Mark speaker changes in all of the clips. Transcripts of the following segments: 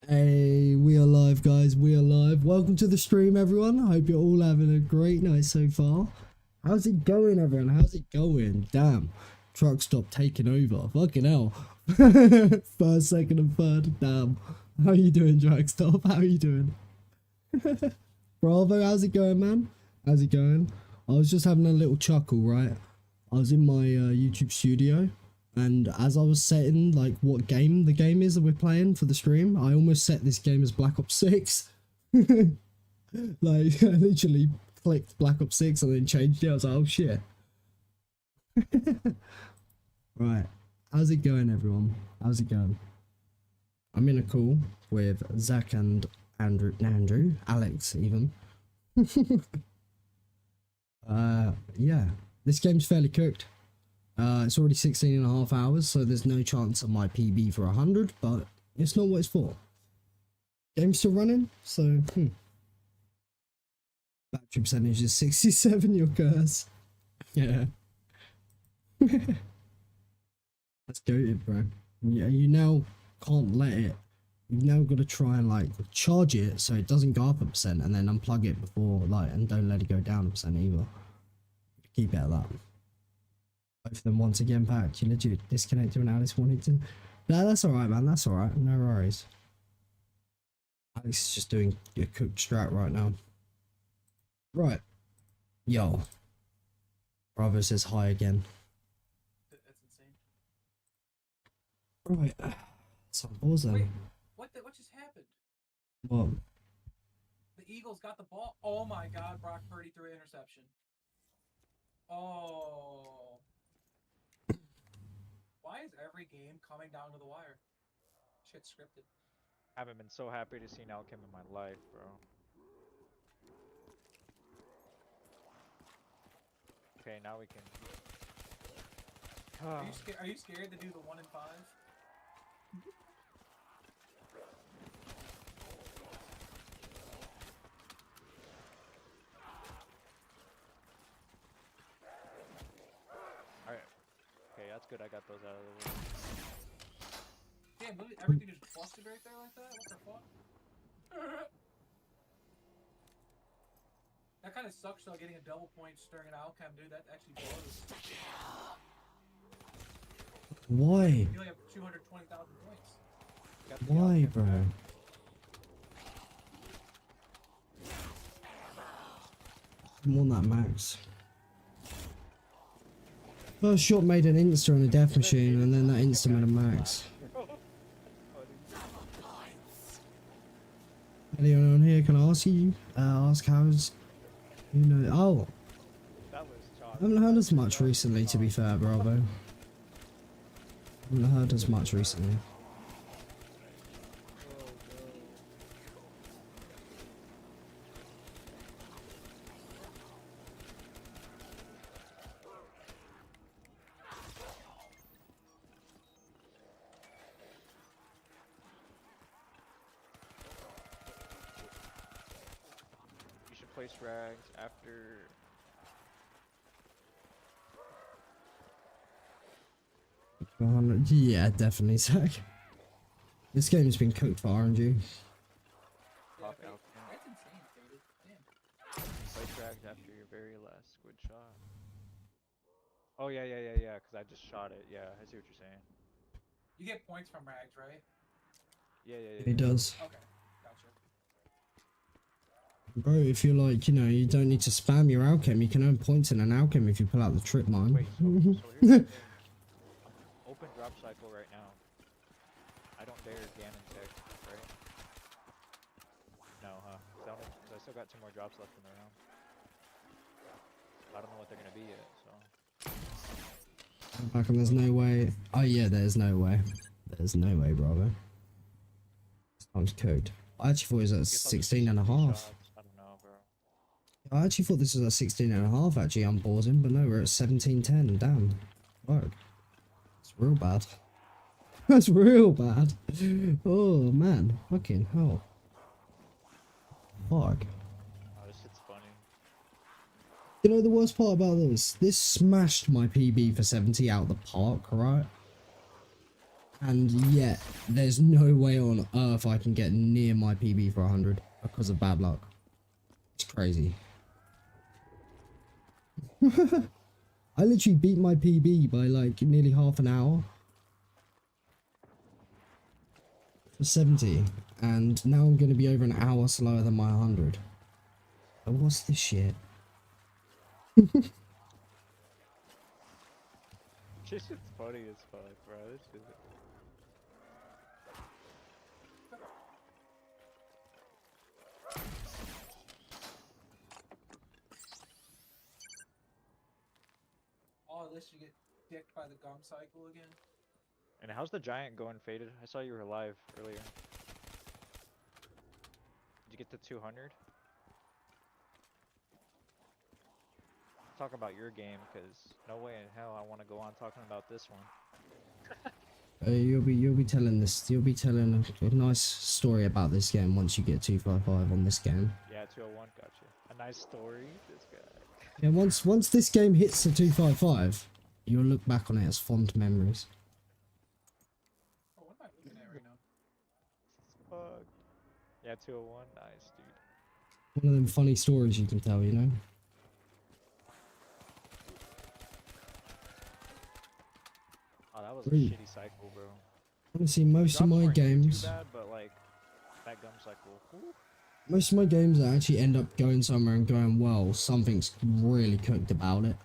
Speaker 1: Hey, we are live, guys. We are live. Welcome to the stream, everyone. I hope you're all having a great night so far. How's it going, everyone? How's it going? Damn, truck stop taking over. Fucking hell. First, second, and third. Damn. How you doing, truck stop? How you doing? Bravo, how's it going, man? How's it going? I was just having a little chuckle, right? I was in my YouTube studio. And as I was setting like what game the game is that we're playing for the stream, I almost set this game as Black Ops 6. Like I literally clicked Black Ops 6 and then changed it. I was like, oh shit. Right. How's it going, everyone? How's it going? I'm in a call with Zach and Andrew, Alex even. Yeah. This game's fairly cooked. It's already 16.5 hours, so there's no chance of my PB for 100, but it's not what it's for. Game's still running, so battery percentage is 67, your curse. Yeah. That's goated, bro. Yeah, you now can't let it. You've now got to try and like charge it so it doesn't go up 1% and then unplug it before like, and don't let it go down 1% either. Keep it at that. Both of them once again packed. You legit disconnected when Alice wanted to. No, that's alright, man. That's alright. No worries. Alex is just doing a cooked strat right now. Right. Yo. Bravo says hi again.
Speaker 2: That's insane.
Speaker 1: Right. Some balls then.
Speaker 2: Wait, what just happened?
Speaker 1: What?
Speaker 2: The Eagles got the ball. Oh my god, Brock Purdy threw an interception. Oh. Why is every game coming down to the wire? Shit's scripted.
Speaker 3: I haven't been so happy to see an outcome in my life, bro. Okay, now we can.
Speaker 2: Are you scared to do the 1 in 5?
Speaker 3: Okay, that's good. I got those out of the way.
Speaker 2: Damn, literally everything just busted right there like that? What the fuck? That kind of sucks though, getting a double point during an outcome, dude. That actually blows.
Speaker 1: Why?
Speaker 2: You only have 220,000 points.
Speaker 1: Why, bro? I want that max. First shot made an insta on a death machine, and then that insta made a max. Anyone on here can ask you? Ask how's... You know... Oh! I haven't heard as much recently, to be fair, Bravo. I haven't heard as much recently.
Speaker 3: Place rags after.
Speaker 1: Yeah, definitely, Zach. This game's been cooked for RNG.
Speaker 3: Pop out.
Speaker 2: That's insane, dude. Damn.
Speaker 3: Place rags after your very last squid shot. Oh yeah, because I just shot it. Yeah, I see what you're saying.
Speaker 2: You get points from rags, right?
Speaker 3: Yeah.
Speaker 1: He does.
Speaker 2: Okay, gotcha.
Speaker 1: Bro, if you're like, you know, you don't need to spam your outcome, you can earn points in an outcome if you pull out the trip mine.
Speaker 3: Wait, so here's the thing. I'm open drop cycle right now. I don't dare Ganon tech, right? No, huh? So I still got 2 more drops left in the round. I don't know what they're gonna be yet, so.
Speaker 1: How come there's no way? Oh yeah, there's no way. There's no way, bravo. This time's cooked. I actually thought it was at 16 and a half. I actually thought this was at 16 and a half actually unpausing, but no, we're at 17:10. Damn. Fuck. It's real bad. That's real bad. Oh man. Fucking hell. Fuck.
Speaker 3: Oh, this shit's funny.
Speaker 1: You know the worst part about this? This smashed my PB for 70 out of the park, right? And yet, there's no way on earth I can get near my PB for 100 because of bad luck. It's crazy. I literally beat my PB by like nearly half an hour. For 70. And now I'm going to be over an hour slower than my 100. But what's this shit?
Speaker 3: This shit's funny as fuck, bro. This shit.
Speaker 2: All this to get dicked by the gum cycle again.
Speaker 3: And how's the giant going, Faded? I saw you were live earlier. Did you get to 200? Talk about your game, cause no way in hell I want to go on talking about this one.
Speaker 1: You'll be telling this. You'll be telling a nice story about this game once you get 255 on this game.
Speaker 3: Yeah, 201 got you. A nice story. This guy.
Speaker 1: Yeah, once this game hits the 255, you'll look back on it as fond memories.
Speaker 2: Oh, what am I looking at right now?
Speaker 3: Fuck. Yeah, 201. Nice, dude.
Speaker 1: One of them funny stories you can tell, you know.
Speaker 3: Oh, that was a
Speaker 1: Really?
Speaker 3: shitty cycle, bro.
Speaker 1: Honestly, most of
Speaker 3: Drops
Speaker 1: my
Speaker 3: weren't too
Speaker 1: games,
Speaker 3: bad, but like that gum cycle. Whew.
Speaker 1: most of my games that actually end up going somewhere and going well, something's really cooked about it.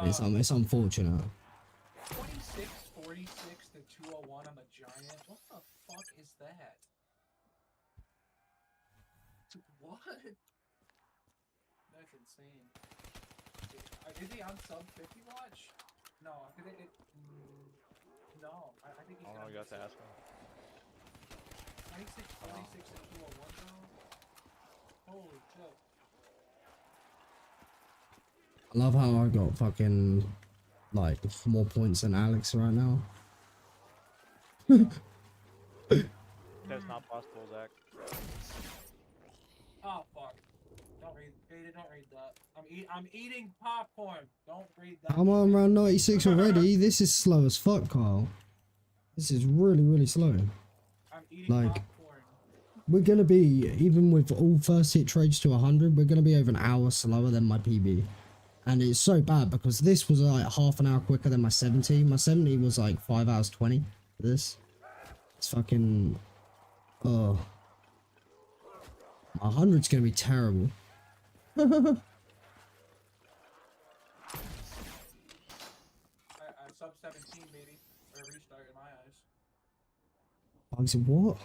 Speaker 1: It's unfortunate.
Speaker 2: 26, 46 to 201 on the giant. What the fuck is that? What? That's insane. Is he on sub 50 watch? No, no. I think he's
Speaker 3: Oh,
Speaker 2: gonna
Speaker 3: you have to ask him.
Speaker 2: 26, 46 to 201 though. Holy shit.
Speaker 1: I love how I got fucking like more points than Alex right now.
Speaker 3: That's not possible, Zach.
Speaker 2: Oh fuck. Don't read that. I'm eating popcorn. Don't read that.
Speaker 1: I'm on round 96 already. This is slow as fuck, Kyle. This is really slow.
Speaker 2: I'm eating
Speaker 1: Like,
Speaker 2: popcorn.
Speaker 1: we're gonna be, even with all first hit trades to 100, we're gonna be over an hour slower than my PB. And it's so bad because this was like half an hour quicker than my 70. My 70 was like 5 hours 20 for this. It's fucking... Oh. My 100's gonna be terrible.
Speaker 2: I'm sub 17, baby. Or restart in my eyes.
Speaker 1: Bugs, what?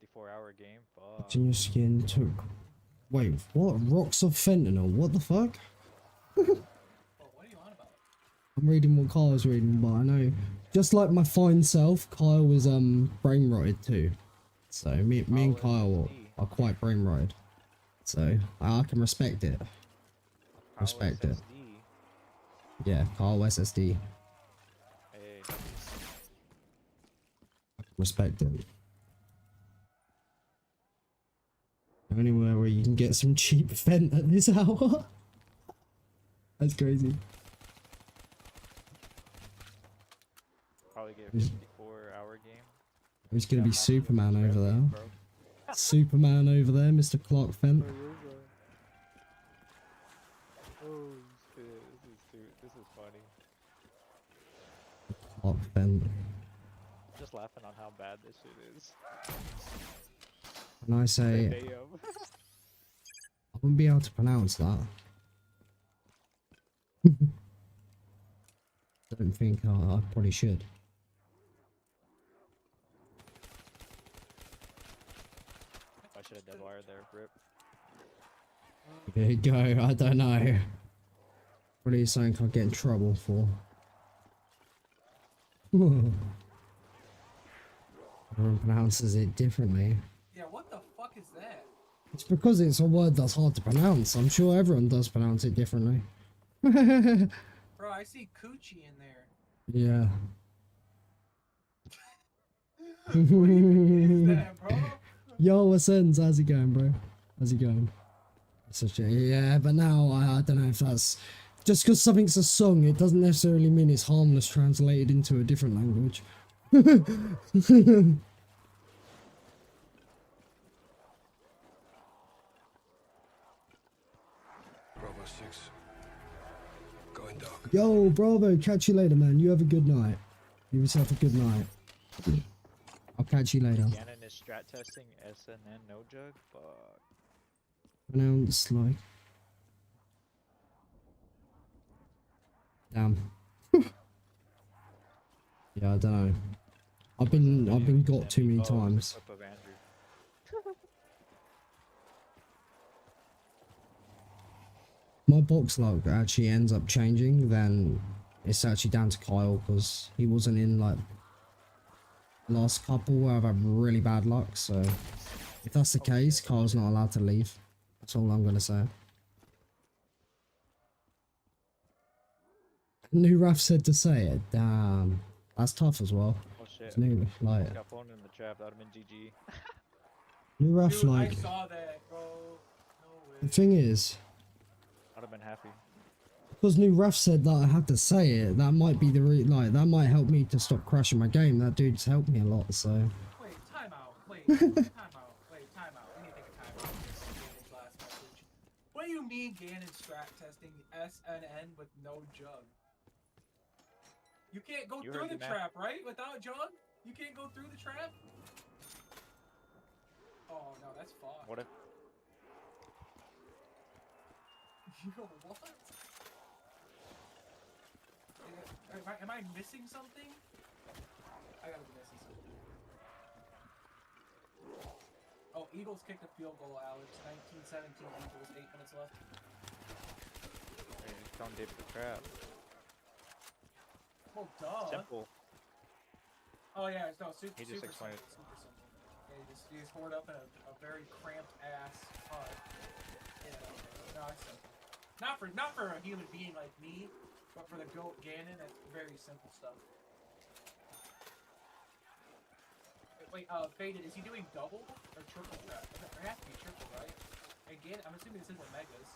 Speaker 3: 54-hour game. Fuck.
Speaker 1: In your skin took... Wait, what? Rocks of fentanyl? What the fuck?
Speaker 2: Oh, what are you on about?
Speaker 1: I'm reading what Kyle's reading, but I know, just like my fine self, Kyle was brain rotted too. So me and Kyle are quite brain rotted. So I can respect it. Respect it. Yeah, Kyle SSD.
Speaker 3: Hey.
Speaker 1: I can respect it. Anywhere where you can get some cheap vent at this hour. That's crazy.
Speaker 3: Probably get a 54-hour game.
Speaker 1: There's gonna be
Speaker 3: Yeah,
Speaker 1: Superman over there.
Speaker 3: bro.
Speaker 1: Superman over there, Mr. Clark Fent.
Speaker 3: Oh shit, this is funny.
Speaker 1: Clark Fent.
Speaker 3: Just laughing on how bad this shit is.
Speaker 1: And I say,
Speaker 3: Damn.
Speaker 1: I wouldn't be able to pronounce that. Don't think I probably should.
Speaker 3: I should have double R there, rip.
Speaker 1: There you go, I don't know. Probably something I'll get in trouble for. Everyone pronounces it differently.
Speaker 2: Yeah, what the fuck is that?
Speaker 1: It's because it's a word that's hard to pronounce. I'm sure everyone does pronounce it differently.
Speaker 2: Bro, I see coochie in there.
Speaker 1: Yeah.
Speaker 2: What is that, bro?
Speaker 1: Yo, what's ends? How's it going, bro? How's it going? Such a, yeah, but now I don't know if that's just because something's a song. It doesn't necessarily mean it's harmless translated into a different language.
Speaker 4: Bravo 6. Going dark.
Speaker 1: Yo, Bravo, catch you later, man. You have a good night. Give yourself a good night. I'll catch you later.
Speaker 3: Ganon is strat testing SNN no jug? Fuck.
Speaker 1: Pronounce like. Damn. Yeah, I don't know. I've been got too many times.
Speaker 3: Clip of Andrew.
Speaker 1: My box luck actually ends up changing, then it's actually down to Kyle because he wasn't in like last couple where I've had really bad luck. So if that's the case, Kyle's not allowed to leave. That's all I'm gonna say. NewRaph said to say it. Damn, that's tough as well.
Speaker 3: Oh shit.
Speaker 1: It's new, like
Speaker 3: Got phone in the trap. That would have been GG.
Speaker 1: NewRaph,
Speaker 2: Dude,
Speaker 1: like
Speaker 2: I saw that, bro. No way.
Speaker 1: the thing is.
Speaker 3: I'd have been happy.
Speaker 1: Because NewRaph said that I had to say it, that might be the like that might help me to stop crashing my game. That dude's helped me a lot, so
Speaker 2: Wait, time out. Wait, time out. Wait, time out. We need to take a time out. Ganon's last message. What do you mean Ganon strat testing SNN with no jug? You can't go
Speaker 3: You
Speaker 2: through
Speaker 3: heard
Speaker 2: the
Speaker 3: the man.
Speaker 2: trap, right? Without jug? You can't go through the trap? Oh no, that's fucked.
Speaker 3: What if?
Speaker 2: Yo, what? Am I missing something? I gotta be missing something. Oh, Eagles kicked a field goal, Alex. 19-17 Eagles, 8 minutes left.
Speaker 3: Hey, just don't dip the trap.
Speaker 2: Well, duh.
Speaker 3: Simple.
Speaker 2: Oh yeah, no, super,
Speaker 3: He just
Speaker 2: super
Speaker 3: explained
Speaker 2: simple. Super simple. Yeah, he just hoard up in a very cramped ass hut. Yeah, no, it's simple. Not for a human being like me, but for the goat Ganon, that's very simple stuff. Wait, Faded, is he doing double or triple trap? It has to be triple, right? Again, I'm assuming this isn't Megas.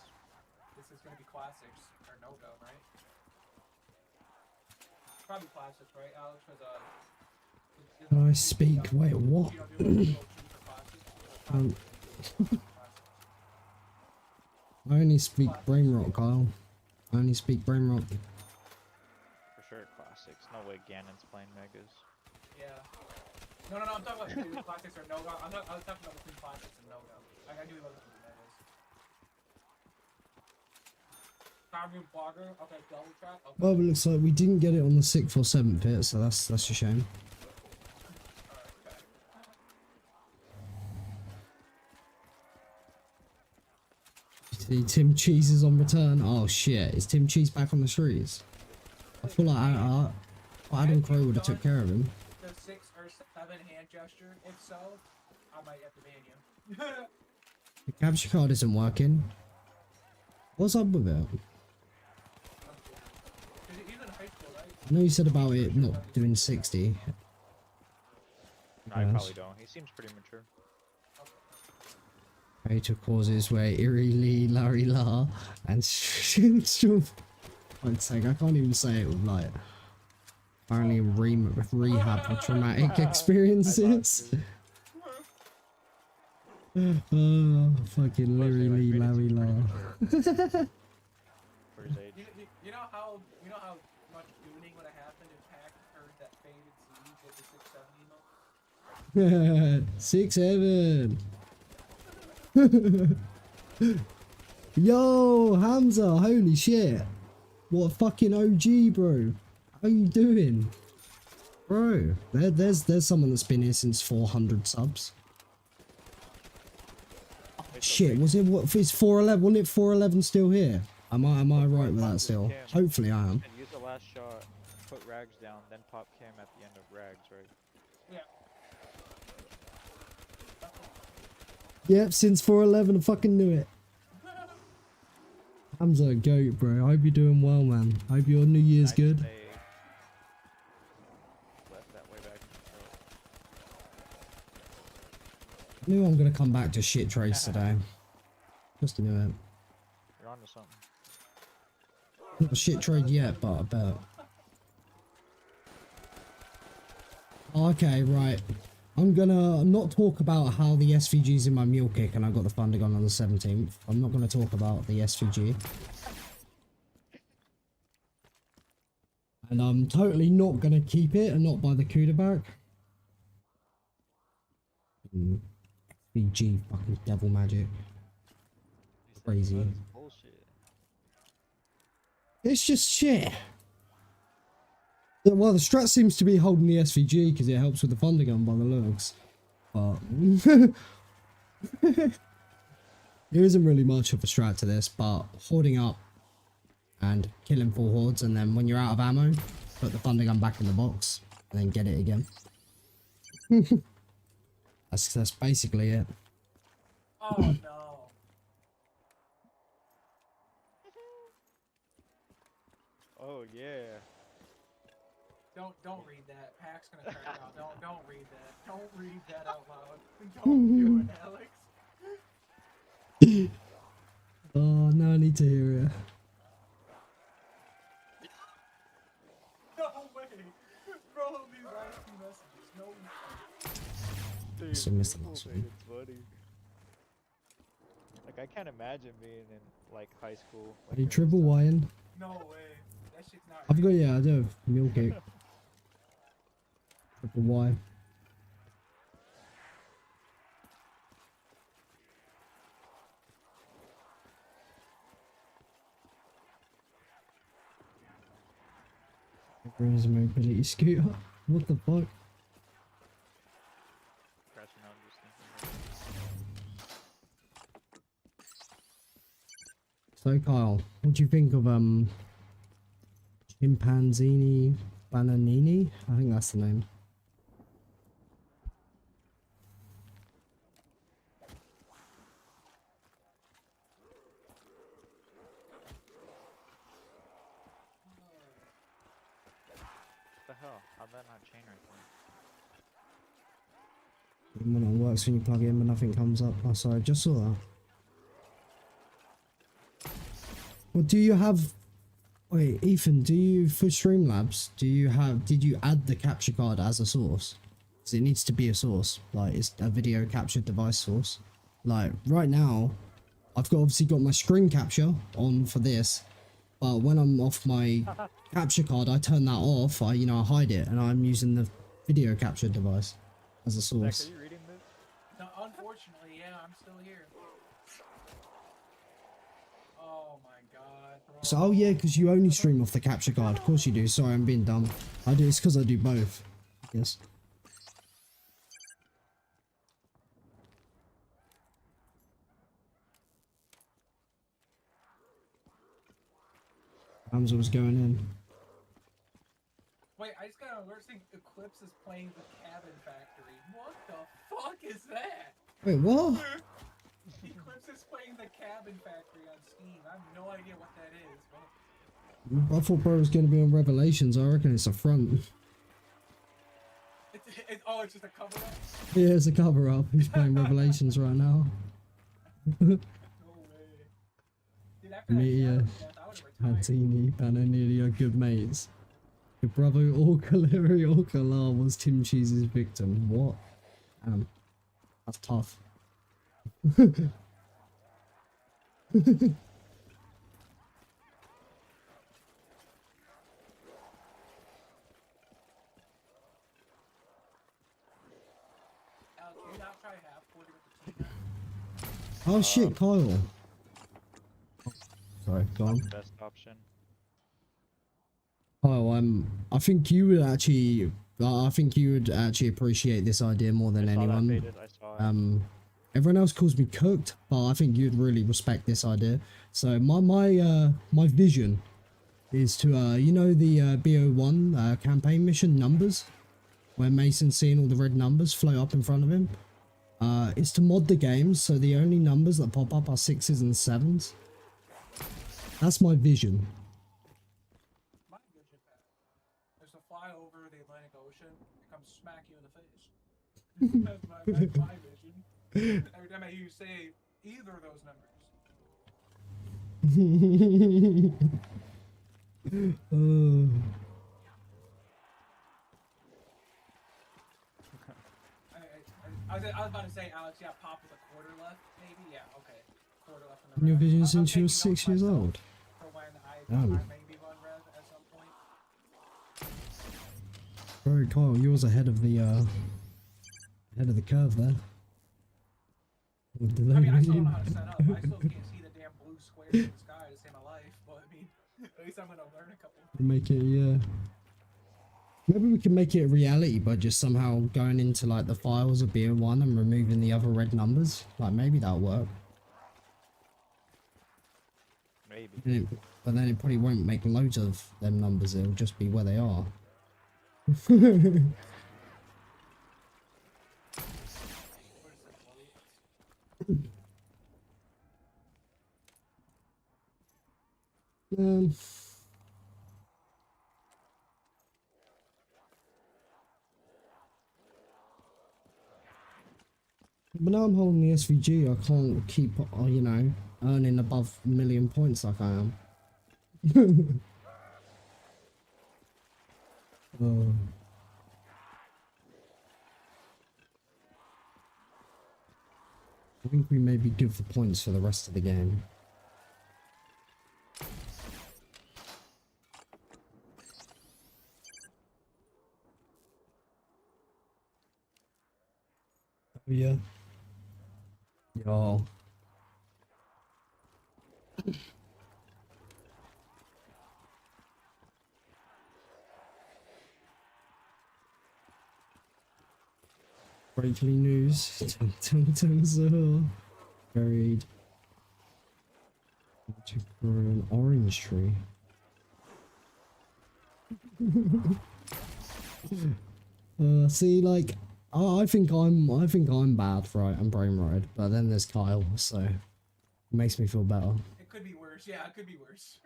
Speaker 2: This is gonna be classics or no go, right? Probably classics, right, Alex? Because
Speaker 1: can I speak? Wait, what? I only speak brain rot, Kyle. I only speak brain rot.
Speaker 3: For sure, classics. No way Ganon's playing Megas.
Speaker 2: Yeah. No, I'm talking about between classics or no go. I was talking about between classics and no go. I knew he wasn't between Megas. Power Moon Blogger, okay, double track. Okay.
Speaker 1: Well, it looks like we didn't get it on the 6th or 7th hit, so that's a shame. See, Tim Cheese is on return. Oh shit, is Tim Cheese back on the streets? I feel like Adam Crow would have took care of him.
Speaker 2: The 6 or 7 hand gesture. If so, I might have to ban you.
Speaker 1: The capture card isn't working. What's up with it?
Speaker 2: He's in high school, right?
Speaker 1: I know you said about it not doing 60.
Speaker 3: No, I probably don't. He seems pretty mature.
Speaker 1: Creator causes where eerily Larry La and I'd say I can't even say it with like apparently rehab for traumatic experiences. Oh, fucking Larry La.
Speaker 3: For his age.
Speaker 2: You know how much gooning would have happened if Pac heard that Faded C did the 6-7 emo?
Speaker 1: 6-7. Yo, Hamza, holy shit. What a fucking OG, bro. How you doing? Bro, there's someone that's been here since 400 subs. Shit, was it what? It's 411. Wasn't it 411 still here? Am I right with that still? Hopefully I am.
Speaker 3: And use the last shot, put rags down, then pop cam at the end of rags, right?
Speaker 2: Yeah.
Speaker 1: Yep, since 411, I fucking knew it. Hamza, goat, bro. I hope you're doing well, man. I hope your New Year's good.
Speaker 3: Left that way back.
Speaker 1: I knew I'm gonna come back to shit trades today. Just knew it.
Speaker 3: You're onto something.
Speaker 1: Not a shit trade yet, but I bet. Okay, right. I'm gonna not talk about how the SVG's in my mule kick and I got the thunder gun on the 17th. I'm not gonna talk about the SVG. And I'm totally not gonna keep it and not buy the Cuda back. SVG fucking devil magic. Crazy.
Speaker 3: That's bullshit.
Speaker 1: It's just shit. Well, the strat seems to be holding the SVG because it helps with the thunder gun by the looks. But there isn't really much of a strat to this, but hoarding up and killing 4 hordes, and then when you're out of ammo, put the thunder gun back in the box and then get it again. That's basically it.
Speaker 2: Oh no.
Speaker 3: Oh yeah.
Speaker 2: Don't read that. Pack's gonna crack out. Don't read that. Don't read that out loud. Don't do it, Alex.
Speaker 1: Oh, no, I need to hear it.
Speaker 2: No way. Bro, these last few messages. No.
Speaker 3: Dude,
Speaker 1: So missed the
Speaker 3: people
Speaker 1: last
Speaker 3: think
Speaker 1: one.
Speaker 3: it's funny. Like, I can't imagine being in, like, high school.
Speaker 1: Are
Speaker 3: Like,
Speaker 1: you
Speaker 3: doing
Speaker 1: triple
Speaker 3: stuff.
Speaker 1: Ying?
Speaker 2: No way. That shit's not
Speaker 1: I've got,
Speaker 2: real.
Speaker 1: yeah, I do have mule kick. Triple Y. Brings a mobility scooter. What the fuck?
Speaker 3: Crashing out, just thinking about
Speaker 1: So Kyle, what do you think of Chimpanzini Bananini? I think that's the name.
Speaker 3: what the hell? How'd that not chain right there?
Speaker 1: When it works when you plug it in but nothing comes up. Oh sorry, I just saw that. Well, do you have... Wait, Ethan, do you, for Streamlabs, did you add the capture card as a source? Because it needs to be a source, like it's a video capture device source. Like, right now, I've obviously got my screen capture on for this, but when I'm off my capture card, I turn that off, I hide it, and I'm using the video capture device as a
Speaker 3: Zach,
Speaker 1: source.
Speaker 3: are you reading this?
Speaker 2: No, unfortunately, yeah, I'm still here. Oh my god, bro.
Speaker 1: So, oh yeah, because you only stream off the capture card. Of course you do. Sorry, I'm being dumb. I do. It's because I do both. Yes. Hamza was going in.
Speaker 2: Wait, I just got an alert saying Eclipse is playing the Cabin Factory. What the fuck is that?
Speaker 1: Wait, what?
Speaker 2: Eclipse is playing the Cabin Factory on Steam. I have no idea what that is. But
Speaker 1: I thought bro was going to be on Revelations. I reckon it's a front.
Speaker 2: oh, it's just a cover up?
Speaker 1: Yeah, it's a cover up. He's playing Revelations right now.
Speaker 2: No way. Dude, after that
Speaker 1: Me,
Speaker 2: Shadow death, I would've retired.
Speaker 1: Antini, Bananini are good mates. Your brother Orcaleri Orcalar was Tim Cheese's victim. What? That's tough.
Speaker 2: Alex, can you not try half 40 with the T-gun?
Speaker 1: Oh shit, Kyle. Sorry, go on.
Speaker 3: Best option.
Speaker 1: Kyle, I think you would actually, appreciate this idea more than
Speaker 3: I saw that
Speaker 1: anyone.
Speaker 3: faded, I saw it.
Speaker 1: Everyone else calls me cooked, but I think you'd really respect this idea. So my vision is to you know the BO1 campaign mission numbers, where Mason's seeing all the red numbers flow up in front of him. Is to mod the game so the only numbers that pop up are 6s and 7s. That's my vision.
Speaker 2: My vision, Pat, is to fly over the Atlantic Ocean and come smack you in the face. that's my vision. Every time I hear you say either of those numbers. was about to say, Alex, yeah, pop with a quarter left, maybe? Yeah, okay. Quarter left in the
Speaker 1: Your
Speaker 2: rev.
Speaker 1: vision
Speaker 2: I'm
Speaker 1: since you were
Speaker 2: taking
Speaker 1: 6 years
Speaker 2: notes
Speaker 1: old.
Speaker 2: for when I
Speaker 1: Oh.
Speaker 2: maybe run rev at some point.
Speaker 1: Bro, Kyle, yours ahead of the curve there. With the
Speaker 2: I mean, I still
Speaker 1: loading.
Speaker 2: don't know how to set up. I still can't see the damn blue squares in the sky to save my life, but I mean, at least I'm gonna learn a couple.
Speaker 1: Make it, yeah. Maybe we can make it a reality by just somehow going into like the files of BO1 and removing the other red numbers. Like maybe that'll work.
Speaker 3: Maybe.
Speaker 1: But then it probably won't make loads of them numbers. It'll just be where they are. Um, but now I'm holding the SVG, I can't keep, you know, earning above 1 million points like I am. I think we may be good for points for the rest of the game. Oh yeah. Yo. Breaking news. Buried. To grow an orange tree. See, like, I think I'm bad, right? I'm brain rotted, but then there's Kyle, so it makes me feel better.
Speaker 2: It could be worse. Yeah, it could be worse.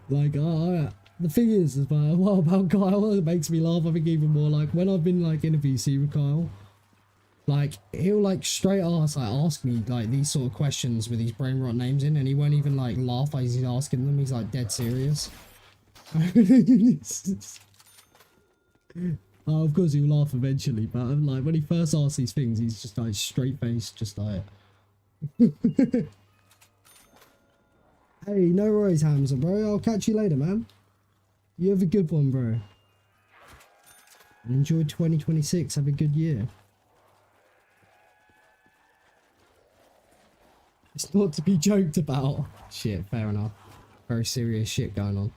Speaker 1: Like, the thing is, what about Kyle? It makes me laugh. I think even more. Like when I've been like in a VC with Kyle, like he'll like straight ask me like these sort of questions with these brain rot names in, and he won't even like laugh as he's asking them. He's like dead serious. Of course he'll laugh eventually, but like when he first asks these things, he's just like straight faced, just like. Hey, no worries, Hamza, bro. I'll catch you later, man. You have a good one, bro. And enjoy 2026. Have a good year. It's not to be joked about. Shit, fair enough. Very serious shit going on.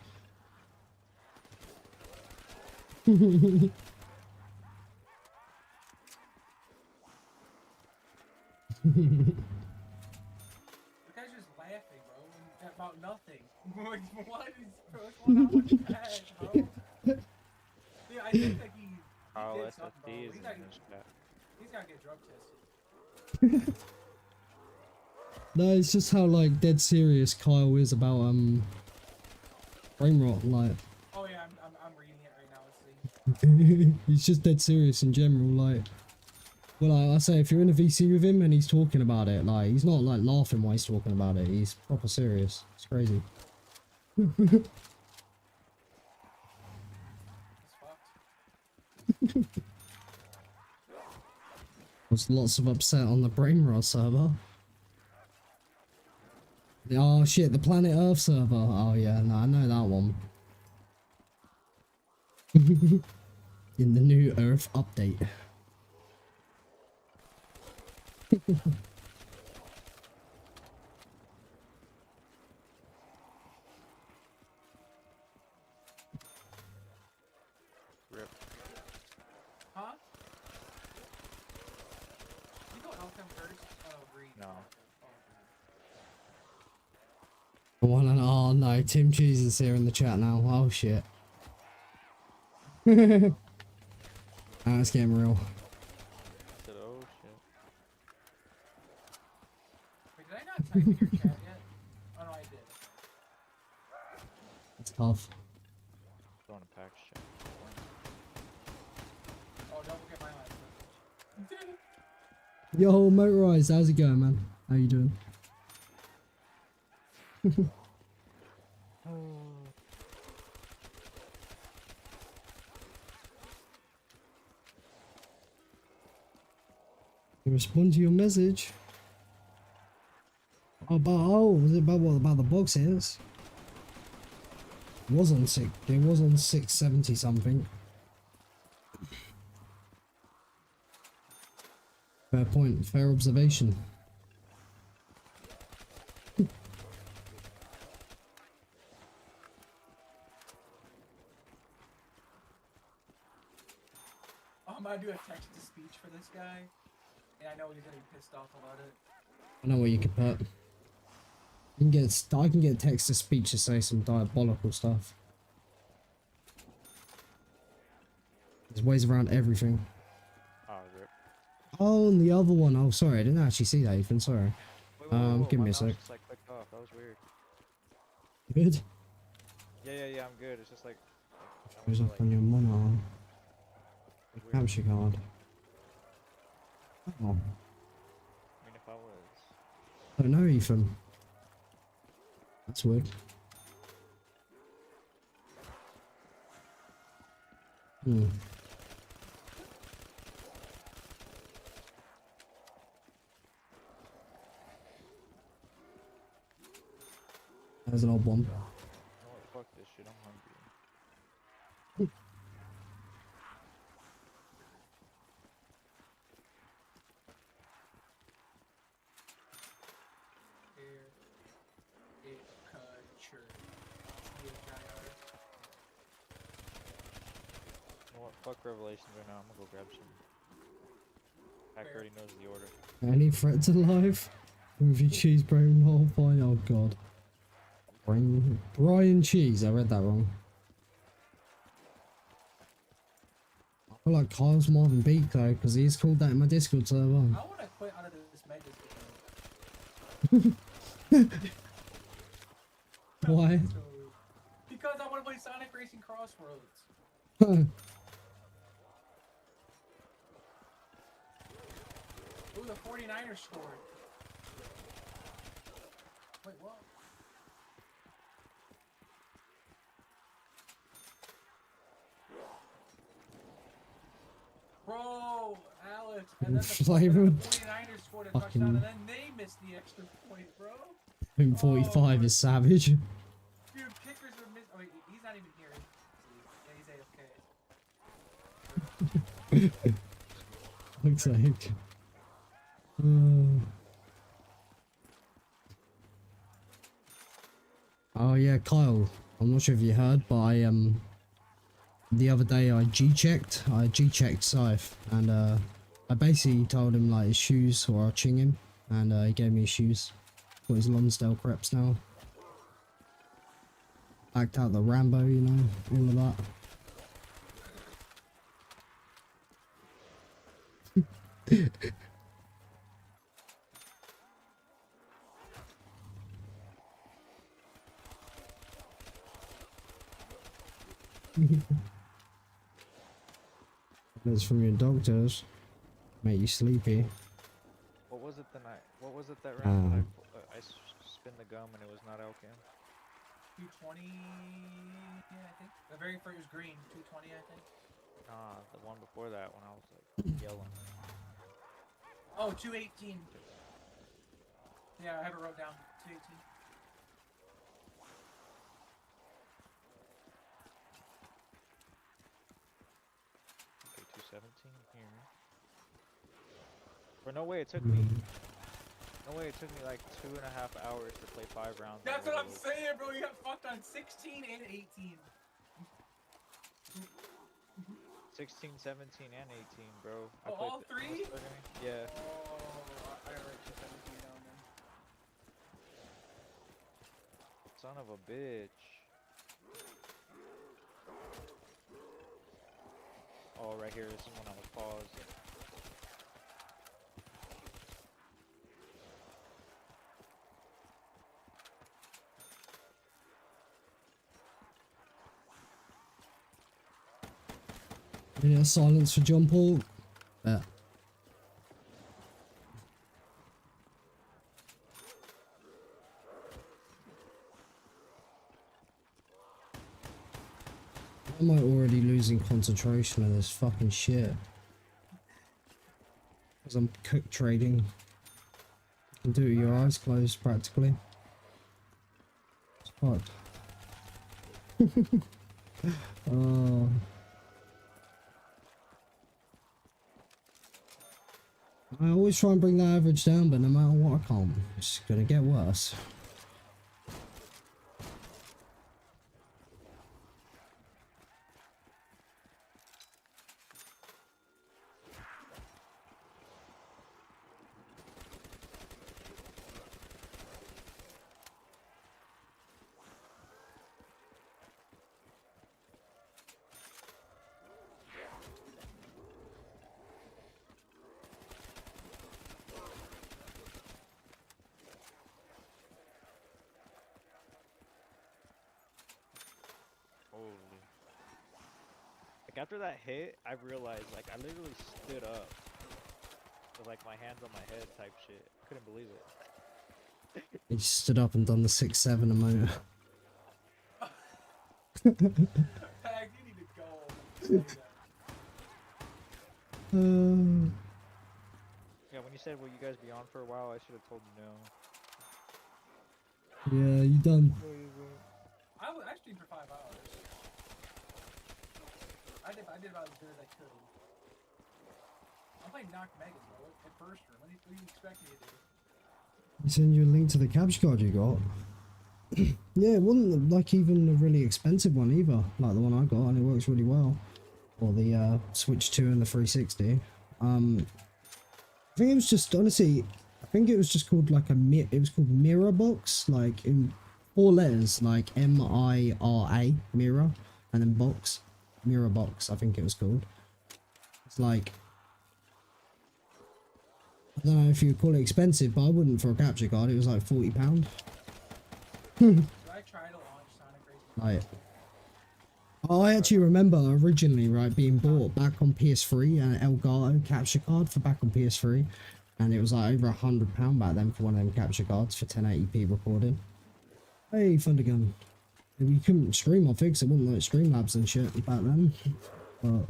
Speaker 2: About nothing. What is going on with that, bro? Yeah, I think that he did something, bro. He's gotta get drug tested.
Speaker 1: No, it's just how like dead serious Kyle is about brain rot. Like,
Speaker 2: oh yeah, I'm reading it right now. Let's see.
Speaker 1: He's just dead serious in general. Like, well, like I say, if you're in a VC with him and he's talking about it, like he's not like laughing while he's talking about it. He's proper serious. It's crazy.
Speaker 2: It's fucked.
Speaker 1: There's lots of upset on the brain rot server. Oh shit, the Planet Earth server. Oh yeah, no, I know that one. In the new Earth update.
Speaker 3: Rip.
Speaker 2: Huh? You know Elton first? Oh, read.
Speaker 3: No.
Speaker 1: Oh no, Tim Cheese is here in the chat now. Oh shit. It's getting real.
Speaker 3: Said, oh shit.
Speaker 2: Wait, did I not type in your chat yet? Oh no, I did.
Speaker 1: It's tough.
Speaker 3: Throwing a pack shit.
Speaker 2: Oh, don't forget my last message.
Speaker 1: Yo, Motorized, how's it going, man? How you doing? Respond to your message. Was it about what about the boxes? It was on 670 something. Fair point, fair observation.
Speaker 2: I'm gonna do a text to speech for this guy, and I know he's gonna be pissed off about it.
Speaker 1: I know what you could put. I can get text to speech to say some diabolical stuff. There's ways around everything.
Speaker 3: Oh, rip.
Speaker 1: Oh, and the other one. Oh, sorry, I didn't actually see that, Ethan. Sorry. Give
Speaker 3: my
Speaker 1: me a
Speaker 3: mouse
Speaker 1: sec.
Speaker 3: just, like, clicked off. That was weird.
Speaker 1: Good.
Speaker 3: Yeah, I'm good. It's just like.
Speaker 1: Goes
Speaker 3: like
Speaker 1: up on your monitor.
Speaker 3: weird.
Speaker 1: Capture card. Oh,
Speaker 3: I mean, if I was.
Speaker 1: I don't know, Ethan. That's weird. Hmm. There's an old one.
Speaker 3: You know what? Fuck this shit. I'm hungry.
Speaker 2: Here, it culture. ZWR.
Speaker 3: You know what? Fuck Revelations right now. I'm gonna go grab some. Pack
Speaker 2: Where?
Speaker 3: already knows the order.
Speaker 1: Any threats alive? With your cheese, brain, whole fine. Oh god. Brian Cheese. I read that wrong. I feel like Kyle's more than Beak though, because he's called that in my Discord server.
Speaker 2: I want to quit out of this Mega.
Speaker 1: Why?
Speaker 2: Because I want to play Sonic Racing Crossroads. Ooh, the 49ers scored. Wait, what? Bro, Alex, and then
Speaker 1: Flavored.
Speaker 2: the 49ers scored a
Speaker 1: Fucking-
Speaker 2: touchdown, and then they missed the extra point, bro.
Speaker 1: Whom 45 is savage.
Speaker 2: Dude, kickers are missing. Oh, wait, he's not even here. Yeah, he's AFK.
Speaker 1: Looks like. Oh yeah, Kyle. I'm not sure if you heard, but I the other day I G-checked Scythe, and I basically told him like his shoes, or I'll ching him, and he gave me his shoes. Got his Lonsdale creps now. Backed out the Rambo, you know, all of that. That's from your doctors. Make you sleepy.
Speaker 3: What was it the night? What was it that round that I spin the gum and it was not Alcam?
Speaker 2: 220, yeah, I think. The very first was green, 220, I think.
Speaker 3: Nah, the one before that when I was like yelling.
Speaker 2: Oh, 218. Yeah, I have it wrote down. 218.
Speaker 3: Okay, 217 here. But no way it took me. No way it took me like 2.5 hours to play 5 rounds.
Speaker 2: That's what I'm saying, bro. You got fucked on 16 and 18.
Speaker 3: 16, 17, and 18, bro. I
Speaker 2: Oh,
Speaker 3: played
Speaker 2: all three?
Speaker 3: Yeah.
Speaker 2: Oh, I gotta write 17 down then.
Speaker 3: Son of a bitch. Oh, right here. This is when I was paused.
Speaker 1: Minute of silence for John Paul. Yeah. Why am I already losing concentration of this fucking shit? Because I'm cook trading. You can do it with your eyes closed practically. It's fucked. Oh. I always try and bring that average down, but no matter what, I can't. It's gonna get worse.
Speaker 3: Holy. Like after that hit, I realized like I literally stood up with like my hands on my head type shit. Couldn't believe it.
Speaker 1: He stood up and done the 6-7 a moment.
Speaker 2: Pag, you need to go.
Speaker 3: Yeah, when you said will you guys be on for a while, I should have told you no.
Speaker 1: Yeah, you done.
Speaker 2: I streamed for 5 hours. I did about as good as I could. I'm playing Nacht Megas, bro, at first room. What do you expect me to do?
Speaker 1: I send you a link to the capture card you got. Yeah, it wasn't like even a really expensive one either, like the one I got, and it works really well. Or the Switch 2 and the 360. I think it was just, honestly, I think it was just called like it was called Mirror Box, like in 4 letters, like M-I-R-A, Mirror, and then Box, Mirror Box, I think it was called. It's like, I don't know if you call it expensive, but I wouldn't for a capture card. It was like £40.
Speaker 2: I tried to launch Sonic Racing.
Speaker 1: Like, I actually remember originally, right, being bought back on PS3 and an Elgato capture card for back on PS3, and it was like over £100 back then for one of them capture cards for 1080p recording. Hey, Thundergun. You couldn't stream on Figgs, it wasn't like Streamlabs and shit back then. But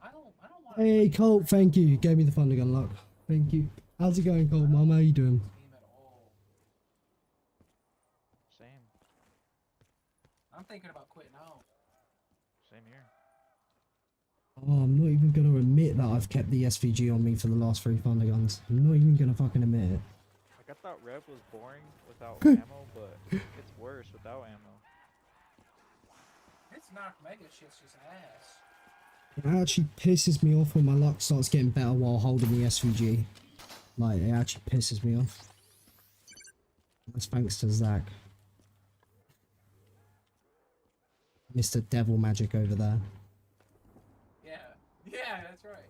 Speaker 2: I don't want
Speaker 1: hey, Colt, thank you. You gave me the Thundergun luck. Thank you. How's it going, Colt, Mum? How you doing?
Speaker 2: game at all.
Speaker 3: Same.
Speaker 2: I'm thinking about quitting out.
Speaker 3: Same here.
Speaker 1: Oh, I'm not even going to admit that I've kept the SVG on me for the last 3 Thunderguns. I'm not even going to fucking admit it.
Speaker 3: Like I thought Rev was boring without ammo, but it's worse without ammo.
Speaker 2: It's Nacht Mega shit's just ass.
Speaker 1: It actually pisses me off when my luck starts getting better while holding the SVG. Like, it actually pisses me off. That's thanks to Zach. Mr. Devil Magic over there.
Speaker 2: Yeah, that's right.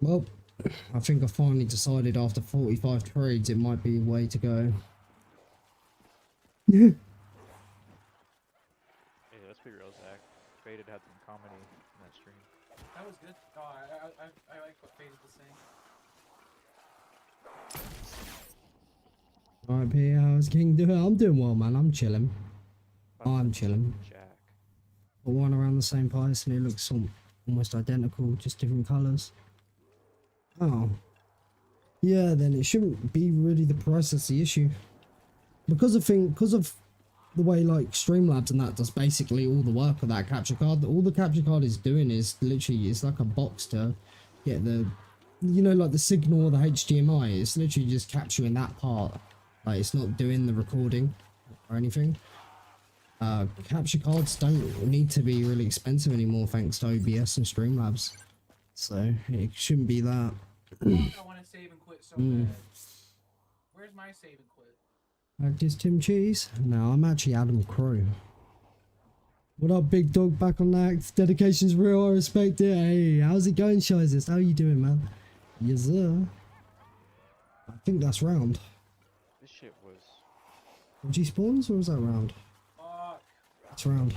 Speaker 1: Well, I think I finally decided after 45 trades it might be a way to go.
Speaker 3: Hey, let's be real, Zach. Faded had some comedy in that stream.
Speaker 2: That was good. No, I like what Faded was saying.
Speaker 1: Alright, P, how's King doing? I'm doing well, man. I'm chilling. I'm chilling.
Speaker 3: Jack.
Speaker 1: Got one around the same price and it looks almost identical, just different colours. Oh. Yeah, then it shouldn't be really the price that's the issue. Because of the way like Streamlabs and that does basically all the work of that capture card. All the capture card is doing is literally, it's like a box to get the, you know, like the signal or the HDMI. It's literally just capturing that part. Like, it's not doing the recording or anything. Capture cards don't need to be really expensive anymore thanks to OBS and Streamlabs. So it shouldn't be that.
Speaker 2: I want to save and quit so bad. Where's my save and quit?
Speaker 1: Practice Tim Cheese? No, I'm actually Adam Crow. What up, big dog? Back on Nacht. Dedication's real, I respect it. Hey, how's it going, Shizes? How you doing, man? Yes, sir. I think that's round.
Speaker 3: This shit was...
Speaker 1: G spawns, or was that round?
Speaker 2: Fuck.
Speaker 1: It's round.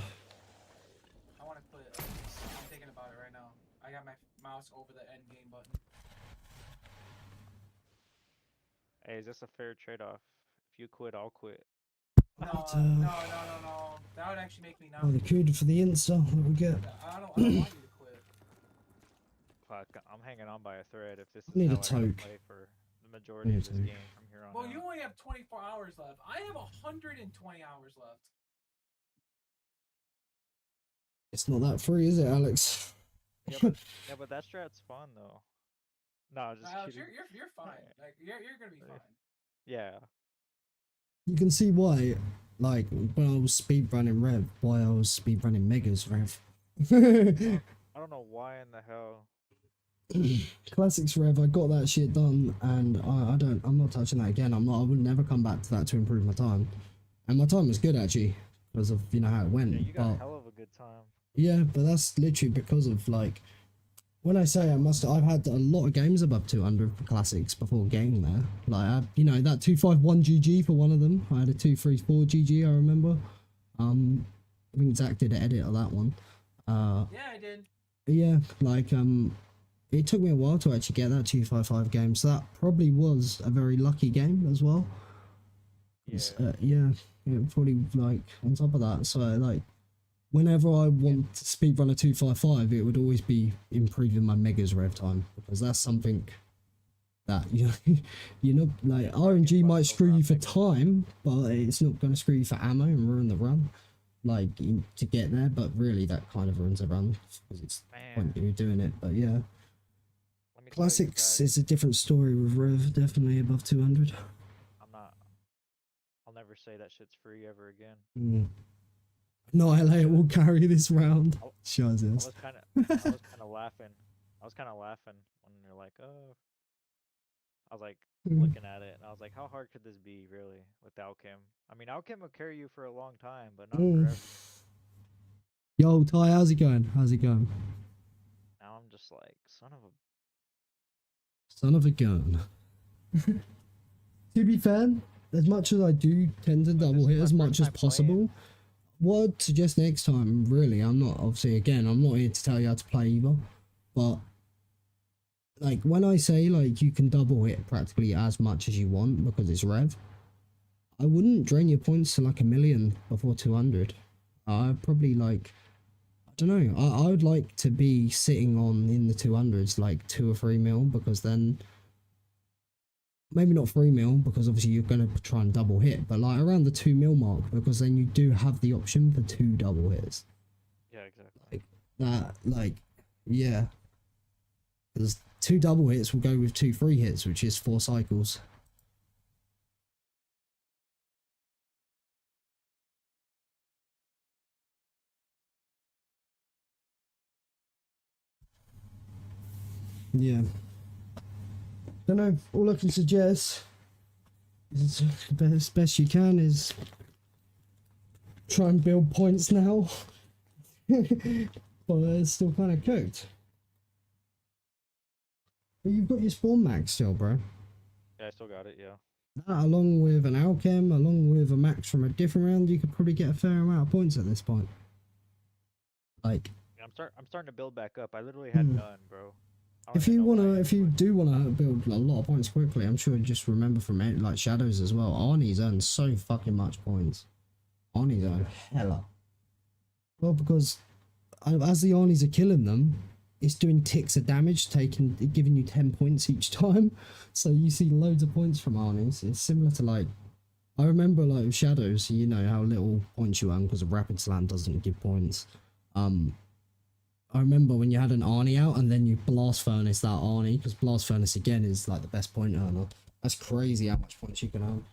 Speaker 2: I want to quit. I'm thinking about it right now. I got my mouse over the end game button.
Speaker 3: Hey, is this a fair trade-off? If you quit, I'll quit.
Speaker 2: No,
Speaker 1: But,
Speaker 2: no. That would actually make me not.
Speaker 1: Oh, the code for the Insta that we get.
Speaker 2: I don't want you to quit.
Speaker 3: I'm hanging on by a thread. If this is
Speaker 1: I need
Speaker 3: how
Speaker 1: a
Speaker 3: I gotta
Speaker 1: toque.
Speaker 3: play for the majority
Speaker 1: need
Speaker 3: of
Speaker 1: a
Speaker 3: this
Speaker 1: toque.
Speaker 3: game from here on
Speaker 2: Well,
Speaker 3: out.
Speaker 2: you only have 24 hours left. I have 120 hours left.
Speaker 1: It's not that free, is it, Alex?
Speaker 3: Yeah, but that strat's fun though. No, just
Speaker 2: Alex,
Speaker 3: kidding.
Speaker 2: you're fine. Like you're gonna be fine.
Speaker 3: Yeah.
Speaker 1: You can see why, like, when I was speedrunning Rev, why I was speedrunning Megas Rev.
Speaker 3: I don't know why in the hell.
Speaker 1: Classics Rev, I got that shit done, and I'm not touching that again. I would never come back to that to improve my time. And my time was good actually, because of, you know, how it went.
Speaker 3: Yeah, you got a
Speaker 1: but,
Speaker 3: hell of a good time.
Speaker 1: yeah, but that's literally because of, like, when I say I've had a lot of games above 200 for classics before getting there. Like, you know, that 251 GG for one of them. I had a 234 GG, I remember. I think Zach did an edit of that one.
Speaker 2: Yeah, I did.
Speaker 1: Yeah, like, it took me a while to actually get that 255 game, so that probably was a very lucky game as well.
Speaker 3: Yeah.
Speaker 1: Yeah, probably, like, on top of that, so, like, whenever I want to speedrun a 255, it would always be improving my Megas rev time, because that's something that, you know, like, RNG might screw you for time, but it's not going to screw you for ammo and ruin the run, like, to get there, but really that kind of ruins the run, because it's the point you're doing it, but yeah. Classics is a different story with Rev, definitely above 200.
Speaker 3: I'll never say that shit's free ever again.
Speaker 1: No, LA will carry this round. Shows
Speaker 3: I
Speaker 1: us.
Speaker 3: was kind of laughing. I was kind of laughing when you're like, oh. I was like looking at it, and I was like, how hard could this be, really, with Alchem? I mean, Alchem will carry you for a long time, but not forever.
Speaker 1: Yo, Ty, how's it going? How's it going?
Speaker 3: Now I'm just like, son
Speaker 1: of a gun. To be fair, as much as I do tend to double hit as much as possible, what I'd suggest next time, really, I'm not, obviously, again, I'm not here to tell you how to play either, but, like, when I say, like, you can double hit practically as much as you want because it's Rev, I wouldn't drain your points to, like, 1,000,000 before 200. I'd probably, like, I don't know, I would like to be sitting on in the 200s, like 2 or 3 mil, because then, maybe not 3 mil, because obviously you're going to try and double hit, but like around the 2 mil mark, because then you do have the option for 2 double hits.
Speaker 3: Yeah, exactly.
Speaker 1: Like that, like, yeah. Because 2 double hits will go with 2 free hits, which is 4 cycles. Yeah. Don't know. All I can suggest is the best you can is try and build points now. But it's still kind of cooked. But you've got your spawn max still, bro.
Speaker 3: Yeah, I still got it. Yeah.
Speaker 1: That, along with an Alchem, along with a max from a different round, you could probably get a fair amount of points at this point. Like,
Speaker 3: Yeah, I'm starting to build back up. I literally had none, bro.
Speaker 1: if you do wanna build a lot of points quickly, I'm sure just remember from it, like Shadows as well. Arnie's earned so fucking much points. Arnie's earned hella. Well, because as the Arnies are killing them, it's doing ticks of damage, giving you 10 points each time. So you see loads of points from Arnies. It's similar to, like, I remember, like, with Shadows, you know how little points you earn because a Rapid Slam doesn't give points. I remember when you had an Arnie out and then you Blast Furnace that Arnie, because Blast Furnace again is like the best point earner. That's crazy how much points you can earn.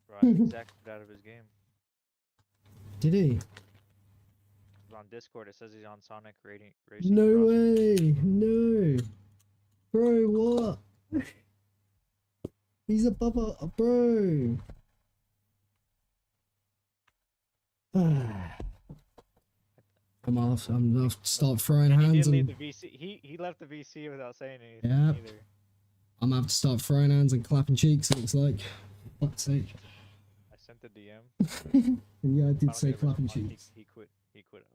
Speaker 3: Bro, I think Zach got out of his game.
Speaker 1: Did he?
Speaker 3: On Discord, it says he's on Sonic Racing.
Speaker 1: No way! No! Bro, what? He's above a bro! I'm off to start throwing hands and...
Speaker 3: He left the VC without saying anything either.
Speaker 1: I'm gonna have to start throwing hands and clapping cheeks, it looks like. Fuck's sake.
Speaker 3: I sent the DM.
Speaker 1: Yeah, I did say clapping cheeks.
Speaker 3: He quit out.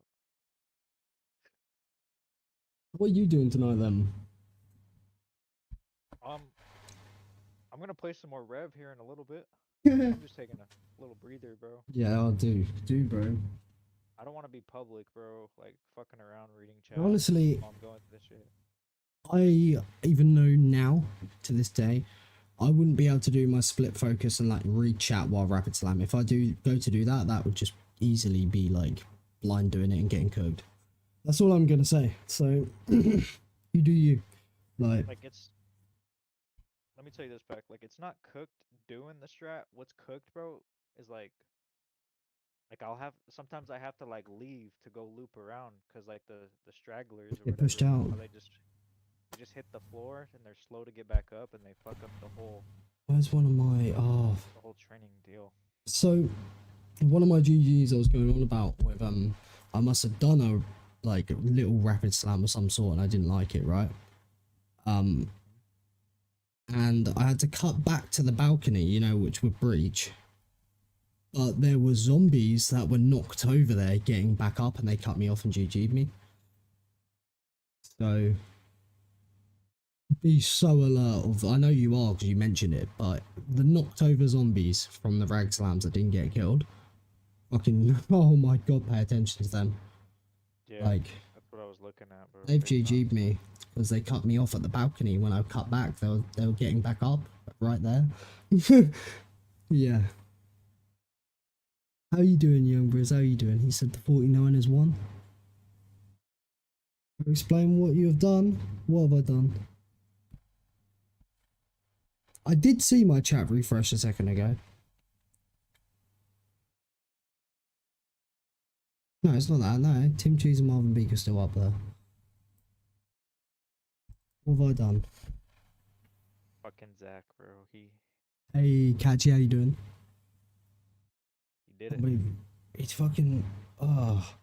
Speaker 1: What are you doing tonight then?
Speaker 3: I'm gonna play some more Rev here in a little bit. I'm just taking a little breather, bro.
Speaker 1: Yeah, I'll do, bro.
Speaker 3: I don't want to be public, bro. Like fucking around reading chat.
Speaker 1: Honestly,
Speaker 3: I'm going through this shit.
Speaker 1: I even know now, to this day, I wouldn't be able to do my split focus and like read chat while rapid slam. If I do go to do that, that would just easily be like blind doing it and getting cooked. That's all I'm gonna say. So you do you. Like
Speaker 3: it's, let me tell you this fact, like it's not cooked doing the strat. What's cooked, bro, is like sometimes I have to like leave to go loop around because like the stragglers or
Speaker 1: get pushed
Speaker 3: whatever,
Speaker 1: out.
Speaker 3: how they just hit the floor and they're slow to get back up and they fuck up the whole
Speaker 1: Where's one of my
Speaker 3: the whole training deal.
Speaker 1: So one of my GGs I was going on about with I must have done a like little rapid slam of some sort and I didn't like it, right? And I had to cut back to the balcony, you know, which would breach. But there were zombies that were knocked over there getting back up and they cut me off and GG'd me. So be so alert of, I know you are because you mentioned it, but the knocked over zombies from the rag slams that didn't get killed, fucking, oh my god, pay attention to them.
Speaker 3: Yeah,
Speaker 1: like
Speaker 3: that's what I was looking at, bro.
Speaker 1: they've GG'd me because they cut me off at the balcony. When I cut back, they were getting back up right there. Yeah. How you doing, young Briz? How you doing? He said the 49 is won. Explain what you have done. What have I done? I did see my chat refresh a second ago. No, it's not that. No, Tim Cheese and Marvin Beak are still up there. What have I done?
Speaker 3: Fucking Zach, bro. He
Speaker 1: Hey, Catchy, how you doing?
Speaker 3: did it.
Speaker 1: But it's fucking. Oh.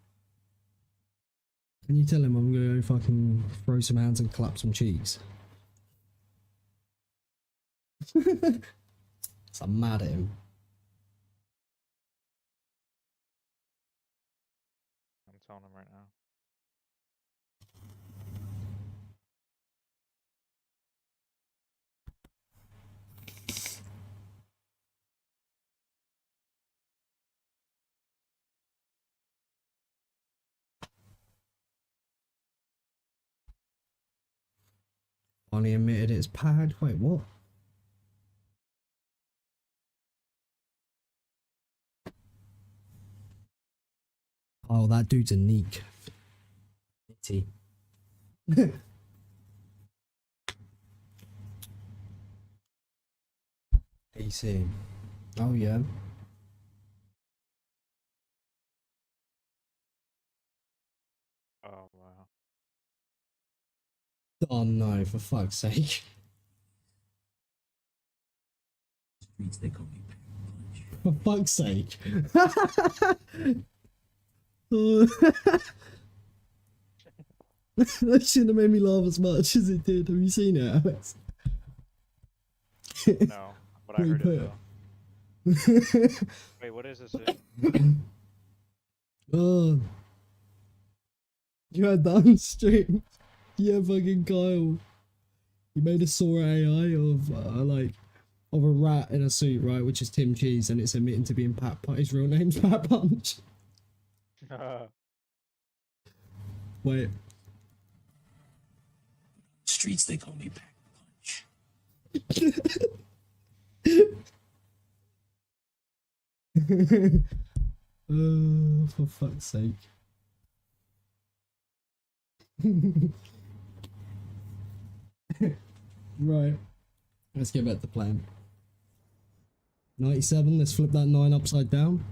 Speaker 1: Can you tell him I'm gonna go fucking throw some hands and clap some cheeks? So I'm mad at him.
Speaker 3: I'm telling him right now.
Speaker 1: Finally admitted it's pad. Wait, what? Oh, that dude's a neek. Itty. AC. Oh yeah.
Speaker 3: Oh wow.
Speaker 1: Oh no, for fuck's sake.
Speaker 5: They call me
Speaker 1: For fuck's sake. That shouldn't have made me laugh as much as it did. Have you seen it, Alex?
Speaker 3: No, but I
Speaker 1: Where you
Speaker 3: heard
Speaker 1: put
Speaker 3: it though. Wait, what is this?
Speaker 1: Oh. You had that on stream. Yeah, fucking Kyle. He made a Sora AI of of a rat in a suit, right, which is Tim Cheese, and it's admitting to being Pat Punch. His real name's Pat Punch. Wait.
Speaker 5: Streets, they call me Pack Punch.
Speaker 1: Oh, for fuck's sake. Right. Let's get back to plan. 97, let's flip that 9 upside down.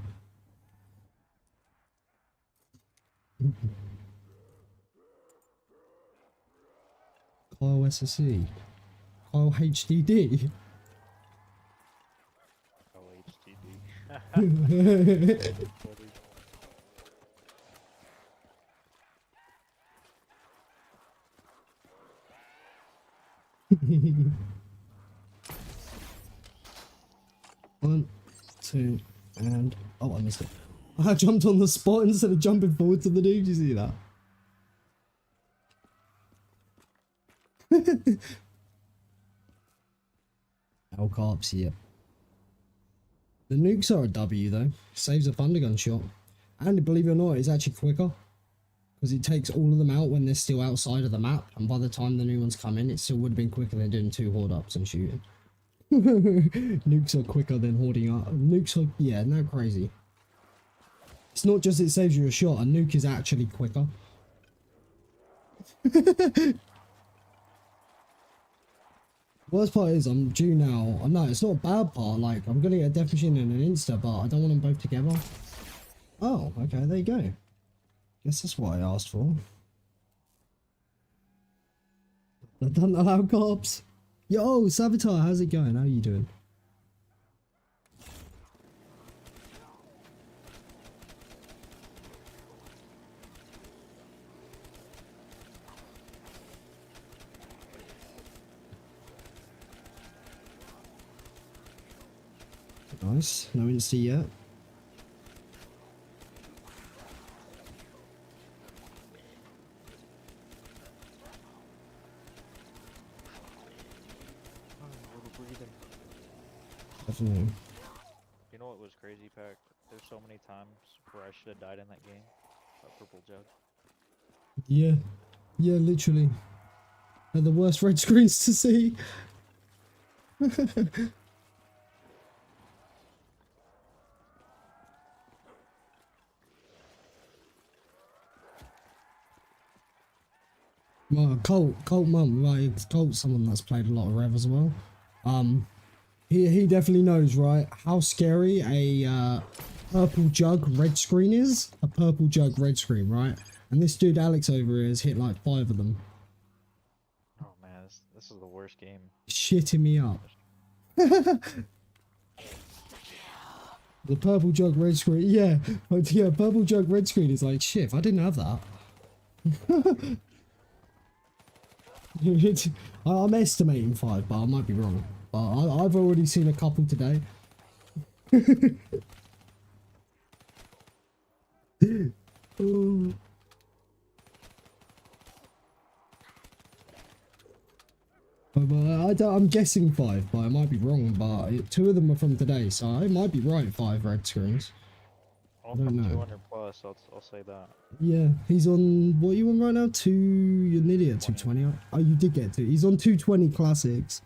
Speaker 1: Kyle SSE. Kyle HDD.
Speaker 3: Oh, HTD.
Speaker 1: One, two, and oh, I missed it. I jumped on the spot instead of jumping forward to the dude. Did you see that? L carps, yep. The nukes are a W though. Saves a thundergun shot. And believe it or not, it's actually quicker. Because it takes all of them out when they're still outside of the map, and by the time the new ones come in, it still would have been quicker than doing 2 horde ups and shooting. Nukes are quicker than hoarding up. Nukes are, yeah, not crazy. It's not just it saves you a shot, a nuke is actually quicker. Worst part is I'm due now. No, it's not a bad part. Like, I'm gonna get a death machine and an insta, but I don't want them both together. Oh, okay, there you go. Guess that's what I asked for. I don't allow cops. Yo, Savitar, how's it going? How are you doing? Nice. No insta yet. Definitely.
Speaker 3: You know what was crazy, Pack? There's so many times where I should have died in that game. That purple jug.
Speaker 1: Yeah. Yeah, literally. They're the worst red screens to see. Well, Coltmom, right? Colt's someone that's played a lot of Rev as well. He definitely knows, right, how scary a purple jug red screen is. A purple jug red screen, right? And this dude Alex over here has hit like 5 of them.
Speaker 3: Oh man, this is the worst game.
Speaker 1: Shitting me up. The purple jug red screen, yeah, yeah. Purple jug red screen is like shit. If I didn't have that. I'm estimating 5, but I might be wrong. But I've already seen a couple today. I'm guessing 5, but I might be wrong. But 2 of them are from today, so I might be right. 5 red screens.
Speaker 3: I'm
Speaker 1: don't
Speaker 3: from
Speaker 1: know.
Speaker 3: 200 plus, I'll say that.
Speaker 1: Yeah, he's on, what are you on right now? You're nearly at 220. Oh, you did get to. He's on 220 classics.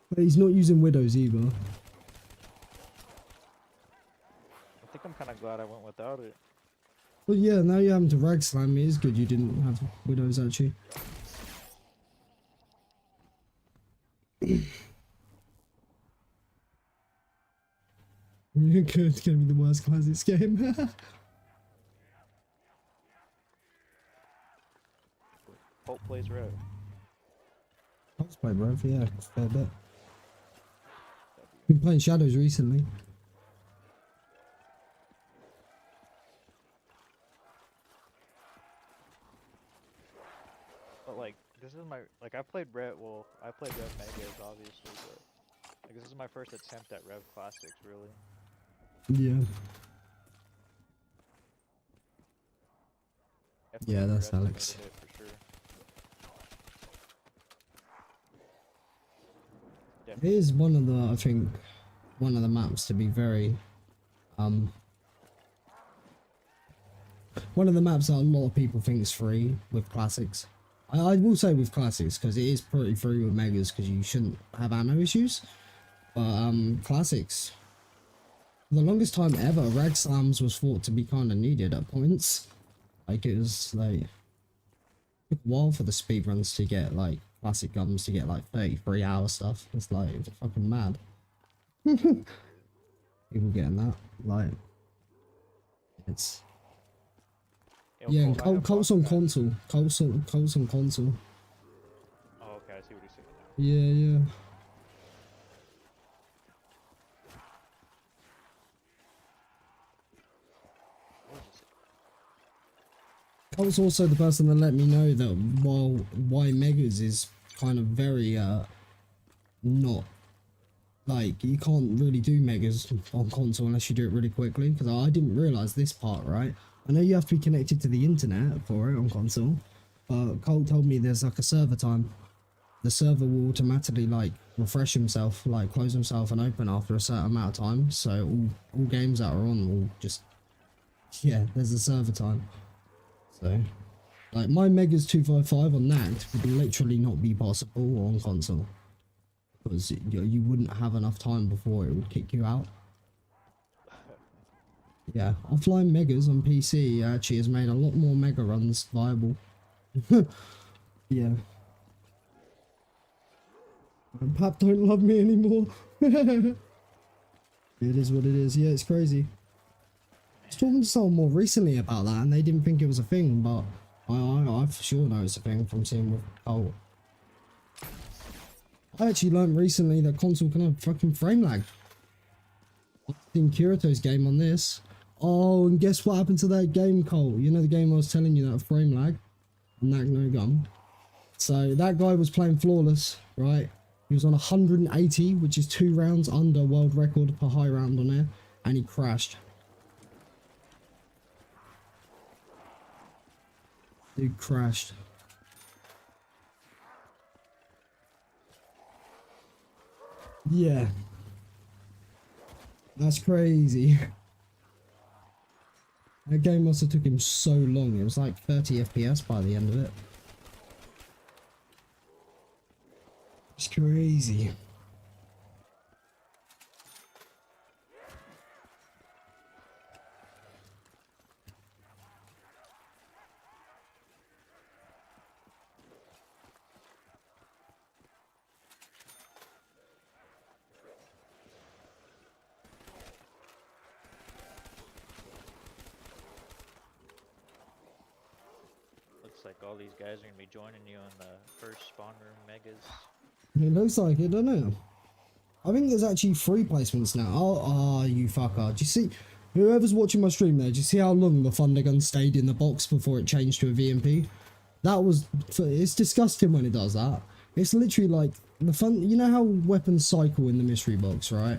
Speaker 1: But he's not using widows either.
Speaker 3: I think I'm kind of glad I went without it.
Speaker 1: But yeah, now you're having to rag slam. It is good you didn't have widows actually. It's gonna be the worst classics game.
Speaker 3: Hope plays red.
Speaker 1: I've played Rev, yeah, a fair bit. Been playing Shadows recently.
Speaker 3: But like, this is my, like I played Red, well, I played Rev Megas obviously, but like this is my first attempt at Rev Classics, really.
Speaker 1: Yeah.
Speaker 3: Definitely
Speaker 1: Yeah, that's
Speaker 3: underestimated
Speaker 1: Alex.
Speaker 3: it for sure.
Speaker 1: It is one of the, I think, one of the maps to be very, one of the maps that a lot of people think is free with classics. I will say with classics, because it is pretty free with megas, because you shouldn't have ammo issues. But, classics. For the longest time ever, rag slams was thought to be kind of needed at points. Like, it was, like, it took a while for the speedruns to get, like, classic guns to get, like, 33-hour stuff. It's, like, it's fucking mad. People getting that, like, it's...
Speaker 3: Yo,
Speaker 1: Yeah, and
Speaker 3: Cole, I have
Speaker 1: Colt's on
Speaker 3: box
Speaker 1: console. Colt's on console.
Speaker 3: packs. Oh, okay, I see what you're saying now.
Speaker 1: Yeah, yeah.
Speaker 3: What was it?
Speaker 1: Colt's also the person that let me know that why Megas is kind of very not, like, you can't really do Megas on console unless you do it really quickly, because I didn't realise this part, right? I know you have to be connected to the internet for it on console, but Colt told me there's like a server time. The server will automatically like refresh himself, like close himself and open after a certain amount of time, so all games that are on will just Yeah, there's a server time. So, like, my Megas 255 on Nacht would literally not be possible on console. Because you wouldn't have enough time before it would kick you out. Yeah, offline Megas on PC actually has made a lot more Mega runs viable. Yeah. And Pap don't love me anymore. It is what it is. Yeah, it's crazy. I was talking to someone more recently about that and they didn't think it was a thing, but I for sure know it's a thing from seeing with Cole. I actually learned recently that console can have fucking frame lag. I've seen Kirito's game on this. Oh, and guess what happened to that game, Cole? You know the game I was telling you that frame lag? Nacht no gun. So that guy was playing flawless, right? He was on 180, which is 2 rounds under world record per high round on air, and he crashed. Dude crashed. Yeah. That's crazy. That game must have took him so long. It was like 30 FPS by the end of it. It's crazy.
Speaker 3: Looks like all these guys are gonna be joining you in the first spawn room Megas.
Speaker 1: It looks like it, doesn't it? I think there's actually 3 placements now. Oh, you fucker. Do you see? Whoever's watching my stream there, do you see how long the Thunder Gun stayed in the box before it changed to a VMP? That was... It's disgusting when it does that. It's literally like... You know how weapons cycle in the mystery box, right?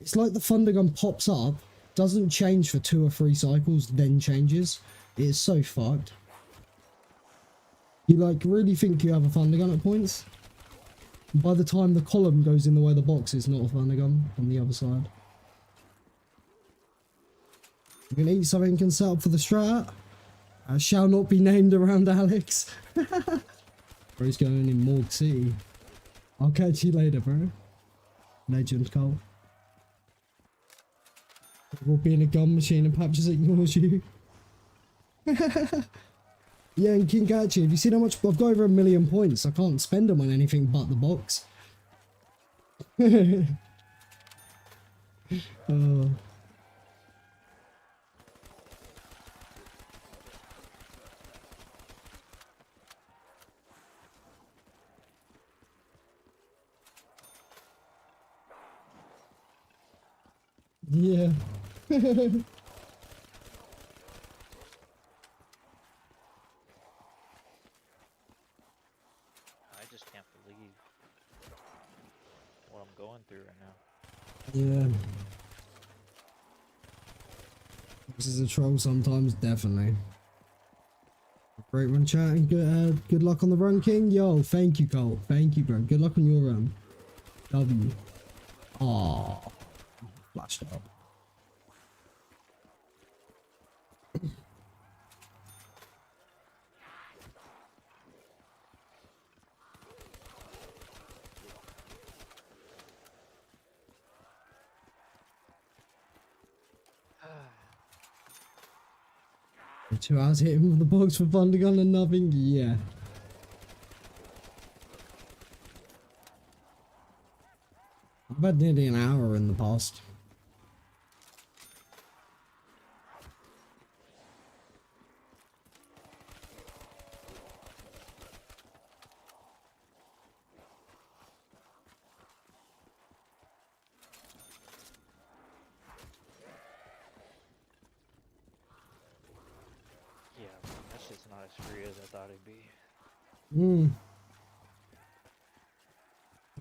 Speaker 1: It's like the Thunder Gun pops up, doesn't change for 2 or 3 cycles, then changes. It's so fucked. You like really think you have a Thunder Gun at points? By the time the column goes in the way the box is not a Thunder Gun on the other side. You can eat something and set up for the strat. I shall not be named around Alex. Bro's going in Morgue City. I'll catch you later, bro. Legend Cole. We'll be in a gun machine and Pap just ignores you. Yeah, and King Gachi, have you seen how much I've got over 1 million points? I can't spend them on anything but the box. Oh. Yeah.
Speaker 3: Going through right now.
Speaker 1: Yeah. This is a troll sometimes, definitely. Great run chat and good luck on the run, King. Yo, thank you, Cole. Thank you, bro. Good luck on your run. W. Aww. Flashed up. For 2 hours hitting with the box for Thunder Gun and nothing, yeah. I've had nearly an hour in the past.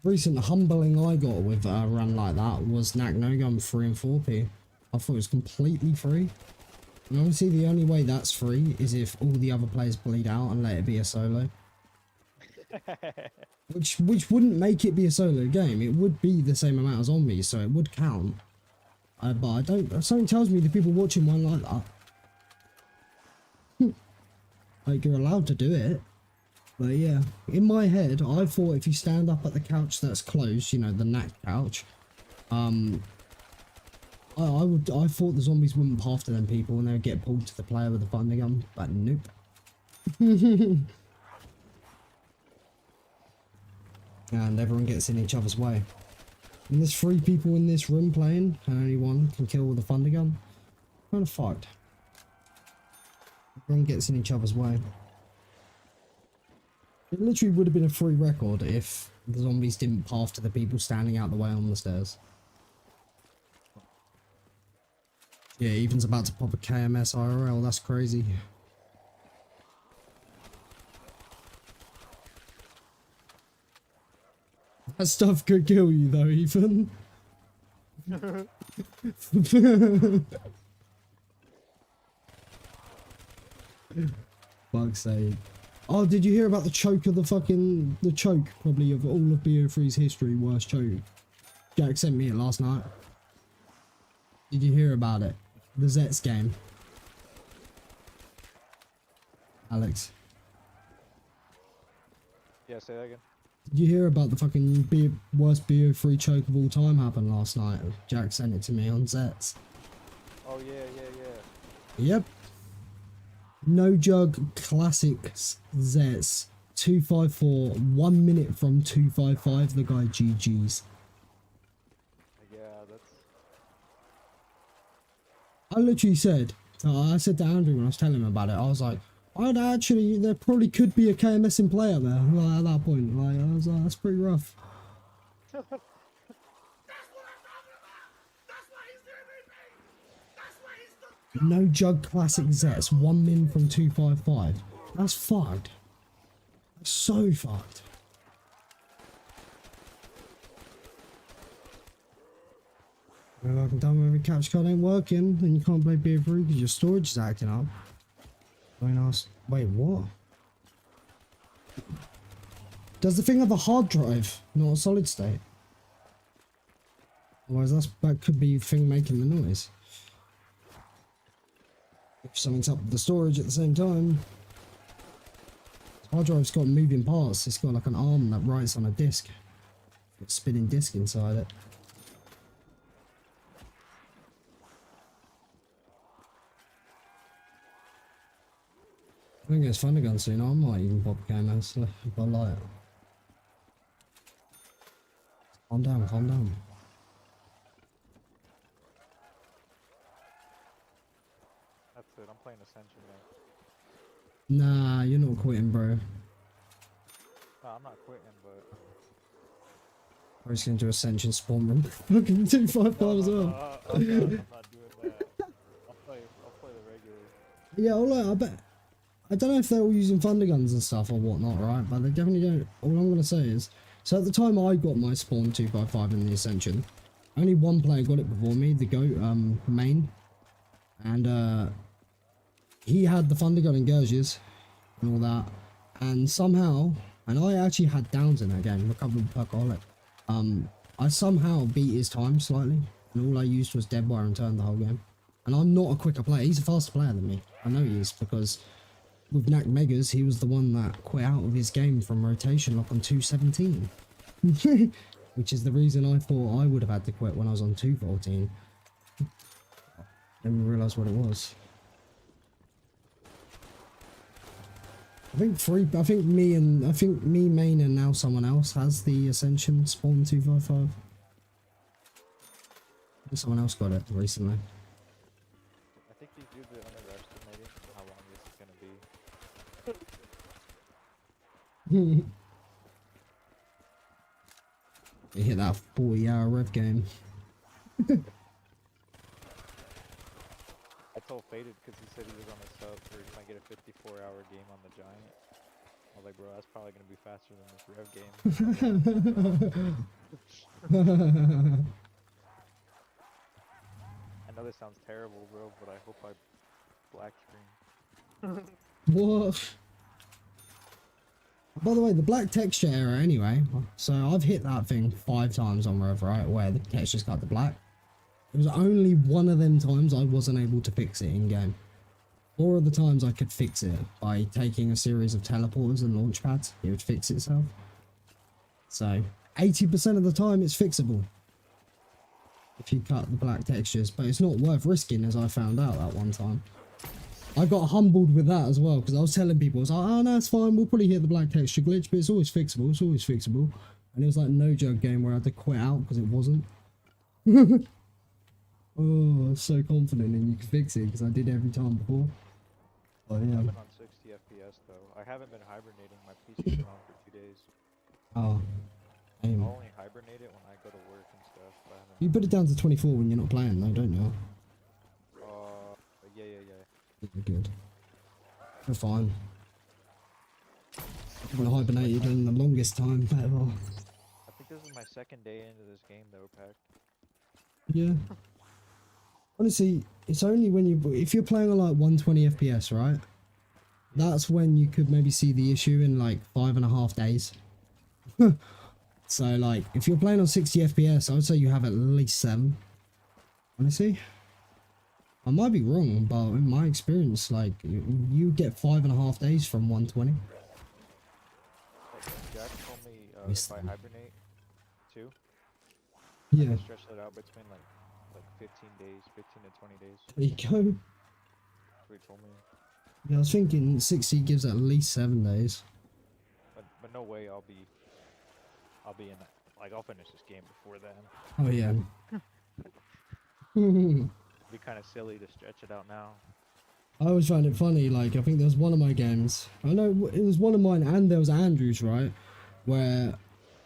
Speaker 1: Recent humbling I got with a run like that was Nacht no gun 3 and 4p. I thought it was completely free. And obviously the only way that's free is if all the other players bleed out and let it be a solo. which wouldn't make it be a solo game. It would be the same amount as zombies, so it would count. But I don't... Something tells me the people watching won't like that. Like, you're allowed to do it. But yeah, in my head, I thought if you stand up at the couch that's closed, you know, the Nacht couch, I thought the zombies wouldn't path to them people and they'd get pulled to the player with the thunder gun, but nope. And everyone gets in each other's way. And there's 3 people in this room playing, and only one can kill with a thunder gun. Kind of fucked. Everyone gets in each other's way. It literally would have been a free record if the zombies didn't path to the people standing out the way on the stairs. Yeah, Ethan's about to pop a KMS IRL, that's crazy. That stuff could kill you though, Ethan. Fuck's sake. Oh, did you hear about the choke of the choke, probably of all of BO3's history, worst choke? Jack sent me it last night. Did you hear about it? The Zets game. Alex.
Speaker 3: Yeah, say that again.
Speaker 1: Did you hear about the fucking worst BO3 choke of all time happened last night? Jack sent it to me on Zets.
Speaker 3: Oh yeah.
Speaker 1: Yep. No Jug Classic Zets 254, 1 minute from 255. The guy GG's.
Speaker 3: Yeah, that's.
Speaker 1: I literally said, I said to Andrew when I was telling him about it, I was like, there probably could be a KMS in play out there. Like, at that point, like, I was like, that's pretty rough. No Jug Classic Zets, 1 min from 255. That's fucked. That's so fucked. Well, I can tell when every capture card ain't working and you can't play BO3 because your storage is acting up. Wait, what? Does the thing have a hard drive, not a solid state? Otherwise, that could be the thing making the noise. If something's up with the storage at the same time. The hard drive's got moving parts. It's got like an arm that writes on a disc. Got a spinning disc inside it. I think it's thunder gun soon. I might even pop a game if I like it. Calm down, calm down.
Speaker 3: That's it. I'm playing Ascension now.
Speaker 1: Nah, you're not quitting, bro.
Speaker 3: No, I'm not quitting, but.
Speaker 1: We're just gonna do Ascension spawn room. Fucking 255 as well.
Speaker 3: I'm not doing that. I'll play the regular.
Speaker 1: Yeah, I bet. I don't know if they're all using thunder guns and stuff or whatnot, right? But they definitely don't. All I'm gonna say is, so at the time I got my spawn 255 in the Ascension, only one player got it before me, the GOAT, main, and he had the thunder gun and Gurges and all that, and somehow, and I actually had downs in that game, recovered with Perkaholic. I somehow beat his time slightly, and all I used was dead wire and turned the whole game. And I'm not a quicker player. He's a faster player than me. I know he is, because with Nacht Megas, he was the one that quit out of his game from rotation lock on 217. Which is the reason I thought I would have had to quit when I was on 214. Didn't realise what it was. I think me, main, and now someone else has the Ascension spawn 255. I think someone else got it recently.
Speaker 3: I think you do the underestimating how long this is gonna be.
Speaker 1: You hit that 40-hour rev game.
Speaker 3: I told Faded because he said he was on a sub for he might get a 54-hour game on the Giant. I was like, bro, that's probably gonna be faster than this rev game. I know this sounds terrible, bro, but I hope I black screen.
Speaker 1: What? By the way, the black texture error anyway, so I've hit that thing 5 times on Rev, right, where the texture's got the black. It was only one of them times I wasn't able to fix it in game. 4 of the times I could fix it by taking a series of teleporters and launch pads. It would fix itself. So 80% of the time it's fixable if you cut the black textures, but it's not worth risking, as I found out that one time. I got humbled with that as well, because I was telling people, I was like, oh no, it's fine, we'll probably hit the black texture glitch, but it's always fixable, it's always fixable. And it was like no joke game where I had to quit out because it wasn't. Oh, I was so confident and you could fix it because I did every time before. Oh yeah.
Speaker 3: I've been on 60 FPS though. I haven't been hibernating. My PC's been on for 2 days.
Speaker 1: Oh.
Speaker 3: I'll
Speaker 1: Aim.
Speaker 3: only hibernate it when I go to work and stuff. But I haven't.
Speaker 1: You put it down to 24 when you're not playing though, don't you?
Speaker 3: Yeah.
Speaker 1: You're good. You're fine. I haven't hibernated in the longest time ever.
Speaker 3: I think this is my second day into this game though, Pack.
Speaker 1: Yeah. Honestly, it's only when if you're playing on like 120 FPS, right? That's when you could maybe see the issue in like 5.5 days. So like, if you're playing on 60 FPS, I would say you have at least 7. Honestly. I might be wrong, but in my experience, like, you get 5.5 days from 120.
Speaker 3: Jack told me
Speaker 1: Missed
Speaker 3: if I
Speaker 1: them.
Speaker 3: hibernate too,
Speaker 1: Yeah.
Speaker 3: I stretch it out between like 15 days, 15 to 20 days.
Speaker 1: There you go.
Speaker 3: That's what he told me.
Speaker 1: Yeah, I was thinking 60 gives at least 7 days.
Speaker 3: But no way I'll be in that. Like I'll finish this game before then.
Speaker 1: Oh yeah.
Speaker 3: It'd be kind of silly to stretch it out now.
Speaker 1: I always found it funny, like, I think there was one of my games, I know it was one of mine and there was Andrew's, right, where,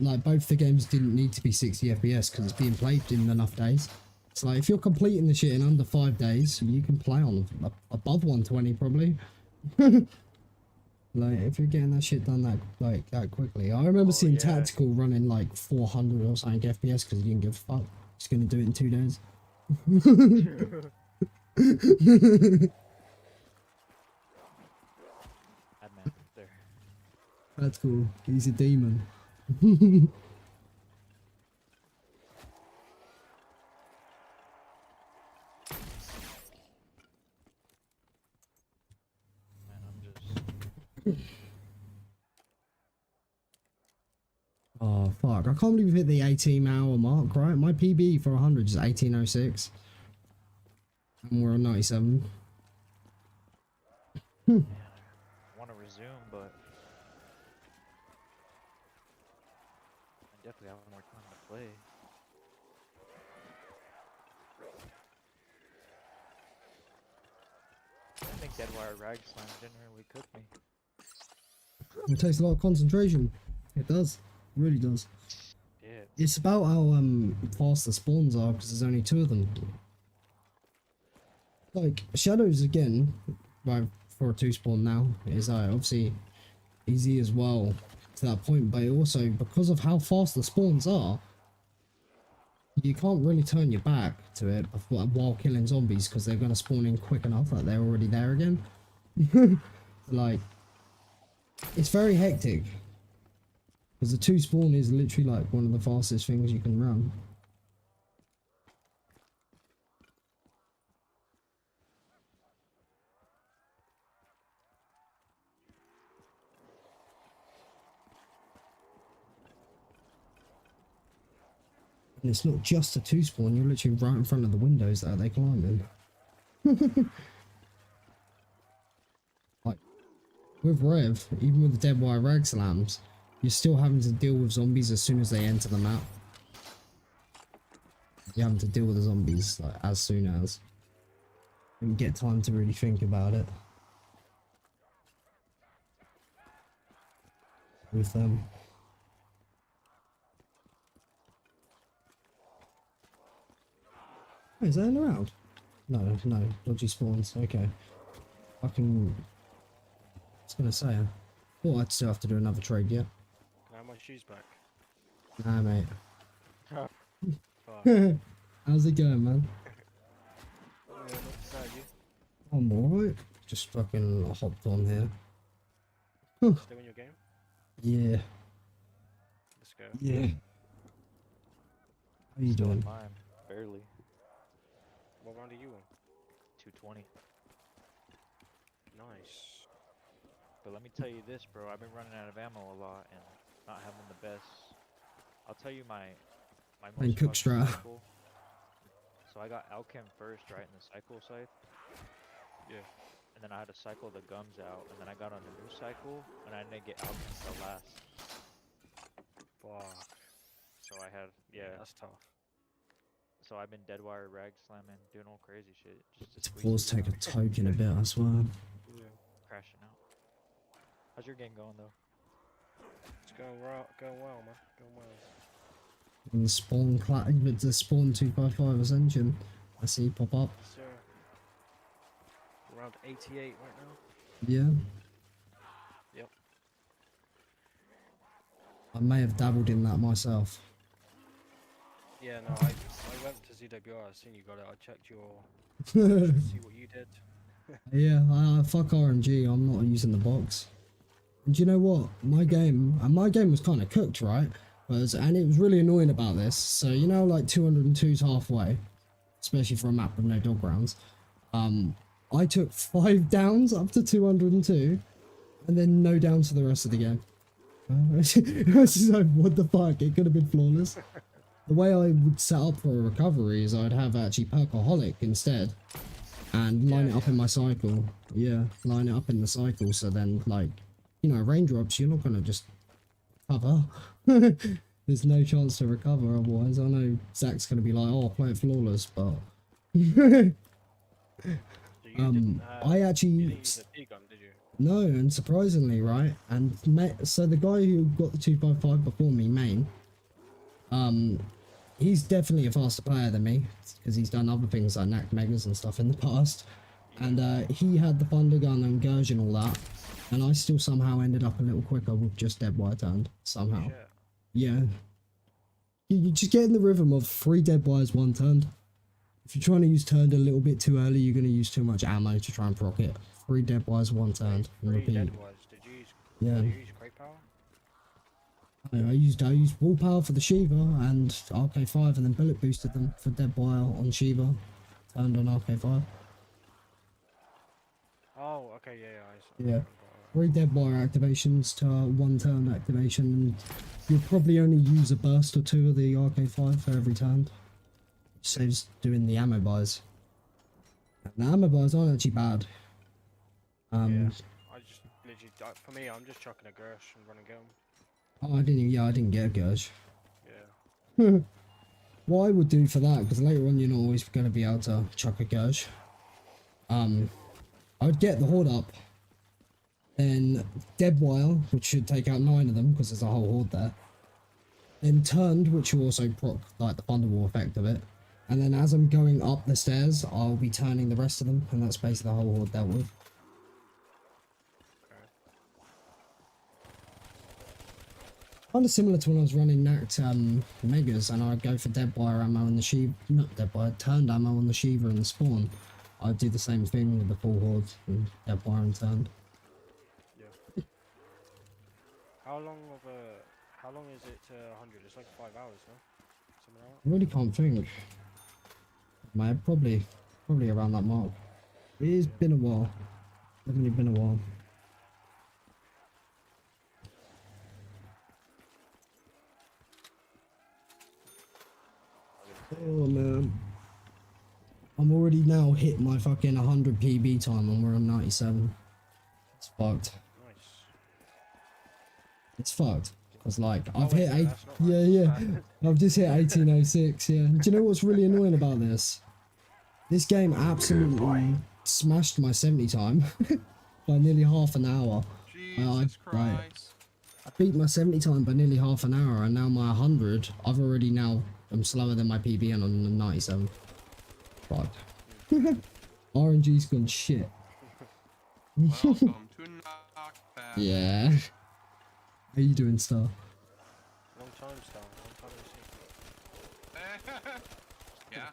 Speaker 1: like, both the games didn't need to be 60 FPS because it's being played in enough days. So, like, if you're completing the shit in under 5 days, you can play on above 120, probably. Like, if you're getting that shit done that quickly. I remember seeing
Speaker 3: yeah.
Speaker 1: Tactical running, like, 400 or something FPS because he didn't give a fuck. He's gonna do it in 2 days.
Speaker 3: Madman there.
Speaker 1: That's cool. He's a demon.
Speaker 3: Man, I'm just.
Speaker 1: Oh fuck! I can't believe we've hit the 18-hour mark. Right, my PB for 100 is 18:06, and we're on 97.
Speaker 3: I want to resume, but I definitely have more time to play. I think Deadwire Rag Slime generally cooked me.
Speaker 1: It takes a lot of concentration. It does. It really does.
Speaker 3: Yeah.
Speaker 1: It's about how fast the spawns are because there's only 2 of them. Like shadows again, right, for a 2 spawn now is obviously easy as well to that point, but also because of how fast the spawns are, you can't really turn your back to it while killing zombies because they're gonna spawn in quick enough that they're already there again. Like, it's very hectic. Because the 2 spawn is literally like one of the fastest things you can run. And it's not just a 2 spawn, you're literally right in front of the windows that they climb in. Like, with Rev, even with the Deadwire Rag Slams, you're still having to deal with zombies as soon as they enter the map. You're having to deal with the zombies like as soon as. And get time to really think about it. With them. Oh, is that in around? No, dodgy spawns, okay. I was gonna say, I thought I'd still have to do another trade yet.
Speaker 6: Can I have my shoes back?
Speaker 1: Nah, mate.
Speaker 6: Fuck.
Speaker 1: How's it going, man?
Speaker 6: Oh, yeah, not beside you.
Speaker 1: I'm alright. Just fucking hopped on here.
Speaker 6: Still in your game?
Speaker 1: Yeah.
Speaker 6: Let's go.
Speaker 1: Yeah. How you doing?
Speaker 3: Mine, barely.
Speaker 6: What round are you on?
Speaker 3: 220.
Speaker 6: nice.
Speaker 3: But let me tell you this, bro. I've been running out of ammo a lot and not having the best. I'll tell you my
Speaker 1: And
Speaker 3: most
Speaker 1: cook
Speaker 3: fucking
Speaker 1: strat.
Speaker 3: cycle. So I got Alchem first, right, in the cycle scythe.
Speaker 6: Yeah.
Speaker 3: And then I had to cycle the gums out, and then I got on a new cycle, and I didn't get Alchem till last.
Speaker 6: Fuck.
Speaker 3: So I had, yeah.
Speaker 6: That's tough.
Speaker 3: So I've been dead wire rag slamming, doing all crazy shit, just to squeeze
Speaker 1: Pause,
Speaker 3: through
Speaker 1: take a
Speaker 3: them,
Speaker 1: token a bit, I swear.
Speaker 6: Yeah.
Speaker 3: crashing out. How's your game going though?
Speaker 6: It's going well, man. Going well.
Speaker 1: And the spawn with the spawn 255 ascension. I see you pop up.
Speaker 6: Yes, sir. Around 88 right now.
Speaker 1: Yeah.
Speaker 6: Yep.
Speaker 1: I may have dabbled in that myself.
Speaker 6: Yeah, no, I went to ZWR, I seen you got it, I checked your see what you did.
Speaker 1: Yeah, fuck RNG, I'm not using the box. And do you know what? My game was kind of cooked, right? And it was really annoying about this. So, you know, like 202's halfway, especially for a map with no dog rounds. I took 5 downs up to 202, and then no downs for the rest of the game. I was just like, what the fuck? It could have been flawless. The way I would set up for a recovery is I'd have actually Perkaholic instead, and line it up in my cycle. Yeah, line it up in the cycle, so then, like, you know, raindrops, you're not gonna just cover. There's no chance to recover otherwise. I know Zach's gonna be like, oh, play it flawless, but
Speaker 6: So you didn't,
Speaker 1: I
Speaker 6: you
Speaker 1: actually
Speaker 6: didn't use a P gun, did you?
Speaker 1: no, and surprisingly, right, and so the guy who got the 255 before me, main, he's definitely a faster player than me because he's done other things like Nacht Megas and stuff in the past, and he had the thunder gun and Gurge and all that, and I still somehow ended up a little quicker with just dead wire turned somehow.
Speaker 6: Shit.
Speaker 1: Yeah, you just get in the rhythm of 3 dead wires, 1 turned. If you're trying to use turned a little bit too early, you're going to use too much ammo to try and proc it. 3 dead wires, 1 turned, and
Speaker 6: 3
Speaker 1: repeat.
Speaker 6: dead wires. Did you use?
Speaker 1: Yeah.
Speaker 6: Did you use crate power?
Speaker 1: I used wall power for the Shiva and RK5, and then bullet boosted them for dead wire on Shiva, turned on RK5.
Speaker 6: Oh, okay, yeah, I saw.
Speaker 1: Yeah. 3 dead wire activations to 1 turn activation, and you'll probably only use a burst or 2 of the RK5 for every turn. Saves doing the ammo buys. And the ammo buys aren't actually bad.
Speaker 6: Yeah. I just literally, for me, I'm just chucking a Gersh and running game.
Speaker 1: Oh, I didn't get a Gurge.
Speaker 6: Yeah.
Speaker 1: What I would do for that, because later on you're not always going to be able to chuck a Gurge. I would get the horde up, then dead wire, which should take out 9 of them because there's a whole horde there. Then turned, which will also proc like the thunderwall effect of it. And then as I'm going up the stairs, I'll be turning the rest of them, and that's basically the whole horde dealt with. Kind of similar to when I was running Nacht Megas, and I'd go for dead wire ammo in the Shiva, not dead wire, turned ammo on the Shiva and the spawn. I'd do the same thing with the full horde and dead wire and turned.
Speaker 6: Yeah. How long is it to 100? It's like 5 hours, no? Something like
Speaker 1: I really can't think. Mate, probably around that mark. It's been a while. Definitely been a while. Oh man. I'm already now hit my fucking 100 PB time and we're on 97. It's fucked.
Speaker 6: Nice.
Speaker 1: It's fucked. Because like,
Speaker 6: Oh,
Speaker 1: I've
Speaker 6: wait,
Speaker 1: hit
Speaker 6: no,
Speaker 1: 8,
Speaker 6: that's not
Speaker 1: yeah,
Speaker 6: right.
Speaker 1: yeah. I've just hit 1806, yeah. Do you know what's really annoying about this? This game absolutely smashed my 70 time by nearly half an hour.
Speaker 7: Jesus Christ.
Speaker 1: I beat my 70 time by nearly half an hour, and now my 100, I'm slower than my PB and on the 97. Fuck. RNG's gone shit.
Speaker 7: Welcome to Nacht.
Speaker 1: Yeah. How you doing, Star?
Speaker 6: Long time, Star. Long time no see.
Speaker 7: Yeah.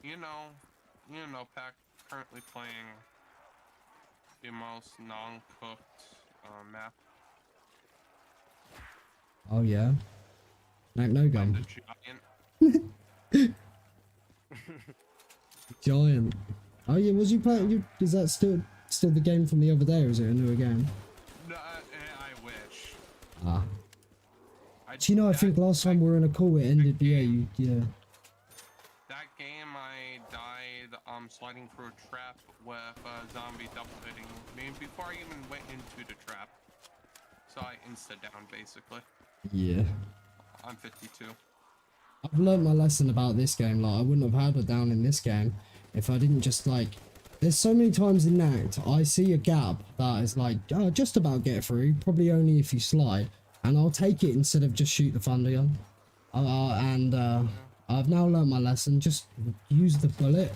Speaker 7: You know, Pack currently playing the most non-cooked map.
Speaker 1: Oh yeah. No
Speaker 7: The
Speaker 1: gun.
Speaker 7: Giant.
Speaker 1: Giant. Oh yeah, was you playing? Is that still the game from the other day, or is it a newer game?
Speaker 7: No, I wish.
Speaker 1: Ah. Do you know? I think last time we were in a call, it ended. Yeah, yeah.
Speaker 7: That game, I died sliding through a trap with a zombie double hitting me before I even went into the trap. So I insta down basically.
Speaker 1: Yeah.
Speaker 7: I'm 52.
Speaker 1: I've learned my lesson about this game. Like, I wouldn't have had her down in this game if I didn't just like. There's so many times in Nacht I see a gap that is like, oh, just about get through. Probably only if you slide, and I'll take it instead of just shoot the thunder gun. I've now learned my lesson. Just use the bullet.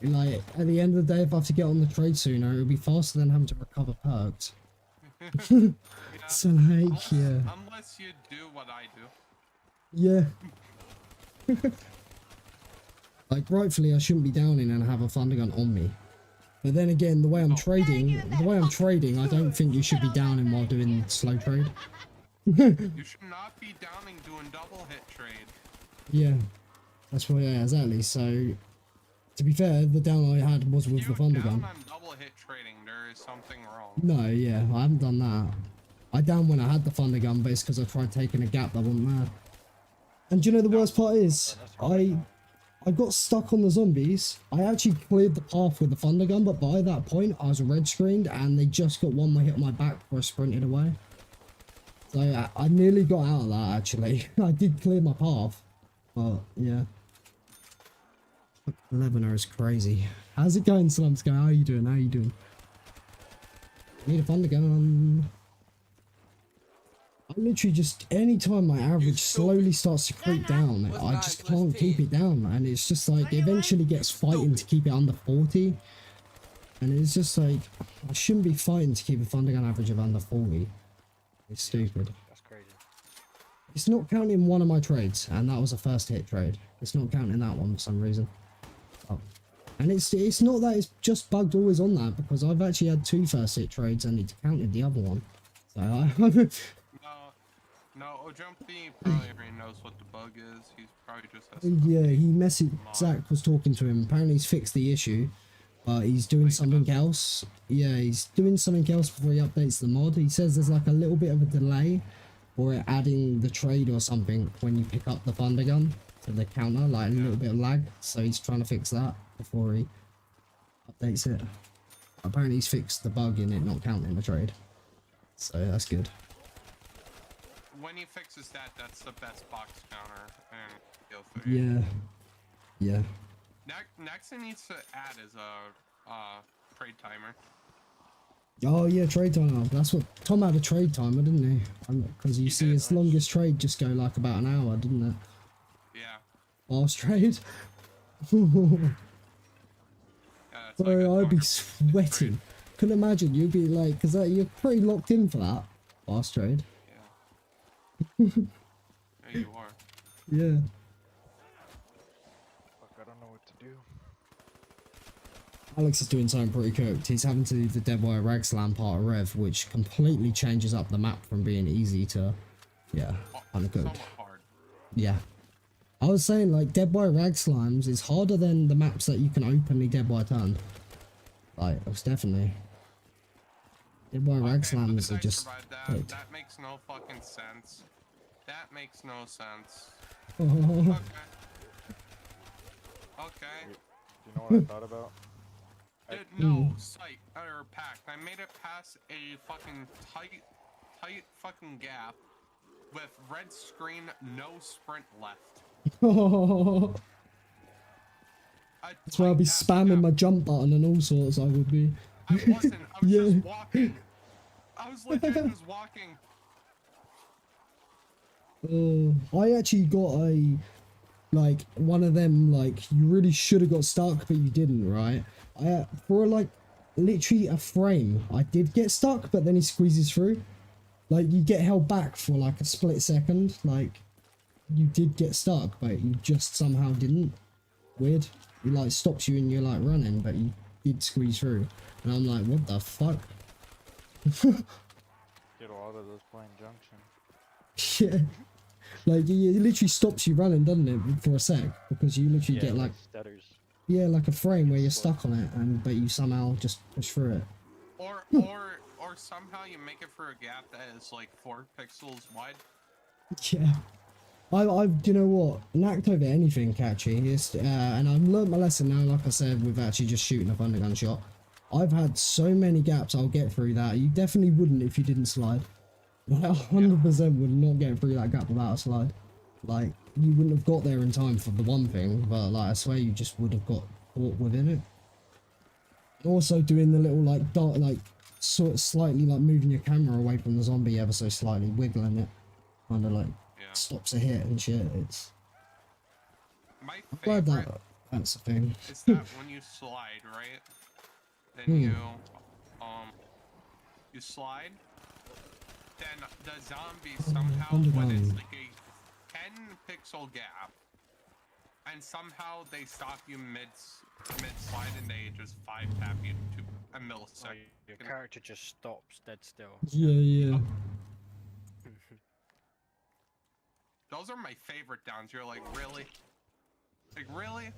Speaker 1: Like, at the end of the day, if I have to get on the trade sooner, it'll be faster than having to recover perks.
Speaker 7: Yeah,
Speaker 1: So like, yeah.
Speaker 7: Unless you do what I do.
Speaker 1: Yeah. Like, rightfully, I shouldn't be downing and have a thunder gun on me. But then again, the way I'm trading, I don't think you should be downing while doing slow trade.
Speaker 7: You should not be downing doing double hit trade.
Speaker 1: Yeah. That's why, yeah, exactly. So, to be fair, the down I had was with the thunder gun.
Speaker 7: Down on double hit trading, there is something wrong.
Speaker 1: No, yeah, I haven't done that. I down when I had the thunder gun, but it's because I tried taking a gap that wasn't there. And do you know the worst part is, I got stuck on the zombies. I actually cleared the path with the thunder gun, but by that point, I was red screened, and they just got one more hit on my back before I sprinted away. So I nearly got out of that, actually. I did clear my path, but yeah. 11er is crazy. How's it going, Slumps guy? How are you doing? How are you doing? Need a thunder gun. I literally just, anytime my average slowly starts to creep down, I just can't keep it down, and it's just like, it eventually gets fighting to keep it under 40, and it's just like, I shouldn't be fighting to keep a thunder gun average of under 40. It's stupid.
Speaker 6: That's crazy.
Speaker 1: It's not counting one of my trades, and that was a first hit trade. It's not counting that one for some reason. Oh. And it's not that it's just bugged always on that, because I've actually had 2 first hit trades and it counted the other one. So
Speaker 7: No, Jumpy probably already knows what the bug is. He's probably just has
Speaker 1: yeah, he messaged, Zach was talking to him. Apparently he's fixed the issue, but he's doing something else. Yeah, he's doing something else before he updates the mod. He says there's like a little bit of a delay or it adding the trade or something when you pick up the thunder gun to the counter, like a little bit of lag. So he's trying to fix that before he updates it. Apparently he's fixed the bug in it not counting the trade. So that's good.
Speaker 7: When he fixes that, that's the best box counter and he'll figure.
Speaker 1: Yeah. Yeah.
Speaker 7: Next he needs to add is a trade timer.
Speaker 1: Oh yeah, trade timer. That's what Tom had, a trade timer, didn't he? Because you see his longest trade just go like about an hour, didn't it?
Speaker 7: Yeah.
Speaker 1: Fast trade. Bro, I'd be sweating. Couldn't imagine. You'd be like, because you're pretty locked in for that fast trade.
Speaker 7: Yeah. There you are.
Speaker 1: Yeah.
Speaker 6: Fuck, I don't know what to do.
Speaker 1: Alex is doing something pretty cooked. He's having to do the Dead Wire Rag Slam part of Rev, which completely changes up the map from being easy to, yeah, uncooked.
Speaker 7: Somewhat hard.
Speaker 1: Yeah. I was saying, like, Dead Wire Rag Slimes is harder than the maps that you can openly Dead Wire turn. Like, it's definitely. Dead Wire Rag Slams are just.
Speaker 7: That makes no fucking sense. That makes no sense.
Speaker 1: Oh.
Speaker 7: Okay.
Speaker 3: Do you know what I thought about?
Speaker 7: Dude, no, sight, or pack. I made it past a fucking tight fucking gap with red screen, no sprint left.
Speaker 1: That's why I'll be spamming my jump button and all sorts, I would be.
Speaker 7: I wasn't, I was
Speaker 1: Yeah.
Speaker 7: just walking. I was legit just walking.
Speaker 1: I actually got a, like, one of them, like, you really should have got stuck, but you didn't, right? For, like, literally a frame, I did get stuck, but then he squeezes through. Like, you get held back for, like, a split second, like, you did get stuck, but you just somehow didn't. Weird. He, like, stops you and you're, like, running, but you did squeeze through. And I'm like, what the fuck?
Speaker 3: Get a lot of those playing Junction.
Speaker 1: Yeah. Like, it literally stops you running, doesn't it, for a sec? Because you literally
Speaker 3: Yeah,
Speaker 1: get, like,
Speaker 3: stutters.
Speaker 1: Yeah, like a frame where you're stuck on it, and but you somehow just push through it.
Speaker 7: Or somehow you make it for a gap that is like 4 pixels wide.
Speaker 1: Yeah. You know what? Nacked over anything catchy. And I've learned my lesson now, like I said, with actually just shooting a thundergun shot. I've had so many gaps I'll get through that. You definitely wouldn't if you didn't slide. Like, 100% would not get through that gap without a slide. Like, you wouldn't have got there in time for the one thing, but like, I swear you just would have got caught within it. Also doing the little like dart, like sort of slightly like moving your camera away from the zombie ever so slightly, wiggling it, kind of like stops a hit and shit. It's
Speaker 7: My
Speaker 1: I'm glad
Speaker 7: favorite
Speaker 1: that's a thing.
Speaker 7: is that when you slide, right? Then you slide. Then the zombie somehow, when it's like a 10 pixel gap, and somehow they stop you mid slide and they just 5-tap you to a millisecond.
Speaker 6: Your character just stops dead still.
Speaker 1: Yeah.
Speaker 7: Those are my favorite downs. You're like, really? Like, really?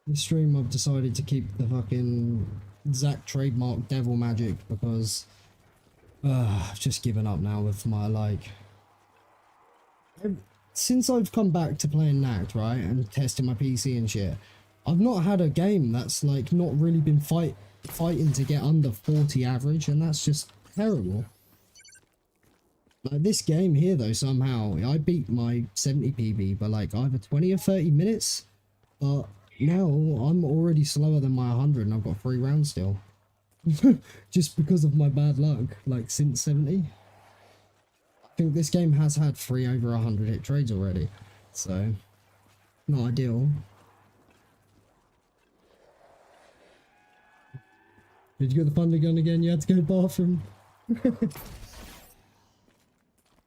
Speaker 1: This stream I've decided to keep the fucking Zach trademark devil magic because I've just given up now with my like since I've come back to playing Nacht, right, and testing my PC and shit, I've not had a game that's like not really been fighting to get under 40 average, and that's just terrible. Like this game here though, somehow I beat my 70 PB by like either 20 or 30 minutes, but now I'm already slower than my 100 and I've got 3 rounds still. Just because of my bad luck, like since 70. I think this game has had 3 over 100 hit trades already, so not ideal. Did you get the thunder gun again? You had to go to the bathroom.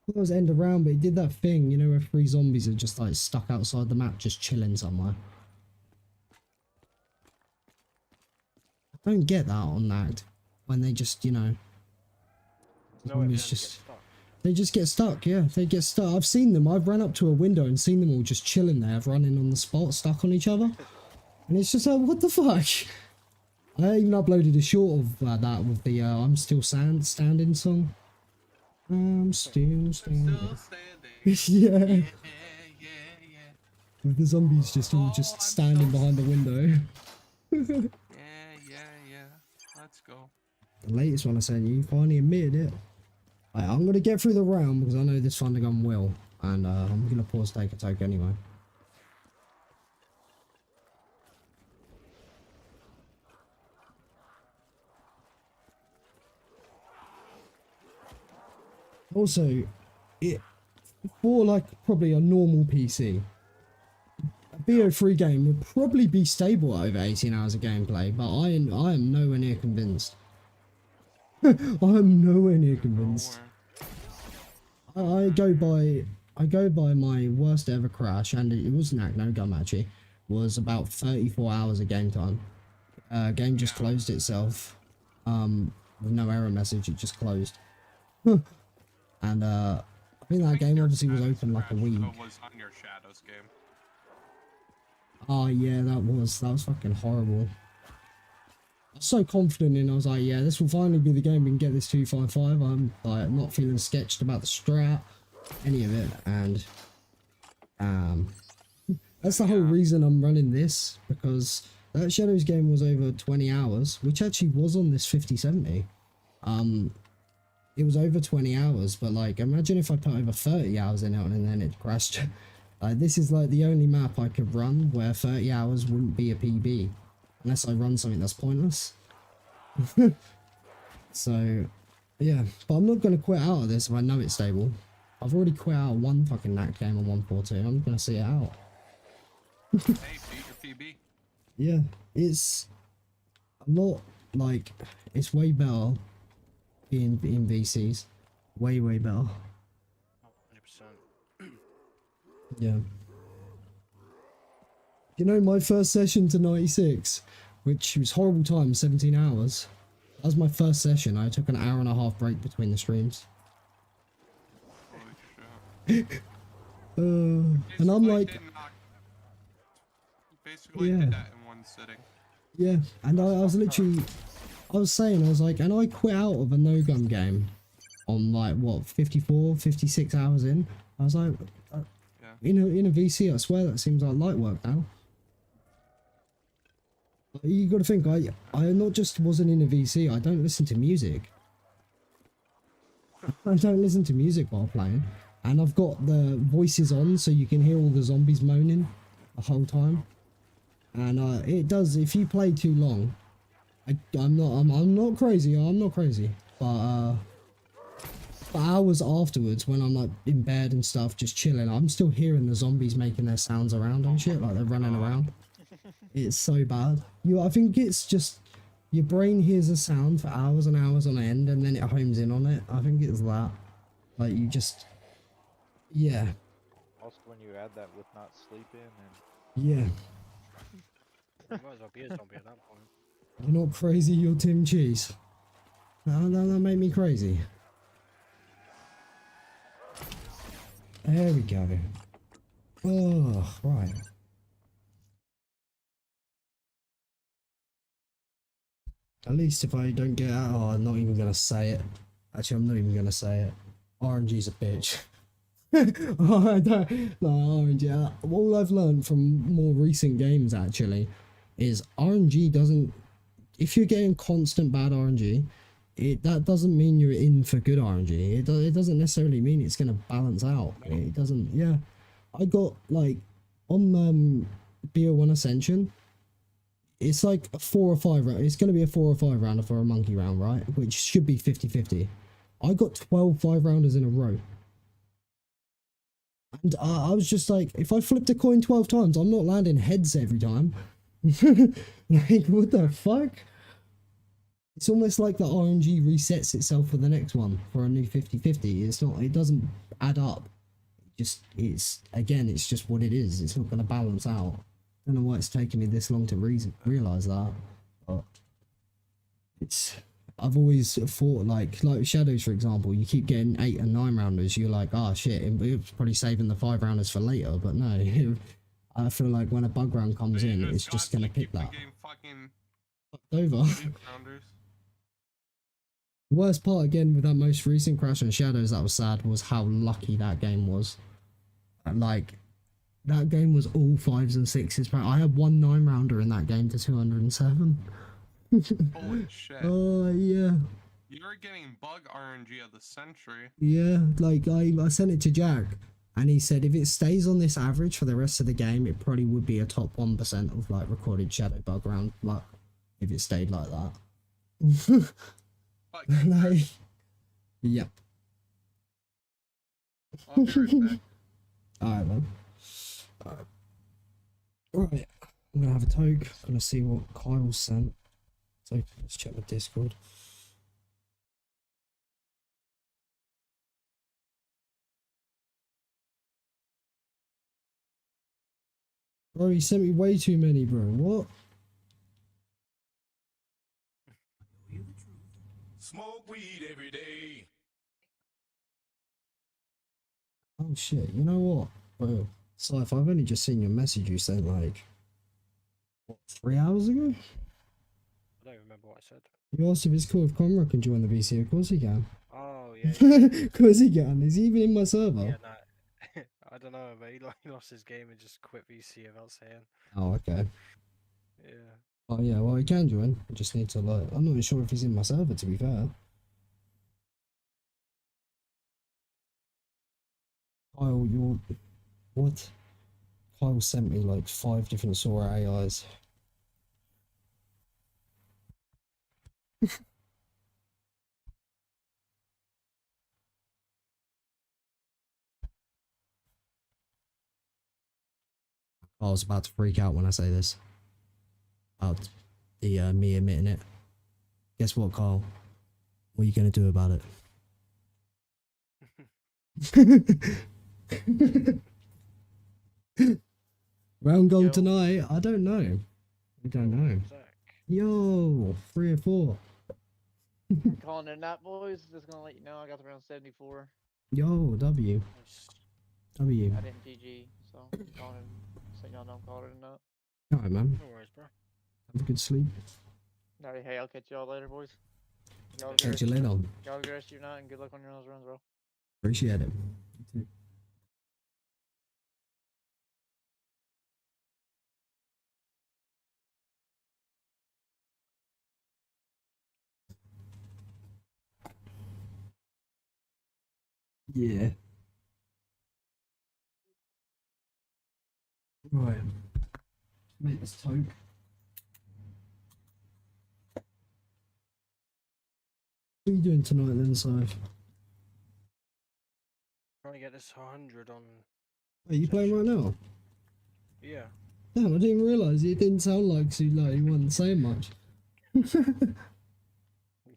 Speaker 1: It was end of round, but it did that thing, you know, where 3 zombies are just like stuck outside the map, just chilling somewhere. I don't get that on that when they just, you know, zombies just. They just get stuck, yeah, they get stuck. I've seen them, I've run up to a window and seen them all just chilling there, running on the spot, stuck on each other. And it's just like, what the fuck? I even uploaded a short of that with the I'm Still Standing song. I'm still standing. Yeah. With the zombies just all just standing behind the window.
Speaker 7: Yeah. Let's go.
Speaker 1: The latest one I sent you finally admitted it. Right, I'm gonna get through the round because I know this thunder gun will, and I'm gonna pause take a toke anyway. Also, it for like probably a normal PC, a BO3 game would probably be stable at over 18 hours of gameplay, but I am nowhere near convinced. I am nowhere near convinced. I go by my worst ever crash, and it wasn't no gun actually. Was about 34 hours of game time. Game just closed itself. With no error message, it just closed. And I think that game obviously was open like a week.
Speaker 7: Was on your Shadows game.
Speaker 1: Oh yeah, that was fucking horrible. I was so confident in, I was like, yeah, this will finally be the game we can get this 255. I'm like not feeling sketched about the strat, any of it, and that's the whole reason I'm running this, because that Shadows game was over 20 hours, which actually was on this 5070. It was over 20 hours, but like imagine if I put over 30 hours in it and then it crashed. This is like the only map I could run where 30 hours wouldn't be a PB. Unless I run something that's pointless. So, yeah. But I'm not going to quit out of this if I know it's stable. I've already quit out one fucking Nacht game on 142. I'm going to see it out.
Speaker 7: Hey, beat your PB.
Speaker 1: Yeah. It's a lot, like, it's way better in VCs. Way better.
Speaker 6: 100%.
Speaker 1: Yeah. You know, my first session to 96, which was horrible time, 17 hours. That was my first session. I took an hour and a half break between the streams.
Speaker 7: Holy shit.
Speaker 1: and I'm
Speaker 7: Basically
Speaker 1: like,
Speaker 7: did Nacht. Basically
Speaker 1: Yeah.
Speaker 7: did that in one sitting.
Speaker 1: yeah, and I was literally, I was saying, I was like, and I quit out of a no-gun game on like, what, 54, 56 hours in. I was like,
Speaker 7: Yeah.
Speaker 1: in a VC, I swear that seems like light work now. You got to think, I not just wasn't in a VC, I don't listen to music. I don't listen to music while playing, and I've got the voices on so you can hear all the zombies moaning the whole time. And it does, if you play too long, I'm not crazy, but for hours afterwards, when I'm like in bed and stuff, just chilling, I'm still hearing the zombies making their sounds around and shit, like they're running around. It's so bad. I think it's just your brain hears a sound for hours and hours on end, and then it homes in on it. I think it's that. Like you just, yeah,
Speaker 3: Also, when you add that with not sleeping and
Speaker 1: yeah.
Speaker 6: You might as well be a zombie at that point.
Speaker 1: You're not crazy, you're Tim Cheese. That made me crazy. There we go. Oh, right. At least if I don't get out, I'm not even gonna say it. Actually, I'm not even gonna say it. RNG's a bitch. Oh, I don't. No, RNG. All I've learned from more recent games actually is RNG doesn't. If you're getting constant bad RNG, that doesn't mean you're in for good RNG. It doesn't necessarily mean it's gonna balance out. It doesn't. Yeah, I got like on BO1 Ascension. It's like a 4 or 5 round. It's going to be a 4 or 5 rounder for a monkey round, right? Which should be 50-50. I got 12 5-rounders in a row. And I was just like, if I flipped a coin 12 times, I'm not landing heads every time. Like, what the fuck? It's almost like the RNG resets itself for the next one for a new 50-50. It's not, it doesn't add up. It's just what it is. It's not going to balance out. I don't know why it's taken me this long to realise that, but I've always thought like Shadows, for example, you keep getting 8 and 9 rounders, you're like, oh shit, it's probably saving the 5 rounders for later, but no, I feel like when a bug round comes in, it's just gonna pick that. Over. Worst part again with that most recent crash on Shadows that was sad was how lucky that game was. Like, that game was all 5s and 6s. I had 1 9-rounder in that game to 207.
Speaker 7: Holy shit.
Speaker 1: Oh, yeah.
Speaker 7: You're getting bug RNG of the century.
Speaker 1: Yeah, like, I sent it to Jack, and he said if it stays on this average for the rest of the game, it probably would be a top 1% of, like, recorded shadow bug round luck, if it stayed like that. Like, yep.
Speaker 7: I'll be right back.
Speaker 1: Alright, man. Right, I'm gonna have a toke. I'm gonna see what Kyle sent. So let's check my Discord. Bro, he sent me way too many, bro. What?
Speaker 4: Smoke weed every day.
Speaker 1: Oh shit, you know what? Bro, so if I've only just seen your message you sent like, what, 3 hours ago?
Speaker 6: I don't remember what I said.
Speaker 1: You asked if it's cool if Conrad can join the VC. Of course he can.
Speaker 6: Oh, yeah.
Speaker 1: Of course he can. Is he even in my server?
Speaker 6: Yeah, no. I don't know, but he lost his game and just quit VC without saying.
Speaker 1: Oh, okay.
Speaker 6: Yeah.
Speaker 1: Oh yeah, well he can join. I just need to like, I'm not even sure if he's in my server, to be fair. Kyle, you're... What? Kyle sent me like 5 different Sora AIs. I was about to freak out when I say this. About the me admitting it. Guess what, Carl? What are you gonna do about it? Round goal
Speaker 3: Yo.
Speaker 1: tonight? I don't know. I don't know.
Speaker 6: Zach.
Speaker 1: Yo, 3 or 4.
Speaker 3: calling it that, boys. Just gonna let you know I got the round 74.
Speaker 1: Yo, W.
Speaker 6: Nice.
Speaker 1: W.
Speaker 8: I didn't GG, so y'all know I'm calling it a nut.
Speaker 1: Alright, man.
Speaker 6: No worries, bro.
Speaker 1: Have a good sleep.
Speaker 8: Alright, hey, I'll catch y'all later, boys. Y'all
Speaker 1: Catch you later.
Speaker 8: Y'all have a good rest of your night and good luck on your nose runs, bro.
Speaker 1: Appreciate it. You too. Yeah. Right. Make this toke. What are you doing tonight then, Sif?
Speaker 6: Trying to get this 100 on.
Speaker 1: Are you playing right now?
Speaker 6: Yeah.
Speaker 1: Damn, I didn't realise it didn't sound like you wasn't saying much.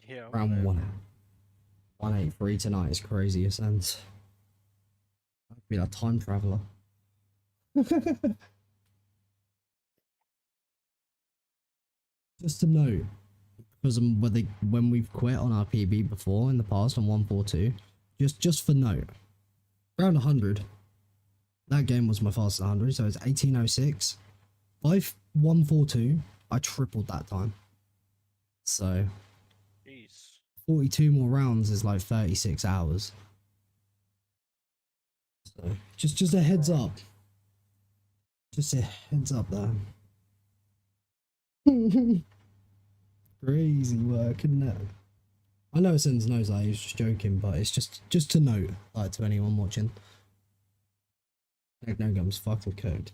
Speaker 6: Yeah. I'm
Speaker 1: Round
Speaker 6: there.
Speaker 1: 183 tonight is crazy, it sounds. I'd be a time traveller. Just to note, because when we've quit on our PB before in the past on 142, just for note, around 100, that game was my fastest 100, so it's 1806. By 142, I tripled that time. So
Speaker 6: Jeez.
Speaker 1: 42 more rounds is like 36 hours. So just a heads up. Just a heads up there. Crazy work, isn't it? I know Sins knows that, he was just joking, but it's just to note, like, to anyone watching. No gums fucking code.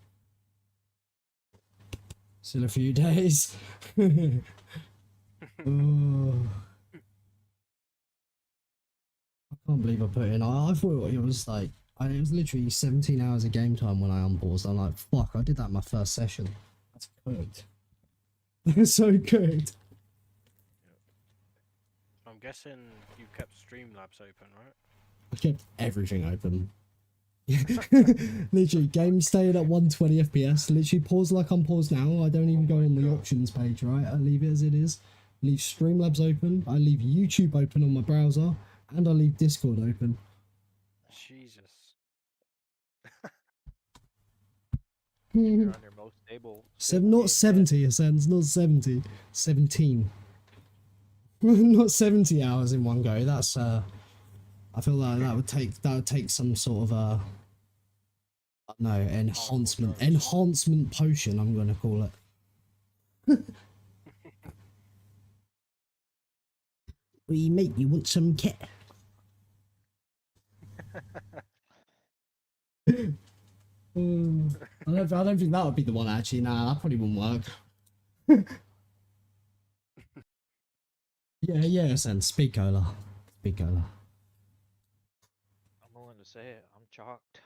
Speaker 1: Still a few days. Oh. I can't believe I put in. I thought it was like, it was literally 17 hours of game time when I unpaused. I'm like, fuck, I did that in my first session. That's cooked. That's so good.
Speaker 6: I'm guessing you kept Streamlabs open, right?
Speaker 1: I kept everything open. Literally, game stayed at 120 FPS. Literally, pause like I'm paused now. I don't even go on the options page, right? I leave it as it is. Leave Streamlabs open. I leave YouTube open on my browser. And I leave Discord open.
Speaker 6: Jesus.
Speaker 3: You're on your most stable.
Speaker 1: Not 70, it says, not 70. 17. Not 70 hours in one go. That's I feel like that would take some sort of I don't know, enhancement potion, I'm gonna call it. We mate, you want some kit? I don't think that would be the one actually. Nah, that probably wouldn't work. Yeah, and speak cola. Speak cola.
Speaker 3: I'm willing to say it. I'm chalked.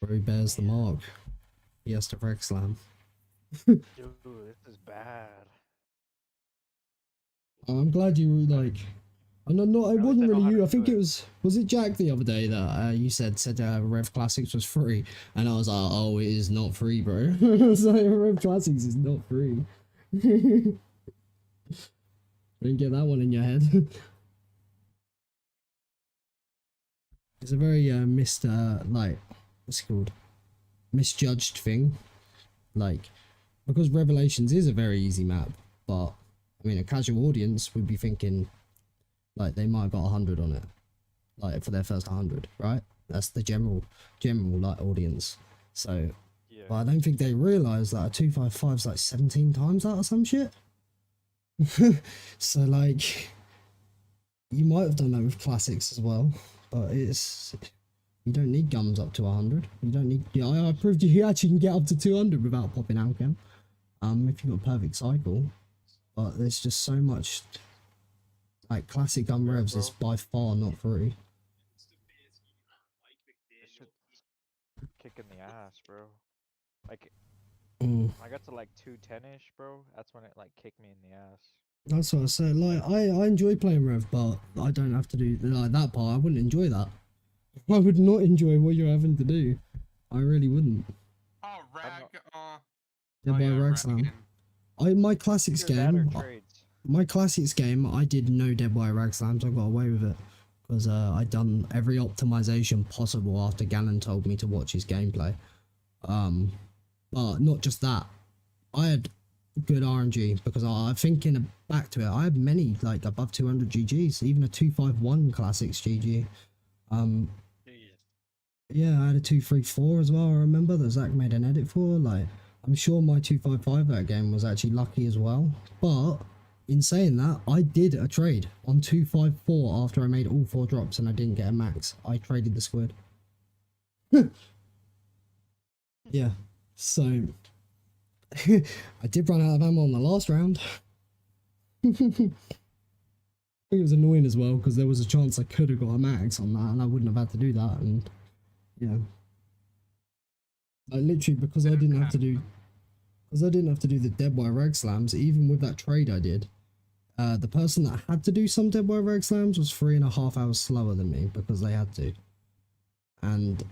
Speaker 1: Bro bears the mark. He has to wreck slam.
Speaker 3: Dude, this is bad.
Speaker 1: I'm glad you were like. I'm not. It
Speaker 3: At least
Speaker 1: wasn't
Speaker 3: I know
Speaker 1: really
Speaker 3: how
Speaker 1: you.
Speaker 3: to
Speaker 1: I think
Speaker 3: do
Speaker 1: it
Speaker 3: it.
Speaker 1: was it Jack the other day that you said Rev Classics was free, and I was like, oh, it is not free, bro. I was like, Rev Classics is not free. Didn't get that one in your head. It's a very like, what's it called? Misjudged thing. Like, because Revelations is a very easy map, but I mean, a casual audience would be thinking like they might have got 100 on it, like for their first 100, right? That's the general like audience. So,
Speaker 3: Yeah.
Speaker 1: but I don't think they realise that a 255 is like 17 times that or some shit. So like, you might have done that with classics as well, but it's, you don't need gums up to 100. You don't need. Yeah, I proved you actually can get up to 200 without popping Alchem. If you've got a perfect cycle, but there's just so much. Like classic gun revs is by far not free.
Speaker 3: It's just kicking the ass, bro. Like,
Speaker 1: Mm.
Speaker 3: when I got to like 210-ish, bro, that's when it like kicked me in the ass.
Speaker 1: That's what I said. Like I enjoy playing rev, but I don't have to do like that part. I wouldn't enjoy that. I would not enjoy what you're having to do. I really wouldn't.
Speaker 7: Oh, rag.
Speaker 1: Yeah,
Speaker 7: oh,
Speaker 1: by
Speaker 7: yeah,
Speaker 1: rag
Speaker 7: rag
Speaker 1: slam.
Speaker 7: again.
Speaker 1: My classics
Speaker 3: Either that or
Speaker 1: game.
Speaker 3: trades.
Speaker 1: My classics game, I did no dead by rag slams. I got away with it because I done every optimization possible after Gannon told me to watch his gameplay. But not just that, I had good RNG because I'm thinking back to it. I had many like above 200 GGs, even a 251 classics GG. Yeah, I had a 234 as well. I remember that Zach made an edit for. Like, I'm sure my 255 that game was actually lucky as well. But in saying that, I did a trade on 254 after I made all 4 drops and I didn't get a max. I traded the squid. Yeah, so I did run out of ammo on the last round. I think it was annoying as well because there was a chance I could have got a max on that and I wouldn't have had to do that. And yeah, like literally because I didn't have to do the dead wire rag slams. Even with that trade I did, the person that had to do some dead wire rag slams was 3.5 hours slower than me because they had to. And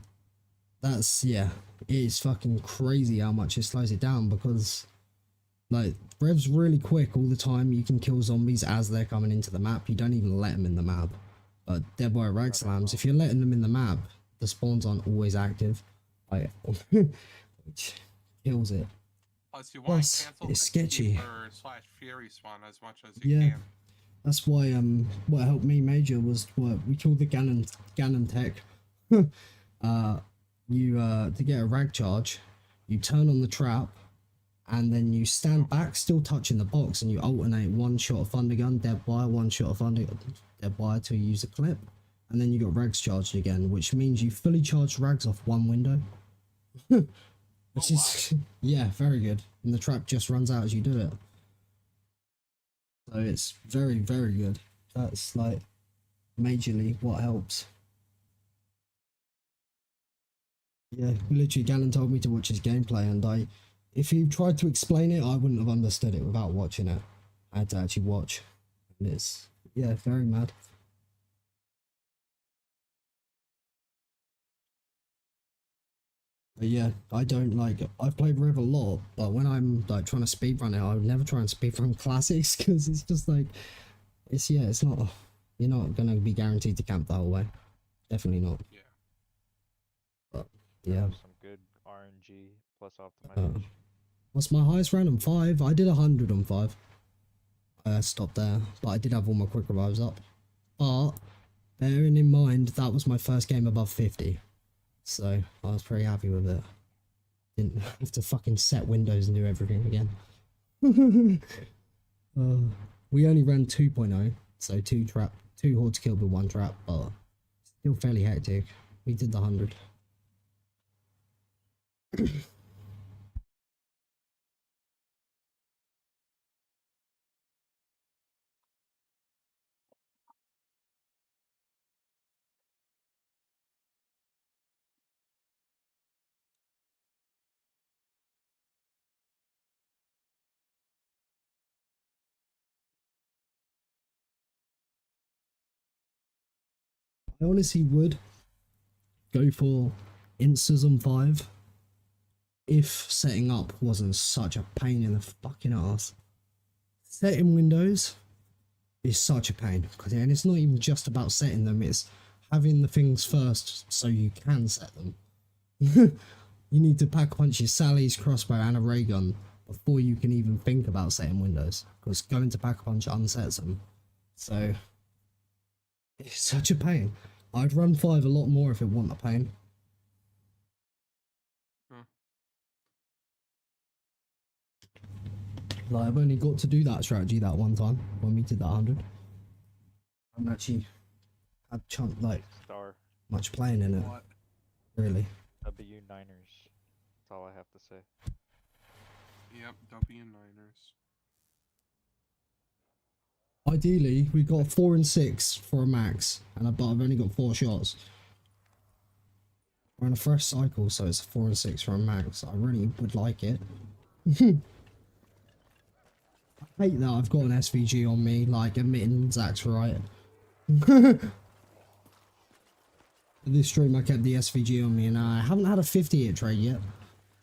Speaker 1: that's, yeah, it is fucking crazy how much it slows it down because like rev's really quick all the time. You can kill zombies as they're coming into the map. You don't even let them in the map. But dead wire rag slams, if you're letting them in the map, the spawns aren't always active, like, which kills it.
Speaker 7: Plus, you want
Speaker 1: Plus,
Speaker 7: to cancel
Speaker 1: it's
Speaker 7: the
Speaker 1: sketchy.
Speaker 7: Keeper / Fury spawn as much as you
Speaker 1: Yeah.
Speaker 7: can.
Speaker 1: That's why what helped me major was what we called the Gannon tech. To get a rag charge, you turn on the trap and then you stand back still touching the box and you alternate one shot of thunder gun, dead wire, one shot of thunder dead wire till you use a clip, and then you got rags charged again, which means you fully charged rags off one window. Which is, yeah, very good. And the trap just runs out as you do it. So it's very, very good. That's like majorly what helps. Yeah, literally Gannon told me to watch his gameplay and if he tried to explain it, I wouldn't have understood it without watching it. I had to actually watch. And it's, yeah, very mad. But yeah, I don't like, I've played Rev a lot, but when I'm like trying to speedrun it, I would never try and speedrun classics because it's just like, it's, yeah, it's not, you're not going to be guaranteed to camp the whole way. Definitely not.
Speaker 7: Yeah.
Speaker 1: But yeah.
Speaker 3: Some good RNG plus optimization.
Speaker 1: What's my highest round on 5? I did 100 on 5. I stopped there, but I did have all my quick revives up. But bearing in mind that was my first game above 50. So I was pretty happy with it. Didn't have to fucking set windows and do everything again. We only ran 2.0, so 2 hordes killed with 1 trap, but still fairly hectic. We did the 100. I honestly would go for Insters on 5 if setting up wasn't such a pain in the fucking ass. Setting windows is such a pain, and it's not even just about setting them, it's having the things first so you can set them. You need to pack punch your Sally's crossbow and a ray gun before you can even think about setting windows, because going to pack punch unsets them. So it's such a pain. I'd run 5 a lot more if it wasn't a pain. Like, I've only got to do that strategy that one time when we did that 100. I haven't actually had
Speaker 3: Star.
Speaker 1: much playing in it,
Speaker 2: What?
Speaker 1: really.
Speaker 3: W Niners. That's all I have to say.
Speaker 7: Yep, W9ers.
Speaker 1: Ideally, we got 4 and 6 for a max, but I've only got 4 shots. We're on a fresh cycle, so it's 4 and 6 for a max. I really would like it. I hate that I've got an SVG on me, like admitting Zach's right. This stream I kept the SVG on me and I haven't had a 50 hit trade yet,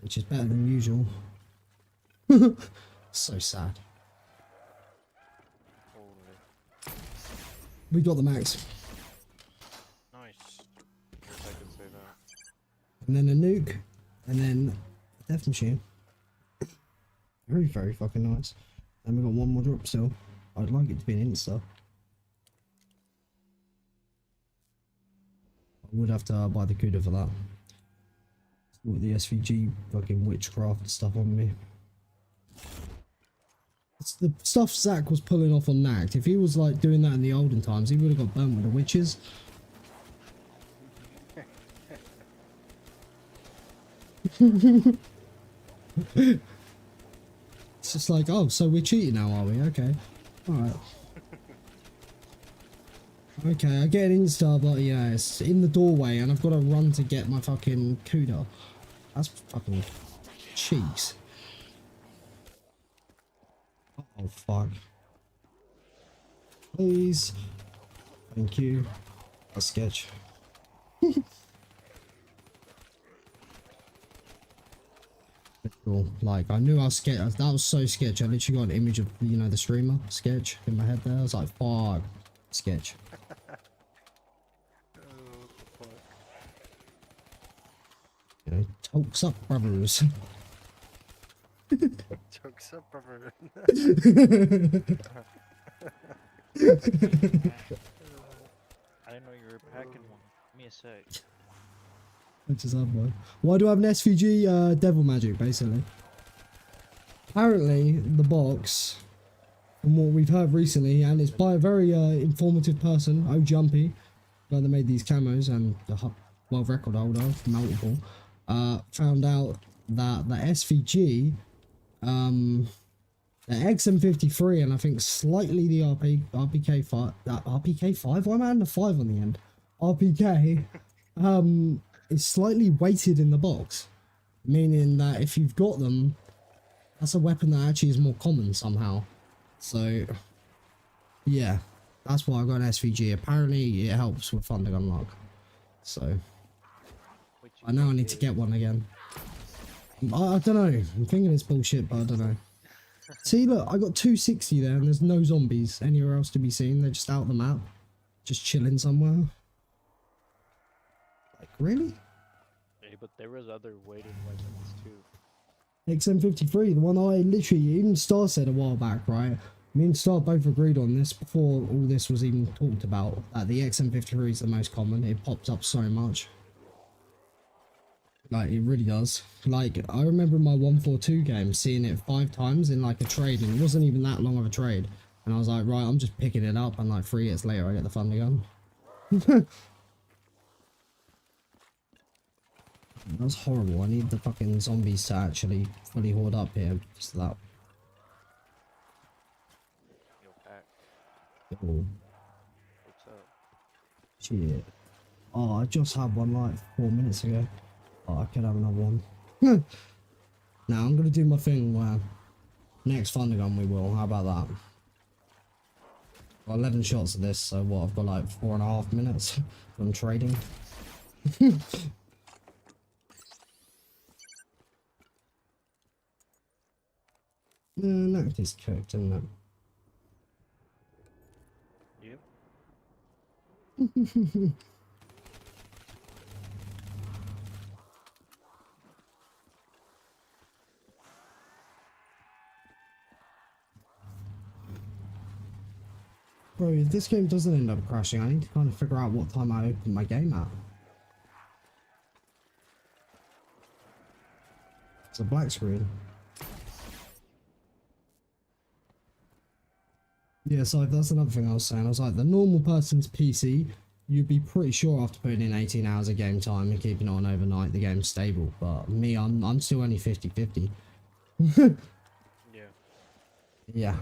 Speaker 1: which is better than usual. So sad.
Speaker 3: Holy.
Speaker 1: We got the max. and then a nuke, and then a death machine. Very, very fucking nice. And we got one more drop still. I'd like it to be an insta. I would have to buy the CUDA for that. With the SVG fucking witchcraft stuff on me. It's the stuff Zach was pulling off on Nacht. If he was like doing that in the olden times, he would have got burnt with the witches. It's just like, oh, so we're cheating now, are we? Okay. Alright. Okay, I get an insta, but yeah, it's in the doorway and I've got to run to get my fucking CUDA. That's fucking cheese. Oh, fuck. Please. Thank you. A sketch. Cool. Like, I knew I was sketch. That was so sketch. I literally got an image of, you know, the streamer sketch in my head there. I was like, fuck. Sketch. You know, talks up, brothers.
Speaker 6: Jokes up, brother.
Speaker 3: I didn't know you were packing one. Give me a sec.
Speaker 1: Which is up, boy. Why do I have an SVG devil magic, basically? Apparently, the box, from what we've heard recently, and it's by a very informative person, Gianki, guy that made these camos and the world record holder, multiple, found out that the SVG, the XM53, and I think slightly the RPK5, RPK5? Why am I adding a 5 on the end? RPK, is slightly weighted in the box, meaning that if you've got them, that's a weapon that actually is more common somehow. So, yeah, that's why I got an SVG. Apparently, it helps with Thunder Gun Lock. So, I know I need to get one again. I don't know. I'm thinking it's bullshit, but I don't know. See, look, I got 260 there, and there's no zombies anywhere else to be seen. They're just out the map, just chilling somewhere. Like, really?
Speaker 3: Yeah, but there was other weighted weapons too.
Speaker 1: XM53, the one I literally, even Star said a while back, right? Me and Star both agreed on this before all this was even talked about, that the XM53 is the most common. It pops up so much. Like, it really does. Like, I remember in my 142 game seeing it 5 times in like a trade, and it wasn't even that long of a trade. And I was like, right, I'm just picking it up, and like 3 hits later I get the Thunder Gun. That was horrible. I need the fucking zombies to actually fully hoard up here. Just that.
Speaker 3: Yo, pack.
Speaker 1: Oh,
Speaker 3: What's up?
Speaker 1: shit. Oh, I just had one like 4 minutes ago. Oh, I could have another one. Now I'm gonna do my thing where next Thunder Gun we will. How about that? Got 11 shots of this, so what? I've got like 4.5 minutes from trading. Nacht is cooked, isn't it?
Speaker 6: Yep.
Speaker 1: Bro, if this game doesn't end up crashing, I need to kind of figure out what time I open my game at. It's a black screen. Yeah, so that's another thing I was saying. I was like, the normal person's PC, you'd be pretty sure after putting in 18 hours of game time and keeping it on overnight, the game's stable. But me, I'm still only 50-50.
Speaker 6: Yeah.
Speaker 1: Yeah.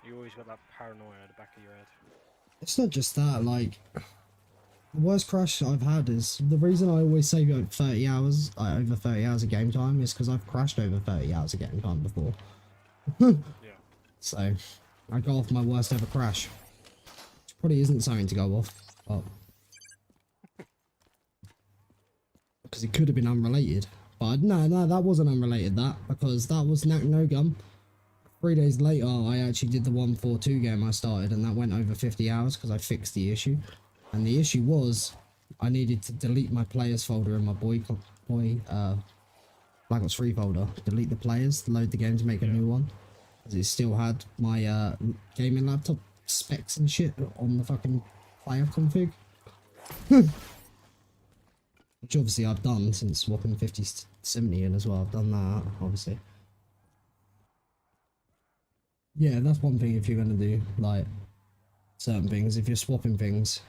Speaker 6: You always got that paranoia at the back of your head.
Speaker 1: It's not just that, like, the worst crash I've had is, the reason I always say over 30 hours, over 30 hours of game time is because I've crashed over 30 hours of game time before.
Speaker 6: Yeah.
Speaker 1: So, I got off my worst ever crash. Which probably isn't something to go off, but because it could have been unrelated. But no, that wasn't unrelated, because that was Nacht No Gun. 3 days later, I actually did the 142 game I started, and that went over 50 hours because I fixed the issue. And the issue was, I needed to delete my players folder in my Black Ops 3 folder. Delete the players, load the game to make a new one. Because it still had my gaming laptop specs and shit on the fucking player config. Which obviously I've done since swapping 5070 in as well. I've done that, obviously. Yeah, that's one thing if you're gonna do, like, certain things. If you're swapping things,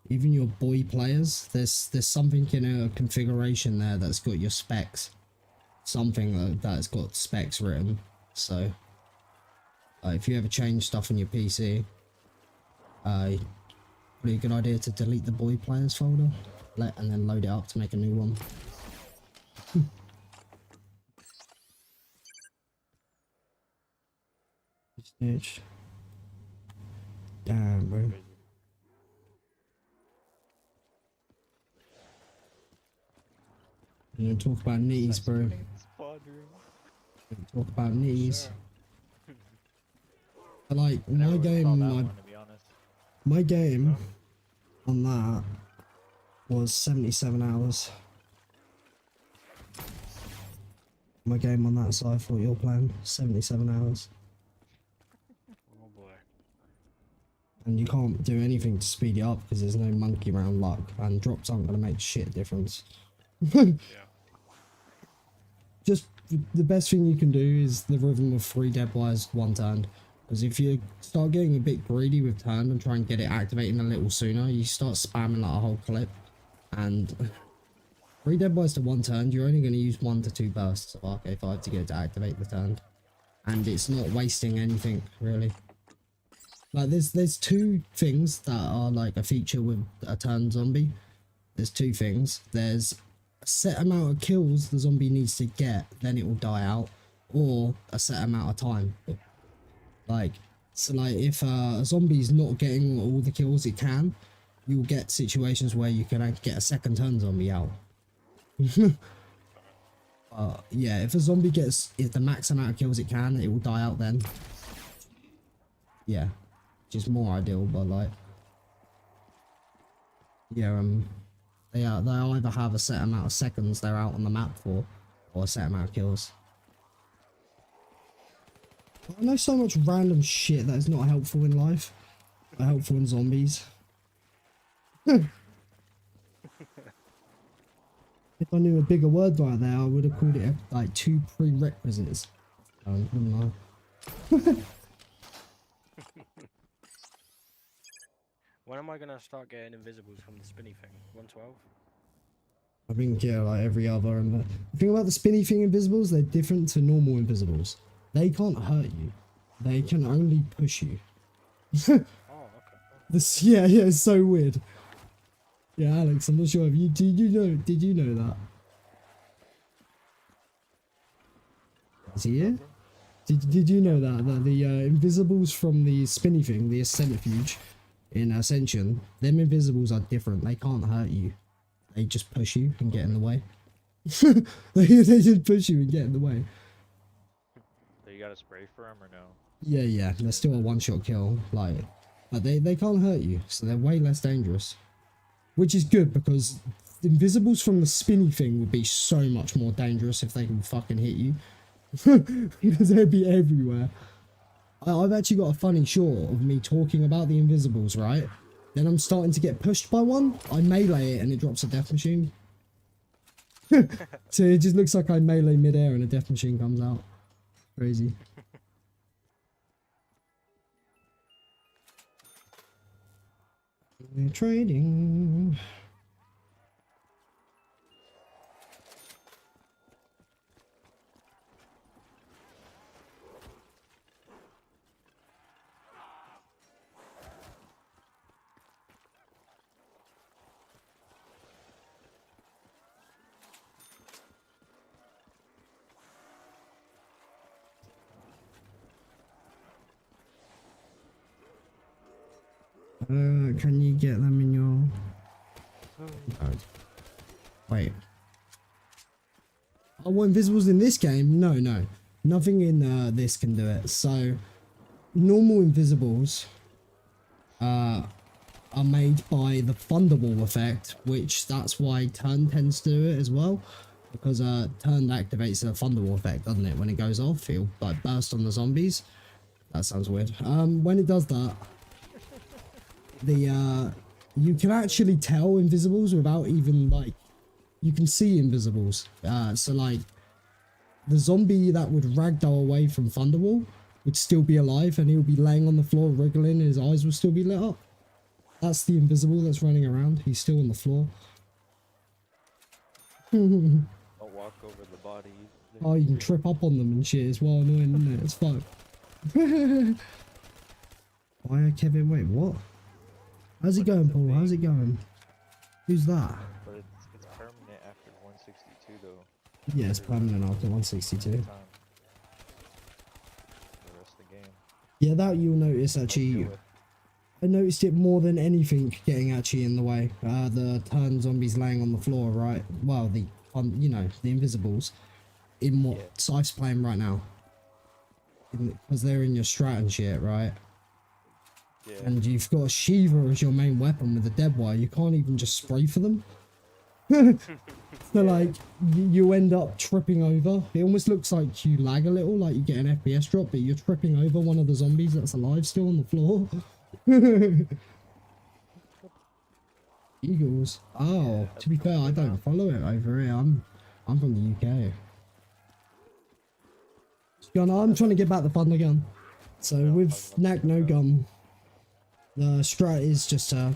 Speaker 1: even your boy players, there's something in a configuration there that's got your specs. Something that's got specs written. So, if you ever change stuff on your PC, probably a good idea to delete the boy players folder, and then load it up to make a new one. Snitch. Damn, bro. You don't talk about knees, bro. Talk about knees. But like my game, my game on that was 77 hours. My game on that side for you're playing 77 hours.
Speaker 6: Oh boy.
Speaker 1: And you can't do anything to speed it up because there's no monkey round luck, and drops aren't gonna make shit difference.
Speaker 6: Yeah.
Speaker 1: Just the best thing you can do is the rhythm of 3 dead wires, 1 turned. Because if you start getting a bit greedy with turn and try and get it activating a little sooner, you start spamming like a whole clip. And 3 dead wires to 1 turn, you're only going to use 1 to 2 bursts of RK5 to get it to activate the turn. And it's not wasting anything, really. Like, there's 2 things that are like a feature with a turn zombie. There's 2 things. There's a set amount of kills the zombie needs to get, then it will die out, or a set amount of time. Like, so like if a zombie's not getting all the kills it can, you'll get situations where you can get a second turn zombie out. Yeah, if a zombie gets the max amount of kills it can, it will die out then. Yeah, which is more ideal, but like, yeah, they either have a set amount of seconds they're out on the map for, or a set amount of kills. I know so much random shit that is not helpful in life, but helpful in zombies. If I knew a bigger word right there, I would have called it like 2 prerequisites. Wouldn't I?
Speaker 6: When am I gonna start getting invisibles from the spinny thing? 112?
Speaker 1: I think, yeah, like every other. And the thing about the spinny thing invisibles, they're different to normal invisibles. They can't hurt you. They can only push you.
Speaker 6: Oh, okay.
Speaker 1: This, yeah, it's so weird. Yeah, Alex, I'm not sure if you did you know that? Is he here? Did you know that the invisibles from the spinny thing, the centrifuge in Ascension, them invisibles are different. They can't hurt you. They just push you and get in the way. they just push you and get in the way.
Speaker 3: So you gotta spray for them or no?
Speaker 1: Yeah, they're still a 1-shot kill, like, but they can't hurt you, so they're way less dangerous. Which is good, because the invisibles from the spinny thing would be so much more dangerous if they can fucking hit you. Because they'd be everywhere. I've actually got a funny shot of me talking about the invisibles, right? Then I'm starting to get pushed by one, I melee it and it drops a death machine. So it just looks like I melee midair and a death machine comes out. Crazy. We're trading. Can you get them in your... Oh. Wait. I want invisibles in this game? No. Nothing in this can do it. So, normal invisibles are are made by the thunderball effect, which that's why turn tends to do it as well, because turn activates the thunderball effect, doesn't it? When it goes off, it'll like burst on the zombies. That sounds weird. When it does that, the you can actually tell invisibles without even like, you can see invisibles. So like the zombie that would ragdoll away from thunderball would still be alive, and he'll be laying on the floor wriggling, and his eyes will still be lit up. That's the invisible that's running around. He's still on the floor.
Speaker 3: Don't walk over the body.
Speaker 1: Oh, you can trip up on them and shit. It's well annoying, isn't it? It's fun. Why, Kevin? Wait, what? How's it going, Paul? How's it going? Who's that?
Speaker 3: But it's permanent after 162 though.
Speaker 1: Yeah, it's permanent after 162.
Speaker 3: The rest of the game.
Speaker 1: Yeah, that you'll notice actually. I noticed it more than anything getting actually in the way. The turn zombies laying on the floor, right? Well, the you know, the invisibles in what Scythe's playing right now. Because they're in your strat and shit, right?
Speaker 3: Yeah.
Speaker 1: And you've got a Shiva as your main weapon with a dead wire. You can't even just spray for them. So like, you end up tripping over. It almost looks like you lag a little, like you get an FPS drop, but you're tripping over one of the zombies that's alive still on the floor. Eagles. Oh, to be fair, I don't follow it over here. I'm from the UK. I'm trying to get back the thunder gun. So with Nacht no gun, the strat is just to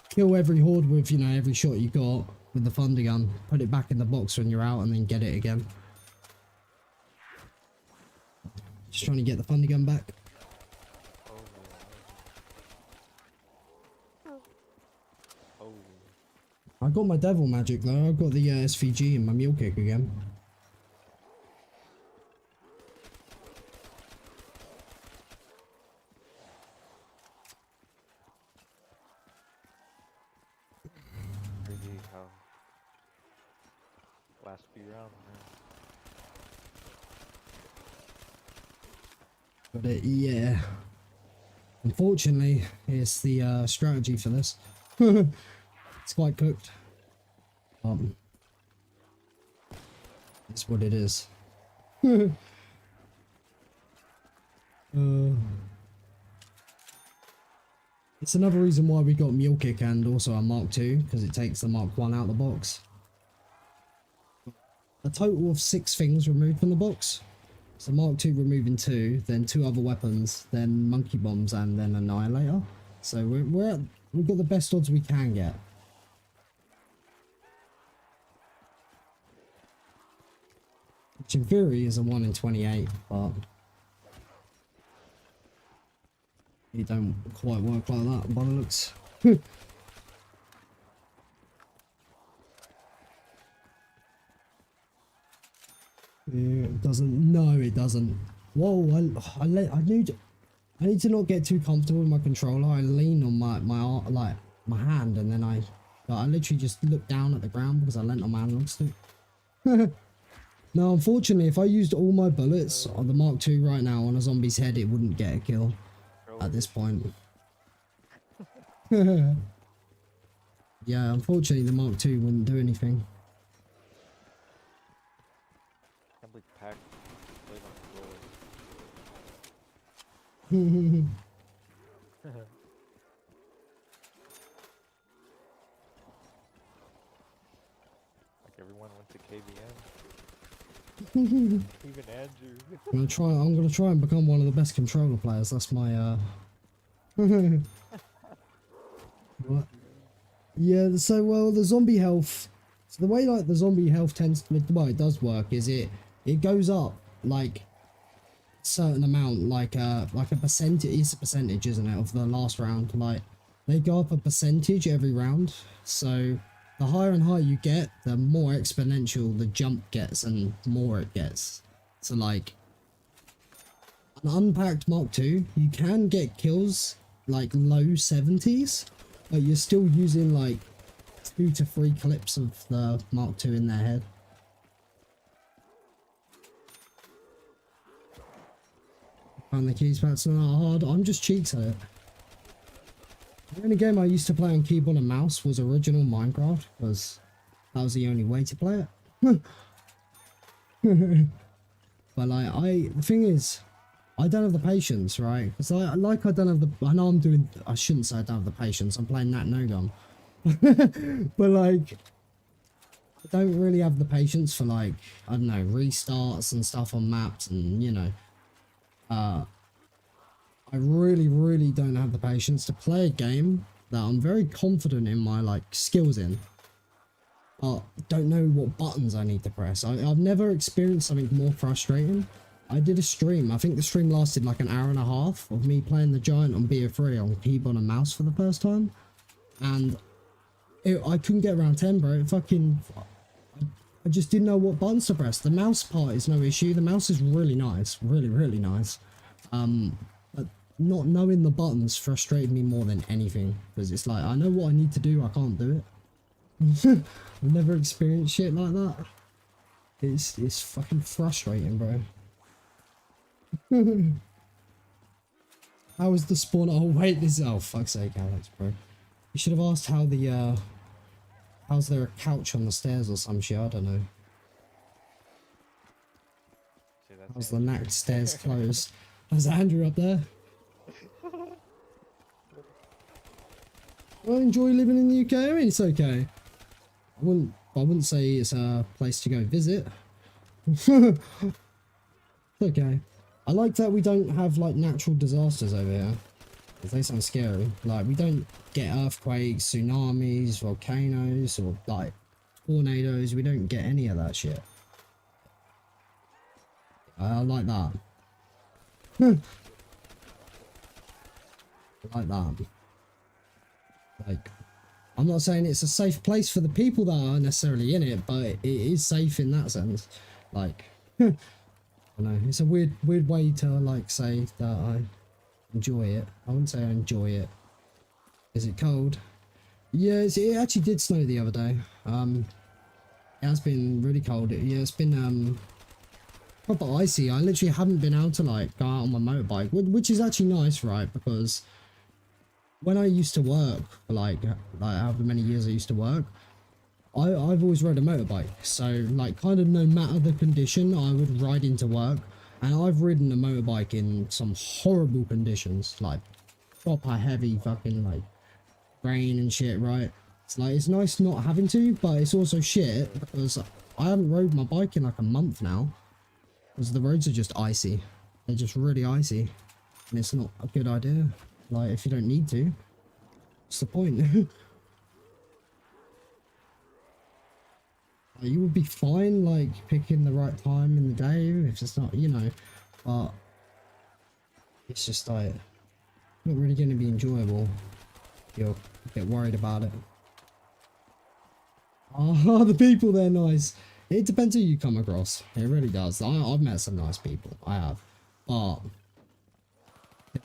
Speaker 1: kill every horde with, you know, every shot you got with the thunder gun. Put it back in the box when you're out, and then get it again. Just trying to get the thunder gun back. I got my devil magic though. I got the SVG and my mule kick again.
Speaker 3: Crazy how last few rounds, man.
Speaker 1: But yeah. Unfortunately, it's the strategy for this. It's quite cooked. It's what it is. It's another reason why we got Mule Kick and also a Mark II, because it takes the Mark 1 out of the box. A total of 6 things removed from the box. So Mark II removing 2, then 2 other weapons, then monkey bombs, and then annihilator. So we've got the best odds we can get. Which in theory is a 1 in 28, but it don't quite work like that by the looks. Yeah, it doesn't. No, it doesn't. Whoa! I need to not get too comfortable with my controller. I lean on my hand, and then I literally just look down at the ground because I leant on my analog stick. Now, unfortunately, if I used all my bullets on the Mark II right now on a zombie's head, it wouldn't get a kill at this point. Yeah, unfortunately, the Mark II wouldn't do anything.
Speaker 3: Can't believe Pac played on the floor. Like everyone went to KVM. Even Andrew.
Speaker 1: I'm gonna try and become one of the best controller players. That's my What? Yeah, so well the zombie health. So the way like the zombie health tends to, well, it does work is it goes up like a certain amount, like a percentage. It's a percentage, isn't it, of the last round? Like they go up a percentage every round. So the higher and higher you get, the more exponential the jump gets and more it gets. So like an unpacked Mark II, you can get kills like low 70s, but you're still using like 2 to 3 clips of the Mark II in their head. Find the keys, that's not hard. I'm just cheeks at it. The only game I used to play on keyboard and mouse was original Minecraft, because that was the only way to play it. But like, the thing is, I don't have the patience, right? Because I don't have the, I shouldn't say I don't have the patience, I'm playing that no gun. But like, I don't really have the patience for like, I don't know, restarts and stuff on maps and, you know, I really don't have the patience to play a game that I'm very confident in my like skills in, but don't know what buttons I need to press. I've never experienced something more frustrating. I did a stream, I think the stream lasted like an hour and a half of me playing the Giant on BO3 on keyboard and mouse for the first time, and I couldn't get around 10, bro. I just didn't know what buttons to press. The mouse part is no issue. The mouse is really nice, really nice. But not knowing the buttons frustrated me more than anything, because it's like, I know what I need to do, I can't do it. I've never experienced shit like that. It's fucking frustrating, bro. How was the spawn? Oh wait, this is, oh fuck's sake, Alex, bro. You should have asked how the how's there a couch on the stairs or some shit, I don't know.
Speaker 3: See, that's
Speaker 1: How's the Nacht stairs closed? How's Andrew up there? I enjoy living in the UK. I mean, it's okay. I wouldn't say it's a place to go visit. It's okay. I like that we don't have like natural disasters over here, because they sound scary. Like, we don't get earthquakes, tsunamis, volcanoes, or like tornadoes. We don't get any of that shit. I like that. I like that. Like, I'm not saying it's a safe place for the people that are necessarily in it, but it is safe in that sense. Like, I don't know, it's a weird way to like say that I enjoy it. I wouldn't say I enjoy it. Is it cold? Yeah, it actually did snow the other day. It has been really cold. Yeah, it's been proper icy. I literally haven't been able to like go out on my motorbike, which is actually nice, right? Because when I used to work, like however many years I used to work, I've always rode a motorbike. So like, kind of no matter the condition, I would ride into work. And I've ridden a motorbike in some horrible conditions, like proper heavy fucking like rain and shit, right? It's like, it's nice not having to, but it's also shit because I haven't rode my bike in like a month now, because the roads are just icy. They're just really icy, and it's not a good idea. Like, if you don't need to, what's the point? You would be fine, like, picking the right time in the day, if it's not, you know, but it's just like, not really going to be enjoyable. You'll get worried about it. Oh, the people, they're nice. It depends who you come across. It really does. I've met some nice people. I have. But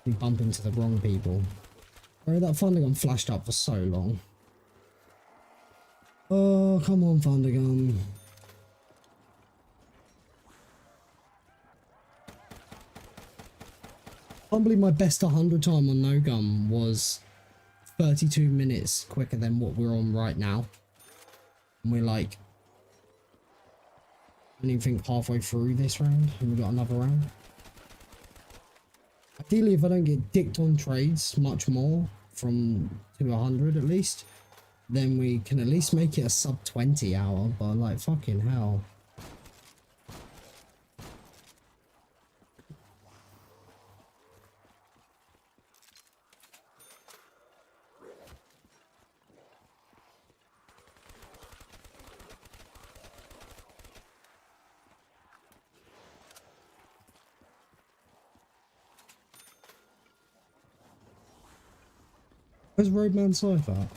Speaker 1: you bump into the wrong people. Bro, that Thundergun flashed up for so long. Oh, come on, Thundergun. I can't believe my best 100 time on no gun was 32 minutes quicker than what we're on right now. And we're like, I don't even think halfway through this round, and we've got another round. Ideally, if I don't get dicked on trades much more from to 100 at least, then we can at least make it a sub 20 hour, but like, fucking hell. Where's Roadman Scythe at?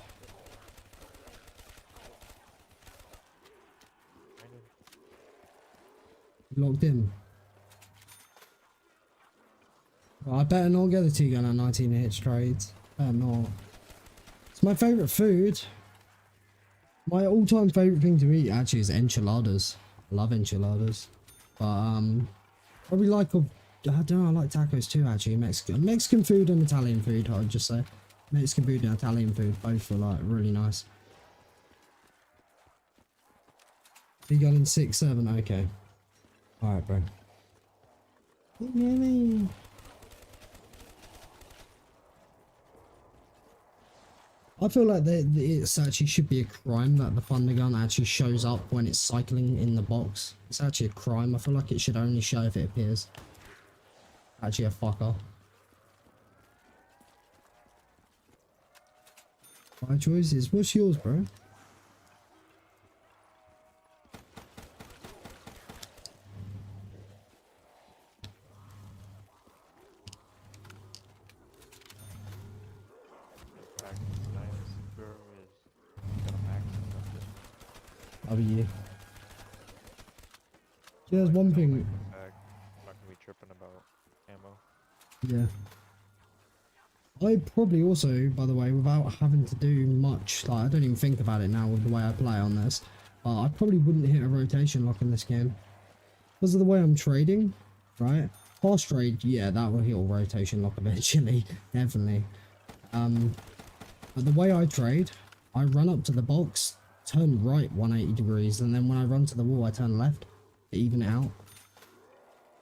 Speaker 1: Locked in. Well, I better not get the 2-gun at 19 hit trades. Better not. It's my favourite food. My all-time favourite thing to eat actually is enchiladas. I love enchiladas. But probably like, I don't know, I like tacos too actually. Mexican food and Italian food, I'd just say. Mexican food and Italian food, both were like really nice. You got in 6-7, okay. Alright, bro. I feel like it's actually should be a crime that the thunder gun actually shows up when it's cycling in the box. It's actually a crime. I feel like it should only show if it appears. Actually a fucker. My choices. What's yours, bro? How are you? Yeah, there's one thing.
Speaker 3: I'm not gonna be tripping about ammo.
Speaker 1: Yeah. I probably also, by the way, without having to do much, like I don't even think about it now with the way I play on this, I probably wouldn't hit a rotation lock in this game. Because of the way I'm trading, right? Fast trade, yeah, that will hit a rotation lock eventually, definitely. But the way I trade, I run up to the box, turn right 180 degrees, and then when I run to the wall, I turn left to even it out.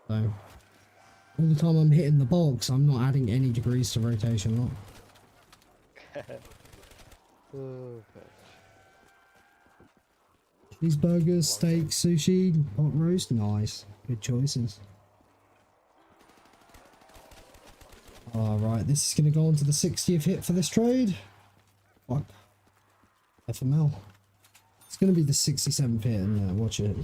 Speaker 1: So all the time I'm hitting the box, I'm not adding any degrees to rotation lock. Cheeseburgers, steak, sushi, hot roast, nice. Good choices. Alright, this is going to go on to the 60th hit for this trade. Fuck. FML. It's going to be the 67th hit, and watch it.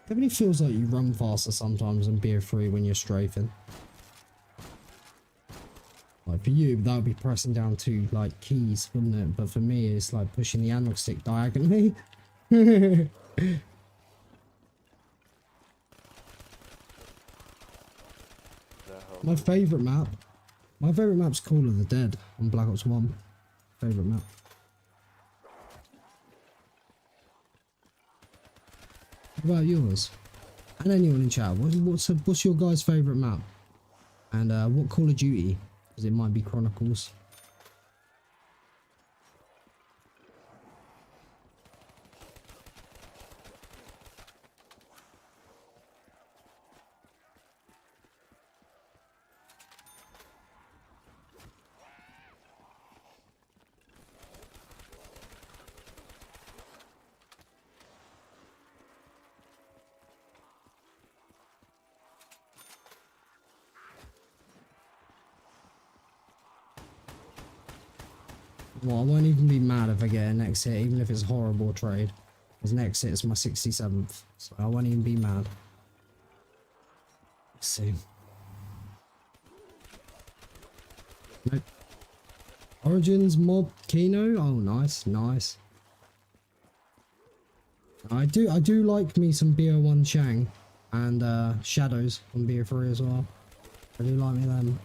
Speaker 1: Definitely feels like you run faster sometimes than beer free when you're strafing. Like for you, that would be pressing down two like keys, wouldn't it? But for me, it's like pushing the analog stick diagonally. My favourite map. My favourite map's Call of the Dead on Black Ops 1. Favourite map. What about yours? And anyone in chat, what's your guys' favourite map? And what Call of Duty? Because it might be Chronicles. Well, I won't even be mad if I get a next hit, even if it's a horrible trade. Because next hit is my 67th, so I won't even be mad. Let's see. Nope. Origins mob Kino. Oh, nice, nice. I do like me some BO1 Shang and Shadows on BO3 as well. I do like me them.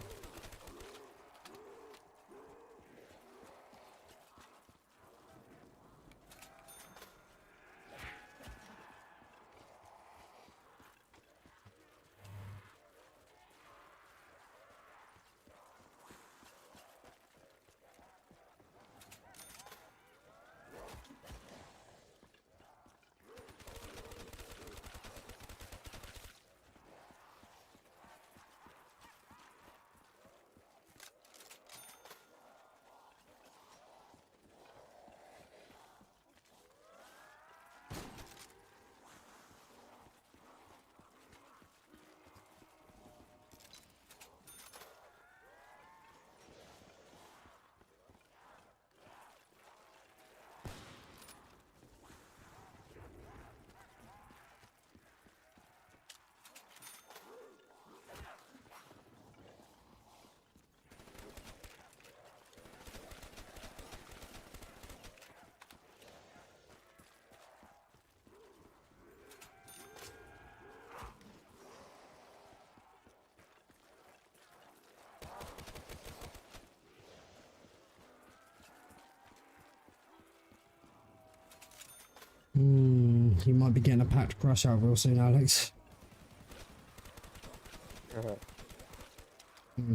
Speaker 1: You might be getting a packed crush out real soon, Alex. Hmm.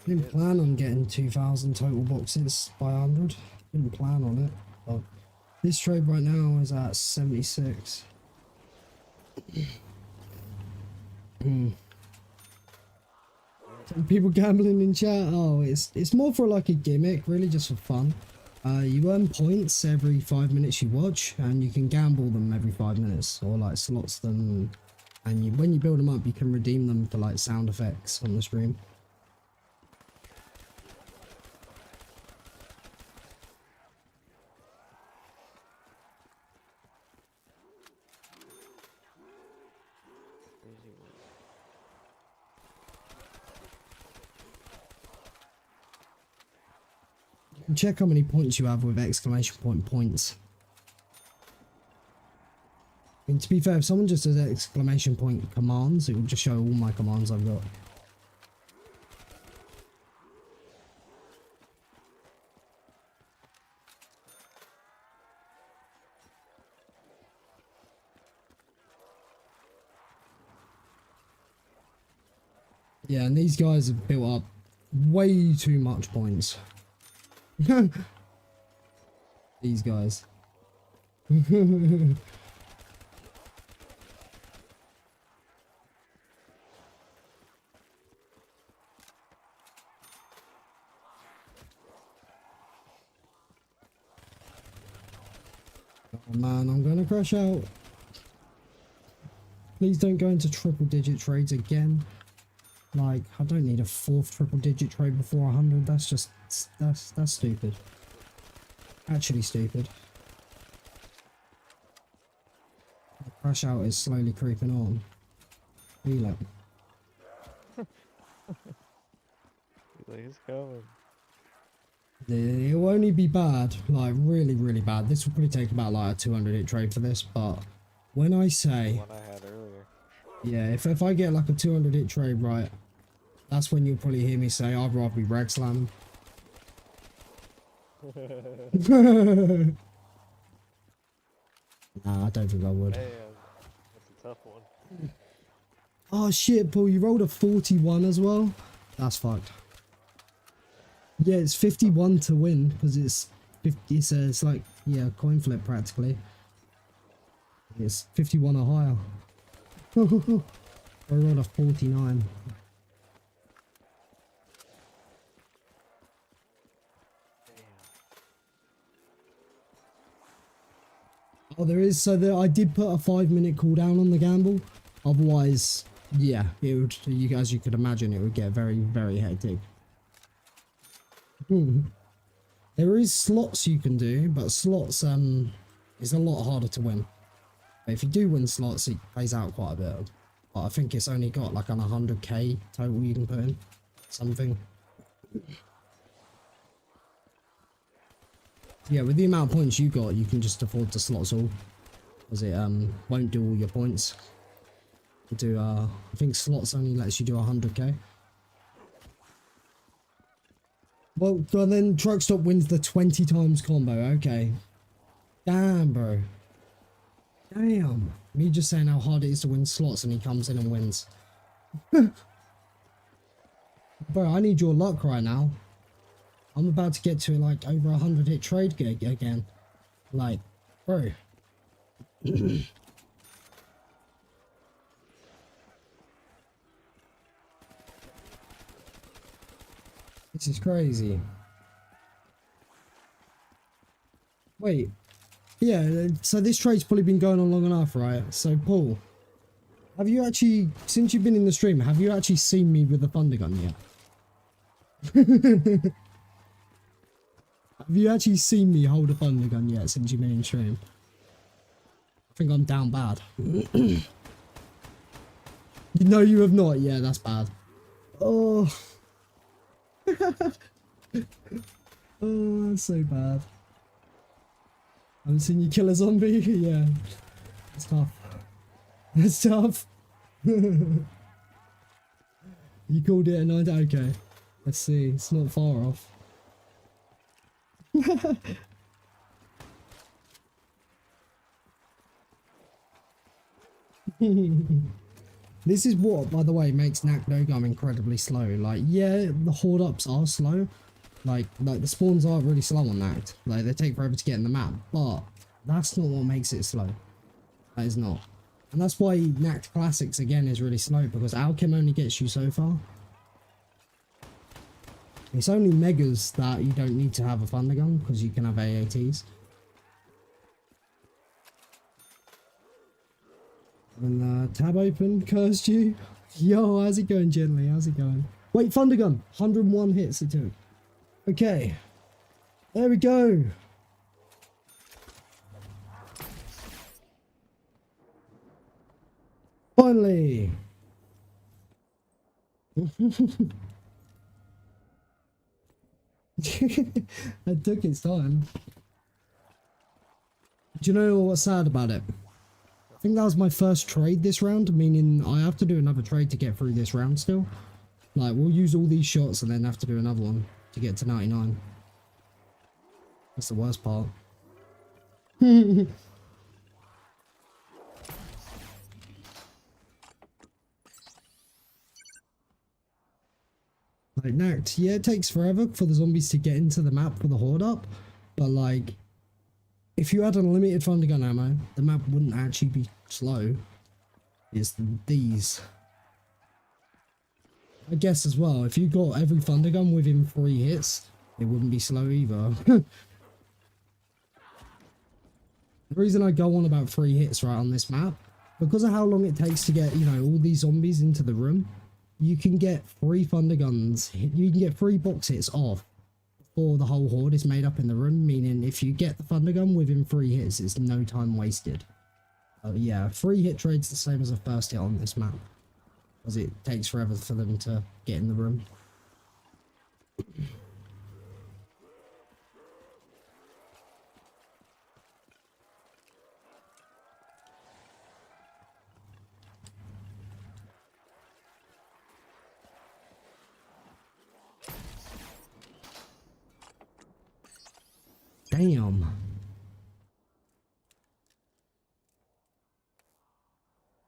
Speaker 1: Didn't plan on getting 2,000 total boxes by 100. Didn't plan on it. But this trade right now is at 76. Some people gambling in chat. Oh, it's more for like a gimmick, really, just for fun. You earn points every 5 minutes you watch, and you can gamble them every 5 minutes, or like slots them. And when you build them up, you can redeem them for like sound effects on the stream. Check how many points you have with exclamation point points. And to be fair, if someone just does exclamation point commands, it will just show all my commands I've got. Yeah, and these guys have built up way too much points. These guys. Oh man, I'm gonna crash out. Please don't go into triple digit trades again. Like, I don't need a 4th triple digit trade before 100. That's just, that's stupid. Actually stupid. The crash out is slowly creeping on. Feel it.
Speaker 3: Like, it's coming.
Speaker 1: It'll only be bad, like really, really bad. This will probably take about like a 200 hit trade for this, but when I say,
Speaker 3: The one I had earlier.
Speaker 1: yeah, if I get like a 200 hit trade, right, that's when you'll probably hear me say, I'd rather be rag slamming. Nah, I don't think I would.
Speaker 3: Damn, that's a tough one.
Speaker 1: Oh shit, Paul, you rolled a 41 as well? That's fucked. Yeah, it's 51 to win, because it's 50, it's like, yeah, coin flip practically. It's 51 or higher. I rolled a 49. Oh, there is, so there, I did put a 5-minute cooldown on the gamble. Otherwise, yeah, it would, as you could imagine, it would get very, very hectic. There is slots you can do, but slots is a lot harder to win. But if you do win slots, it pays out quite a bit. But I think it's only got like an 100k total you can put in. Something. Yeah, with the amount of points you got, you can just afford to slots all. Because it won't do all your points. You do I think slots only lets you do 100k. Well, then truck stop wins the 20 times combo. Okay. Damn, bro. Damn. Me just saying how hard it is to win slots and he comes in and wins. Bro, I need your luck right now. I'm about to get to like over 100 hit trade gig again. Like, bro. This is crazy. Wait. Yeah, so this trade's probably been going on long enough, right? So, Paul, have you actually, since you've been in the stream, have you actually seen me with the thunder gun yet? Have you actually seen me hold a thunder gun yet since you've been in stream? I think I'm down bad. No, you have not. Yeah, that's bad. Oh. Oh, that's so bad. I haven't seen you kill a zombie. Yeah, it's tough. It's tough. You called it a 9. Okay, let's see. It's not far off. This is what, by the way, makes Nacht no Gum incredibly slow. Like, yeah, the horde ups are slow. Like the spawns are really slow on Nacht. Like, they take forever to get in the map, but that's not what makes it slow. That is not. And that's why Nacht Classics, again, is really slow, because Alchem only gets you so far. It's only Megas that you don't need to have a Thunder Gun, because you can have AATs. And tab open, cursed you. Yo, how's it going, Gently? How's it going? Wait, Thunder Gun. 101 hits it took. Okay. There we go. Finally. It took its time. Do you know what's sad about it? I think that was my first trade this round, meaning I have to do another trade to get through this round still. Like, we'll use all these shots and then have to do another one to get to 99. That's the worst part. Like, Nacht, yeah, it takes forever for the zombies to get into the map for the horde up, but like, if you had unlimited Thunder Gun ammo, the map wouldn't actually be slow. It's these. I guess as well, if you got every Thunder Gun within 3 hits, it wouldn't be slow either. The reason I go on about 3 hits right on this map, because of how long it takes to get, you know, all these zombies into the room, you can get 3 Thunder Guns, you can get 3 box hits off before the whole horde is made up in the room, meaning if you get the Thunder Gun within 3 hits, it's no time wasted. Yeah, 3 hit trade's the same as a first hit on this map, because it takes forever for them to get in the room. Damn.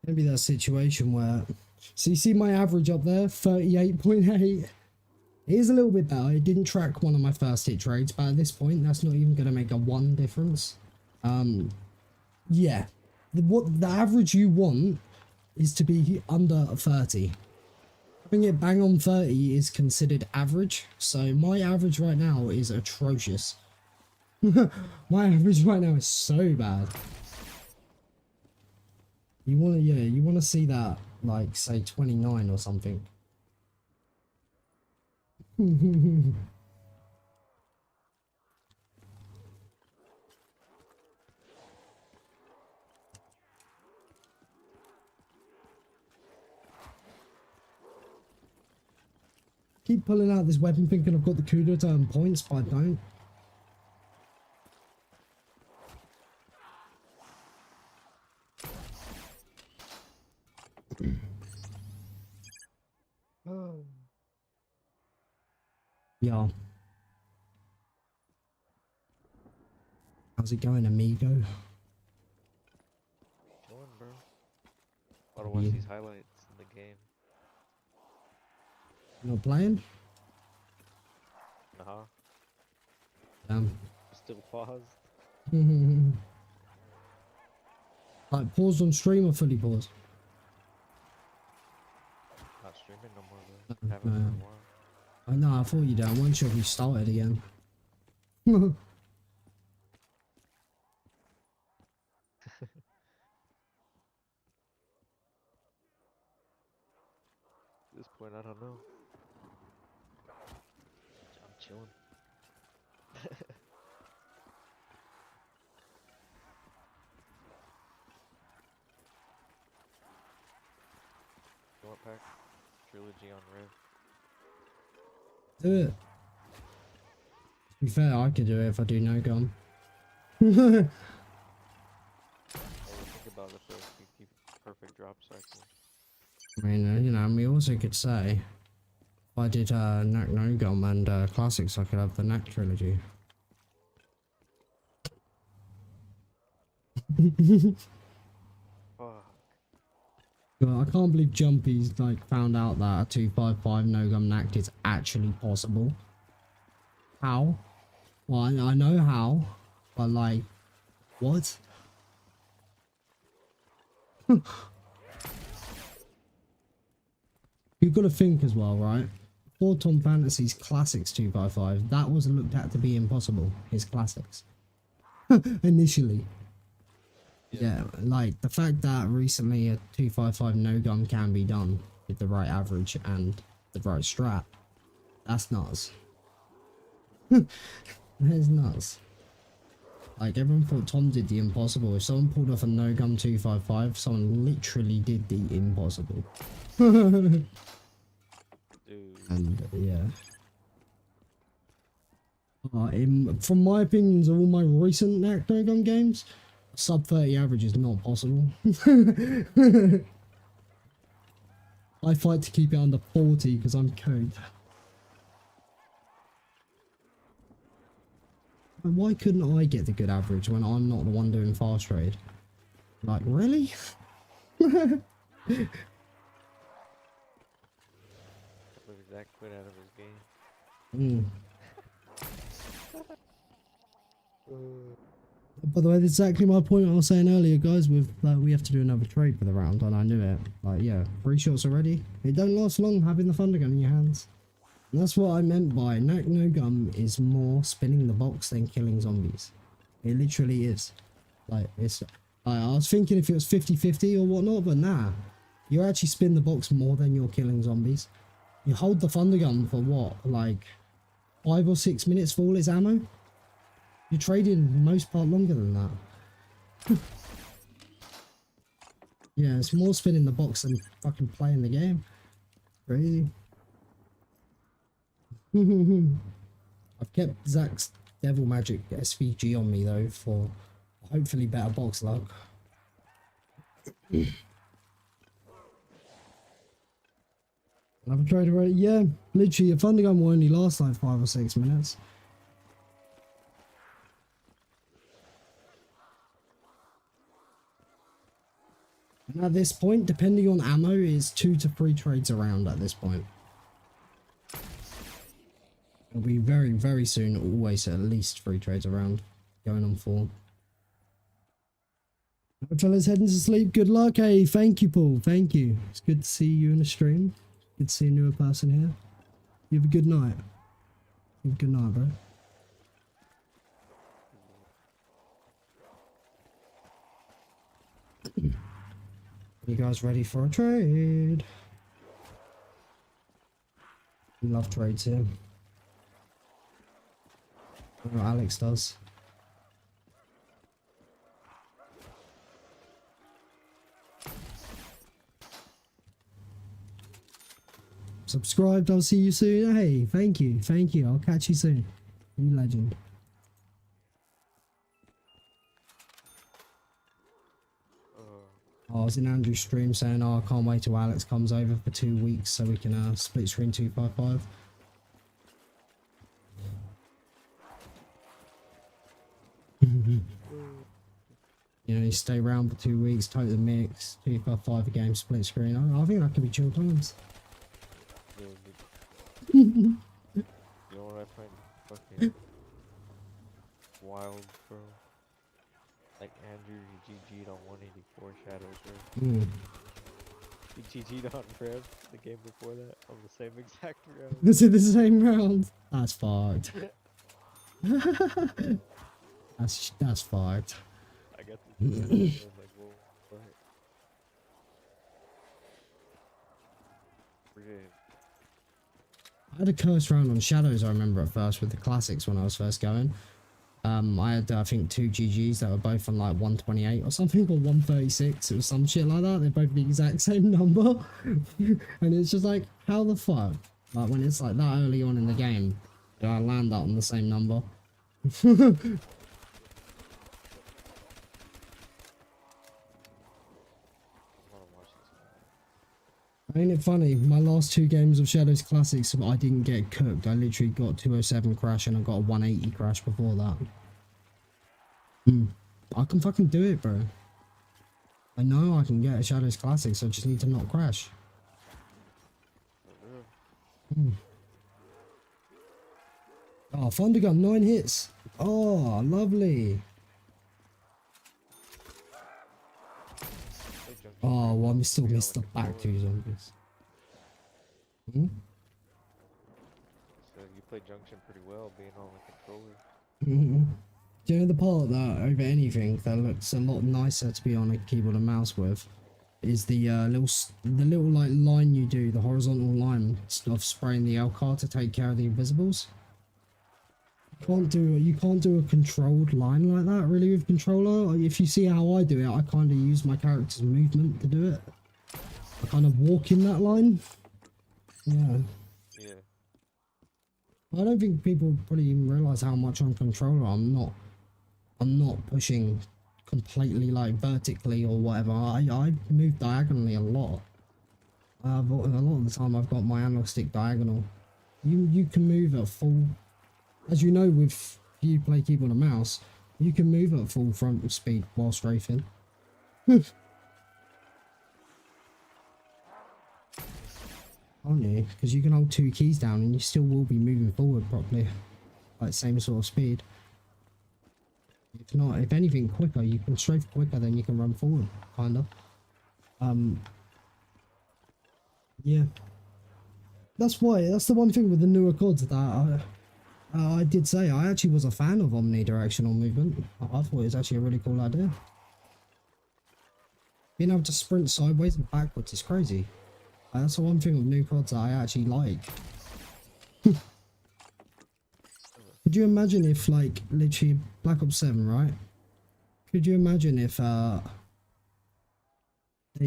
Speaker 1: Maybe that situation where, so you see my average up there, 38.8. It is a little bit better. It didn't track one of my first hit trades, but at this point, that's not even going to make a 1 difference. Yeah, what the average you want is to be under 30. Having it bang on 30 is considered average, so my average right now is atrocious. My average right now is so bad. You wanna, yeah, you wanna see that, like, say 29 or something. Keep pulling out this weapon thinking I've got the Kudo to earn points, but I don't. Yeah. How's it going, amigo?
Speaker 3: Going, bro. I want to watch
Speaker 1: Yeah.
Speaker 3: these highlights in the game.
Speaker 1: You not playing?
Speaker 3: Nah,
Speaker 1: Damn.
Speaker 3: still paused.
Speaker 1: Like, paused on stream or fully paused?
Speaker 3: Not streaming no more, bro. Haven't for a while.
Speaker 1: I know, I thought you did. I wasn't sure if you started again.
Speaker 3: At this point, I don't know. I'm chilling. You want pack? Trilogy on Riv.
Speaker 1: Do it. To be fair, I could do it if I do no gun.
Speaker 3: Hey, think about it though. You keep perfect drop cycle.
Speaker 1: I mean, you know, we also could say, if I did Nacht no gun and Classics, I could have the Nacht trilogy.
Speaker 6: Fuck.
Speaker 1: Well, I can't believe Jumpy's like found out that a 255 no gum Nacht is actually possible. How? Well, I know how, but like, what? You've got to think as well, right? For Tom Fantasy's Classics 255, that was looked at to be impossible. His Classics. Initially. Yeah, like the fact that recently a 255 no gum can be done with the right average and the right strat, that's nuts. That is nuts. Like everyone thought Tom did the impossible. If someone pulled off a no gum 255, someone literally did the impossible.
Speaker 3: Dude.
Speaker 1: And yeah. From my opinions of all my recent Nacht no gum games, sub 30 average is not possible. I fight to keep it under 40 because I'm code. And why couldn't I get the good average when I'm not the one doing fast trade? Like, really?
Speaker 3: Look at Zach quit out of his game.
Speaker 1: By the way, that's exactly my point I was saying earlier, guys, with we have to do another trade for the round, and I knew it. Like, yeah, 3 shots already. It don't last long having the thunder gun in your hands. And that's what I meant by Nacht no gum is more spinning the box than killing zombies. It literally is. Like, it's... I was thinking if it was 50-50 or whatnot, but nah. You actually spin the box more than you're killing zombies. You hold the thunder gun for what? Like, 5 or 6 minutes for all its ammo? You're trading most part longer than that. Yeah, it's more spinning the box than fucking playing the game. Crazy. I've kept Zach's Devil Magic SVG on me though for hopefully better box luck. Another trade already? Yeah, literally a thunder gun will only last like 5 or 6 minutes. And at this point, depending on ammo, is 2 to 3 trades around at this point. It'll be very, very soon, always at least 3 trades around, going on 4. Alright, fellas, heading to sleep. Good luck. Hey, thank you, Paul. Thank you. It's good to see you in the stream. Good to see a newer person here. You have a good night. You have a good night, bro. You guys ready for a trade? We love trades here. I know Alex does. Subscribed, I'll see you soon. Hey, thank you, I'll catch you soon. You legend. I was in Andrew's stream saying, oh, I can't wait till Alex comes over for 2 weeks so we can split screen 255. You know, you stay around for 2 weeks, tote the mix, 255 a game, split screen. I think that could be chill times.
Speaker 3: You know what I find fucking wild, bro? Like Andrew GG'd on 184 shadows, bro. He GG'd on Rev the game before that on the same exact round.
Speaker 1: This is the same round. That's fucked. that's fucked.
Speaker 3: I got the like, whoa, what?
Speaker 1: I had a curse round on shadows, I remember at first with the classics when I was first going. I had I think 2 GGs that were both on like 128 or something, or 136. It was some shit like that. They're both the exact same number. And it's just like, how the fuck? Like when it's like that early on in the game, do I land that on the same number? Ain't it funny? My last 2 games of Shadows Classics, I didn't get cooked. I literally got 207 crash and I got a 180 crash before that. I can fucking do it, bro. I know I can get a Shadows Classic, so I just need to not crash. Hmm. Oh, Thunder Gun, 9 hits. Oh, lovely. Oh, well, I still missed the back 2 zombies. Hmm?
Speaker 3: So you play Junction pretty well, being on the controller.
Speaker 1: Mm-hmm. Do you know the part that over anything that looks a lot nicer to be on a keyboard and mouse with is the little like line you do, the horizontal line of spraying the L card to take care of the invisibles. You can't do a controlled line like that really with controller. If you see how I do it, I kind of use my character's movement to do it. I kind of walk in that line. Yeah.
Speaker 3: Yeah.
Speaker 1: I don't think people probably even realise how much on controller I'm not pushing completely like vertically or whatever. I move diagonally a lot. A lot of the time I've got my analog stick diagonal. You can move at full, as you know, with you play keyboard and mouse, you can move at full frontal speed while strafing. Aren't you? Because you can hold 2 keys down and you still will be moving forward properly, like same sort of speed. If not, if anything quicker, you can strafe quicker than you can run forward, kinda. Yeah. That's the one thing with the newer CODs that I did say, I actually was a fan of omnidirectional movement. I thought it was actually a really cool idea. Being able to sprint sideways and backwards is crazy. That's the one thing with new CODs that I actually like. Could you imagine if, like, literally Black Ops 7, right? Could you imagine if they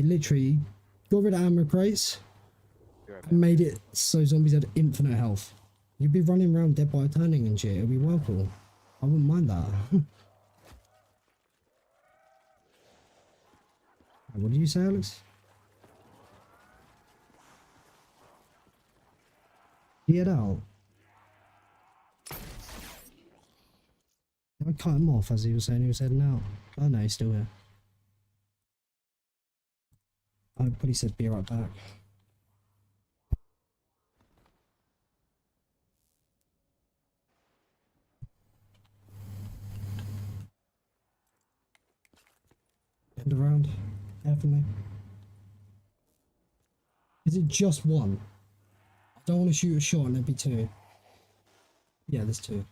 Speaker 1: literally got rid of ammo crates and made it so zombies had infinite health? You'd be running around dead by turning and shit. It'd be well cool. I wouldn't mind that. What did you say, Alex? Get out. I cut him off as he was saying he was heading out. Oh no, he's still here. Oh, but he said be right back. End around, definitely. Is it just one? I don't want to shoot a shot and there'd be 2. Yeah, there's 2.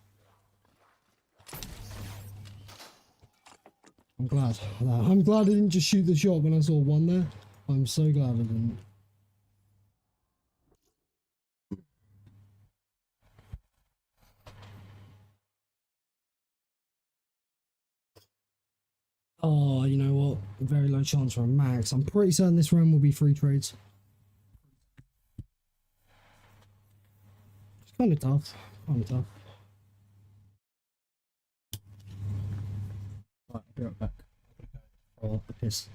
Speaker 1: I'm glad. I'm glad I didn't just shoot the shot when I saw 1 there. I'm so glad I didn't. Oh, you know what? Very low chance for a max. I'm pretty certain this round will be free trades. It's kind of tough. Kind of tough. Right, I'll be right back. Oh, piss.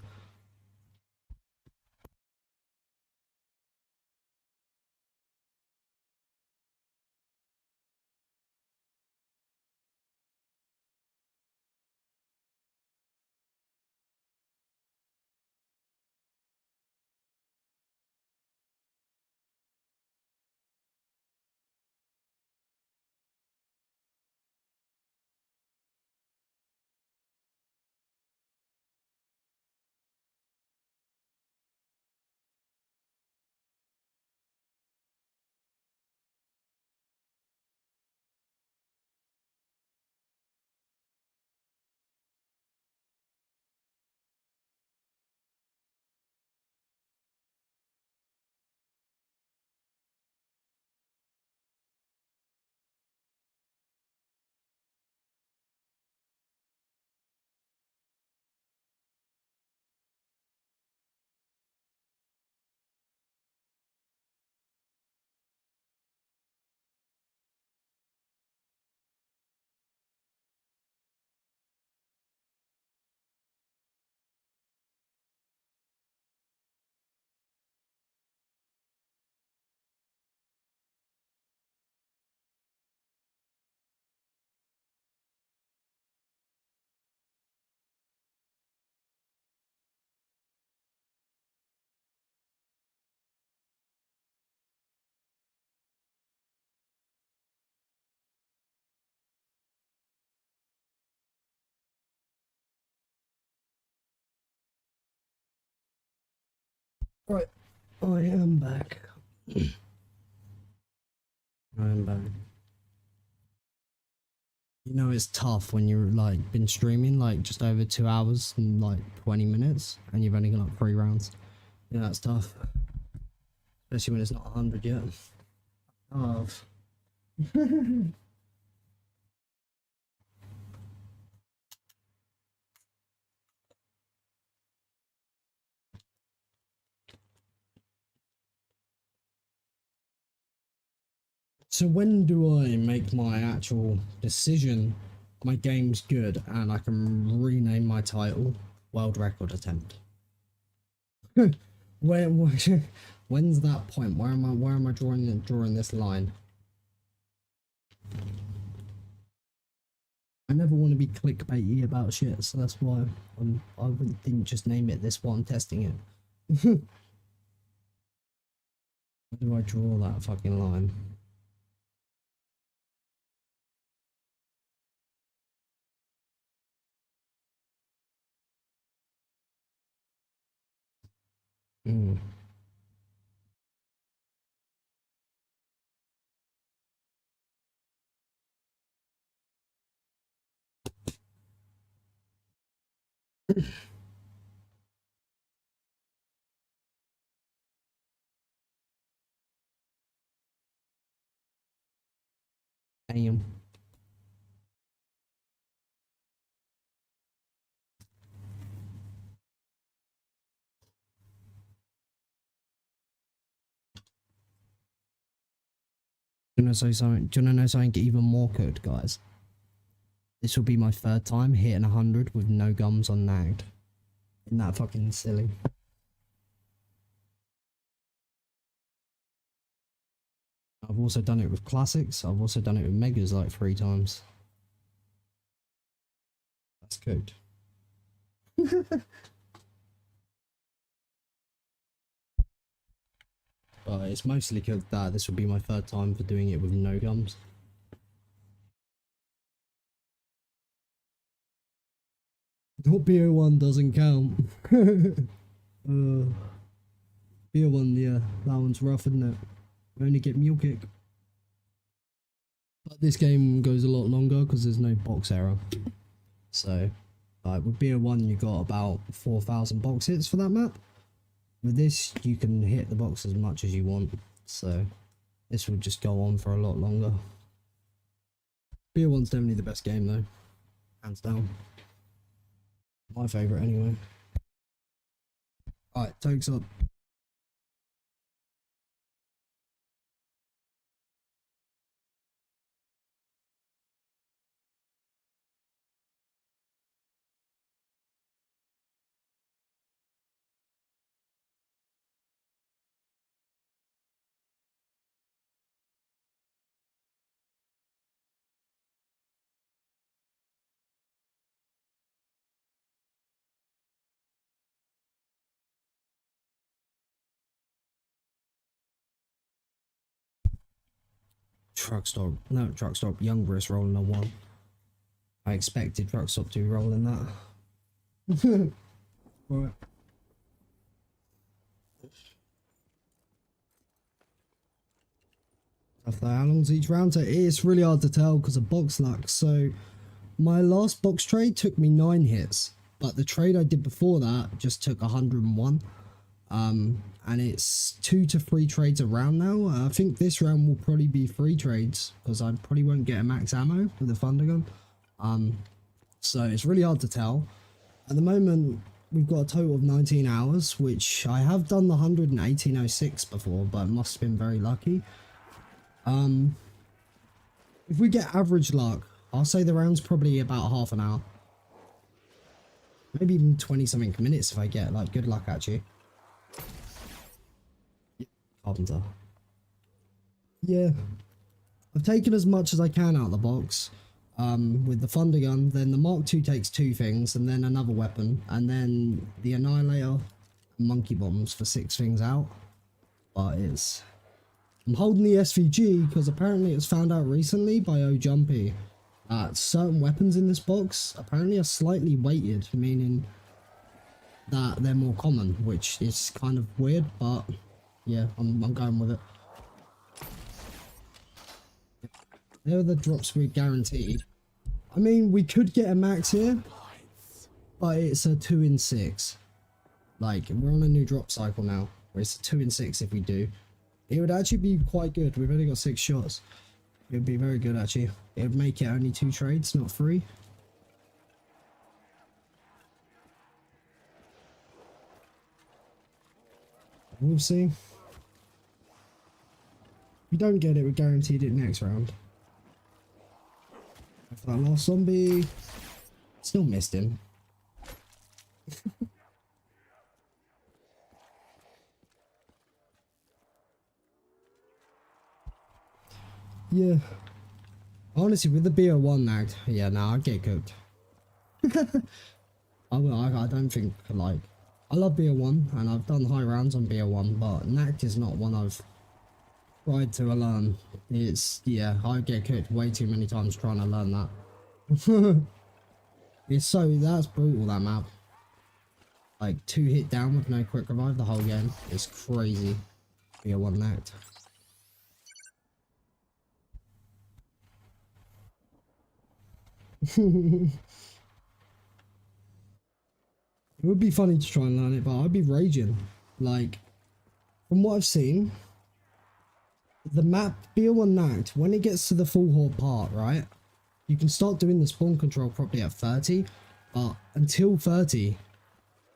Speaker 1: Right, I am back. I am back. You know it's tough when you're like been streaming like just over 2 hours and like 20 minutes and you've only got like 3 rounds. Yeah, that's tough. Especially when it's not 100 yet. Tough. So when do I make my actual decision my game's good and I can rename my title World Record Attempt? When's that point? Where am I drawing this line? I never want to be clickbaity about shit, so that's why I didn't just name it this one, testing it. Where do I draw that fucking line? Hmm. Damn. Do you want to know something even more good, guys? This will be my 3rd time hitting 100 with no gums on Nagged. Isn't that fucking silly? I've also done it with classics. I've also done it with megas like 3 times. That's good. But it's mostly because that this will be my 3rd time for doing it with no gums. Not BO1 doesn't count. BO1, yeah, that one's rough, isn't it? We only get mule kick. But this game goes a lot longer because there's no box error. So, like with BO1, you got about 4,000 box hits for that map. With this, you can hit the box as much as you want. So, this will just go on for a lot longer. BO1's definitely the best game though, hands down. My favourite anyway. Alright, Toke's up. Truck stop, no, truck stop, Youngbrist rolling a 1. I expected truck stop to be rolling that. Right. How long's each round? So it's really hard to tell because of box luck. So my last box trade took me 9 hits, but the trade I did before that just took 101. And it's 2 to 3 trades a round now. I think this round will probably be 3 trades because I probably won't get a max ammo with the thunder gun. So it's really hard to tell. At the moment, we've got a total of 19 hours, which I have done the 100 in 1806 before, but must have been very lucky. If we get average luck, I'll say the round's probably about half an hour. Maybe even 20 something minutes if I get like good luck actually. Carpenter. Yeah. I've taken as much as I can out of the box. With the thunder gun, then the Mark II takes 2 things, and then another weapon, and then the Annihilator and Monkey Bombs for 6 things out. But I'm holding the SVG because apparently it's found out recently by Jumpy that certain weapons in this box apparently are slightly weighted, meaning that they're more common, which is kind of weird, but yeah, I'm going with it. They're the drops we're guaranteed. I mean, we could get a max here, but it's a 2 in 6. Like, we're on a new drop cycle now, where it's a 2 in 6 if we do. It would actually be quite good. We've only got 6 shots. It would be very good, actually. It would make it only 2 trades, not 3. We'll see. If we don't get it, we're guaranteed it next round. For that last zombie, still missed him. Yeah. Honestly, with the BO1 Nacht, yeah, nah, I'd get cooked. I don't think, like, I love BO1, and I've done high rounds on BO1, but Nacht is not one I've tried to learn. It's, yeah, I get cooked way too many times trying to learn that. That's brutal, that map. Like, 2 hit down with no quick revive the whole game. It's crazy. BO1 Nacht. It would be funny to try and learn it, but I'd be raging. Like, from what I've seen, the map BO1 Nacht, when it gets to the full horde part, right, you can start doing the spawn control properly at 30, but until 30,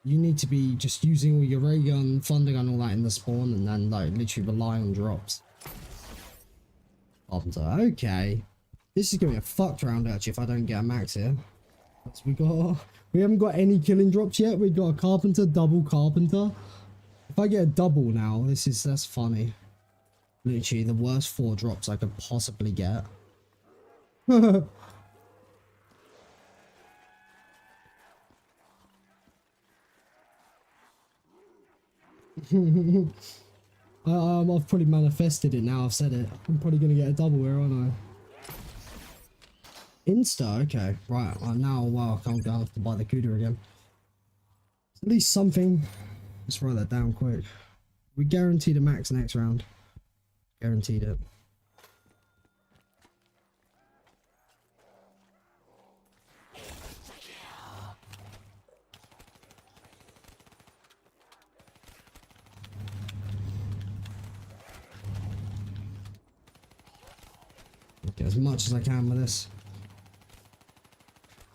Speaker 1: you need to be just using all your ray gun, thunder gun, all that in the spawn, and then like literally rely on drops. Okay. This is gonna be a fucked round actually if I don't get a max here. We haven't got any killing drops yet. We got a carpenter, double carpenter. If I get a double now, that's funny. Literally the worst 4 drops I could possibly get. I'm I've probably manifested it now. I've said it. I'm probably gonna get a double here, aren't I? Insta, okay, right. Now, wow, I can't go have to buy the Kuda again. At least something. Let's write that down quick. We guaranteed a max next round. Guaranteed it. Get as much as I can with this.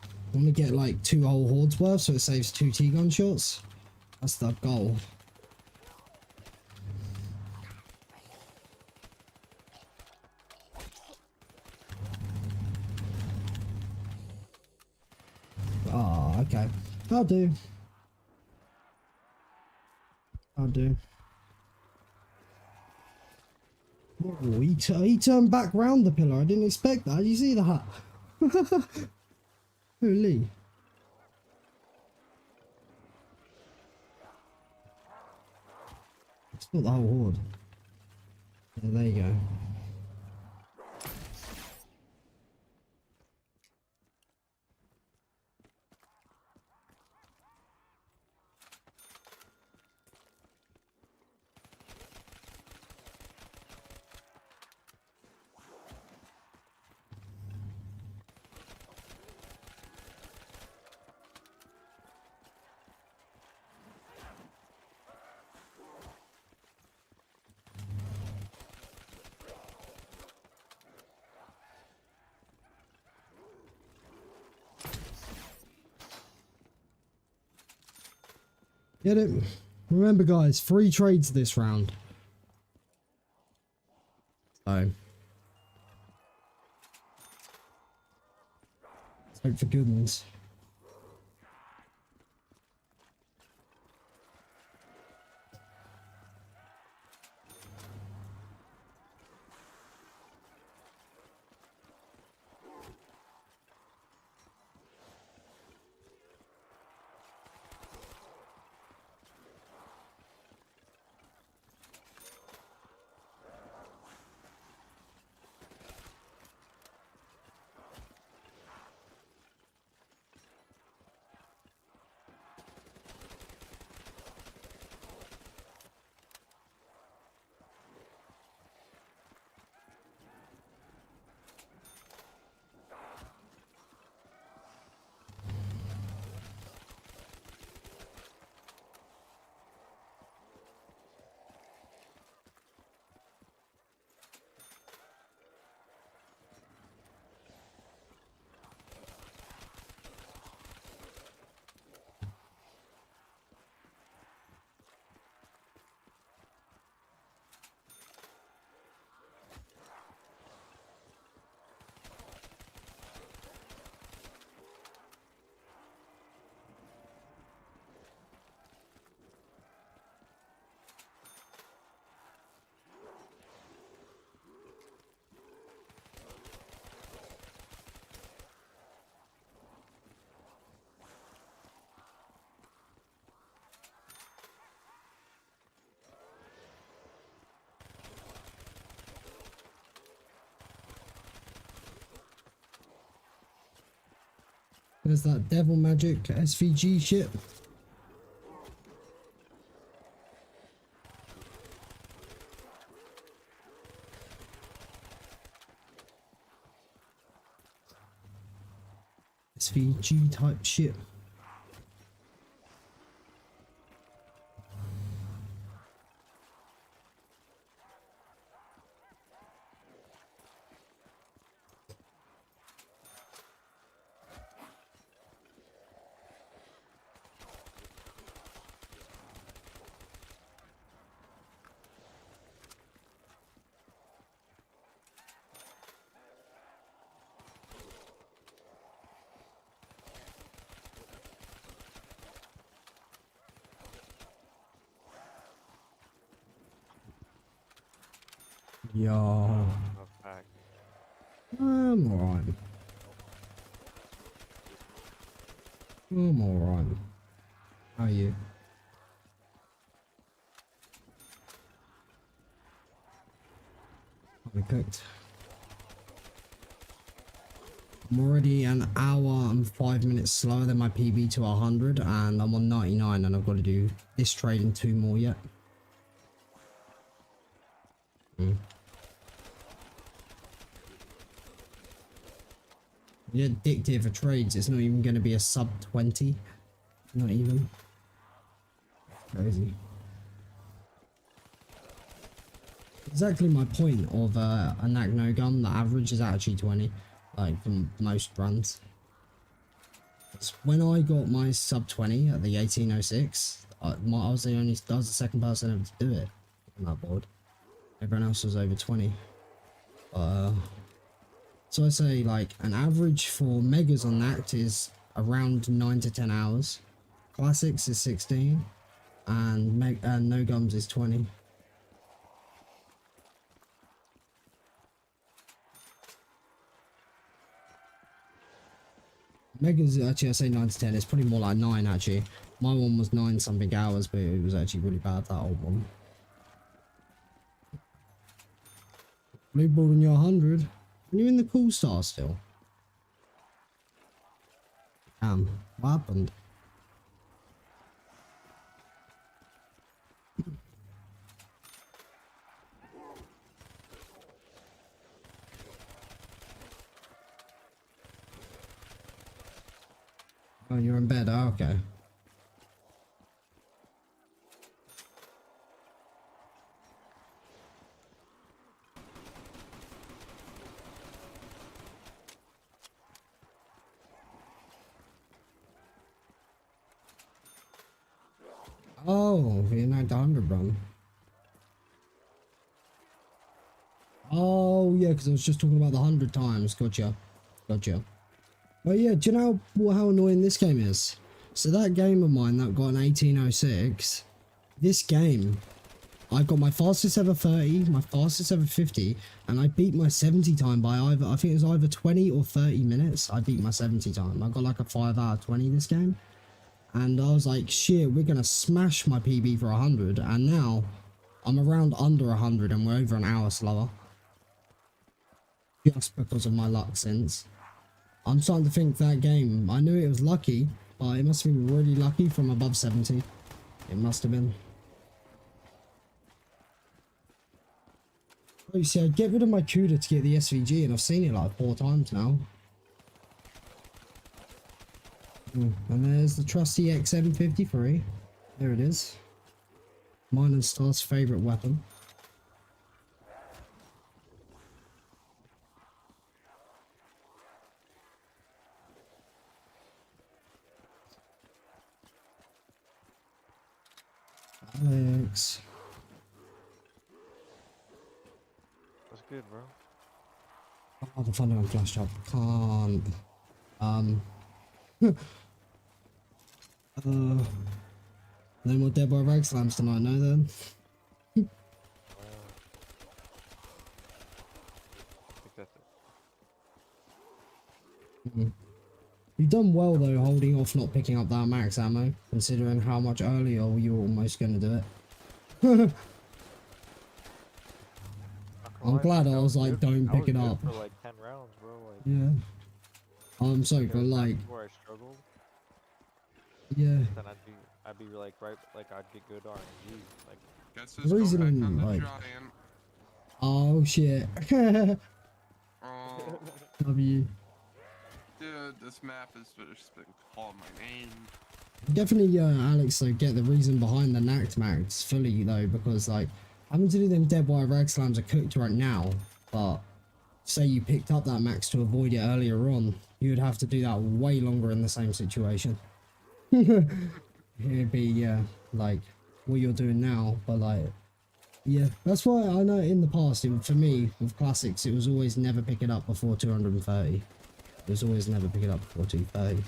Speaker 1: I want to get like 2 whole hordes worth so it saves 2 T-gun shots. That's the goal. Oh, okay. I'll do. Oh, he turned back round the pillar. I didn't expect that. Did you see that? Holy. It's not the whole horde. Yeah, there you go. Get it? Remember guys, 3 trades this round. So let's hope for goodness. There's that devil magic SVG shit. SVG type shit. Yo,
Speaker 3: Oh, fact.
Speaker 1: I'm alright. I'm alright. How are you? I cooked. I'm already an hour and 5 minutes slower than my PB to 100, and I'm on 99, and I've got to do this trade and 2 more yet. You're addictive for trades. It's not even going to be a sub 20. Not even. Crazy. Exactly my point of a Nacht no gum. The average is actually 20, like from most runs. When I got my sub 20 at the 1806, I was the second person ever to do it on that board. Everyone else was over 20. So I say like an average for megas on Nacht is around 9 to 10 hours. Classics is 16, and no gums is 20. Megas, actually I say 9 to 10, it's probably more like 9 actually. My one was 9 something hours, but it was actually really bad, that old one. Blue ball in your 100. Are you in the cool star still? What happened? Oh, you're in bed. Oh, okay. Oh, you're not the 100 run. Oh, yeah, because I was just talking about the 100 times. Gotcha. Gotcha. Oh, yeah, do you know how annoying this game is? So that game of mine that got an 1806, this game, I got my fastest ever 30, my fastest ever 50, and I beat my 70 time by either, I think it was either 20 or 30 minutes. I beat my 70 time. I got like a 5 out of 20 this game. And I was like, shit, we're gonna smash my PB for 100, and now I'm around under 100 and we're over an hour slower. Just because of my luck since. I'm starting to think that game, I knew it was lucky, but it must have been really lucky from above 70. It must have been. Oh, you see, I get rid of my CUDA to get the SVG, and I've seen it like 4 times now. And there's the trusty XM53. There it is. Mine and Star's favourite weapon. Alex.
Speaker 3: That's good, bro.
Speaker 1: Oh, the thunder on flash up. Can't. No more Dead Boy Rag Slams tonight, no then?
Speaker 3: I think that's it.
Speaker 1: You've done well though, holding off not picking up that max ammo, considering how much earlier you were almost going to do it. I'm glad I was like, don't pick it up.
Speaker 3: For like 10 rounds, bro. Like,
Speaker 1: Yeah. So
Speaker 3: There
Speaker 1: for
Speaker 3: was
Speaker 1: like,
Speaker 3: times where I struggled,
Speaker 1: yeah,
Speaker 3: then I'd be like right, like I'd get good RNG. Like
Speaker 7: Guess
Speaker 1: The
Speaker 7: who's going back
Speaker 1: reason,
Speaker 7: on the
Speaker 1: like-
Speaker 7: giant?
Speaker 1: oh shit.
Speaker 7: Oh,
Speaker 1: W.
Speaker 7: dude, this map has just been calling my name.
Speaker 1: Definitely, Alex, though, get the reason behind the Nacht max fully, though, because, like, having to do them dead wire rag slams are cooked right now, but say you picked up that max to avoid it earlier on, you would have to do that way longer in the same situation. It'd be, like, what you're doing now, but, like, yeah, that's why I know in the past, for me, with classics, it was always never pick it up before 230. It was always never pick it up before 230.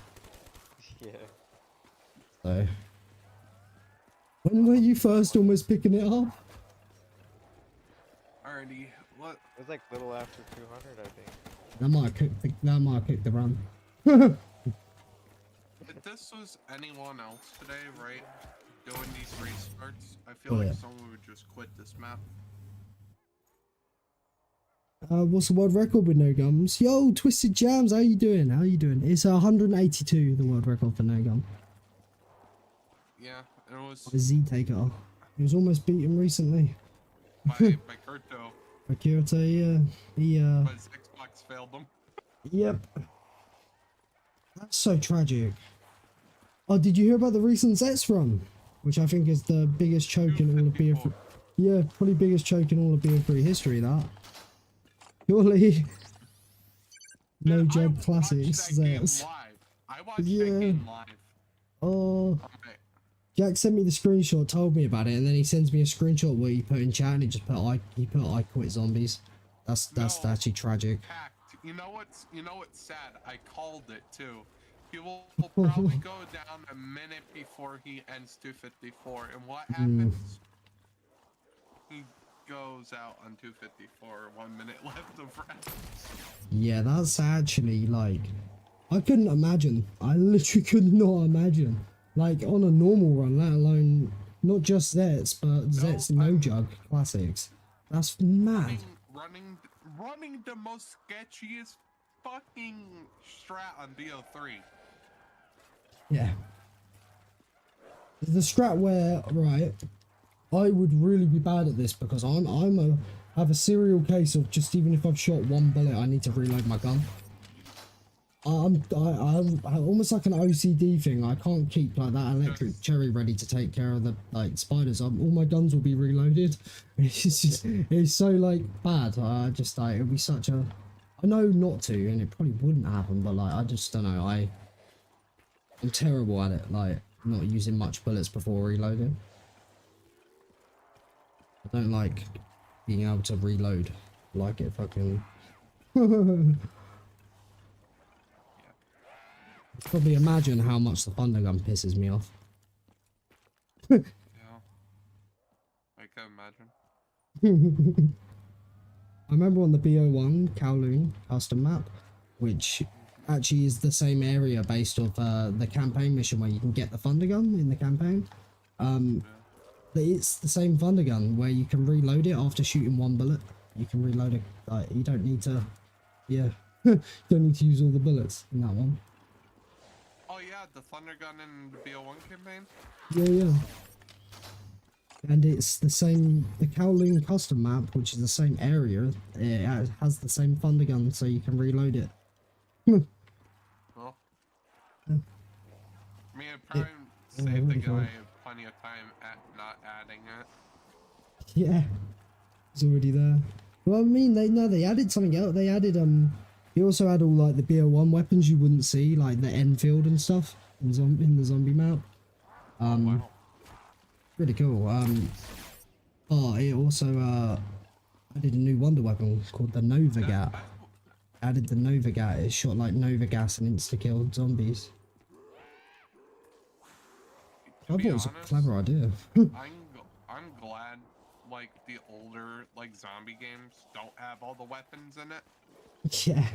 Speaker 3: yeah.
Speaker 1: So, when were you first almost picking it up?
Speaker 7: Alrighty, what?
Speaker 3: It was like little after 200, I think.
Speaker 1: That might have cooked the run.
Speaker 7: If this was anyone else today, right, doing these restarts, I feel
Speaker 1: Oh,
Speaker 7: like
Speaker 1: yeah.
Speaker 7: someone would just quit this map.
Speaker 1: What's the world record with no gums? Yo, Twisted Jams, how you doing? How you doing? It's 182, the world record for no gum.
Speaker 7: Yeah, it was
Speaker 1: By Z Taker. He was almost beaten recently.
Speaker 7: by Kurto,
Speaker 1: By Kyoto, yeah. He,
Speaker 7: but his Xbox failed him.
Speaker 1: yep. That's so tragic. Oh, did you hear about the recent Zets run? Which I think is the biggest choke in all of BO3. Yeah, probably biggest choke in all of BO3 history, that. Surely. No
Speaker 7: Man, I
Speaker 1: Jug
Speaker 7: watched
Speaker 1: Classics
Speaker 7: that game
Speaker 1: Zets.
Speaker 7: live. I watched
Speaker 1: Yeah.
Speaker 7: that game live.
Speaker 1: Oh,
Speaker 7: Okay.
Speaker 1: Jack sent me the screenshot, told me about it, and then he sends me a screenshot where he put in chat and he just put I quit zombies. That's
Speaker 7: No.
Speaker 1: actually tragic.
Speaker 7: Hacked. You know what's sad? I called it too. He will probably go down a minute before he ends 254, and what happens? He goes out on 254. 1 minute left of round.
Speaker 1: Yeah, that's actually like I couldn't imagine. I literally could not imagine. Like on a normal run, let alone not just Zets, but Zets no
Speaker 7: I'm-
Speaker 1: jug classics. That's mad.
Speaker 7: Running the most sketchiest fucking strat on BO3.
Speaker 1: Yeah. The strat where, right, I would really be bad at this because I have a serial case of just even if I've shot one bullet, I need to reload my gun. I'm almost like an OCD thing. I can't keep like that electric cherry ready to take care of the like spiders. All my guns will be reloaded. It's so like bad. I just like it'd be such a. I know not to, and it probably wouldn't happen, but like I just don't know. I'm terrible at it. Like not using much bullets before reloading. I don't like being able to reload. I like it fucking. Probably imagine how much the thunder gun pisses me off.
Speaker 7: Yeah. I can imagine.
Speaker 1: I remember on the BO1 Kowloon custom map, which actually is the same area based off the campaign mission where you can get the thunder gun in the campaign. It's the same thunder gun where you can reload it after shooting one bullet. You can reload it. Like you don't need to. Yeah, you don't need to use all the bullets in that one.
Speaker 7: Oh yeah, the thunder gun in the BO1 campaign.
Speaker 1: Yeah. And it's the same, the Kowloon custom map, which is the same area, it has the same thunder gun, so you can reload it.
Speaker 7: Well, I mean, it probably saved the
Speaker 1: really cool.
Speaker 7: guy plenty of time at not adding it.
Speaker 1: Yeah, it's already there. Well, I mean, they added something else. They added he also had all like the BO1 weapons you wouldn't see, like the Enfield and stuff in the zombie map.
Speaker 7: Wow.
Speaker 1: Pretty cool. Oh, it also added a new wonder weapon called the Nova Gat. Added the Nova Gat. It shot like Nova gas and insta-killed zombies. I thought it was a clever idea.
Speaker 7: I'm glad like the older like zombie games don't have all the weapons in it.
Speaker 1: Yeah.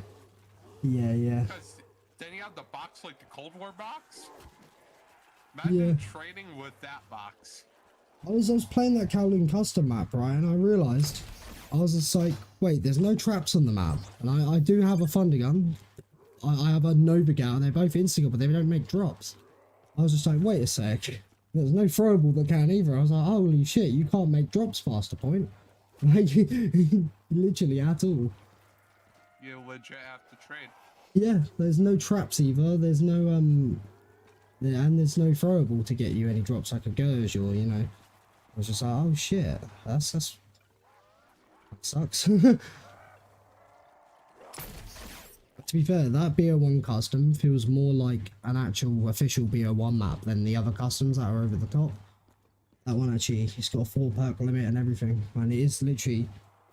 Speaker 7: Because then you have the box like the Cold War box. Imagine trading with that box.
Speaker 1: I was playing that Kowloon custom map, right, and I realised I was just like, wait, there's no traps on the map, and I do have a thunder gun, I have a Nova Gal, they're both Instagram, but they don't make drops. I was just like, wait a sec. There's no throwable that can either. I was like, holy shit, you can't make drops faster point. Like, literally at all.
Speaker 7: You legit have to trade.
Speaker 1: Yeah, there's no traps either. There's no, yeah, and there's no throwable to get you any drops like a Gurge or, you know. I was just like, oh shit, that sucks. To be fair, that BO1 custom feels more like an actual official BO1 map than the other customs that are over the top. That one actually, it's got a 4 perk limit and everything, and it is literally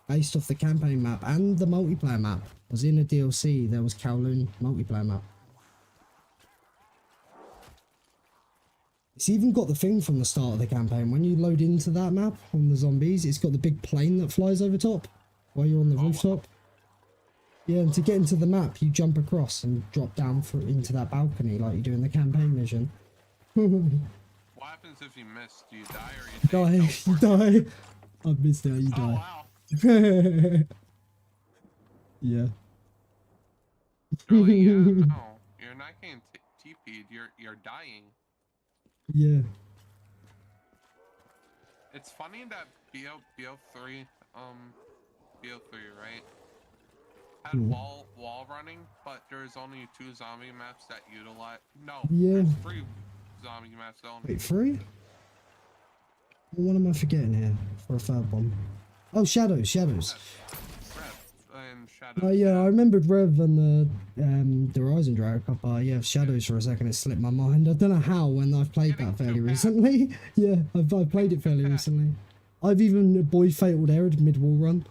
Speaker 1: based off the campaign map and the multiplayer map. Because in the DLC, there was Kowloon multiplayer map. It's even got the thing from the start of the campaign. When you load into that map on the zombies, it's got the big plane that flies over top while you're on the rooftop. Yeah, and to get into the map, you jump across and drop down into that balcony like you do in the campaign mission.
Speaker 7: What happens if you miss? Do you die or you
Speaker 1: You die. I've missed it, you
Speaker 7: Oh,
Speaker 1: die.
Speaker 7: wow.
Speaker 1: Yeah.
Speaker 7: Really? Yeah, no. You're not getting TP'd. You're dying.
Speaker 1: Yeah.
Speaker 7: It's funny that BO3, right? Had wall running, but there's only 2 zombie maps that utilize. No,
Speaker 1: Yeah.
Speaker 7: there's 3 zombie maps that only.
Speaker 1: Wait, 3? What am I forgetting here for a third one? Oh, Shadows.
Speaker 7: Rev and Shadow.
Speaker 1: Oh yeah, I remembered Rev and the Horizon Drag up. Yeah, Shadows for a second. It slipped my mind. I don't know how when I've played that fairly recently. Yeah, I've played it fairly recently. I've even boy fataled Arid mid-wall run.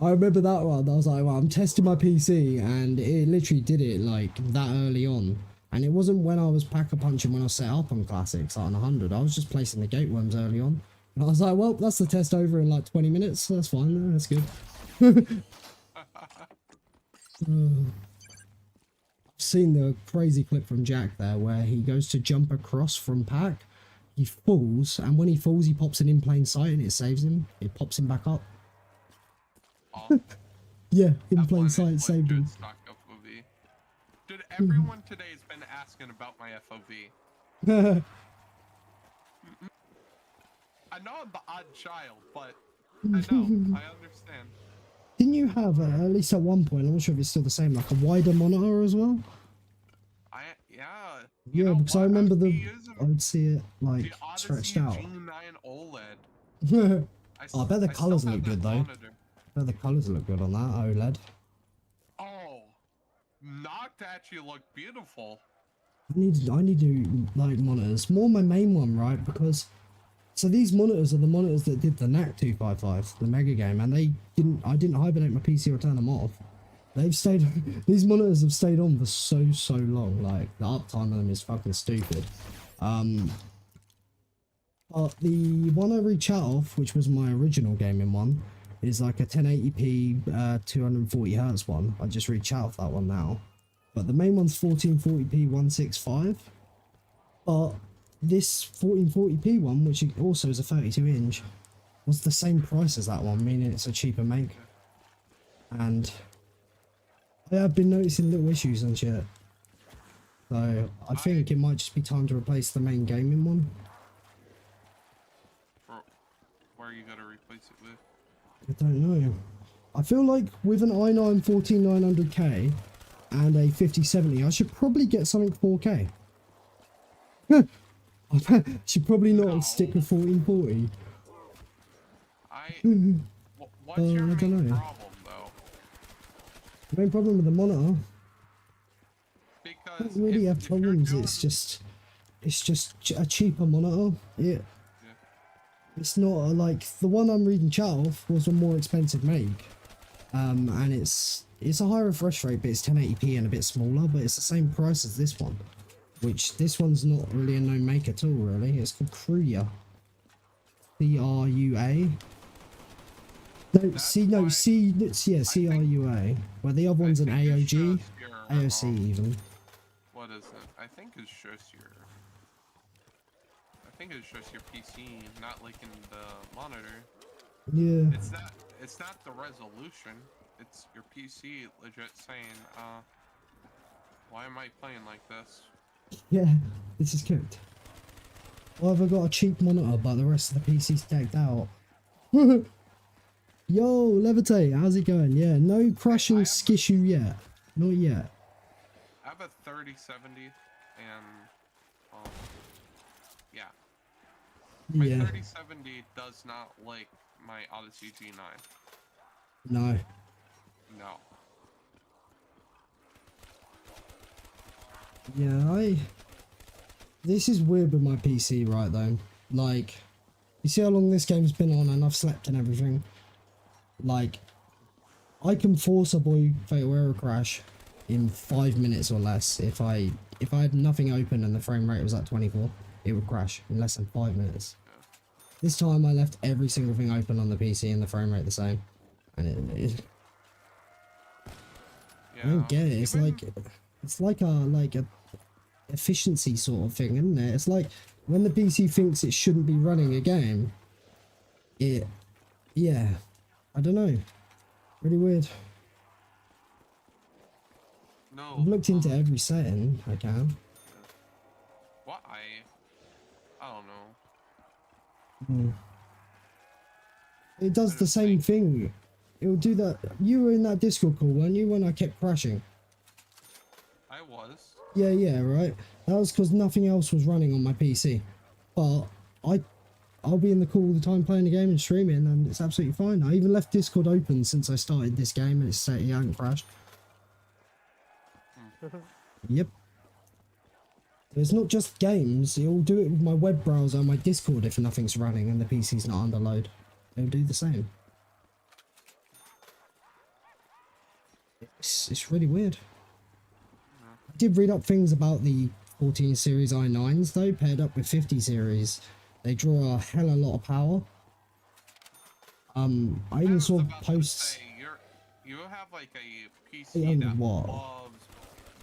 Speaker 1: I remember that one. I was like, well, I'm testing my PC, and it literally did it like that early on. And it wasn't when I was pack-a-punching when I set up on classics like on 100. I was just placing the gate worms early on. And I was like, well, that's the test over in like 20 minutes. So that's fine. That's good. I've seen the crazy clip from Jack there where he goes to jump across from pack. He falls, and when he falls, he pops it in plain sight, and it saves him. It pops him back up.
Speaker 7: Oh,
Speaker 1: Yeah, in
Speaker 7: that
Speaker 1: plain
Speaker 7: one
Speaker 1: sight,
Speaker 7: is
Speaker 1: saved him.
Speaker 7: legit stock FOV. Dude, everyone today has been asking about my FOV. I know I'm the odd child, but I know, I understand.
Speaker 1: Didn't you have, at least at one point, I'm not sure if it's still the same, like a wider monitor as well?
Speaker 7: Yeah.
Speaker 1: Yeah, because I remember I would see it like
Speaker 7: the
Speaker 1: stretched
Speaker 7: Odyssey
Speaker 1: out.
Speaker 7: G9 OLED.
Speaker 1: Oh, I bet the
Speaker 7: still
Speaker 1: colours
Speaker 7: have
Speaker 1: look
Speaker 7: that
Speaker 1: good though.
Speaker 7: monitor.
Speaker 1: I bet the colours look good on that OLED.
Speaker 7: Oh, Nacht actually looked beautiful.
Speaker 1: I need to like monitors. More my main one, right? Because so these monitors are the monitors that did the Nacht 255, the mega game, and I didn't hibernate my PC or turn them off. They've stayed. These monitors have stayed on for so long. Like the uptime of them is fucking stupid. But the one I reach out of, which was my original gaming one, is like a 1080p 240 hertz one. I just reach out of that one now. But the main one's 1440p 165. But this 1440p one, which also is a 32 inch, was the same price as that one, meaning it's a cheaper make. And I have been noticing little issues and shit. So I think it might just be time to replace the main gaming one.
Speaker 7: Where are you gonna replace it with?
Speaker 1: I don't know. I feel like with an i9 14900K and a 5070, I should probably get something 4K. I should probably not stick with 1440.
Speaker 7: What's your main
Speaker 1: I don't know.
Speaker 7: problem, though?
Speaker 1: The main problem with the monitor, I
Speaker 7: Because
Speaker 1: don't really have
Speaker 7: if you're
Speaker 1: problems.
Speaker 7: doing-
Speaker 1: It's just a cheaper monitor. Yeah. It's not like the one I'm reading chat off was a more expensive make. And it's a higher refresh rate, but it's 1080p and a bit smaller, but it's the same price as this one. Which this one's not really a known make at all, really. It's called Crua. CRUA. CRUA. Well, the other one's an
Speaker 7: I think it
Speaker 1: AOG,
Speaker 7: shows your,
Speaker 1: AOC even.
Speaker 7: What is it? I think it's just your. I think it's just your PC, not like in the monitor.
Speaker 1: Yeah.
Speaker 7: It's not the resolution. it's your PC legit saying, why am I playing like this?
Speaker 1: Yeah, this is good. Well, I've got a cheap monitor, but the rest of the PC's decked out. Yo, Levitate, how's it going? Yeah, no crashing skissue yet. Not yet.
Speaker 7: I have a 3070, and, yeah. My
Speaker 1: Yeah.
Speaker 7: 3070 does not like my Odyssey G9.
Speaker 1: No.
Speaker 7: No.
Speaker 1: Yeah, this is weird with my PC, right, though. Like, you see how long this game's been on and I've slept and everything? Like, I can force a boy fatal error crash in 5 minutes or less. If I had nothing open and the frame rate was at 24, it would crash in less than 5 minutes. This time I left every single thing open on the PC and the frame rate the same. And it
Speaker 7: Yeah.
Speaker 1: I don't get it. It's like a efficiency sort of thing, isn't it? It's like when the PC thinks it shouldn't be running a game, yeah, I don't know, really weird.
Speaker 7: No.
Speaker 1: I've looked into every setting I can.
Speaker 7: What? I don't know.
Speaker 1: It does the same thing. It will do that. You were in that Discord call, weren't you, when I kept crashing?
Speaker 7: I was.
Speaker 1: Yeah, right. That was because nothing else was running on my PC. But I'll be in the call all the time playing the game and streaming, and it's absolutely fine. I even left Discord open since I started this game, and it's set it hasn't crashed. Yep. It's not just games. It'll do it with my web browser and my Discord if nothing's running and the PC's not under load. It'll do the same. It's really weird. I did read up things about the 14 series i9s though, paired up with 50 series. They draw a hell of a lot of power. I even saw posts.
Speaker 7: You have like a PC
Speaker 1: 800
Speaker 7: that
Speaker 1: watt.
Speaker 7: loves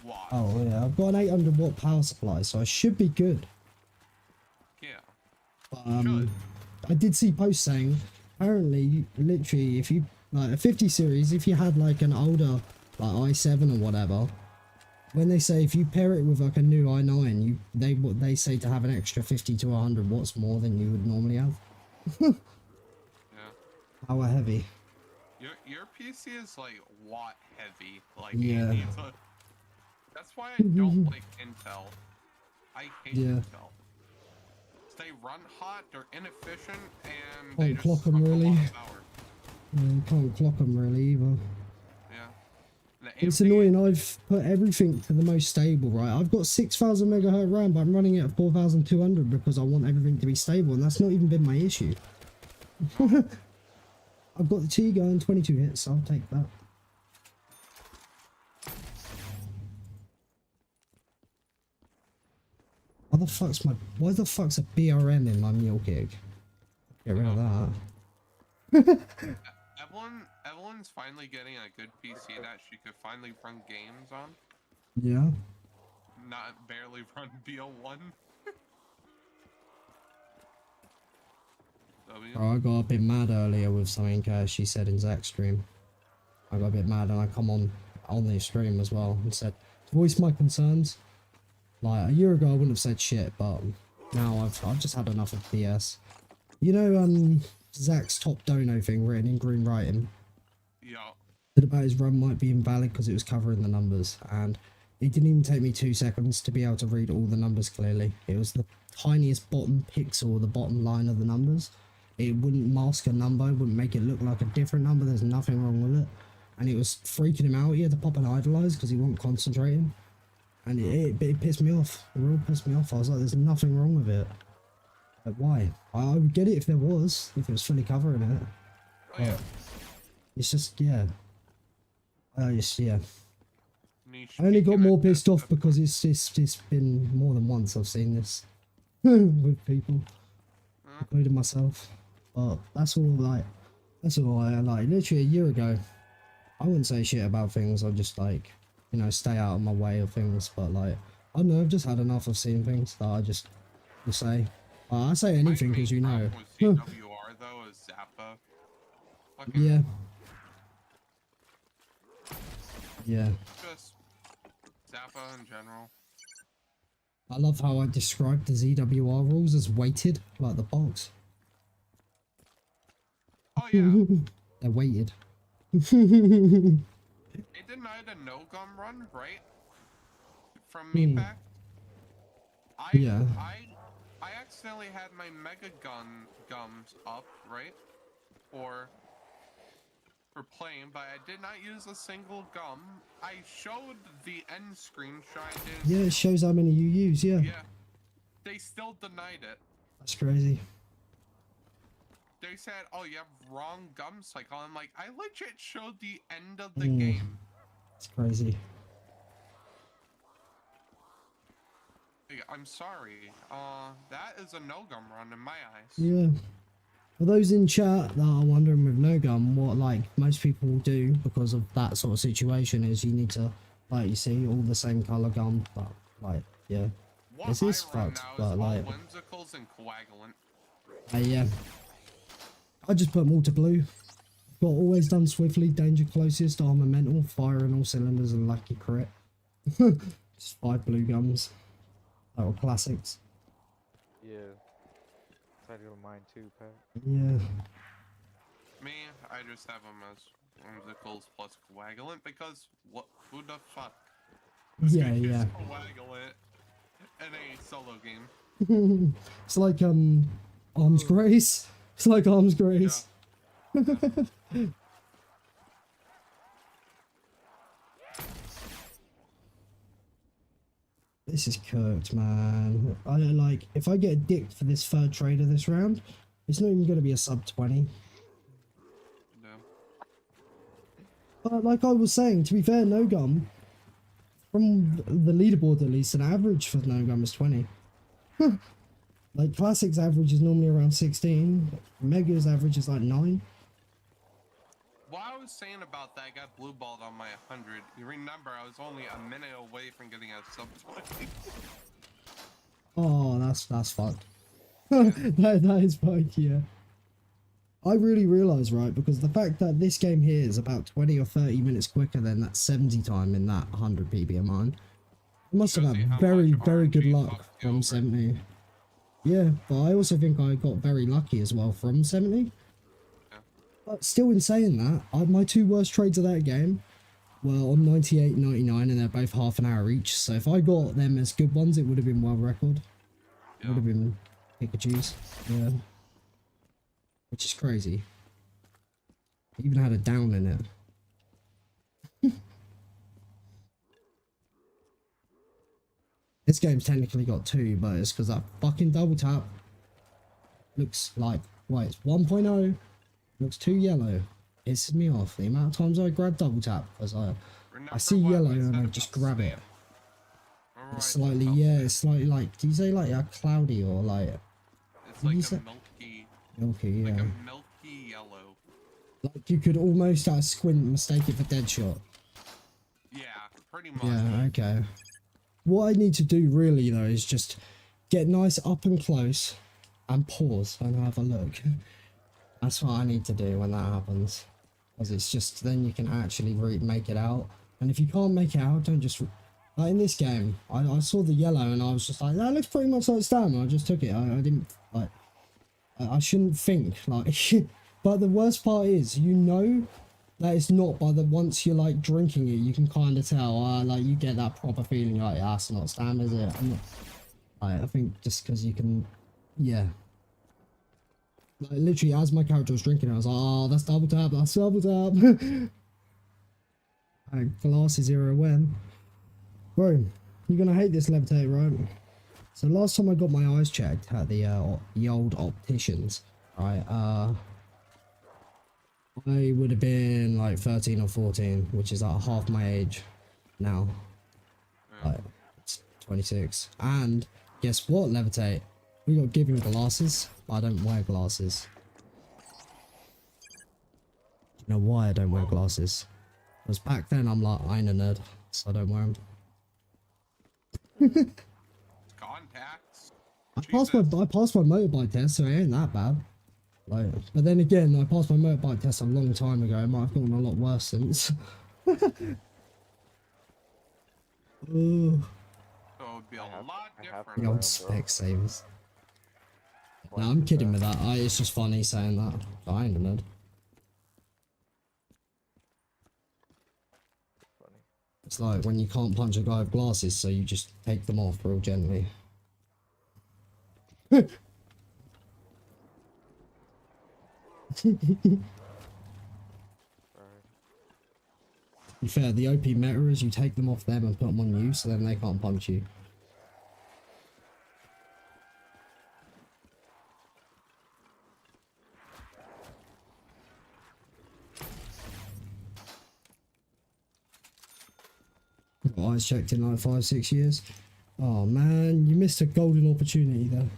Speaker 7: watts.
Speaker 1: Oh yeah, I've got an 800 watt power supply, so I should be good.
Speaker 7: Yeah.
Speaker 1: But, I did see posts saying apparently, literally, if you like a 50 series, if you had like an older like i7 or whatever, when they say if you pair it with like a new i9, they say to have an extra 50 to 100 watts more than you would normally have.
Speaker 7: Yeah.
Speaker 1: Power heavy.
Speaker 7: Your PC is like watt heavy. Like
Speaker 1: Yeah.
Speaker 7: That's why I don't like Intel. I hate
Speaker 1: Yeah.
Speaker 7: Intel. They run hot, they're inefficient, and
Speaker 1: Can't
Speaker 7: they just
Speaker 1: clock 'em
Speaker 7: suck a
Speaker 1: really.
Speaker 7: lot of power.
Speaker 1: You can't clock them really either.
Speaker 7: Yeah.
Speaker 1: It's annoying. I've put everything to the most stable, right? I've got 6,000 megahertz RAM, but I'm running it at 4,200 because I want everything to be stable, and that's not even been my issue. I've got the T going 22 hits, so I'll take that. Why the fuck's a BRM in my mule gig? Get rid of that.
Speaker 7: Evelyn's finally getting a good PC that she could finally run games on.
Speaker 1: Yeah.
Speaker 7: Not barely run BO1.
Speaker 1: Oh, I got a bit mad earlier with something she said in Zach's stream. I got a bit mad and I come on the stream as well and said, voice my concerns. Like, a year ago I wouldn't have said shit, but now I've just had enough of BS. You know, Zach's top dono thing written in green writing?
Speaker 7: Yeah.
Speaker 1: Said about his run might be invalid because it was covering the numbers, and it didn't even take me 2 seconds to be able to read all the numbers clearly. It was the tiniest bottom pixel, the bottom line of the numbers. It wouldn't mask a number, it wouldn't make it look like a different number, there's nothing wrong with it. And it was freaking him out. He had to pop an idolize because he wasn't concentrating. And it pissed me off. It really pissed me off. I was like, there's nothing wrong with it. Like, why? I would get it if there was, if it was fully covering it.
Speaker 7: Oh, yeah.
Speaker 1: It's just, yeah. Yeah.
Speaker 7: Niche
Speaker 1: I only got
Speaker 7: peeking
Speaker 1: more
Speaker 7: at
Speaker 1: pissed
Speaker 7: this
Speaker 1: off
Speaker 7: stuff.
Speaker 1: because it's been more than once I've seen this with people, including myself. But that's all I like. Literally a year ago, I wouldn't say shit about things. I'd just like, you know, stay out of my way of things. But like, I don't know, I've just had enough of seeing things that I just will say. I say anything because you know.
Speaker 7: With ZWR though is Zappa. Fucking,
Speaker 1: Yeah. Yeah.
Speaker 7: Just Zappa in general.
Speaker 1: I love how I described the ZWR rules as weighted, like the box.
Speaker 7: Oh yeah.
Speaker 1: They're weighted.
Speaker 7: They denied a no gum run, right? From me back.
Speaker 1: Yeah.
Speaker 7: I accidentally had my mega gums up, right? For playing, but I did not use a single gum. I showed the end screen trying to.
Speaker 1: Yeah, it shows how many you use, yeah.
Speaker 7: Yeah. They still denied it.
Speaker 1: That's crazy.
Speaker 7: They said, "Oh, you have wrong gum cycle." I'm like, I legit showed the end of the game.
Speaker 1: It's crazy.
Speaker 7: I'm sorry. That is a no gum run in my eyes.
Speaker 1: Yeah. For those in chat that are wondering with no gum, what like most people will do because of that sort of situation is you need to, like, you see all the same color gum, but like, yeah.
Speaker 7: What
Speaker 1: This is
Speaker 7: I run
Speaker 1: fucked,
Speaker 7: now
Speaker 1: but
Speaker 7: is
Speaker 1: like,
Speaker 7: all whimsicals and coagulant.
Speaker 1: yeah. I just put them all to blue. Got always done swiftly, danger closest, armamental, fire in all cylinders, and lucky crit. Just 5 blue gums. That were classics.
Speaker 3: Yeah. Try to go to mine too, Pat.
Speaker 1: Yeah.
Speaker 7: Me, I just have them as whimsicals plus coagulant because who the fuck? Who's
Speaker 1: Yeah,
Speaker 7: gonna use
Speaker 1: yeah.
Speaker 7: coagulant in a solo game?
Speaker 1: It's like Arms Grace. It's like Arms Grace. This is cooked, man. I don't like, if I get dicked for this third trader this round, it's not even going to be a sub 20.
Speaker 7: No.
Speaker 1: But like I was saying, to be fair, no gum, from the leaderboard at least, an average for no gum is 20. Like classics average is normally around 16. Mega's average is like 9.
Speaker 7: What I was saying about that, I got blue balled on my 100. You remember, I was only a minute away from getting a sub 20.
Speaker 1: Oh, that's fucked. that is fucked, yeah. I really realise, right, because the fact that this game here is about 20 or 30 minutes quicker than that 70 time in that 100 PB of mine. I must have
Speaker 7: Shows you
Speaker 1: had
Speaker 7: how
Speaker 1: very,
Speaker 7: much
Speaker 1: very good
Speaker 7: RNG
Speaker 1: luck
Speaker 7: fucked you
Speaker 1: from
Speaker 7: over.
Speaker 1: 70. Yeah, but I also think I got very lucky as well from 70.
Speaker 7: Yeah.
Speaker 1: But still in saying that, my 2 worst trades of that game were on 98 and 99, and they're both half an hour each. So if I got them as good ones, it would have been world record. It would have been Pikachu's. Yeah. Which is crazy. Even had a down in it. This game's technically got 2, but it's because that fucking double tap looks like, wait, it's 1.0, looks too yellow. Pisses me off. The amount of times I grab double tap, as I see
Speaker 7: Remember what
Speaker 1: yellow
Speaker 7: I
Speaker 1: and
Speaker 7: said
Speaker 1: I just
Speaker 7: about
Speaker 1: grab it.
Speaker 7: Sam? Remember
Speaker 1: It's
Speaker 7: what I said
Speaker 1: slightly,
Speaker 7: about
Speaker 1: yeah,
Speaker 7: Sam?
Speaker 1: it's slightly like, do you say like cloudy or like
Speaker 7: It's
Speaker 1: you
Speaker 7: like a
Speaker 1: said-
Speaker 7: milky,
Speaker 1: milky, yeah.
Speaker 7: like a milky yellow.
Speaker 1: Like you could almost at a squint mistake it for Deadshot.
Speaker 7: Yeah, pretty much.
Speaker 1: Yeah, okay. What I need to do really though is just get nice up and close and pause and have a look. That's what I need to do when that happens. Because it's just, then you can actually make it out. And if you can't make it out, don't just, like in this game, I saw the yellow and I was just like, that looks pretty much like stamina. I just took it. I didn't, like, I shouldn't think, like, but the worst part is, you know that it's not, by the once you're like drinking it, you can kind of tell, like you get that proper feeling like, yeah, that's not stam, is it? I'm not, like, I think just because you can, yeah. Like literally as my character was drinking, I was like, oh, that's double tap, that's double tap. Glass is 0 when. Bro, you're gonna hate this levitate, right? So last time I got my eyes checked at the old opticians, right, I would have been like 13 or 14, which is like half my age now. Like, it's 26. And guess what, levitate? We got given glasses, but I don't wear glasses. You know why I don't wear glasses? Because back then I'm like, I ain't a nerd, so I don't wear them.
Speaker 7: Contacts.
Speaker 1: I passed my motorbike test, so it ain't that bad. Like, but then again, I passed my motorbike test a long time ago. It might have gotten a lot worse since. Oh,
Speaker 7: So it would be a
Speaker 3: I have-
Speaker 7: lot
Speaker 3: I have
Speaker 7: different.
Speaker 1: the old
Speaker 3: bro.
Speaker 1: spec savers.
Speaker 3: What
Speaker 1: No, I'm
Speaker 3: is
Speaker 1: kidding
Speaker 3: that?
Speaker 1: with that. It's just funny saying that. I ain't a nerd.
Speaker 3: Funny.
Speaker 1: It's like when you can't punch a guy with glasses, so you just take them off real gently.
Speaker 3: Right.
Speaker 1: To be fair, the OP meta is you take them off them and put them on you, so then they can't punch you. Got eyes checked in like 5-6 years. Oh man, you missed a golden opportunity there.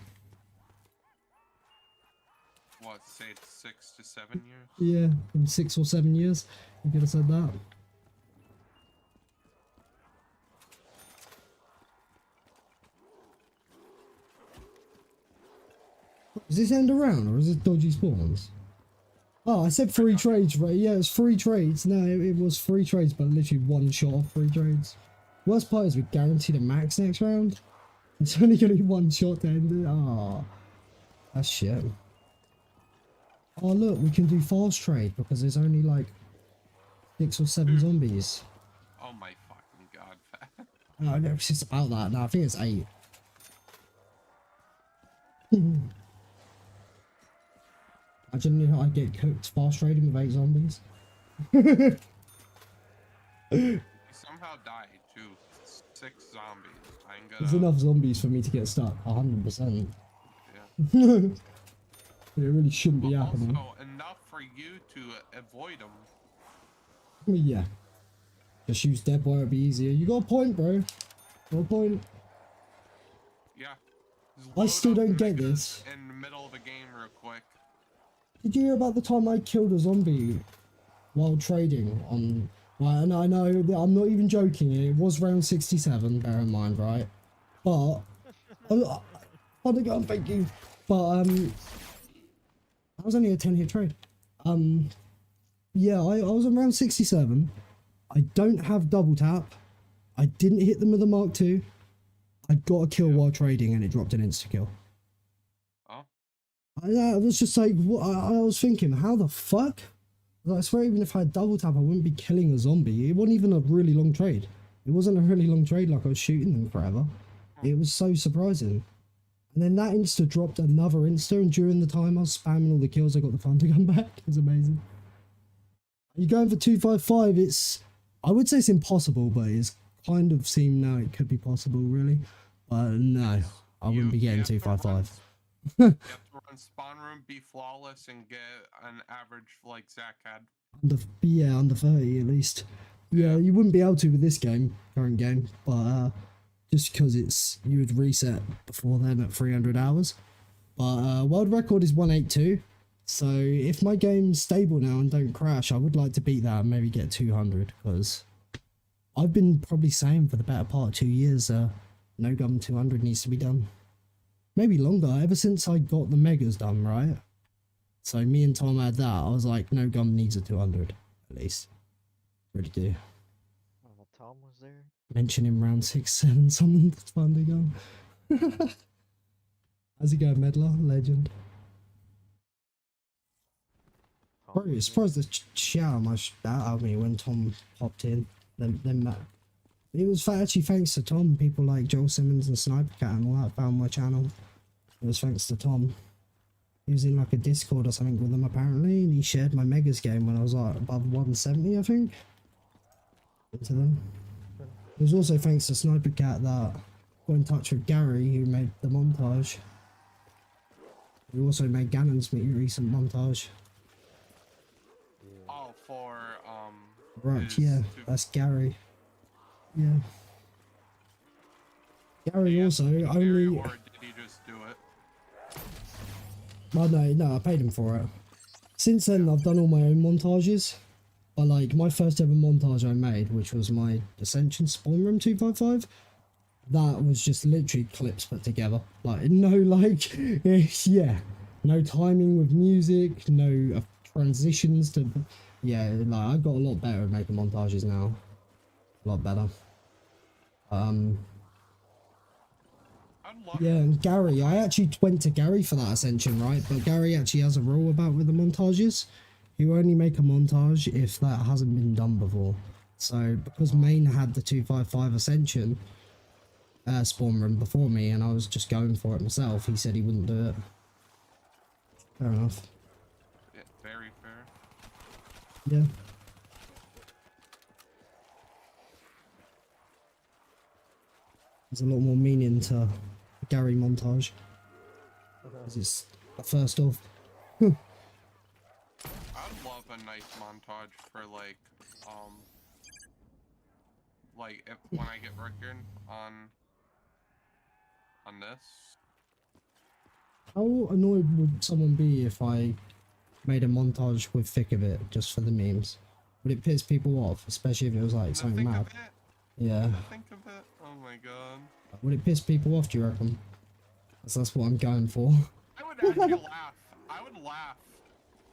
Speaker 7: What, say it's 6 to 7 years?
Speaker 1: Yeah, in 6 or 7 years, you could have said that. Is this end around or is it dodgy spawns? Oh, I said free trades, right? Yeah, it's free trades. No, it was free trades, but literally one shot of free trades. Worst part is we're guaranteed a max next round. It's only going to be one shot to end it. Ah, that's shit. Oh look, we can do fast trade because there's only like 6 or 7 zombies.
Speaker 7: Oh my fucking god, Pat.
Speaker 1: No, no, it's just about that. No, I think it's 8. Imagine if I get cooked fast trading with 8 zombies.
Speaker 7: You somehow died to 6 zombies. I ain't gonna.
Speaker 1: There's enough zombies for me to get stuck, 100%.
Speaker 7: Yeah.
Speaker 1: It really shouldn't be
Speaker 7: But
Speaker 1: happening.
Speaker 7: also enough for you to avoid them.
Speaker 1: Yeah. Just use dead wire, it'll be easier. You got a point, bro. Got a point.
Speaker 7: Yeah. Just
Speaker 1: I
Speaker 7: load
Speaker 1: still
Speaker 7: up
Speaker 1: don't get
Speaker 7: megas
Speaker 1: this.
Speaker 7: in the middle of a game real quick.
Speaker 1: Did you hear about the time I killed a zombie while trading on... Right, and I know, I'm not even joking, it was round 67, bear in mind, right? But... Oh my god, thank you. But, that was only a 10-hit trade. Yeah, I was on round 67. I don't have double tap. I didn't hit them with a Mark II. I got a kill while trading and it dropped an insta-kill.
Speaker 7: Oh.
Speaker 1: I was just like, what? I was thinking, how the fuck? Like, I swear, even if I had double tap, I wouldn't be killing a zombie. It wasn't even a really long trade. It wasn't a really long trade like I was shooting them forever. It was so surprising. And then that insta dropped another insta, and during the time I was spamming all the kills, I got the thunder gun back. It was amazing. Are you going for 255? It's, I would say it's impossible, but it's kind of seemed now it could be possible, really. But no, I wouldn't be getting 255.
Speaker 7: You have to run spawn room, be flawless, and get an average like Zach had.
Speaker 1: Under 30 at least. Yeah, you wouldn't be able to with this game, current game, but just because it's, you would reset before then at 300 hours. But world record is 182. So if my game's stable now and don't crash, I would like to beat that and maybe get 200, because I've been probably saying for the better part of 2 years, no gun 200 needs to be done. Maybe longer, ever since I got the megas done, right? So me and Tom had that, I was like, no gun needs a 200, at least. Really do.
Speaker 3: Oh, Tom was there.
Speaker 1: Mention him round 6-7, something that's fun to go. How's it going, Medlar? Legend.
Speaker 3: Tom
Speaker 1: Bro,
Speaker 3: was there.
Speaker 1: surprised the shout out at me when Tom popped in. Then it was actually thanks to Tom. People like Joel Simmons and Sniper Cat and all that found my channel. It was thanks to Tom. He was in like a Discord or something with them apparently, and he shared my Megas game when I was like above 170, I think. Into them. It was also thanks to Sniper Cat that got in touch with Gary, who made the montage. He also made Gannon's recent montage.
Speaker 7: Oh, for
Speaker 1: Right,
Speaker 7: his
Speaker 1: yeah,
Speaker 7: two-
Speaker 1: that's Gary. Yeah. Gary
Speaker 7: Did he
Speaker 1: also
Speaker 7: have to be Gary,
Speaker 1: only...
Speaker 7: or did he just do it?
Speaker 1: Well, no, I paid him for it. Since then, I've done all my own montages. But like, my first ever montage I made, which was my Ascension Spawn Room 255, that was just literally clips put together. Like, no, like, yeah. No timing with music, no transitions to... Yeah, like, I got a lot better at making montages now. A lot better. Um,
Speaker 7: I'd love
Speaker 1: yeah, and Gary, I actually went to Gary for that ascension, right? But Gary actually has a rule about with the montages. You only make a montage if that hasn't been done before. So because Main had the 255 ascension spawn room before me, and I was just going for it myself, he said he wouldn't do it. Fair enough.
Speaker 7: Yeah, very fair.
Speaker 1: Yeah. There's a lot more meaning to the Gary montage. Because it's the first of.
Speaker 7: I'd love a nice montage for like if when I get record on this.
Speaker 1: How annoyed would someone be if I made a montage with thick of it just for the memes? Would it piss people off, especially if it was like
Speaker 7: To
Speaker 1: something
Speaker 7: think
Speaker 1: mad?
Speaker 7: of it,
Speaker 1: Yeah.
Speaker 7: to think of it. Oh my god.
Speaker 1: Would it piss people off, do you reckon? 'Cause that's what I'm going for.
Speaker 7: I would actually laugh. I would laugh.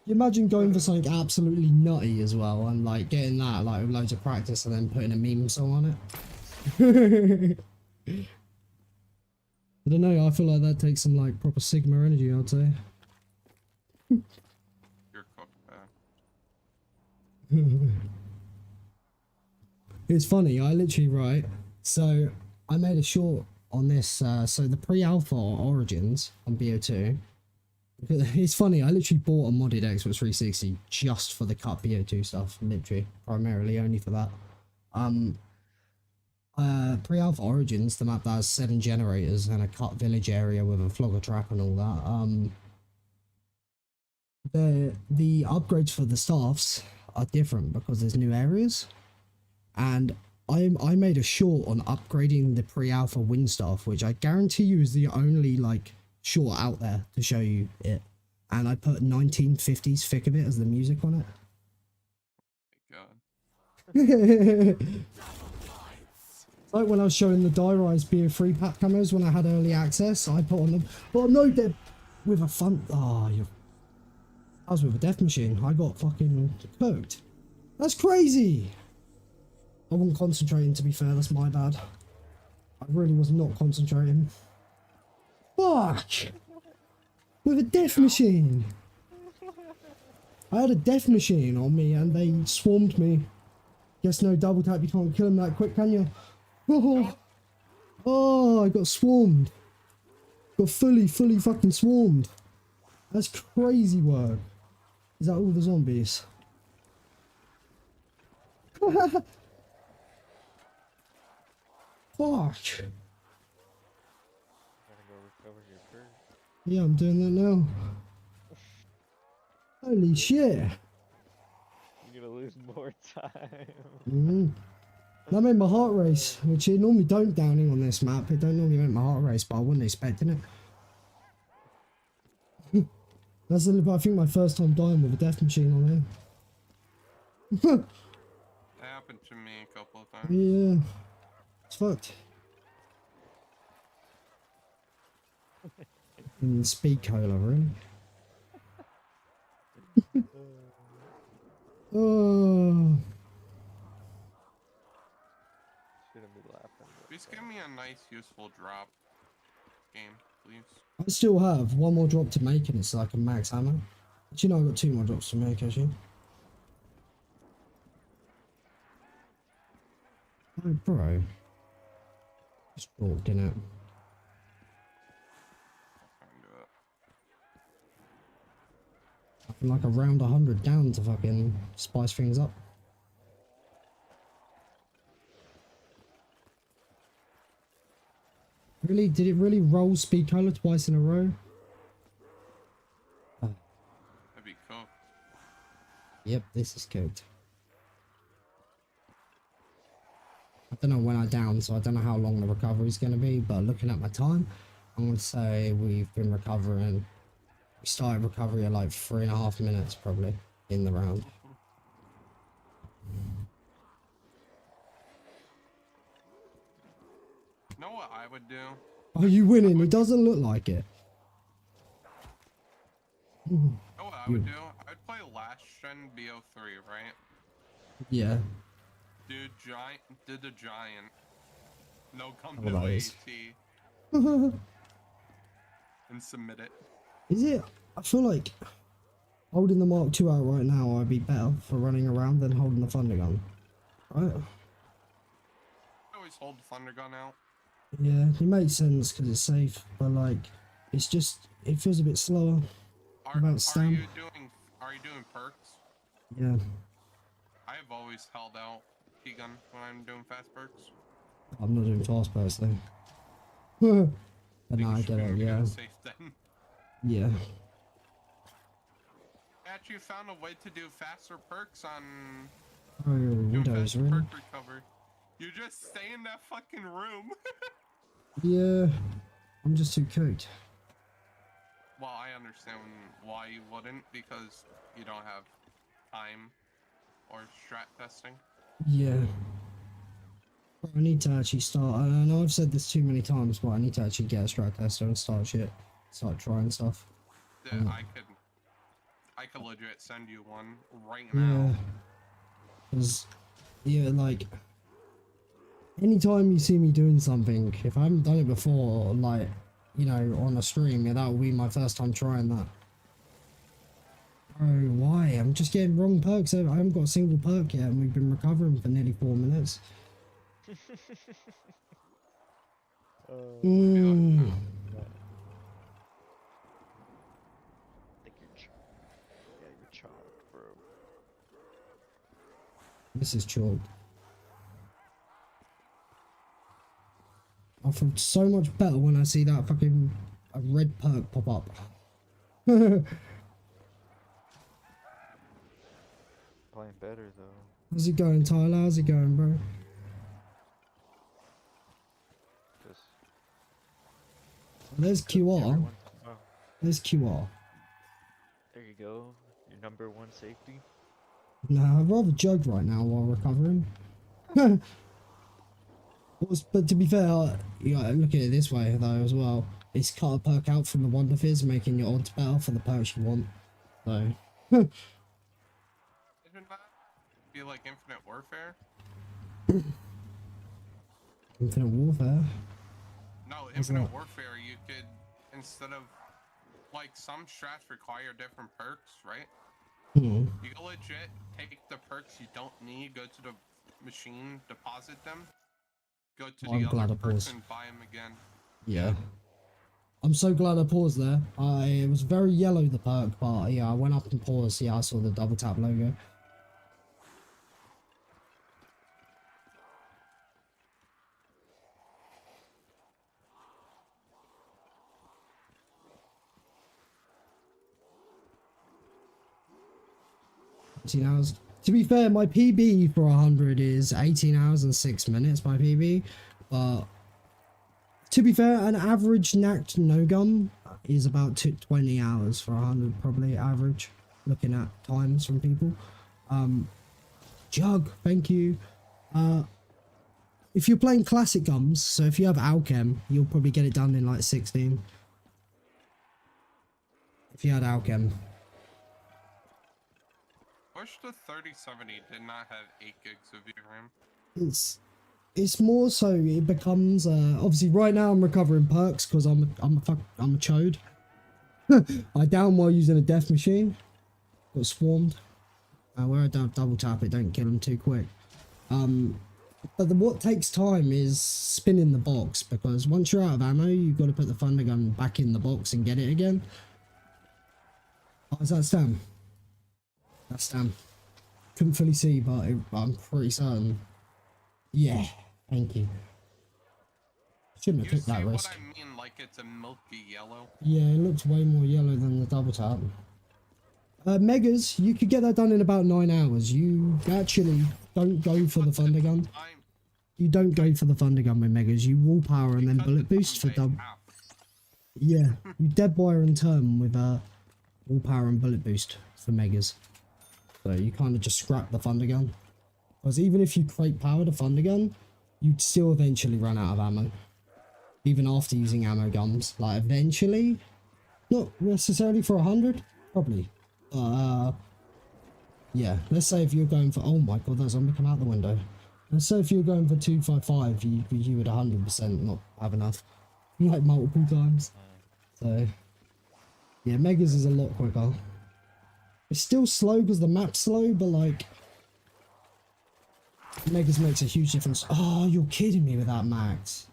Speaker 1: You imagine going for something absolutely nutty as well, and like getting that like with loads of practice and then putting a meme song on it. I don't know, I feel like that takes some like proper Sigma energy, I'd say.
Speaker 7: You're cooked, man.
Speaker 1: It's funny, I literally write, so I made a short on this, so the pre-alpha origins on BO2. It's funny, I literally bought a modded Xbox 360 just for the cut BO2 stuff, literally, primarily only for that. Pre-alpha origins, the map that has 7 generators and a cut village area with a flogger trap and all that. The upgrades for the staffs are different because there's new areas, and I made a short on upgrading the pre-alpha wind staff, which I guarantee you is the only like short out there to show you it, and I put 1950s thick of it as the music on it.
Speaker 7: God.
Speaker 1: Like when I was showing the Die Rise BO3 pack camos when I had early access, I put on them. But no, they're with a fun. Oh, I was with a death machine. I got fucking cooked. That's crazy. I wasn't concentrating, to be fair. That's my bad. I really was not concentrating. Fuck! With a death machine. I had a death machine on me and they swarmed me. Guess no double tap, you can't kill him that quick, can you? Oh, I got swarmed. Got fully fucking swarmed. That's crazy work. Is that all the zombies? Fuck. Yeah, I'm doing that now. Holy shit.
Speaker 3: You're gonna lose more time.
Speaker 1: That made my heart race, which it normally don't downing on this map. It don't normally make my heart race, but I wasn't expecting it. That's I think my first time dying with a death machine on
Speaker 7: That happened to me a couple of times.
Speaker 1: Yeah. It's fucked. Speed cola, really? Oh.
Speaker 3: Shouldn't be laughing.
Speaker 7: Please give me a nice, useful drop game, please.
Speaker 1: I still have one more drop to make and it's like a max ammo. But you know I've got 2 more drops to make, actually. Oh, bro. Just walked in it. I'm like around 100 down to fucking spice things up. Really? Did it really roll speed cola twice in a row? Oh.
Speaker 7: That'd be cool.
Speaker 1: Yep, this is cooked. I don't know when I down, so I don't know how long the recovery is going to be, but looking at my time, I'm going to say we've been recovering. We started recovery at like 3.5 minutes probably in the round.
Speaker 7: You know what I would do?
Speaker 1: Are you winning? It doesn't look like it.
Speaker 7: You know what I would do? I'd play last gen BO3, right?
Speaker 1: Yeah.
Speaker 7: Did the giant. No come
Speaker 1: Oh,
Speaker 7: to
Speaker 1: that is.
Speaker 7: AT and submit it.
Speaker 1: Is it? I feel like holding the Mark II out right now would be better for running around than holding the Thunder Gun. Right?
Speaker 7: I always hold the Thunder Gun out.
Speaker 1: Yeah, it makes sense because it's safe, but like, it's just, it feels a bit slower.
Speaker 7: Are
Speaker 1: About
Speaker 7: you
Speaker 1: stamp?
Speaker 7: doing perks?
Speaker 1: Yeah.
Speaker 7: I've always held out T-gun when I'm doing fast perks.
Speaker 1: I'm not doing fast burst though. But no, I get it, yeah.
Speaker 7: Safe then.
Speaker 1: Yeah.
Speaker 7: I actually found a way to do faster perks on
Speaker 1: Oh,
Speaker 7: doing
Speaker 1: Windows,
Speaker 7: faster
Speaker 1: really?
Speaker 7: perk recovery. You just stay in that fucking room.
Speaker 1: Yeah. I'm just too cooked.
Speaker 7: Well, I understand why you wouldn't, because you don't have time or strat testing.
Speaker 1: Yeah. I need to actually start. I know I've said this too many times, but I need to actually get a strat tester and start shit. Start trying stuff.
Speaker 7: Yeah, I could legit send you one right
Speaker 1: Yeah.
Speaker 7: now.
Speaker 1: Because, yeah, like, anytime you see me doing something, if I haven't done it before, like, you know, on a stream, yeah, that will be my first time trying that. Bro, why? I'm just getting wrong perks. I haven't got a single perk yet, and we've been recovering for nearly 4 minutes. Mm.
Speaker 3: I think you're chalked, bro.
Speaker 1: This is chalk. I feel so much better when I see that fucking a red perk pop up.
Speaker 3: Playing better though.
Speaker 1: How's it going, Tyler? How's it going, bro?
Speaker 3: Just
Speaker 1: There's QR.
Speaker 3: everyone- oh,
Speaker 1: There's QR.
Speaker 3: there you go. Your number one safety.
Speaker 1: Nah, I'd rather jug right now while recovering. But to be fair, you gotta look at it this way though as well. It's cut a perk out from the Wonder Fizz, making your odds better for the perks you want. So,
Speaker 7: Isn't that be like Infinite Warfare?
Speaker 1: Infinite Warfare.
Speaker 7: No,
Speaker 1: What's
Speaker 7: Infinite
Speaker 1: that?
Speaker 7: Warfare, you could, instead of, like, some strats require different perks, right?
Speaker 1: Hmm.
Speaker 7: You can legit take the perks you don't need, go to the machine, deposit them, go to
Speaker 1: I'm
Speaker 7: the
Speaker 1: glad
Speaker 7: other
Speaker 1: I
Speaker 7: perks
Speaker 1: paused.
Speaker 7: and buy them again.
Speaker 1: Yeah. I'm so glad I paused there. It was very yellow, the perk, but yeah, I went up and paused. Yeah, I saw the double tap logo. Hours. To be fair, my PB for 100 is 18 hours and 6 minutes, my PB. But to be fair, an average Nacht no gun is about 20 hours for 100, probably average, looking at times from people. Jug, thank you. If you're playing classic guns, so if you have Alchem, you'll probably get it done in like 16. If you had Alchem.
Speaker 7: Wish the 3070 did not have 8 gigs of VRAM.
Speaker 1: It's more so it becomes obviously right now I'm recovering perks because I'm a chode. I down while using a death machine. Got swarmed. Where I don't have double tap, it don't kill them too quick. But what takes time is spinning the box, because once you're out of ammo, you've got to put the thunder gun back in the box and get it again. Oh, is that Stam? That's Stam. Couldn't fully see, but I'm pretty certain. Yeah, thank you. Shouldn't have
Speaker 7: You
Speaker 1: took
Speaker 7: see
Speaker 1: that
Speaker 7: what
Speaker 1: risk.
Speaker 7: I mean? Like it's a milky yellow.
Speaker 1: Yeah, it looks way more yellow than the double tap. Megas, you could get that done in about 9 hours. You actually don't go for the thunder gun. You don't go for the thunder gun with Megas. You wall power and then bullet boost for double. Yeah, you dead wire and turn with wall power and bullet boost for Megas. So you kind of just scrap the thunder gun. Because even if you crate power the thunder gun, you'd still eventually run out of ammo. Even after using ammo guns. Like eventually, not necessarily for 100, probably. Yeah, let's say if you're going for, oh my god, that zombie come out the window. So if you're going for 255, you would 100% not have enough, like multiple times. So yeah, Megas is a lot quicker. It's still slow because the map's slow, but like Megas makes a huge difference. Oh, you're kidding me with that max.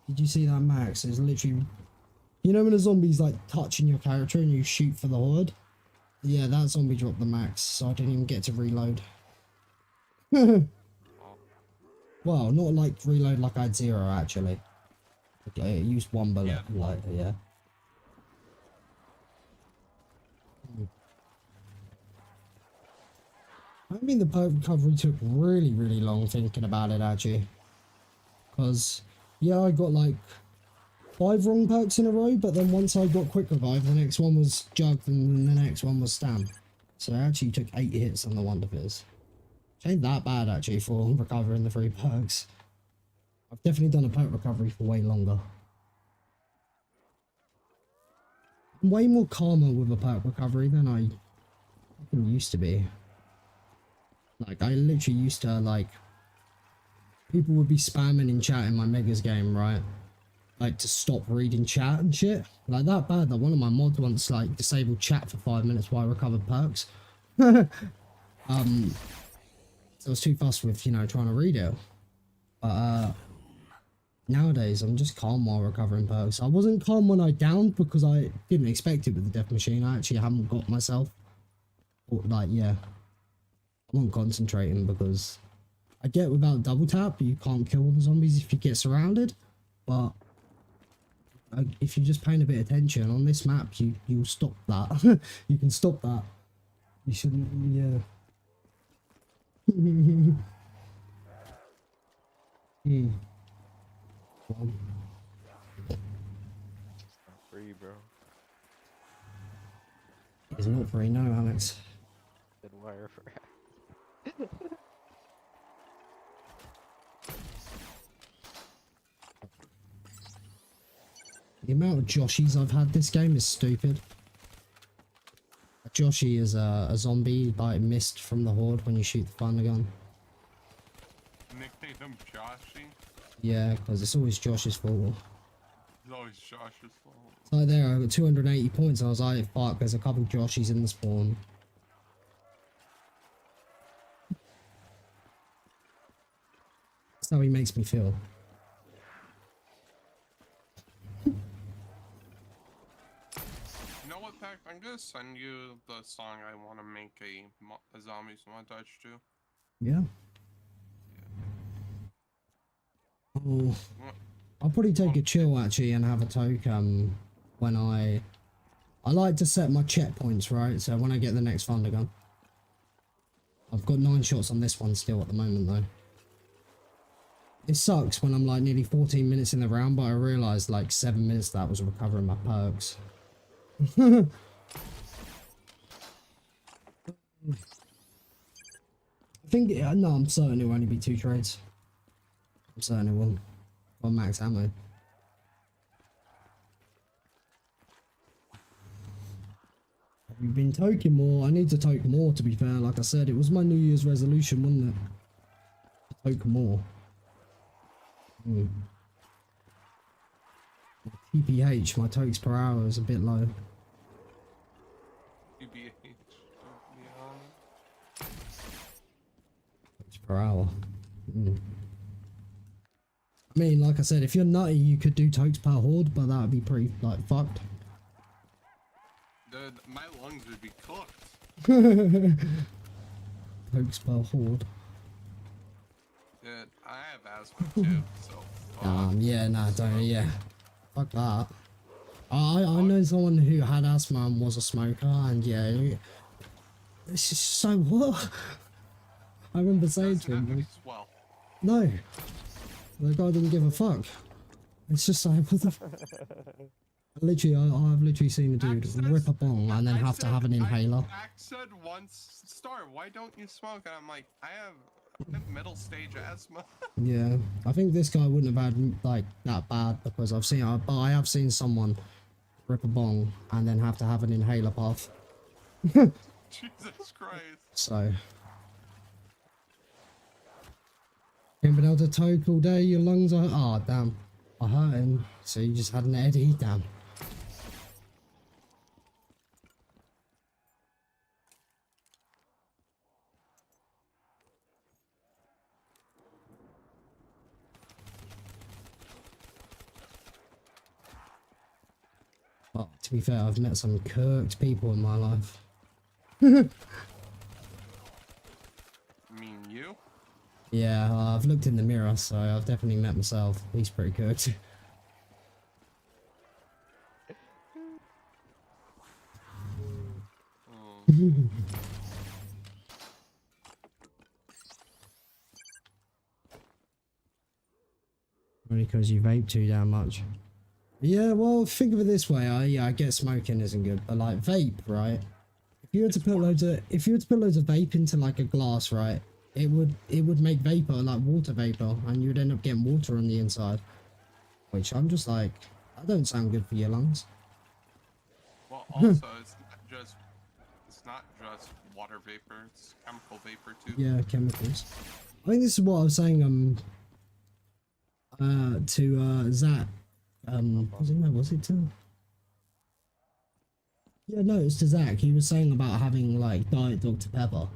Speaker 1: Did you see that max? It's literally, you know when a zombie's like touching your character and you shoot for the horde? Yeah, that zombie dropped the max, so I didn't even get to reload. Well, not like reload like I had 0 actually. Okay, I used 1 bullet,
Speaker 7: Yeah.
Speaker 1: like, yeah. I mean, the perk recovery took really long thinking about it actually. Because, yeah, I got like 5 wrong perks in a row, but then once I got quick revive, the next one was jugged and the next one was stam. So I actually took 8 hits on the Wonder Fizz. Which ain't that bad actually for recovering the 3 perks. I've definitely done a perk recovery for way longer. I'm way more calmer with a perk recovery than I used to be. Like, I literally used to, like, people would be spamming in chat in my Megas game, right? Like, to stop reading chat and shit. Like, that bad that one of my mods once, like, disabled chat for 5 minutes while I recovered perks. So I was too fussed with, you know, trying to read it. But, nowadays, I'm just calm while recovering perks. I wasn't calm when I downed because I didn't expect it with the death machine. I actually haven't got myself. Or, like, yeah. I wasn't concentrating because I get without double tap, you can't kill all the zombies if you get surrounded. But if you're just paying a bit of attention on this map, you'll stop that. You can stop that. You shouldn't, yeah. Well,
Speaker 3: It's not free, bro.
Speaker 1: it's not free, no, Alex.
Speaker 3: Good wire for
Speaker 1: The amount of Joshies I've had this game is stupid. A Joshi is a zombie like missed from the horde when you shoot the thunder gun.
Speaker 7: Nickname him Joshy.
Speaker 1: Yeah, because it's always Josh's fault.
Speaker 7: It's always Josh's fault.
Speaker 1: It's like there, I got 280 points. I was like, fuck, there's a couple Joshies in the spawn. That's how he makes me feel.
Speaker 7: You know what, Pac? I'm gonna send you the song I want to make a zombies montage to.
Speaker 1: Yeah. Oh, I'll probably take a chill actually and have a token when I like to set my checkpoints, right? So when I get the next thunder gun. I've got 9 shots on this one still at the moment though. It sucks when I'm like nearly 14 minutes in the round, but I realised like 7 minutes of that was recovering my perks. I think, no, I'm certain it will only be 2 trades. I'm certain it will. On max ammo. Have you been toking more? I need to toke more, to be fair. Like I said, it was my New Year's resolution, wasn't it? To toke more. TPH, my tokes per hour is a bit low.
Speaker 7: TBH.
Speaker 1: Tokes per hour. I mean, like I said, if you're nutty, you could do tokes per horde, but that would be pretty, like, fucked.
Speaker 7: Dude, my lungs would be cooked.
Speaker 1: Tokes per horde.
Speaker 7: Dude, I have asthma too, so.
Speaker 1: Yeah, nah, don't, yeah. Fuck that. I know someone who had asthma and was a smoker, and yeah, it's just so what? I remember saying to him, like,
Speaker 7: Swell.
Speaker 1: no, the guy didn't give a fuck. It's just like, what the literally, I've literally seen a dude rip a bong and then have to have an inhaler.
Speaker 7: Max said once, Star, why don't you smoke? And I'm like, I have middle stage asthma.
Speaker 1: Yeah, I think this guy wouldn't have had like that bad because but I have seen someone rip a bong and then have to have an inhaler puff.
Speaker 7: Jesus Christ.
Speaker 1: So Ain't been able to talk all day, your lungs are... Oh, damn. Are hurting. So you just had an Eddie? Damn. Oh, to be fair, I've met some kirked people in my life.
Speaker 7: I mean, you?
Speaker 1: Yeah, I've looked in the mirror, so I've definitely met myself. He's pretty kirked. Only because you vape too damn much. Yeah, well, think of it this way. I get smoking isn't good, but like vape, right? If you were to put loads of vape into like a glass, right? It would make vapor, like water vapor, and you'd end up getting water on the inside. Which I'm just like, that don't sound good for your lungs.
Speaker 7: Well, also, it's not just water vapor, it's chemical vapor too.
Speaker 1: Yeah, chemicals. I think this is what I was saying, to Zach. Was it to? Yeah, no, it's to Zach. He was saying about having like Diet Dr. Pepper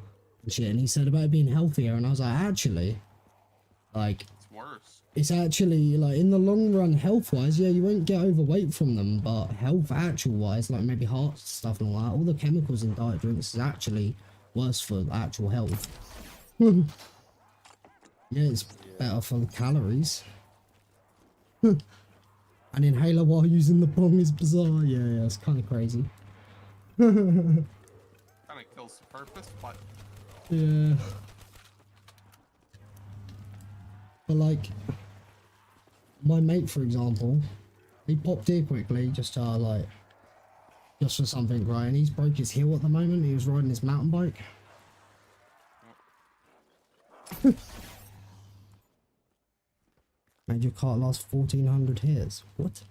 Speaker 1: and shit, and he said about it being healthier, and I was like, actually, like,
Speaker 7: It's worse.
Speaker 1: it's actually like in the long run, health wise, yeah, you won't get overweight from them, but health actual wise, like maybe heart stuff and all that, all the chemicals in diet drinks is actually worse for actual health. Yeah, it's better for the calories. An inhaler while using the bong is bizarre. Yeah, it's kind of crazy.
Speaker 7: Kind of kills the purpose, but
Speaker 1: Yeah. But like, my mate, for example, he popped here quickly just for something, right? And he's broke his heel at the moment. He was riding his mountain bike. Made your cart last 1400 hits. What?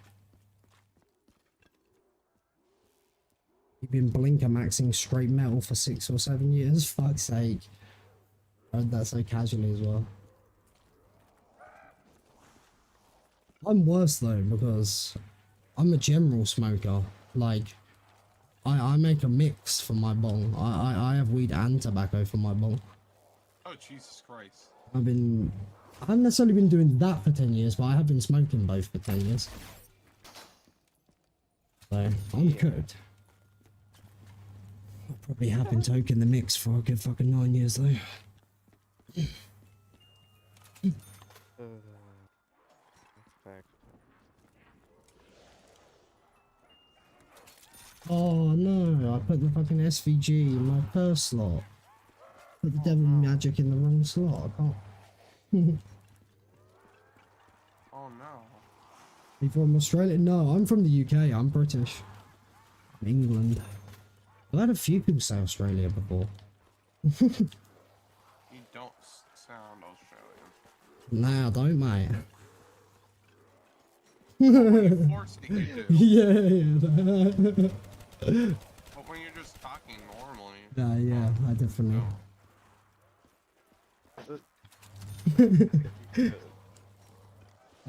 Speaker 1: You've been blinker maxing straight metal for 6 or 7 years? Fuck's sake. I heard that so casually as well. I'm worse though, because I'm a general smoker. Like, I make a mix for my bong. I have weed and tobacco for my bong.
Speaker 7: oh Jesus Christ.
Speaker 1: I haven't necessarily been doing that for 10 years, but I have been smoking both for 10 years. So, I'm cooked. I probably have been toking the mix for a good fucking 9 years though.
Speaker 6: Fact.
Speaker 1: Oh no, I put the fucking SVG in my first slot. Put the devil magic in the wrong slot, I can't.
Speaker 7: Oh no.
Speaker 1: You from Australia? No, I'm from the UK, I'm British. England. I've had a few people say Australia before.
Speaker 7: You don't sound Australian.
Speaker 1: Nah, I don't, mate.
Speaker 7: When you force it, you do.
Speaker 1: Yeah.
Speaker 7: But when you're just talking normally.
Speaker 1: Nah, yeah, I definitely. I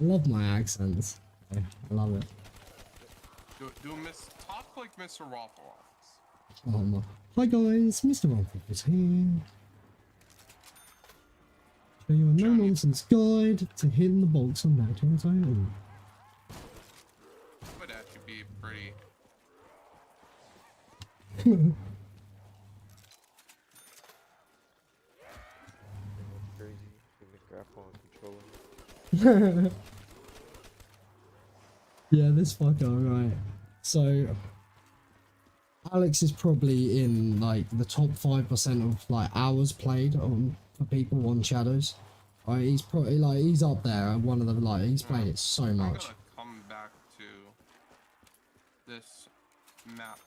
Speaker 1: love my accents. I love it.
Speaker 7: Talk like Mr. Waffle
Speaker 1: Hi guys, Mr. Waffle is here. Show you a no-nonsense guide to hitting the bolts on that one's own.
Speaker 7: would actually be pretty.
Speaker 6: Crazy. Give me grapple and controller.
Speaker 1: Yeah, this fucker, right. So, Alex is probably in like the top 5% of like hours played on for people on Shadows. Right, he's probably like he's up there. One of the like he's played it so
Speaker 7: I'm
Speaker 1: much.
Speaker 7: gonna come back to this map.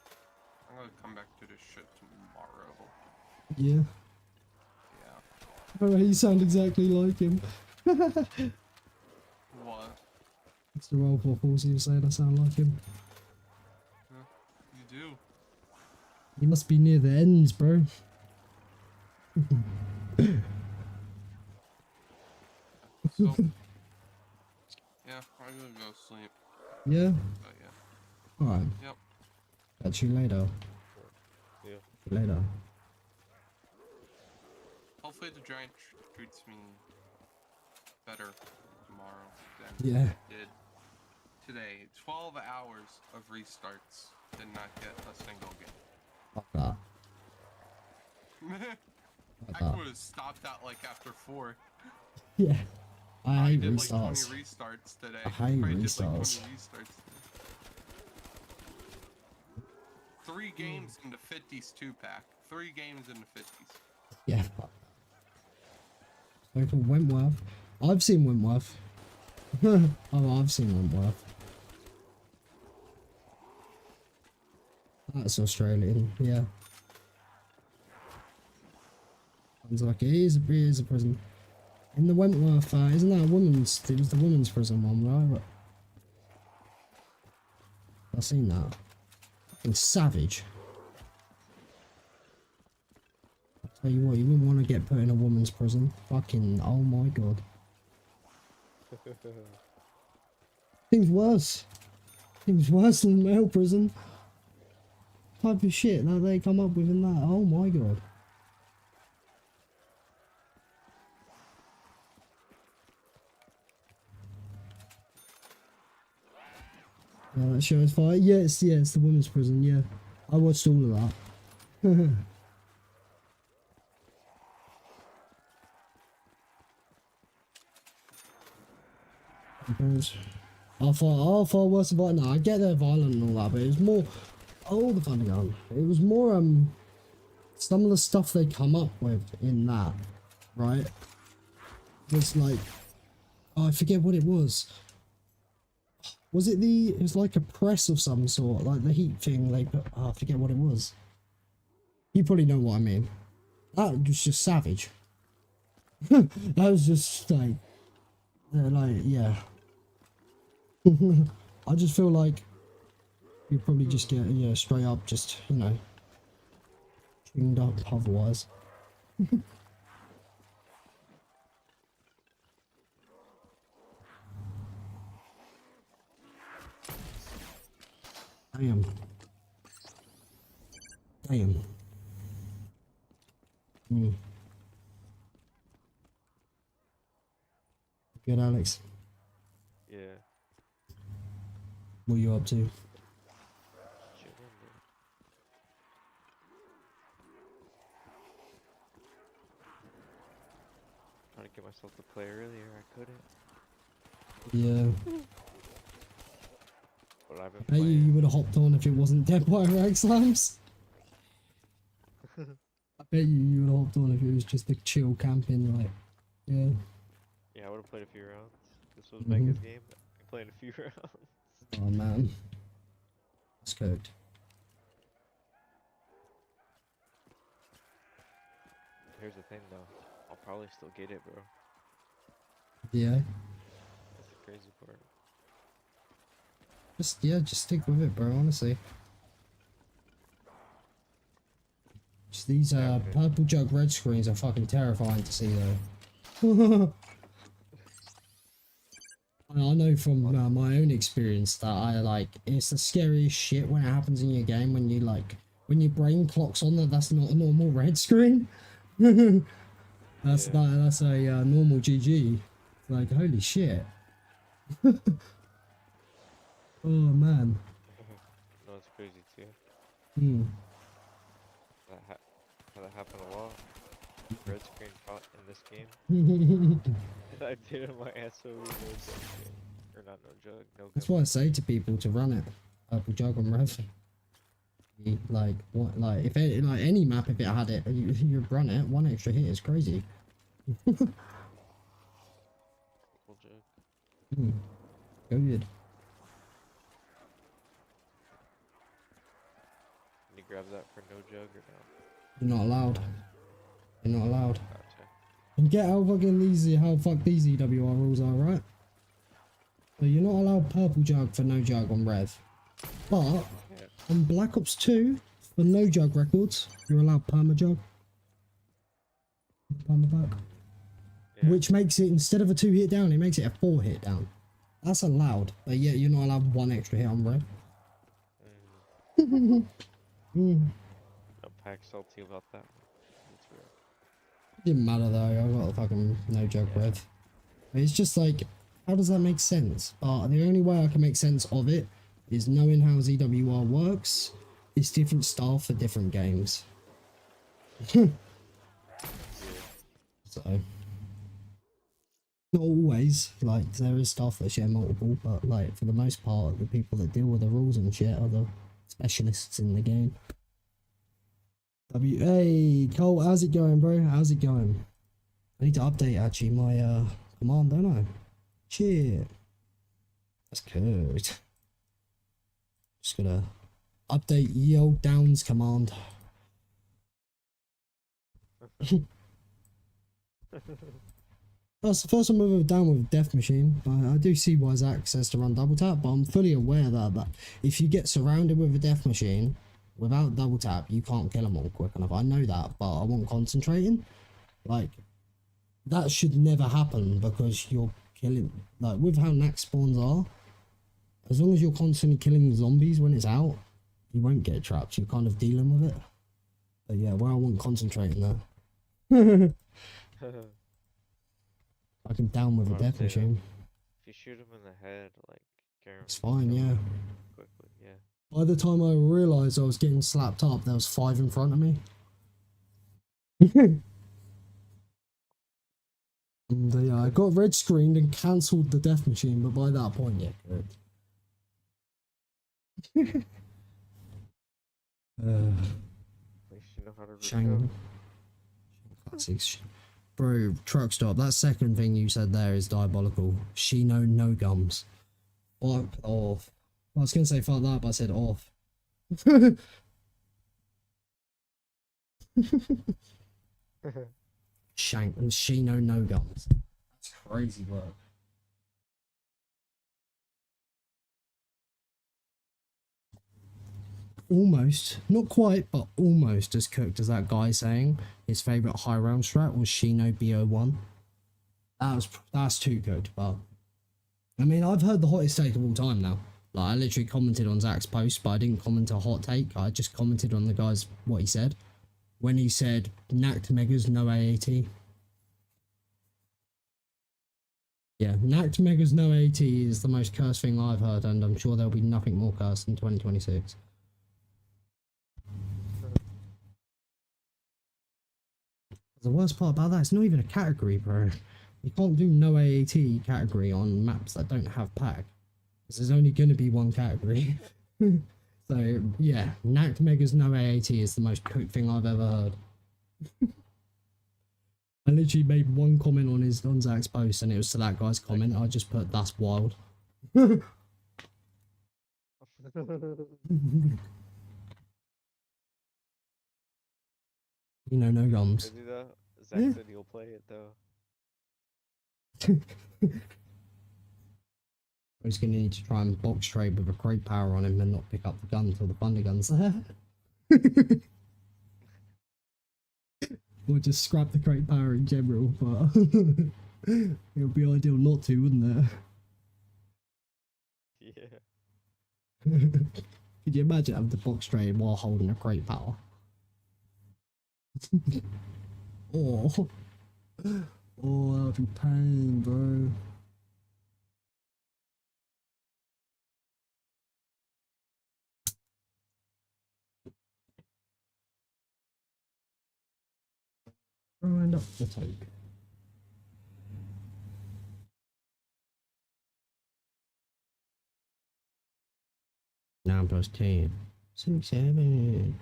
Speaker 7: I'm gonna come back to this shit tomorrow.
Speaker 1: Yeah.
Speaker 7: Yeah.
Speaker 1: Oh, you sound exactly like him.
Speaker 7: What?
Speaker 1: It's the role for Force you saying I sound like him.
Speaker 7: You do.
Speaker 1: He must be near the ends, bro.
Speaker 7: So, yeah, I'm gonna go sleep.
Speaker 1: Yeah.
Speaker 7: But yeah.
Speaker 1: All right.
Speaker 7: Yep.
Speaker 1: Catch you later.
Speaker 3: Yeah.
Speaker 1: Later.
Speaker 7: Hopefully the giant treats me better tomorrow than
Speaker 1: Yeah.
Speaker 7: it did today. 12 hours of restarts. Did not get a single game.
Speaker 1: Fuck that.
Speaker 7: I would have stopped out like after 4.
Speaker 1: Yeah. I hate
Speaker 7: did
Speaker 1: restarts.
Speaker 7: like 20 restarts today.
Speaker 1: I hate
Speaker 7: Probably did
Speaker 1: restarts.
Speaker 7: like 20 restarts today. 3 games in the 50s 2-pack. 3 games in the 50s.
Speaker 1: Yeah. Fuck. Local Wentworth. I've seen Wentworth. Oh, I've seen Wentworth. That's Australian, yeah. Sounds like it is a prison. In the Wentworth, isn't that a woman's? It was the women's prison one, right? I've seen that. Fucking savage. I'll tell you what, you wouldn't want to get put in a woman's prison. Fucking, oh my god. Things worse. Things worse than male prison. Type of shit that they come up with in that. Oh my god. Yeah, that show is fire. Yeah, it's the women's prison. Yeah, I watched all of that. I thought worse about no. I get they're violent and all that, but it was more. Oh, the funny gun. It was more some of the stuff they come up with in that, right? Was like, oh, I forget what it was. Was it it was like a press of some sort, like the heat thing, like, oh, I forget what it was. You probably know what I mean. That was just savage. That was just like, yeah. I just feel like you probably just get, yeah, straight up, just, you know, tuned up otherwise. Damn. Damn. Good, Alex.
Speaker 3: Yeah.
Speaker 1: What are you up to?
Speaker 3: Chilling, bro. Trying to get myself to play earlier, I couldn't.
Speaker 1: Yeah.
Speaker 3: But I've been
Speaker 1: I bet you would have hopped on if it wasn't Dead by Rag Slams. I bet you would have hopped on if it was just a chill camping, like, yeah.
Speaker 3: Yeah, I would have played a few rounds. This was Mega's game. I played a few rounds.
Speaker 1: Oh man. That's good.
Speaker 3: Here's the thing though. I'll probably still get it, bro.
Speaker 1: Yeah.
Speaker 3: That's the crazy part.
Speaker 1: Just stick with it, bro, honestly. Just these purple jug red screens are fucking terrifying to see though. I know from my own experience that it's the scariest shit when it happens in your game when when your brain clocks on that's not a normal red screen. That's a normal GG. Like, holy shit. Oh man.
Speaker 3: No, it's crazy too. That happened a lot. Red screen caught in this game. I did it my SOE no jug game. Or not no jug, no gun.
Speaker 1: That's why I say to people to run it. Purple jug on Rev. Like if it, like any map, if it had it, you run it. 1 extra hit is crazy.
Speaker 3: Purple jug.
Speaker 1: Go good.
Speaker 3: Can you grab that for no jug or no?
Speaker 1: You're not allowed. You're not allowed.
Speaker 3: Gotcha.
Speaker 1: And get how fucked these EWR rules are, right? So you're not allowed purple jug for no jug on Rev. But on Black Ops 2, for no jug records, you're allowed perma jug. Perma back.
Speaker 3: Yeah.
Speaker 1: which makes it, instead of a 2 hit down, it makes it a 4 hit down. That's allowed, but yeah, you're not allowed 1 extra hit on bro.
Speaker 3: Mm,
Speaker 1: Mm.
Speaker 3: no pack salty about that one. That's real.
Speaker 1: Didn't matter though, I got a fucking no joke
Speaker 3: Yeah.
Speaker 1: with. It's just like, how does that make sense? But the only way I can make sense of it is knowing how ZWR works. It's different style for different games. So, not always, like, there is stuff that share multiple, but like, for the most part, the people that deal with the rules and shit are the specialists in the game. Hey, Cole, how's it going, bro? How's it going? I need to update, actually, my, command, don't I? Shit. That's good. Just gonna update ye old downs command. That's the first time I've ever down with Death Machine. I do see why Zach says to run double tap, but I'm fully aware that if you get surrounded with a Death Machine without double tap, you can't kill them all quick enough. I know that, but I want concentrating. Like, that should never happen because you're killing, like, with how Nacht spawns are, as long as you're constantly killing zombies when it's out, you won't get trapped. You're kind of dealing with it. But yeah, where I want concentrating there. I can down with a
Speaker 3: I'd
Speaker 1: Death
Speaker 3: say that
Speaker 1: Machine.
Speaker 3: If you shoot him in the head, like,
Speaker 1: It's fine, yeah.
Speaker 3: quickly, yeah.
Speaker 1: By the time I realised I was getting slapped up, there was 5 in front of me. And yeah, I got red screened and cancelled the Death Machine, but by that point, yeah, good.
Speaker 3: At least you know how to
Speaker 1: Shang.
Speaker 3: recover.
Speaker 1: Classics. Bro, truck stop. That second thing you said there is diabolical. Shino no gums. Fuck off. I was gonna say fuck that, but I said off. Shank and Shino no gums. That's crazy work. Almost, not quite, but almost as cooked as that guy saying his favourite high round strat was Shino BO1. That's too good, but I mean, I've heard the hottest take of all time now. Like, I literally commented on Zach's post, but I didn't comment a hot take. I just commented on the guy's what he said when he said Nacht Megas no AAT. Yeah, Nacht Megas no AAT is the most cursed thing I've heard, and I'm sure there'll be nothing more cursed in 2026. The worst part about that, it's not even a category, bro. You can't do no AAT category on maps that don't have pack. Because there's only going to be one category. So, yeah, Nacht Megas no AAT is the most cooked thing I've ever heard. I literally made one comment on Zach's post, and it was to that guy's comment. I just put, that's wild. You know, no gums.
Speaker 3: Crazy though. Zach said he'll play it though.
Speaker 1: I was going to need to try and box trade with a crate power on him and not pick up the gun until the thunder gun's there. Or just scrap the crate power in general, but it would be ideal not to, wouldn't
Speaker 3: Yeah.
Speaker 1: it? Could you imagine having to box trade while holding a crate power? Oh, that would be pain, bro. Round up the tape. 9 plus 10. 6, 7.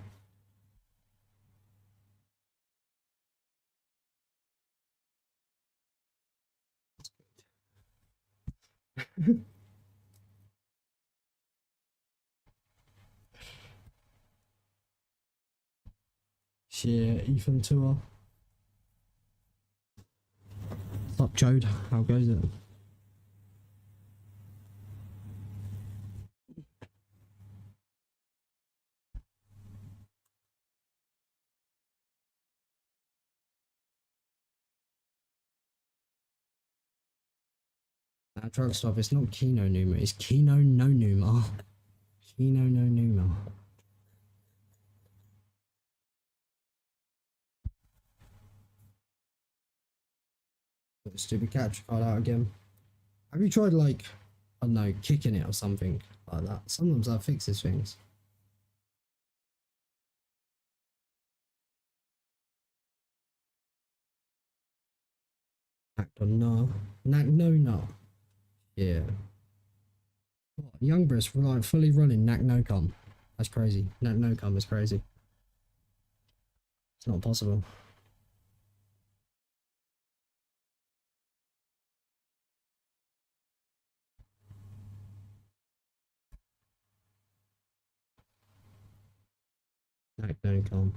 Speaker 1: Shit, Ethan tour. What's up, Jode? How goes it? Truck stop, it's not Kino Numa, it's Kino no Numa. Kino no Numa. Put the stupid capture card out again. Have you tried, like, I don't know, kicking it or something like that? Sometimes that fixes things. Nacht or no. Nacht no no. Yeah. What, Youngbrist like fully running Nacht no come. That's crazy. Nacht no come is crazy. It's not possible. Nacht no come.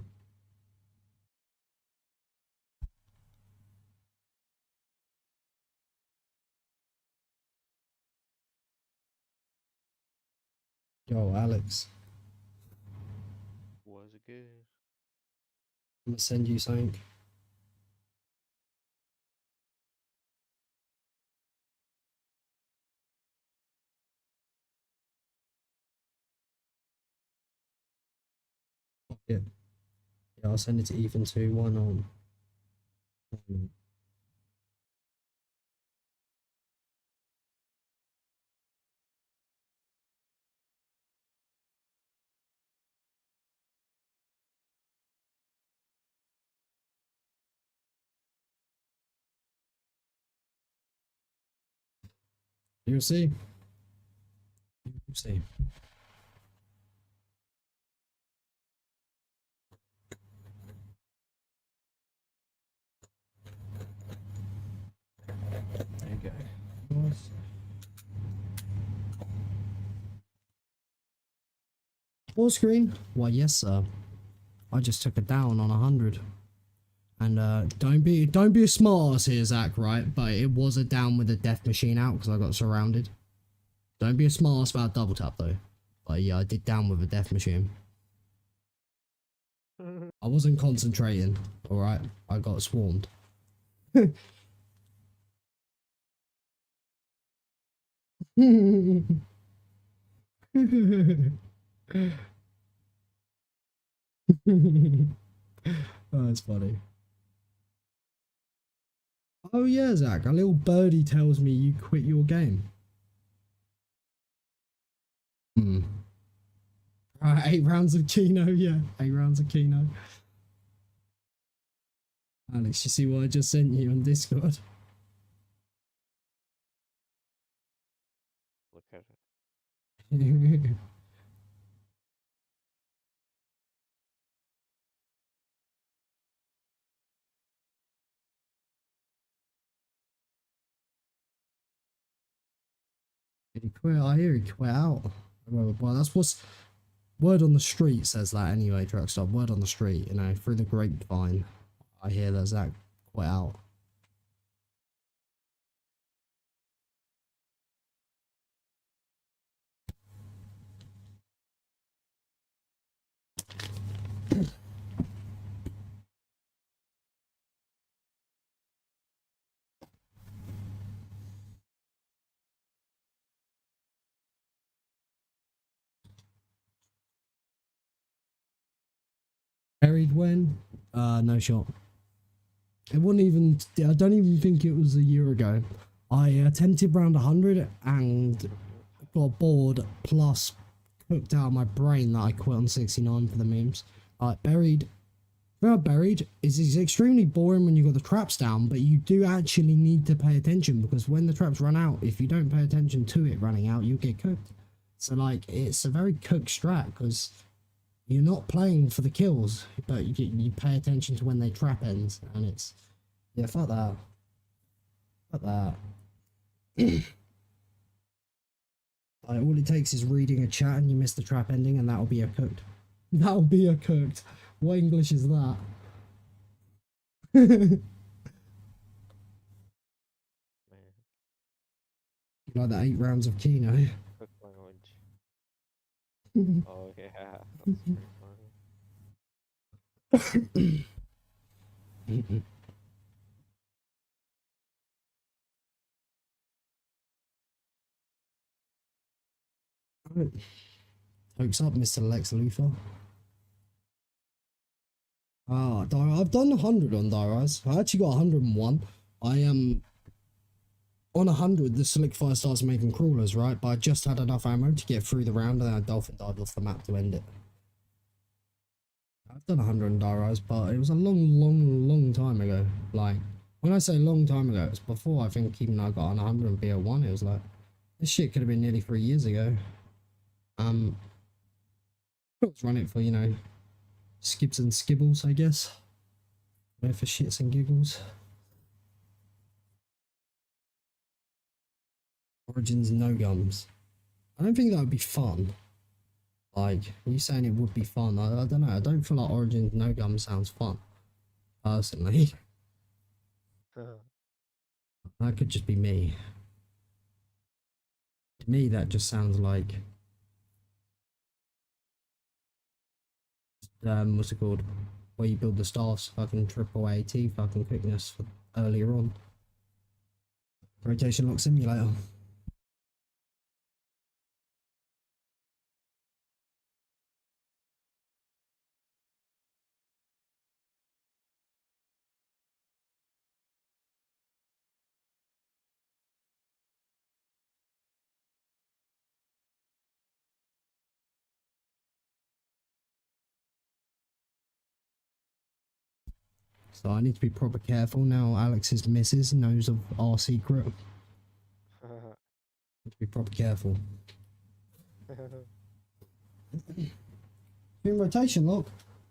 Speaker 1: Yo, Alex.
Speaker 6: Was it good?
Speaker 1: I'm gonna send you something. Yeah. Yeah, I'll send it to Ethan too. Why not? You'll see. You'll see. There you go. Nice. Full screen? Why, yes, sir. I just took it down on 100. And don't be a smart ass here, Zach, right? But it was a down with a death machine out because I got surrounded. Don't be a smart ass about double tap though. But yeah, I did down with a death machine. I wasn't concentrating, alright? I got swarmed. Oh, that's funny. Oh yeah, Zach, a little birdie tells me you quit your game. Alright, 8 rounds of Kino, yeah. 8 rounds of Kino. Alex, you see what I just sent you on Discord?
Speaker 6: Look at it.
Speaker 1: Did he quit? I hear he quit out. Well, that's what's word on the street says that anyway, Truckstop. Word on the street, you know, through the grapevine. I hear that Zach quit out. Buried when? No shot. It wasn't even, I don't even think it was a year ago. I attempted round 100 and got bored, plus cooked out of my brain that I quit on 69 for the memes. Buried is extremely boring when you've got the traps down, but you do actually need to pay attention because when the traps run out, if you don't pay attention to it running out, you'll get cooked. So like, it's a very cooked strat because you're not playing for the kills, but you pay attention to when they trap ends, and it's, yeah, fuck that. Fuck that. Like, all it takes is reading a chat and you miss the trap ending and that'll be a cooked. That'll be a cooked. What English is that?
Speaker 6: Man.
Speaker 1: Like the 8 rounds of Kino.
Speaker 6: Cook language. Oh yeah. That's pretty funny.
Speaker 1: Right. Hoax up, Mr. Lex Luthor. Ah, I've done 100 on Diarize. I actually got 101. I am on 100. The Solidifier starts making crawlers, right? But I just had enough ammo to get through the round, and then a dolphin died off the map to end it. I've done 100 on Diarize, but it was a long time ago. Like, when I say long time ago, it's before I think even I got on 100 and BO1. It was like, this shit could have been nearly 3 years ago. Let's run it for, you know, skips and skibbles, I guess. Go for shits and giggles. Origins no gums. I don't think that would be fun. Like, you saying it would be fun? I don't know. I don't feel like Origins no gums sounds fun. Personally. That could just be me. To me, that just sounds like what's it called? Where you build the staffs, fucking triple AT, fucking quickness for earlier on. Rotation lock simulator. So I need to be proper careful now. Alex's missus knows of our secret. Need to be proper careful. In rotation lock.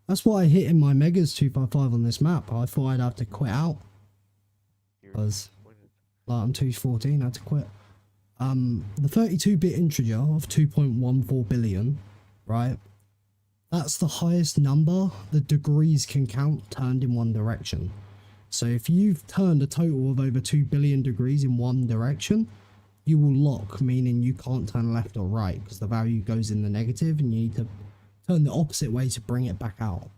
Speaker 1: That's why I hit in my Megas 255 on this map. I thought I'd have to quit out. Because like, I'm 214, I had to quit. The 32-bit integer of 2.14 billion, right? That's the highest number the degrees can count turned in one direction. So if you've turned a total of over 2 billion degrees in one direction, you will lock, meaning you can't turn left or right because the value goes in the negative and you need to turn the opposite way to bring it back out.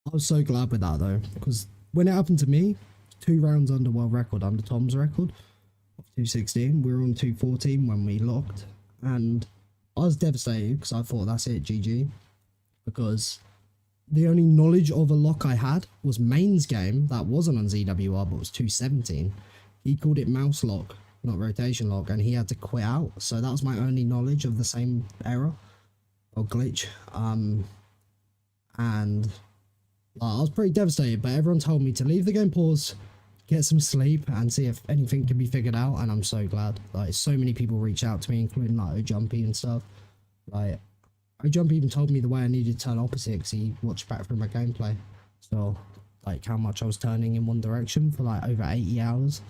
Speaker 1: I was so glad with that though, because when it happened to me, 2 rounds under world record, under Tom's record of 216, we were on 214 when we locked, and I was devastated because I thought that's it, GG, because the only knowledge of a lock I had was Main's game that wasn't on ZWR but was 217. He called it mouse lock, not rotation lock, and he had to quit out, so that was my only knowledge of the same error or glitch. And I was pretty devastated, but everyone told me to leave the game pause, get some sleep, and see if anything can be figured out, and I'm so glad. Like, so many people reach out to me, including like Jumpy and stuff. Like, Jumpy even told me the way I needed to turn opposite because he watched back through my gameplay. So, like, how much I was turning in one direction for like over 80 hours.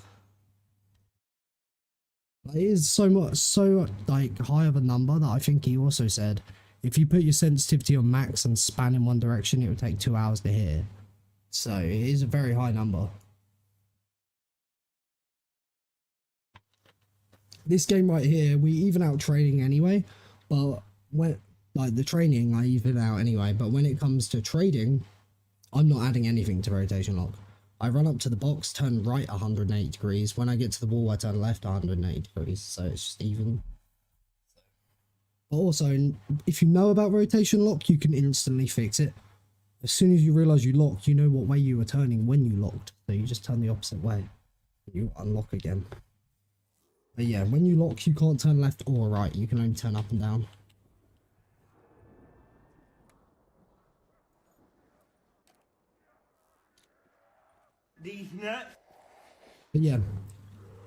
Speaker 1: Like, it is so like high of a number that I think he also said if you put your sensitivity on max and span in one direction, it would take 2 hours to hit it. So it is a very high number. This game right here, we even out training anyway, but when like the training I even out anyway, but when it comes to trading, I'm not adding anything to rotation lock. I run up to the box, turn right 180 degrees. When I get to the wall, I turn left 180 degrees. So it's just even. But also, if you know about rotation lock, you can instantly fix it. As soon as you realise you locked, you know what way you were turning when you locked. So you just turn the opposite way. You unlock again. But yeah, when you lock, you can't turn left or right. You can only turn up and down. But yeah, you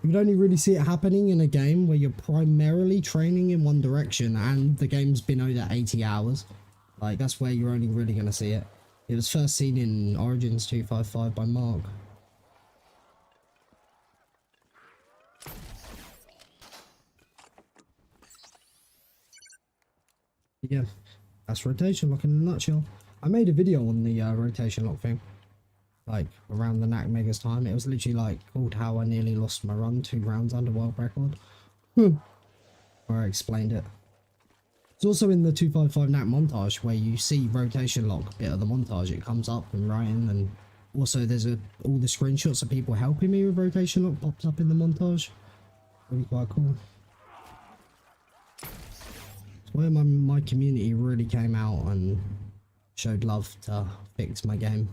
Speaker 1: would only really see it happening in a game where you're primarily training in one direction and the game's been over 80 hours. Like, that's where you're only really going to see it. It was first seen in Origins 255 by Mark. But yeah, that's rotation lock in a nutshell. I made a video on the rotation lock thing. Like, around the Nacht Megas time. It was literally like called how I nearly lost my run 2 rounds under world record. Where I explained it. It's also in the 255 Nacht montage where you see rotation lock bit of the montage. It comes up and writing, and also there's all the screenshots of people helping me with rotation lock pops up in the montage. Really quite cool. It's where my community really came out and showed love to fix my game.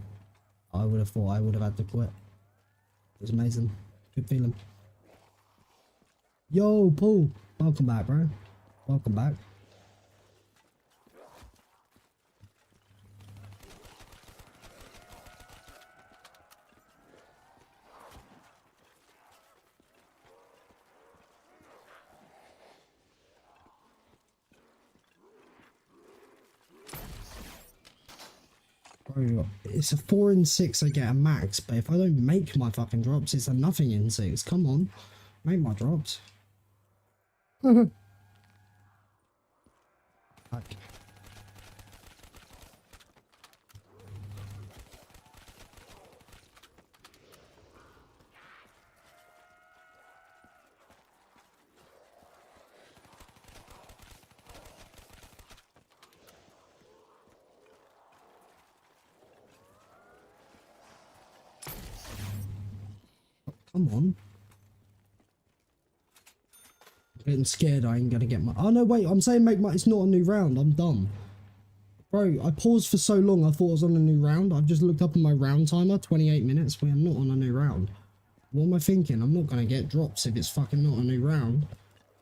Speaker 1: I would have thought I would have had to quit. It was amazing. Good feeling. Yo, Paul. Welcome back, bro. Welcome back. Bro, it's a 4 in 6 I get a max, but if I don't make my fucking drops, it's a nothing in 6. Come on, make my drops. Like. Come on. I'm getting scared I ain't gonna get my... Oh no, wait, I'm saying make my... It's not a new round, I'm dumb. Bro, I paused for so long I thought I was on a new round. I've just looked up on my round timer, 28 minutes. Wait, I'm not on a new round. What am I thinking? I'm not gonna get drops if it's fucking not a new round.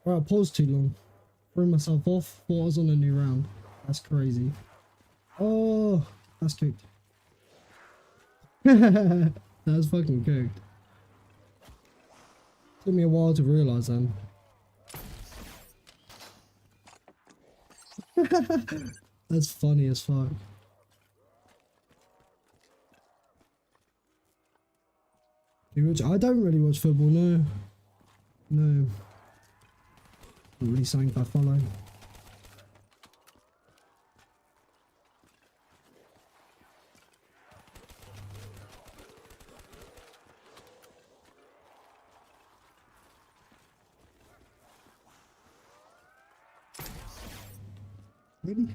Speaker 1: Bro, I paused too long. Threw myself off, thought I was on a new round. That's crazy. Oh, that's cooked. That was fucking cooked. Took me a while to realise then. That's funny as fuck. You watch? I don't really watch football, no. No. Not really something I follow. Really?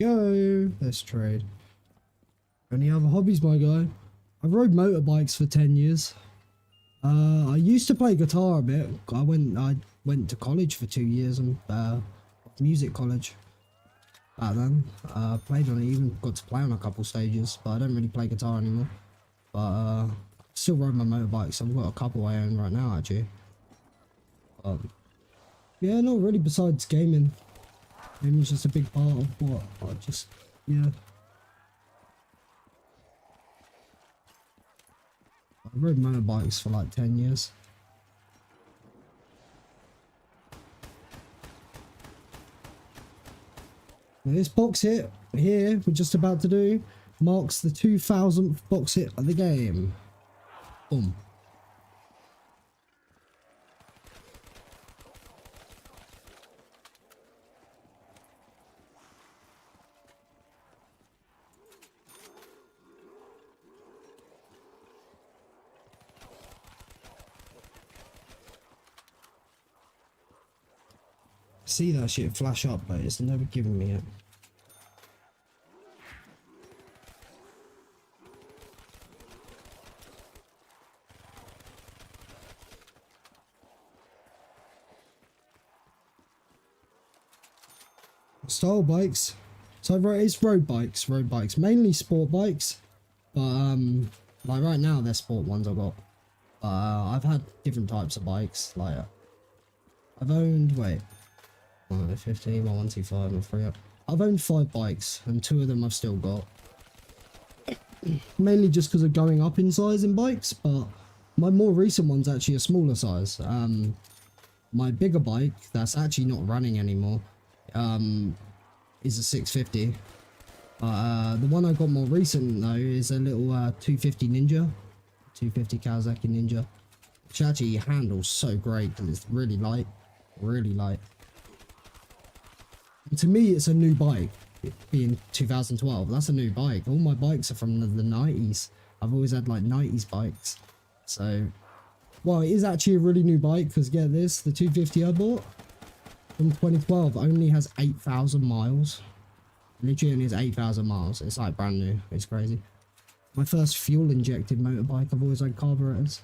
Speaker 1: Go. Let's trade. Any other hobbies, my guy? I rode motorbikes for 10 years. I used to play guitar a bit. I went to college for 2 years and music college. Back then, played on it. Even got to play on a couple stages, but I don't really play guitar anymore. But still ride my motorbikes. I've got a couple I own right now actually. Yeah, not really. Besides gaming. Gaming's just a big part of what I just, yeah. I rode motorbikes for like 10 years. Now this box hit here we're just about to do marks the 2000th box hit of the game. Boom. See that shit flash up, but it's never given me it. Style bikes. So it's road bikes, mainly sport bikes, but like right now they're sport ones I've got. I've had different types of bikes. Like I've owned 15, 125 and 3 up. I've owned 5 bikes and 2 of them I've still got. Mainly just because of going up in size in bikes, but my more recent one's actually a smaller size. My bigger bike that's actually not running anymore is a 650. The one I got more recent though is a little 250 Ninja, 250 Kawasaki Ninja, which actually handles so great because it's really light, really light. And to me, it's a new bike. It being 2012, that's a new bike. All my bikes are from the 90s. I've always had like 90s bikes. So, well, it is actually a really new bike because get this, the 250 I bought from 2012 only has 8,000 miles. Literally only has 8,000 miles. It's like brand new. It's crazy. My first fuel injected motorbike. I've always had carburetors.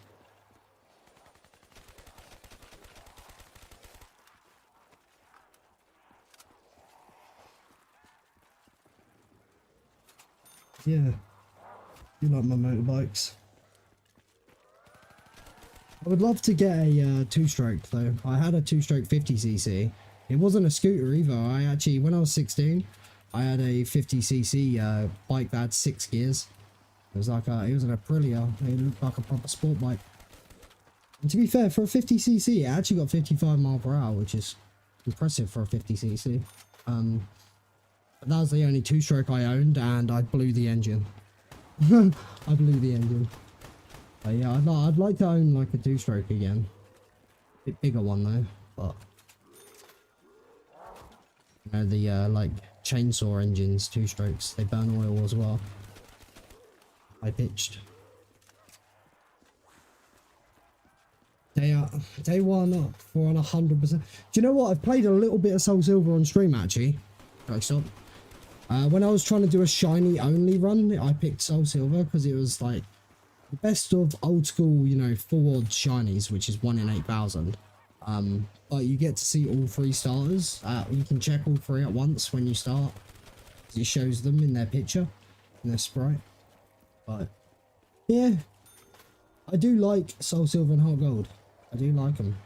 Speaker 1: Yeah, you like my motorbikes. I would love to get a two-stroke though. I had a two-stroke 50cc. It wasn't a scooter either. I actually, when I was 16, I had a 50cc bike that had 6 gears. It was like it was an Aprilia. It looked like a proper sport bike. And to be fair, for a 50cc, it actually got 55 miles per hour, which is impressive for a 50cc. But that was the only two-stroke I owned, and I blew the engine. I blew the engine. But yeah, I'd like to own like a two-stroke again. Bit bigger one though, but you know the like chainsaw engines, two-strokes, they burn oil as well. High pitched. Day one for on 100%. Do you know what? I've played a little bit of Soul Silver on stream actually. Right, stop. When I was trying to do a shiny only run, I picked Soul Silver because it was like the best of old school, you know, full odd shinies, which is 1 in 8,000. But you get to see all 3 starters. You can check all 3 at once when you start. It shows them in their picture, in their sprite. But yeah, I do like Soul Silver and Heart Gold. I do like them.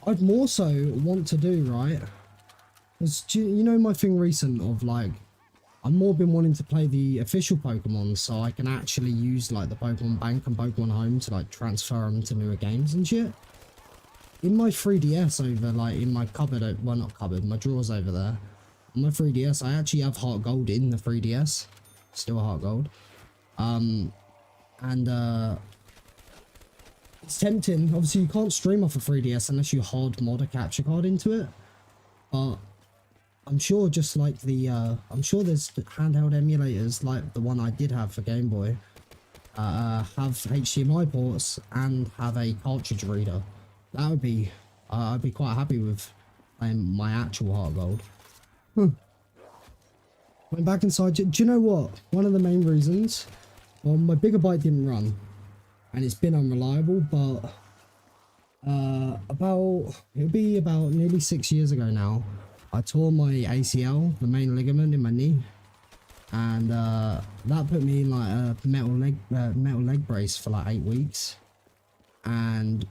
Speaker 1: I'd more so want to do, right, because you know my thing recent of like, I've more been wanting to play the official Pokemon so I can actually use like the Pokemon Bank and Pokemon Home to like transfer them to newer games and shit. In my 3DS over like in my cupboard, well not cupboard, my drawers over there, on my 3DS I actually have Heart Gold in the 3DS, still Heart Gold. It's tempting. Obviously you can't stream off a 3DS unless you hard mod a capture card into it, but I'm sure just like the I'm sure there's handheld emulators like the one I did have for Game Boy have HDMI ports and have a cartridge reader. That would be I'd be quite happy with my actual Heart Gold. Went back inside. Do you know what? One of the main reasons, well, my bigger bike didn't run and it's been unreliable, but it'll be about nearly 6 years ago now, I tore my ACL, the main ligament in my knee, and that put me in like a metal leg brace for like 8 weeks, and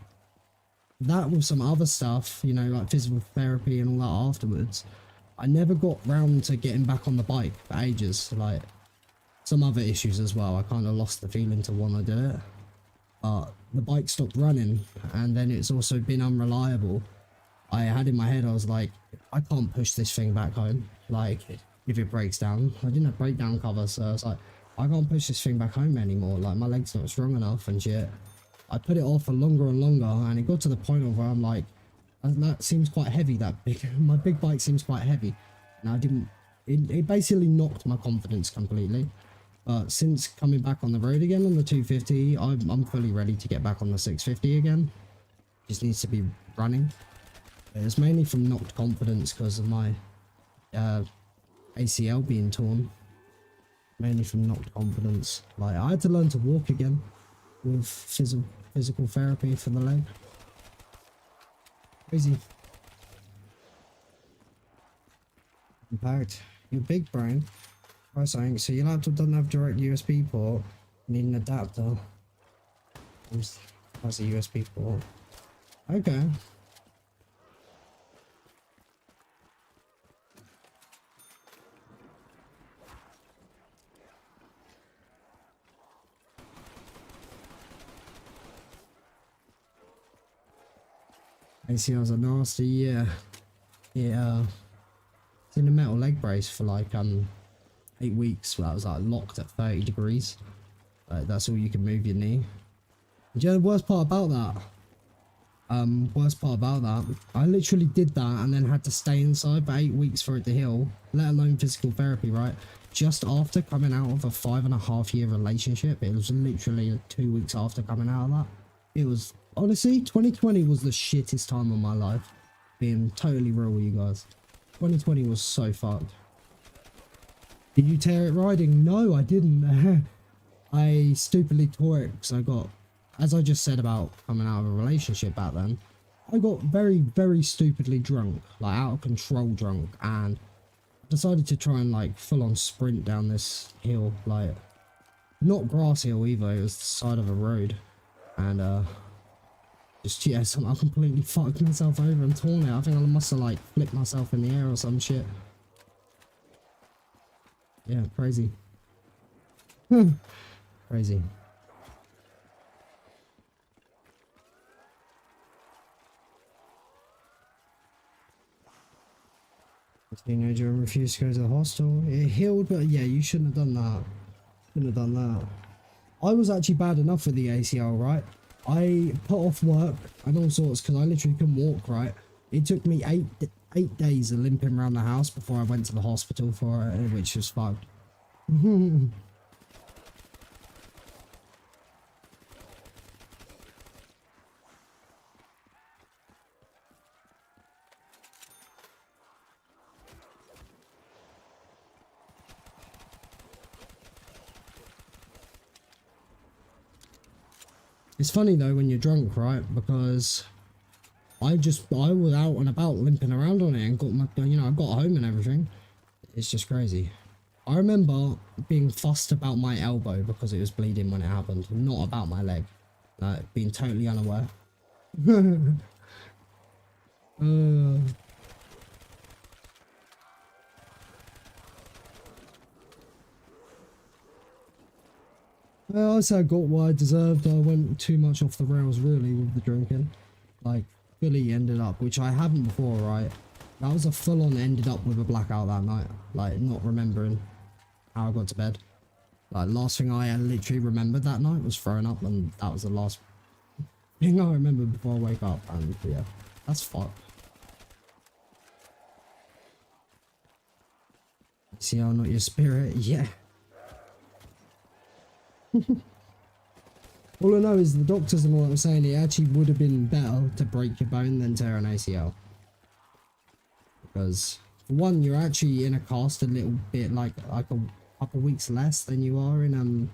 Speaker 1: that with some other stuff, you know, like physical therapy and all that afterwards, I never got round to getting back on the bike for ages. Like some other issues as well, I kind of lost the feeling to want to do it, but the bike stopped running, and then it's also been unreliable. I had in my head, I was like, I can't push this thing back home, like if it breaks down. I didn't have breakdown cover, so I was like, I can't push this thing back home anymore, like my leg's not strong enough and shit. I put it off for longer and longer, and it got to the point of where I'm like, that seems quite heavy, my big bike seems quite heavy, and I didn't, it basically knocked my confidence completely. But since coming back on the road again on the 250, I'm fully ready to get back on the 650 again. Just needs to be running. It's mainly from knocked confidence because of my ACL being torn. Mainly from knocked confidence. Like, I had to learn to walk again with physical therapy for the leg. Crazy. Impact. You're big, brain. Try something. So your laptop doesn't have direct USB port. You need an adapter. That's a USB port. Okay. ACLs are nasty, yeah. Yeah. It's in a metal leg brace for like 8 weeks. Well, I was like locked at 30 degrees. That's all you can move your knee. Do you know the worst part about that? I literally did that and then had to stay inside for 8 weeks for it to heal, let alone physical therapy, right? Just after coming out of a 5.5-year relationship. It was literally 2 weeks after coming out of that. It was, honestly, 2020 was the shittest time of my life. Being totally real with you guys. 2020 was so fucked. Did you tear it riding? No, I didn't. I stupidly tore it because I got, as I just said about coming out of a relationship back then, I got very, very stupidly drunk, like out of control drunk, and decided to try and like full on sprint down this hill, like not grass hill either, it was the side of a road, and just, yeah, I completely fucked myself over and torn it. I think I must have like flipped myself in the air or some shit. Yeah, crazy. Crazy. Teenager and refused to go to the hostel. It healed, but yeah, you shouldn't have done that. Shouldn't have done that. I was actually bad enough with the ACL, right? I put off work and all sorts because I literally couldn't walk, right? It took me eight days of limping around the house before I went to the hospital for it, which was fucked. It's funny though when you're drunk, right? Because I was out and about limping around on it and got my, you know, I got home and everything. It's just crazy. I remember being fussed about my elbow because it was bleeding when it happened, not about my leg. Like, being totally unaware. Well, I say I got what I deserved. I went too much off the rails really with the drinking. Like, fully ended up, which I haven't before, right? That was a full-on ended up with a blackout that night. Like, not remembering how I got to bed. Like, last thing I literally remembered that night was throwing up, and that was the last thing I remember before I wake up, and yeah, that's fucked. See how not your spirit? Yeah. All I know is the doctors and all that were saying it actually would have been better to break your bone than tear an ACL. Because, for one, you're actually in a cast a little bit like a couple weeks less than you are in,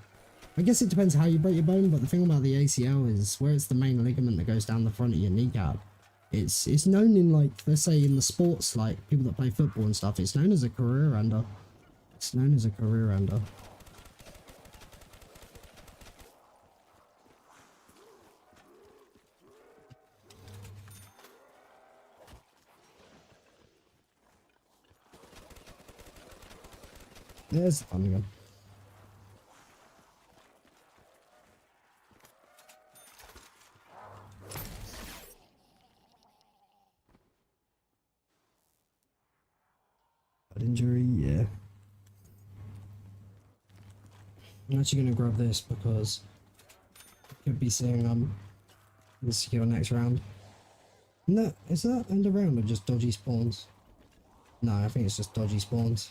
Speaker 1: I guess it depends how you break your bone, but the thing about the ACL is where it's the main ligament that goes down the front of your kneecap. It's known in, like, let's say in the sports, like people that play football and stuff, it's known as a career ender. It's known as a career ender. There's the fun again. Injury, yeah. I'm actually gonna grab this because I could be seeing this skill next round. No, is that end of round or just dodgy spawns? No, I think it's just dodgy spawns.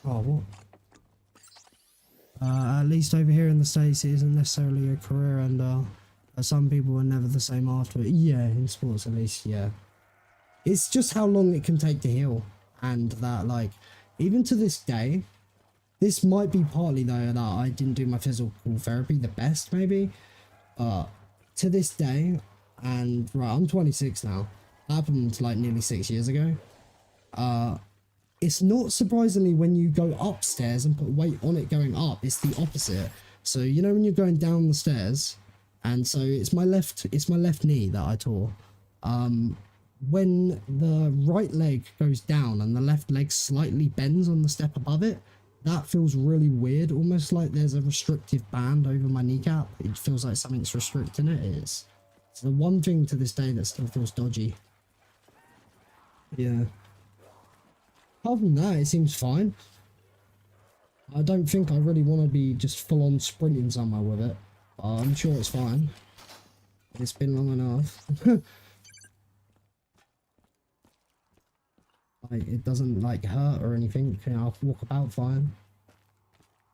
Speaker 1: Oh, what? At least over here in the States, it isn't necessarily a career ender. Some people are never the same after it. Yeah, in sports at least, yeah. It's just how long it can take to heal. And that, like, even to this day, this might be partly, though, that I didn't do my physical therapy the best, maybe. To this day, and, right, I'm 26 now. That happened, like, nearly 6 years ago. It's not surprisingly when you go upstairs and put weight on it going up, it's the opposite. So you know when you're going down the stairs, and so it's my left knee that I tore. when the right leg goes down and the left leg slightly bends on the step above it, that feels really weird, almost like there's a restrictive band over my kneecap. It feels like something's restricting it. It's the one thing to this day that still feels dodgy. Yeah. Apart from that, it seems fine. I don't think I really want to be just full on sprinting somewhere with it. I'm sure it's fine. It's been long enough. Like, it doesn't like hurt or anything. You know, I'll walk about fine.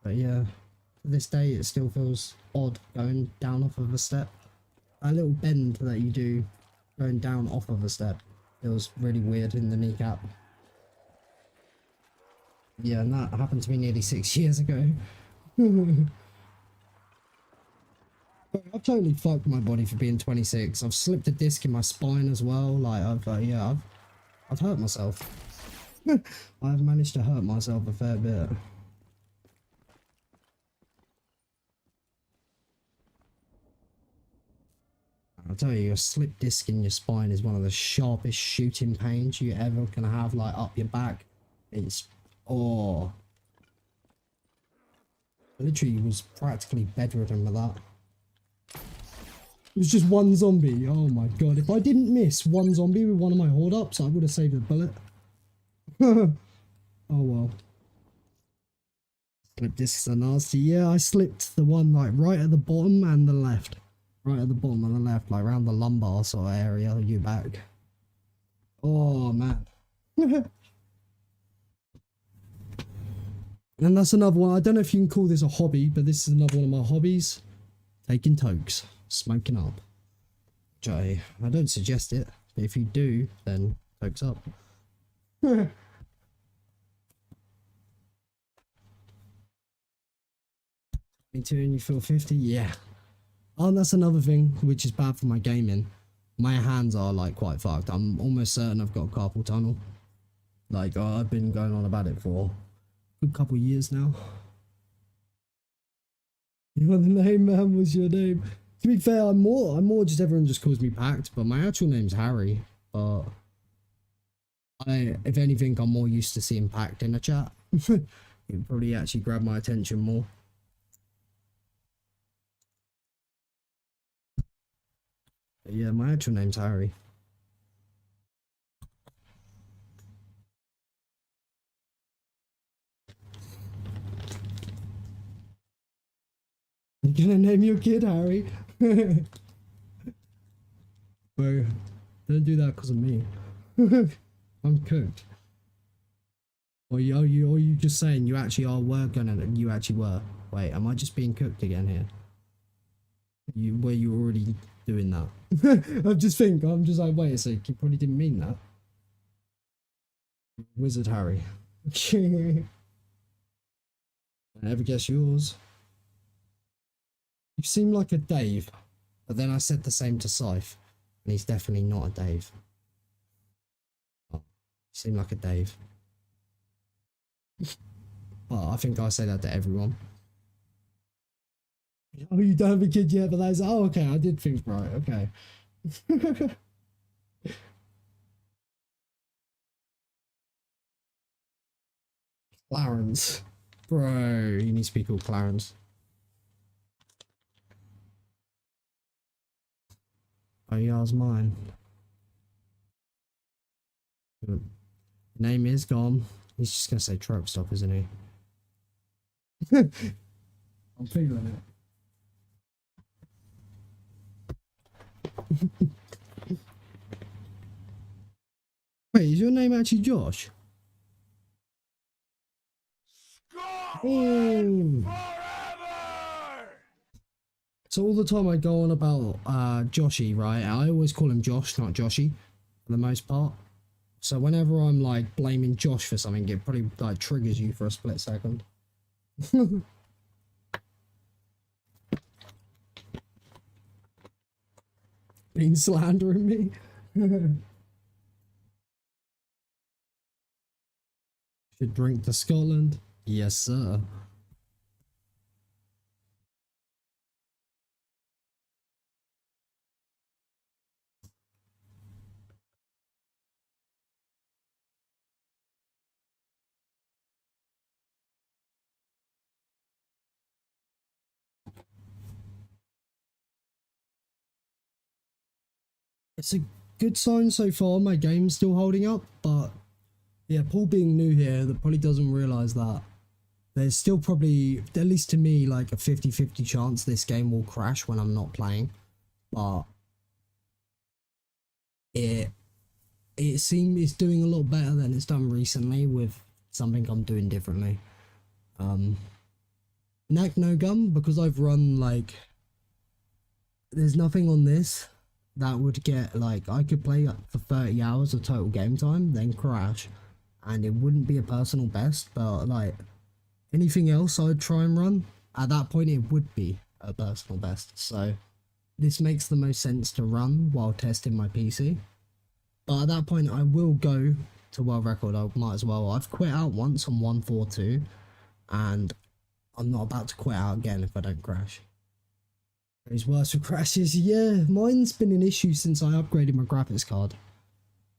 Speaker 1: But yeah, to this day it still feels odd going down off of a step. That little bend that you do going down off of a step feels really weird in the kneecap. Yeah, and that happened to me nearly 6 years ago. But I've totally fucked my body for being 26. I've slipped a disc in my spine as well. Like, I've hurt myself. I've managed to hurt myself a fair bit. I'll tell you, a slip disc in your spine is one of the sharpest shooting pains you ever can have, like, up your back. It's, oh. I literally was practically bedridden with that. It was just one zombie. Oh my god. If I didn't miss one zombie with one of my hold ups, I would have saved the bullet. Oh well. Slip discs are nasty. Yeah, I slipped the one like right at the bottom and the left. Right at the bottom and the left, like around the lumbar sort of area, you back. Oh man. And that's another one. I don't know if you can call this a hobby, but this is another one of my hobbies. Taking tokes. Smoking up. Which I don't suggest it, but if you do, then tokes up. 22 and you feel 50? Yeah. Oh, and that's another thing, which is bad for my gaming. My hands are like quite fucked. I'm almost certain I've got carpal tunnel. Like, I've been going on about it for a good couple of years now. You want the name, man? What's your name? To be fair, I'm more just everyone just calls me Pact, but my actual name's Harry. But if anything, I'm more used to seeing Pact in a chat. It probably actually grabbed my attention more. But yeah, my actual name's Harry. You gonna name your kid Harry? Bro, don't do that because of me. I'm cooked. Or you just saying you actually were gonna, you actually were. Wait, am I just being cooked again here? Were you already doing that? I'm just like, wait a sec, you probably didn't mean that. Wizard Harry. I never guess yours. You seem like a Dave, but then I said the same to Scythe, and he's definitely not a Dave. Oh, you seem like a Dave. But I think I say that to everyone. Oh, you don't have a kid yet, but that's, oh, okay, I did think right, okay. Clarence. Bro, you need to be called Clarence. Oh, yours mine. Name is gone. He's just gonna say truck stop, isn't he? I'm feeling it. Wait, is your name actually Josh? Oh. So all the time I go on about Joshy, right? I always call him Josh, not Joshy, for the most part. So whenever I'm like blaming Josh for something, it probably like triggers you for a split second. Been slandering me. Should drink to Scotland. Yes, sir. it's a good sign so far. My game's still holding up, but yeah, Paul being new here, that probably doesn't realise that there's still probably, at least to me, like a 50-50 chance this game will crash when I'm not playing. But it seems it's doing a lot better than it's done recently with something I'm doing differently. Nacht no gum, because I've run like, there's nothing on this that would get like, I could play up for 30 hours of total game time, then crash, and it wouldn't be a personal best, but like anything else I'd try and run, at that point it would be a personal best. So this makes the most sense to run while testing my PC. But at that point I will go to world record, I might as well. I've quit out once on 142, and I'm not about to quit out again if I don't crash. It's worse for crashes. Yeah, mine's been an issue since I upgraded my graphics card.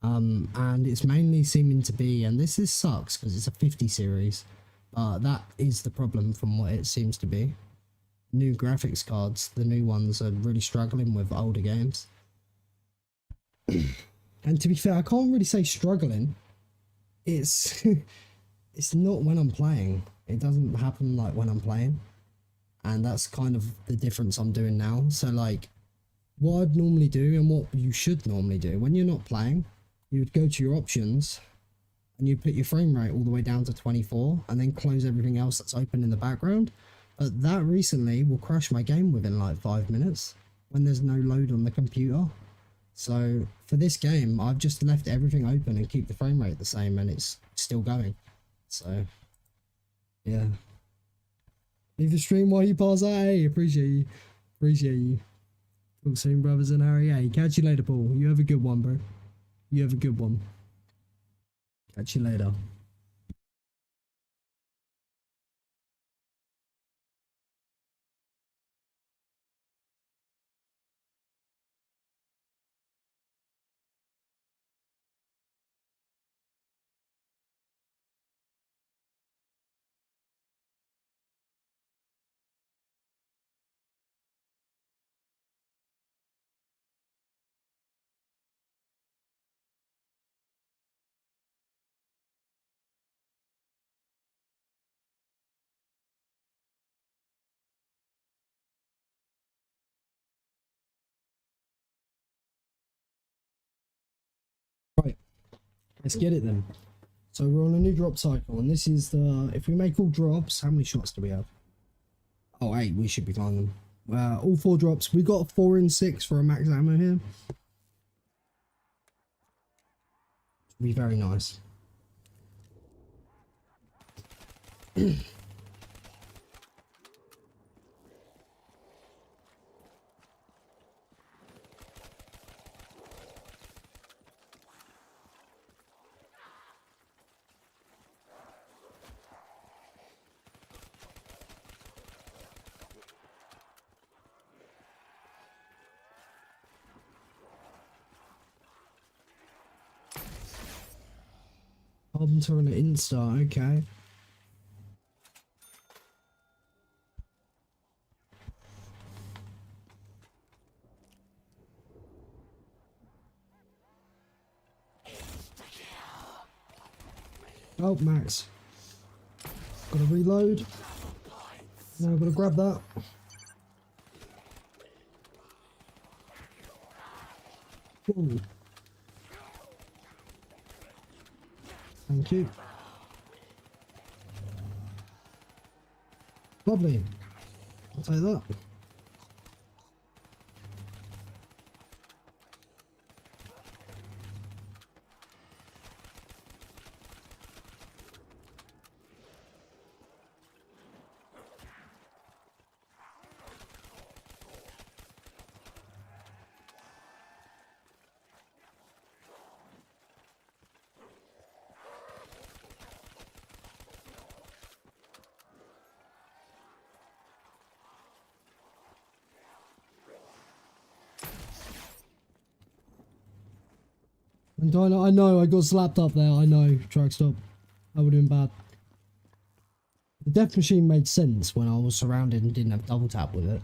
Speaker 1: And it's mainly seeming to be, and this sucks because it's a 50 series, but that is the problem from what it seems to be. New graphics cards, the new ones are really struggling with older games. And to be fair, I can't really say struggling. It's it's not when I'm playing. It doesn't happen like when I'm playing. And that's kind of the difference I'm doing now. So like, what I'd normally do and what you should normally do when you're not playing, you would go to your options and you put your frame rate all the way down to 24 and then close everything else that's open in the background. But that recently will crash my game within like 5 minutes when there's no load on the computer. So for this game, I've just left everything open and keep the frame rate the same, and it's still going. So yeah. Leave the stream while you pause that. Hey, appreciate you. Appreciate you. Talk soon, brothers and Harry. Hey, catch you later, Paul. You have a good one, bro. You have a good one. Catch you later. Right, let's get it then. So we're on a new drop cycle, and this is the, if we make all drops, how many shots do we have? Oh, 8, we should be fine then. All 4 drops. We got a 4 and 6 for a max ammo here. Be very nice. Carpenter and an Insta, okay. Oh, Max. Gotta reload. Now gotta grab that. Ooh. Thank you. Lovely. I'll take that. And I know I got slapped up there. I know. Track stop. That would have been bad. The death machine made sense when I was surrounded and didn't have double tap with it.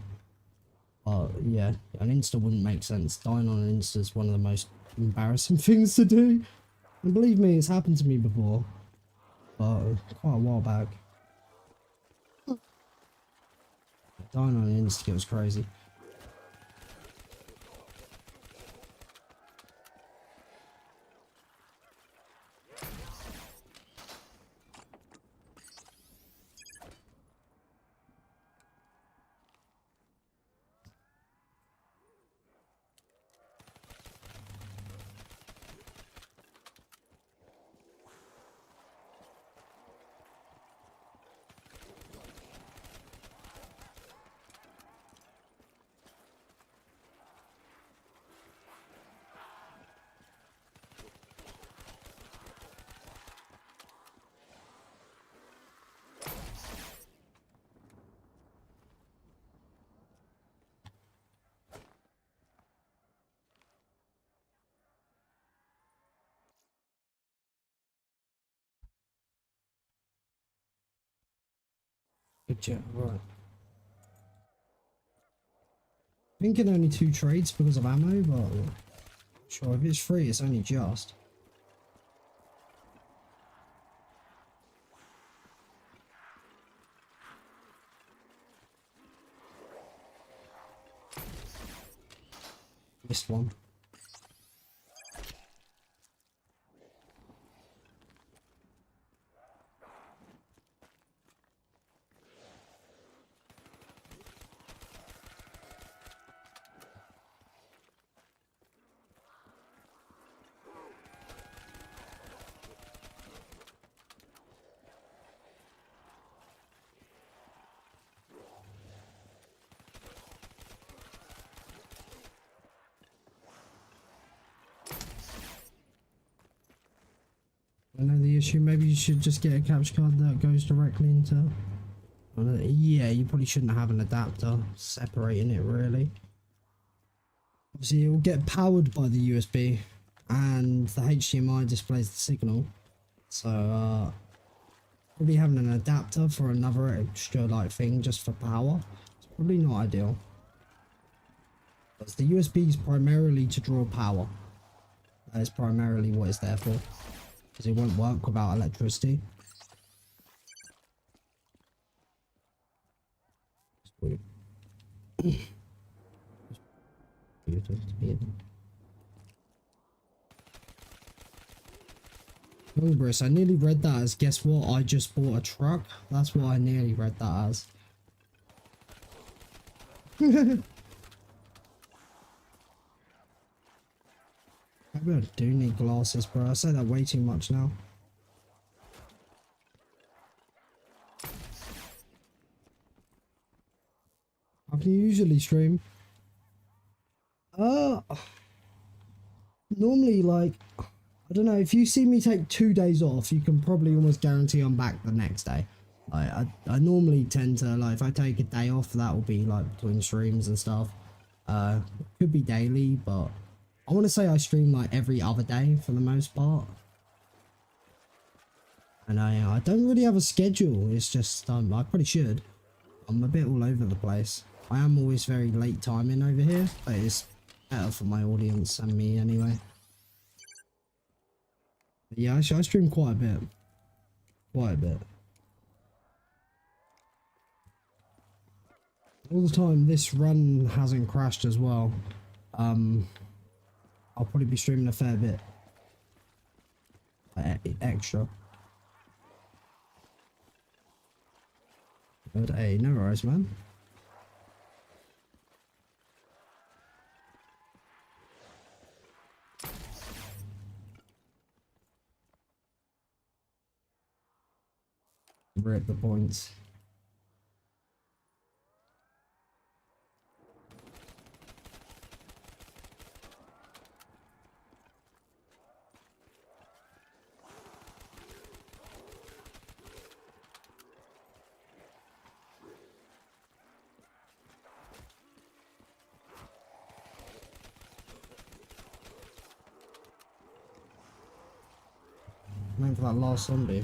Speaker 1: Yeah, an Insta wouldn't make sense. Dying on an Insta is one of the most embarrassing things to do. And believe me, it's happened to me before. But quite a while back. Dying on an Insta was crazy. Good job, right. Thinking only 2 trades because of ammo, but sure, if it's free, it's only just. Missed one. I know the issue, maybe you should just get a capture card that goes directly into... Yeah, you probably shouldn't have an adapter separating it really. Obviously it will get powered by the USB and the HDMI displays the signal. So probably having an adapter for another extra like thing just for power, it's probably not ideal. Because the USB is primarily to draw power. That is primarily what it's there for. Because it won't work without electricity. Bruce, I nearly read that as, guess what, I just bought a truck. That's what I nearly read that as. Maybe I do need glasses, bro. I say that way too much now. How can you usually stream? Normally, like, I don't know, if you see me take 2 days off, you can probably almost guarantee I'm back the next day. Like, I normally tend to, like, if I take a day off, that will be, like, between streams and stuff. Could be daily, but I want to say I stream, like, every other day for the most part. And I don't really have a schedule, it's just, I probably should. I'm a bit all over the place. I am always very late timing over here, but it's better for my audience and me anyway. But yeah, I stream quite a bit. Quite a bit. All the time, this run hasn't crashed as well. I'll probably be streaming a fair bit. Extra. But hey, no worries, man. We're at the points. Waiting for that last zombie.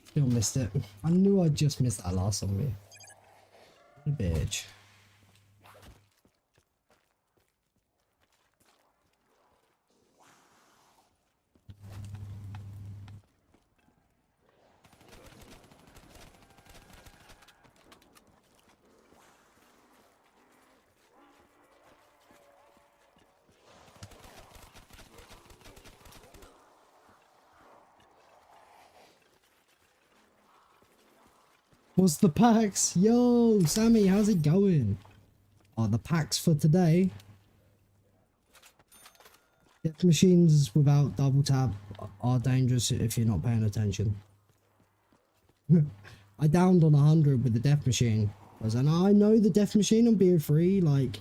Speaker 1: Still missed it. I knew I just missed that last zombie. What a bitch. What's the packs? Yo, Sammy, how's it going? Oh, the packs for today. Death machines without double tap are dangerous if you're not paying attention. I downed on 100 with the death machine. And I know the death machine on BO3, like,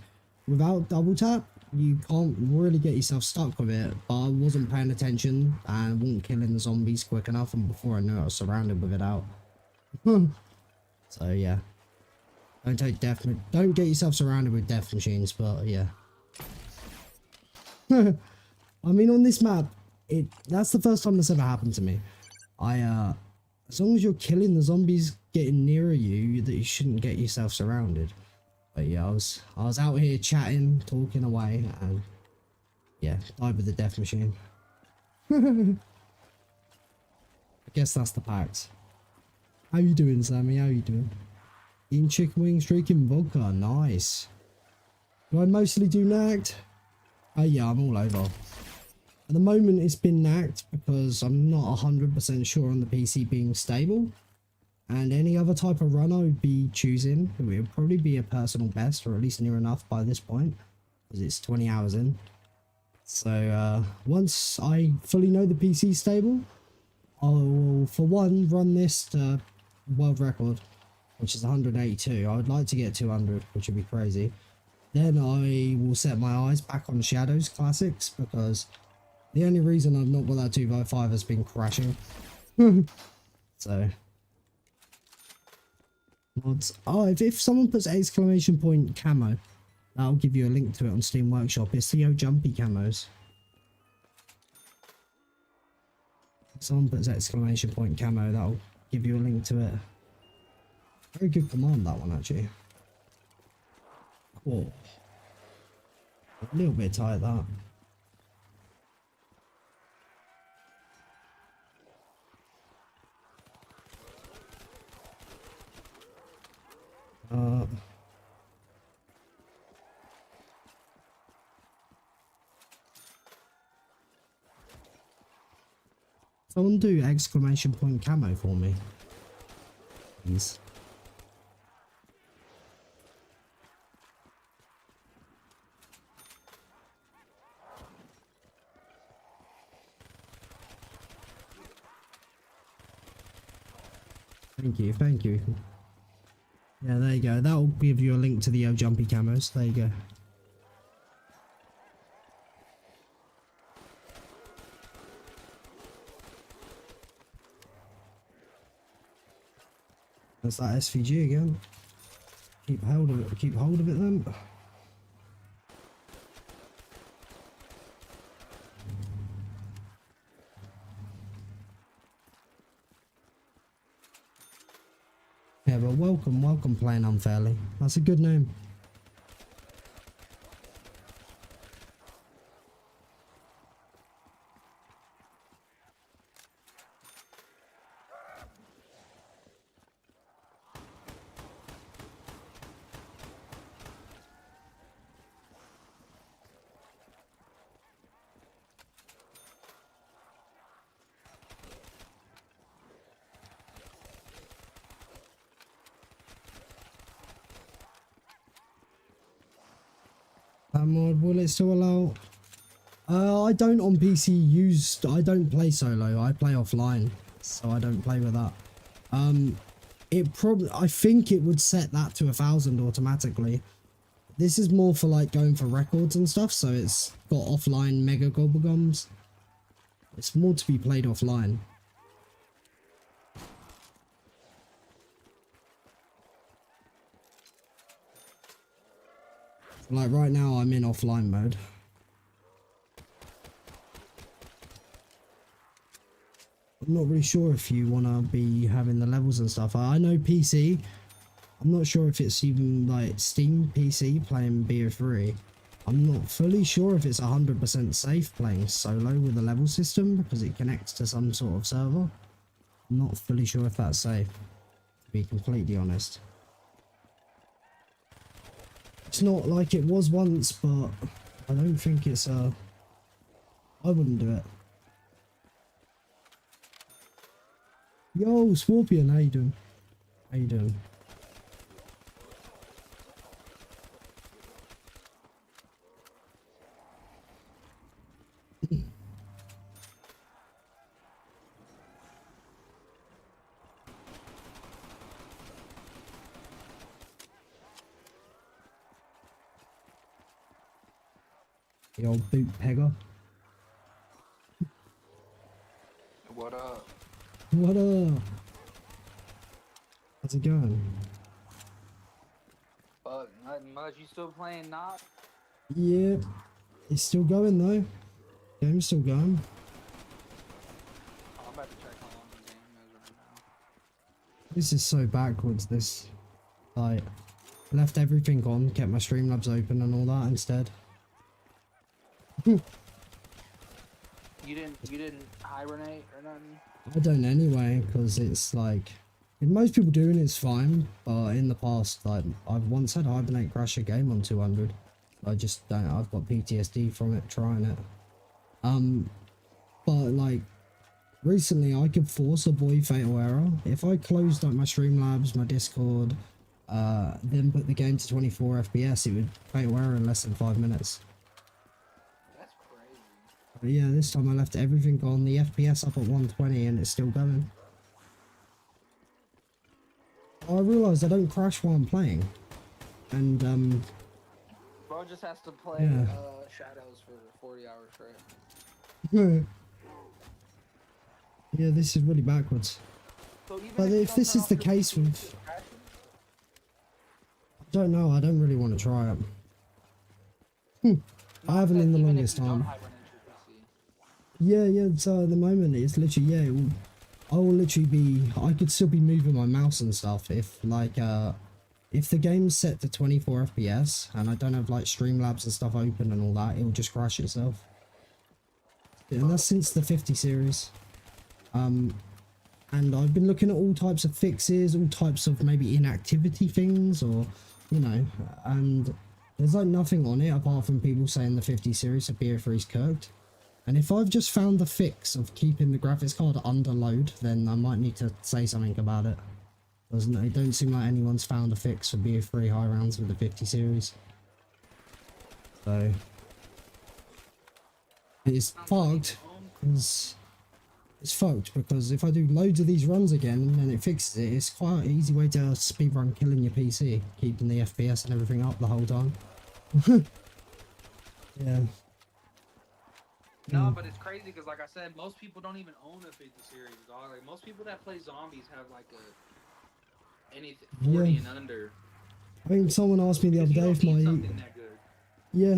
Speaker 1: without double tap, you can't really get yourself stuck with it. But I wasn't paying attention and wasn't killing the zombies quick enough, and before I knew it, I was surrounded with it out. So yeah. Don't get yourself surrounded with death machines, but yeah. I mean, on this map, that's the first time this ever happened to me. As long as you're killing the zombies getting nearer you, that you shouldn't get yourself surrounded. But yeah, I was out here chatting, talking away, and yeah, died with the death machine. I guess that's the packs. How you doing, Sammy? How you doing? Eating chicken wings, drinking vodka. Nice. Do I mostly do Nacht? Oh yeah, I'm all over. At the moment it's been Nacht because I'm not 100% sure on the PC being stable. And any other type of run I would be choosing, it would probably be a personal best, or at least near enough by this point, because it's 20 hours in. So once I fully know the PC stable, I will for one run this to world record, which is 182. I would like to get 200, which would be crazy. Then I will set my eyes back on Shadows Classics, because the only reason I've not got that 2x5 has been crashing. So mods. Oh, if someone puts exclamation point camo, that'll give you a link to it on Steam Workshop. It's the jumpy camos. If someone puts exclamation point camo, that'll give you a link to it. Very good command, that one, actually. Cool. A little bit tight, that. Someone do exclamation point camo for me, please. Thank you, thank you. Yeah, there you go. That'll give you a link to the jumpy camos. There you go. That's that SVG again. Keep hold of it. Keep hold of it then. Yeah, but welcome playing unfairly. That's a good name. Mod, will it still allow? I don't on PC I don't play solo, I play offline, so I don't play with that. I think it would set that to 1,000 automatically. This is more for like going for records and stuff, so it's got offline mega gobblegums. It's more to be played offline. Like right now I'm in offline mode. I'm not really sure if you want to be having the levels and stuff. I know PC. I'm not sure if it's even like Steam PC playing BO3. I'm not fully sure if it's 100% safe playing solo with the level system because it connects to some sort of server. I'm not fully sure if that's safe, to be completely honest. It's not like it was once, but I don't think it's I wouldn't do it. Yo, Scorpion, how you doing? How you doing? The old boot pegger.
Speaker 9: What up?
Speaker 1: What up? How's it going?
Speaker 9: Fuck, nothing much. You still playing Nacht?
Speaker 1: Yeah, it's still going though. Game's still going.
Speaker 9: Oh, I'm about to check how long the game is right now.
Speaker 1: This is so backwards. This, like, left everything on, kept my Streamlabs open and all that instead.
Speaker 9: You didn't hibernate or nothing?
Speaker 1: I don't anyway, because it's like, most people do and it's fine, but in the past, like, I've once had hibernate crash a game on 200. I just don't, I've got PTSD from it, trying it. But like, recently I could force a boy fatal error. If I closed like my Streamlabs, my Discord, then put the game to 24 FPS, it would fatal error in less than 5 minutes.
Speaker 9: That's crazy.
Speaker 1: But yeah, this time I left everything on, the FPS up at 120 and it's still going. I realised I don't crash while I'm playing. And
Speaker 9: Bro just has to play
Speaker 1: Yeah.
Speaker 9: Shadows for 40 hours straight.
Speaker 1: yeah, this is really backwards.
Speaker 9: So even
Speaker 1: But
Speaker 9: you
Speaker 1: if
Speaker 9: don't
Speaker 1: this
Speaker 9: turn
Speaker 1: is
Speaker 9: off
Speaker 1: the
Speaker 9: your
Speaker 1: case
Speaker 9: PC,
Speaker 1: with,
Speaker 9: it's crashing?
Speaker 1: I don't know, I don't really want to try it. I haven't in the
Speaker 9: Even if
Speaker 1: longest
Speaker 9: you don't
Speaker 1: time.
Speaker 9: hibernate your PC.
Speaker 1: Yeah, so at the moment it's literally, yeah, I will literally be, I could still be moving my mouse and stuff if like, if the game's set to 24 FPS and I don't have like Streamlabs and stuff open and all that, it'll just crash itself. And that's since the 50 series. And I've been looking at all types of fixes, all types of maybe inactivity things, or, you know, and there's like nothing on it apart from people saying the 50 series of BO3's kirked. And if I've just found the fix of keeping the graphics card under load, then I might need to say something about it. It don't seem like anyone's found a fix for BO3 high rounds with the 50 series. So it's fucked, because it's fucked because if I do loads of these runs again and then it fixes it, it's quite an easy way to speedrun killing your PC, keeping the FPS and everything up the whole time. Yeah.
Speaker 9: No, but it's crazy because, like I said, most people don't even own a 50 series, dog. Like, most people that play zombies have like a anything 40
Speaker 1: Yeah.
Speaker 9: and under.
Speaker 1: I think someone asked me the other
Speaker 9: You
Speaker 1: day
Speaker 9: don't
Speaker 1: if
Speaker 9: need
Speaker 1: my
Speaker 9: something that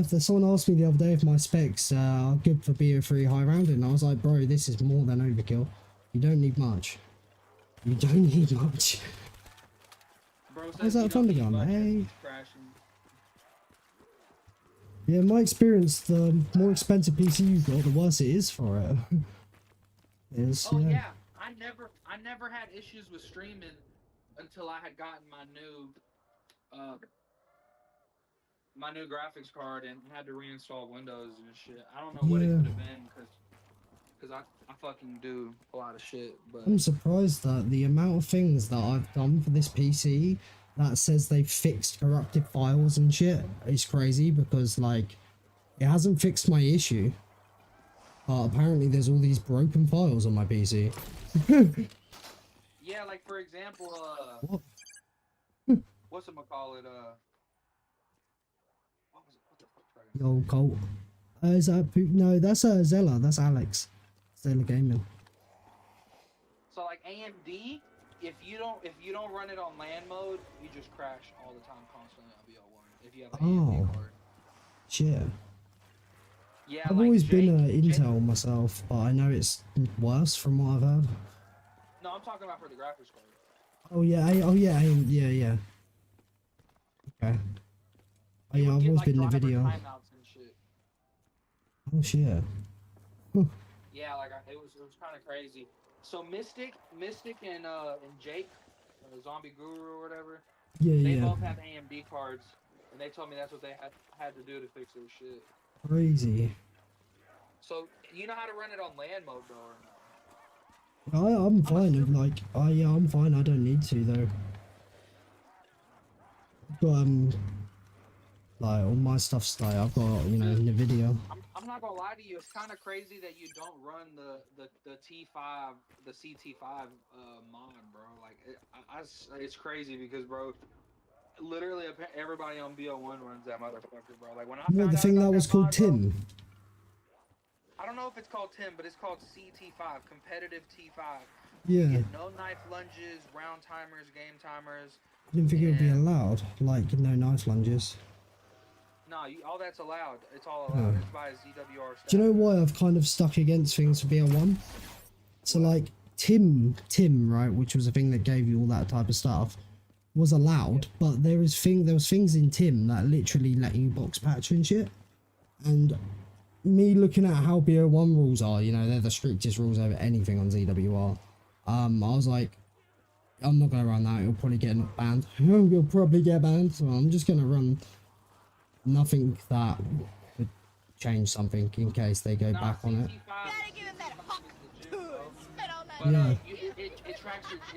Speaker 9: good.
Speaker 1: someone asked me the other day if my specs are good for BO3 high rounded, and I was like, bro, this is more than overkill. You don't need much. You don't need much.
Speaker 9: Bro says
Speaker 1: How's that
Speaker 9: you don't need
Speaker 1: Thundergun?
Speaker 9: much as
Speaker 1: Hey.
Speaker 9: he's crashing.
Speaker 1: Yeah, in my experience, the more expensive PC you've got, the worse it is for it.
Speaker 9: Oh yeah, I never had issues with streaming until I had gotten my new graphics card and had to reinstall Windows and shit. I don't know what it
Speaker 1: Yeah.
Speaker 9: could have been because I fucking do a lot of shit. But
Speaker 1: I'm surprised that the amount of things that I've done for this PC that says they've fixed corrupted files and shit is crazy, because like it hasn't fixed my issue, but apparently there's all these broken files on my PC.
Speaker 9: yeah, like for example,
Speaker 1: What?
Speaker 9: whatchamacallit, what was it? What the fuck?
Speaker 1: The old Colt. Is that no? That's Zella. That's Alex. Zella Gaming.
Speaker 9: So like AMD, if you don't run it on LAN mode, you just crash all the time, constantly on BO1. If you have an
Speaker 1: Oh.
Speaker 9: AMD card.
Speaker 1: Shit.
Speaker 9: Yeah,
Speaker 1: I've
Speaker 9: like
Speaker 1: always been
Speaker 9: Jake-
Speaker 1: Intel myself, but I know it's worse from what I've heard.
Speaker 9: No, I'm talking about for the graphics card.
Speaker 1: Oh yeah, yeah. Okay. Oh
Speaker 9: You
Speaker 1: yeah,
Speaker 9: would
Speaker 1: I've
Speaker 9: get,
Speaker 1: always
Speaker 9: like,
Speaker 1: been in the
Speaker 9: driver
Speaker 1: video.
Speaker 9: timeouts and shit.
Speaker 1: Oh shit.
Speaker 9: Yeah, like it was kind of crazy. So Mystic and Jake, Zombie Guru or whatever,
Speaker 1: Yeah,
Speaker 9: they
Speaker 1: yeah.
Speaker 9: both have AMD cards, and they told me that's what they had to do to fix their shit.
Speaker 1: Crazy.
Speaker 9: So you know how to run it on LAN mode though, or no?
Speaker 1: I'm fine. I'm like, oh yeah, I'm fine. I don't need to though. got like all my stuff's like I've got, you know, NVIDIA.
Speaker 9: I'm not gonna lie to you. It's kind of crazy that you don't run the T5, the CT5 mod, bro. Like it's crazy because, bro, literally everybody on BO1 runs that motherfucker, bro. Like when I
Speaker 1: What,
Speaker 9: found
Speaker 1: the
Speaker 9: out
Speaker 1: thing
Speaker 9: about
Speaker 1: that was called
Speaker 9: mod, bro,
Speaker 1: Tim?
Speaker 9: I don't know if it's called Tim, but it's called CT5, competitive T5.
Speaker 1: Yeah.
Speaker 9: You get no knife lunges, round timers, game timers.
Speaker 1: I didn't think it would be
Speaker 9: and-
Speaker 1: allowed, like no knife lunges.
Speaker 9: No, all that's allowed. It's all allowed.
Speaker 1: Oh.
Speaker 9: It's by a ZWR stuff.
Speaker 1: Do you know why I've kind of stuck against things for BO1? So like Tim, right, which was a thing that gave you all that type of stuff, was allowed, but there was things in Tim that literally let you box patch and shit. And me looking at how BO1 rules are, you know, they're the strictest rules over anything on ZWR. I was like, I'm not gonna run that. It'll probably get banned. You'll probably get banned. So I'm just gonna run nothing that would change something in case they go back on it.
Speaker 9: But
Speaker 1: Yeah.
Speaker 9: it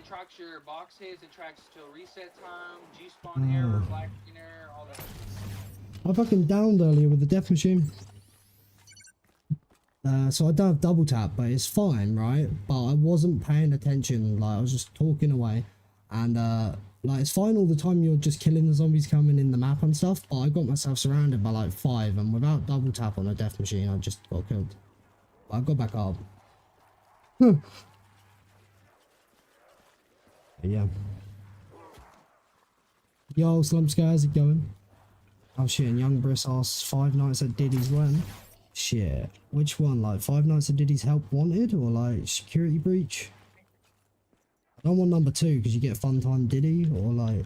Speaker 9: tracks your box hits, it tracks till reset time, G spawn error, black screen error, all that.
Speaker 1: I fucking downed earlier with the death machine. So I don't have double tap, but it's fine, right? But I wasn't paying attention, like I was just talking away, and like it's fine all the time. You're just killing the zombies coming in the map and stuff. But I got myself surrounded by like 5, and without double tap on a death machine, I just got killed. But I got back up. But yeah. Yo, Slumps guys, how's it going? Oh shit, and Young Briss asks 5 nights at Diddy's when? Shit. Which one? Like 5 nights at Diddy's help wanted or like security breach? I don't want number 2 because you get fun time Diddy, or like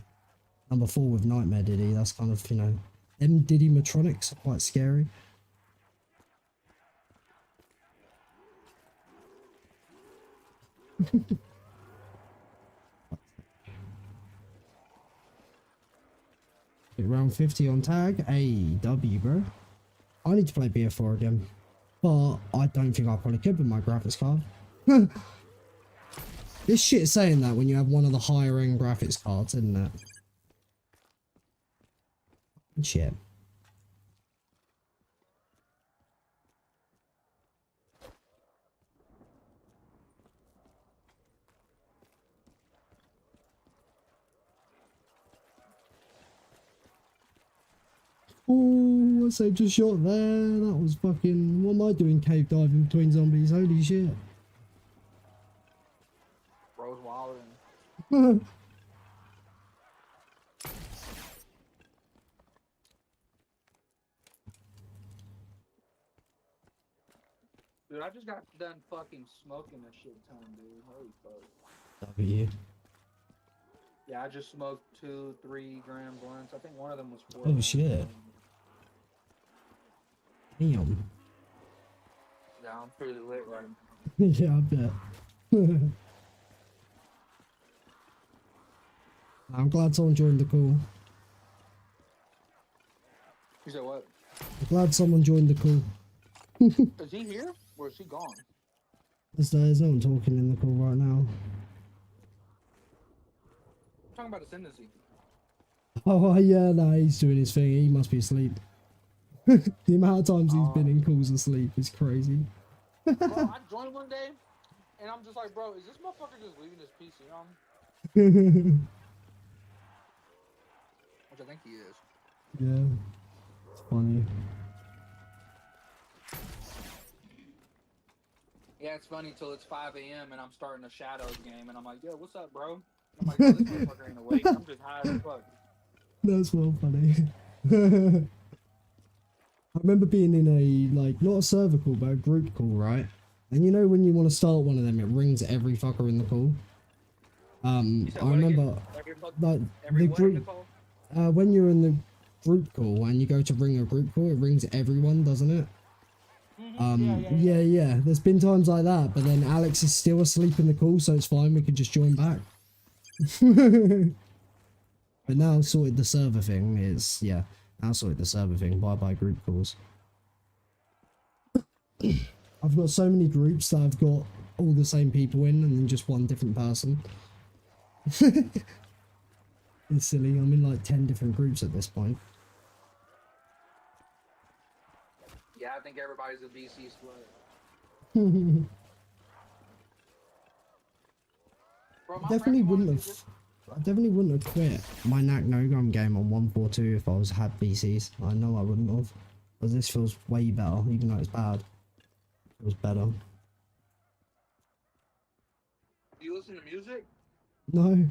Speaker 1: number 4 with Nightmare Diddy. That's kind of, you know, them Diddy Matronics are quite scary. Round 50 on tag. AW, bro. I need to play BF4 again, but I don't think I probably could with my graphics card. This shit is saying that when you have one of the higher end graphics cards, isn't it? Shit. Oh, I saved a shot there. That was fucking... What am I doing cave diving between zombies? Holy shit.
Speaker 9: Bro's wildin'. Dude, I just got done fucking smoking a shit ton, dude. Holy fuck.
Speaker 1: W.
Speaker 9: Yeah, I just smoked 2-3 gram blunts. I think one of them was 4.
Speaker 1: Oh shit. Damn.
Speaker 9: Yeah, I'm pretty lit right now.
Speaker 1: Yeah, I bet. I'm glad someone joined the call.
Speaker 9: You said what?
Speaker 1: I'm glad someone joined the call.
Speaker 9: Is he here? Or is he gone?
Speaker 1: There's no one talking in the call right now.
Speaker 9: I'm talking about ascendancy.
Speaker 1: Oh yeah, nah, he's doing his thing. He must be asleep. The amount of times he's been in calls asleep is crazy.
Speaker 9: Bro, I joined one day, and I'm just like, bro, is this motherfucker just leaving his PC on? Which I think he is.
Speaker 1: Yeah, it's funny.
Speaker 9: Yeah, it's funny till it's 5 a.m. and I'm starting a Shadows game, and I'm like, yo, what's up, bro? I'm like, bro, this motherfucker ain't awake. I'm just high as fuck.
Speaker 1: That's well funny. I remember being in a, like, not a server call, but a group call, right? And you know when you want to start one of them, it rings every fucker in the call. I remember, like, the group, when you're in the group call and you go to ring a group call, it rings everyone, doesn't it? Yeah. There's been times like that, but then Alex is still asleep in the call, so it's fine. We can just join back. But now I've sorted the server thing. Is yeah, now I've sorted the server thing. Bye group calls. I've got so many groups that I've got all the same people in, and then just one different person. It's silly. I'm in like 10 different groups at this point.
Speaker 9: Yeah, I think everybody's a BC slut. Bro, my
Speaker 1: Definitely
Speaker 9: friends
Speaker 1: wouldn't
Speaker 9: wanna do
Speaker 1: have. I definitely wouldn't have quit my Nacht no gun game on 142 if I was had BCs. I know I wouldn't have. Because this feels way better, even though it's bad. It feels better.
Speaker 9: You listen to music?
Speaker 1: No.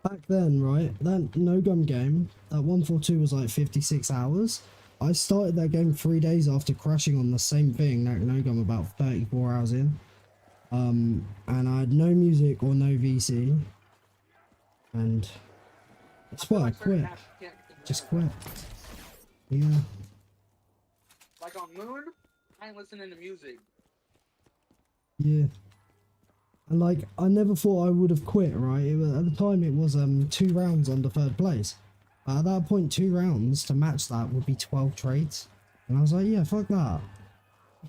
Speaker 1: Back then, right, that no gun game, that 142 was like 56 hours. I started that game 3 days after crashing on the same thing, Nacht no gun, about 34 hours in. And I had no music or no VC. And that's why I quit. Just quit. Yeah.
Speaker 9: Like on Moon, I ain't listening to music.
Speaker 1: Yeah. And like, I never thought I would have quit, right? At the time it was 2 rounds under 3rd place. But at that point, 2 rounds to match that would be 12 trades. And I was like, yeah, fuck that.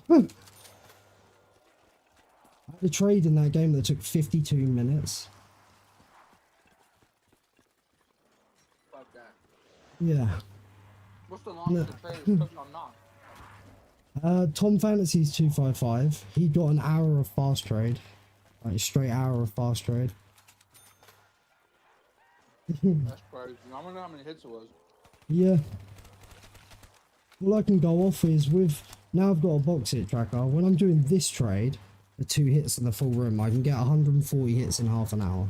Speaker 1: I had a trade in that game that took 52 minutes.
Speaker 9: Fuck that.
Speaker 1: Yeah.
Speaker 9: What's the longest trade it's took on Nacht?
Speaker 1: Tom Fantasy's 255. He got an hour of fast trade. Like a straight hour of fast trade.
Speaker 9: That's crazy. I wonder how many hits it was.
Speaker 1: Yeah. All I can go off is with, now I've got a box hit tracker. When I'm doing this trade, the 2 hits in the full room, I can get 140 hits in half an hour.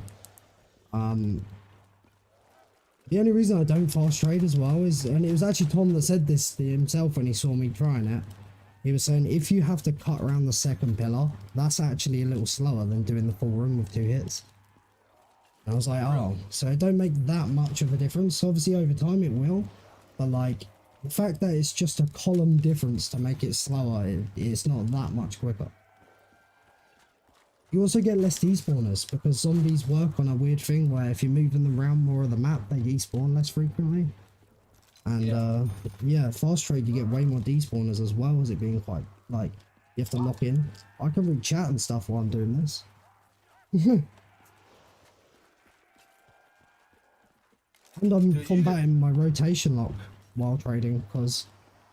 Speaker 1: The only reason I don't fast trade as well is, and it was actually Tom that said this to himself when he saw me trying it. He was saying, if you have to cut around the 2nd pillar, that's actually a little slower than doing the full room with 2 hits. And I was like, oh, so it don't make that much of a difference. Obviously over time it will, but like, the fact that it's just a column difference to make it slower, it's not that much quicker. You also get less despawners because zombies work on a weird thing where if you're moving them around more of the map, they despawn less frequently. And yeah, fast trade you get way more despawners as well as it being quite, like, you have to lock in. I can read chat and stuff while I'm doing this. And I'm combating my rotation lock while trading because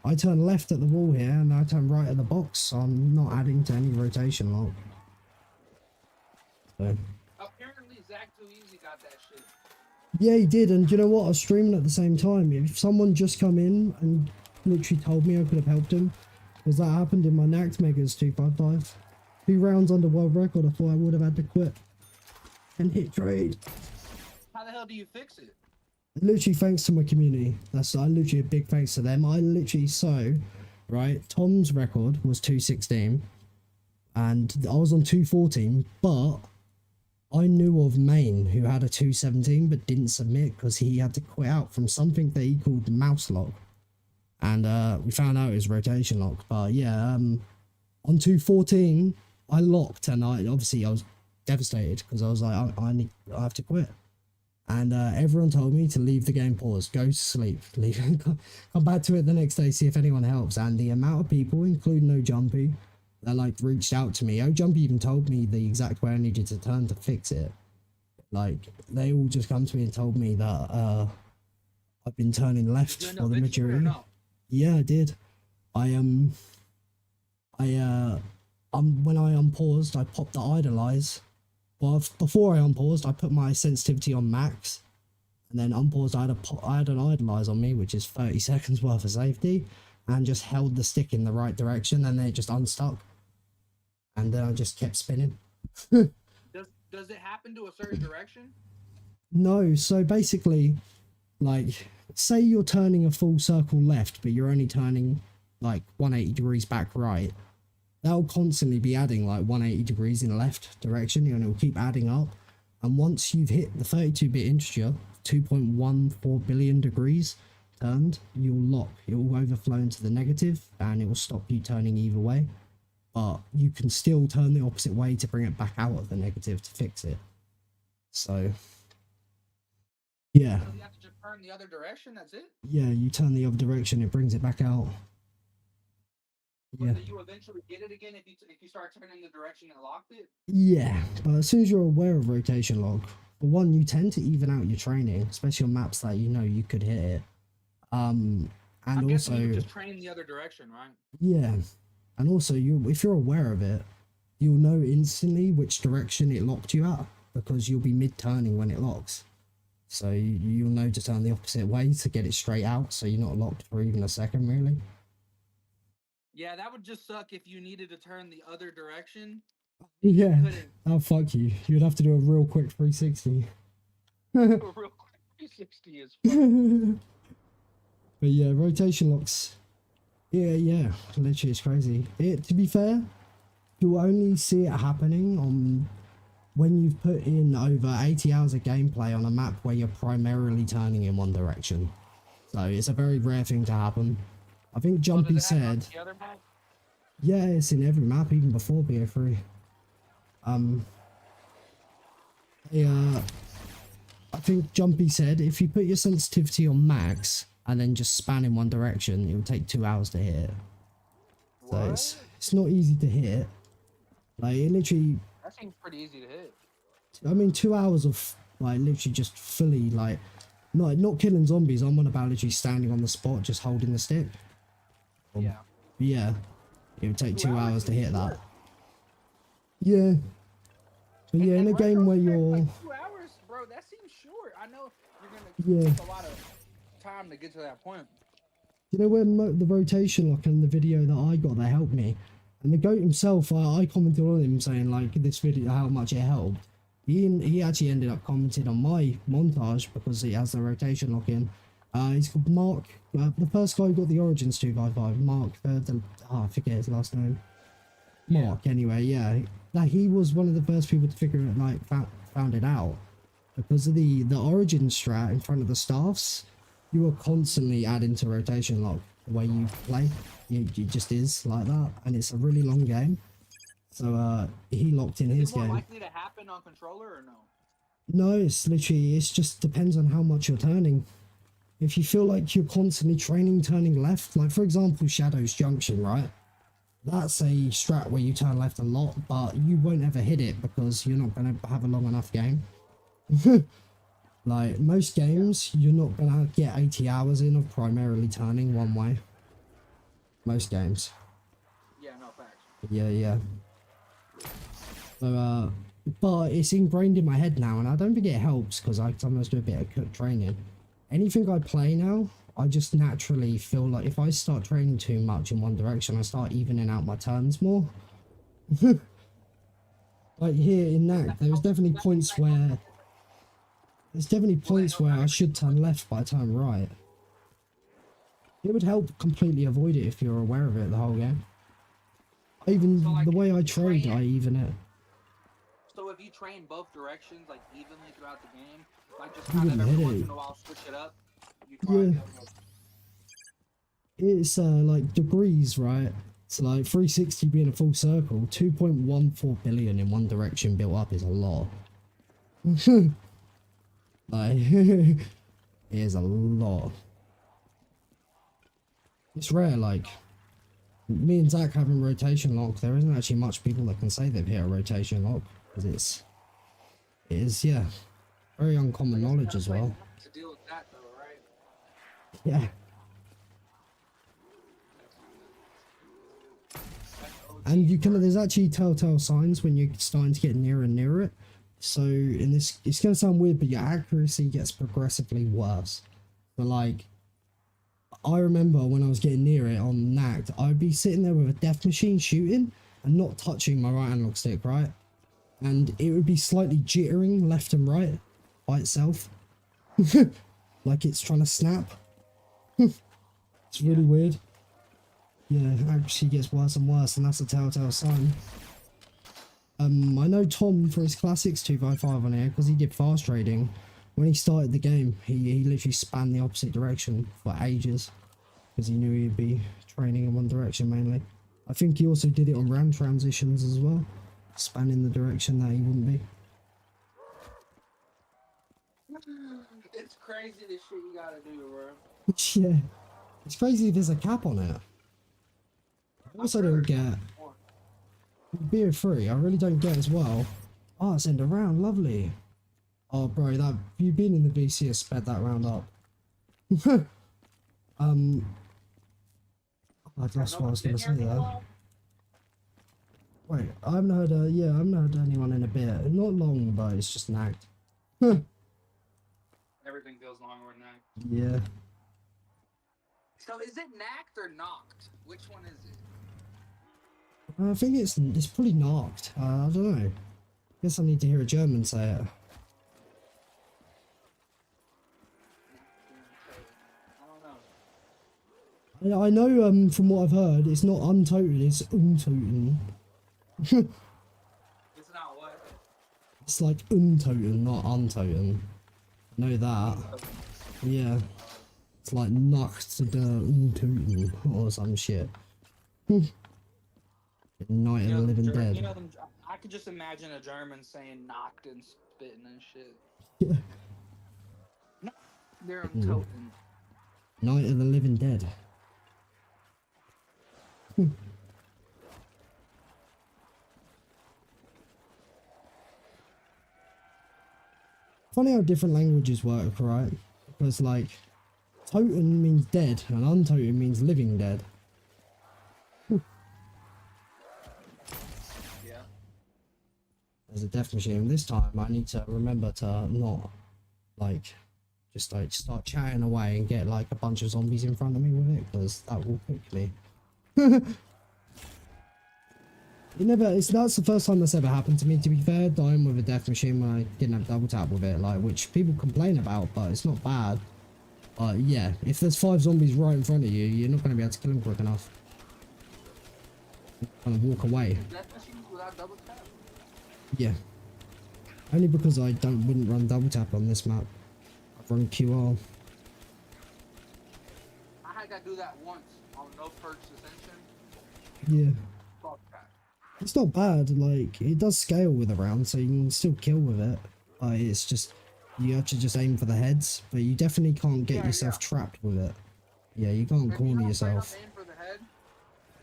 Speaker 1: I turn left at the wall here and I turn right at the box, so I'm not adding to any rotation lock. So.
Speaker 9: Apparently, Zach Too Easy got that shit.
Speaker 1: Yeah, he did, and you know what? I was streaming at the same time. If someone just come in and literally told me I could have helped him, because that happened in my Nacht Megas 255. 2 rounds under world record, I thought I would have had to quit and hit trade.
Speaker 9: How the hell do you fix it?
Speaker 1: Literally thanks to my community. That's literally a big thanks to them. I literally, so, right, Tom's record was 216, and I was on 214, but I knew of Maine who had a 217 but didn't submit because he had to quit out from something that he called mouse lock. And we found out it was rotation lock. But yeah, on 214, I locked and I was devastated because I was like, I have to quit. And everyone told me to leave the game paused, go to sleep, leave, come back to it the next day, see if anyone helps. And the amount of people, including No Jumpy, that like reached out to me. Oh, Jumpy even told me the exact way I needed to turn to fix it. Like, they all just come to me and told me that I've been turning left for the majority. Yeah, I did. When I unpaused, I popped the idolize. Well, before I unpaused, I put my sensitivity on max, and then unpaused. I had an idolize on me, which is 30 seconds worth of safety, and just held the stick in the right direction, and then it just unstuck, and then I just kept spinning.
Speaker 9: Does it happen to a certain direction?
Speaker 1: No, so basically, like, say you're turning a full circle left, but you're only turning like 180 degrees back right. That'll constantly be adding like 180 degrees in the left direction, and it'll keep adding up. And once you've hit the 32-bit integer, 2.14 billion degrees turned, you'll lock. It will overflow into the negative, and it will stop you turning either way. But you can still turn the opposite way to bring it back out of the negative to fix it. So, yeah.
Speaker 9: So you have to just turn the other direction, that's it?
Speaker 1: Yeah, you turn the other direction, it brings it back out. Yeah.
Speaker 9: But you eventually get it again if you start turning the direction that locked it.
Speaker 1: Yeah, but as soon as you're aware of rotation lock, for one, you tend to even out your training, especially on maps that you know you could hit it. And
Speaker 9: I'm guessing you
Speaker 1: also,
Speaker 9: just train the other direction, right?
Speaker 1: yeah, and also if you're aware of it, you'll know instantly which direction it locked you at because you'll be mid-turning when it locks. So you'll know to turn the opposite way to get it straight out, so you're not locked for even a second, really.
Speaker 9: Yeah, that would just suck if you needed to turn the other direction.
Speaker 1: Yeah.
Speaker 9: Couldn't.
Speaker 1: Oh, fuck you. You'd have to do a real quick 360.
Speaker 9: Real quick, 360 is fun.
Speaker 1: But yeah, rotation locks. Yeah. Literally, it's crazy. To be fair, you'll only see it happening on when you've put in over 80 hours of gameplay on a map where you're primarily turning in one direction. So it's a very rare thing to happen. I think Jumpy said,
Speaker 9: The other map?
Speaker 1: yeah, it's in every map, even before BO3. I think Jumpy said if you put your sensitivity on max and then just span in one direction, it will take 2 hours to hit. So it's not easy to hit. Like, it literally,
Speaker 9: That seems pretty easy to hit.
Speaker 1: I mean, 2 hours of like literally just fully like not killing zombies. I'm on about literally standing on the spot, just holding the stick.
Speaker 9: Yeah.
Speaker 1: Yeah, it would take 2 hours to hit that.
Speaker 9: short.
Speaker 1: Yeah, but yeah, in a
Speaker 9: And
Speaker 1: game where
Speaker 9: retro
Speaker 1: you're,
Speaker 9: like 2 hours, bro, that seems short. I know you're gonna
Speaker 1: Yeah.
Speaker 9: take a lot of time to get to that point.
Speaker 1: you know, when the rotation lock and the video that I got that helped me, and the goat himself, I commented on him saying like this video how much it helped. He actually ended up commenting on my montage because he has the rotation lock in. He's called Mark, the first guy who got the Origins 2x5. Mark, I forget his last name. Mark, anyway, yeah. Like, he was one of the first people to figure it, like, found it out. Because of the Origin strat in front of the staffs, you are constantly adding to rotation lock the way you play. It just is like that, and it's a really long game. So, he locked in his
Speaker 9: Is it more
Speaker 1: game.
Speaker 9: likely to happen on controller or no?
Speaker 1: No, it's literally, it's just depends on how much you're turning. If you feel like you're constantly turning left, like for example Shadow's Junction, right? That's a strat where you turn left a lot, but you won't ever hit it because you're not going to have a long enough game. Like most games, you're not going to get 80 hours in of primarily turning one way. Most games.
Speaker 9: Yeah, no facts.
Speaker 1: Yeah. So, but it's ingrained in my head now, and I don't think it helps because I sometimes do a bit of cook training. Anything I play now, I just naturally feel like if I start training too much in one direction, I start evening out my turns more. Like here in Nacht, there's definitely points where I should turn left, but I turn right. It would help completely avoid it if you're aware of it the whole game. Even
Speaker 9: So, like,
Speaker 1: the way I
Speaker 9: if you
Speaker 1: trade,
Speaker 9: train-
Speaker 1: I even it.
Speaker 9: So if you train both directions like evenly throughout the game, like just
Speaker 1: You
Speaker 9: kind of
Speaker 1: wouldn't
Speaker 9: every
Speaker 1: hit
Speaker 9: once
Speaker 1: it.
Speaker 9: in a while switch it up. You try
Speaker 1: Yeah.
Speaker 9: it.
Speaker 1: It's like degrees, right? So like 360 being a full circle, 2.14 billion in one direction built up is a lot. Like, it is a lot. It's rare, like, me and Zach having rotation lock, there isn't actually much people that can say they've hit a rotation lock, because it is, yeah, very uncommon knowledge as well.
Speaker 9: To deal with that though, right?
Speaker 1: Yeah. And you can, there's actually telltale signs when you're starting to get nearer and nearer it. So in this, it's going to sound weird, but your accuracy gets progressively worse. But like, I remember when I was getting near it on Nacht, I'd be sitting there with a death machine shooting and not touching my right analog stick, right? And it would be slightly jittering left and right by itself. Like it's trying to snap. It's really weird. Yeah, accuracy gets worse and worse, and that's a telltale sign. I know Tom for his classics 2x5 on here because he did fast trading. When he started the game, he literally spanned the opposite direction for ages because he knew he'd be training in one direction mainly. I think he also did it on RAM transitions as well, spanning the direction that he wouldn't be.
Speaker 9: It's crazy the shit you gotta do, bro.
Speaker 1: Yeah, it's crazy there's a cap on it. Also don't get beer free. I really don't get as well. Oh, it's end a round, lovely. Oh, bro, that you been in the VC has sped that round up. That's what I was gonna say there. Wait, I haven't heard. Yeah, I haven't heard anyone in a bit. Not long, but it's just nagged.
Speaker 9: Everything feels longer than that.
Speaker 1: Yeah.
Speaker 9: So is it Nacht or Nacht? Which one is it?
Speaker 1: I think it's probably knocked. I don't know. Guess I need to hear a German say it.
Speaker 9: I don't know.
Speaker 1: I know from what I've heard, it's not untoten, it's untoten.
Speaker 9: It's not what?
Speaker 1: It's like untoten, not untoten. I know that. Yeah. It's like Nacht der Untoten or some shit. Night of the Living Dead.
Speaker 9: You know them, I could just imagine a German saying Nacht and spitting and shit.
Speaker 1: Yeah.
Speaker 9: No, they're untoten.
Speaker 1: Night of the Living Dead. Funny how different languages work, right? Because like, toten means dead and untoten means living dead.
Speaker 9: Yeah.
Speaker 1: There's a death machine. This time I need to remember to not like just like start chatting away and get like a bunch of zombies in front of me with it, because that will pick me. That's the first time that's ever happened to me, to be fair, dying with a death machine when I didn't have double tap with it, like, which people complain about, but it's not bad. But yeah, if there's 5 zombies right in front of you, you're not going to be able to kill them quick enough. Kind of walk away.
Speaker 9: Death machines without double tap?
Speaker 1: Yeah. Only because I wouldn't run double tap on this map. I've run QR.
Speaker 9: I had to do that once on No Perks Ascension.
Speaker 1: Yeah.
Speaker 9: Fuck that.
Speaker 1: It's not bad, like, it does scale with a round, so you can still kill with it. It's just, you have to just aim for the heads, but you definitely can't get yourself trapped with it. Yeah, you can't corner yourself.
Speaker 9: Aim for the head,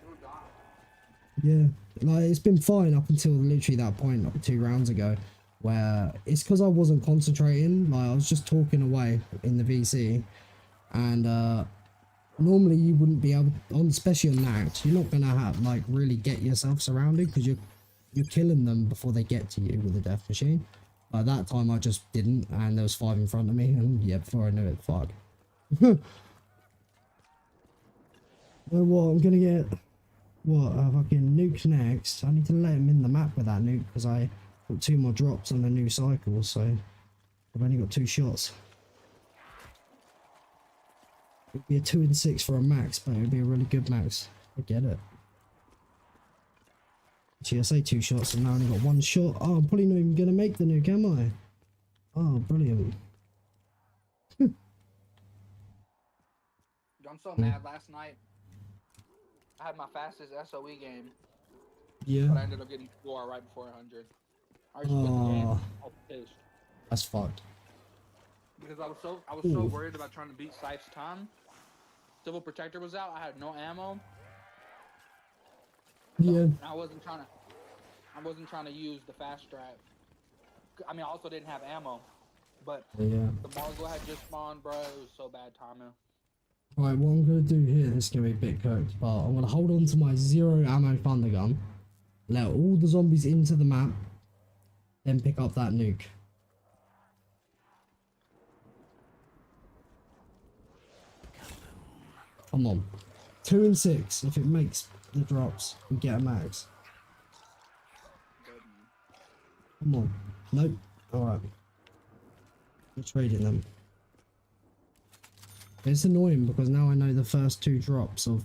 Speaker 9: you'll die.
Speaker 1: Yeah, like, it's been fine up until literally that point, like 2 rounds ago, where it's because I wasn't concentrating, like, I was just talking away in the VC, and, normally you wouldn't be able, especially on Nacht, you're not gonna have like really get yourself surrounded because you're killing them before they get to you with a death machine. By that time I just didn't, and there was 5 in front of me, and yeah, before I knew it, fuck. You know what? I'm gonna get a fucking nuke next. I need to let him in the map with that nuke because I got 2 more drops on a new cycle, so I've only got 2 shots. It'd be a 2 and 6 for a max, but it'd be a really good max. I get it. See, I say 2 shots and now I only got 1 shot. Oh, I'm probably not even gonna make the nuke, am I? Oh, brilliant.
Speaker 9: I'm so mad last night. I had my fastest SOE game, but I
Speaker 1: Yeah.
Speaker 9: ended up getting 4 right before 100. I just quit the game. I was pissed.
Speaker 1: That's fucked.
Speaker 9: Because I was so worried about trying to beat Scythe's time. Civil Protector was out. I had no ammo.
Speaker 1: Yeah.
Speaker 9: And I wasn't trying to use the fast strap. I mean, I also didn't have ammo. But
Speaker 1: Yeah.
Speaker 9: the Margo had just spawned, bro. It was so bad timing.
Speaker 1: Right, what I'm gonna do here, this is gonna be a bit cooked, but I'm gonna hold on to my 0 ammo thunder gun, let all the zombies into the map, then pick up that nuke. Come on. 2 and 6. If it makes the drops, we get a max. Come on. Nope. Alright. We're trading them. It's annoying because now I know the first 2 drops of...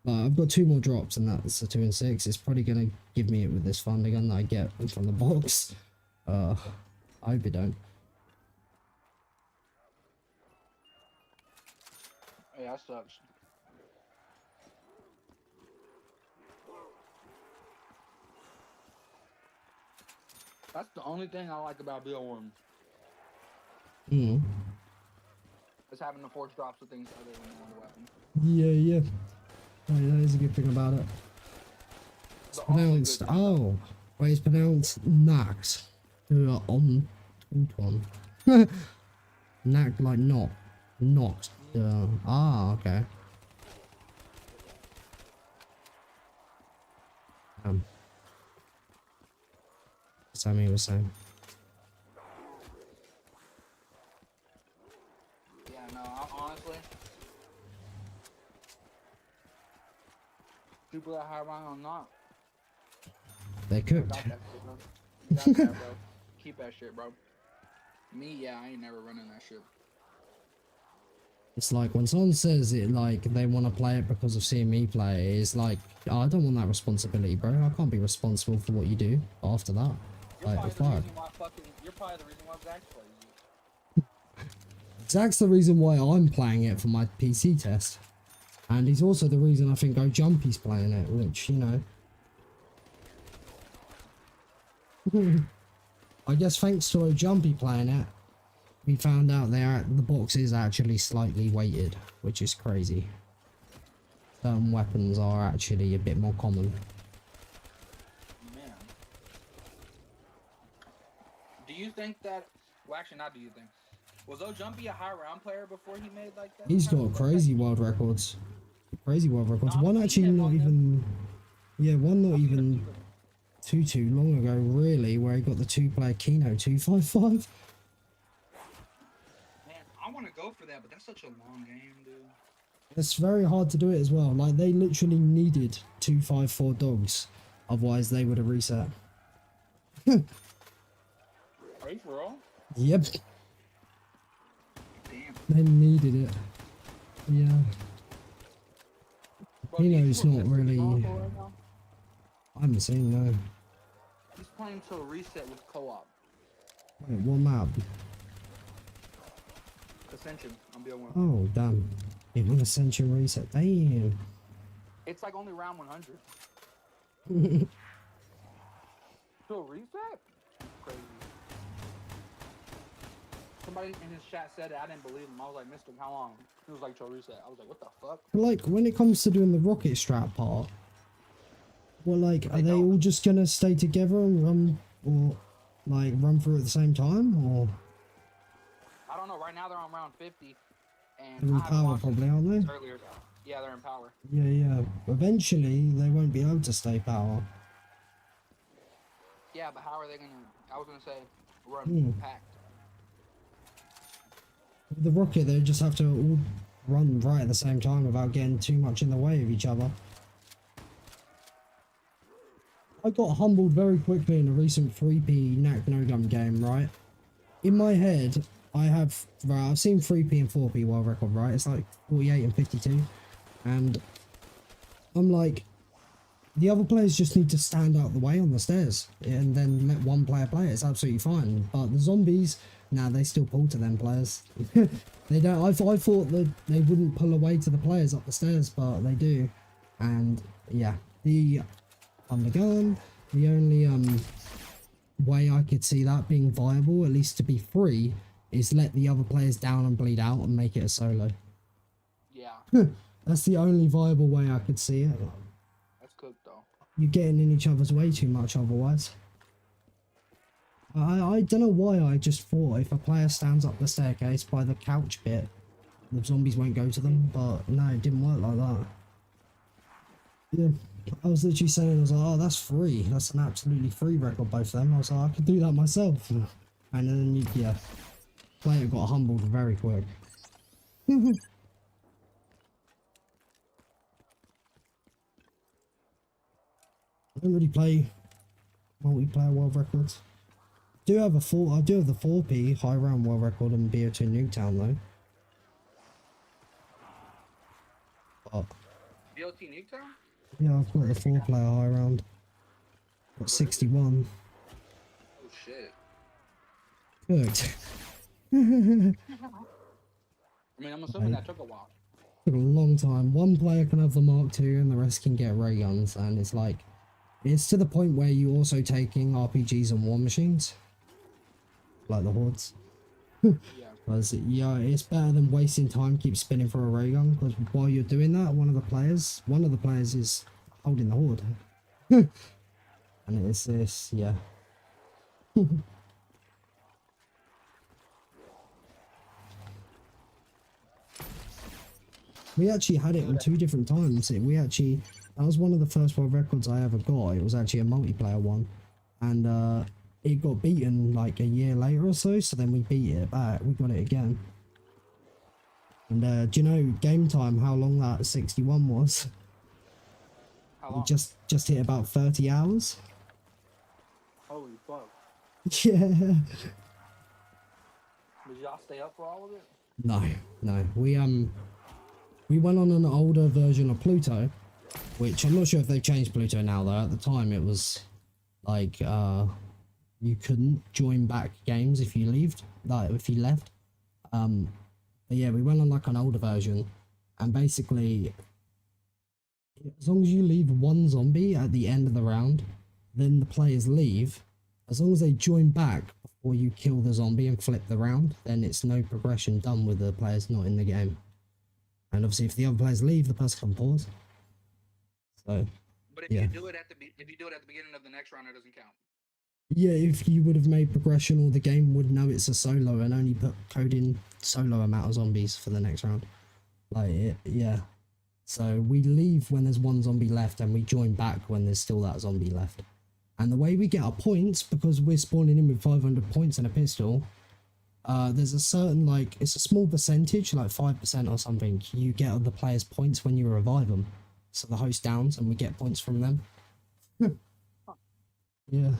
Speaker 1: I've got 2 more drops and that's a 2 and 6. It's probably going to give me it with this thunder gun that I get from the box. I hope it don't.
Speaker 9: Yeah, that sucks. That's the only thing I like about BO1.
Speaker 1: Mm.
Speaker 9: Is having the force drops of things other than one weapon.
Speaker 1: Yeah, yeah. Oh, yeah, that is a good thing about it. It's pronounced, oh, wait, it's pronounced Nacht. On Nacht, like not. Okay. Sammy was saying.
Speaker 9: Yeah, no, honestly, people that high rank on not.
Speaker 1: They cooked.
Speaker 9: Got that shit, bro. You got that, bro. Keep that shit, bro. Me, yeah, I ain't never running that shit.
Speaker 1: It's like when someone says it, like they want to play it because of seeing me play it, it's like, oh, I don't want that responsibility, bro. I can't be responsible for what you do after that.
Speaker 9: You're
Speaker 1: Like,
Speaker 9: probably,
Speaker 1: fuck.
Speaker 9: you're probably the reason why Zach's playing you.
Speaker 1: Zach's the reason why I'm playing it for my PC test. And he's also the reason I think Jumpy's playing it, which, you know. I guess thanks to Jumpy playing it, we found out the box is actually slightly weighted, which is crazy. Certain weapons are actually a bit more common.
Speaker 9: Man. Do you think that, well actually not do you think, was Jumpy a high round player before he made like that?
Speaker 1: He's got crazy world records. Crazy world records.
Speaker 9: No,
Speaker 1: One
Speaker 9: I've
Speaker 1: actually
Speaker 9: seen him
Speaker 1: not
Speaker 9: on
Speaker 1: even, yeah, one not
Speaker 9: I've seen
Speaker 1: even too long ago really, where he got the 2-player Kino 255.
Speaker 9: Man, I want to go for that, but that's such a long game, dude.
Speaker 1: It's very hard to do it as well. Like, they literally needed 254 dogs, otherwise they would have reset.
Speaker 9: Are you for real?
Speaker 1: Yep,
Speaker 9: Damn.
Speaker 1: they needed it. Yeah.
Speaker 9: Bro, do you
Speaker 1: Kino's
Speaker 9: see what
Speaker 1: not
Speaker 9: Mr.
Speaker 1: really.
Speaker 9: Ronaldo right now?
Speaker 1: I haven't seen no.
Speaker 9: He's playing till reset with co-op.
Speaker 1: Wait, what map?
Speaker 9: Ascension on BO1.
Speaker 1: Oh damn! It won Ascension reset. Damn.
Speaker 9: It's like only round 100. Till reset? Crazy. Somebody in his chat said it. I didn't believe him. I was like, Mr. How long? He was like, till reset. I was like, what the fuck?
Speaker 1: Like, when it comes to doing the rocket strap part, well, like, are they
Speaker 9: don't.
Speaker 1: all just gonna stay together and run, or like run through at the same time, or
Speaker 9: I don't know. Right now they're on round 50. And
Speaker 1: they're in
Speaker 9: I haven't
Speaker 1: power
Speaker 9: watched
Speaker 1: probably, aren't they?
Speaker 9: earlier. Yeah, they're in power.
Speaker 1: Yeah. Eventually, they won't be able to stay power.
Speaker 9: Yeah, but how are they gonna? I was gonna say run
Speaker 1: Hmm.
Speaker 9: packed.
Speaker 1: With the rocket, they just have to all run right at the same time without getting too much in the way of each other. I got humbled very quickly in a recent 3P Nacht no gun game, right? In my head, I've seen 3P and 4P world record, right? It's like 48 and 52. And I'm like, the other players just need to stand out the way on the stairs and then let one player play. It's absolutely fine. But the zombies, nah, they still pull to them players. They don't. I thought that they wouldn't pull away to the players up the stairs, but they do. And yeah, on the gun, the only way I could see that being viable, at least to be free, is let the other players down and bleed out and make it a solo.
Speaker 9: Yeah,
Speaker 1: That's the only viable way I could see it.
Speaker 9: that's cooked though.
Speaker 1: You're getting in each other's way too much otherwise. I don't know why I just thought if a player stands up the staircase by the couch bit, the zombies won't go to them, but no, it didn't work like that. Yeah, I was literally saying, I was like, oh, that's free. That's an absolutely free record, both of them. I was like, I could do that myself. And then, yeah, player got humbled very quick. I don't really play multiplayer world records. I do have the 4P high round world record in BO2 Nuketown though. But
Speaker 9: BLT Nuketown?
Speaker 1: yeah, I've got the 4-player high round. Got 61.
Speaker 9: Oh shit.
Speaker 1: Good.
Speaker 9: I mean, I'm assuming that took a while.
Speaker 1: Took a long time. One player can have the Mark II and the rest can get ray guns, and it's like, it's to the point where you're also taking RPGs and war machines. Like the hordes.
Speaker 9: Yeah.
Speaker 1: Because, yeah, it's better than wasting time keep spinning for a ray gun, because while you're doing that, one of the players is holding the horde. And it's this, yeah. We actually had it on 2 different times. That was one of the first world records I ever got. It was actually a multiplayer one. And it got beaten like a year later or so, so then we beat it back. We got it again. And do you know, game time, how long that 61 was?
Speaker 9: How
Speaker 1: We
Speaker 9: long?
Speaker 1: just hit about 30 hours.
Speaker 9: Holy fuck.
Speaker 1: Yeah.
Speaker 9: Did y'all stay up for all of it?
Speaker 1: No. We went on an older version of Pluto, which I'm not sure if they've changed Pluto now though. At the time it was like you couldn't join back games if you left. But yeah, we went on like an older version, and basically as long as you leave one zombie at the end of the round, then the players leave. As long as they join back before you kill the zombie and flip the round, then it's no progression done with the players not in the game. And obviously if the other players leave, the person can pause. So
Speaker 9: But if
Speaker 1: yeah.
Speaker 9: you do it at the beginning of the next round, it doesn't count.
Speaker 1: Yeah, if you would have made progression, or the game would know it's a solo and only put code in solo amount of zombies for the next round. Yeah. So we leave when there's one zombie left, and we join back when there's still that zombie left. And the way we get our points, because we're spawning in with 500 points and a pistol, there's a certain, like, it's a small percentage, like 5% or something, you get of the players' points when you revive them. So the host downs, and we get points from them. Yeah.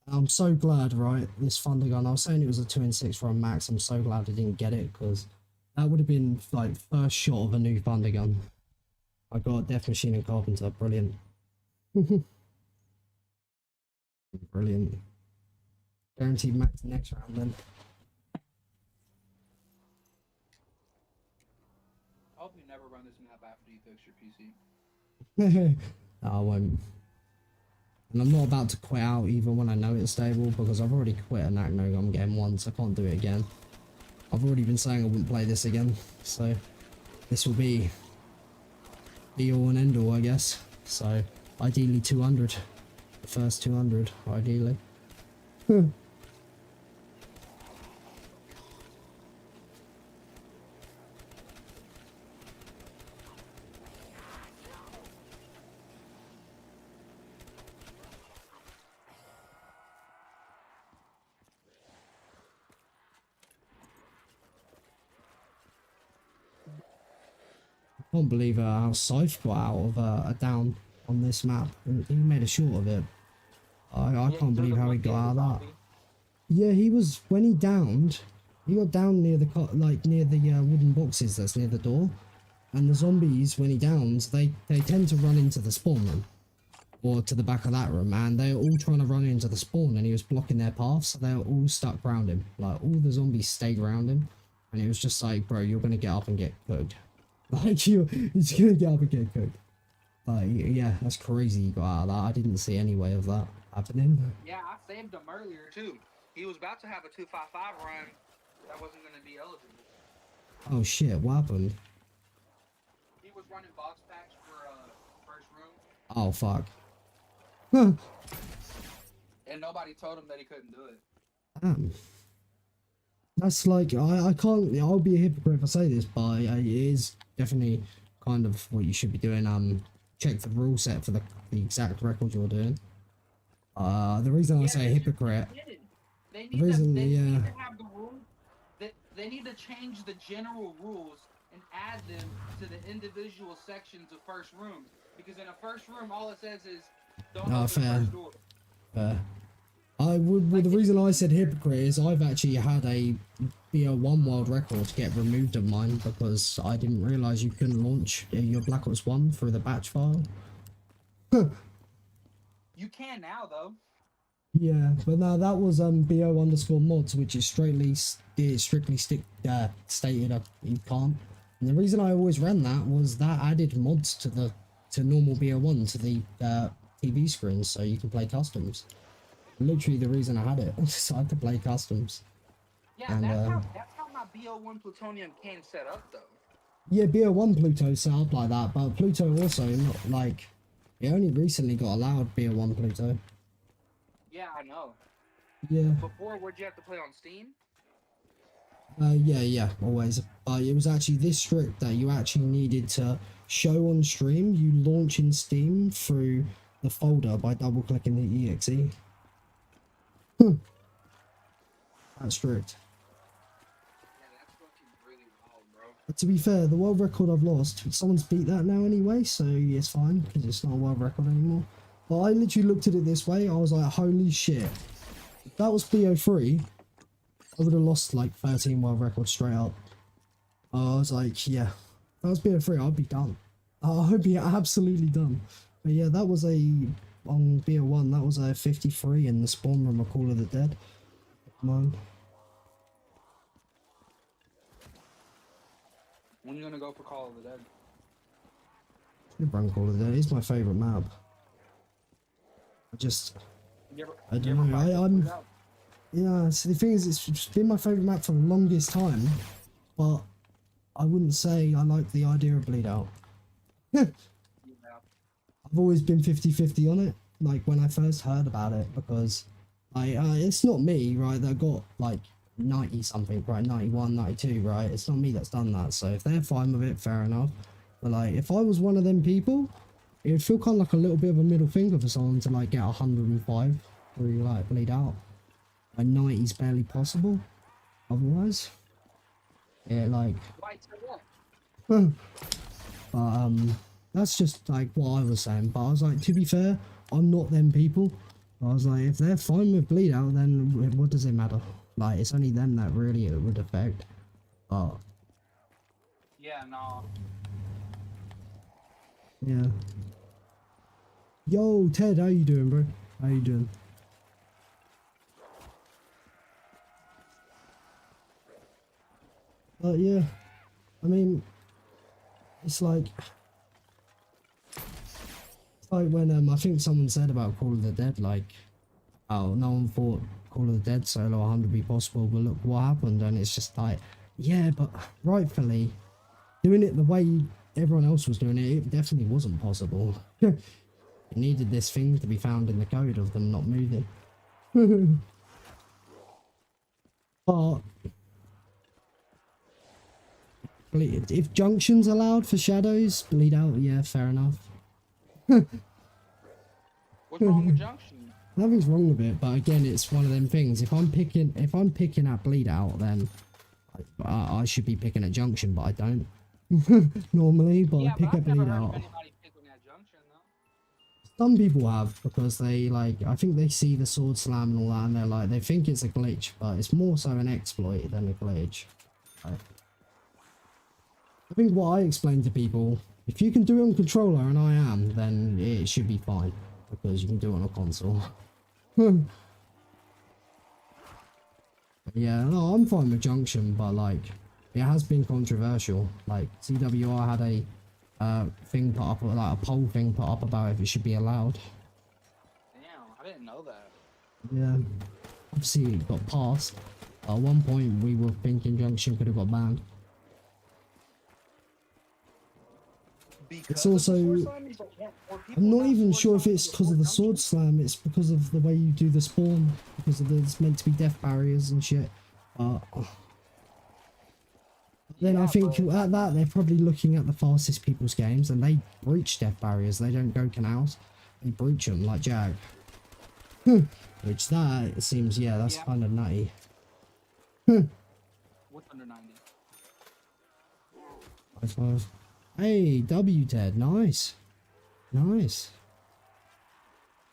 Speaker 1: I'm so glad, right, this Thunder Gun, I was saying it was a 2 and 6 from max. I'm so glad I didn't get it, because that would have been, like, first shot of a new Thunder Gun. I got Death Machine and Carpenter, brilliant. Brilliant. Guaranteed max next round, then.
Speaker 9: I hope you never run this map after you fix your PC.
Speaker 1: No, I won't. And I'm not about to quit out even when I know it's stable, because I've already quit a Nacht no gum game once. I can't do it again. I've already been saying I wouldn't play this again, so this will be the all and end all, I guess. So ideally 200, the first 200, ideally. I can't believe how Scythe got out of a down on this map. He made a short of it. I can't believe how he got out of that. Yeah, he was, when he downed, he got down near the near the wooden boxes that's near the door, and the zombies, when he downs, they tend to run into the spawn room, or to the back of that room, and they're all trying to run into the spawn, and he was blocking their path, so they were all stuck around him. Like, all the zombies stayed around him, and it was just like, bro, you're gonna get up and get cooked. Like, he's gonna get up and get cooked. Like, yeah, that's crazy he got out of that. I didn't see any way of that happening.
Speaker 9: Yeah, I saved him earlier too. He was about to have a 255 run that wasn't going to be eligible.
Speaker 1: Oh shit, what happened?
Speaker 9: He was running box packs for first room,
Speaker 1: Oh fuck.
Speaker 9: and nobody told him that he couldn't do it.
Speaker 1: Damn. That's like, I can't, I'll be a hypocrite if I say this, but it is definitely kind of what you should be doing. Check the rule set for the exact record you're doing. The reason I say hypocrite,
Speaker 9: They
Speaker 1: the reason,
Speaker 9: need
Speaker 1: yeah.
Speaker 9: to have the rules. They need to change the general rules and add them to the individual sections of first room. Because in a first room, all it says is don't open the
Speaker 1: fair.
Speaker 9: first door.
Speaker 1: I would, well, the reason I said hypocrite is I've actually had a BO1 world record get removed of mine because I didn't realise you couldn't launch your Black Ops 1 through the batch file.
Speaker 9: You can now though.
Speaker 1: Yeah, but no, that was BO_mods, which is strictly stated you can't. And the reason I always ran that was that added mods to normal BO1 to the TV screens, so you can play customs. Literally the reason I had it, so I had to play customs.
Speaker 9: Yeah,
Speaker 1: And,
Speaker 9: that's how my BO1 plutonium can set up though.
Speaker 1: Yeah, BO1 Pluto set up like that, but Pluto also not like It only recently got allowed Beer 1 Pluto.
Speaker 9: Yeah, I know.
Speaker 1: Yeah.
Speaker 9: Before, where'd you have to play on Steam?
Speaker 1: Yeah, always. But it was actually this strict that you actually needed to show on stream. You launch in Steam through the folder by double clicking the exe. That's strict.
Speaker 9: Yeah, that's fucking really wild, bro.
Speaker 1: But to be fair, the world record I've lost, someone's beat that now anyway, so it's fine because it's not a world record anymore. But I literally looked at it this way. I was like, holy shit. If that was BO3, I would have lost like 13 world records straight up. I was like, yeah, if that was BO3, I'd be done. I'd be absolutely done. But yeah, that was on BO1, that was a 53 in the spawn room of Call of the Dead. Mine.
Speaker 9: When you gonna go for Call of the Dead?
Speaker 1: Should run Call of the Dead. It's my favourite map. I don't know. I'm. Yeah, so the thing is, it's been my favourite map for the longest time, but I wouldn't say I like the idea of Bleed Out. I've always been 50-50 on it, like when I first heard about it, because it's not me, right, that got like 90 something, right, 91, 92, right, it's not me that's done that, so if they're fine with it, fair enough, but like, if I was one of them people, it would feel kind of like a little bit of a middle finger for someone to like get 105 through like Bleed Out. A 90 is barely possible otherwise. Yeah, like but that's just like what I was saying. But I was like, to be fair, I'm not them people. I was like, if they're fine with Bleed Out, then what does it matter? Like, it's only them that really it would affect. But
Speaker 9: yeah, no.
Speaker 1: Yeah. Yo, Ted, how you doing, bro? How you doing? But yeah, I mean, it's like when I think someone said about Call of the Dead, like, oh, no one thought Call of the Dead solo 100 would be possible, but look what happened, and it's just like, yeah, but rightfully, doing it the way everyone else was doing it, it definitely wasn't possible. It needed this thing to be found in the code of them not moving. But if junctions allowed for shadows, Bleed Out, yeah, fair enough.
Speaker 9: What's wrong with Junction?
Speaker 1: Nothing's wrong with it, but again, it's one of them things. If I'm picking at Bleed Out, then I should be picking at Junction, but I don't normally. But
Speaker 9: Yeah,
Speaker 1: I pick
Speaker 9: but
Speaker 1: at
Speaker 9: I've never
Speaker 1: Bleed
Speaker 9: heard of
Speaker 1: Out.
Speaker 9: anybody picking that Junction though.
Speaker 1: Some people have, because they like, I think they see the sword slam and all that, and they're like, they think it's a glitch, but it's more so an exploit than a glitch. Right. I think what I explain to people, if you can do it on controller, and I am, then it should be fine, because you can do it on a console. Yeah, no, I'm fine with Junction, but like, it has been controversial. Like, ZWR had a thing put up, like a poll thing put up about if it should be allowed.
Speaker 9: Damn, I didn't know that.
Speaker 1: Yeah, obviously it got passed. At one point we were thinking Junction could have got banned. It's also, I'm not even sure if it's because of the sword slam, it's because of the way you do the spawn, because of it's meant to be death barriers and shit. Then I think at that they're probably looking at the fastest people's games, and they breach death barriers. They don't go canals, they breach them like Jag. Which that, it seems, yeah, that's kind of nutty.
Speaker 9: What's under 90?
Speaker 1: I suppose. Hey, W Ted, nice. Nice.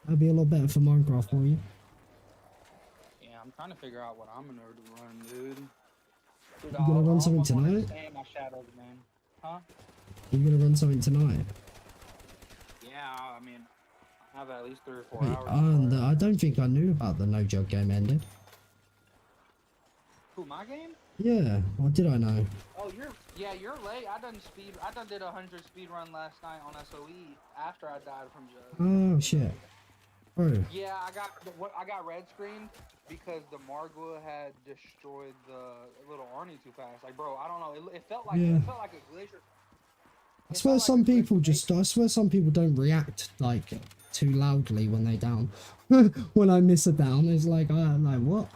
Speaker 1: That'd be a lot better for Minecraft for you.
Speaker 9: Yeah, I'm trying to figure out what I'm gonna run, dude.
Speaker 1: You gonna run something tonight?
Speaker 9: My shadows, man. Huh?
Speaker 1: You gonna run something tonight?
Speaker 9: Yeah, I mean, I have at least 3 or 4
Speaker 1: Wait,
Speaker 9: hours.
Speaker 1: I don't think I knew about the No Jug game ending.
Speaker 9: Who, my game?
Speaker 1: Yeah, what did I know?
Speaker 9: Oh, you're late. I done did a 100 speed run last night on SOE after I died from Jug.
Speaker 1: Oh shit. Bro.
Speaker 9: Yeah, I got red screened because the Margwa had destroyed the little Arnie too fast. Like, bro, I don't know. It felt like
Speaker 1: Yeah.
Speaker 9: it felt like a glacier.
Speaker 1: I swear some people just, I swear some people don't react like too loudly when they down. When I miss a down, it's like, I'm like, what?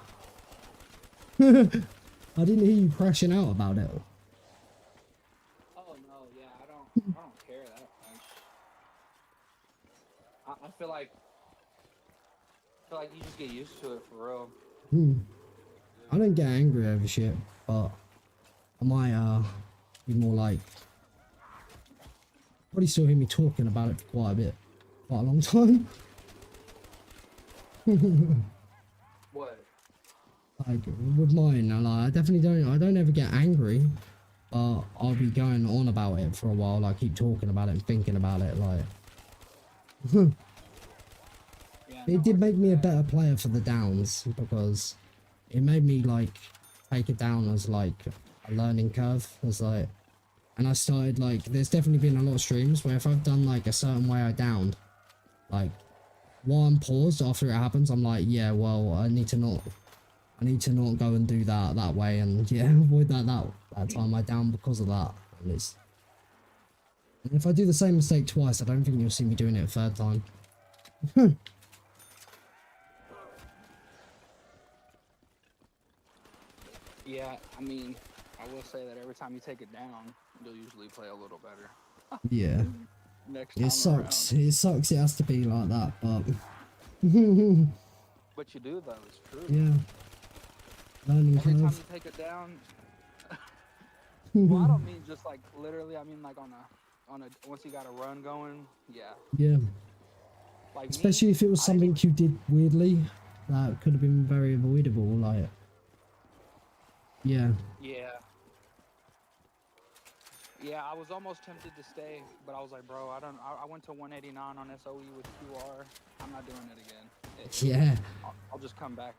Speaker 1: I didn't hear you crashing out about it.
Speaker 9: Oh no, yeah, I don't care that much. I feel like you just get used to it for real.
Speaker 1: I don't get angry over shit, but I might be more like, probably still hear me talking about it for quite a long time.
Speaker 9: What?
Speaker 1: Like with mine, I definitely I don't ever get angry, but I'll be going on about it for a while. Like keep talking about it and thinking about it. Like
Speaker 9: Yeah,
Speaker 1: it did make me a better player for the downs because it made me like take it down as like a learning curve. As like, and I started like, there's definitely been a lot of streams where if I've done like a certain way I downed, like while I'm paused after it happens, I'm like, yeah, well, I need to not go and do that way, and yeah, avoid that time I down because of that. And if I do the same mistake twice, I don't think you'll see me doing it a third time.
Speaker 9: Yeah, I mean, I will say that every time you take it down, you'll usually play a little better.
Speaker 1: Yeah,
Speaker 9: Next time
Speaker 1: it sucks.
Speaker 9: around.
Speaker 1: It sucks. It has to be like that, but
Speaker 9: But you do though, it's true.
Speaker 1: yeah, learning
Speaker 9: Every time
Speaker 1: curve.
Speaker 9: you take it down. Well, I don't mean just like literally. I mean like on a once you got a run going. Yeah.
Speaker 1: Yeah,
Speaker 9: Like
Speaker 1: especially
Speaker 9: me,
Speaker 1: if it was
Speaker 9: I
Speaker 1: something
Speaker 9: didn't
Speaker 1: you did weirdly, that could have been very avoidable. Like, yeah.
Speaker 9: Yeah. Yeah, I was almost tempted to stay, but I was like, bro, I went to 189 on SOE with QR. I'm not doing it again.
Speaker 1: Yeah.
Speaker 9: I'll just come back.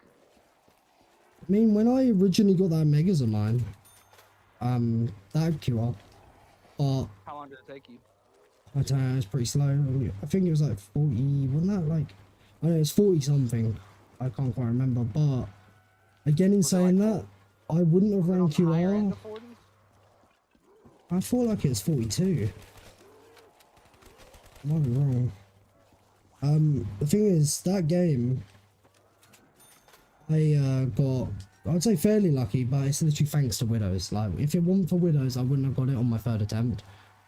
Speaker 1: I mean, when I originally got that Megas of mine, that had QR, but
Speaker 9: How long did it take you?
Speaker 1: I don't know, it was pretty slow. I think it was like 40, wasn't that like, I know it's 40 something. I can't quite remember, but again, in
Speaker 9: Was it
Speaker 1: saying
Speaker 9: like
Speaker 1: that, I wouldn't have
Speaker 9: Was it
Speaker 1: ran
Speaker 9: on the higher end
Speaker 1: QR.
Speaker 9: of 40s?
Speaker 1: I feel like it's 42. I might be wrong. The thing is, that game, I got, I'd say fairly lucky, but it's literally thanks to Widows. Like, if it wasn't for Widows, I wouldn't have got it on my third attempt.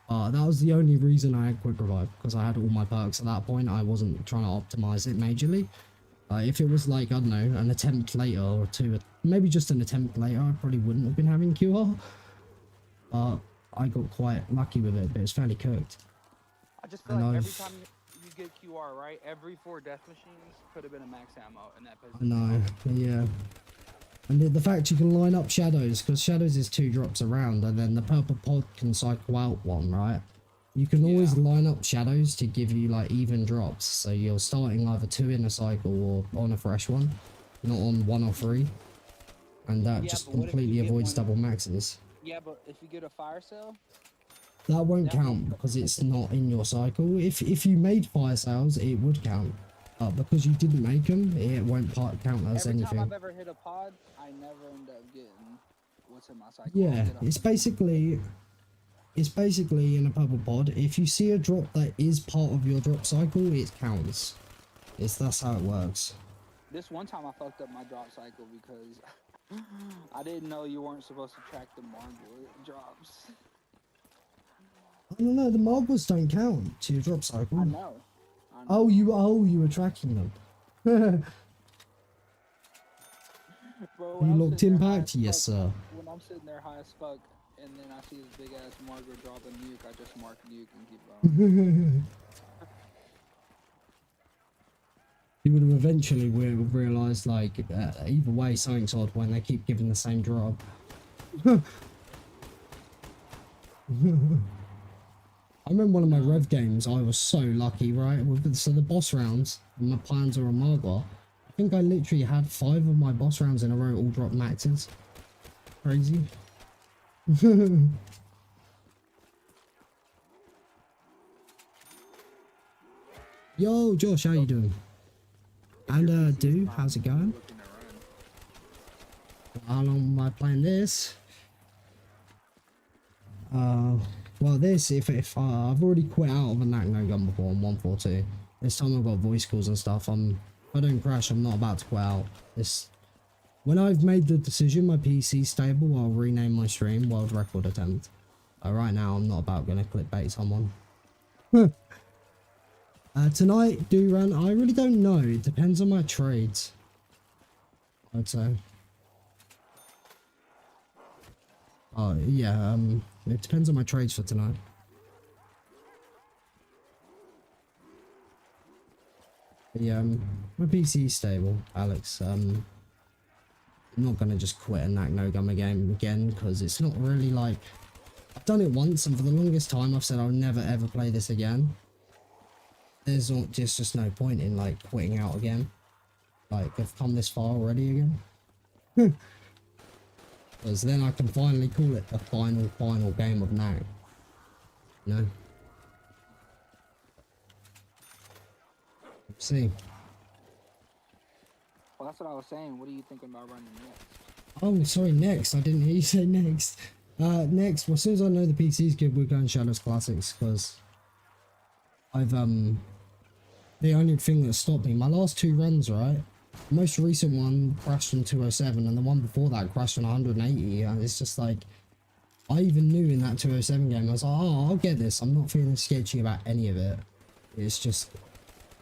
Speaker 1: That was the only reason I had Quick Revive, because I had all my perks at that point. I wasn't trying to optimize it majorly. If it was like, I don't know, an attempt later or two, maybe just an attempt later, I probably wouldn't have been having QR. But I got quite lucky with it, but it's fairly cooked.
Speaker 9: I just feel
Speaker 1: And
Speaker 9: like
Speaker 1: I've-
Speaker 9: every time you get QR right, every 4 death machines could have been a max ammo, and that pisses
Speaker 1: I
Speaker 9: me
Speaker 1: know,
Speaker 9: off.
Speaker 1: yeah. And the fact you can line up shadows, because shadows is 2 drops around, and then the purple pod can cycle out 1, right? You can always line up shadows to give you like even drops, so you're starting either 2 in a cycle or on a fresh one, not on 1 or 3, and that
Speaker 9: Yeah,
Speaker 1: just
Speaker 9: but what if you
Speaker 1: completely
Speaker 9: get
Speaker 1: avoids
Speaker 9: one-
Speaker 1: double maxes.
Speaker 9: Yeah, but if you get a fire sale,
Speaker 1: That won't
Speaker 9: That
Speaker 1: count
Speaker 9: won't-
Speaker 1: because it's not in your cycle. If you made fire sales, it would count. Because you didn't make them, it won't count as
Speaker 9: every
Speaker 1: anything.
Speaker 9: time I've ever hit a pod, I never end up getting what's in my cycle.
Speaker 1: Yeah, it's basically in a purple pod. If you see a drop that is part of your drop cycle, it counts. That's how it works.
Speaker 9: This one time I fucked up my drop cycle because I didn't know you weren't supposed to track the marble drops.
Speaker 1: I don't know, the marbles don't count to your drop cycle.
Speaker 9: I know.
Speaker 1: Oh, you were tracking them.
Speaker 9: Bro,
Speaker 1: You
Speaker 9: when I'm
Speaker 1: locked
Speaker 9: sitting there high
Speaker 1: impact?
Speaker 9: as
Speaker 1: Yes,
Speaker 9: fuck-
Speaker 1: sir.
Speaker 9: When I'm sitting there high as fuck, and then I see this big ass marker dropping nuke, I just mark nuke and keep going.
Speaker 1: You would have eventually realised, like, either way, something's odd when they keep giving the same drop. I remember one of my Rev games, I was so lucky, right? So the boss rounds, my plans are a Marbar. I think I literally had 5 of my boss rounds in a row all drop maxes. Crazy. Yo, Josh, how you doing? And, Do, how's it going?
Speaker 9: Looking to run.
Speaker 1: How long am I playing this? Well, this, if I've already quit out of a Nacht no gun before on 142. This time I've got voice calls and stuff. If I don't crash, I'm not about to quit out. When I've made the decision, my PC's stable, I'll rename my stream World Record Attempt. Right now, I'm not about going to clickbait someone. Tonight, do run. I really don't know. It depends on my trades, I'd say. Oh, yeah, it depends on my trades for tonight. But yeah, my PC's stable, Alex. I'm not gonna just quit a Nacht no gun game again, because it's not really like... I've done it once, and for the longest time I've said I'll never ever play this again. There's just no point in like quitting out again. Like, I've come this far already again. Because then I can finally call it the final game of Nacht. You know? Let's see.
Speaker 9: Well, that's what I was saying. What are you thinking about running next?
Speaker 1: Oh, sorry, next. I didn't hear you say next. Next, well, as soon as I know the PC's good, we're going Shadows Classics, because I've, the only thing that stopped me, my last 2 runs, right? The most recent one crashed on 207, and the one before that crashed on 180, and it's just like, I even knew in that 207 game, I was like, oh, I'll get this. I'm not feeling sketchy about any of it. It's just,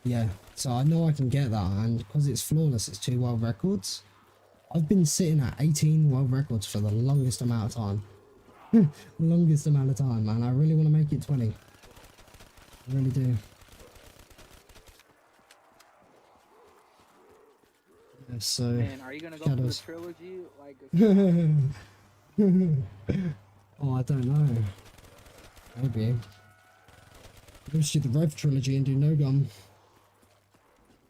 Speaker 1: yeah. So I know I can get that, and because it's flawless, it's 2 world records. I've been sitting at 18 world records for the longest amount of time. Longest amount of time, man. I really want to make it 20. I really do. Yeah, so...
Speaker 9: Man, are you gonna go
Speaker 1: Shadows.
Speaker 9: for a trilogy? Like
Speaker 1: Oh, I don't know. Maybe. Maybe just do the Rev trilogy and do no gun.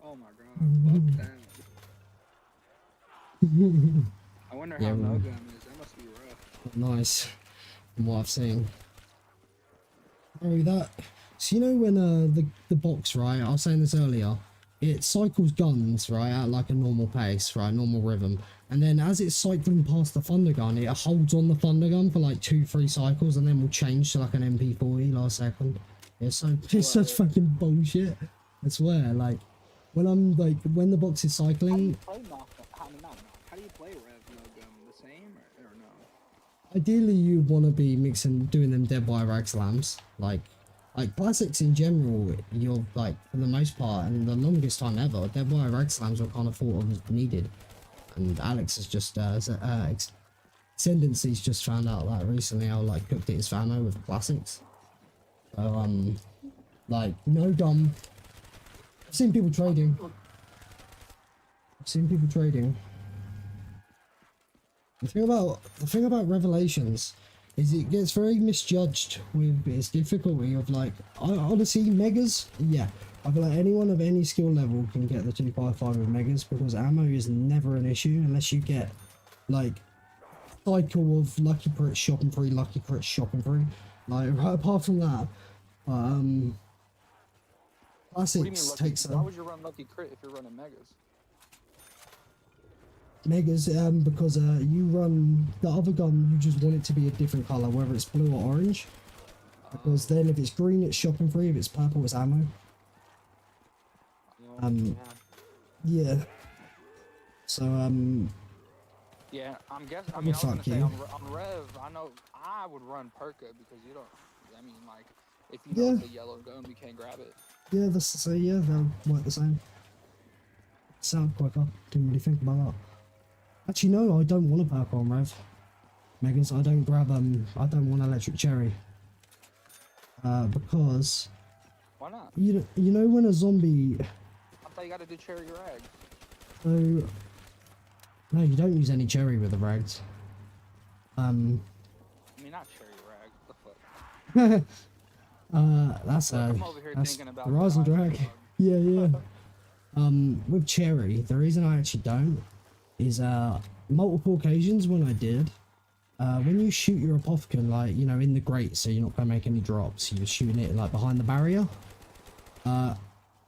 Speaker 9: Oh my god, fuck that. I wonder
Speaker 1: Yeah,
Speaker 9: how no
Speaker 1: well.
Speaker 9: gun is. That must be rough.
Speaker 1: Nice. From what I've seen. Oh, that... So you know when the box, right, I was saying this earlier, it cycles guns, right, at like a normal pace, right, normal rhythm, and then as it's cycling past the thunder gun, it holds on the thunder gun for like 2-3 cycles, and then will change to like an MP40 last second. It's such fucking bullshit. I swear, like, when the box is
Speaker 9: How do you
Speaker 1: cycling,
Speaker 9: play Nacht? How do you play Rev no gun? The same or no?
Speaker 1: ideally you want to be doing them dead by rag slams, like classics in general, you're like, for the most part, and the longest time ever, dead by rag slams were kind of thought of as needed. And Alex has just, Ascendancy's just found out that recently how, like, cooked it is for ammo with classics. So, like, no gun. I've seen people trading. The thing about Revelations is it gets very misjudged with its difficulty of, like, honestly, megas, yeah, I feel like anyone of any skill level can get the 255 with megas, because ammo is never an issue unless you get, like, cycle of lucky crit shopping free, lucky crit shopping free. Like, right, apart from that,
Speaker 9: What do you mean
Speaker 1: classics
Speaker 9: lucky?
Speaker 1: takes
Speaker 9: Why would you run lucky crit if you're running megas?
Speaker 1: megas, because you run the other gun, you just want it to be a different color, whether it's blue or orange, because then if it's green it's shopping free, if it's purple it's ammo. Yeah, so
Speaker 9: Yeah, I'm guessing. I
Speaker 1: Well,
Speaker 9: mean, I was gonna
Speaker 1: fuck
Speaker 9: say
Speaker 1: you.
Speaker 9: on Rev, I know I would run Perka because you don't. I mean, like, if you know
Speaker 1: Yeah.
Speaker 9: it's a yellow gun, you can't grab it.
Speaker 1: yeah, yeah, they'll work the same. Sound quicker, didn't really think about that. Actually, no, I don't want a purple on Rev. Megas, I don't grab, I don't want electric cherry. Because,
Speaker 9: Why not?
Speaker 1: you know when a zombie,
Speaker 9: I thought you got to do cherry rag.
Speaker 1: so, no, you don't use any cherry with the rags.
Speaker 9: I mean, not cherry rag. What the fuck?
Speaker 1: That's
Speaker 9: I'm over here
Speaker 1: that's
Speaker 9: thinking about
Speaker 1: Horizon
Speaker 9: the
Speaker 1: Drag. Yeah, yeah. With cherry, the reason I actually don't is, multiple occasions when I did, when you shoot your Apothecon, like, you know, in the grate, so you're not going to make any drops, you're shooting it, like, behind the barrier,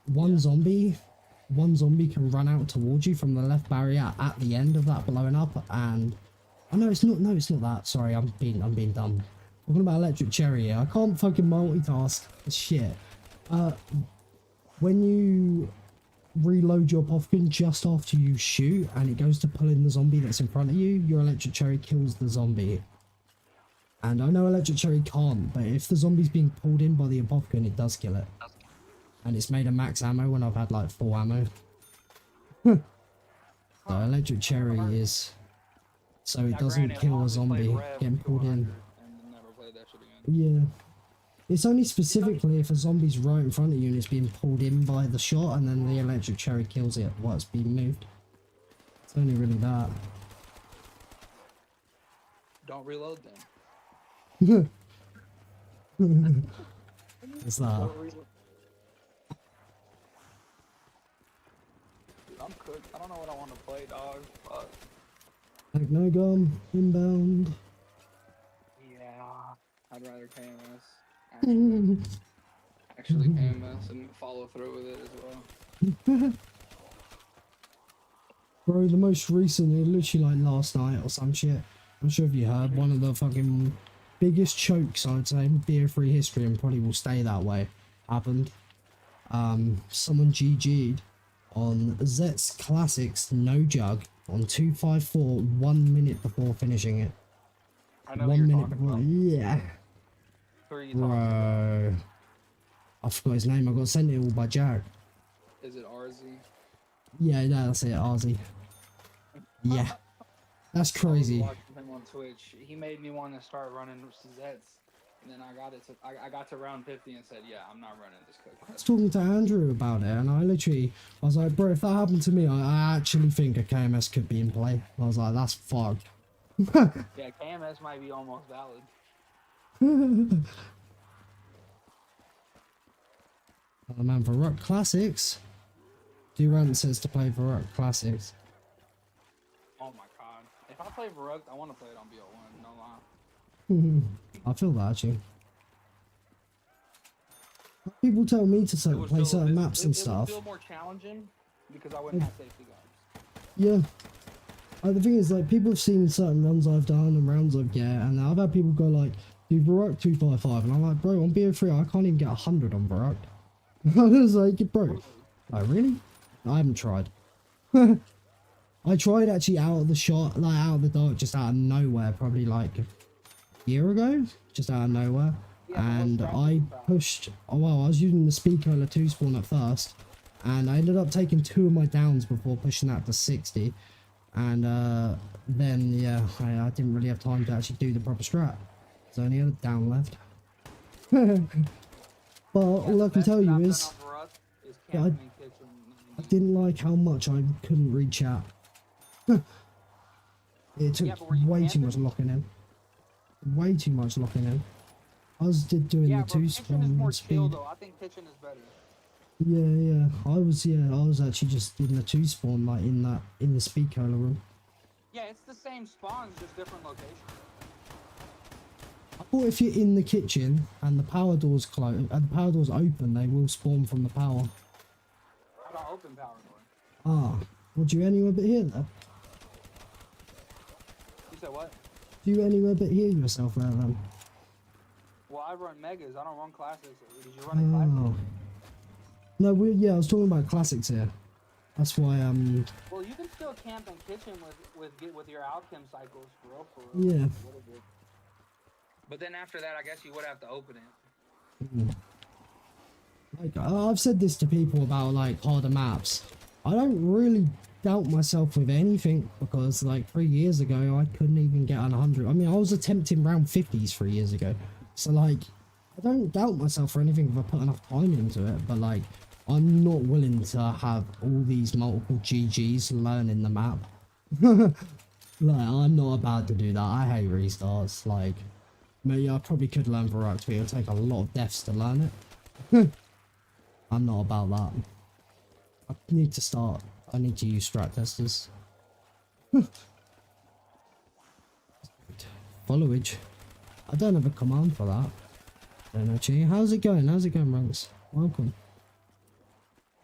Speaker 1: one zombie can run out towards you from the left barrier at the end of that blowing up, and, oh, no, it's not that, sorry, I'm being dumb. Talking about electric cherry, I can't fucking multitask. Shit. When you reload your popkin just after you shoot and it goes to pull in the zombie that's in front of you, your electric cherry kills the zombie. And I know electric cherry can't, but if the zombie's being pulled in by the popkin, it does kill it. And it's made a max ammo when I've had like full ammo. So electric cherry is so it doesn't kill a zombie getting pulled in. Yeah. It's only specifically if a zombie's right in front of you and it's being pulled in by the shot and then the electric cherry kills it while it's being moved. It's only really that.
Speaker 9: Don't reload them.
Speaker 1: It's that.
Speaker 9: Dude, I'm cooked. I don't know what I want to play, dog. Fuck.
Speaker 1: Like no gum, inbound.
Speaker 9: Yeah. I'd rather KMS. Actually KMS and follow through with it as well.
Speaker 1: Bro, the most recent, literally like last night or some shit. I'm sure if you heard, one of the fucking biggest chokes I'd say in beer-free history and probably will stay that way happened. Someone GG'd on Zet's Classics No Jug on 254 1 minute before finishing it.
Speaker 9: I know
Speaker 1: 1
Speaker 9: you're
Speaker 1: minute
Speaker 9: talking
Speaker 1: before,
Speaker 9: about.
Speaker 1: yeah.
Speaker 9: Who are you talking about?
Speaker 1: Bro, I forgot his name. I got sent it all by Jared.
Speaker 9: Is it RZ?
Speaker 1: Yeah, that's it, Ozzy. Yeah, that's
Speaker 9: I was
Speaker 1: crazy.
Speaker 9: watching him on Twitch. He made me want to start running Zets, and then I got to round 50 and said, "Yeah, I'm not running this
Speaker 1: I
Speaker 9: cook."
Speaker 1: was talking to Andrew about it, and I was like, bro, if that happened to me, I actually think a KMS could be in play. I was like, that's fucked.
Speaker 9: Yeah, KMS might be almost valid.
Speaker 1: Oh man, for Rock Classics. Durant says to play for Rock Classics.
Speaker 9: Oh my god. If I play Varug, I want to play it on BO1, no lie.
Speaker 1: I feel that actually. People tell me to play certain maps and
Speaker 9: It
Speaker 1: stuff.
Speaker 9: would feel more challenging because I wouldn't have safety guards.
Speaker 1: Yeah. The thing is, like, people have seen certain runs I've done and rounds I've get, and I've had people go like, do Varrock 255, and I'm like, bro, on BO3 I can't even get 100 on Varrock. I was like, bro, like, really? I haven't tried. I tried actually out of the shot, like out of the dark, just out of nowhere, probably like a year ago, just out of nowhere.
Speaker 9: Yeah,
Speaker 1: And I pushed, I was using the speed cola 2 spawn at first, and I ended up taking 2 of my downs before pushing that to 60. And then, yeah, I didn't really have time to actually do the proper strat. So I only had a down left. But all I can tell you is, yeah, I didn't like how much I couldn't reach out. It took way too much locking in. Way too much locking in. I was doing the 2 spawn speed.
Speaker 9: I think pitching is better.
Speaker 1: Yeah. I was actually just in the 2 spawn, like in the speed cola room.
Speaker 9: Yeah, it's the same spawns, just different locations.
Speaker 1: I thought if you're in the kitchen and the power door's closed, and the power door's open, they will spawn from the power.
Speaker 9: I got open power door.
Speaker 1: Ah, would you anywhere but hear that?
Speaker 9: You said what?
Speaker 1: Do you anywhere but hear yourself there then?
Speaker 9: Well, I run megas. I don't run classics. Did you run classics?
Speaker 1: No, I was talking about classics here. That's why
Speaker 9: Well, you can still camp and kitchen with your alchem cycles, for real.
Speaker 1: Yeah.
Speaker 9: But then after that, I guess you would have to open it.
Speaker 1: Like, I've said this to people about like harder maps. I don't really doubt myself with anything because like 3 years ago I couldn't even get on 100. I mean, I was attempting round 50s 3 years ago. So like, I don't doubt myself for anything if I put enough time into it. But like, I'm not willing to have all these multiple GGs learning the map. Like, I'm not about to do that. I hate restarts. Like, maybe I probably could learn Varrock, but it'll take a lot of deaths to learn it. I'm not about that. I need to start. I need to use strat testers. Followage. I don't have a command for that. Don't actually. How's it going? How's it going, Ranks? Welcome.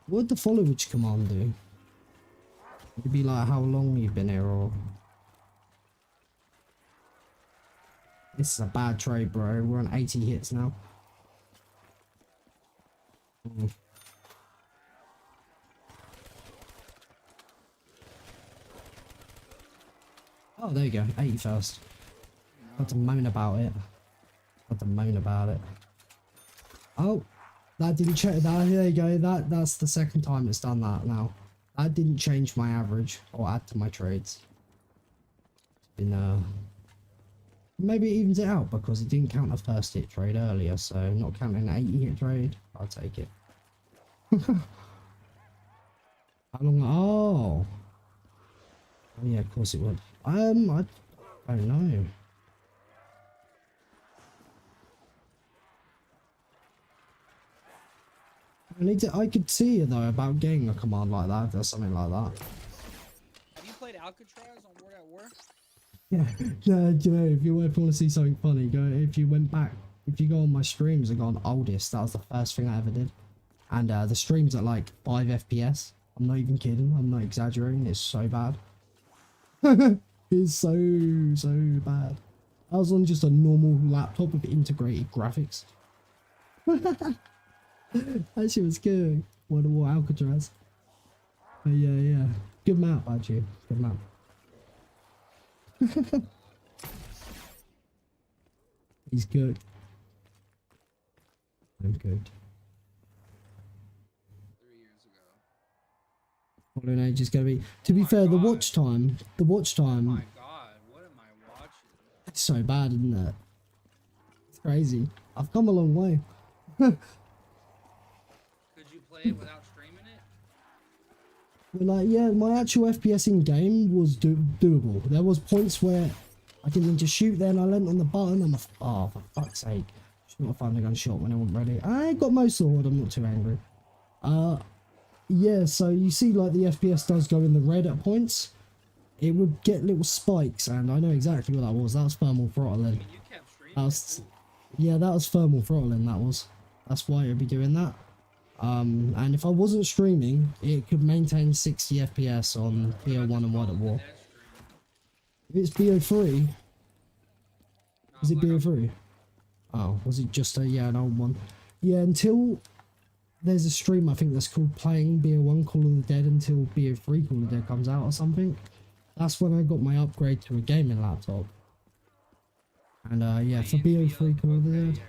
Speaker 1: What would the followage command do? Would it be like how long you've been here or? This is a bad trade, bro. We're on 80 hits now. Oh, there you go. 81st. Got to moan about it. Got to moan about it. Oh, that didn't change. There you go. That's the second time it's done that now. That didn't change my average or add to my trades. It's been maybe it evens it out because it didn't count a first hit trade earlier, so not counting an 80 hit trade, I'll take it. How long? Oh, yeah, of course it would. I don't know. I could see it though about getting a command like that. If there's something like that.
Speaker 2: Have you played Alcatraz on World at War?
Speaker 1: Yeah, no, you know, if you want to see something funny, if you go on my streams and go on oldest, that was the first thing I ever did. And the stream's at like 5 FPS. I'm not even kidding, I'm not exaggerating, it's so bad. It's so bad. I was on just a normal laptop with integrated graphics. That shit was good. World of War Alcatraz. But yeah. Good map, actually. Good map. He's good. I'm good.
Speaker 9: 3 years ago.
Speaker 1: Fallen Age is gonna be. To be fair, the watch time.
Speaker 9: Oh my god, what am I watching?
Speaker 1: It's so bad, isn't it? It's crazy. I've come a long way.
Speaker 9: Could you play it without streaming it?
Speaker 1: But like, yeah, my actual FPS in game was doable. There was points where I didn't need to shoot, then I leant on the button. I'm like, oh, for fuck's sake. Should not have found a gunshot when I wasn't ready. I got most of it, I'm not too angry. Yeah, so you see like the FPS does go in the red at points. It would get little spikes, and I know exactly what that was. That was thermal throttling.
Speaker 9: You kept streaming.
Speaker 1: That was, yeah, that was thermal throttling, that was. That's why it'd be doing that. And if I wasn't streaming, it could maintain 60 FPS on BO1 and World at War. If it's BO3, is it BO3? Oh, was it just an old one? Yeah, until there's a stream I think that's called Playing BO1 Call of the Dead until BO3 Call of the Dead comes out or something. That's when I got my upgrade to a gaming laptop. And yeah, for BO3 Call of the Dead.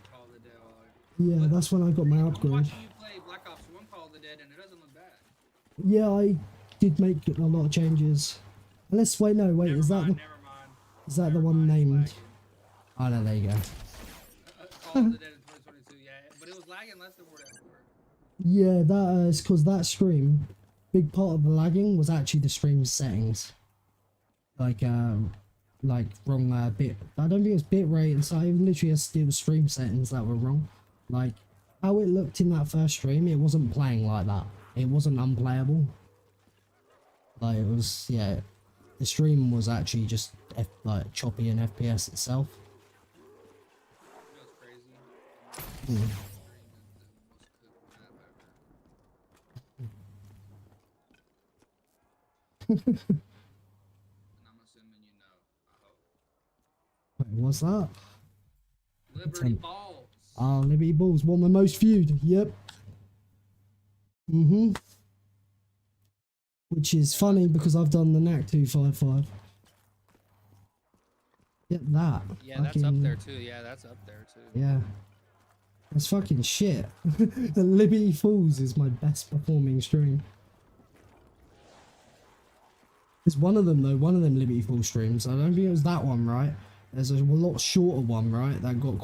Speaker 1: Yeah, that's when I got my upgrade.
Speaker 9: I'm watching you play Black Ops 1 Call of the Dead and it doesn't look bad.
Speaker 1: Yeah, I did make a lot of changes. Unless, wait, no, wait, is that the one named? Oh no, there you go.
Speaker 9: Call of the Dead in 2022, yeah, but it was lagging less than World at War.
Speaker 1: Yeah, that is because that stream, big part of the lagging was actually the stream settings. Like wrong bit. I don't think it's bit rate and so it literally still stream settings that were wrong. Like how it looked in that first stream, it wasn't playing like that. It wasn't unplayable. Like it was, yeah. The stream was actually just like choppy in FPS itself.
Speaker 9: You know what's crazy? And I'm assuming you know. I hope.
Speaker 1: Wait, what's that?
Speaker 9: Liberty Balls.
Speaker 1: Oh, Liberty Balls, one of my most viewed. Yep. Which is funny because I've done the Nacht 255. Get that.
Speaker 9: Yeah, that's up there too. Yeah, that's up there too.
Speaker 1: Yeah. That's fucking shit. The Liberty Falls is my best performing stream. There's one of them though, one of them Liberty Falls streams. I don't think it was that one, right? There's a lot shorter one, right? That got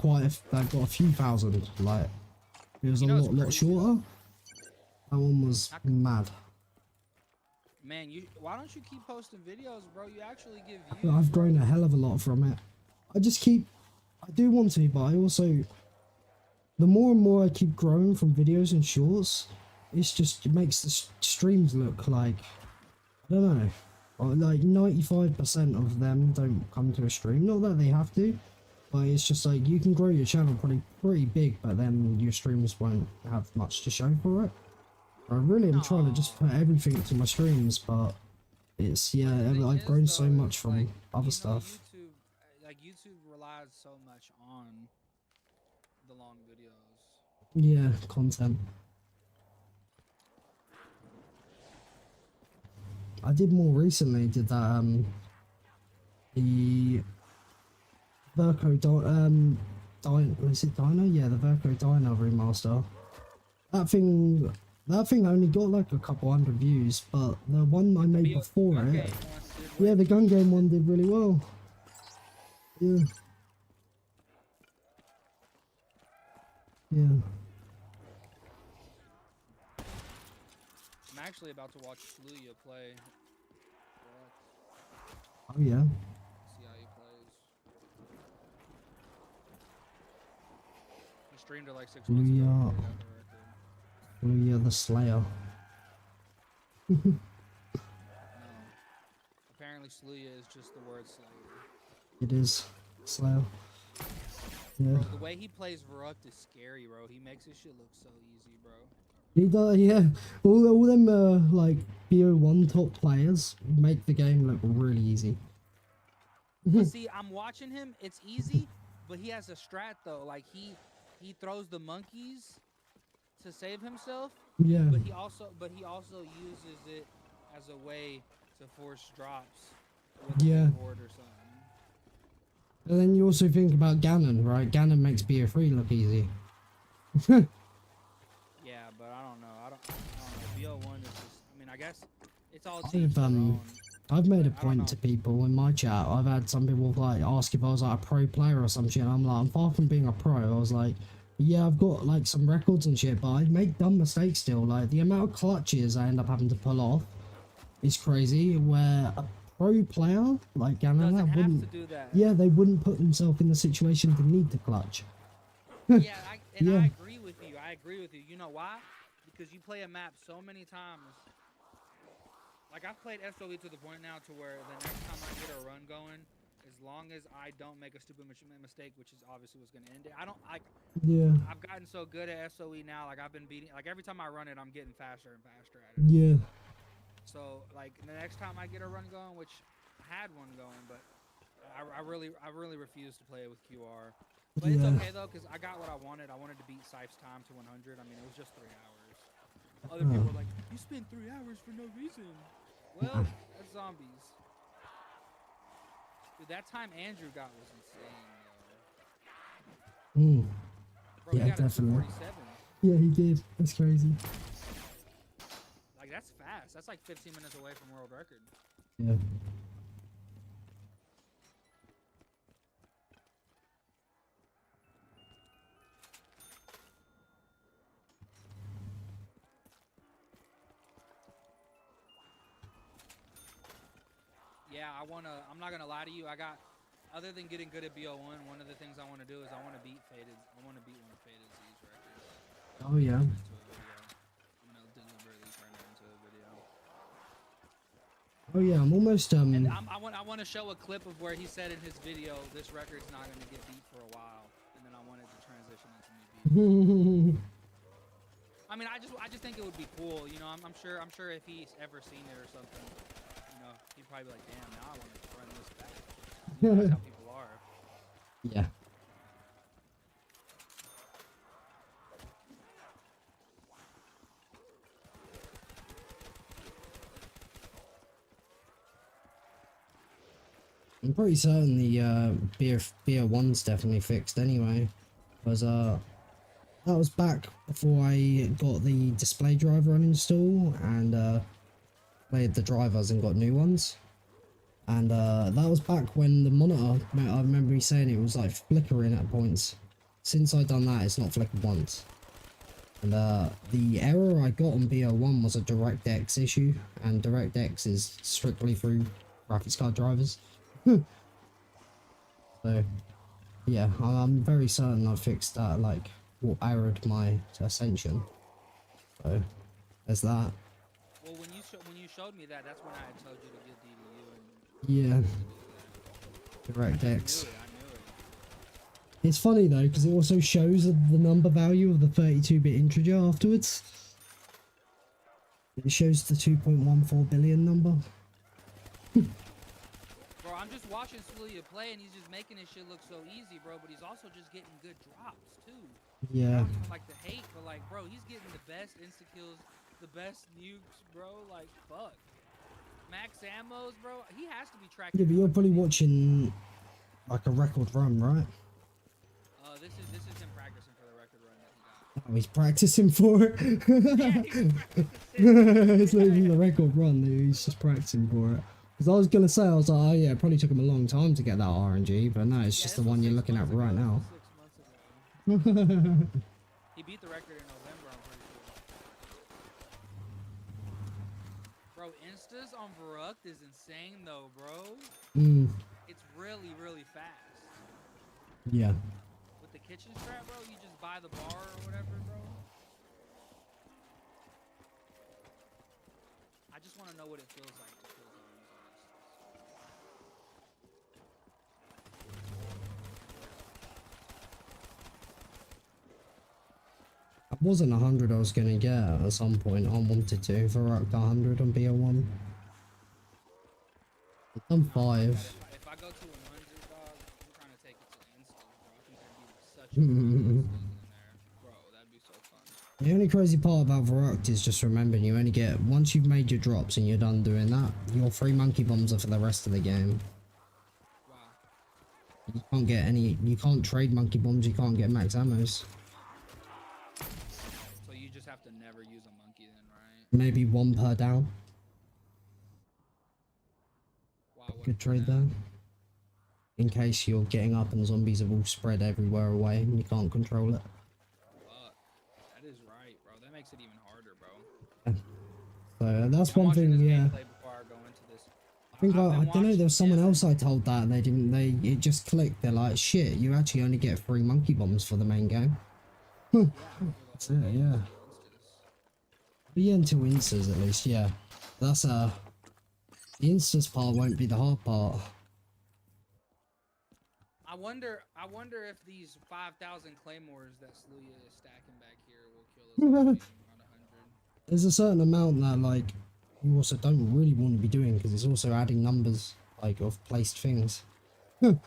Speaker 1: that got a few thousand. Like it was a lot shorter. That one was mad.
Speaker 9: Man, why don't you keep posting videos, bro? You actually give views.
Speaker 1: I've grown a hell of a lot from it. I do want to, but I also, the more and more I keep growing from videos and shorts, it makes the streams look like, I don't know, like 95% of them don't come to a stream. Not that they have to, but it's just like you can grow your channel pretty big, but then your streams won't have much to show for it. I really am trying to just put everything to my streams, but it's, yeah, I've grown so much from other stuff.
Speaker 9: YouTube,
Speaker 10: like YouTube relies so much on the long videos.
Speaker 1: Yeah, content. I did more recently. Did that the Verco is it Dino? Yeah, the Verco Dino remaster. That thing only got like a couple hundred views, but the one I made before it, yeah, the gun game one did really well. Yeah. Yeah.
Speaker 10: I'm actually about to watch Sluya play.
Speaker 1: Oh yeah.
Speaker 10: See how he plays. He streamed it like 6 months ago.
Speaker 1: Sluya. Sluya the Slayer.
Speaker 10: No. Apparently Sluya is just the word Slayer.
Speaker 1: It is Slayer. Yeah.
Speaker 10: Bro, the way he plays Rukt is scary, bro. He makes his shit look so easy, bro.
Speaker 1: He does, yeah. All them like BO1 top players make the game look really easy.
Speaker 10: But see, I'm watching him. It's easy, but he has a strat though. Like he throws the monkeys to save himself.
Speaker 1: Yeah.
Speaker 10: But he also uses it as a way to force drops with
Speaker 1: Yeah.
Speaker 10: a board or something.
Speaker 1: And then you also think about Ganon, right? Ganon makes BO3 look easy.
Speaker 10: Yeah, but I don't know. I don't know. BO1 is just. I mean, I guess it's all.
Speaker 1: I've made a point to people in my chat. I've had some people like ask if I was like a pro player or some shit. And I'm like, I'm far from being a pro. I was like, yeah, I've got like some records and shit, but I make dumb mistakes still. Like the amount of clutches I end up having to pull off is crazy. Where a pro player like Ganon wouldn't.
Speaker 10: To do that.
Speaker 1: Yeah, they wouldn't put themselves in the situation to need to clutch.
Speaker 10: Yeah, I
Speaker 1: Yeah.
Speaker 10: agree with you. I agree with you. You know why? Because you play a map so many times. Like I've played SOE to the point now to where the next time I get a run going, as long as I don't make a stupid mistake, which is obviously what's gonna end it.
Speaker 1: Yeah.
Speaker 10: I've gotten so good at SOE now. Like I've been beating. Like every time I run it, I'm getting faster and faster at it.
Speaker 1: Yeah.
Speaker 10: So like the next time I get a run going, which I had one going, but I really refuse to play it with QR. But it's okay though, because I got what I wanted. I wanted to beat Sipes' time to 100. I mean, it was just 3 hours. Other people were like, you spent 3 hours for no reason. Well, that's zombies. Dude, that time Andrew got was insane, yo. Bro,
Speaker 1: Yeah,
Speaker 10: he got
Speaker 1: definitely.
Speaker 10: A 247.
Speaker 1: Yeah, he did. That's crazy.
Speaker 10: Like, that's fast. That's like 15 minutes away from world record.
Speaker 1: Yeah.
Speaker 10: Yeah, I'm not gonna lie to you. Other than getting good at BO1, one of the things I want to do is I want to beat one of Faded Z's records.
Speaker 1: Oh yeah.
Speaker 10: I'm gonna deliver these right now into a video.
Speaker 1: Oh yeah, I'm almost
Speaker 10: And I want to show a clip of where he said in his video, this record's not gonna get beat for a while, and then I wanted to transition into me beating. I mean, I just think it would be cool, you know. I'm sure if he's ever seen it or something, you know, he'd probably be like, damn, now I want to run this back. You know, that's how people are.
Speaker 1: Yeah. I'm pretty certain the BO1's definitely fixed anyway, because that was back before I got the display driver uninstall and played the drivers and got new ones. And that was back when the monitor, I remember me saying it was like flickering at points. Since I done that, it's not flickered once. And the error I got on BO1 was a DirectX issue, and DirectX is strictly through graphics card drivers. So, yeah, I'm very certain I fixed that, like, what errored my Ascension. So, there's that.
Speaker 10: Well, when you showed me that, that's when I had told you to get DDU and.
Speaker 1: Yeah. DirectX.
Speaker 10: I knew it.
Speaker 1: It's funny though, because it also shows the number value of the 32-bit integer afterwards. It shows the 2.14 billion number.
Speaker 10: Bro, I'm just watching Celia play, and he's just making his shit look so easy, bro. But he's also just getting good drops too. I
Speaker 1: Yeah.
Speaker 10: don't even like to hate, but like, bro, he's getting the best insta kills, the best nukes, bro. Like, fuck. Max ammos, bro. He has to be tracking.
Speaker 1: Yeah, but you're probably watching like a record run, right?
Speaker 10: This is him practicing for the record run that he got.
Speaker 1: Oh, he's practicing for it.
Speaker 10: Yeah, he's practicing.
Speaker 1: It's not even the record run, dude. He's just practicing for it. Because I was gonna say, I was like, oh yeah, it probably took him a long time to get that RNG, but no, it's just the one you're looking at right now.
Speaker 10: 6 months ago. He beat the record in November, I'm pretty sure. Bro, instas on Verruct is insane though, bro. It's really, really fast.
Speaker 1: Yeah.
Speaker 10: With the kitchen strap, bro, you just buy the bar or whatever, bro. I just want to know what it feels like to kill zombies on instas.
Speaker 1: It wasn't 100 I was gonna get at some point. I wanted to Verruct 100 on BO1. I've done 5.
Speaker 10: If I go to 100, dog, I'm trying to take it to instas, bro. I think that'd be such a in there. Bro, that'd be so fun.
Speaker 1: The only crazy part about Verruct is just remembering you only get, once you've made your drops and you're done doing that, your 3 monkey bombs are for the rest of the game.
Speaker 10: Wow.
Speaker 1: You can't get any, you can't trade monkey bombs, you can't get max ammos.
Speaker 10: So you just have to never use a monkey then, right?
Speaker 1: Maybe 1 per down.
Speaker 10: Wow,
Speaker 1: Good trade there. In case you're getting up and zombies have all spread everywhere away and you can't control it.
Speaker 10: Fuck. That is right, bro. That makes it even harder, bro.
Speaker 1: So that's
Speaker 10: I'm
Speaker 1: one
Speaker 10: watching
Speaker 1: thing,
Speaker 10: this
Speaker 1: yeah.
Speaker 10: gameplay before I go into this.
Speaker 1: I think
Speaker 10: I've
Speaker 1: I
Speaker 10: been
Speaker 1: don't know, there
Speaker 10: watching-
Speaker 1: was someone
Speaker 10: yeah.
Speaker 1: else I told that and it just clicked. They're like, shit, you actually only get 3 monkey bombs for the main game. That's it, yeah. But yeah, until instas at least, yeah. That's the instas part won't be the hard part.
Speaker 10: I wonder if these 5,000 claymores that Sluya is stacking back here will kill us around 100.
Speaker 1: There's a certain amount that like you also don't really want to be doing because it's also adding numbers like of placed things. But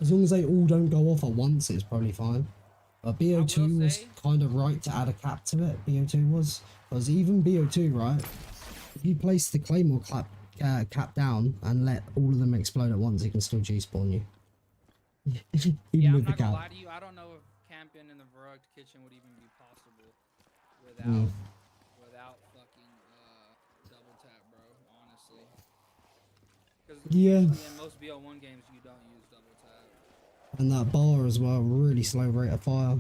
Speaker 1: as long as they all don't go off at once, it's probably fine. But BO2 was
Speaker 10: say-
Speaker 1: kind of right to add a cap to it. BO2 was, because even BO2, right? If you place the claymore cap down and let all of them explode at once, it can still G-spawn you. Even
Speaker 10: Yeah, I'm
Speaker 1: with the
Speaker 10: not gonna
Speaker 1: cap.
Speaker 10: lie to you. I don't know if camping in the Verruct kitchen would even be possible without fucking double tap, bro. Honestly, because
Speaker 1: Yeah.
Speaker 10: usually in most BO1 games you don't use double tap.
Speaker 1: And that bar as well, really slow rate of fire.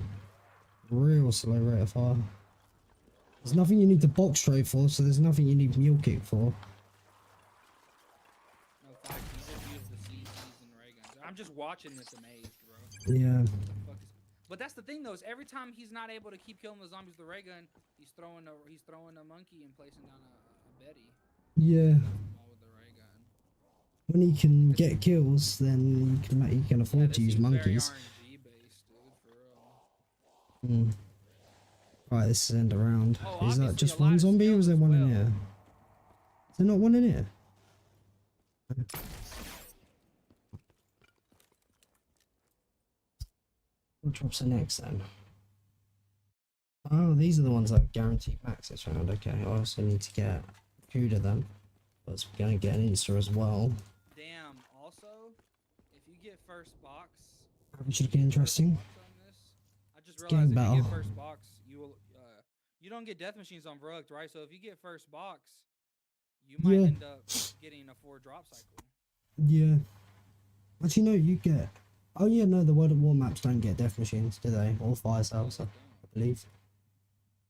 Speaker 1: Real slow rate of fire. There's nothing you need to box trade for, so there's nothing you need mule kick for.
Speaker 10: No fact, you just use the CCs and ray guns. I'm just watching this amazed, bro.
Speaker 1: Yeah.
Speaker 10: What the fuck is... But that's the thing though, is every time he's not able to keep killing the zombies with the ray gun, he's throwing a monkey and placing down a Betty.
Speaker 1: Yeah.
Speaker 10: All with the ray gun.
Speaker 1: When he can get kills, then he can afford
Speaker 10: This
Speaker 1: to use
Speaker 10: seems very
Speaker 1: monkeys.
Speaker 10: RNG based, dude, for real.
Speaker 1: Right, this is end around.
Speaker 10: Oh,
Speaker 1: Is that
Speaker 10: obviously
Speaker 1: just
Speaker 10: a lot
Speaker 1: one
Speaker 10: of
Speaker 1: zombie or
Speaker 10: skills
Speaker 1: is there
Speaker 10: as
Speaker 1: one in
Speaker 10: well.
Speaker 1: here? Is there not one in here? What drops are next then? Oh, these are the ones that are guaranteed maxes round. Okay, I also need to get Cuda then. But we're going to get an Insta as well.
Speaker 10: Damn, also, if you get first box...
Speaker 1: Which should be interesting.
Speaker 10: I just
Speaker 1: getting
Speaker 10: realized if you
Speaker 1: better.
Speaker 10: get first box, you will... you don't get death machines on Verruct, right? So if you get first box, you might
Speaker 1: Yeah.
Speaker 10: end up getting a 4 drop cycle.
Speaker 1: Yeah. Actually, no, you get... Oh yeah, no, the World at War maps don't get death machines, do they? Or fire cells, I believe.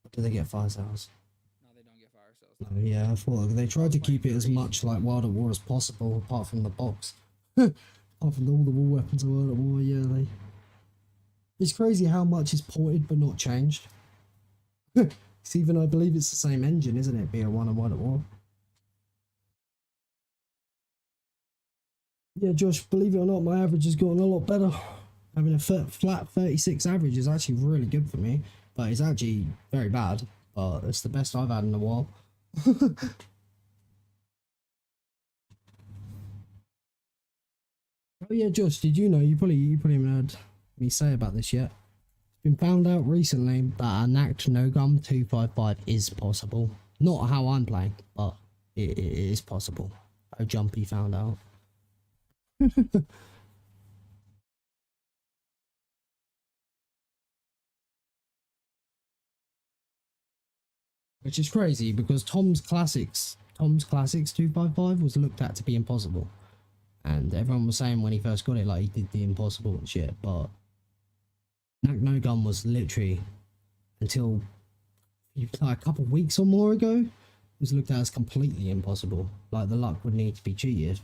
Speaker 1: Or do they get fire cells?
Speaker 10: No, they don't get fire cells.
Speaker 1: No, yeah, I thought they tried to keep it as much like World at War as possible, apart from the box. Apart from all the war weapons of World at War, yeah, they... It's crazy how much is ported but not changed. It's even, I believe it's the same engine, isn't it? BO1 and World at War. Yeah, Josh, believe it or not, my average has gotten a lot better. Having a flat 36 average is actually really good for me, but it's actually very bad. But it's the best I've had in a while. Oh yeah, Josh, did you know, you probably haven't heard me say about this yet. It's been found out recently that a Nacht no gum 255 is possible. Not how I'm playing, but it is possible. Oh, Jumpy found out. Which is crazy because Tom's Classics 255 was looked at to be impossible. And everyone was saying when he first got it, like, he did the impossible and shit, but Nacht no gum was literally, until like a couple of weeks or more ago, was looked at as completely impossible. Like, the luck would need to be cheated.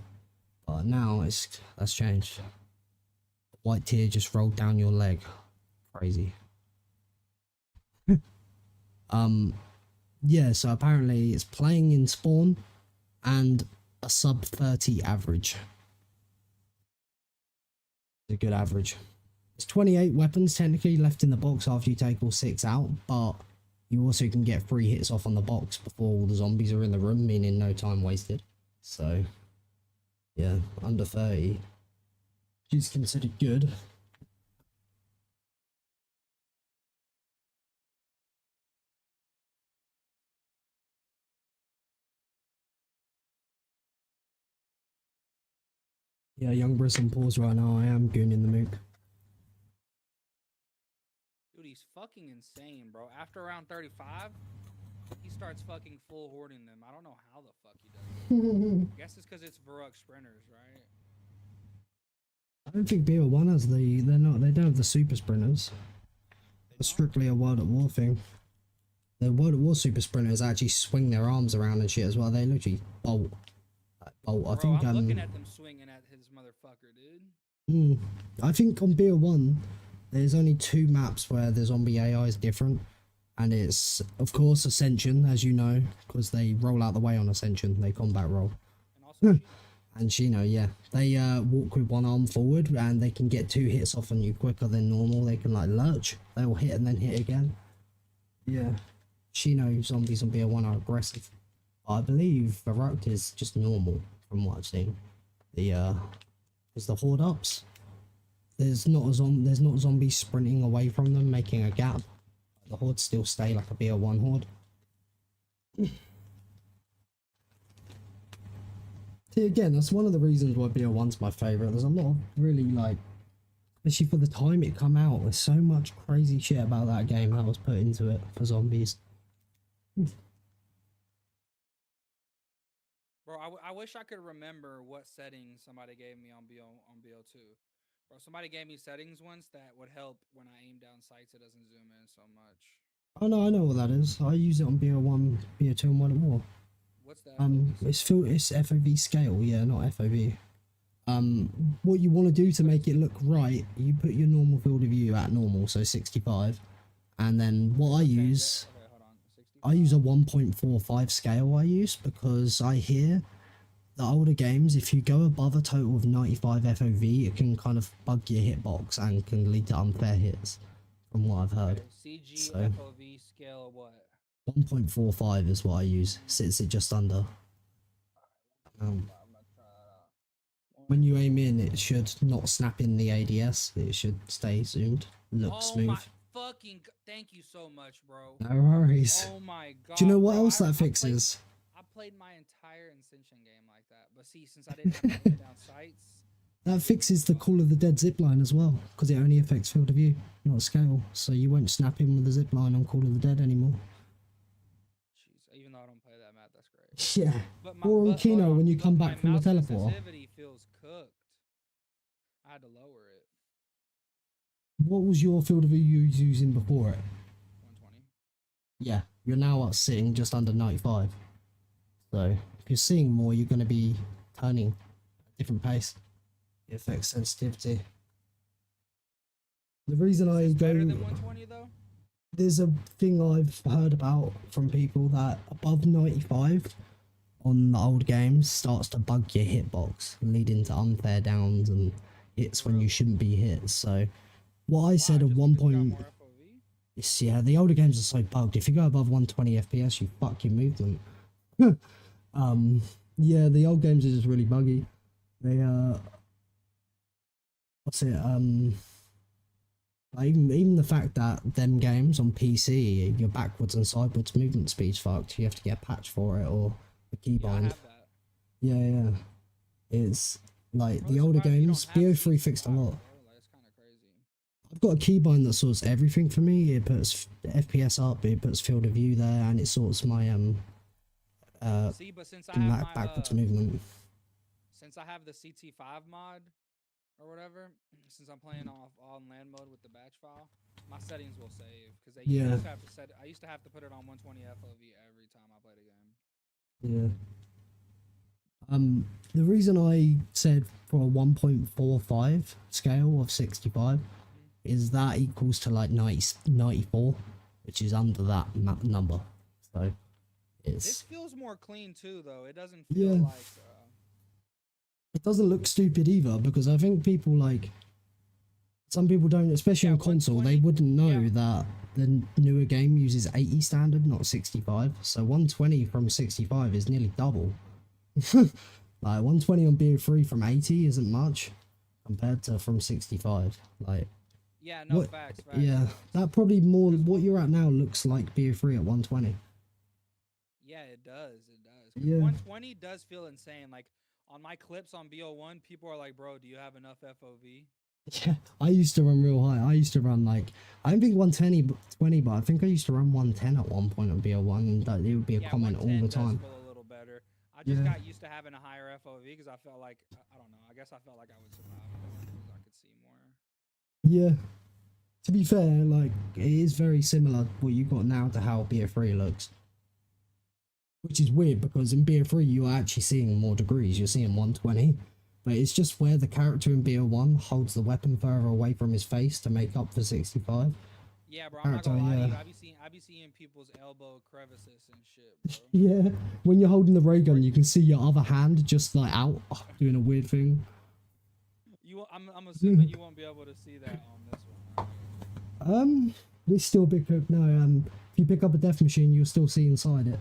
Speaker 1: But now that's changed. White tear just rolled down your leg. Crazy. Yeah, so apparently it's playing in spawn and a sub 30 average. A good average. There's 28 weapons technically left in the box after you take all 6 out, but you also can get 3 hits off on the box before all the zombies are in the room, meaning no time wasted. So, yeah, under 30. Which is considered good. Yeah, young Briss on pause right now. I am gooning the mook.
Speaker 10: Dude, he's fucking insane, bro. After round 35, he starts fucking full hoarding them. I don't know how the fuck he does it. I guess it's because it's Varrock sprinters, right?
Speaker 1: I don't think BO1 has they don't have the super sprinters. It's strictly a World at War thing. The World at War super sprinters actually swing their arms around and shit as well. They literally bolt.
Speaker 10: Bro,
Speaker 1: I think
Speaker 10: I'm looking at them swinging at his motherfucker, dude.
Speaker 1: I think on BO1 there's only 2 maps where the zombie AI is different, and it's of course Ascension, as you know, because they roll out the way on Ascension. They combat roll.
Speaker 10: And also
Speaker 1: And Shino, yeah, they walk with 1 arm forward and they can get 2 hits off on you quicker than normal. They can like lurch, they will hit and then hit again. Yeah, Shino zombies on BO1 are aggressive. I believe Varrock is just normal from what I've seen. Is the horde ups. There's not zombies sprinting away from them, making a gap. The hordes still stay like a BO1 horde. See, again, that's one of the reasons why BO1's my favourite. There's a lot of really, like, especially for the time it come out, there's so much crazy shit about that game that was put into it for zombies.
Speaker 10: Bro, I wish I could remember what settings somebody gave me on BO2. Bro, somebody gave me settings once that would help when I aim down sights. It doesn't zoom in so much.
Speaker 1: Oh no, I know what that is. I use it on BO1, BO2 and World at War.
Speaker 10: What's that?
Speaker 1: It's FOV scale, yeah, not FOV. What you want to do to make it look right, you put your normal field of view at normal, so 65. And then what I use,
Speaker 10: Okay, hold on.
Speaker 1: I use a 1.45 scale I use, because I hear the older games, if you go above a total of 95 FOV, it can kind of bug your hitbox and can lead to unfair hits, from what I've heard.
Speaker 10: CG
Speaker 1: So,
Speaker 10: FOV scale what?
Speaker 1: 1.45 is what I use, sits it just under. When you aim in, it should not snap in the ADS, it should stay zoomed, look smooth.
Speaker 10: My fucking thank you so much, bro.
Speaker 1: No worries.
Speaker 10: Oh my god.
Speaker 1: Do you know what
Speaker 10: bro,
Speaker 1: else that fixes?
Speaker 10: I played my entire Ascension game like that, but see, since I didn't have to put down sights.
Speaker 1: That fixes the Call of the Dead zipline as well, because it only affects field of view, not scale, so you won't snap in with the zipline on Call of the Dead anymore.
Speaker 10: Jeez, even though I don't play that map, that's great.
Speaker 1: Yeah.
Speaker 10: But
Speaker 1: Or on Kino when you come
Speaker 10: my
Speaker 1: back from the
Speaker 10: mouse
Speaker 1: teleporter.
Speaker 10: sensitivity feels cooked. I had to lower it.
Speaker 1: What was your field of view you was using before it?
Speaker 10: 120.
Speaker 1: Yeah, you're now up sitting just under 95. So, if you're seeing more, you're going to be turning at a different pace. It affects sensitivity. The reason I go...
Speaker 10: Better than 120 though?
Speaker 1: There's a thing I've heard about from people that above 95 on the old games starts to bug your hitbox, leading to unfair downs and hits when you shouldn't be hit. So, what I said of 1 point... Yeah, the older games are so bugged. If you go above 120 FPS, you fuck your movement. Yeah, the old games are just really buggy. They what's it? Like even the fact that them games on PC, your backwards and sideways movement speed's fucked. You have to get a patch for it or a
Speaker 10: Yeah, I
Speaker 1: keybind.
Speaker 10: have that.
Speaker 1: Yeah. It's like
Speaker 10: I'm
Speaker 1: the
Speaker 10: really
Speaker 1: older
Speaker 10: surprised you don't
Speaker 1: games.
Speaker 10: have
Speaker 1: BO3 fixed a
Speaker 10: CT5,
Speaker 1: lot.
Speaker 10: bro. Like, it's kind of crazy.
Speaker 1: I've got a keybind that sorts everything for me. It puts FPS up, it puts field of view there, and it sorts my
Speaker 10: See, but since I have my
Speaker 1: backwards movement.
Speaker 10: since I have the CT5 mod or whatever, since I'm playing on land mode with the batch file, my settings will save because they
Speaker 1: Yeah.
Speaker 10: used to have to set. I used to have to put it on 120 FOV every time I played a game.
Speaker 1: Yeah. The reason I said for a 1.45 scale of 65 is that equals to like 94, which is under that number. So
Speaker 10: This
Speaker 1: it's
Speaker 10: feels more clean too, though. It doesn't feel
Speaker 1: Yeah.
Speaker 10: like.
Speaker 1: it doesn't look stupid either, because I think people like some people don't, especially
Speaker 10: Yeah,
Speaker 1: on console, they
Speaker 10: 120
Speaker 1: wouldn't know
Speaker 10: yeah.
Speaker 1: that the newer game uses 80 standard, not 65. So 120 from 65 is nearly double. Like 120 on BO3 from 80 isn't much compared to from 65. Like
Speaker 10: Yeah, no
Speaker 1: what?
Speaker 10: facts.
Speaker 1: Yeah, that probably more what you're at now looks like BO3 at 120.
Speaker 10: Yeah, it does. It does. 'Cause
Speaker 1: Yeah.
Speaker 10: 120 does feel insane. Like on my clips on BO1, people are like, "Bro, do you have enough FOV?"
Speaker 1: Yeah, I used to run real high. I used to run like, I don't think 120, but I think I used to run 110 at one point on BO1, and that it would be a
Speaker 10: Yeah,
Speaker 1: comment all
Speaker 10: 110
Speaker 1: the
Speaker 10: does
Speaker 1: time.
Speaker 10: feel a little better. I just
Speaker 1: Yeah.
Speaker 10: got used to having a higher FOV because I felt like I don't know. I guess I felt like I would survive more because I could see more.
Speaker 1: Yeah. To be fair, like, it is very similar what you got now to how BO3 looks. Which is weird because in BO3 you are actually seeing more degrees. You're seeing 120. But it's just where the character in BO1 holds the weapon further away from his face to make up for 65.
Speaker 10: Yeah, bro. I'm not gonna
Speaker 1: Character,
Speaker 10: lie to you.
Speaker 1: yeah.
Speaker 10: I be seeing people's elbow crevices and shit, bro.
Speaker 1: Yeah. When you're holding the ray gun, you can see your other hand just like out doing a weird thing.
Speaker 10: I'm assuming you won't be able to see that on this one. Right?
Speaker 1: It's still a bit cooked. No, if you pick up a death machine, you'll still see inside it.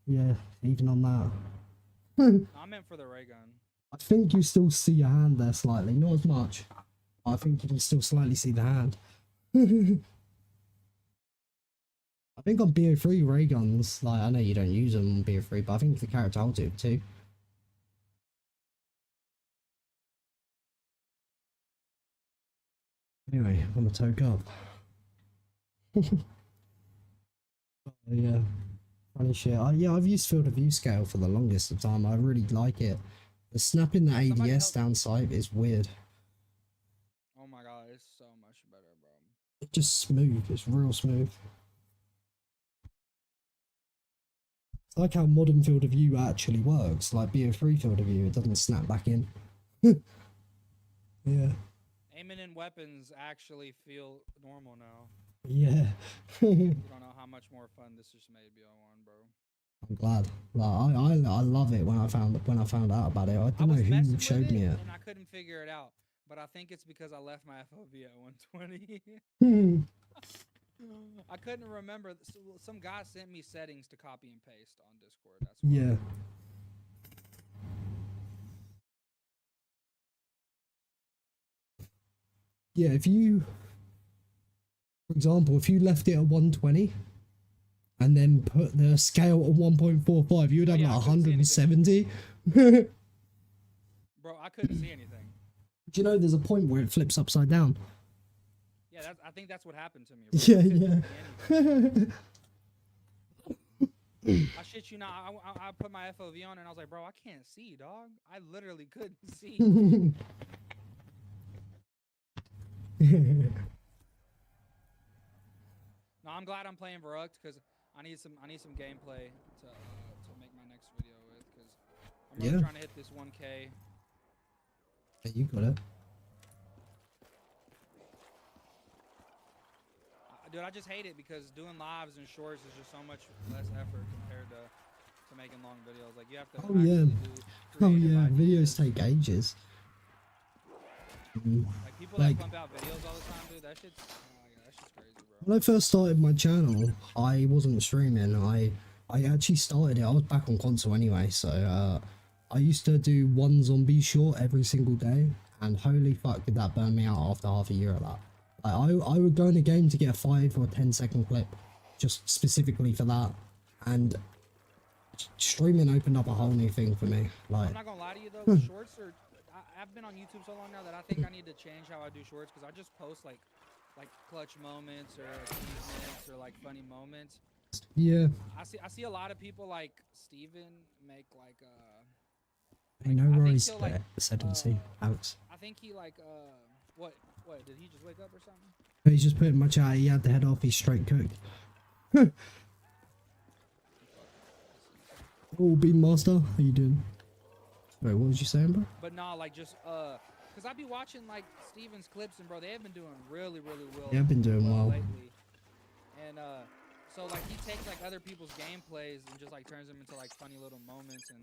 Speaker 1: Yeah, even on that.
Speaker 10: No, I meant for the ray gun.
Speaker 1: I think you still see your hand there slightly, not as much. I think you can still slightly see the hand. I think on BO3 ray guns, like I know you don't use them on BO3, but I think the character holds it too. Anyway, I'm gonna toke up. Yeah, funny shit. Yeah, I've used field of view scale for the longest of time. I really like it. The snapping the
Speaker 10: Somebody
Speaker 1: ADS
Speaker 10: help-
Speaker 1: down sight is weird.
Speaker 10: Oh my god, it's so much better, bro.
Speaker 1: It's just smooth. It's real smooth. It's like how modern field of view actually works. Like BO3 field of view, it doesn't snap back in. Yeah.
Speaker 10: Aiming in weapons actually feel normal now.
Speaker 1: Yeah.
Speaker 10: You don't know how much more fun this just made BO1, bro.
Speaker 1: I'm glad. Like I love it when I found out about it. I
Speaker 10: I
Speaker 1: don't know
Speaker 10: was messing
Speaker 1: who
Speaker 10: with
Speaker 1: showed
Speaker 10: it
Speaker 1: me it.
Speaker 10: and I couldn't figure it out. But I think it's because I left my FOV at 120. I couldn't remember. Some guy sent me settings to copy and paste on Discord. That's why.
Speaker 1: Yeah. Yeah, if you, for example, if you left it at 120 and then put the scale at 1.45, you would have
Speaker 10: yeah,
Speaker 1: like
Speaker 10: I couldn't see anything.
Speaker 1: 170.
Speaker 10: Bro, I couldn't see anything.
Speaker 1: Do you know there's a point where it flips upside down?
Speaker 10: Yeah, I think that's what happened to me. Bro.
Speaker 1: Yeah,
Speaker 10: I couldn't see
Speaker 1: yeah.
Speaker 10: I shit you not. I put my FOV on and I was like, bro, I can't see, dog. I literally couldn't see. No, I'm glad I'm playing Verruct because I need some gameplay to make my next video with because I'm really
Speaker 1: Yeah.
Speaker 10: trying to hit this 1K.
Speaker 1: Yeah, you got it.
Speaker 10: Dude, I just hate it because doing lives and shorts is just so much less effort compared to making long videos. Like you have to.
Speaker 1: Oh yeah.
Speaker 10: actually do
Speaker 1: Oh
Speaker 10: creative
Speaker 1: yeah.
Speaker 10: ideas.
Speaker 1: Videos take ages.
Speaker 10: Like people
Speaker 1: like-
Speaker 10: that pump out videos all the time, dude. That shit's crazy, bro.
Speaker 1: When I first started my channel, I wasn't streaming. I actually started it. I was back on console anyway, so I used to do one zombie short every single day, and holy fuck did that burn me out after half a year of that. Like, I would go in a game to get a 5 or 10 second clip just specifically for that, and streaming opened up a whole new thing for me. Like,
Speaker 10: I'm not gonna lie to you though, shorts are. I've been on YouTube so long now that I think I need to change how I do shorts, because I just post like clutch moments or achievements or like funny moments.
Speaker 1: yeah,
Speaker 10: I see a lot of people like Steven make like
Speaker 1: I know
Speaker 10: I think
Speaker 1: Rory's
Speaker 10: he'll, like,
Speaker 1: ascendancy, Alex.
Speaker 10: I think he like what did he just wake up or something?
Speaker 1: He's just putting my chat. He had the head off. He's straight cooked. Oh, Beam Master, how you doing? Wait, what was you saying, bro?
Speaker 10: But nah, like just cause I be watching like Steven's clips, and bro, they have been doing really well.
Speaker 1: Yeah, I've been doing well.
Speaker 10: Lately. And so like he takes like other people's gameplays and just like turns them into like funny little moments and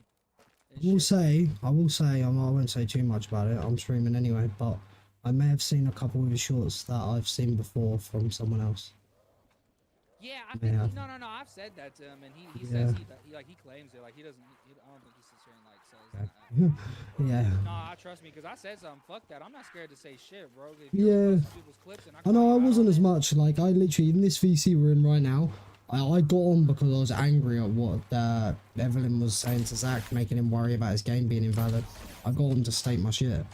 Speaker 1: I will say, I won't say too much about it. I'm streaming anyway, but I may have seen a couple of his shorts that I've seen before from someone else.
Speaker 10: Yeah, I think no, I've said that to him, and he says he claims it. Like he doesn't. I don't think he sits here and like says that.
Speaker 1: Yeah.
Speaker 10: No, trust me, because I said something. Fuck that. I'm not scared to say shit, bro. If
Speaker 1: Yeah.
Speaker 10: people's clips and
Speaker 1: I know I wasn't as much. Like, I literally, in this VC we're in right now, I got on because I was angry at what Evelyn was saying to Zach, making him worry about his game being invalid. I got on to state my shit.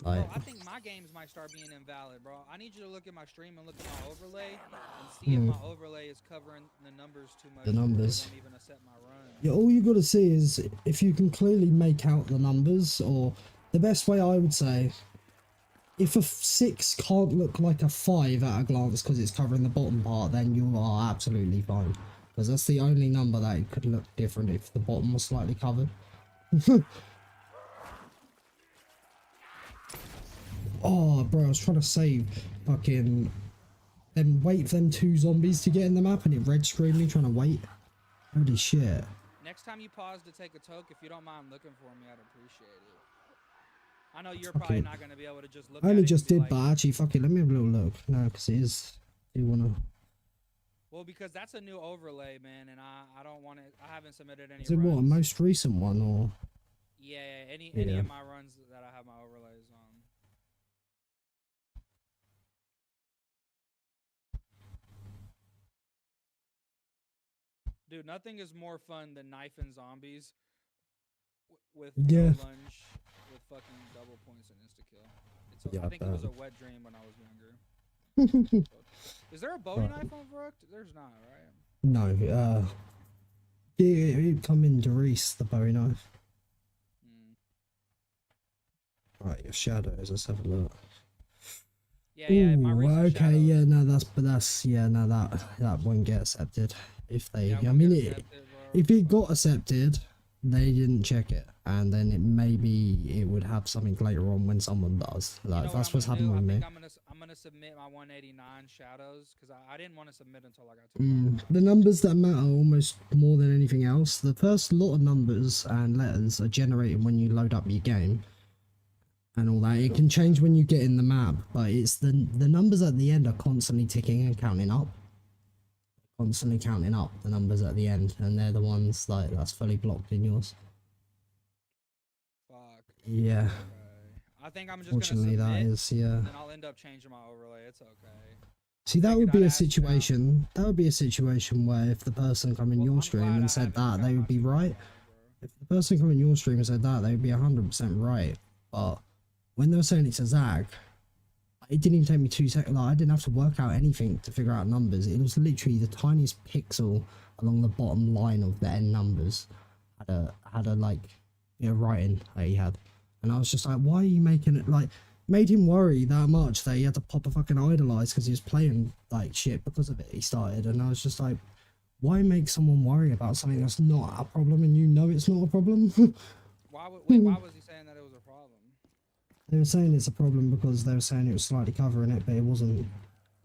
Speaker 1: Like,
Speaker 10: bro, I think my games might start being invalid, bro. I need you to look at my stream and look at my overlay and see if my overlay is covering the numbers too much.
Speaker 1: The numbers.
Speaker 10: Even set my run.
Speaker 1: Yeah, all you gotta see is if you can clearly make out the numbers, or the best way I would say, if a 6 can't look like a 5 at a glance because it's covering the bottom part, then you are absolutely fine. Because that's the only number that it could look different if the bottom was slightly covered. Oh, bro, I was trying to save fucking... Then wait for them 2 zombies to get in the map and it red screened me trying to wait. Holy shit.
Speaker 10: Next time you pause to take a toke, if you don't mind looking for me, I'd appreciate it. I know you're probably not going to be able to just look
Speaker 1: I
Speaker 10: at
Speaker 1: only
Speaker 10: it
Speaker 1: just did,
Speaker 10: like,
Speaker 1: but actually, fuck it, let me have a little look. No, because it is... Do you want to...
Speaker 10: Well, because that's a new overlay, man, and I don't want to... I haven't submitted any
Speaker 1: Is it
Speaker 10: runs.
Speaker 1: what, a most recent one, or...?
Speaker 10: Yeah, any of my runs that I have my overlays on. Dude, nothing is more fun than knifing zombies with no lunge with fucking double points and insta-kill. I think it was a wet dream when I was younger. Is there a Bowie knife on Vrook? There's not, right?
Speaker 1: No, it come in Doris, the Bowie knife. Right, your shadows, let's have a look.
Speaker 10: Yeah, my recent
Speaker 1: okay,
Speaker 10: shadows.
Speaker 1: yeah, no, that won't get accepted. If they, I mean, if it got accepted, they didn't check it, and then it would have something later on when someone does. Like, that's what's happened with me.
Speaker 10: I'm gonna submit my 189 shadows because I didn't want to submit until I got to
Speaker 1: The numbers that matter almost more than anything else. The first lot of numbers and letters are generated when you load up your game and all that. It can change when you get in the map, but it's the numbers at the end are constantly ticking and counting up. Constantly counting up the numbers at the end, and they're the ones like that's fully blocked in yours.
Speaker 10: Fuck.
Speaker 1: Yeah.
Speaker 10: Okay. I think I'm just
Speaker 1: Fortunately,
Speaker 10: gonna submit,
Speaker 1: that is, yeah.
Speaker 10: and then I'll end up changing my overlay. It's okay.
Speaker 1: See, that would be a situation. That would be a situation where if the person come in your stream and said that, they would be right. If the person come in your stream and said that, they would be 100% right. But when they were saying it's a Zag, it didn't even take me 2 seconds. Like, I didn't have to work out anything to figure out numbers. It was literally the tiniest pixel along the bottom line of the end numbers had a like, you know, writing that he had, and I was just like, why are you making it like? Made him worry that much that he had to pop a fucking idolize because he was playing like shit because of it. He started, and I was just like, why make someone worry about something that's not a problem and you know it's not a problem?
Speaker 10: Why was he saying that it was a problem?
Speaker 1: They were saying it's a problem because they were saying it was slightly covering it, but it wasn't.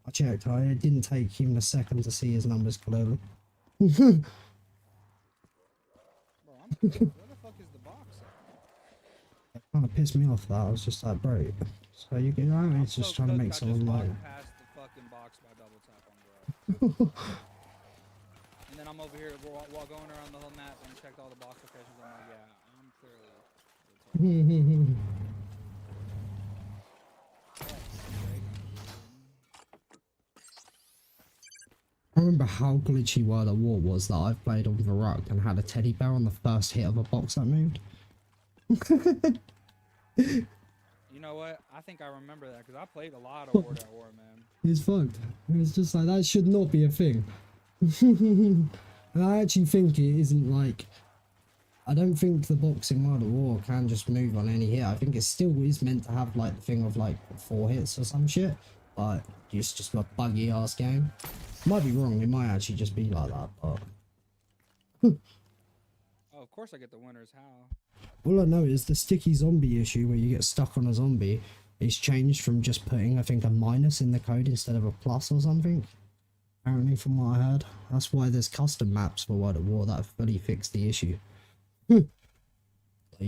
Speaker 1: I checked. It didn't take even a second to see his numbers clearly.
Speaker 10: Bro, where the fuck is the box at?
Speaker 1: It kind of pissed me off that. I was just like, bro. So you get out, it's just trying to make someone like.
Speaker 10: Past the fucking box by double tap on bro. And then I'm over here while going around the whole map and checked all the box locations. I'm like, yeah, I'm clearly.
Speaker 1: remember how glitchy World at War was that I've played on Varrock and had a teddy bear on the first hit of a box that moved.
Speaker 10: You know what? I think I remember that because I played a lot of World at War, man.
Speaker 1: It's fucked. It's just like, that should not be a thing. And I actually think it isn't like, I don't think the box in World at War can just move on any hit. I think it still is meant to have like the thing of like 4 hits or some shit. But it's just a buggy ass game. Might be wrong, it might actually just be like that, but
Speaker 10: Oh, of course I get the winners. How?
Speaker 1: all I know is the sticky zombie issue where you get stuck on a zombie is changed from just putting, I think, a minus in the code instead of a plus or something. Apparently, from what I heard. That's why there's custom maps for World at War that have fully fixed the issue. You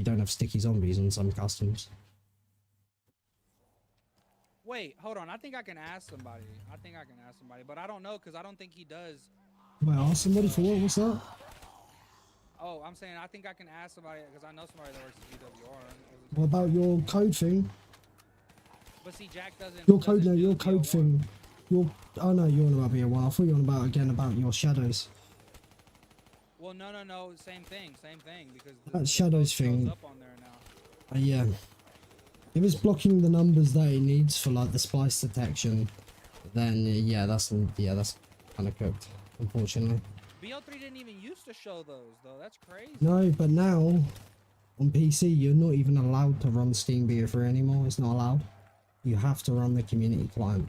Speaker 1: don't have sticky zombies on some customs.
Speaker 10: Wait, hold on. I think I can ask somebody. But I don't know because I don't think he does.
Speaker 1: Wait, ask somebody for what? What's that?
Speaker 10: Oh, I'm saying I think I can ask somebody because I know somebody that works at ZWR.
Speaker 1: What about your code thing?
Speaker 10: But see, Jack doesn't.
Speaker 1: Your code,
Speaker 10: doesn't
Speaker 1: no,
Speaker 10: do
Speaker 1: your
Speaker 10: the
Speaker 1: code
Speaker 10: BO1.
Speaker 1: thing. Oh no, you're on about BO1. I thought you were on about again about your shadows.
Speaker 10: Well, no, same thing, because
Speaker 1: That
Speaker 10: the
Speaker 1: shadows
Speaker 10: code shows
Speaker 1: thing.
Speaker 10: up on there now.
Speaker 1: Yeah. If it's blocking the numbers that it needs for like the splice detection, then yeah, that's kind of cooked, unfortunately.
Speaker 10: BO3 didn't even used to show those though. That's crazy.
Speaker 1: No, but now on PC you're not even allowed to run Steam BO3 anymore. It's not allowed. You have to run the community client.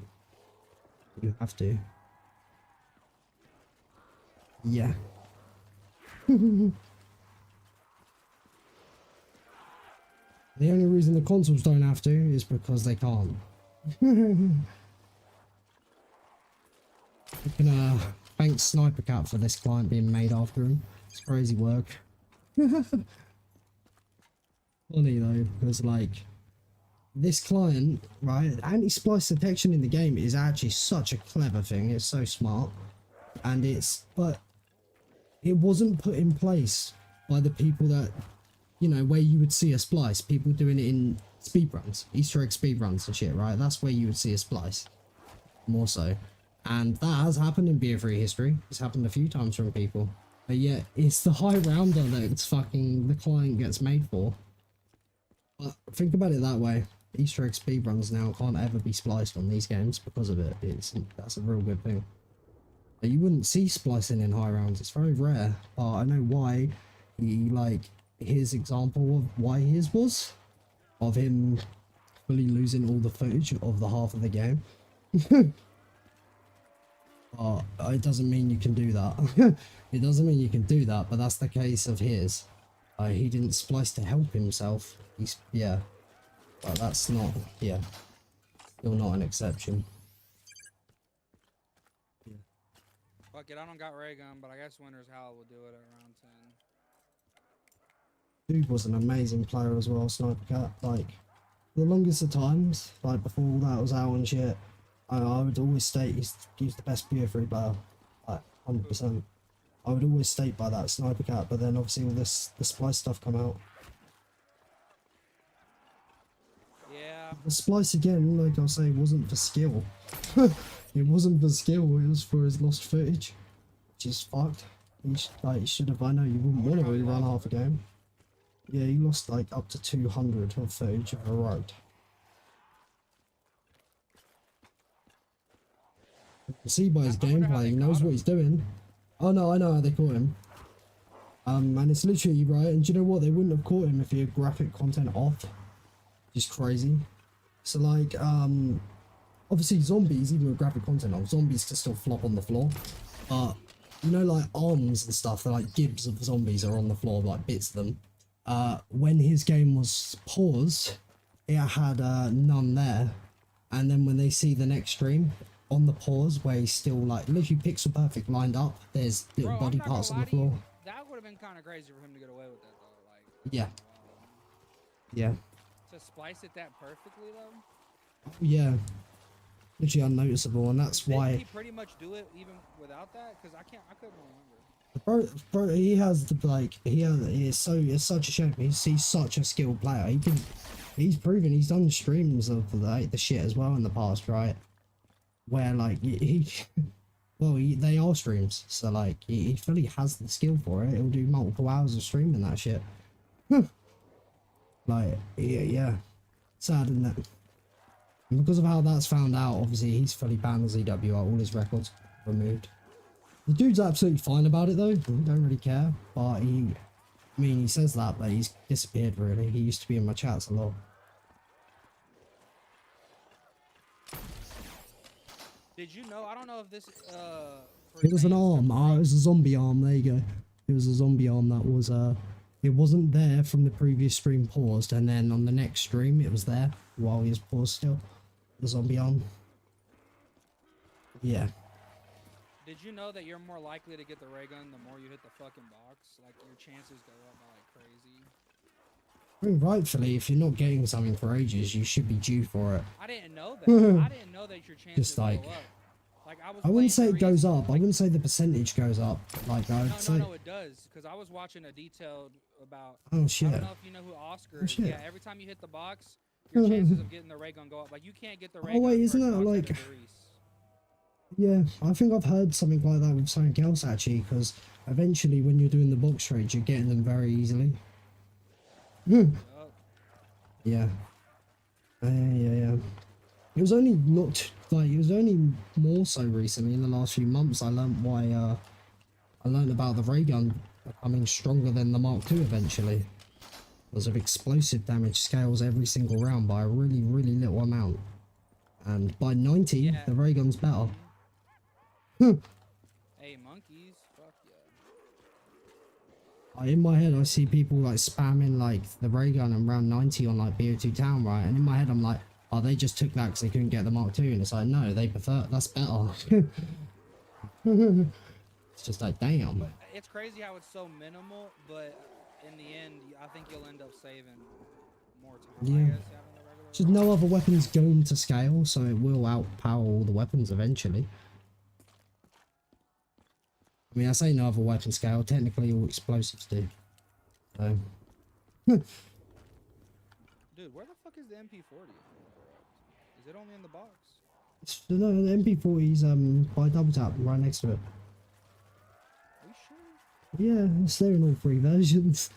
Speaker 1: You have to. Yeah. The only reason the consoles don't have to is because they can't. We can thank Sniper Cat for this client being made after him. It's crazy work. Funny though, because like this client, right, anti-splice detection in the game is actually such a clever thing. It's so smart, and but it wasn't put in place by the people that, you know, where you would see a splice, people doing it in speedruns, Easter egg speedruns and shit, right? That's where you would see a splice, more so. And that has happened in BO3 history. It's happened a few times from people. But yeah, it's the high rounder that it's fucking the client gets made for. But think about it that way. Easter egg speedruns now can't ever be spliced on these games because of it. That's a real good thing. But you wouldn't see splicing in high rounds. It's very rare. But I know why he, like, his example of why his was. Of him fully losing all the footage of the half of the game. It doesn't mean you can do that. It doesn't mean you can do that, but that's the case of his. He didn't splice to help himself. Yeah. But that's not, yeah. Still not an exception.
Speaker 10: Fuck it, I don't got ray gun, but I guess Winter's Howl will do it at around 10.
Speaker 1: Dude was an amazing player as well, Sniper Cat. Like, the longest of times, like before all that was out and shit, I would always state he's the best BO3 player. Like, 100%. I would always state by that, Sniper Cat, but then obviously all the splice stuff come out.
Speaker 10: Yeah.
Speaker 1: The splice again, like I'll say, wasn't for skill. It wasn't for skill, it was for his lost footage. Which is fucked. He should have, I know you wouldn't want to rerun half a game. Yeah, he lost like up to 200 of footage of a road. You can see by his gameplay, he knows what he's doing. Oh no, I know how they caught him. And it's literally, right, and do you know what? They wouldn't have caught him if he had graphic content off. Just crazy. So like, obviously zombies, even with graphic content off, zombies can still flop on the floor. But, you know, like arms and stuff, they're like gibs of zombies are on the floor, like bits of them. When his game was paused, it had none there. And then when they see the next stream, on the pause, where he's still like literally pixel perfect lined up, there's little
Speaker 10: Bro,
Speaker 1: body
Speaker 10: I'm not
Speaker 1: parts on
Speaker 10: gonna
Speaker 1: the
Speaker 10: lie to
Speaker 1: floor.
Speaker 10: you, that would have been kind of crazy for him to get away with that though. Like,
Speaker 1: Yeah. Yeah.
Speaker 10: to splice it that perfectly though.
Speaker 1: Yeah. Literally unnoticeable, and that's
Speaker 10: Didn't
Speaker 1: why.
Speaker 10: he pretty much do it even without that? Because I couldn't remember.
Speaker 1: Bro, he has the it's such a shame. He's such a skilled player. He's proven, he's done streams of the shit as well in the past, right? Where like he Well, they are streams, so like he fully has the skill for it. He'll do multiple hours of streaming that shit. Like, yeah, sad, isn't it? And because of how that's found out, obviously he's fully banned as ZWR, all his records removed. The dude's absolutely fine about it though. He don't really care, but I mean, he says that, but he's disappeared really. He used to be in my chats a lot.
Speaker 10: Did you know? I don't know if this.
Speaker 1: It was an
Speaker 10: pertains to
Speaker 1: arm. It was a zombie arm. There you go. It was a zombie arm that was it wasn't there from the previous stream paused, and then on the next stream it was there while he was paused still. The zombie arm. Yeah.
Speaker 10: Did you know that you're more likely to get the ray gun the more you hit the fucking box? Like your chances go up by like crazy.
Speaker 1: I mean, rightfully, if you're not getting something for ages, you should be due for it.
Speaker 10: I didn't know that. I didn't know that your chances
Speaker 1: Just like,
Speaker 10: go up. Like I was.
Speaker 1: I wouldn't say
Speaker 10: playing
Speaker 1: it goes
Speaker 10: Grease,
Speaker 1: up. I wouldn't say the percentage goes up. Like I would say.
Speaker 10: No, it does. Because I was watching a detailed about.
Speaker 1: Oh
Speaker 10: I
Speaker 1: shit.
Speaker 10: don't know if you know who Oscar
Speaker 1: Oh,
Speaker 10: is.
Speaker 1: shit.
Speaker 10: Yeah, every time you hit the box, your chances of getting the ray gun go up. Like you can't get the ray gun.
Speaker 1: Oh wait,
Speaker 10: first
Speaker 1: isn't that
Speaker 10: box out of
Speaker 1: like?
Speaker 10: Grease.
Speaker 1: Yeah, I think I've heard something like that with something else actually. Because eventually, when you're doing the box trades, you're getting them very easily.
Speaker 10: Oh,
Speaker 1: Yeah. Yeah. It was only not like it was only more so recently in the last few months I learned why I learned about the ray gun becoming stronger than the Mark II eventually. Because of explosive damage scales every single round by a really, really little amount. And by 90,
Speaker 10: Yeah.
Speaker 1: the ray gun's better.
Speaker 10: hey, monkeys. Fuck yeah.
Speaker 1: In my head, I see people like spamming like the ray gun and round 90 on like BO2 Town, right? And in my head, I'm like, oh, they just took that because they couldn't get the Mark II. And it's like, no, they prefer, that's better. It's just like, damn.
Speaker 10: But it's crazy how it's so minimal, but in the end, I think you'll end up saving more time.
Speaker 1: Yeah.
Speaker 10: I guess, having the regular
Speaker 1: Just no other weapons going to scale, so it will outpower all the weapons eventually. I mean, I say no other weapon scale, technically all explosives do. So.
Speaker 10: Dude, where the fuck is the MP40? Is it only in the box?
Speaker 1: No, the MP40's by double tap, right next to it.
Speaker 10: Are you sure?
Speaker 1: Yeah, it's there in all three versions.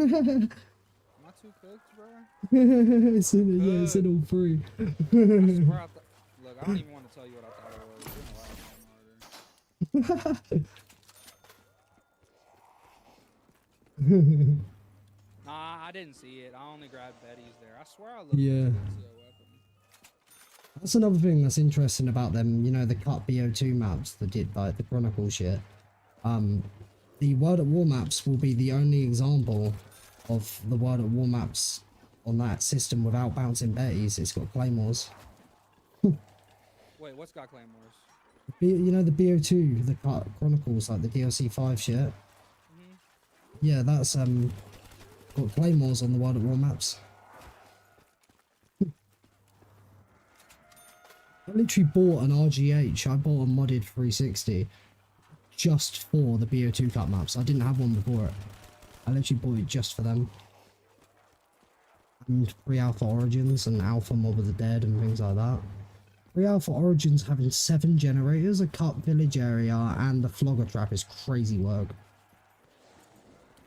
Speaker 10: Am I too cooked, bro?
Speaker 1: It's in, yeah, it's in all three.
Speaker 10: I swear I thought. Look, I don't even want to tell you what I thought it was. It's been a while since I ordered. Nah, I didn't see it. I only grabbed Betty's there. I swear I looked
Speaker 1: Yeah.
Speaker 10: into the weapon.
Speaker 1: That's another thing that's interesting about them, you know, the cut BO2 maps that did like the Chronicle shit. The World at War maps will be the only example of the World at War maps on that system without bouncing Betty's. It's got claymores.
Speaker 10: Wait, what's got claymores?
Speaker 1: You know the BO2, the cut Chronicles, like the DLC 5 shit. Yeah, that's got claymores on the World at War maps. I literally bought an RGH. I bought a modded 360 just for the BO2 cut maps. I didn't have one before it. I literally bought it just for them. And pre-alpha Origins and alpha Mob of the Dead and things like that. Pre-alpha Origins having 7 generators, a cut village area, and a flogger trap is crazy work.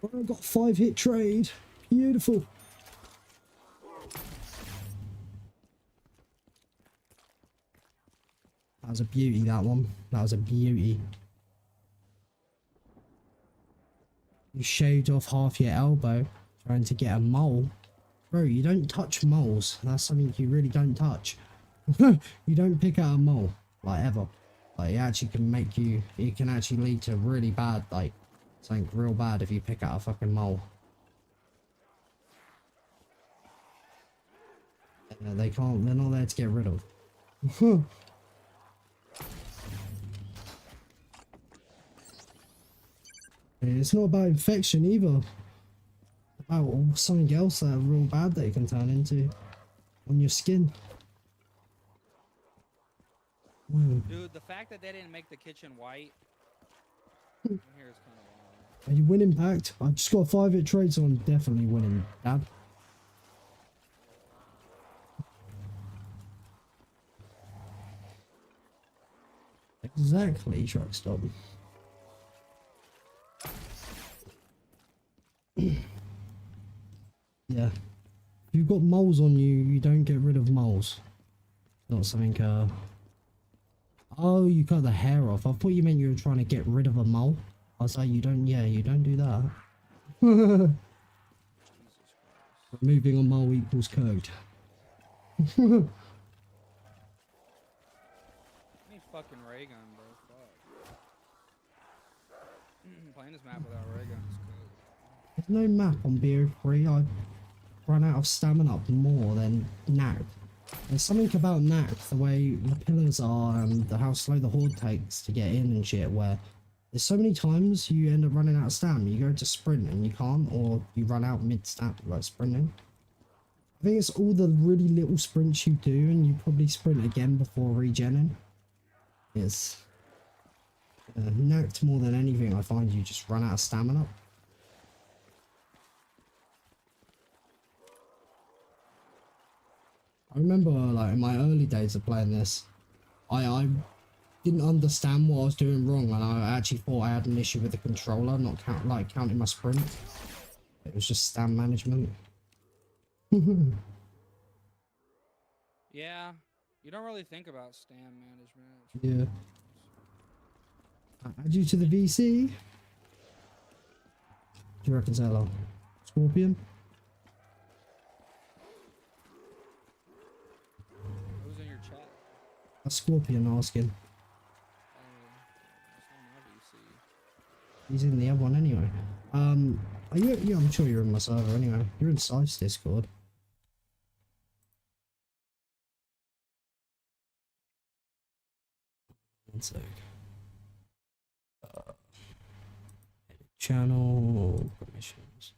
Speaker 1: Oh, I got a 5-hit trade. Beautiful. That was a beauty, that one. That was a beauty. You shaved off half your elbow trying to get a mole. Bro, you don't touch moles. That's something you really don't touch. You don't pick out a mole, like, ever. Like, it actually can make you... It can actually lead to really bad, like, something real bad if you pick out a fucking mole. Yeah, they can't... They're not there to get rid of. It's not about infection either. About something else that real bad that it can turn into on your skin.
Speaker 10: Dude, the fact that they didn't make the kitchen white in here is kind of wild.
Speaker 1: Are you winning, Pact? I just got a 5-hit trade, so I'm definitely winning, Dad. Exactly, truck stop. Yeah. If you've got moles on you, you don't get rid of moles. Not something, Oh, you cut the hair off. I thought you meant you were trying to get rid of a mole. I was like, you don't do that. Removing a mole equals code.
Speaker 10: I need fucking ray gun, bro. Fuck. Playing this map without ray gun is cool.
Speaker 1: There's no map on BO3. I run out of stamina more than Nacht. There's something about Nacht, the way the pillars are and how slow the horde takes to get in and shit, where there's so many times you end up running out of stamina. You go to sprint and you can't, or you run out mid-stamina, like sprinting. I think it's all the really little sprints you do, and you probably sprint again before regenning. It's Nacht more than anything. I find you just run out of stamina. I remember, like, in my early days of playing this, I didn't understand what I was doing wrong, and I actually thought I had an issue with the controller, not counting my sprint. It was just stam management.
Speaker 10: Yeah, you don't really think about stam management.
Speaker 1: Yeah. Add you to the VC? Do you reckon, Zella? Scorpion?
Speaker 10: Who's in your chat?
Speaker 1: A Scorpion asking.
Speaker 10: It's on my VC.
Speaker 1: He's in the other one anyway. Are you? Yeah, I'm sure you're in my server anyway. You're in Scythe's Discord. One sec. Channel permissions.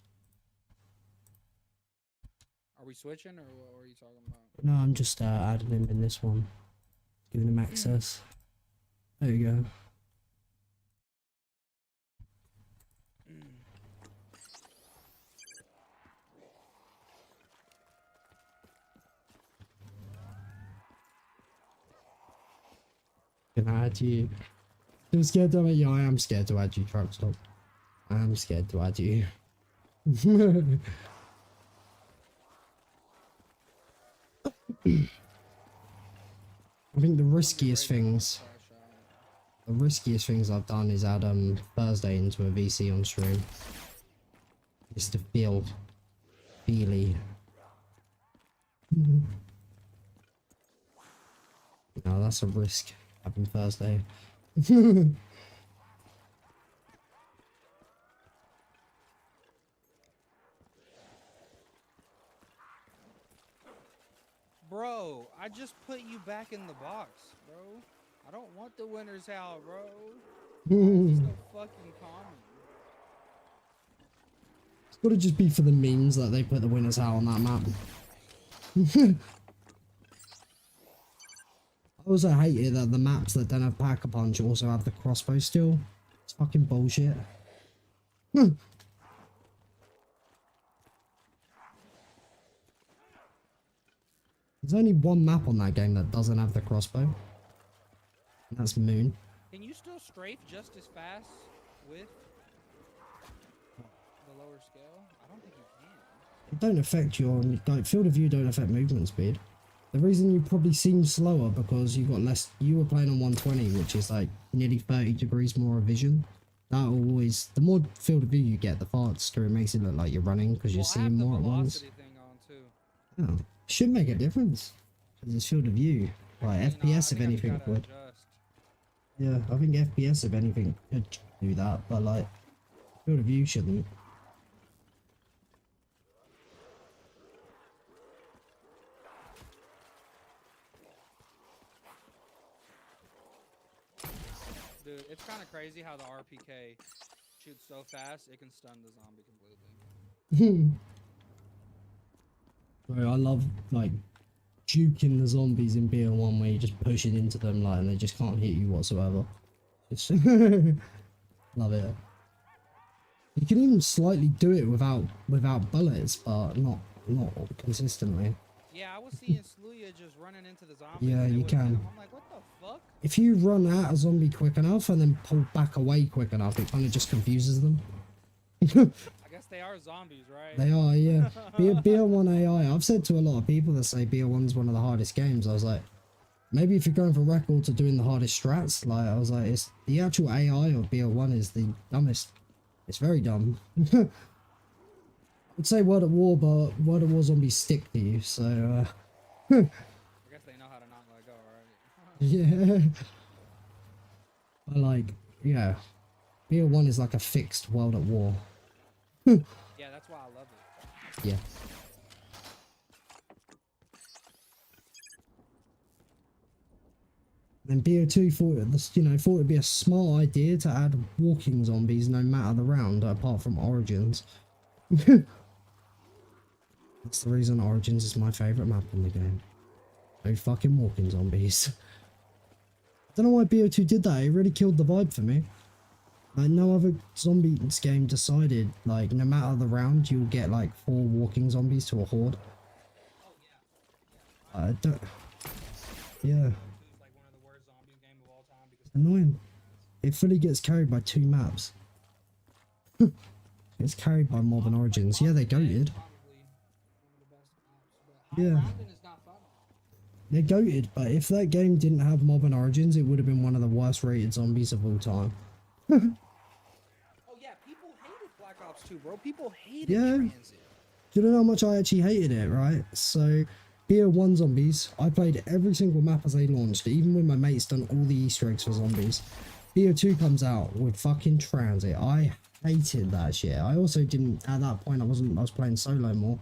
Speaker 10: Are we switching, or what are you talking about?
Speaker 1: No, I'm just adding him in this one. Giving him access. There you go. Can I add you? I'm scared to add you. I am scared to add you, truck stop. I am scared to add you. I think the riskiest things I've done is add Thursday into a VC on stream. Just to feel feely. No, that's a risk having Thursday.
Speaker 10: Bro, I just put you back in the box, bro. I don't want the winner's howl, bro. It's no fucking common.
Speaker 1: It's gotta just be for the memes that they put the winner's howl on that map. I also hate it that the maps that don't have Pack-a-Punch also have the crossbow still. It's fucking bullshit. There's only one map on that game that doesn't have the crossbow. And that's Moon.
Speaker 10: Can you still strafe just as fast with the lower scale? I don't think you can.
Speaker 1: It don't affect your, like, field of view don't affect movement speed. The reason you probably seem slower because you got less, you were playing on 120, which is like nearly 30 degrees more of vision. That will always, the more field of view you get, the faster it makes it look like you're running because you're seeing more at once.
Speaker 10: Thing on too.
Speaker 1: Oh, should make a difference because it's field of view. Like FPS, if anything, would. Yeah, I think FPS, if anything, could do that, but like field of view shouldn't.
Speaker 10: Dude, it's kind of crazy how the RPK shoots so fast it can stun the zombie completely.
Speaker 1: Bro, I love like juking the zombies in BO1 where you just push it into them like and they just can't hit you whatsoever. It's love it. You can even slightly do it without bullets, but not consistently.
Speaker 10: Yeah, I was seeing Sluya just running into the zombies.
Speaker 1: Yeah,
Speaker 10: and they
Speaker 1: you
Speaker 10: would've hit
Speaker 1: can.
Speaker 10: him. I'm like, what the fuck?
Speaker 1: If you run at a zombie quick enough and then pull back away quick enough, it kind of just confuses them.
Speaker 10: I guess they are zombies, right?
Speaker 1: They are, yeah. BO1 AI. I've said to a lot of people that say BO1's one of the hardest games. I was like, maybe if you're going for records or doing the hardest strats, like I was like, it's the actual AI of BO1 is the dumbest. It's very dumb. I'd say World at War, but World at War zombies stick to you, so
Speaker 10: I guess they know how to not let go, right?
Speaker 1: yeah. I like, yeah. BO1 is like a fixed World at War.
Speaker 10: Yeah, that's why I love it.
Speaker 1: Yeah. And BO2 thought this, thought it'd be a smart idea to add walking zombies no matter the round, apart from Origins. That's the reason Origins is my favourite map in the game. No fucking walking zombies. I don't know why BO2 did that, it really killed the vibe for me. Like, no other zombies game decided, like, no matter the round, you'll get, like, 4 walking zombies to a horde. I don't... Yeah. Annoying. It fully gets carried by 2 maps. It's carried by Mob and Origins. Yeah, they're goated. Yeah. They're goated, but if that game didn't have Mob and Origins, it would have been one of the worst rated zombies of all time.
Speaker 10: Oh yeah, people hated Black Ops 2, bro. People hated Transit.
Speaker 1: Do you know how much I actually hated it, right? So, BO1 zombies, I played every single map as they launched, even when my mates done all the Easter eggs for zombies. BO2 comes out with fucking Transit. I hated that shit. I also didn't, at that point, I was playing solo more.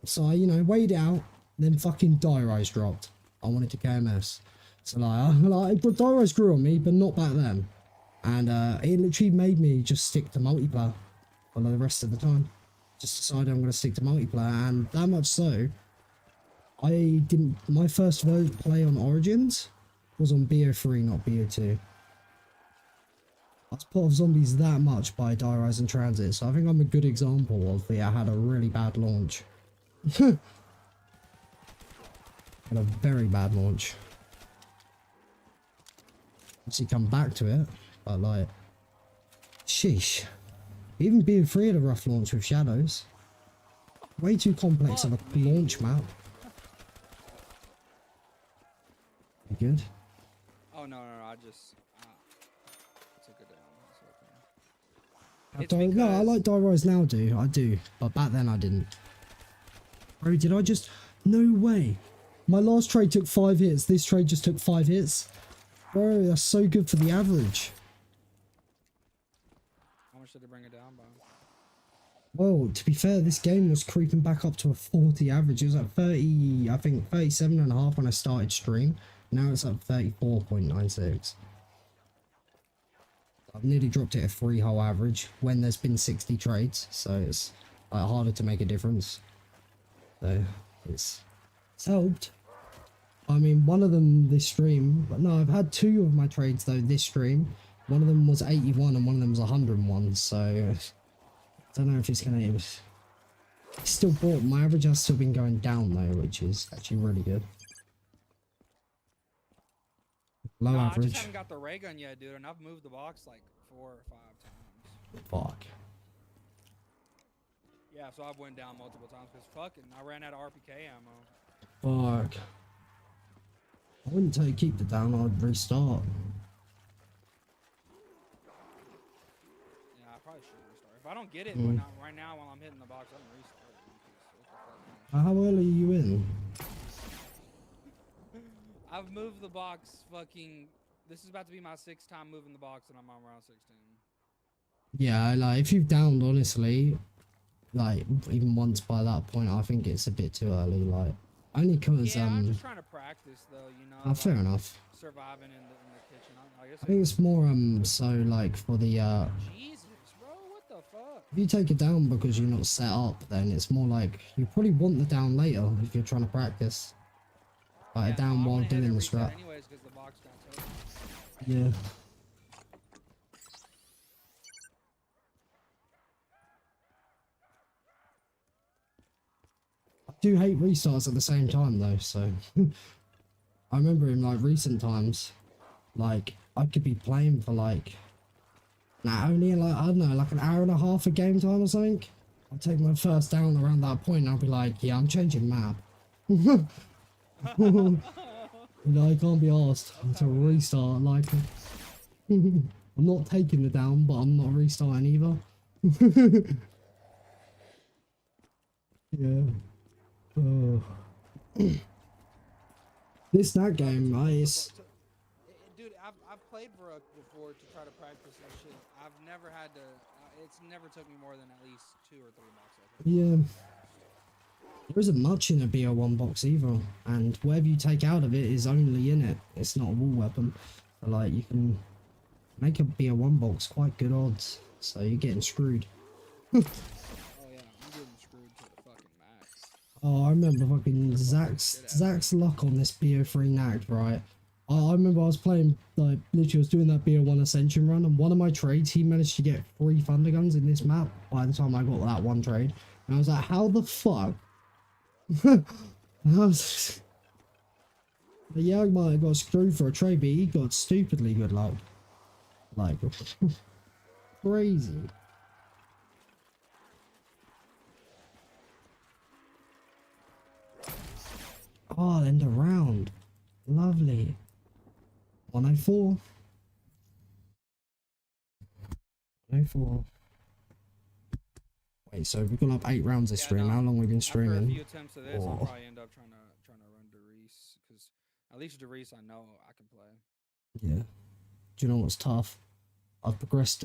Speaker 1: So I, weighed it out, then fucking Die Rise dropped. I wanted to KMS. So like Die Rise grew on me, but not back then. And it literally made me just stick to multiplayer for the rest of the time. Just decided I'm going to stick to multiplayer, and that much so, my first play on Origins was on BO3, not BO2. I was put off zombies that much by Die Rise and Transit, so I think I'm a good example of I had a really bad launch. Had a very bad launch. Obviously come back to it, but like, sheesh. Even BO3 had a rough launch with shadows. Way too complex of a launch map. You good?
Speaker 10: Oh no, I just took it down.
Speaker 1: No, I like Die Rise now, I do, but back then I didn't. Bro, did I just... No way. My last trade took 5 hits, this trade just took 5 hits. Bro, that's so good for the average.
Speaker 10: How much did it bring it down by?
Speaker 1: Well, to be fair, this game was creeping back up to a 40 average. It was at 30, I think 37.5 when I started stream. Now it's at 34.96. I've nearly dropped it a 3-hole average when there's been 60 trades, so it's like harder to make a difference. So it's helped. I mean, one of them this stream, but no, I've had 2 of my trades though this stream. One of them was 81 and one of them was 101, so I don't know if it's gonna... It's still bought. My average has still been going down though, which is actually really good. Low average.
Speaker 10: I just haven't got the ray gun yet, dude, and I've moved the box like 4 or 5 times.
Speaker 1: Fuck.
Speaker 10: Yeah, so I've went down multiple times because fucking I ran out of RPK ammo.
Speaker 1: Fuck. I wouldn't keep it down, I'd restart.
Speaker 10: Yeah, I probably should restart. If I don't get it, but not right now while I'm hitting the box, I'm restarting.
Speaker 1: How early are you in?
Speaker 10: I've moved the box fucking... This is about to be my 6th time moving the box and I'm on round 16.
Speaker 1: Yeah, like, if you've downed, honestly, like, even once by that point, I think it's a bit too early, like, only because,
Speaker 10: yeah, I'm just trying to practice, though, you know? Like,
Speaker 1: fair enough.
Speaker 10: Surviving in the kitchen. I guess
Speaker 1: I think it's more, so, like, for the,
Speaker 10: Jesus, bro, what the fuck?
Speaker 1: if you take it down because you're not set up, then it's more like, you probably want the down later if you're trying to practice. Like,
Speaker 10: Yeah,
Speaker 1: down
Speaker 10: no,
Speaker 1: while
Speaker 10: I'm gonna hit
Speaker 1: doing
Speaker 10: it
Speaker 1: the
Speaker 10: reset
Speaker 1: strat.
Speaker 10: anyways, 'cause the box got taken.
Speaker 1: Yeah. I do hate restarts at the same time though, so I remember in like recent times, like I could be playing for like only like I don't know, like an hour and a half of game time or something. I'll take my first down around that point and I'll be like, yeah, I'm changing map. No, I can't be asked to restart. Like, I'm not taking the down, but I'm not restarting either. Yeah. Oh. This Nacht game, nice.
Speaker 10: Dude, I've played Rook before to try to practice and shit. I've never had to. It's never took me more than at least 2 or 3 bucks. I think.
Speaker 1: Yeah. There isn't much in a BO1 box either, and whatever you take out of it is only in it. It's not a wall weapon. So, like, you can make a BO1 box quite good odds, so you're getting screwed.
Speaker 10: Oh yeah, I'm getting screwed to the fucking max.
Speaker 1: Oh, I remember fucking Zach's luck on this BO3 Nacht, right? I remember I was playing, like, literally I was doing that BO1 Ascension run, and one of my trades, he managed to get 3 Thunder Guns in this map by the time I got that one trade. And I was like, how the fuck? And I was... Yeah, I might have got screwed for a trade, but he got stupidly good luck. Like, crazy. Oh, end of round. Lovely. 104. 104. Wait, so we've gone up 8 rounds this stream. How long have we been streaming?
Speaker 10: After a few attempts of this, I'll probably end up trying to run Derice, because at least Derice I know I can play.
Speaker 1: Yeah. Do you know what's tough? I've progressed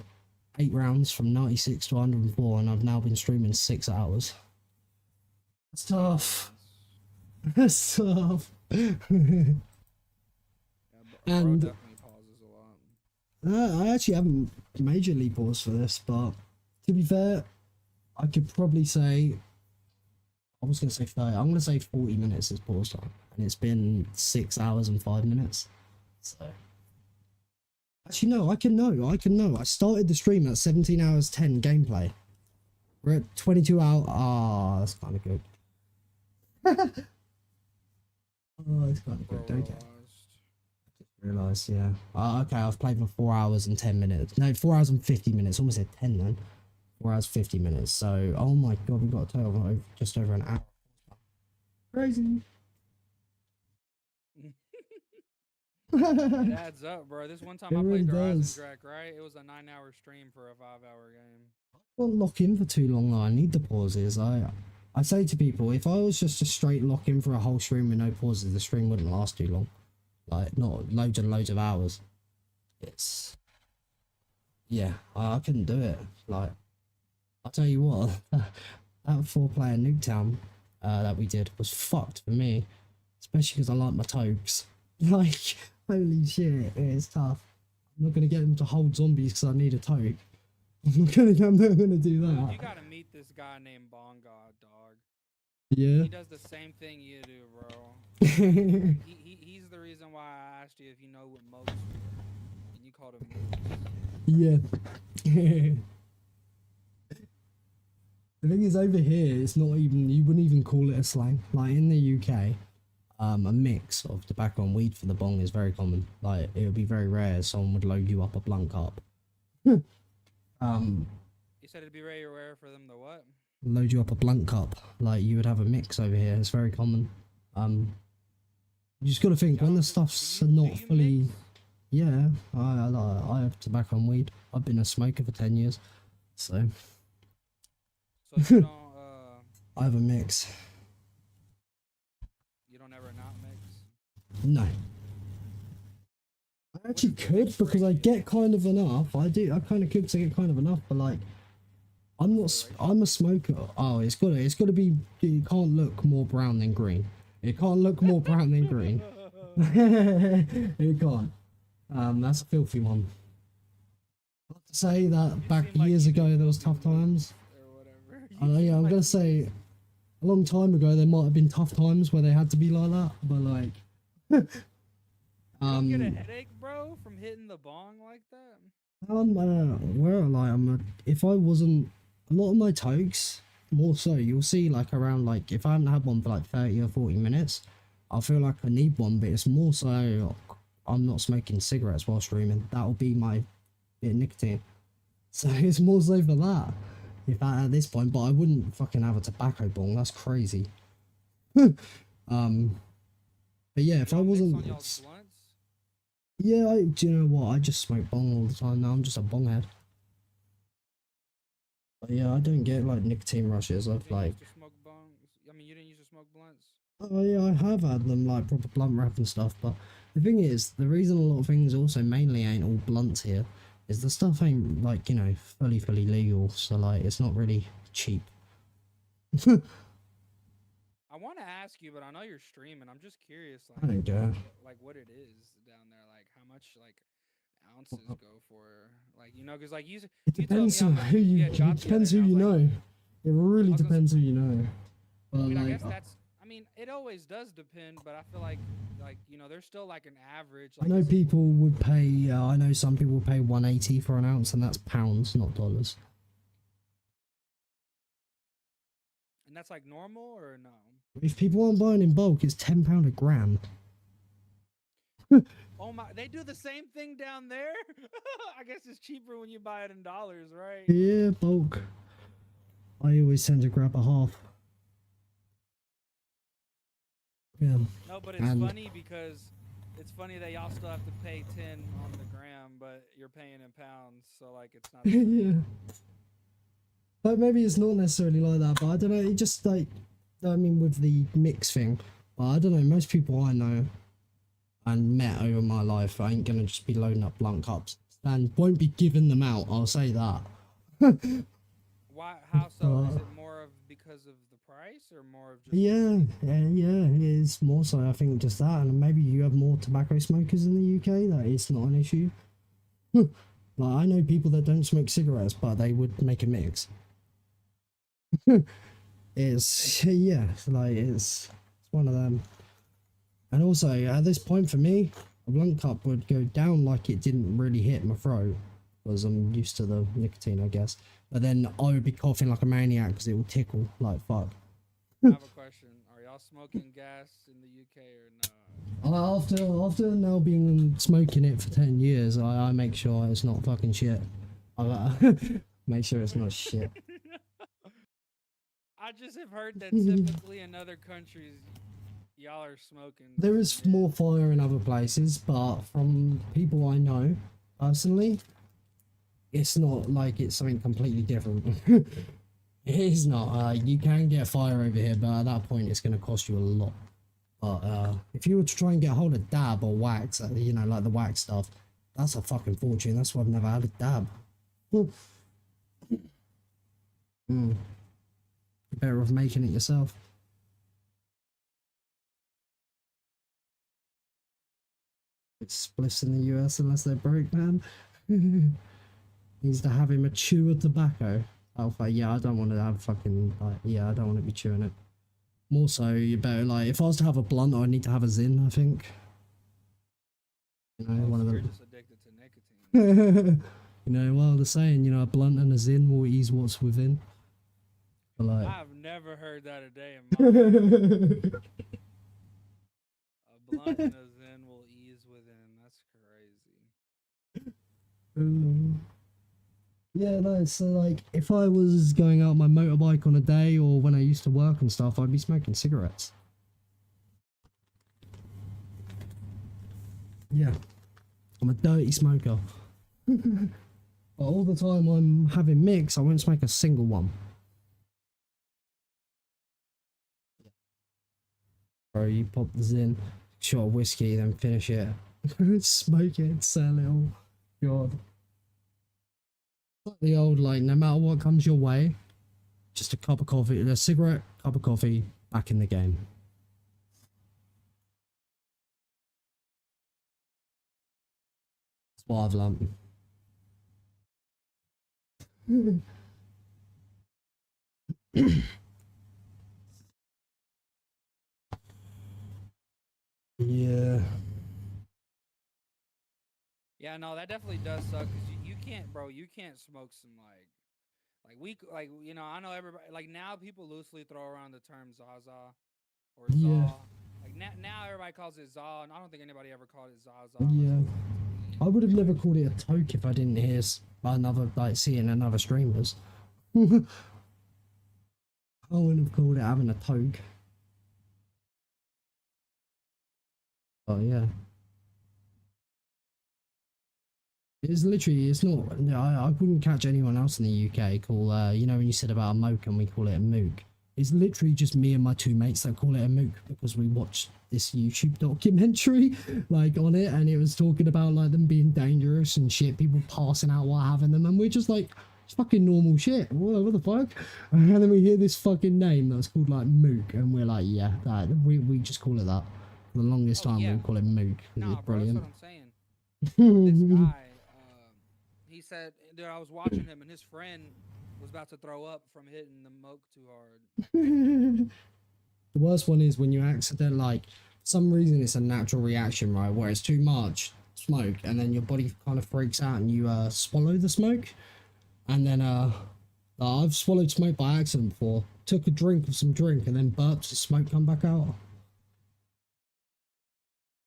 Speaker 1: 8 rounds from 96 to 104, and I've now been streaming 6 hours. It's tough. It's tough. And
Speaker 10: Definitely pauses a lot.
Speaker 1: I actually haven't majorly paused for this, but to be fair, I could probably say, I was going to say 30, I'm going to say 40 minutes is pause time, and it's been 6 hours and 5 minutes, so. Actually, no, I can know. I started the stream at 17 hours 10 gameplay. We're at 22 hours, that's kind of good. Oh, it's kind of good, okay. Realised, yeah. Okay, I've played for 4 hours and 10 minutes. No, 4 hours and 50 minutes. Almost said 10 then. 4 hours 50 minutes. So, oh my god, we've got a total of just over an hour. Crazy.
Speaker 10: It adds up, bro. This one time I
Speaker 1: really
Speaker 10: played Horizon
Speaker 1: does.
Speaker 10: Drake, right? It was a 9-hour stream for a 5-hour game.
Speaker 1: I can't lock in for too long though. I need the pauses. I say to people, if I was just a straight lock in for a whole stream with no pauses, the stream wouldn't last too long. Like, not loads and loads of hours. It's... Yeah, I couldn't do it. Like, I'll tell you what, that 4-player Nuketown that we did was fucked for me. Especially because I like my tokes. Like, holy shit, it's tough. I'm not going to get them to hold zombies because I need a toke. I'm not gonna do that.
Speaker 10: You gotta meet this guy named Bonga, dog.
Speaker 1: Yeah.
Speaker 10: He does the same thing you do, bro. He's the reason why I asked you if you know what moats were, and you called him moats.
Speaker 1: Yeah. The thing is, over here, it's not even, you wouldn't even call it a slang. Like, in the UK, a mix of tobacco and weed for the bong is very common. Like, it would be very rare someone would load you up a blunt cup.
Speaker 10: You said it'd be very rare for them to what?
Speaker 1: Load you up a blunt cup. Like, you would have a mix over here. It's very common. You just got to think, when the stuff's not fully... Yeah, I have tobacco and weed. I've been a smoker for 10 years. So
Speaker 10: you don't,
Speaker 1: I have a mix.
Speaker 10: You don't ever not mix?
Speaker 1: No. I actually could, because I get kind of enough. I kind of could, because I get kind of enough, but like, I'm a smoker. Oh, it's gotta be, it can't look more brown than green. It can't look more brown than green. It can't. That's a filthy one. I have to say that back years ago there was tough times. Yeah, I'm gonna say a long time ago there might have been tough times where they had to be like that, but like
Speaker 10: You don't get a headache, bro, from hitting the bong like that?
Speaker 1: if I wasn't, a lot of my tokes more so, you'll see like around like if I haven't had one for like 30 or 40 minutes, I feel like I need one, but it's more so I'm not smoking cigarettes while streaming. That'll be my bit of nicotine. So it's more so for that. If at this point, but I wouldn't fucking have a tobacco bong. That's crazy. But yeah, if I wasn't, yeah, do you know what? I just smoke bong all the time now. I'm just a bong head. But yeah, I don't get like nicotine rushes of like.
Speaker 10: I mean, you didn't used to smoke blunts.
Speaker 1: Oh yeah, I have had them like proper blunt wrap and stuff. But the thing is, the reason a lot of things also mainly ain't all blunts here is the stuff ain't like, you know, fully legal. So like, it's not really cheap.
Speaker 10: I want to ask you, but I know you're streaming. I'm just curious,
Speaker 1: I don't care.
Speaker 10: like what it is down there, like how much like ounces go for, like, you know, because like you
Speaker 1: It depends on who you. It depends who you know. It really depends who you know. But
Speaker 10: I mean,
Speaker 1: like,
Speaker 10: I guess that's. I mean, it always does depend, but I feel like you know, there's still like an average. Like,
Speaker 1: I know people would pay. I know some people would pay 180 for an ounce, and that's pounds, not dollars.
Speaker 10: And that's like normal or no?
Speaker 1: If people aren't buying in bulk, it's £10 a gram.
Speaker 10: Oh my! They do the same thing down there. I guess it's cheaper when you buy it in dollars, right?
Speaker 1: Yeah, bulk. I always tend to grab a half. Yeah.
Speaker 10: No, but it's funny because it's funny that y'all still have to pay 10 on the gram, but you're paying in pounds, so like it's not.
Speaker 1: Yeah. Like maybe it's not necessarily like that, but I don't know. It just like, I mean, with the mix thing, but I don't know. Most people I know and met over my life, I ain't gonna just be loading up blunt cups and won't be giving them out. I'll say that.
Speaker 10: Why? How so? Is it more of because of the price or more of just?
Speaker 1: Yeah, it is more so. I think just that, and maybe you have more tobacco smokers in the UK. That is not an issue. Like I know people that don't smoke cigarettes, but they would make a mix. It's yeah, like it's one of them. And also at this point for me, a blunt cup would go down like it didn't really hit my throat because I'm used to the nicotine, I guess. But then I would be coughing like a maniac because it would tickle like fuck.
Speaker 10: I have a question. Are y'all smoking gas in the UK or not?
Speaker 1: After now being smoking it for 10 years, I make sure it's not fucking shit. I make sure it's not shit.
Speaker 10: I just have heard that typically in other countries, y'all are smoking.
Speaker 1: There is more fire in other places, but from people I know personally, it's not like it's something completely different. It is not. You can get fire over here, but at that point, it's going to cost you a lot. But if you were to try and get a hold of dab or wax, you know, like the wax stuff, that's a fucking fortune. That's why I've never had a dab. You're better off making it yourself. It's spliffs in the US unless they're broke, man. Needs to have a mature tobacco. Oh, yeah, I don't want to have fucking, like, yeah, I don't want to be chewing it. More so, you better, like, if I was to have a blunt, I need to have a Zin, I think. You know, one of them.
Speaker 10: Just addicted to nicotine.
Speaker 1: You know, well, the saying, you know, a blunt and a Zin will ease what's within. But, like,
Speaker 10: I've never heard that a day in my life. A blunt and a Zen will ease within. That's crazy.
Speaker 1: Yeah, no, so like if I was going out on my motorbike on a day or when I used to work and stuff, I'd be smoking cigarettes. Yeah, I'm a dirty smoker. But all the time I'm having mix, I won't smoke a single one. Bro, you pop the Zin, shot of whiskey, then finish it. Smoke it, sell it all. God. The old, like, no matter what comes your way, just a cup of coffee, a cigarette, cup of coffee, back in the game. That's what I've learned. Yeah.
Speaker 10: Yeah, no, that definitely does suck because you can't, bro. You can't smoke some Like you know, I know everybody. Like now, people loosely throw around the term Zaza or
Speaker 1: Yeah.
Speaker 10: Zaw. Like now, everybody calls it Zaw, and I don't think anybody ever called it Zaza.
Speaker 1: Yeah. I would have never called it a toke if I didn't hear another, like, seeing another streamers. I wouldn't have called it having a toke. Oh yeah. It's literally, it's not, no, I wouldn't catch anyone else in the UK call, you know, when you said about a moke and we call it a mook. It's literally just me and my two mates that call it a mook because we watched this YouTube documentary, like, on it, and it was talking about, like, them being dangerous and shit, people passing out while having them, and we're just like, it's fucking normal shit, what the fuck? And then we hear this fucking name that's called, like, mook, and we're like, yeah, we just call it that. For the longest time, we call it mook, because it's brilliant.
Speaker 10: That's what I'm saying. This guy, he said, dude, I was watching him, and his friend was about to throw up from hitting the moke too hard.
Speaker 1: The worst one is when you accident, like, for some reason it's a natural reaction, right, where it's too much smoke, and then your body kind of freaks out and you swallow the smoke, and then I've swallowed smoke by accident before. Took a drink of some drink and then burped the smoke come back out.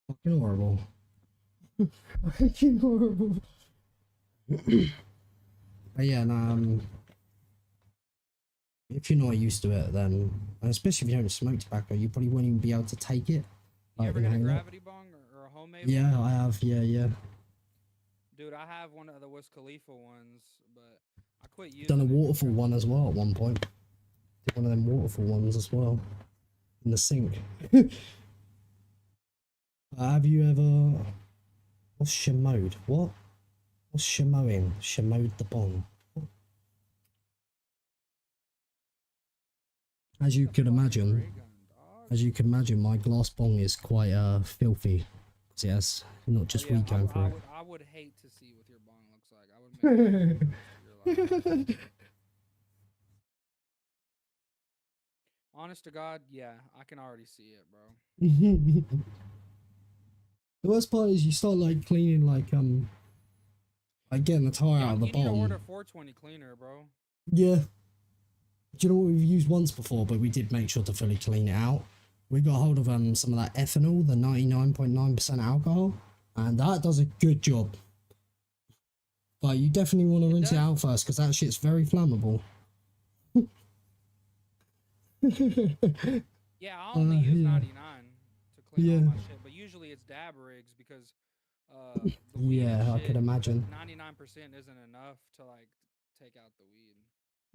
Speaker 1: Fucking horrible. Fucking horrible. But yeah, no, if you're not used to it, then, especially if you don't smoke tobacco, you probably won't even be able to take it.
Speaker 10: You
Speaker 1: Like,
Speaker 10: ever had a gravity bong or a homemade one?
Speaker 1: Yeah, I have, yeah.
Speaker 10: Dude, I have one of the Wiz Khalifa ones, but I quit using
Speaker 1: Done a
Speaker 10: it.
Speaker 1: waterfall one as well at one point. Did one of them waterfall ones as well. In the sink. Have you ever... What's shemode? What? What's shemoing? Shemode the bong. As you can imagine, my glass bong is quite filthy. So yes, not just weed going through it.
Speaker 10: I would hate to see what your bong looks like. I would make it Honest to God, yeah, I can already see it, bro.
Speaker 1: The worst part is you start like cleaning like getting the tire out of the bottom.
Speaker 10: You need to order 420 cleaner, bro.
Speaker 1: Yeah. Do you know what we've used once before, but we did make sure to fully clean it out. We got hold of some of that ethanol, the 99.9% alcohol, and that does a good job. But you definitely want to rinse it out first, because that shit's very flammable.
Speaker 10: Yeah, I only use 99 to clean all my shit, but usually it's dab rigs because the weed and
Speaker 1: I
Speaker 10: shit,
Speaker 1: could imagine.
Speaker 10: 99% isn't enough to like take out the weed.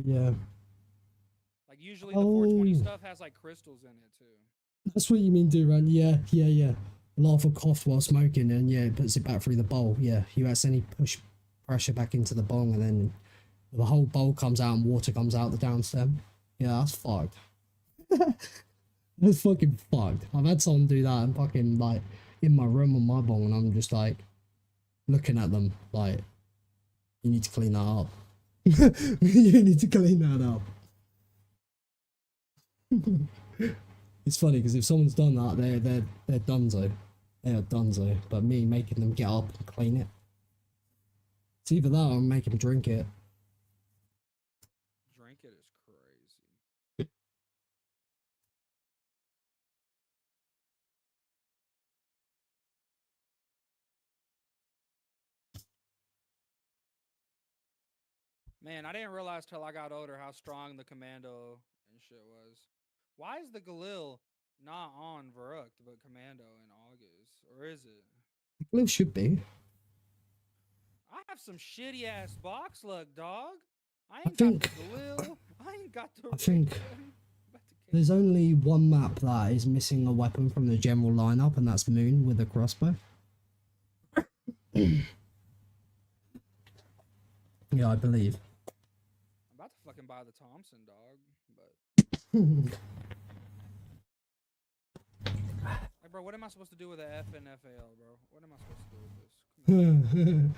Speaker 1: Yeah.
Speaker 10: Like usually the 420 stuff has like crystals in it too.
Speaker 1: That's what you mean, Duran. Yeah. A lot of a cough while smoking, and yeah, it puts it back through the bowl. Yeah, you accidentally push pressure back into the bong, and then the whole bowl comes out and water comes out the down stem. Yeah, that's fucked. That's fucking fucked. I've had someone do that and fucking like in my room on my bong, and I'm just like looking at them like, you need to clean that up. You need to clean that up. It's funny because if someone's done that, they're donezo. They are donezo. But me making them get up and clean it, it's either that or I'm making them drink it.
Speaker 10: Drink it is crazy. Man, I didn't realize till I got older how strong the commando and shit was. Why is the Galil not on Verrucht but commando in August? Or is it?
Speaker 1: Galil should be.
Speaker 10: I have some shitty ass box luck, dog. I ain't got the Galil. I ain't got the.
Speaker 1: I think there's only one map that is missing a weapon from the general lineup, and that's Moon with a crossbow. Yeah, I believe.
Speaker 10: I'm about to fucking buy the Thompson, dog, but. Hey, bro, what am I supposed to do with the F and FAL, bro? What am I supposed to do with this?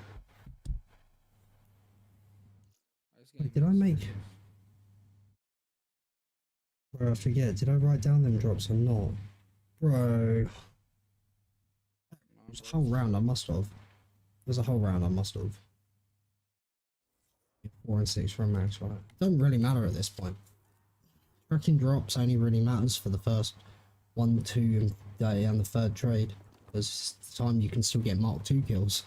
Speaker 1: Wait, did I make... Bro, I forget. Did I write down them drops or not? Bro. There's a whole round I must have. There's a whole round I must have. 4 and 6 for a max, right? Don't really matter at this point. Tracking drops only really matters for the first 1, 2, and the third trade. Because it's the time you can still get Mark 2 kills.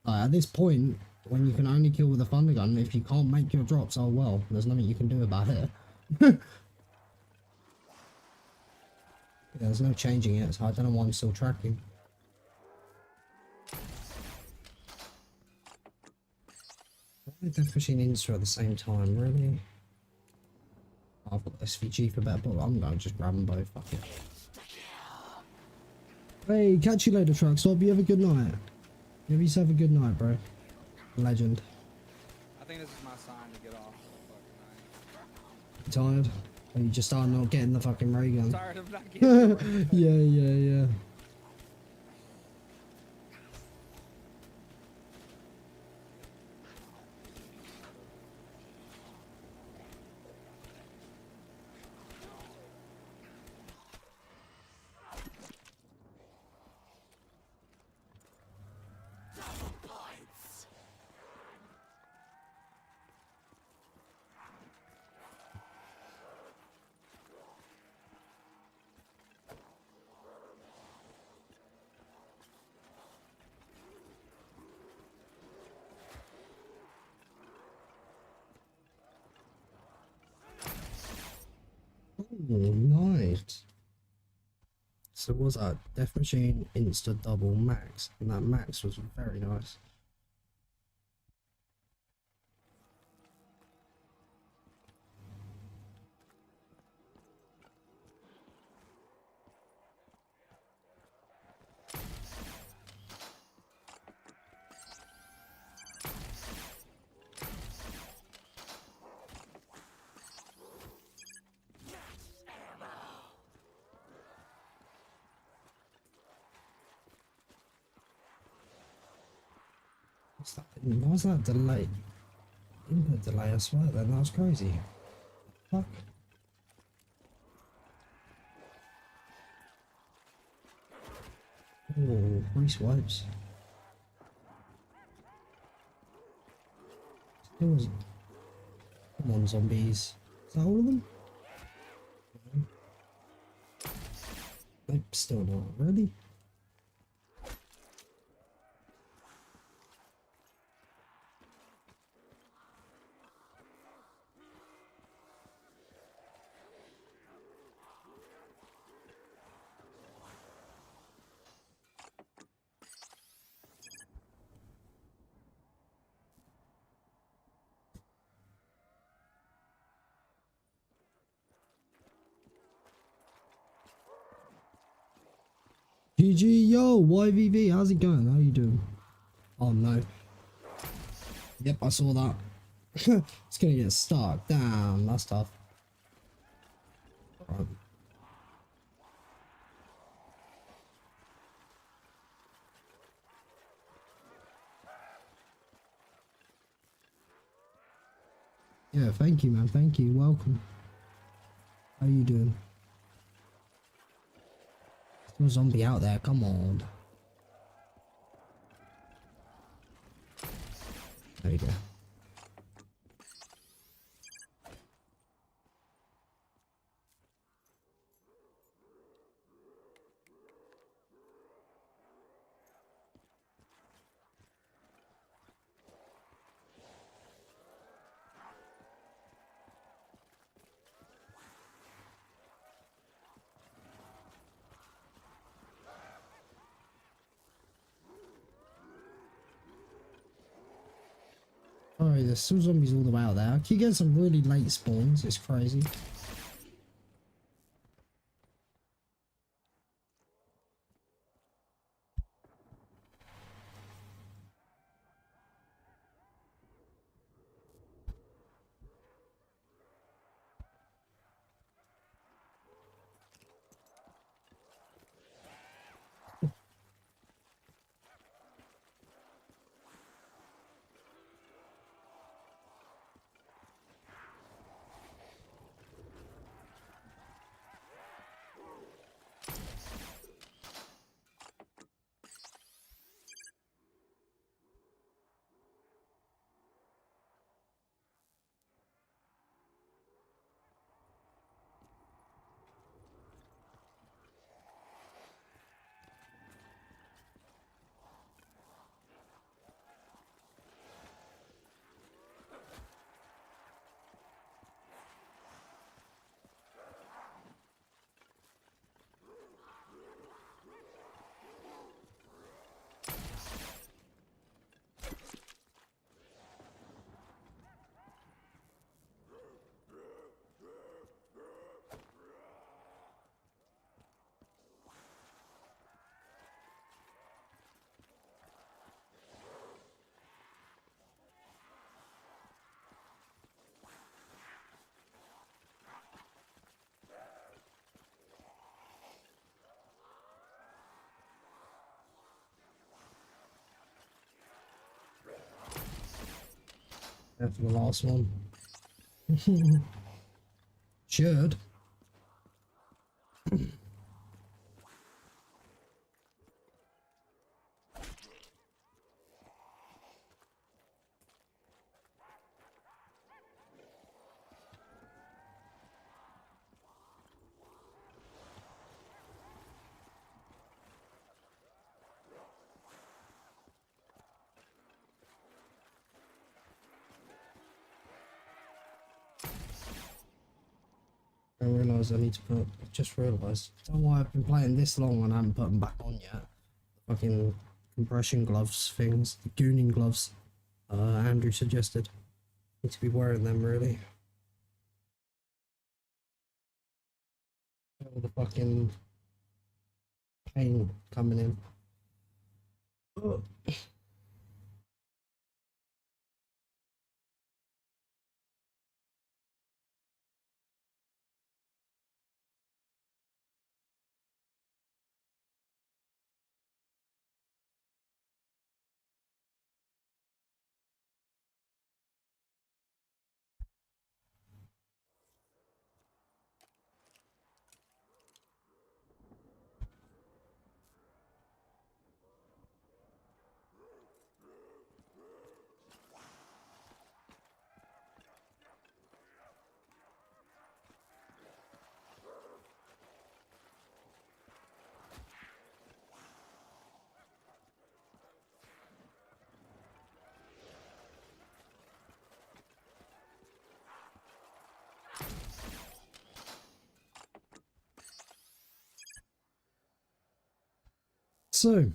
Speaker 1: At this point, when you can only kill with a thunder gun, if you can't make your drops, oh well, there's nothing you can do about it. Yeah, there's no changing it, so I don't know why I'm still tracking. Death Machine Insta at the same time, really? I've got SVG for better, but I'm gonna just grab them both. Fuck it. Hey, catch you later, Truck Stop. You have a good night. You have yourself a good night, bro. Legend.
Speaker 10: I think this is my sign to get off. Fucking
Speaker 1: Tired? Or you just started not getting the fucking ray gun?
Speaker 10: I'm tired of not getting the ray gun.
Speaker 1: Yeah. Oh, nice. So what was that? Death Machine Insta double max, and that max was very nice. What's that? What was that delay? Input delay, I swear then, that was crazy. Fuck. Oh, re-swipes. Come on, zombies. Is that all of them? Nope, still not. Really? GG, yo, YVV, how's it going? How you doing? Oh no. Yep, I saw that. It's gonna get stuck. Damn, that's tough. Right. Yeah, thank you, man. Thank you. Welcome. How you doing? There's no zombie out there. Come on. There you go. Sorry, there's still zombies all the way out there. I keep getting some really late spawns. It's crazy. After the last one. Should. I realise I need to put. I just realised. I don't know why I've been playing this long and I haven't put them back on yet. Fucking compression gloves things, the gooning gloves. Andrew suggested. Need to be wearing them really. All the fucking pain coming in. Ugh. So,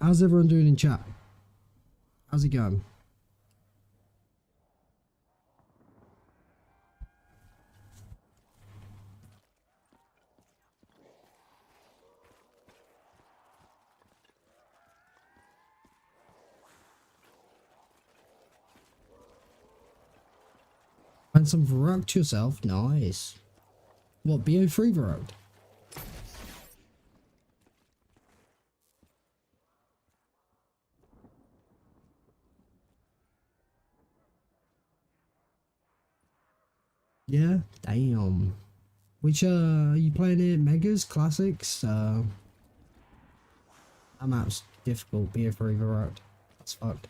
Speaker 1: how's everyone doing in chat? How's it going? And some Varrocked yourself? Nice. What, BO3 Varrocked? Yeah, damn. Which are you playing it? Megas, classics? That map's difficult. Be a forever out. That's fucked.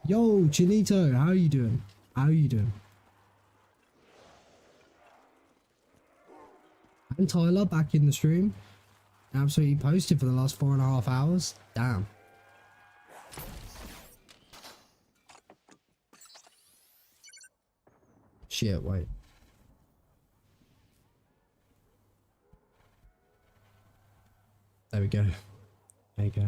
Speaker 1: Yo, Chinito, how are you doing? How are you doing? And Tyler back in the stream. Absolutely posted for the last 4.5 hours. Damn. Shit, wait. There we go. There you go.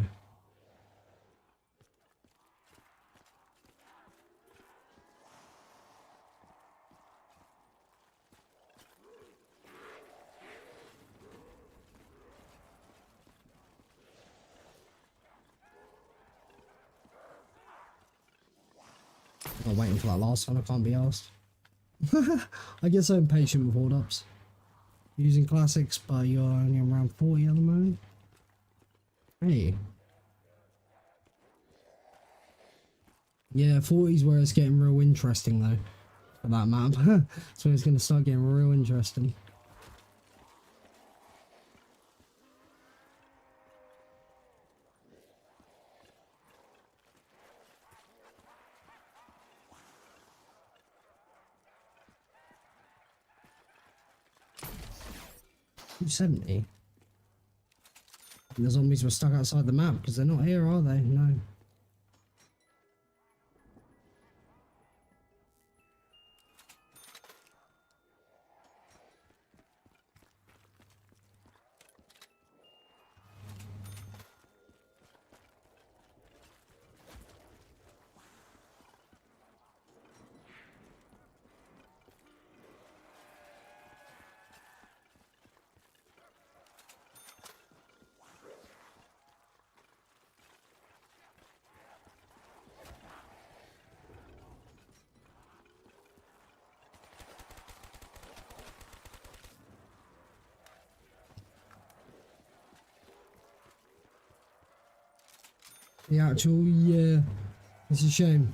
Speaker 1: I'm waiting for that last one, I can't be asked. I get so impatient with hold ups. Using classics, but you're only around 40 at the moment. Hey. Yeah, 40's where it's getting real interesting though. For that map. So it's gonna start getting real interesting. $270. The zombies were stuck outside the map because they're not here, are they? No. The actual, yeah, it's a shame.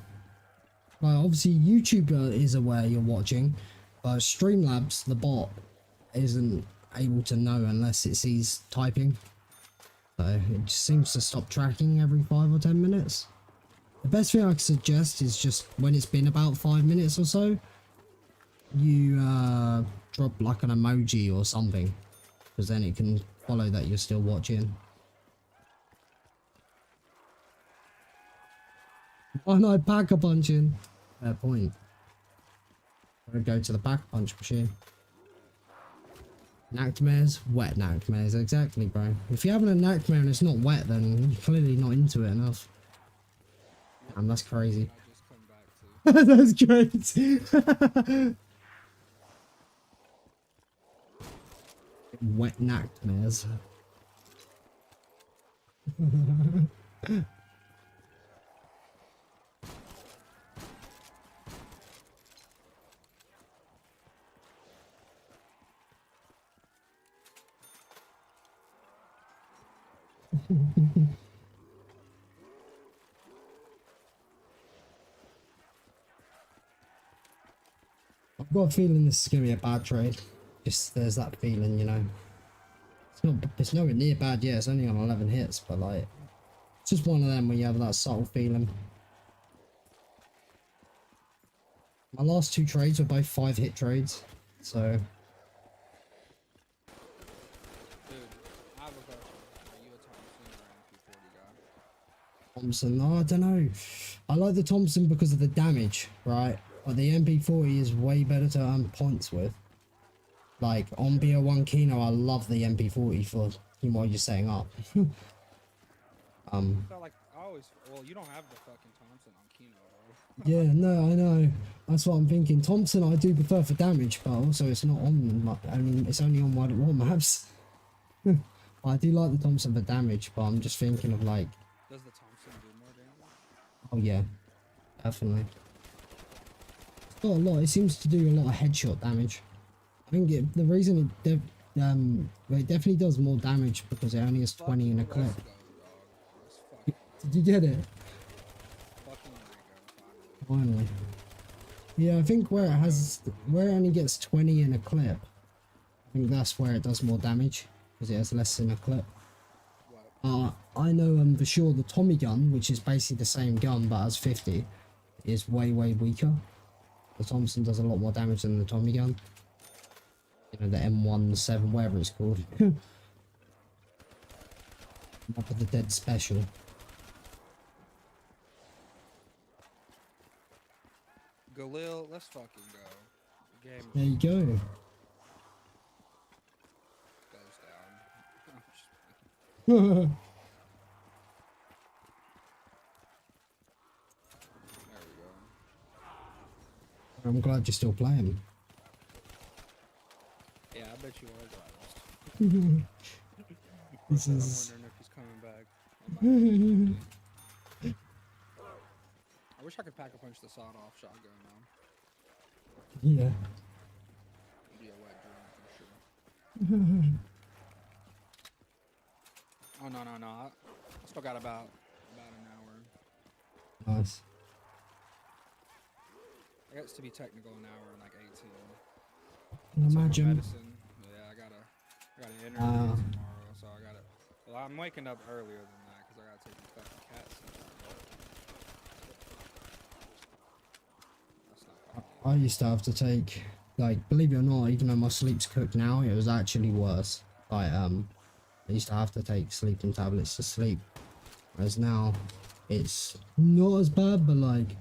Speaker 1: Like, obviously, YouTube is aware you're watching, but Streamlabs, the bot, isn't able to know unless it sees typing. So it just seems to stop tracking every 5 or 10 minutes. The best thing I could suggest is just when it's been about 5 minutes or so, you drop like an emoji or something, because then it can follow that you're still watching. Why not pack a punching? Fair point. I'm gonna go to the pack a punch machine. Nightmares, wet nightmares, exactly, bro. If you're having a nightmare and it's not wet, then you're clearly not into it enough. Damn, that's crazy. That's great. Wet nightmares. I've got a feeling this is gonna be a bad trade. Just there's that feeling, you know. It's nowhere near bad yet, it's only on 11 hits, but like it's just one of them where you have that subtle feeling. My last 2 trades were both 5-hit trades, so
Speaker 10: Dude, I have a question. Are you a Thompson or MP40 guy?
Speaker 1: Thompson, oh, I don't know. I like the Thompson because of the damage, right? But the MP40 is way better to earn points with. Like on BO1 Kino, I love the MP40 for what you're setting up.
Speaker 10: I felt like I always. Well, you don't have the fucking Thompson on Kino, bro.
Speaker 1: Yeah, no, I know. That's what I'm thinking. Thompson, I do prefer for damage, but also it's not on. I mean, it's only on World at War maps. I do like the Thompson for damage, but I'm just thinking of like.
Speaker 10: Does the Thompson do more damage?
Speaker 1: Oh yeah, definitely. It's got a lot. It seems to do a lot of headshot damage. I think the reason it definitely does more damage because it only has 20 in a clip. Did you get it? Finally. Yeah, I think where it only gets 20 in a clip, I think that's where it does more damage because it has less in a clip. I know for sure the Tommy gun, which is basically the same gun but has 50, is way weaker. The Thompson does a lot more damage than the Tommy gun. You know, the M17, whatever it's called. Up with the dead special.
Speaker 10: Galil, let's fucking go. The game
Speaker 1: There you go.
Speaker 10: goes down. There we go.
Speaker 1: I'm glad you're still playing.
Speaker 10: Yeah, I bet you are glad.
Speaker 1: This
Speaker 10: I'm
Speaker 1: is.
Speaker 10: wondering if he's coming back. I wish I could pack a punch the sawed-off shotgun now.
Speaker 1: Yeah.
Speaker 10: It'd be a wet dream for sure. Oh no. I still got about an hour.
Speaker 1: Nice.
Speaker 10: I guess to be technical, an hour and like 18.
Speaker 1: Can you imagine?
Speaker 10: Medicine. Yeah, I got an interview tomorrow, so I gotta. Well, I'm waking up earlier than that because I gotta take these fucking cats.
Speaker 1: I used to have to take, like, believe it or not, even though my sleep's cooked now, it was actually worse. Like, I used to have to take sleeping tablets to sleep, whereas now it's not as bad, but like,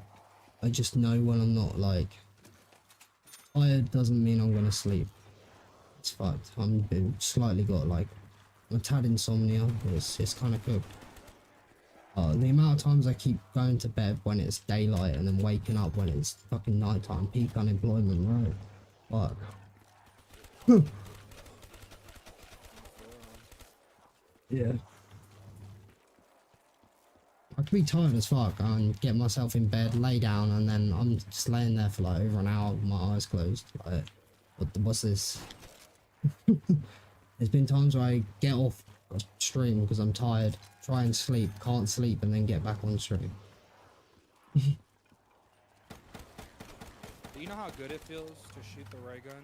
Speaker 1: I just know when I'm not like tired doesn't mean I'm gonna sleep. It's fucked. I'm slightly got like a tad insomnia. It's kind of cooked. The amount of times I keep going to bed when it's daylight and then waking up when it's fucking nighttime, peak unemployment, right? Fuck. Yeah. I could be tired as fuck and get myself in bed, lay down, and then I'm just laying there for like over an hour with my eyes closed. Like, what's this? There's been times where I get off stream because I'm tired, try and sleep, can't sleep, and then get back on stream.
Speaker 10: know how good it feels to shoot the ray gun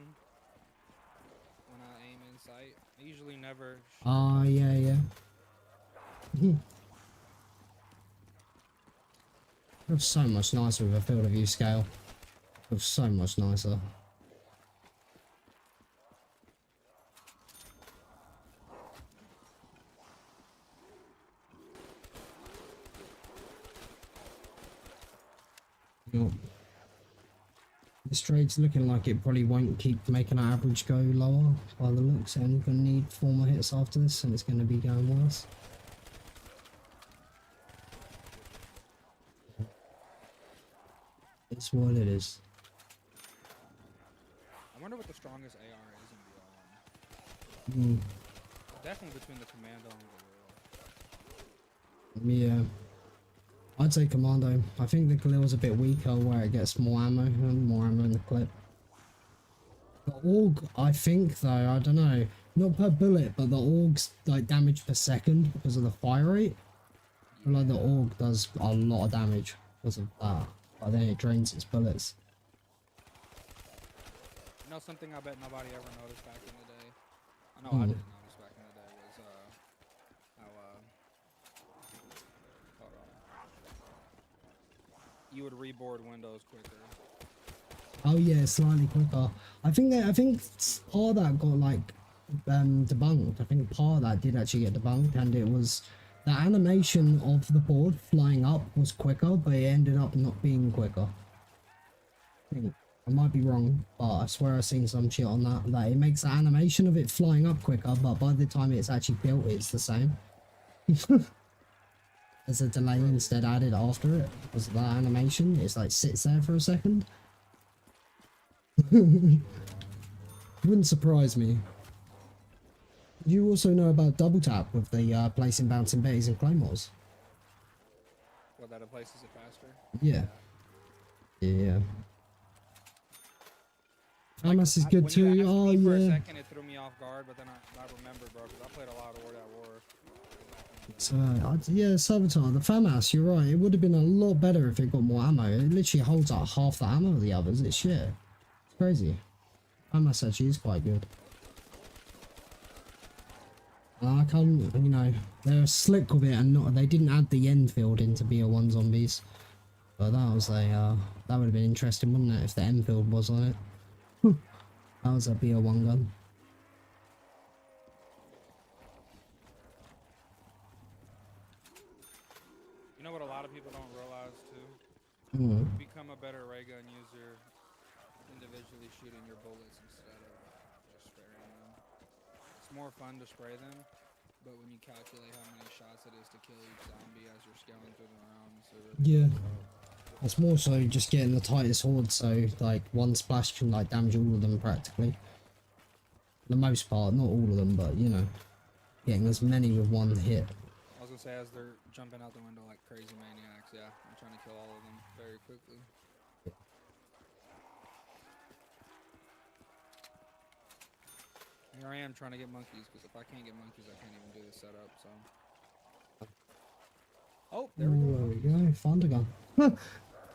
Speaker 10: when I aim in sight? I usually never.
Speaker 1: Oh, yeah, yeah. Feels so much nicer with a field of view scale. Feels so much nicer. Yup. This trade's looking like it probably won't keep making our average go lower by the looks, and we're gonna need 4 more hits after this, and it's gonna be going worse. It's what it is.
Speaker 10: I wonder what the strongest AR is in VR. Definitely between the Commando and the Galil.
Speaker 1: Yeah. I'd say Commando. I think the Galil's a bit weaker where it gets more ammo and more ammo in the clip. The AUG, I think though, I don't know, not per bullet, but the AUG's like damage per second because of the fire rate. I feel like the AUG does a lot of damage because of that, but then it drains its bullets.
Speaker 10: You know something I bet nobody ever noticed back in the day? I know I didn't notice back in the day was how hold on. You would reboard windows quicker.
Speaker 1: Oh yeah, slightly quicker. I think part of that got like debunked. I think part of that did actually get debunked, and it was the animation of the board flying up was quicker, but it ended up not being quicker. I might be wrong, but I swear I've seen some shit on that. Like it makes the animation of it flying up quicker, but by the time it's actually built, it's the same. There's a delay instead added after it because of that animation. It's like sits there for a second. Wouldn't surprise me. You also know about double tap with the placing bouncing betties and claymores.
Speaker 10: Well, that it places it faster.
Speaker 1: Yeah. Yeah. FAMAS is good too. Oh
Speaker 10: For a
Speaker 1: yeah.
Speaker 10: second, it threw me off guard, but then I remembered, bro, because I played a lot of World at War.
Speaker 1: So yeah, Saboteur, the FAMAS, you're right. It would have been a lot better if it got more ammo. It literally holds like half the ammo of the others. It's shit. It's crazy. FAMAS actually is quite good. I can't, you know, they're slick with it, and they didn't add the Enfield into BO1 zombies. But that was a that would have been interesting, wouldn't it, if the Enfield was on it? That was a BO1 gun.
Speaker 10: You know what a lot of people don't realize too?
Speaker 1: Mm.
Speaker 10: You become a better ray gun user individually shooting your bullets instead of just spraying them. It's more fun to spray them, but when you calculate how many shots it is to kill each zombie as you're scaling through the rounds,
Speaker 1: Yeah. It's more so just getting the tightest horde, so like one splash can like damage all of them practically. For the most part, not all of them, but you know, getting as many with one hit.
Speaker 10: I was gonna say as they're jumping out the window like crazy maniacs, yeah, I'm trying to kill all of them very quickly. Here I am trying to get monkeys, because if I can't get monkeys, I can't even do the setup, so. Oh, there we go.
Speaker 1: There we go, Thunder gun.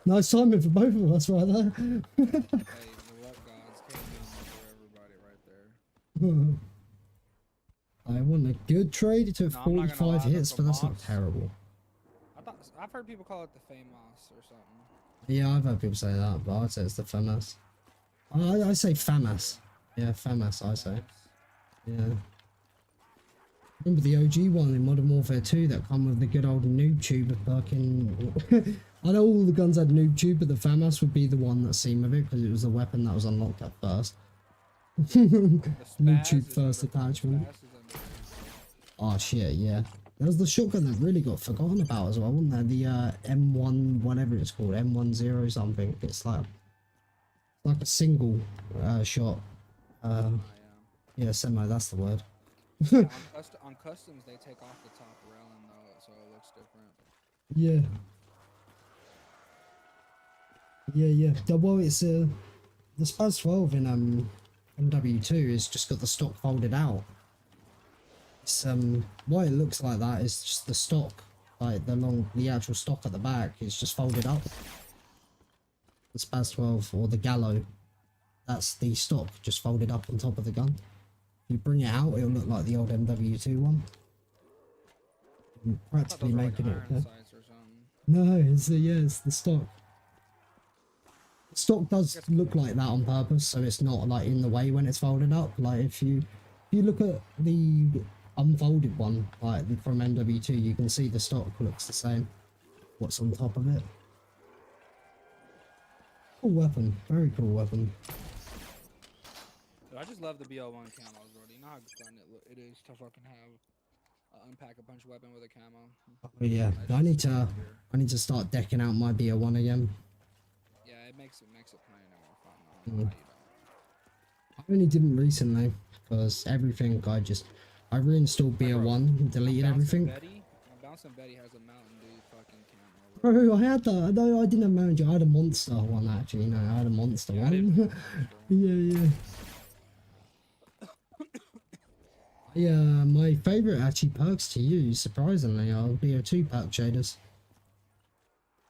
Speaker 1: Nice timing for both of us right there.
Speaker 10: Hey, the luck gods came in for everybody right there.
Speaker 1: I won a good trade. It took
Speaker 10: No, I'm not gonna
Speaker 1: 45
Speaker 10: lie,
Speaker 1: hits,
Speaker 10: the
Speaker 1: but that's not
Speaker 10: box-
Speaker 1: terrible.
Speaker 10: I've heard people call it the FAMAS or something.
Speaker 1: Yeah, I've heard people say that, but I'd say it's the FAMAS. I say FAMAS. Yeah, FAMAS, I say. Yeah. Remember the OG one in Modern Warfare 2 that come with the good old noob tube of fucking... I know all the guns had noob tube, but the FAMAS would be the one that seemed with it because it was the weapon that was unlocked at first. Noob tube first attachment. Oh shit, yeah. There was the shotgun that really got forgotten about as well, wasn't there? The M1, whatever it's called, M10 something. It's like a single shot. Yeah, semi, that's the word.
Speaker 10: Yeah, on customs, they take off the top railing though, so it looks different.
Speaker 1: Yeah. Yeah. Well, it's the Spaz 12 in MW2 is just got the stock folded out. It's why it looks like that is just the stock, like the actual stock at the back is just folded up. the Spaz 12 or the Gallo, that's the stock just folded up on top of the gun. If you bring it out, it'll look like the old MW2 one. Practically making it. Yeah. No, it's it's the stock. The stock does look like that on purpose, so it's not like in the way when it's folded up. Like if you look at the unfolded one, like from MW2, you can see the stock looks the same. What's on top of it? Cool weapon, very cool weapon.
Speaker 10: Dude, I just love the BL1 camos, bro. You know how fun it is to fucking have unpack a punch weapon with a camo.
Speaker 1: Oh yeah, I need to start decking out my BL1 again.
Speaker 10: Yeah, it makes it playing it more fun.
Speaker 1: I only didn't recently because everything I reinstalled BL1, deleted everything.
Speaker 10: My Bouncing Betty has a Mountain Dew fucking camo.
Speaker 1: Bro, I had that. No, I didn't have Mountain Dew. I had a Monster one actually. No, I had a Monster one. Yeah. Yeah, my favourite actually perks to use, surprisingly, are BO2 perk shaders.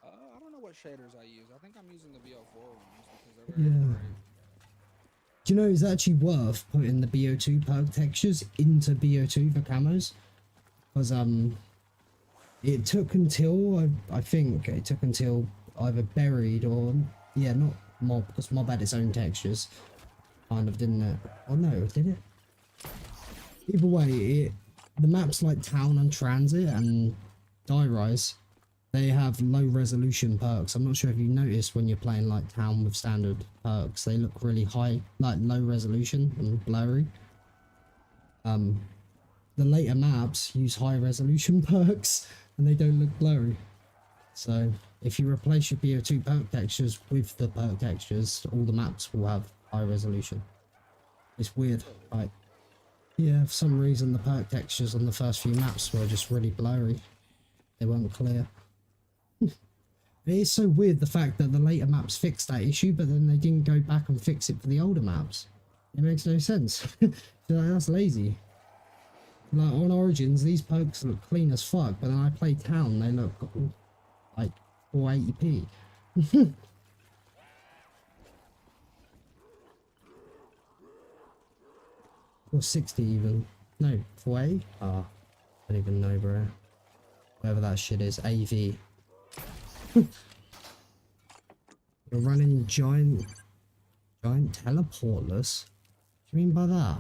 Speaker 10: I don't know what shaders I use. I think I'm using the BO4 ones because they're very great.
Speaker 1: Do you know it's actually worth putting the BO2 perk textures into BO2 for camos? Because it took until I think it took until either buried or not mob, because mob had its own textures, kind of, didn't it? Oh no, did it? Either way, the maps like Town and Transit and Die Rise, they have low resolution perks. I'm not sure if you noticed when you're playing like Town with standard perks, they look really high, like low resolution and blurry. The later maps use high resolution perks and they don't look blurry. So if you replace your BO2 perk textures with the perk textures, all the maps will have high resolution. It's weird, like, yeah, for some reason the perk textures on the first few maps were just really blurry. They weren't clear. It is so weird the fact that the later maps fixed that issue, but then they didn't go back and fix it for the older maps. It makes no sense. That's lazy. Like on Origins, these perks look clean as fuck, but then I play Town, they look like 480p. Or 60 even. No, 480? Ah, I don't even know, bro. Whatever that shit is, AV. You're running giant teleportless? What do you mean by that?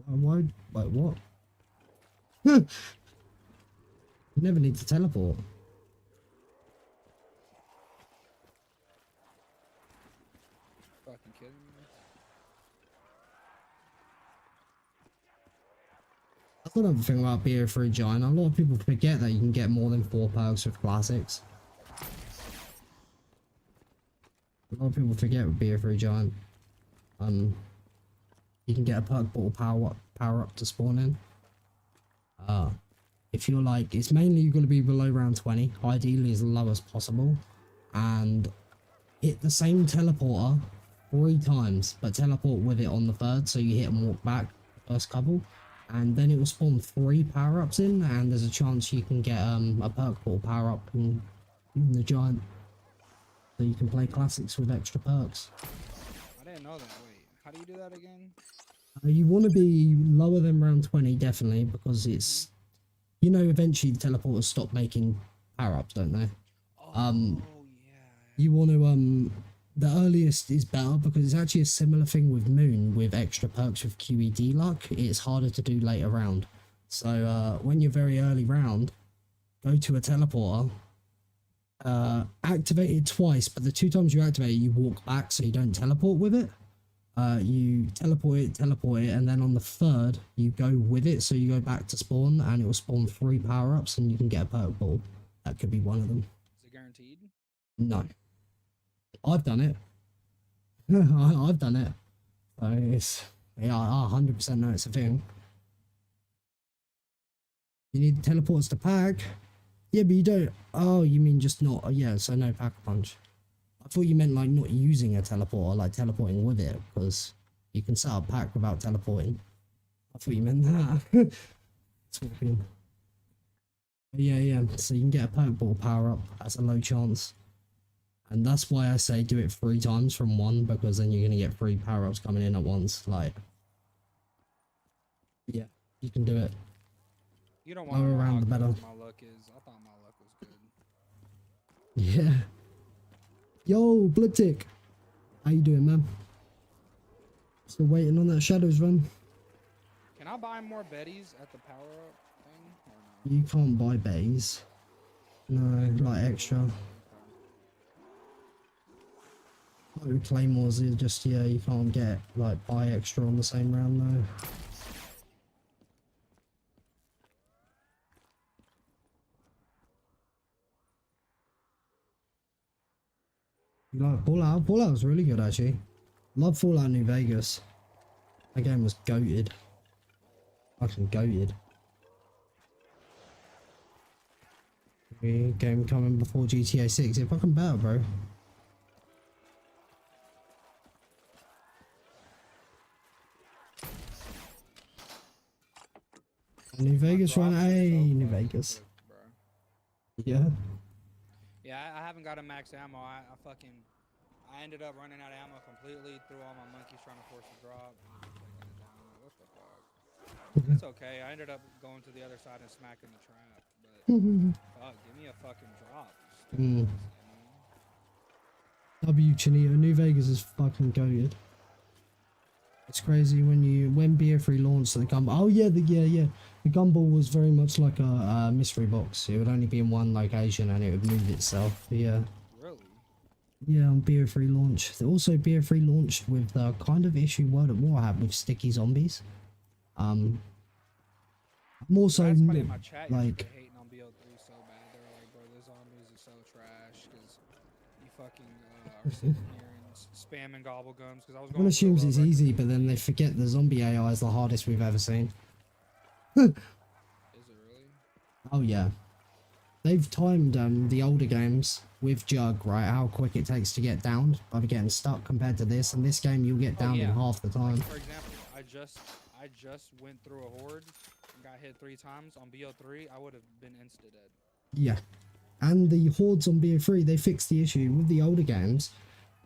Speaker 1: Why, like what? You never need to teleport.
Speaker 10: Fucking kidding me?
Speaker 1: That's another thing about BO3 Giant. A lot of people forget that you can get more than 4 perks with classics. A lot of people forget with BO3 Giant. You can get a perk bottle power up to spawn in. If you're like, it's mainly you're gonna be below round 20, ideally as low as possible, and hit the same teleporter 3 times, but teleport with it on the 3rd, so you hit and walk back the first couple, and then it will spawn 3 power-ups in, and there's a chance you can get a perk ball power-up in the Giant, so you can play classics with extra perks.
Speaker 10: I didn't know that. Wait, how do you do that again?
Speaker 1: You want to be lower than round 20, definitely, because it's, you know, eventually the teleporters stop making power-ups, don't they? You want to, the earliest is better, because it's actually a similar thing with Moon, with extra perks with QED luck. It's harder to do later round. So, when you're very early round, go to a teleporter, activate it twice, but the 2 times you activate it, you walk back so you don't teleport with it. You teleport it, and then on the 3rd, you go with it, so you go back to spawn, and it will spawn 3 power-ups, and you can get a perk ball. That could be one of them.
Speaker 10: Is it guaranteed?
Speaker 1: No. I've done it. I've done it. So it's, yeah, I 100% know it's a thing. You need teleports to pack? Yeah, but you don't. Oh, you mean just not, yeah, so no pack-a-punch. I thought you meant like not using a teleporter, like teleporting with it, because you can set up pack without teleporting. I thought you meant that. Talking. Yeah. So you can get a Pokeball power up. That's a low chance. And that's why I say do it 3 times from 1, because then you're going to get 3 power-ups coming in at once. Like, yeah, you can do it.
Speaker 10: You don't want to
Speaker 1: Lower
Speaker 10: know how
Speaker 1: around the
Speaker 10: good
Speaker 1: better.
Speaker 10: my luck is. I thought my luck was good.
Speaker 1: Yeah. Yo, Bliptic. How you doing, man? Still waiting on that Shadows run.
Speaker 10: Can I buy more Bettys at the power-up thing? Or no?
Speaker 1: You can't buy bays. No, like extra. Like Claymores is just, yeah, you can't get, like, buy extra on the same round though. You like Fallout? Fallout was really good actually. Love Fallout New Vegas. That game was goated. Fucking goated. Game coming before GTA 6. It's fucking better, bro. New Vegas run, hey, New Vegas. Yeah.
Speaker 10: Yeah, I haven't got a max ammo. I ended up running out of ammo completely. Threw all my monkeys trying to force a drop. What the fuck? It's okay. I ended up going to the other side and smacking the trap. But fuck, give me a fucking drop.
Speaker 1: W Chinito, New Vegas is fucking goated. It's crazy when Beer Free launched the gumball. Oh yeah, the gumball was very much like a mystery box. It would only be in one location and it would move itself. Yeah.
Speaker 10: Really?
Speaker 1: Yeah, on Beer Free launch. Also, Beer Free launched with the kind of issue World at War had with sticky zombies. More so
Speaker 10: Somebody in my chat
Speaker 1: like.
Speaker 10: hating on BO3 so bad. They were like, bro, the zombies are so trash because you fucking are sitting here and spamming gobble gums. Because I was going.
Speaker 1: Everyone assumes it's easy, but then they forget the zombie AI is the hardest we've ever seen.
Speaker 10: Is it really?
Speaker 1: Oh yeah. They've timed the older games with Jug, right, how quick it takes to get downed by getting stuck compared to this. And this game you'll get downed in half the time.
Speaker 10: Like, for example, I just went through a horde and got hit 3 times on BO3. I would have been insta dead.
Speaker 1: Yeah. And the hordes on BO3, they fixed the issue with the older games.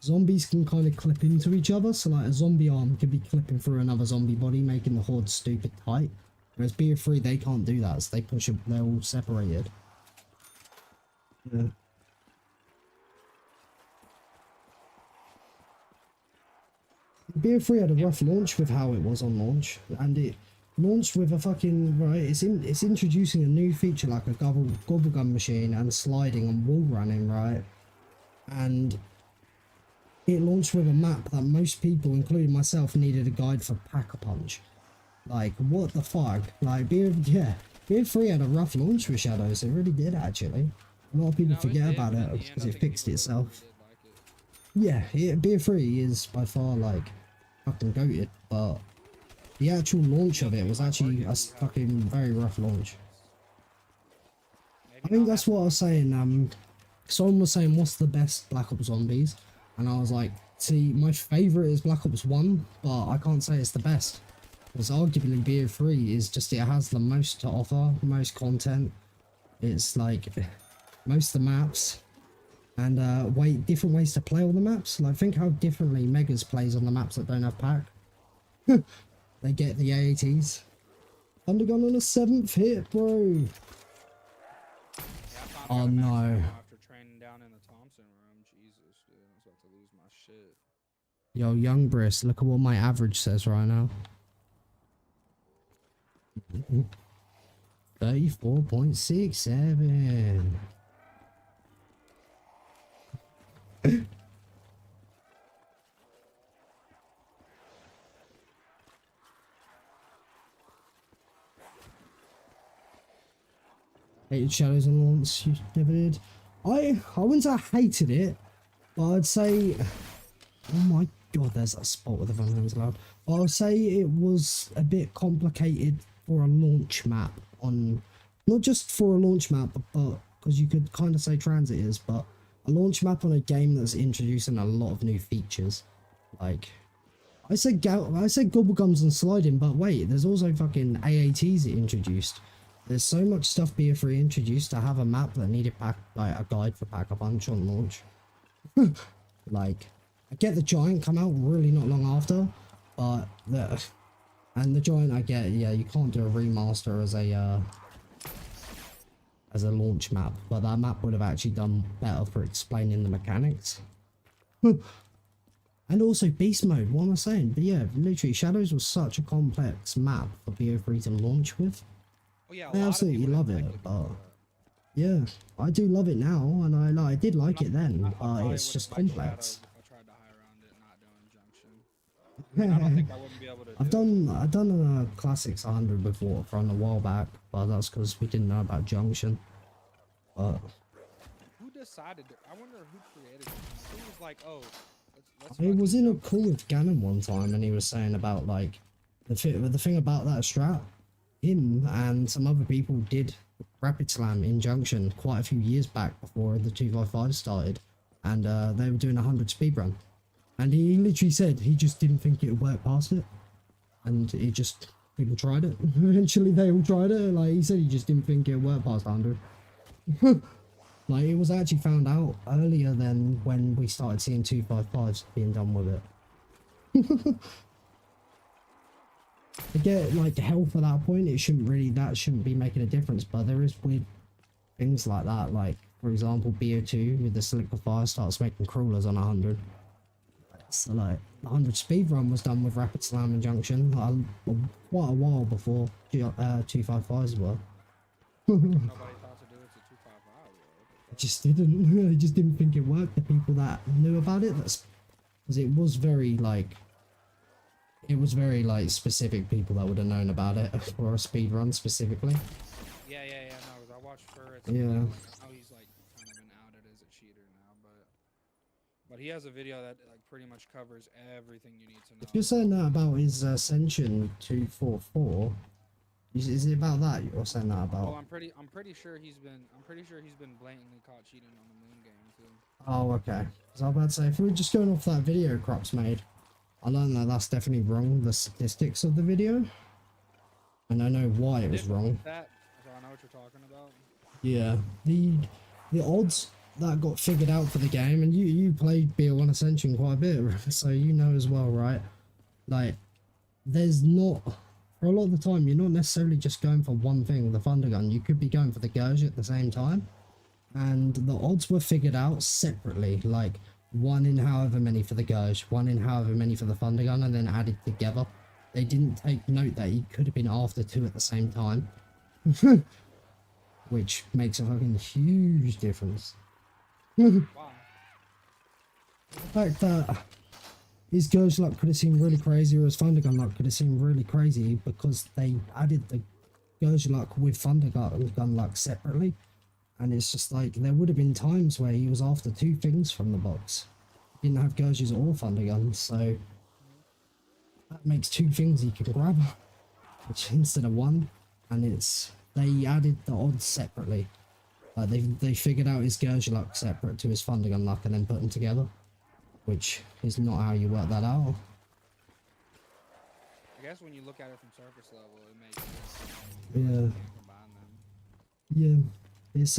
Speaker 1: Zombies can kind of clip into each other, so like a zombie arm could be clipping through another zombie body, making the horde stupid tight. Whereas BO3, they can't do that, so they push it, they're all separated. Yeah. BO3 had a rough launch with how it was on launch, and it launched with a fucking, right, it's introducing a new feature like a gobblegum machine and sliding and wall running, right? And it launched with a map that most people, including myself, needed a guide for Pack-a-Punch. Like, what the fuck? Like, BO3 had a rough launch with Shadows, it really did actually. A lot of people forget about it because it fixed itself. Yeah, BO3 is by far like fucking goated, but the actual launch of it was actually a fucking very rough launch. I think that's what I was saying. Someone was saying, what's the best Black Ops Zombies? And I was like, see, my favourite is Black Ops 1, but I can't say it's the best. Because arguably BO3 is just, it has the most to offer, most content. It's like, most of the maps. And different ways to play all the maps. Like, think how differently Megas plays on the maps that don't have pack. They get the AATs. Undergone on a 7th hit, bro. Oh no.
Speaker 10: After training down in the Thompson room, Jesus, dude, I was about to lose my shit.
Speaker 1: Yo, Young Briss, look at what my average says right now. 34.67. Hated Shadows on launch, you never did. I wouldn't say I hated it, but I'd say, oh my god, there's that spot with the Van Helm's loud. I would say it was a bit complicated for a launch map on, not just for a launch map, but because you could kind of say transit is, but a launch map on a game that's introducing a lot of new features. Like, I said gobblegums and sliding, but wait, there's also fucking AATs it introduced. There's so much stuff BO3 introduced to have a map that needed like a guide for pack a punch on launch. Like, I get the giant come out really not long after, but the giant I get, yeah, you can't do a remaster as a launch map, but that map would have actually done better for explaining the mechanics. And also beast mode, what am I saying? But yeah, literally Shadows was such a complex map for BO3 to launch with.
Speaker 10: Oh yeah,
Speaker 1: I absolutely love it, but yeah, I do love it now, and I did like it then, but it's just complex.
Speaker 10: I tried to high around it, not doing junction. I don't think I wouldn't be able to.
Speaker 1: I've done a Classics 100 before from a while back, but that's because we didn't know about junction. But
Speaker 10: Who decided? I wonder who created it. Who was like, oh, let's
Speaker 1: I was in a call with Gannon one time, and he was saying about like the thing about that strat. Him and some other people did Rapid Slam in junction quite a few years back before the 255 started, and they were doing a 100 speedrun, and he literally said he just didn't think it would work past it, and it just, people tried it. Eventually they all tried it. Like, he said he just didn't think it would work past 100. Like, it was actually found out earlier than when we started seeing 255s being done with it. To get like health at that point, that shouldn't be making a difference, but there is weird things like that, like for example BO2 with the solidifier starts making crawlers on 100. So like the 100 speedrun was done with Rapid Slam and junction quite a while before 255s were.
Speaker 10: Nobody thought to do it to 255.
Speaker 1: I just didn't. I just didn't think it worked. The people that knew about it, that's because it was very like specific people that would have known about it for a speed run specifically.
Speaker 10: Yeah. No, I watched Furret.
Speaker 1: Yeah.
Speaker 10: I know he's like kind of been outed as a cheater now, but he has a video that like pretty much covers everything you need to know.
Speaker 1: If you're saying that about his Ascension 244, is it about that you're saying that about?
Speaker 10: Oh, I'm pretty sure he's been blatantly caught cheating on the moon game too.
Speaker 1: Oh, okay. So I was about to say, if we were just going off that video Crops made, I learned that that's definitely wrong, the statistics of the video. And I know why it was wrong.
Speaker 10: That, so I know what you're talking about.
Speaker 1: Yeah. The odds that got figured out for the game, and you played BO1 Ascension quite a bit, so you know as well, right? Like, there's not, for a lot of the time, you're not necessarily just going for one thing, the Thunder Gun. You could be going for the Gurge at the same time. And the odds were figured out separately, like, one in however many for the Gurge, one in however many for the Thunder Gun, and then added together. They didn't take note that he could have been after two at the same time. Which makes a fucking huge difference.
Speaker 10: Wow.
Speaker 1: The fact that his Gurge luck could have seemed really crazy, or his Thunder Gun luck could have seemed really crazy, because they added the Gurge luck with Thunder Gun luck separately. And it's just like, there would have been times where he was after two things from the box. He didn't have Gurges or Thunder Guns, so that makes two things he can grab, which instead of one. And they added the odds separately. Like they figured out his Gurge luck separate to his Thunder Gun luck and then put them together, which is not how you work that out.
Speaker 10: I guess when you look at it from surface level, it makes sense.
Speaker 1: Yeah.
Speaker 10: Combine them.
Speaker 1: Yeah. It's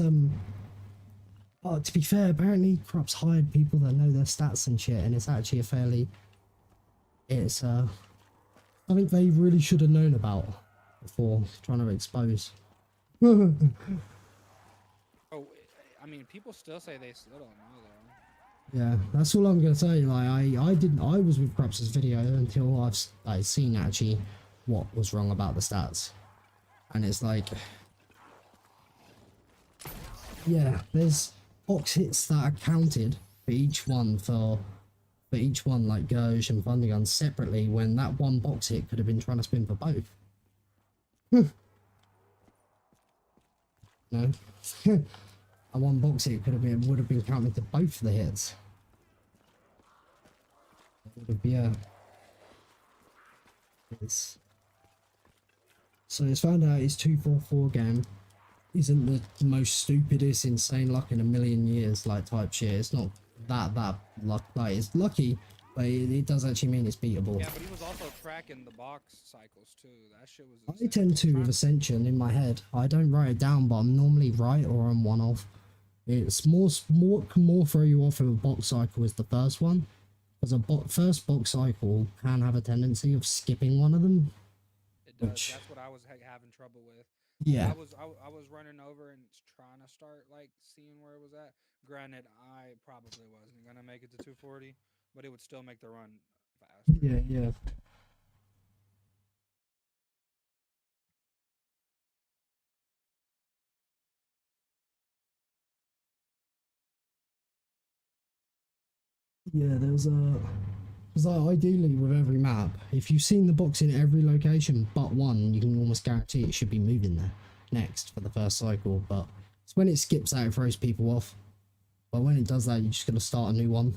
Speaker 1: oh, to be fair, apparently Crops hired people that know their stats and shit, and it's actually a fairly, I think they really should have known about before trying to expose.
Speaker 10: Oh, I mean, people still say they still don't know though.
Speaker 1: Yeah, that's all I'm gonna say. Like, I was with Crops' video until I've seen actually what was wrong about the stats, and it's like, yeah, there's box hits that are counted for each one like Gurge and Thunder Gun separately, when that one box hit could have been trying to spin for both. No. A one box hit would have been counted to both the hits. It would have, yeah. So it's found out his 244 game isn't the most stupidest insane luck in a million years like type shit. It's not that luck, like, it's lucky, But it does actually mean it's beatable.
Speaker 10: Yeah, but he was also tracking the box cycles too. That shit was.
Speaker 1: I
Speaker 10: insane.
Speaker 1: tend to with Ascension in my head. I don't write it down, but I'm normally right or I'm one off. It's more can more throw you off of a box cycle is the first one, because first box cycle can have a tendency of skipping one of them.
Speaker 10: It does.
Speaker 1: Which,
Speaker 10: That's what I was having trouble with.
Speaker 1: yeah.
Speaker 10: I was running over and trying to start like seeing where it was at. Granted, I probably wasn't gonna make it to 240, but it would still make the run faster.
Speaker 1: Yeah, yeah. Yeah, there's a. Because like, ideally with every map, if you've seen the box in every location but one, you can almost guarantee it should be moving there next for the first cycle. But it's when it skips out, it throws people off. But when it does that, you're just gonna start a new one.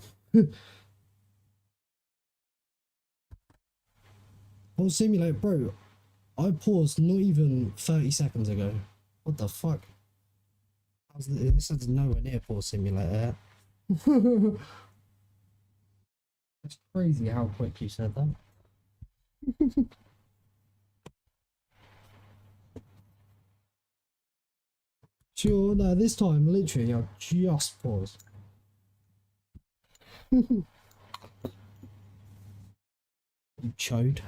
Speaker 1: Pause simulator, bro. I paused not even 30 seconds ago. What the fuck? This is nowhere near pause simulator. It's crazy how quick you said that. Sure, no, this time, literally, I'll just pause. You chode.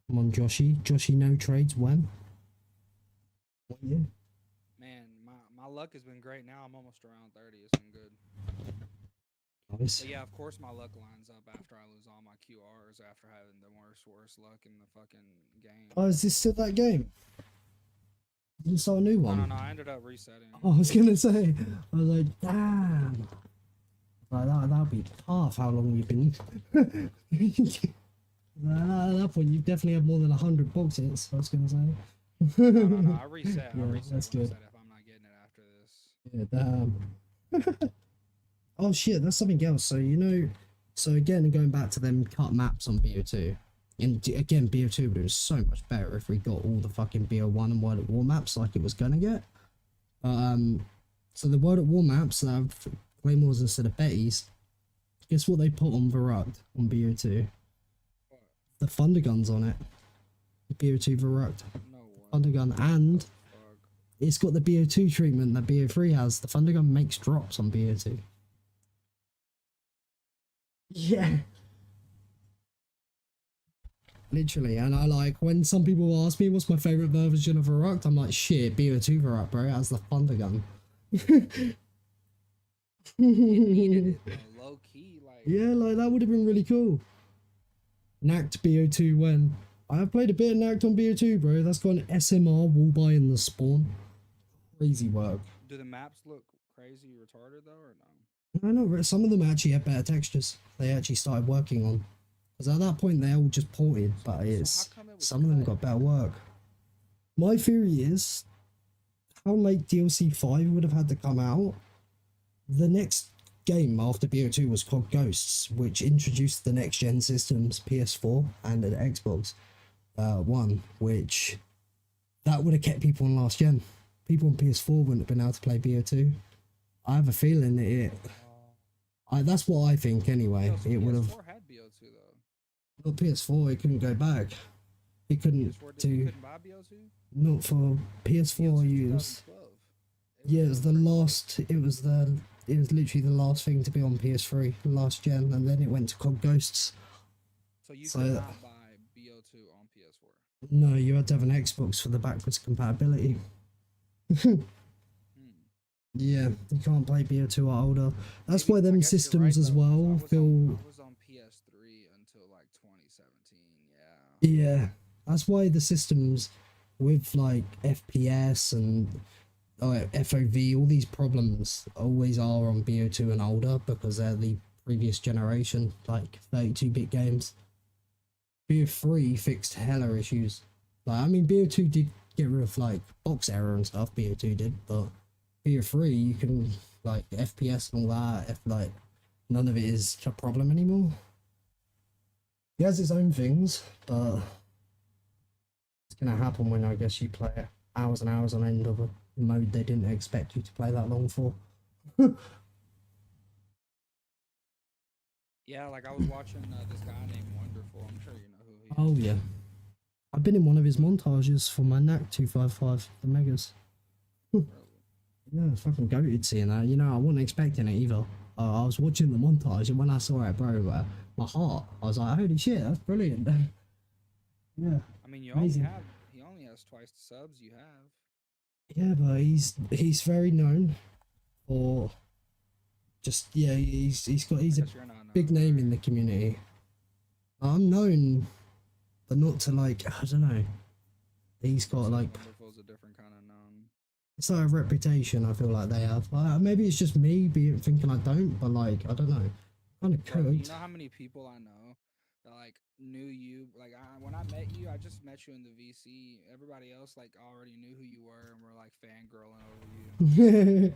Speaker 1: Come on, Joshy. Joshy, no trades, when? What year?
Speaker 10: Man, my luck has been great now. I'm almost around 30. It's been good.
Speaker 1: Nice.
Speaker 10: But yeah, of course my luck lines up after I lose all my QRs after having the worst luck in the fucking game.
Speaker 1: Oh, is this still that game? You saw a new one?
Speaker 10: No, I ended up resetting.
Speaker 1: I was gonna say, I was like, damn. Like that'll be half how long you've been. At that point, you've definitely had more than 100 boxes. I was gonna say.
Speaker 10: No, I reset.
Speaker 1: Yeah,
Speaker 10: I reset
Speaker 1: that's good.
Speaker 10: if I'm not getting it after this.
Speaker 1: Yeah, damn. Oh shit, that's something else. So you know, so again, going back to them cut maps on BO2. And again, BO2 would have been so much better if we got all the fucking BO1 and World at War maps like it was gonna get. So the World at War maps that have Claymores instead of Bettys, guess what they put on Verruct on BO2? The Thunder Guns on it. BO2 Verruct.
Speaker 10: No way.
Speaker 1: Thunder Gun, and
Speaker 10: Fuck.
Speaker 1: it's got the BO2 treatment that BO3 has. The Thunder Gun makes drops on BO2. Yeah. Literally, and I like, when some people ask me what's my favourite version of Verruct, I'm like, shit, BO2 Verruct, bro, it has the Thunder Gun.
Speaker 10: Low key, like.
Speaker 1: Yeah, like, that would have been really cool. Nacht BO2 when? I have played a bit of Nacht on BO2, bro. That's got an SMR wall buy in the spawn. Crazy work.
Speaker 10: Do the maps look crazy retarded though, or no?
Speaker 1: I know, some of them actually have better textures. They actually started working on. Because at that point they all just ported, but it's
Speaker 10: how come it was
Speaker 1: some of them got better work. My theory is how late DLC 5 would have had to come out. The next game after BO2 was Cod Ghosts, which introduced the next gen systems, PS4 and an Xbox One, which that would have kept people on last gen. People on PS4 wouldn't have been able to play BO2. I have a feeling that that's what I think anyway.
Speaker 10: So
Speaker 1: it would have.
Speaker 10: PS4 had BO2 though.
Speaker 1: Well, PS4, it couldn't go back. It couldn't
Speaker 10: PS4
Speaker 1: do.
Speaker 10: couldn't buy BO2?
Speaker 1: Not for PS4 use.
Speaker 10: 2012.
Speaker 1: Yeah, it was the last. It was literally the last thing to be on PS3, last gen, and then it went to Cod Ghosts.
Speaker 10: So you
Speaker 1: So-
Speaker 10: could not buy BO2 on PS4.
Speaker 1: No, you had to have an Xbox for the backwards compatibility. Yeah, you can't play BO2 or older. That's
Speaker 10: Maybe-
Speaker 1: why
Speaker 10: I
Speaker 1: them
Speaker 10: guess you're
Speaker 1: systems
Speaker 10: right,
Speaker 1: as
Speaker 10: though, 'cause
Speaker 1: well
Speaker 10: I
Speaker 1: feel.
Speaker 10: was on PS3 until like 2017. Yeah.
Speaker 1: Yeah, that's why the systems with like FPS and FOV, all these problems always are on BO2 and older because they're the previous generation, like 32-bit games. BO3 fixed hella issues. Like, I mean, BO2 did get rid of like box error and stuff, BO2 did, but BO3 you can like FPS and all that, like none of it is a problem anymore. It has its own things, but it's gonna happen when I guess you play hours and hours on end of a mode they didn't expect you to play that long for.
Speaker 10: Yeah, like I was watching this guy named Wonderful. I'm sure you know who he is.
Speaker 1: Oh yeah, I've been in one of his montages for my Nacht 255, the Megas. Yeah, it's fucking goated seeing that. You know, I wasn't expecting it either. I was watching the montage, and when I saw it, bro, my heart, I was like, holy shit, that's brilliant. Yeah.
Speaker 10: I mean, you
Speaker 1: Amazing.
Speaker 10: he only has twice the subs you have.
Speaker 1: Yeah, but he's very known for just he's a
Speaker 10: Guess you're not known
Speaker 1: big
Speaker 10: for
Speaker 1: name
Speaker 10: it.
Speaker 1: in the community. I'm known, but not to like I don't know. He's got like
Speaker 10: Wonderful's a different kind of known.
Speaker 1: it's like a reputation. I feel like they have. Maybe it's just me thinking I don't, but like I don't know. Kind of
Speaker 10: Bro, you
Speaker 1: could.
Speaker 10: know how many people I know that like knew you? Like when I met you, I just met you in the VC. Everybody else like already knew who you were and were like fangirling over you.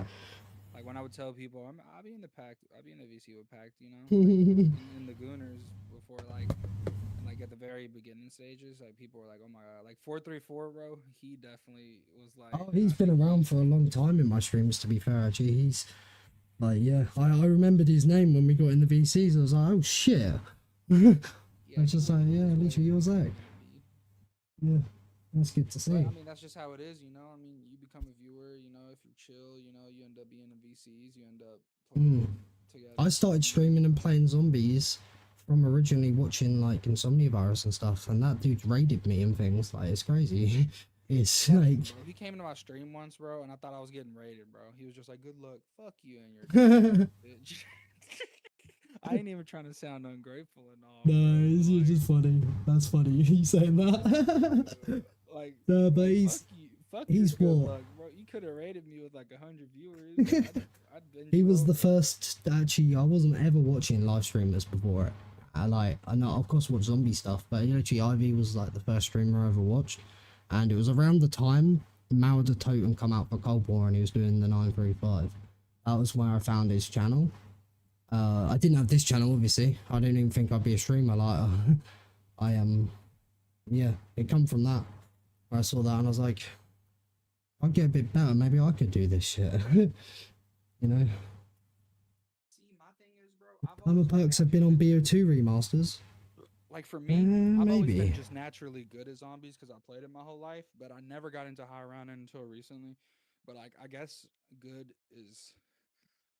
Speaker 10: Like when I would tell people, I'll be in the pack, I'll be in the VC with Pact, you know, like, in the Gooners before like, and like at the very beginning stages, like people were like, oh my god, like 434, bro, he definitely was like.
Speaker 1: Oh, he's been around for a long time in my streams. To be fair, actually, he's like I remembered his name when we got in the VCs. I was like, oh shit. I was just like, yeah, literally, you're Zach. Yeah, that's good to see.
Speaker 10: But, I mean, that's just how it is, you know. I mean, you become a viewer, you know. If you're chill, you know, you end up being in VCs, you end up playing together.
Speaker 1: I started streaming and playing zombies from originally watching like Insomnivirus and stuff, and that dude raided me and things. Like, it's crazy. It's like
Speaker 10: Bro, he came into my stream once, bro, and I thought I was getting raided, bro. He was just like, "Good luck, fuck you and your bitch." I ain't even trying to sound ungrateful and all.
Speaker 1: no,
Speaker 10: bro,
Speaker 1: it's
Speaker 10: like,
Speaker 1: just funny. That's funny. You saying that?
Speaker 10: like,
Speaker 1: No, but
Speaker 10: fuck
Speaker 1: he's
Speaker 10: you, fuck
Speaker 1: he's
Speaker 10: your good
Speaker 1: what?
Speaker 10: luck, bro. You could have rated me with like 100 viewers. I'd been
Speaker 1: He was
Speaker 10: you
Speaker 1: the
Speaker 10: over.
Speaker 1: first. Actually, I wasn't ever watching live streamers before it. I know, of course, watch zombie stuff, but actually, Ivy was like the first streamer I ever watched, and it was around the time Mao the Totem come out for Cold War, and he was doing the 935. That was where I found his channel. I didn't have this channel, obviously. I didn't even think I'd be a streamer. Like, yeah, it come from that. Where I saw that, and I was like, I'll get a bit better. Maybe I could do this shit. You know.
Speaker 10: See, my thing is, bro, I've always been
Speaker 1: Perks have been on BO2 remasters.
Speaker 10: like for me, I've always
Speaker 1: maybe.
Speaker 10: been just naturally good at zombies because I played it my whole life, but I never got into high round until recently. But like, I guess good is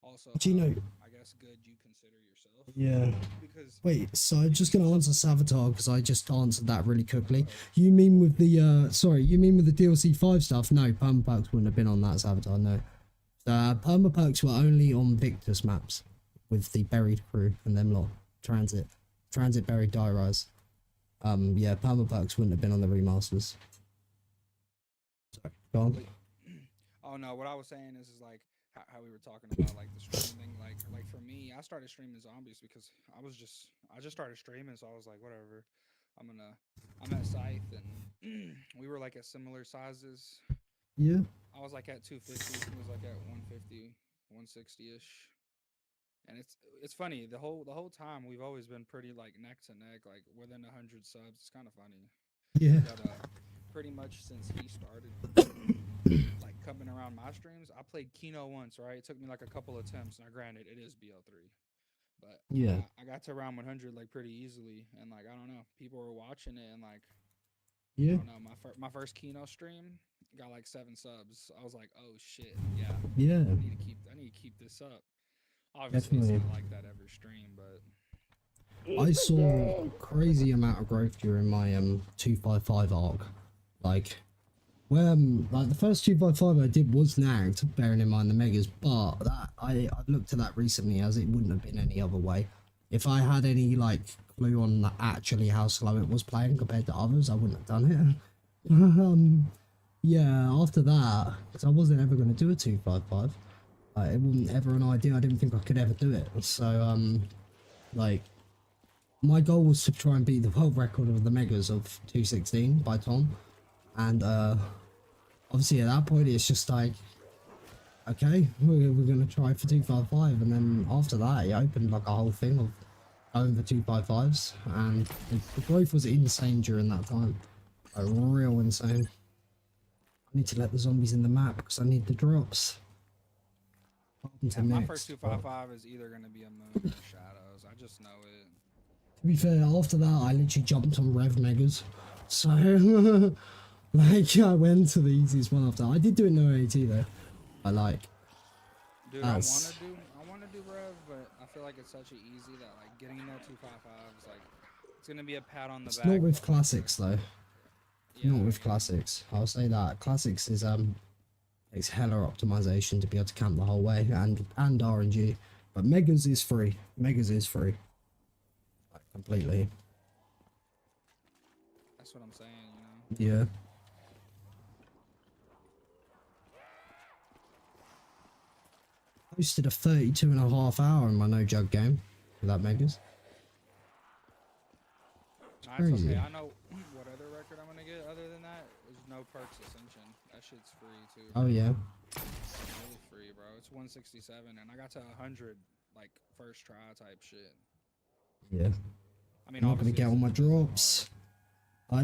Speaker 10: also.
Speaker 1: Do you
Speaker 10: how,
Speaker 1: know?
Speaker 10: I guess good you consider yourself.
Speaker 1: Yeah.
Speaker 10: Because
Speaker 1: Wait, so I'm just gonna answer Savitar because I just answered that really quickly. You mean with the sorry, you mean with the DLC 5 stuff? No, Permaperks wouldn't have been on that Savitar, no. Permaperks were only on Victus maps with the buried crew and them lot. Transit buried die rise. Yeah, Permaperks wouldn't have been on the remasters. Sorry, go on.
Speaker 10: oh no, what I was saying is like how we were talking about like the streaming thing. Like for me, I started streaming zombies because I just started streaming, so I was like, whatever. I'm at Scythe and we were like at similar sizes.
Speaker 1: Yeah.
Speaker 10: I was like at 250, he was like at 150, 160-ish. And it's funny, the whole time we've always been pretty like neck to neck, like within 100 subs. It's kind of funny.
Speaker 1: Yeah.
Speaker 10: But pretty much since he started like coming around my streams, I played Kino once, right? It took me like a couple attempts. Now granted, it is BL3. But
Speaker 1: Yeah.
Speaker 10: I got to around 100 like pretty easily, and like I don't know, people were watching it, and like
Speaker 1: Yeah.
Speaker 10: I don't know, my first Kino stream got like 7 subs. I was like, oh shit, yeah,
Speaker 1: Yeah.
Speaker 10: I need to keep this up. Obviously, it's
Speaker 1: Definitely.
Speaker 10: not like that every stream, but
Speaker 1: I saw a crazy amount of growth during my 255 arc. Like, where like the first 255 I did was nagged, bearing in mind the megas, but that I looked at that recently as it wouldn't have been any other way. If I had any like clue on actually how slow it was playing compared to others, I wouldn't have done it. Yeah, after that, because I wasn't ever going to do a 255. It wasn't ever an idea. I didn't think I could ever do it. So, like, my goal was to try and beat the world record of the megas of 216 by Tom. And, obviously at that point, it's just like, okay, we're going to try for 255. And then after that, it opened like a whole thing of going for 255s. And the growth was insane during that time. Like, real insane. I need to let the zombies in the map because I need the drops. Carpenter
Speaker 10: My
Speaker 1: next,
Speaker 10: first
Speaker 1: but
Speaker 10: 255 is either gonna be a moon or shadows. I just know it.
Speaker 1: to be fair, after that I literally jumped on Rev Megas. So like I went to the easiest one after. I did do it no AT though. I like
Speaker 10: Dude,
Speaker 1: That's-
Speaker 10: I wanna do Rev, but I feel like it's such an easy that like getting that 255 is like it's gonna be a pat on the
Speaker 1: it's
Speaker 10: back.
Speaker 1: not with
Speaker 10: but-
Speaker 1: classics though.
Speaker 10: Yeah,
Speaker 1: Not with
Speaker 10: yeah.
Speaker 1: classics. I'll say that. Classics is it's hella optimization to be able to camp the whole way and RNG. But Megas is free. Megas is free. Like, completely.
Speaker 10: That's what I'm saying, you know.
Speaker 1: Yeah. Posted a 32.5 hour in my no jug game without Megas.
Speaker 10: Nah, it's
Speaker 1: crazy.
Speaker 10: okay. I know what other record I'm gonna get other than that is no perks ascension. That shit's free too.
Speaker 1: Oh yeah.
Speaker 10: Really free, bro. It's 167 and I got to 100 like first try type shit.
Speaker 1: Yeah.
Speaker 10: I mean,
Speaker 1: I'm not gonna
Speaker 10: obviously
Speaker 1: get
Speaker 10: it's
Speaker 1: all my
Speaker 10: not hard.
Speaker 1: drops. I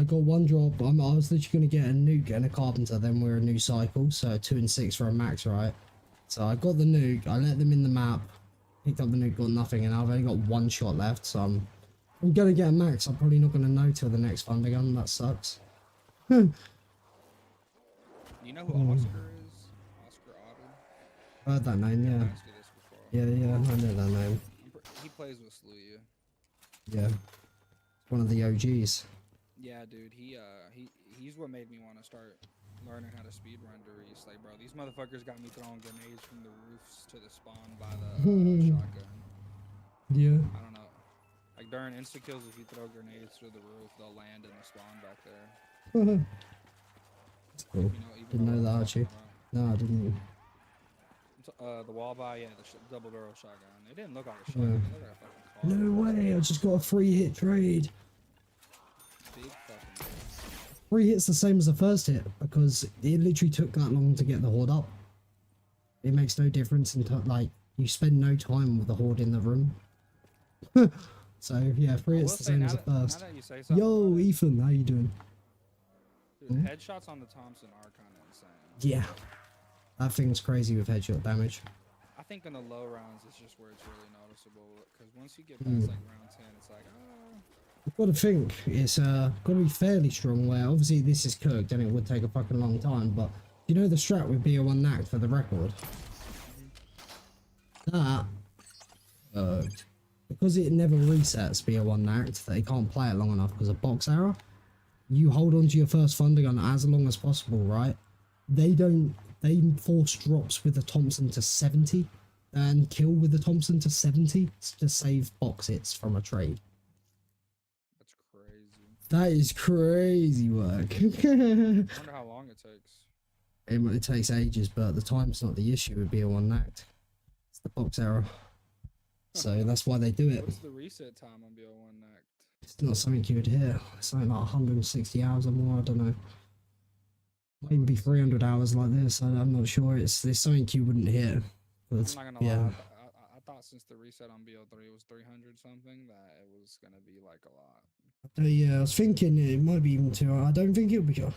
Speaker 1: got one drop. I was literally gonna get a nuke and a carpenter. Then we're a new cycle, so 2 and 6 for a max, right? So I got the nuke. I let them in the map. Picked up the nuke, got nothing, and I've only got one shot left. So I'm gonna get a max. I'm probably not gonna know till the next thunder gun. That sucks.
Speaker 10: You know who Oscar is? Oscar Otter.
Speaker 1: Heard that name, yeah.
Speaker 10: I asked you this before.
Speaker 1: Yeah, I know that name.
Speaker 10: He plays with Sluya.
Speaker 1: Yeah. It's one of the OGs.
Speaker 10: Yeah, dude. He's what made me want to start learning how to speedrun Doris. Like, bro, these motherfuckers got me throwing grenades from the roofs to the spawn by the shotgun.
Speaker 1: Yeah.
Speaker 10: I don't know. Like during insta kills, if you throw grenades through the roof, they'll land in the spawn back there.
Speaker 1: That's cool.
Speaker 10: You know, even
Speaker 1: Didn't know
Speaker 10: what
Speaker 1: that
Speaker 10: I'm
Speaker 1: actually.
Speaker 10: talking about.
Speaker 1: No, I didn't.
Speaker 10: The wall by, yeah, the double barrel shotgun. It didn't look like a shotgun. It looked like a fucking car.
Speaker 1: No way, I just got a free hit trade.
Speaker 10: Big fucking deal.
Speaker 1: Free hit's the same as the first hit because it literally took that long to get the horde up. It makes no difference until like you spend no time with the horde in the room. So yeah, free
Speaker 10: I
Speaker 1: hit's
Speaker 10: will
Speaker 1: the
Speaker 10: say,
Speaker 1: same
Speaker 10: now
Speaker 1: as the
Speaker 10: that- now
Speaker 1: first.
Speaker 10: that you say something
Speaker 1: Yo,
Speaker 10: about it,
Speaker 1: Ethan, how you doing?
Speaker 10: dude, the headshots on the Thompson are kind of insane.
Speaker 1: Yeah, that thing's crazy with headshot damage.
Speaker 10: I think in the low rounds, it's just where it's really noticeable. Because once you get
Speaker 1: Hmm.
Speaker 10: past like round 10, it's like, oh.
Speaker 1: You've got to think it's got to be fairly strong. Where obviously this is cooked and it would take a fucking long time, but you know the strat with BO1 Nacht for the record. That because it never resets BO1 Nacht, they can't play it long enough because of box error. You hold on to your first thunder gun as long as possible, right? They force drops with the Thompson to 70 and kill with the Thompson to 70 to save box hits from a trade.
Speaker 10: That's crazy.
Speaker 1: That is crazy work.
Speaker 10: I wonder how long it takes.
Speaker 1: It takes ages, but the time's not the issue with BO1 Nact. It's the box error. So that's why they do it.
Speaker 10: What's the reset time on BO1 Nact?
Speaker 1: It's not something you would hear. It's something like 160 hours or more, I don't know. Might even be 300 hours like this, I'm not sure. It's something you wouldn't hear.
Speaker 10: I'm
Speaker 1: But
Speaker 10: not gonna
Speaker 1: yeah.
Speaker 10: lie. I thought since the reset on BO3 was 300 something, that it was gonna be like a lot.
Speaker 1: Yeah, I was thinking it might be even 200. I don't think it'll be. I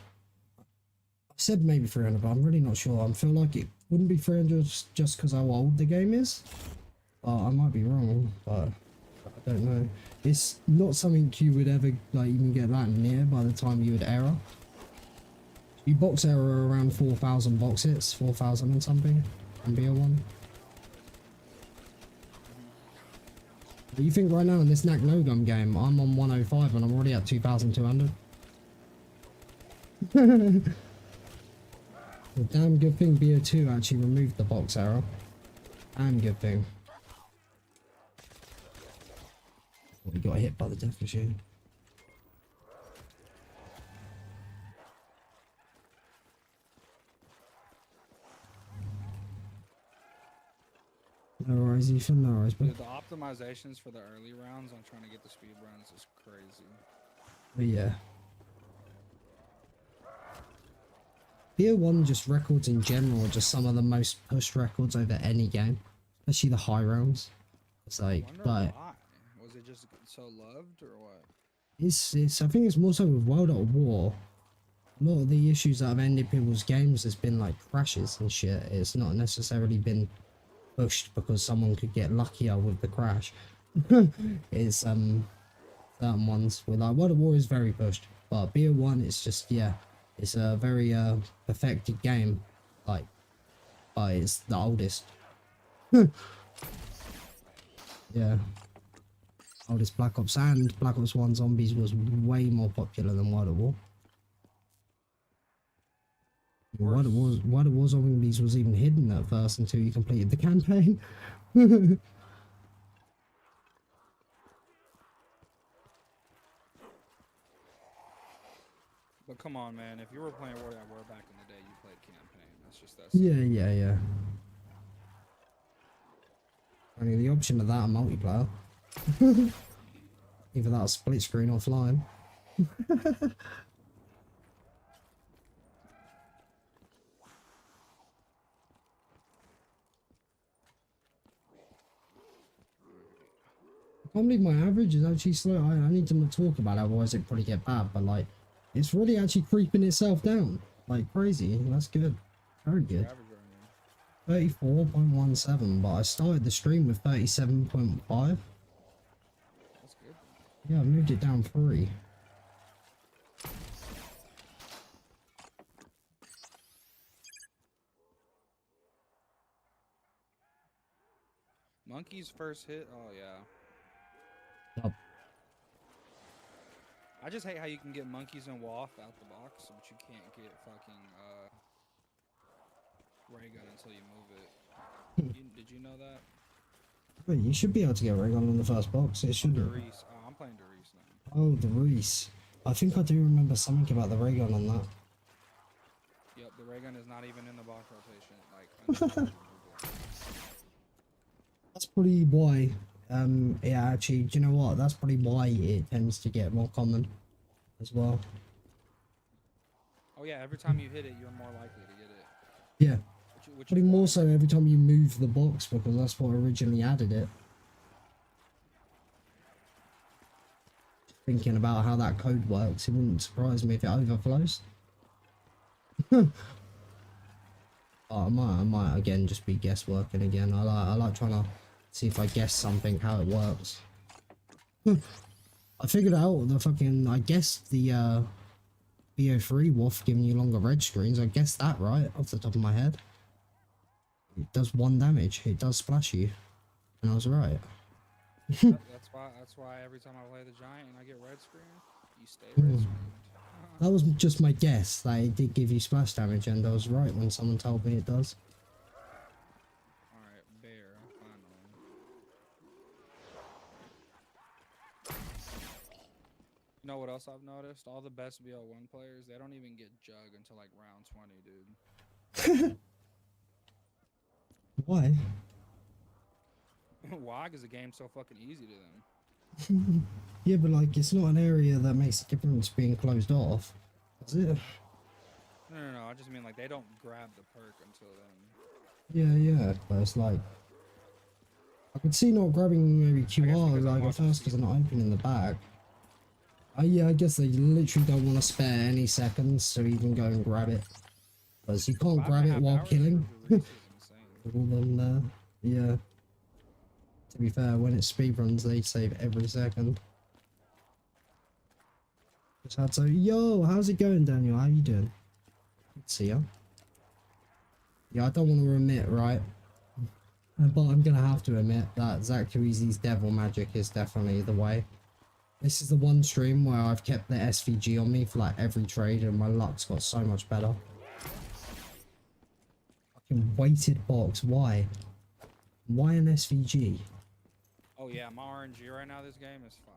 Speaker 1: said maybe 300, but I'm really not sure. I feel like it wouldn't be 300 just because how old the game is. I might be wrong, but I don't know. It's not something you would ever like even get that near by the time you would error. You box error around 4,000 box hits, 4,000 and something, on BO1. But you think right now in this Nact no gun game, I'm on 105 and I'm already at 2,200. Well, damn good thing BO2 actually removed the box error. Damn good thing. Well, he got hit by the death machine. No worries, Ethan, no worries, but
Speaker 10: Dude, the optimizations for the early rounds on trying to get the speed runs is crazy.
Speaker 1: yeah. BO1 just records in general are just some of the most pushed records over any game, especially the high rounds. It's like,
Speaker 10: Wonder
Speaker 1: but
Speaker 10: why? Was it just so loved or what?
Speaker 1: it's I think it's more so with World at War. A lot of the issues that have ended people's games has been like crashes and shit. It's not necessarily been pushed because someone could get luckier with the crash. It's certain ones with like World of War is very pushed, but BO1 it's just it's a very perfected game, like, but it's the oldest. Yeah, oldest Black Ops, and Black Ops 1 Zombies was way more popular than World of War. World of War Zombies was even hidden at first until you completed the campaign.
Speaker 10: But come on, man. If you were playing World at War back in the day, you played campaign. That's just that.
Speaker 1: Yeah. Only the option of that and multiplayer. Either that or split screen offline. I can't believe my average is actually slow. I need to not talk about it, otherwise it'd probably get bad, but like, it's really actually creeping itself down. Like crazy. That's good. Very good. 34.17, but I started the stream with 37.5.
Speaker 10: That's good.
Speaker 1: Yeah, I moved it down 3.
Speaker 10: Monkey's first hit. Oh yeah.
Speaker 1: Yup.
Speaker 10: I just hate how you can get monkeys and waff out the box, but you can't get fucking ray gun until you move it. Did you know that?
Speaker 1: Wait, you should be able to get ray gun on the first box. It shouldn't.
Speaker 10: Derice. Oh, I'm playing Derice now.
Speaker 1: Oh, the Reese. I think I do remember something about the ray gun on that.
Speaker 10: Yep, the ray gun is not even in the box rotation. Like.
Speaker 1: That's probably why. Yeah, actually, do you know what? That's probably why it tends to get more common as well.
Speaker 10: Oh yeah, every time you hit it, you're more likely to get it.
Speaker 1: Yeah.
Speaker 10: Which
Speaker 1: Probably more so every time you move the box, because that's what originally added it. Thinking about how that code works, it wouldn't surprise me if it overflows. Oh, I might again just be guessworking again. I like trying to see if I guess something, how it works. I figured out I guessed the BO3 WAF giving you longer red screens. I guessed that right off the top of my head. It does 1 damage. It does splash you, and I was right.
Speaker 10: that's why every time I play the giant and I get red screen, you stay red screen.
Speaker 1: That was just my guess that it did give you splash damage, and I was right when someone told me it does.
Speaker 10: Alright, bear, finally. You know what else I've noticed? All the best BO1 players, they don't even get jug until like round 20, dude.
Speaker 1: Why?
Speaker 10: Why? Because the game's so fucking easy to them.
Speaker 1: Yeah, but like, it's not an area that makes a difference being closed off, is it?
Speaker 10: No, I just mean like they don't grab the perk until then.
Speaker 1: Yeah, but it's like, I could see not grabbing maybe QR like at first because they're not open in the back. Yeah, I guess they literally don't want to spare any seconds to even go and grab it, because you can't grab it while killing. All them there, yeah. To be fair, when it's speedruns, they save every second. Just had to. Yo, how's it going, Daniel? How you doing? Good to see ya. Yeah, I don't want to admit, right? But I'm gonna have to admit that Zach Tuizi's devil magic is definitely the way. This is the one stream where I've kept the SVG on me for like every trade, and my luck's got so much better. Fucking weighted box, why? Why an SVG?
Speaker 10: Oh yeah, my RNG right now this game is fire.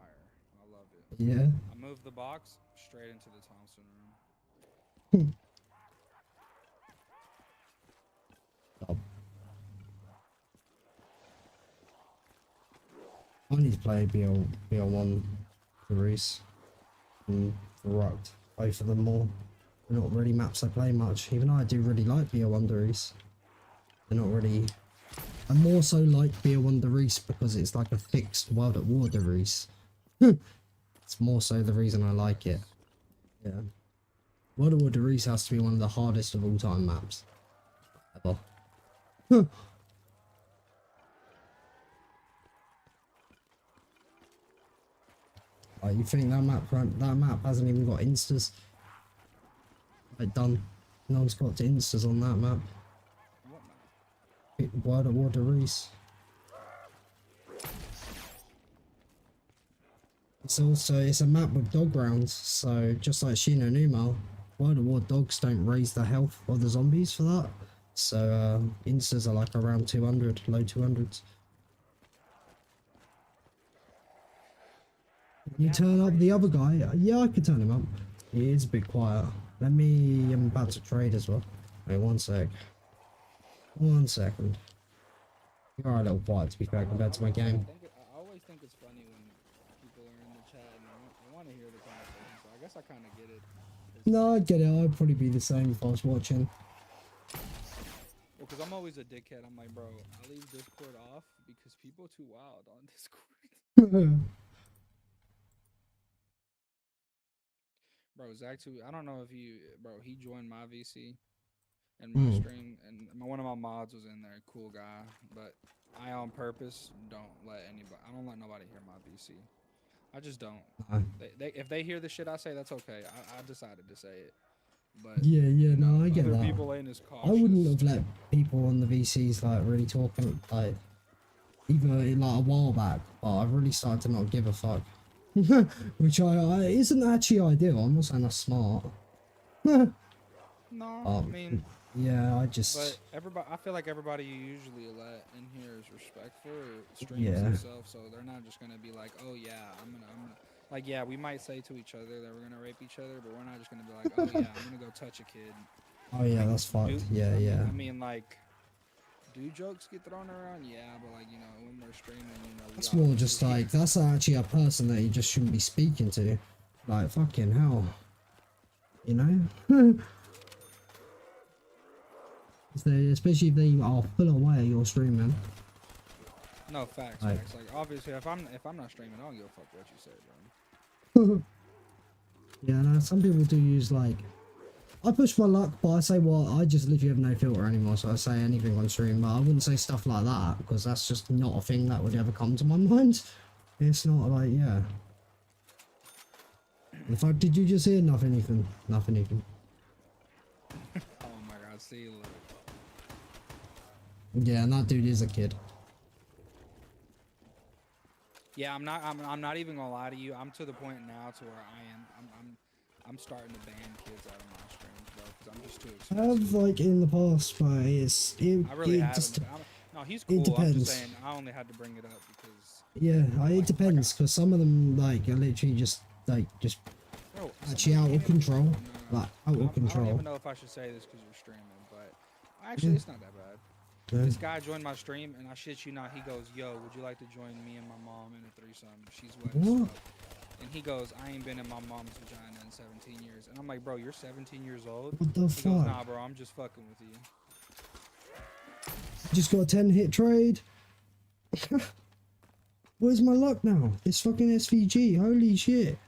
Speaker 10: I love it.
Speaker 1: Yeah.
Speaker 10: I moved the box straight into the Thompson room.
Speaker 1: Oh. I need to play BL1 for Reese and for Rucked. Both of them more. They're not really maps I play much, even though I do really like BL1 Reese. They're not really. I more so like BL1 Reese because it's like a fixed World at War Reese. It's more so the reason I like it. Yeah. World at War Reese has to be one of the hardest of all time maps. Ever. Like, you think that map hasn't even got instas? Like, done. No one's got instas on that map.
Speaker 10: What map?
Speaker 1: World of Water Reese. It's a map with dog rounds, so just like Shino Numa, World of War dogs don't raise the health of the zombies for that. So instas are like around 200, low 200s. You turn up the other guy? Yeah, I could turn him up. He is a bit quiet. I'm about to trade as well. Wait, 1 sec. 1 second. You are a little quiet to be fair compared to my game.
Speaker 10: I always think it's funny when people are in the chat and they want to hear the conversation, so I guess I kind of get it.
Speaker 1: No, I get it. I'd probably be the same if I was watching.
Speaker 10: Well, because I'm always a dickhead. I'm like, bro, I leave Discord off because people too wild on Discord. Bro, Zach too. I don't know if he joined my VC and my stream, and one of my mods was in there. Cool guy, but I on purpose don't let nobody hear my VC. I just don't. If they hear the shit I say, that's okay. I decided to say it. But
Speaker 1: yeah, no, I get
Speaker 10: other
Speaker 1: that.
Speaker 10: people ain't as cautious.
Speaker 1: I wouldn't have let people on the VCs like really talking like even like a while back, but I've really started to not give a fuck. Which I isn't actually ideal. I'm not saying that's smart.
Speaker 10: No, I mean,
Speaker 1: yeah, I just.
Speaker 10: But everybody, I feel like everybody you usually let in here is respectful or streams themselves, so they're not just gonna be like, oh yeah, I'm gonna like, yeah, we might say to each other that we're gonna rape each other, but we're not just gonna be like, oh yeah, I'm gonna go touch a kid.
Speaker 1: Oh yeah, that's fucked. Yeah.
Speaker 10: I mean, like, do jokes get thrown around? Yeah, but like, you know, when we're streaming, you know,
Speaker 1: it's more just like that's actually a person that you just shouldn't be speaking to. Like fucking hell, you know. Especially if they are full away you're streaming.
Speaker 10: No, facts. Like obviously, if I'm not streaming, I don't give a fuck what you say, bro.
Speaker 1: Yeah, no, some people do use like. I push my luck, but I say I just literally have no filter anymore, so I say anything on stream, but I wouldn't say stuff like that, because that's just not a thing that would ever come to my mind. It's not like, yeah. In fact, did you just hear nothing, Ethan? Nothing, Ethan.
Speaker 10: Oh my god, see you later.
Speaker 1: Yeah, and that dude is a kid.
Speaker 10: Yeah, I'm not even gonna lie to you. I'm to the point now to where I'm starting to ban kids out of my streams, bro, because I'm just too expensive.
Speaker 1: I have like in the past, but
Speaker 10: I really haven't. No, he's cool.
Speaker 1: It depends.
Speaker 10: I'm just saying, I only had to bring it up because.
Speaker 1: Yeah, it depends, because some of them like are literally just
Speaker 10: bro,
Speaker 1: actually out of control, like out of control.
Speaker 10: I don't even know if I should say this because you're streaming, but actually it's not that bad.
Speaker 1: Yeah.
Speaker 10: This guy joined my stream, and I shit you not, he goes, "Yo, would you like to join me and my mom in a threesome? She's wet as fuck." And he goes, "I ain't been in my mom's vagina in 17 years." And I'm like, "Bro, you're 17 years old?"
Speaker 1: What the
Speaker 10: he
Speaker 1: fuck?
Speaker 10: goes, "Nah, bro, I'm just fucking with you."
Speaker 1: Just got a 10-hit trade. Where's my luck now? It's fucking SVG. Holy shit.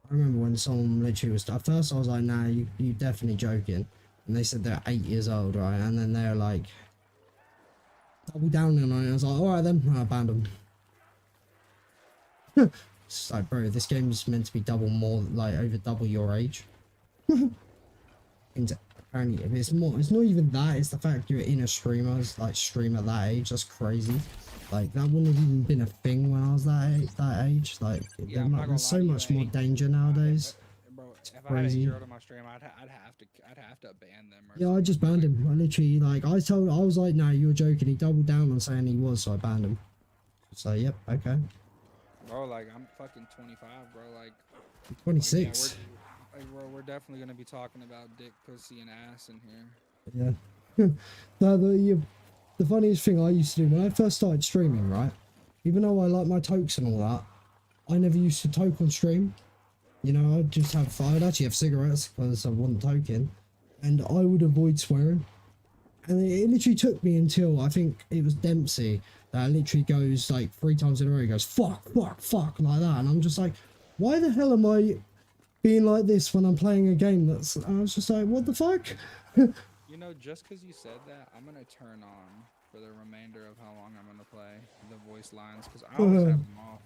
Speaker 1: I remember when someone literally was. At first, I was like, "Nah, you definitely joking." And they said they're 8 years old, right? And then they're like, double down on it. I was like, "All right then," I banned them. It's like, bro, this game is meant to be over double your age. And apparently, it's not even that. It's the fact you're in a streamer's stream at that age. That's crazy. Like that wouldn't have even been a thing when I was that age. Like,
Speaker 10: Yeah,
Speaker 1: there's so much more danger nowadays.
Speaker 10: Bro, if
Speaker 1: crazy.
Speaker 10: I had a hero to my stream, I'd have to ban them. Or
Speaker 1: Yeah, I just banned him. I literally I was like, "No, you were joking." He doubled down on saying he was, so I banned him. So yep, okay.
Speaker 10: Bro, like I'm fucking 25, bro. Like
Speaker 1: 26.
Speaker 10: Bro, we're definitely gonna be talking about dick, pussy, and ass in here.
Speaker 1: Yeah. The funniest thing I used to do when I first started streaming, right? Even though I like my tokes and all that, I never used to toke on stream. You know, I'd actually have cigarettes because I wasn't toking, and I would avoid swearing. And it literally took me until I think it was Demxn that literally goes like 3 times in a row. He goes fuck, fuck, fuck like that, and I'm just like, why the hell am I being like this when I'm playing a game I was just like, what the fuck?
Speaker 10: You know, just because you said that, I'm gonna turn on for the remainder of how long I'm gonna play the voice lines because I always have them off.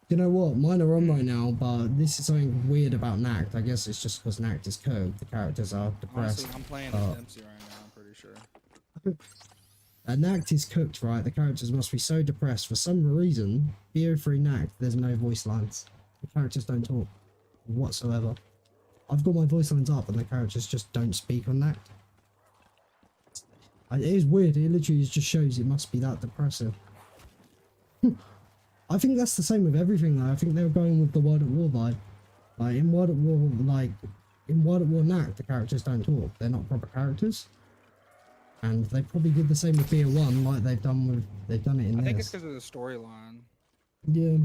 Speaker 1: You know what? Mine are on right now, but this is something weird about Nacht. I guess it's just because Nacht is cooked. The characters are depressed.
Speaker 10: Honestly, I'm playing as Dempsey right now. I'm pretty sure.
Speaker 1: Nacht is cooked, right? The characters must be so depressed. For some reason, BO3 Nacht, there's no voice lines. The characters don't talk whatsoever. I've got my voice lines up and the characters just don't speak on Nacht. It is weird. It literally just shows it must be that depressive. I think that's the same with everything though. I think they're going with the World at War vibe. Like in World at War, Nacht, the characters don't talk. They're not proper characters. And they probably did the same with BO1, like they've done it in this.
Speaker 10: I think it's because of the storyline.
Speaker 1: Yeah.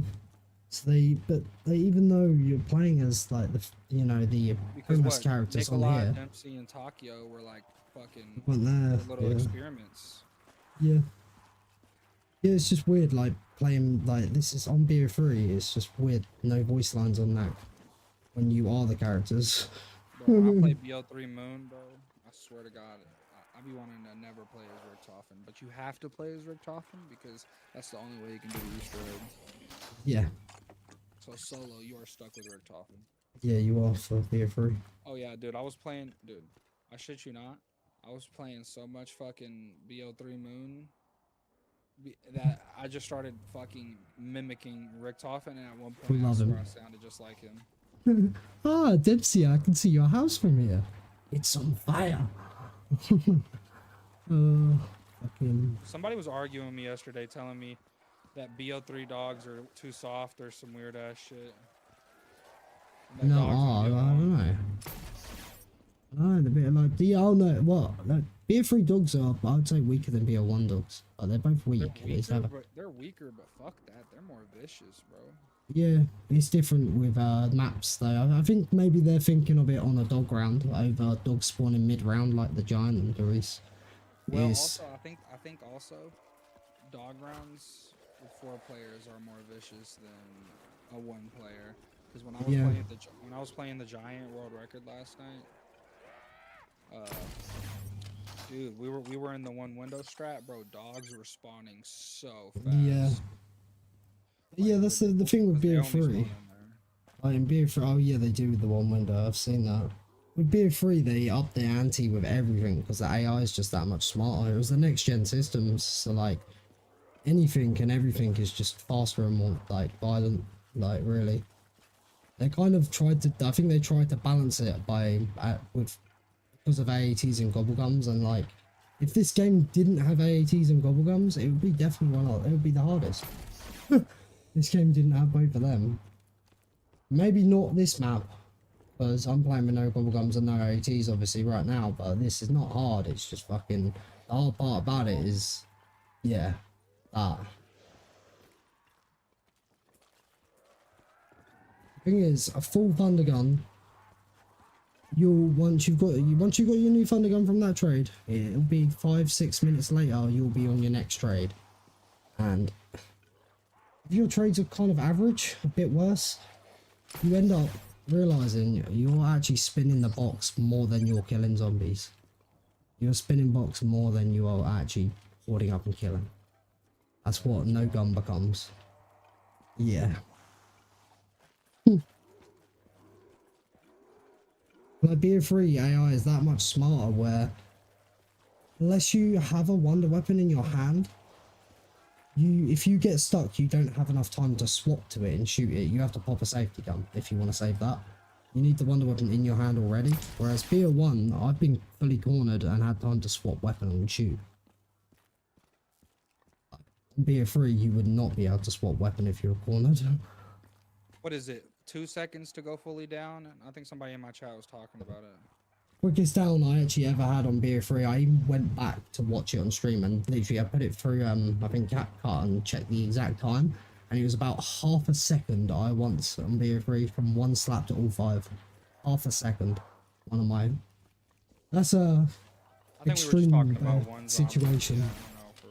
Speaker 1: So even though you're playing as like the famous characters
Speaker 10: Nikolai,
Speaker 1: on here,
Speaker 10: Dempsey, and Takio were like fucking
Speaker 1: weren't there,
Speaker 10: little experiments.
Speaker 1: Yeah. Yeah, it's just weird, like playing like this is on BO3. It's just weird, no voice lines on that when you are the characters.
Speaker 10: Bro, I play BO3 Moon, bro. I swear to God, I be wanting to never play as Richtofen, but you have to play as Richtofen because that's the only way you can do Easter egg.
Speaker 1: Yeah.
Speaker 10: So solo, you are stuck with Richtofen.
Speaker 1: Yeah, you are for BO3.
Speaker 10: Oh yeah, dude, I shit you not. I was playing so much fucking BO3 Moon that I just started fucking mimicking Richtofen, and at one point I swear I sounded just like him.
Speaker 1: Ah, Dempsey, I can see your house from here. It's on fire. Fucking.
Speaker 10: Somebody was arguing with me yesterday, telling me that BO3 dogs are too soft or some weird ass shit.
Speaker 1: No, I don't know. The bit like like BO3 dogs are, I would say, weaker than BO1 dogs. But they're both weak.
Speaker 10: They're weaker, but fuck that. They're more vicious, bro.
Speaker 1: Yeah, it's different with maps though. I think maybe they're thinking of it on a dog round over dogs spawning mid round like the giant and Doris.
Speaker 10: Well, also I think also dog rounds with 4 players are more vicious than a 1 player. Because when I was playing the giant world record last night, dude, we were in the 1 window strat, bro. Dogs were spawning so fast.
Speaker 1: Yeah. Yeah, that's the thing with BO3. Like in BO3, oh yeah, they do with the 1 window. I've seen that. With BO3, they up the ante with everything because the AI is just that much smarter. It was the next gen systems, so like anything and everything is just faster and more like violent. Like really, they kind of tried to. I think they tried to balance it because of AATs and gobblegums, and like if this game didn't have AATs and gobblegums, it would be definitely it would be the hardest. This game didn't have both of them. Maybe not this map, because I'm playing with no gobblegums and no AATs obviously right now, but this is not hard, it's just fucking, the hard part about it is, yeah, that. The thing is, a full thunder gun, once you've got your new thunder gun from that trade, it'll be 5-6 minutes later, you'll be on your next trade. And if your trades are kind of average, a bit worse, you end up realizing you're actually spinning the box more than you're killing zombies. You're spinning box more than you are actually hoarding up and killing. That's what no gun becomes. Yeah. Like BO3 AI is that much smarter where unless you have a wonder weapon in your hand, if you get stuck, you don't have enough time to swap to it and shoot it. You have to pop a safety gun if you want to save that. You need the wonder weapon in your hand already. Whereas BO1, I've been fully cornered and had time to swap weapon and shoot. In BO3, you would not be able to swap weapon if you were cornered.
Speaker 10: What is it? 2 seconds to go fully down? I think somebody in my chat was talking about it.
Speaker 1: Quickest down I actually ever had on BO3. I even went back to watch it on stream and literally I put it through I think CapCut and checked the exact time, and it was about half a second I once on BO3 from 1 slap to all 5. Half a second. One of my. That's a extreme situation.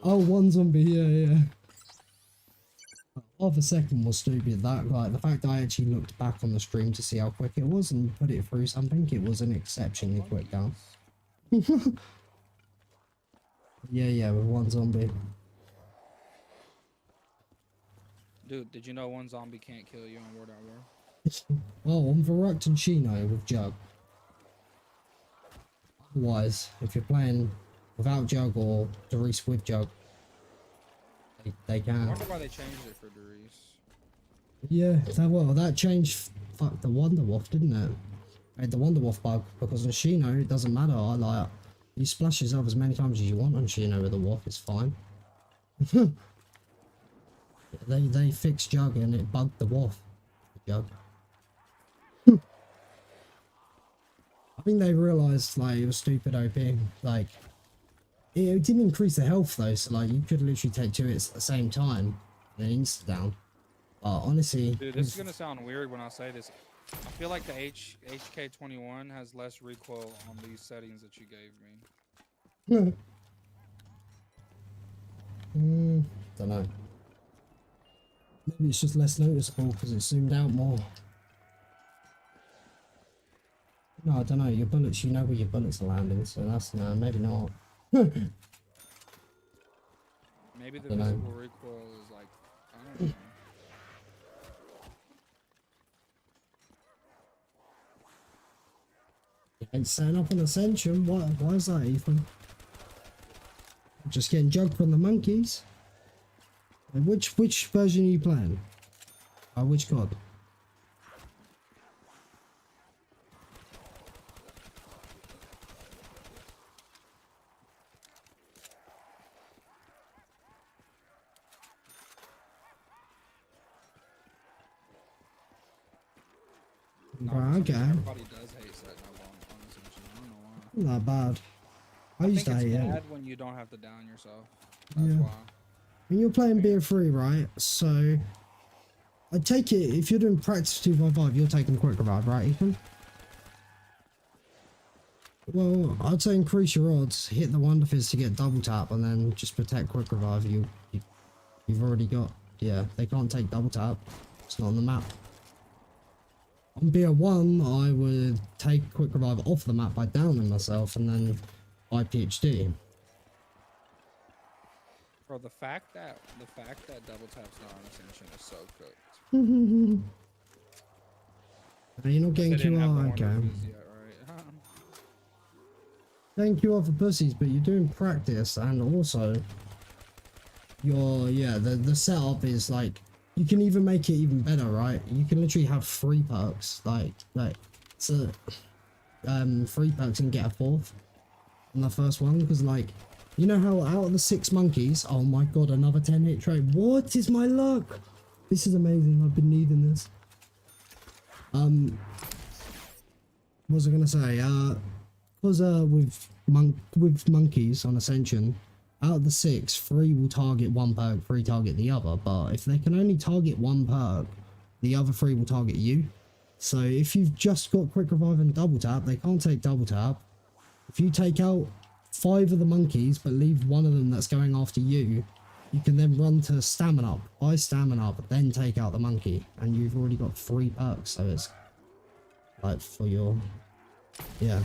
Speaker 1: Oh, 1 zombie, yeah. Half a second was stupid. That, like, the fact that I actually looked back on the stream to see how quick it was and put it through something, it was an exceptionally quick down. Yeah, with one zombie.
Speaker 10: Dude, did you know one zombie can't kill you on World at War?
Speaker 1: Oh, on Verruct and Chino with Jug. Otherwise, if you're playing without Jug or Doris with Jug, they
Speaker 10: I
Speaker 1: can.
Speaker 10: wonder why they changed it for Doris.
Speaker 1: Yeah, that changed the Wonder Waff, didn't it? Made the Wonder Waff bug, because on Chino it doesn't matter. I like you splash yourself as many times as you want on Chino with a Waff, it's fine. they fixed Jug and it bugged the Waff. Jug. I think they realised like it was stupid OP. Like it didn't increase the health though, so like you could literally take 2 hits at the same time and then insta down. Honestly,
Speaker 10: Dude, this is gonna sound weird when I say this. I feel like the HK21 has less recoil on these settings that you gave me.
Speaker 1: Don't know. Maybe it's just less noticeable because it's zoomed out more. No, I don't know. Your bullets, you know where your bullets are landing, so that's no, maybe not.
Speaker 10: Maybe the visible recoil is like, I don't know.
Speaker 1: Ain't setting up an Ascension. Why is that, Ethan? Just getting jugged from the monkeys. Which version are you playing? Which COD? Right, okay.
Speaker 10: Everybody does hate setting up on Ascension. I don't know why.
Speaker 1: Not bad. I used to
Speaker 10: think
Speaker 1: hate
Speaker 10: it's
Speaker 1: it.
Speaker 10: bad when you don't have to down yourself. That's
Speaker 1: Yeah.
Speaker 10: why.
Speaker 1: When you're playing Beer 3, right? So, I take it, if you're doing practice 255, you're taking quick revive, right, Ethan? Well, I'd say increase your odds, hit the Wonder Fizz to get double tap, and then just protect quick revive. You've already got, yeah, they can't take double tap. It's not on the map. On Beer 1, I would take quick revive off the map by downing myself, and then buy PhD.
Speaker 10: Bro, the fact that double tap's not on Ascension is so cooked.
Speaker 1: You're not getting
Speaker 10: They didn't have the
Speaker 1: QR,
Speaker 10: Wonder
Speaker 1: okay.
Speaker 10: Fizz yet, right?
Speaker 1: Thank you all for pussies, but you're doing practice, and also the setup is like you can even make it even better, right? You can literally have 3 perks, like so 3 perks and get a 4th on the first one, because like you know how out of the 6 monkeys, oh my god, another 10 hit trade. What is my luck? This is amazing. I've been needing this. What was I gonna say? Because with monkeys on Ascension, out of the 6, 3 will target one perk, 3 target the other. But if they can only target one perk, the other 3 will target you. So if you've just got quick revive and double tap, they can't take double tap. If you take out 5 of the monkeys but leave one of them that's going after you, you can then run to stamina up, buy stamina up, then take out the monkey, and you've already got 3 perks. So it's like for your, yeah.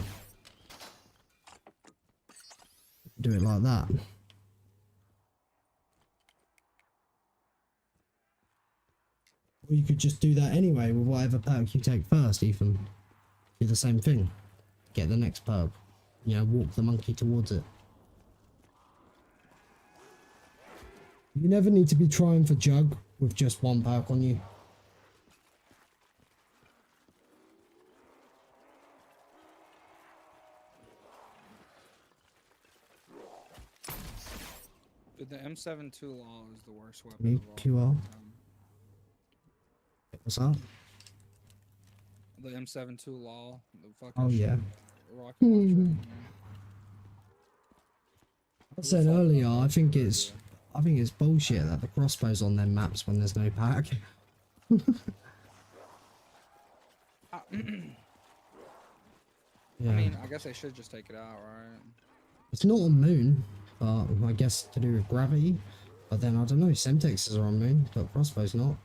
Speaker 1: Do it like that. Or you could just do that anyway with whatever perk you take first, Ethan. Do the same thing. Get the next perk. You know, walk the monkey towards it. You never need to be trying for Jug with just 1 perk on you.
Speaker 10: Dude, the M72 law is the worst weapon.
Speaker 1: Me,
Speaker 10: of all
Speaker 1: QR.
Speaker 10: time.
Speaker 1: What's that?
Speaker 10: The M72 law. The fucking
Speaker 1: Oh yeah.
Speaker 10: rocket launcher.
Speaker 1: I said earlier, I think it's bullshit that the crossbow's on them maps when there's no pack. Yeah.
Speaker 10: I mean, I guess they should just take it out, right?
Speaker 1: It's not on Moon, but I guess to do with gravity. But then I don't know, Semtexes are on Moon, but crossbow's not.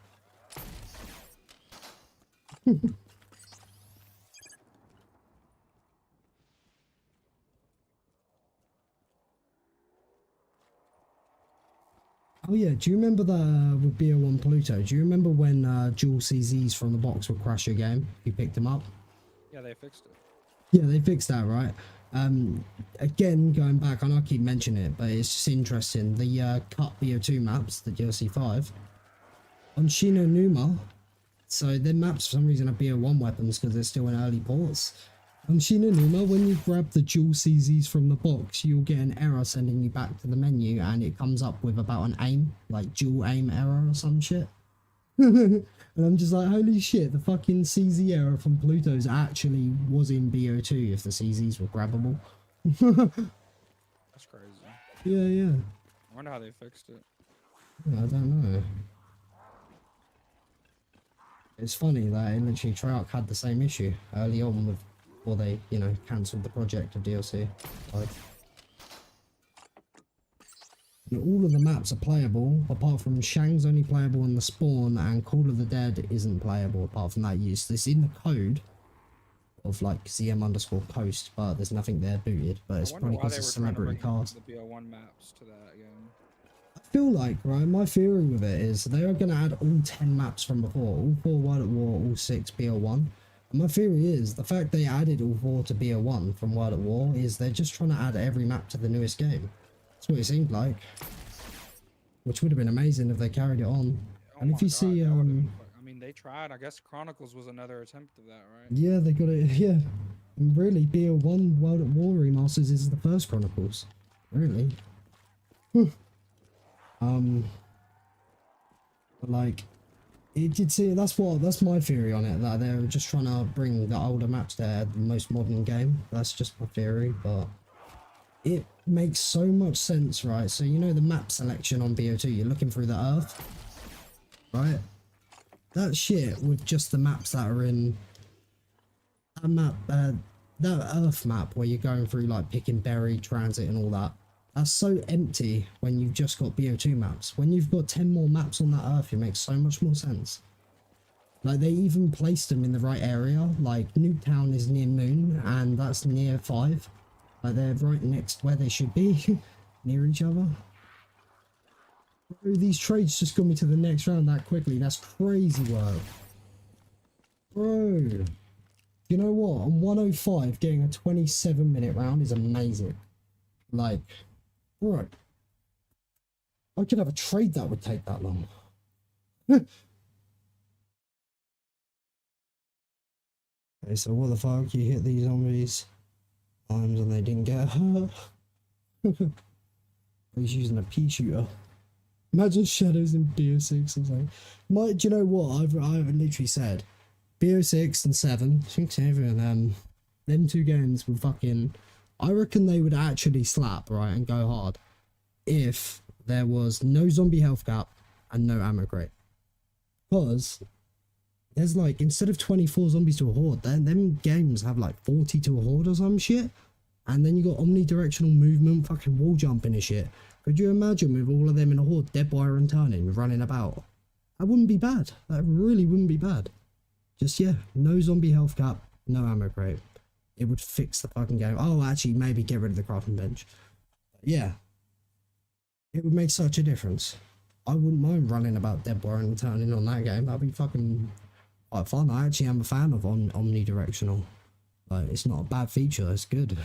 Speaker 1: Oh yeah, do you remember that with BO1 Pluto? Do you remember when dual CZs from the box would crash your game? You picked them up?
Speaker 6: Yeah, they fixed it.
Speaker 1: Yeah, they fixed that, right? Again, going back, I know I keep mentioning it, but it's just interesting. The cut BO2 maps, the DLC 5, on Shino Numa, so their maps for some reason are BO1 weapons because they're still in early ports. On Shino Numa, when you grab the dual CZs from the box, you'll get an error sending you back to the menu, and it comes up with about an aim, like dual aim error or some shit. And I'm just like, holy shit, the fucking CZ error from Pluto's actually was in BO2 if the CZs were grabbable.
Speaker 6: That's crazy.
Speaker 1: Yeah, yeah.
Speaker 6: I wonder how they fixed it.
Speaker 1: I don't know. It's funny that it literally Treyarch had the same issue early on with, before they, you know, cancelled the project of DLC. Like, all of the maps are playable, apart from Shang's only playable in the spawn, and Call of the Dead isn't playable apart from that use. It's in the code of like ZM_coast, but there's nothing there booted. But it's probably because it's celebrity cast.
Speaker 6: The BO1 maps to that game.
Speaker 1: I feel like, right, my theory with it is they are going to add all 10 maps from before, all 4 World at War, all 6 BO1. And my theory is the fact they added all 4 to BO1 from World at War is they're just trying to add every map to the newest game. That's what it seemed like. Which would have been amazing if they carried it on. And if you see,
Speaker 6: I mean, they tried. I guess Chronicles was another attempt of that, right?
Speaker 1: yeah, they got it, yeah. And really, BO1 World at War remasters is the first Chronicles. Really. But like, it did see, that's my theory on it, that they're just trying to bring the older maps to the most modern game. That's just my theory, but it makes so much sense, right? So you know the map selection on BO2, you're looking through the earth, right? That shit with just the maps that are in that map, that earth map where you're going through like picking berry, transit and all that, that's so empty when you've just got BO2 maps. When you've got 10 more maps on that earth, it makes so much more sense. Like, they even placed them in the right area. Like, Nuketown is near Moon, and that's near 5. Like, they're right next where they should be, near each other. Bro, these trades just got me to the next round that quickly. That's crazy work. Bro. You know what? On 105, getting a 27-minute round is amazing. Like, bro. I could have a trade that would take that long. Okay, so what the fuck? You hit these zombies times and they didn't get hurt. He's using a pea shooter. Imagine shadows in BO6 or something. Do you know what? I've literally said BO6 and 7, 6, 7, them 2 games were fucking. I reckon they would actually slap, right, and go hard if there was no zombie health cap and no ammo crate. Because there's like, instead of 24 zombies to a horde, them games have like 40 to a horde or some shit. And then you got omnidirectional movement, fucking wall jumping and shit. Could you imagine with all of them in a horde, dead wire and turning, running about? That wouldn't be bad. That really wouldn't be bad. Just, yeah, no zombie health cap, no ammo crate. It would fix the fucking game. Oh, actually, maybe get rid of the crafting bench. But yeah. It would make such a difference. I wouldn't mind running about dead wire and turning on that game. That'd be fucking quite fun. I actually am a fan of omnidirectional. Like, it's not a bad feature. It's good.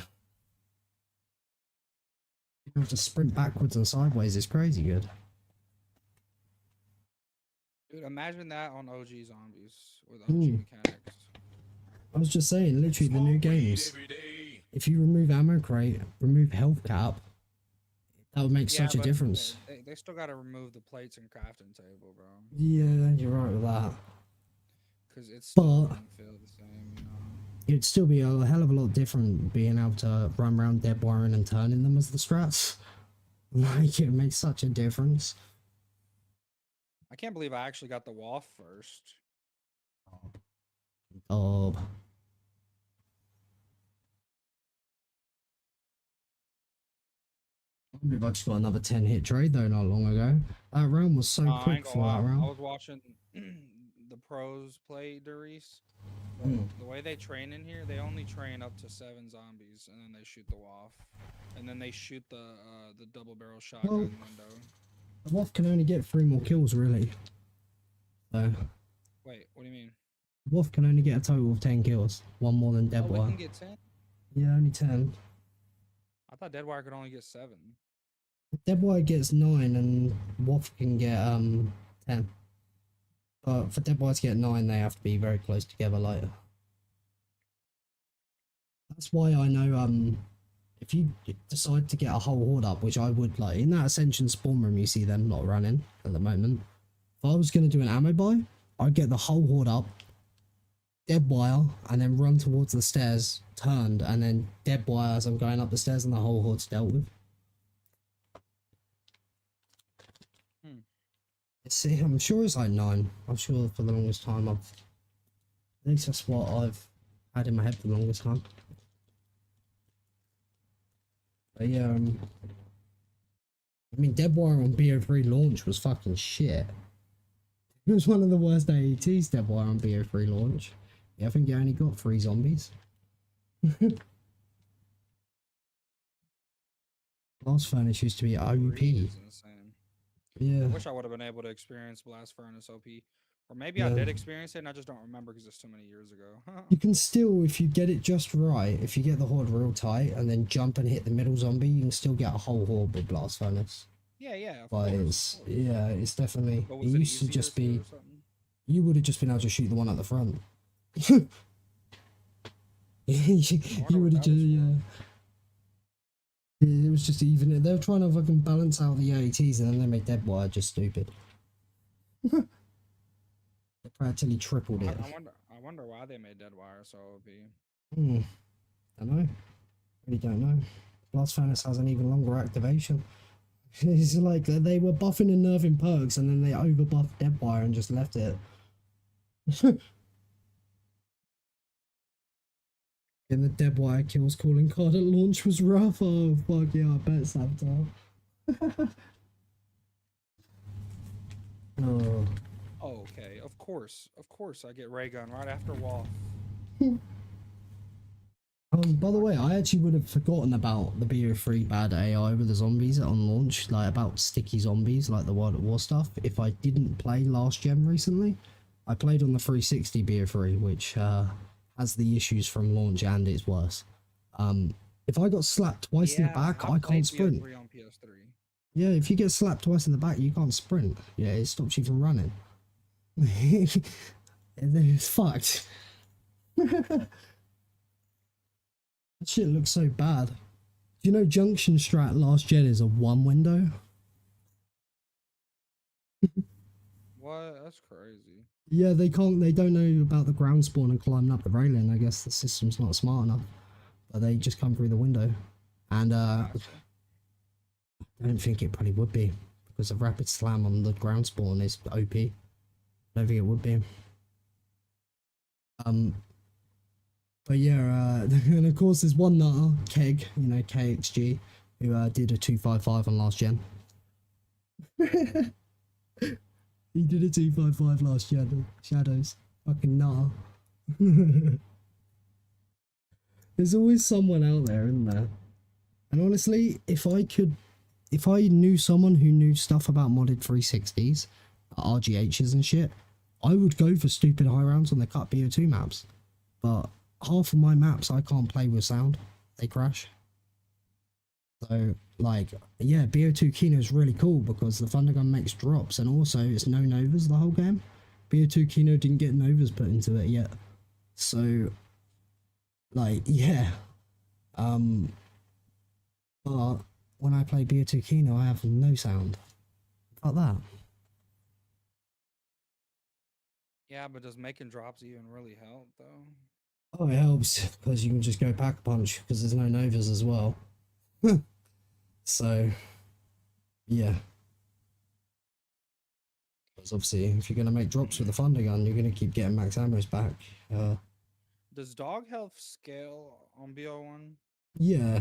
Speaker 1: You have to sprint backwards and sideways. It's crazy good.
Speaker 6: Dude, imagine that on OG Zombies with OG mechanics.
Speaker 1: I was just saying, literally the new games. If you remove ammo crate, remove health cap, that would make such a difference.
Speaker 6: They still gotta remove the plates and crafting table, bro.
Speaker 1: Yeah, you're right with that.
Speaker 6: Because it's still
Speaker 1: But
Speaker 6: doesn't feel the same, you know.
Speaker 1: it'd still be a hell of a lot different being able to run around dead wiring and turning them as the strats. Like, it makes such a difference.
Speaker 6: I can't believe I actually got the WAF first.
Speaker 1: Oh. I believe I just got another 10-hit trade though not long ago. That round was so quick for that round.
Speaker 6: I was watching the pros play Darius. The way they train in here, they only train up to 7 zombies, and then they shoot the WAF, and then they shoot the double barrel shotgun window.
Speaker 1: The Wolf can only get 3 more kills, really. So,
Speaker 10: Wait, what do you mean?
Speaker 1: Wolf can only get a total of 10 kills. 1 more than
Speaker 10: Oh, we
Speaker 1: Deadwire.
Speaker 10: can get 10?
Speaker 1: Yeah, only 10.
Speaker 10: I thought Deadwire could only get 7.
Speaker 1: Deadwire gets 9 and Wolf can get 10. But for Deadwire to get 9, they have to be very close together, like. That's why I know if you decide to get a whole horde up, which I would, like, in that Ascension spawn room you see them not running at the moment. If I was going to do an ammo buy, I'd get the whole horde up, Deadwire, and then run towards the stairs, turned, and then Deadwire as I'm going up the stairs, and the whole horde's dealt with. See, I'm sure it's like 9. I'm sure for the longest time at least that's what I've had in my head for the longest time. But yeah, I mean, Deadwire on BO3 launch was fucking shit. It was one of the worst AETs, Deadwire on BO3 launch. Yeah, I think you only got 3 zombies. Blast Furnace used to be OP. Yeah.
Speaker 10: I wish I would have been able to experience Blast Furnace OP. Or maybe I did experience it and I just don't remember because it's too many years ago.
Speaker 1: You can still, if you get it just right, if you get the horde real tight and then jump and hit the middle zombie, you can still get a whole horde with Blast Furnace.
Speaker 10: Yeah, of
Speaker 1: But
Speaker 10: course,
Speaker 1: it's definitely,
Speaker 10: But
Speaker 1: it
Speaker 10: was it
Speaker 1: used to
Speaker 10: easier
Speaker 1: just
Speaker 10: to
Speaker 1: be,
Speaker 10: or something?
Speaker 1: you would have just been able to shoot the one at the front. you would have just, yeah. It was just even. They were trying to fucking balance out the AETs and then they made Deadwire just stupid. They practically tripled it.
Speaker 10: I wonder why they made Deadwire so OP.
Speaker 1: Don't know. Really don't know. Blast Furnace has an even longer activation. It's like they were buffing and nerfing perks and then they overbuffed Deadwire and just left it. And the Deadwire kills calling card at launch was rough. Oh fuck yeah, I bet Saboteur. Oh.
Speaker 10: Okay, of course I get ray gun right after wall.
Speaker 1: By the way, I actually would have forgotten about the BO3 bad AI with the zombies on launch, like about sticky zombies, like the World at War stuff, if I didn't play last gen recently. I played on the 360 BO3, which has the issues from launch and it's worse. If I got slapped twice in the back, I can't sprint.
Speaker 10: On PS3.
Speaker 1: Yeah, if you get slapped twice in the back, you can't sprint. Yeah, it stops you from running. It's fucked. That shit looks so bad. Do you know Junction Strat last gen is a 1 window?
Speaker 10: What? That's crazy.
Speaker 1: Yeah, they don't know about the ground spawn and climbing up the railing. I guess the system's not smart enough. But they just come through the window. And I don't think it probably would be. Because the rapid slam on the ground spawn is OP. I don't think it would be. But yeah, and of course there's one nutter, Keg, you know, KXG, who did a 255 on last gen. He did a 255 last gen, Shadows. Fucking nutter. There's always someone out there, isn't there? And honestly, if I knew someone who knew stuff about modded 360s, RGHs and shit, I would go for stupid high rounds on the cut BO2 maps. But half of my maps I can't play with sound. They crash. So, like, yeah, BO2 Kino is really cool because the Thundergun makes drops and also it's no novas the whole game. BO2 Kino didn't get novas put into it yet. So, like, yeah. But when I play BO2 Kino, I have no sound. Fuck that.
Speaker 10: Yeah, but does making drops even really help though?
Speaker 1: Oh, it helps because you can just go pack punch because there's no novas as well. So, yeah. Because obviously, if you're going to make drops with the Thunder Gun, you're going to keep getting max ammos back.
Speaker 10: Does dog health scale on BO1?
Speaker 1: Yeah,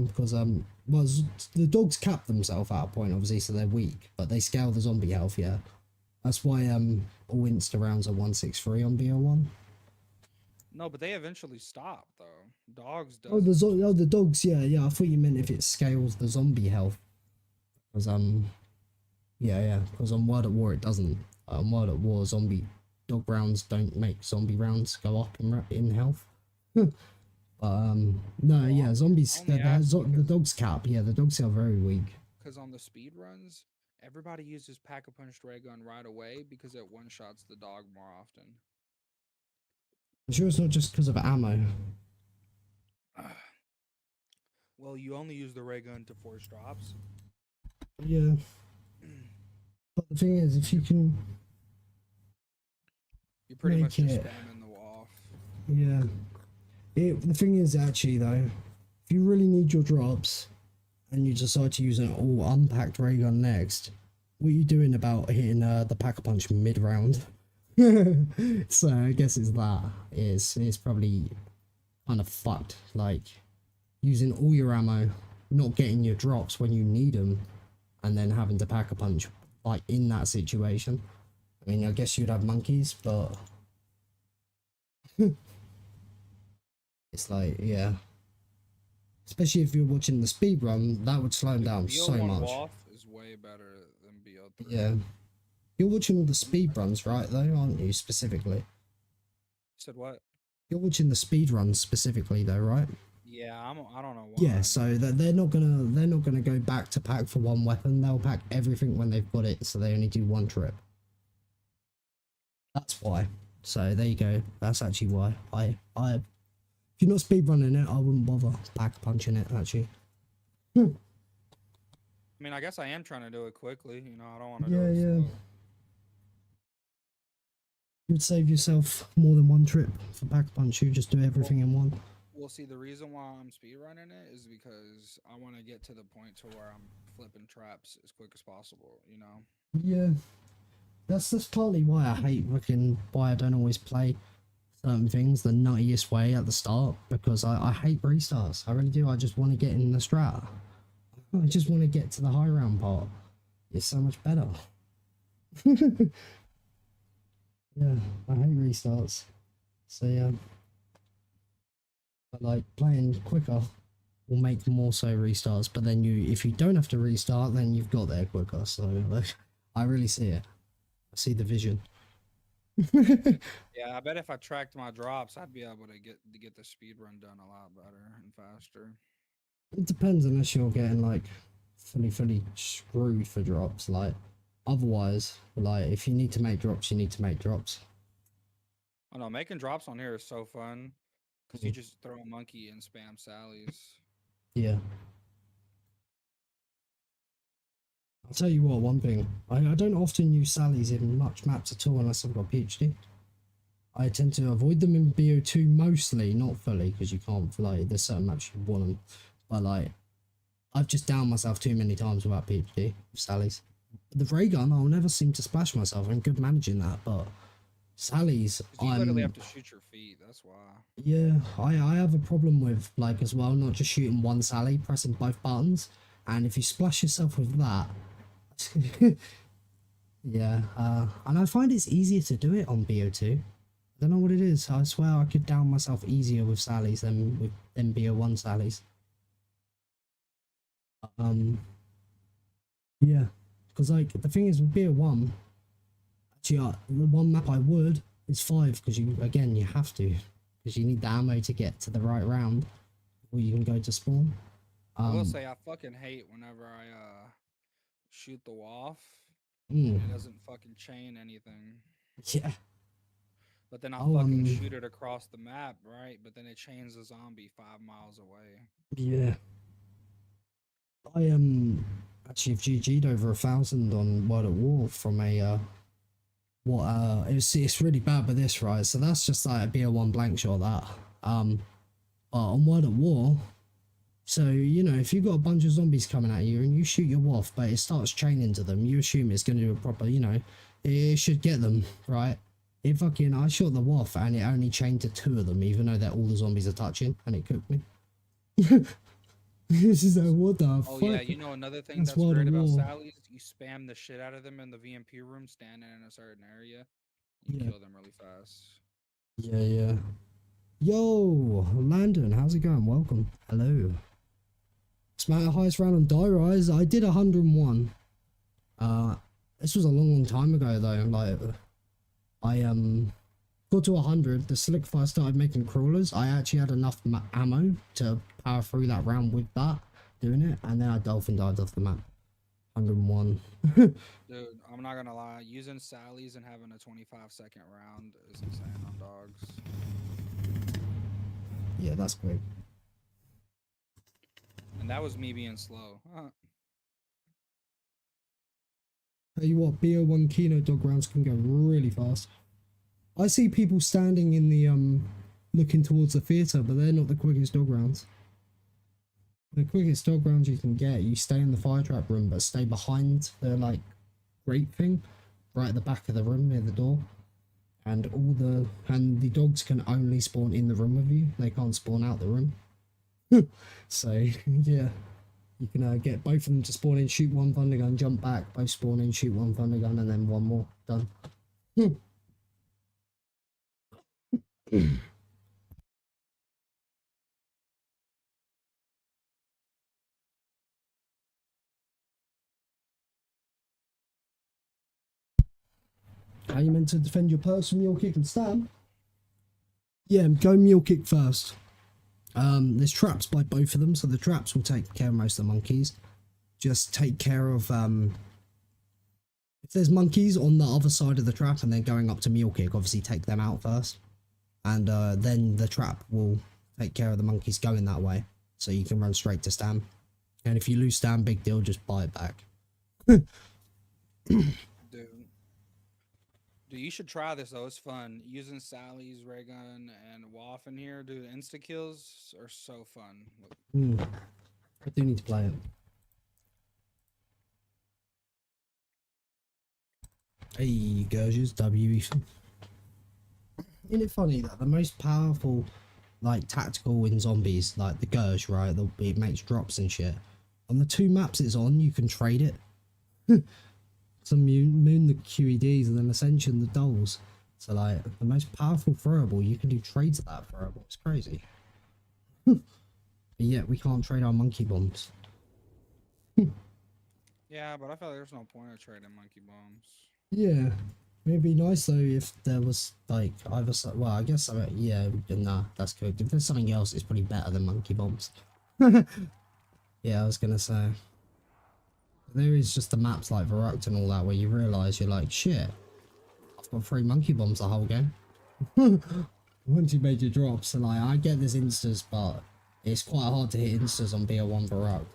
Speaker 1: because well, the dogs cap themselves at a point, obviously, so they're weak, but they scale the zombie health, yeah. That's why all insta rounds are 163 on BO1.
Speaker 10: No, but they eventually stop though. Dogs do.
Speaker 1: Oh, the dogs, yeah. I thought you meant if it scales the zombie health, because Yeah, because on World at War it doesn't. On World at War, zombie dog rounds don't make zombie rounds go up in health. No, yeah, zombies.
Speaker 10: only asked
Speaker 1: The
Speaker 10: because-
Speaker 1: dogs cap. Yeah, the dogs are very weak.
Speaker 10: Because on the speed runs, everybody uses pack-a-punch ray gun right away because it one-shots the dog more often.
Speaker 1: I'm sure it's not just because of ammo.
Speaker 10: Well, you only use the ray gun to force drops.
Speaker 1: Yeah. But the thing is, if you can,
Speaker 10: You're pretty much
Speaker 1: Make
Speaker 10: just
Speaker 1: it-
Speaker 10: spamming the wall.
Speaker 1: yeah. The thing is, actually, though, if you really need your drops, and you decide to use an all unpacked ray gun next, what are you doing about hitting the pack-a-punch mid-round? So I guess it's that. It's probably kind of fucked. Like, using all your ammo, not getting your drops when you need them, and then having to pack-a-punch, like, in that situation. I mean, I guess you'd have monkeys, but... it's like, yeah. Especially if you're watching the speed run, that would slow them down so
Speaker 10: BO1
Speaker 1: much.
Speaker 10: WAF is way better than BO3.
Speaker 1: Yeah. You're watching all the speed runs, right, though, aren't you, specifically?
Speaker 10: Said what?
Speaker 1: You're watching the speed runs specifically, though, right?
Speaker 10: Yeah, I don't know why.
Speaker 1: Yeah, so that they're not gonna go back to pack for one weapon. They'll pack everything when they've got it, so they only do one trip. That's why. So there you go. That's actually why if you're not speed running it, I wouldn't bother pack punching it. Actually.
Speaker 10: I mean, I guess I am trying to do it quickly. You know, I don't want to do it slow.
Speaker 1: You'd save yourself more than one trip for pack punch. You just do everything in one.
Speaker 10: Well, see, the reason why I'm speed running it is because I want to get to the point to where I'm flipping traps as quick as possible. You know.
Speaker 1: Yeah. That's partly why I hate why I don't always play certain things the nuttiest way at the start, because I hate restarts. I really do. I just want to get in the strat. I just want to get to the high round part. It's so much better. Yeah, I hate restarts. So yeah. But like playing quicker will make more so restarts, but then if you don't have to restart, then you've got there quicker. So like, I really see it. I see the vision.
Speaker 10: Yeah, I bet if I tracked my drops, I'd be able to get the speed run done a lot better and faster.
Speaker 1: It depends, unless you're getting like fully screwed for drops. Like otherwise, like if you need to make drops, you need to make drops.
Speaker 10: Oh no, making drops on here is so fun because you just throw a monkey and spam Sally's.
Speaker 1: Yeah. I'll tell you what, one thing. I don't often use Sally's in much maps at all unless I've got PhD. I tend to avoid them in BO2 mostly, not fully, because you can't, like, there's certain maps you want them. But, like, I've just downed myself too many times without PhD with Sally's. The ray gun, I'll never seem to splash myself. I'm good managing that, but Sally's,
Speaker 10: You literally have to shoot your feet, that's why.
Speaker 1: yeah, I have a problem with, like, as well, not just shooting one Sally, pressing both buttons. And if you splash yourself with that, yeah, and I find it's easier to do it on BO2. I don't know what it is. I swear I could down myself easier with Sally's than with BO1 Sally's. Yeah, because like the thing is with BO1, actually, the one map I would is 5, because you have to, because you need the ammo to get to the right round before you can go to spawn.
Speaker 10: I will say I fucking hate whenever I shoot the WAF.
Speaker 1: Mm.
Speaker 10: It doesn't fucking chain anything.
Speaker 1: Yeah.
Speaker 10: But then I
Speaker 1: Oh,
Speaker 10: fucking shoot it across the map, right? But then it chains a zombie 5 miles away.
Speaker 1: Yeah. I actually have GG'd over 1,000 on World at War from a it's really bad with this, right? So that's just like a BO1 blank shot, that. But on World at War, so you know, if you've got a bunch of zombies coming at you and you shoot your WAF, but it starts chaining to them, you assume it's gonna do a proper, you know, it should get them, right? I shot the WAF and it only chained to 2 of them, even though all the zombies are touching, and it cooked me. This is like, what the fuck?
Speaker 10: Oh yeah, you know another thing that's
Speaker 1: World
Speaker 10: great
Speaker 1: at
Speaker 10: about
Speaker 1: War.
Speaker 10: Sally's, you spam the shit out of them in the VMP room, standing in a certain area, you
Speaker 1: Yeah.
Speaker 10: kill them really fast.
Speaker 1: Yeah. Yo, Landon, how's it going? Welcome. Hello. It's my highest round on Die Rise. I did 101. This was a long time ago though. Like, I got to 100. The Solidify started making crawlers. I actually had enough ammo to power through that round with that, doing it, and then I dolphin dived off the map. 101.
Speaker 10: Dude, I'm not gonna lie. Using Sally's and having a 25-second round is insane on dogs.
Speaker 1: Yeah, that's great.
Speaker 10: And that was me being slow.
Speaker 1: Tell you what, BO1 Kino dog rounds can go really fast. I see people standing in the looking towards the theatre, but they're not the quickest dog rounds. The quickest dog rounds you can get, you stay in the fire trap room, but stay behind the like grate thing, right at the back of the room near the door. And the dogs can only spawn in the room with you. They can't spawn out the room. So yeah, you can get both of them to spawn in, shoot one thunder gun, jump back, both spawn in, shoot one thunder gun, and then one more. Done. How you meant to defend your purse from mule kick and stab? Yeah, go mule kick first. There's traps by both of them, so the traps will take care of most of the monkeys. Just take care of if there's monkeys on the other side of the trap and they're going up to mule kick, obviously take them out first. And then the trap will take care of the monkeys going that way, so you can run straight to Stam. And if you lose Stam, big deal, just buy it back.
Speaker 10: Dude, you should try this though. It's fun. Using Sally's ray gun and Waff in here, dude. Insta kills are so fun.
Speaker 1: I do need to play it. Hey, Gurges, WE. Isn't it funny that the most powerful, like, tactical in zombies, like the Gurge, right? It makes drops and shit. On the 2 maps it's on, you can trade it. Some moon the QEDs and then Ascension the dolls. So like the most powerful throwable, you can do trades of that throwable. It's crazy. But yet we can't trade our monkey bombs.
Speaker 10: Yeah, but I feel like there's no point of trading monkey bombs.
Speaker 1: Yeah, it'd be nice though if there was like either side. Well, I guess yeah, nah, that's good. If there's something else, it's probably better than monkey bombs. Yeah, I was gonna say. There is just the maps like Verruct and all that where you realise you're like, shit, I've got 3 monkey bombs the whole game. Once you made your drops, and like, I get there's instas, but it's quite hard to hit instas on BO1 Verruct.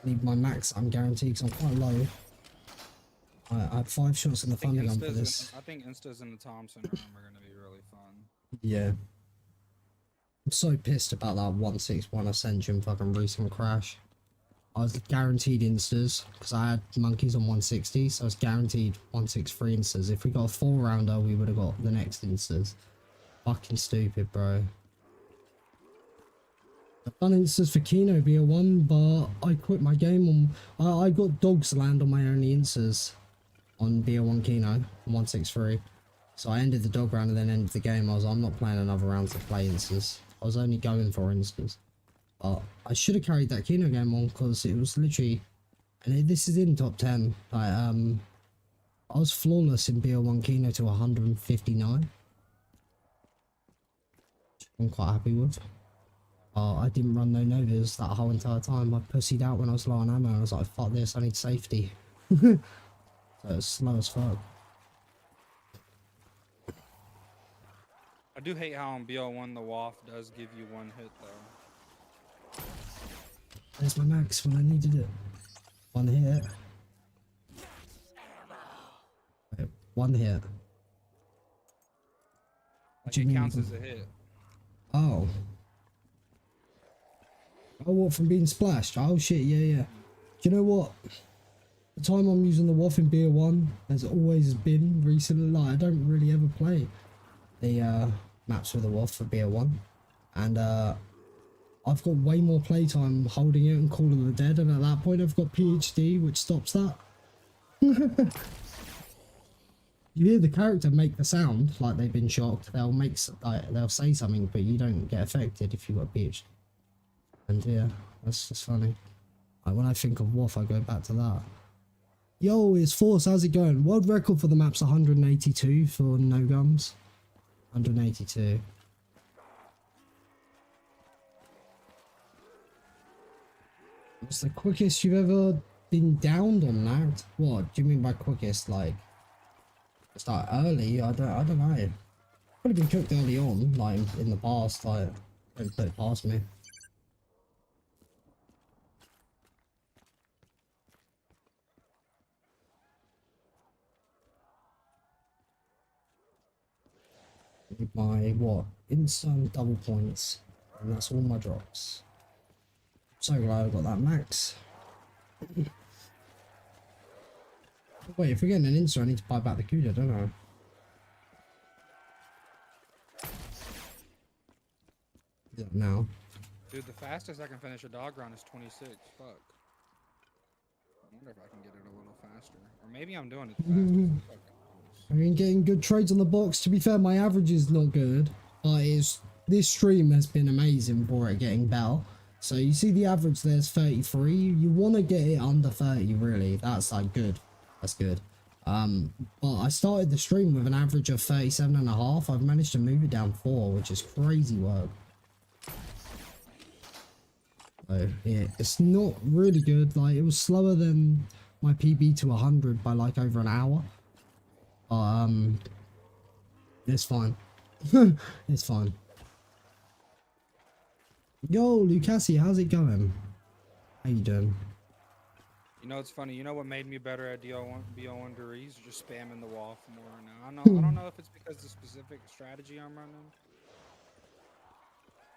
Speaker 1: Need my max, I'm guaranteed, because I'm quite low. I had 5 shots in the thunder gun for this.
Speaker 10: I think instas in the Thompson room are going to be really fun.
Speaker 1: Yeah. I'm so pissed about that 161 Ascension fucking recent crash. I was guaranteed instas because I had monkeys on 160, so I was guaranteed 163 instas. If we got a 4-rounder, we would have got the next instas. Fucking stupid, bro. I've done instas for Kino BO1, but I quit my game on. I got dogs land on my only instas on BO1 Kino 163. So I ended the dog round and then ended the game. I'm not playing another round to play instas. I was only going for instas. But I should have carried that Kino game on because it was literally, and this is in top 10. Like, I was flawless in BO1 Kino to 159. I'm quite happy with. I didn't run no Novas that whole entire time. I pussied out when I was low on ammo. I was like, fuck this, I need safety. So it's slow as fuck.
Speaker 10: I do hate how on BO1 the Waff does give you 1 hit though.
Speaker 1: There's my max when I needed it. 1 hit. Wait, 1 hit.
Speaker 10: Like it counts as a hit.
Speaker 1: Oh. Oh, what, from being splashed? Oh shit, yeah. Do you know what? The time I'm using the Waff in BO1 has always been recently. Like, I don't really ever play the maps with the Waff for BO1. And I've got way more playtime holding it and Call of the Dead, and at that point I've got PhD, which stops that. You hear the character make the sound like they've been shocked. They'll say something, but you don't get affected if you've got PhD. And yeah, That's just funny. Like when I think of WoF, I go back to that. Yo, it's Force. How's it going? World record for the map's 182 for no gums. 182. What's the quickest you've ever been downed on Nacht? What do you mean by quickest? Like, it's like early? I don't know. Probably been cooked early on, like in the past. Like, don't put it past me. My what? Instant double points, and that's all my drops. So glad I got that max. Wait, if we're getting an instant, I need to buy back the CUDA, don't I? Yeah, now.
Speaker 10: Dude, the fastest I can finish a dog run is 26. Fuck. I wonder if I can get it a little faster. Or maybe I'm doing it fast.
Speaker 1: I mean, getting good trades on the box. To be fair, my average is not good, but this stream has been amazing for it getting better. So you see the average there's 33. You want to get it under 30, really. That's like good. That's good. But I started the stream with an average of 37.5. I've managed to move it down 4, which is crazy work. So yeah, it's not really good. Like, it was slower than my PB to 100 by like over an hour. But it's fine. It's fine. Yo, Lucasi, how's it going? How you doing?
Speaker 10: You know, it's funny. You know what made me better at BO1 Degrees? Just spamming the wall for more now. I don't know if it's because the specific strategy I'm running.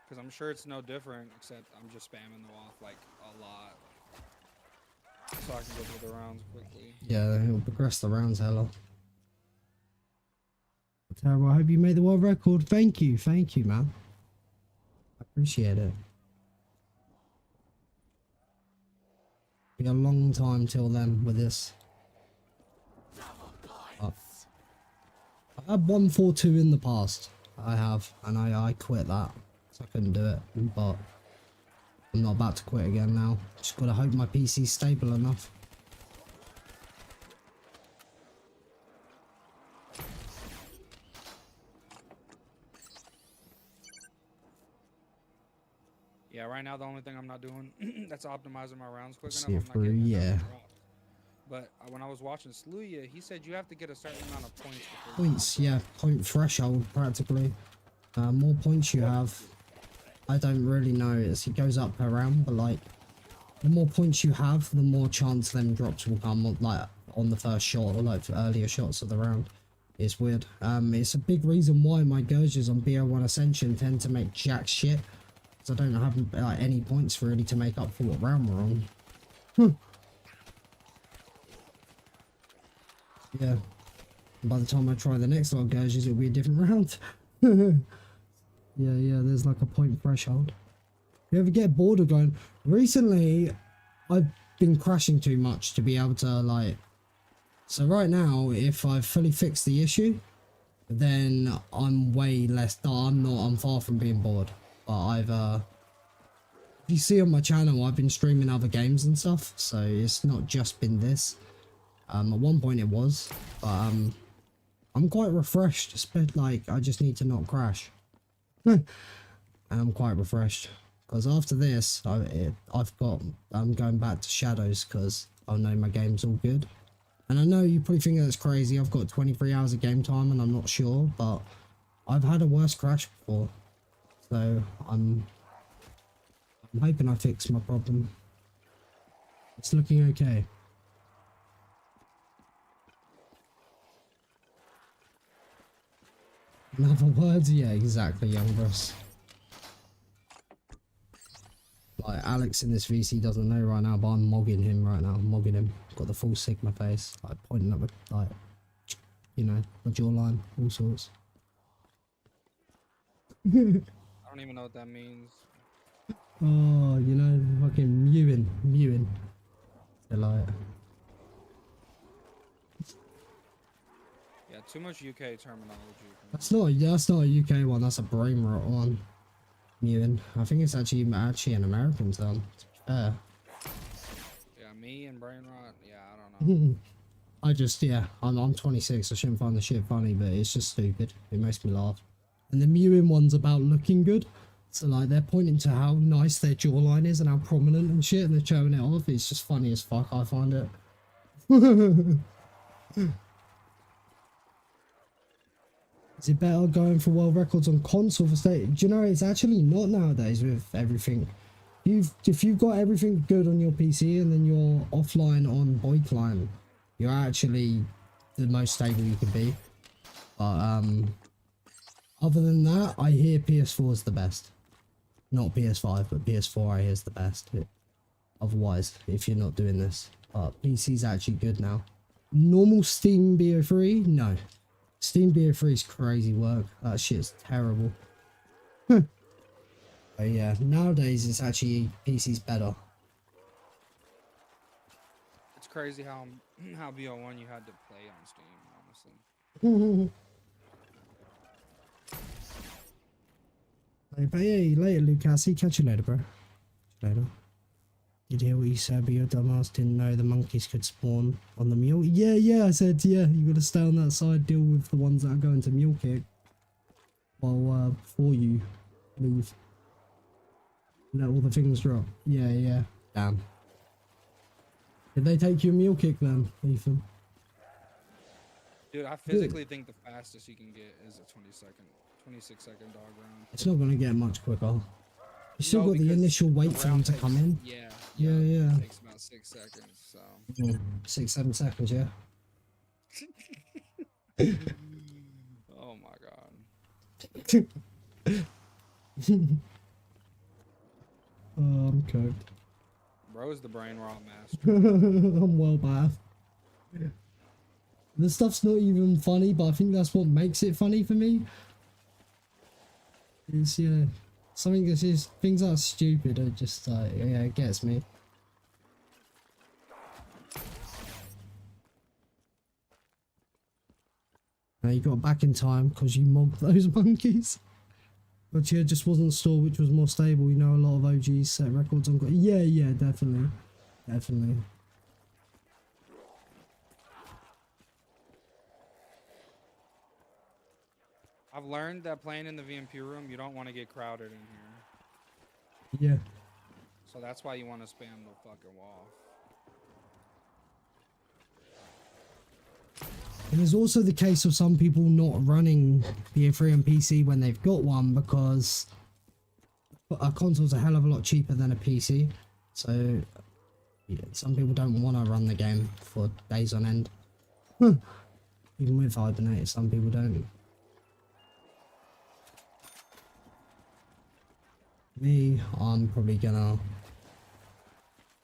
Speaker 10: Because I'm sure it's no different, except I'm just spamming the wall like a lot. So I can go through the rounds quickly.
Speaker 1: Yeah, it'll progress the rounds hella. Terrible. I hope you made the world record. Thank you, man. I appreciate it. Be a long time till then with this. Oh. I had 142 in the past. I have, and I quit that. So I couldn't do it, but I'm not about to quit again now. Just gotta hope my PC's stable enough.
Speaker 10: Yeah, right now the only thing I'm not doing that's optimizing my rounds quick
Speaker 1: See
Speaker 10: enough.
Speaker 1: it
Speaker 10: I'm not
Speaker 1: through,
Speaker 10: getting enough
Speaker 1: yeah.
Speaker 10: drops. But when I was watching Sluya, he said you have to get a certain amount of points.
Speaker 1: Points, yeah, point threshold practically. More points you have, I don't really know. It goes up per round, but like the more points you have, the more chance them drops will come on, like on the first shot or like earlier shots of the round. It's weird. It's a big reason why my Gurges on BO1 Ascension tend to make jack shit. I don't have like any points really to make up for what round we're on. Yeah. By the time I try the next lot of Gurges, it'll be a different round. Yeah, there's like a point threshold. You ever get bored of going? Recently, I've been crashing too much to be able to like... So right now, if I've fully fixed the issue, then I'm way less... I'm far from being bored. But I've, if you see on my channel, I've been streaming other games and stuff, so it's not just been this. At one point it was, but I'm quite refreshed. Like, I just need to not crash. And I'm quite refreshed, because after this, I'm going back to Shadows, because I know my game's all good. And I know you probably think that's crazy. I've got 23 hours of game time, and I'm not sure, but I've had a worse crash before. So I'm hoping I fix my problem. It's looking okay. In other words, yeah, exactly, young bros. Like Alex in this VC doesn't know right now, but I'm mogging him right now. I'm mogging him. Got the full Sigma face, like pointing up, like, you know, my jawline, all sorts.
Speaker 10: I don't even know what that means.
Speaker 1: Oh, you know, fucking mewing. They're like...
Speaker 10: Yeah, too much UK terminology.
Speaker 1: That's not a UK one, that's a brain rot one. Mewing. I think it's actually an American term, to be Yeah.
Speaker 10: Yeah, me and brain rot. Yeah, I don't know.
Speaker 1: I just, yeah, I'm 26. I shouldn't find the shit funny, but it's just stupid. It makes me laugh. And the mewing one's about looking good. So like they're pointing to how nice their jawline is and how prominent and shit, and they're showing it off. It's just funny as fuck. I find it. Is it better going for world records on console for state? Do you know, it's actually not nowadays with everything. If you've got everything good on your PC and then you're offline on Boy Client, you're actually the most stable you can be. But other than that, I hear PS4 is the best. Not PS5, but PS4 I hear is the best. Otherwise, if you're not doing this, PC's actually good now. Normal Steam BO3? No. Steam BO3 is crazy work. That shit's terrible. But yeah, nowadays it's actually PC's better.
Speaker 10: It's crazy how BO1 you had to play on Steam, honestly.
Speaker 1: But yeah, later, Lucas. Catch you later, bro. Later. Did you hear what you said? But your dumbass didn't know the monkeys could spawn on the mule. Yeah, I said, yeah, you gotta stay on that side, deal with the ones that are going to mule kick. While, before you leave. Let all the things drop. Yeah. Damn. Did they take you a mule kick then, Ethan?
Speaker 10: Dude, I physically think the fastest you can get is a 26-second dog round.
Speaker 1: It's not gonna get much quicker. You still got the
Speaker 10: because
Speaker 1: initial wait
Speaker 10: the
Speaker 1: for them
Speaker 10: round
Speaker 1: to
Speaker 10: takes-
Speaker 1: come in.
Speaker 10: Yeah.
Speaker 1: Yeah.
Speaker 10: It takes about 6 seconds, so.
Speaker 1: Yeah, 6-7 seconds, yeah.
Speaker 10: Oh my god.
Speaker 1: I'm cooked.
Speaker 10: Bro's the brain rot master.
Speaker 1: I'm well bad. This stuff's not even funny, but I think that's what makes it funny for me. It's, yeah, something that's just, things that are stupid are just, yeah, it gets me. Now you got back in time because you mobbed those monkeys. But yeah, just wasn't store which was more stable. You know, a lot of OGs set records on. Yeah, definitely.
Speaker 10: I've learned that playing in the VMP room, you don't want to get crowded in here.
Speaker 1: Yeah.
Speaker 10: So that's why you want to spam the fucking wall.
Speaker 1: And there's also the case of some people not running BO3 on PC when they've got one because a console's a hell of a lot cheaper than a PC. So yeah, some people don't want to run the game for days on end. Even with Hibernate, some people don't. Me, I'm probably gonna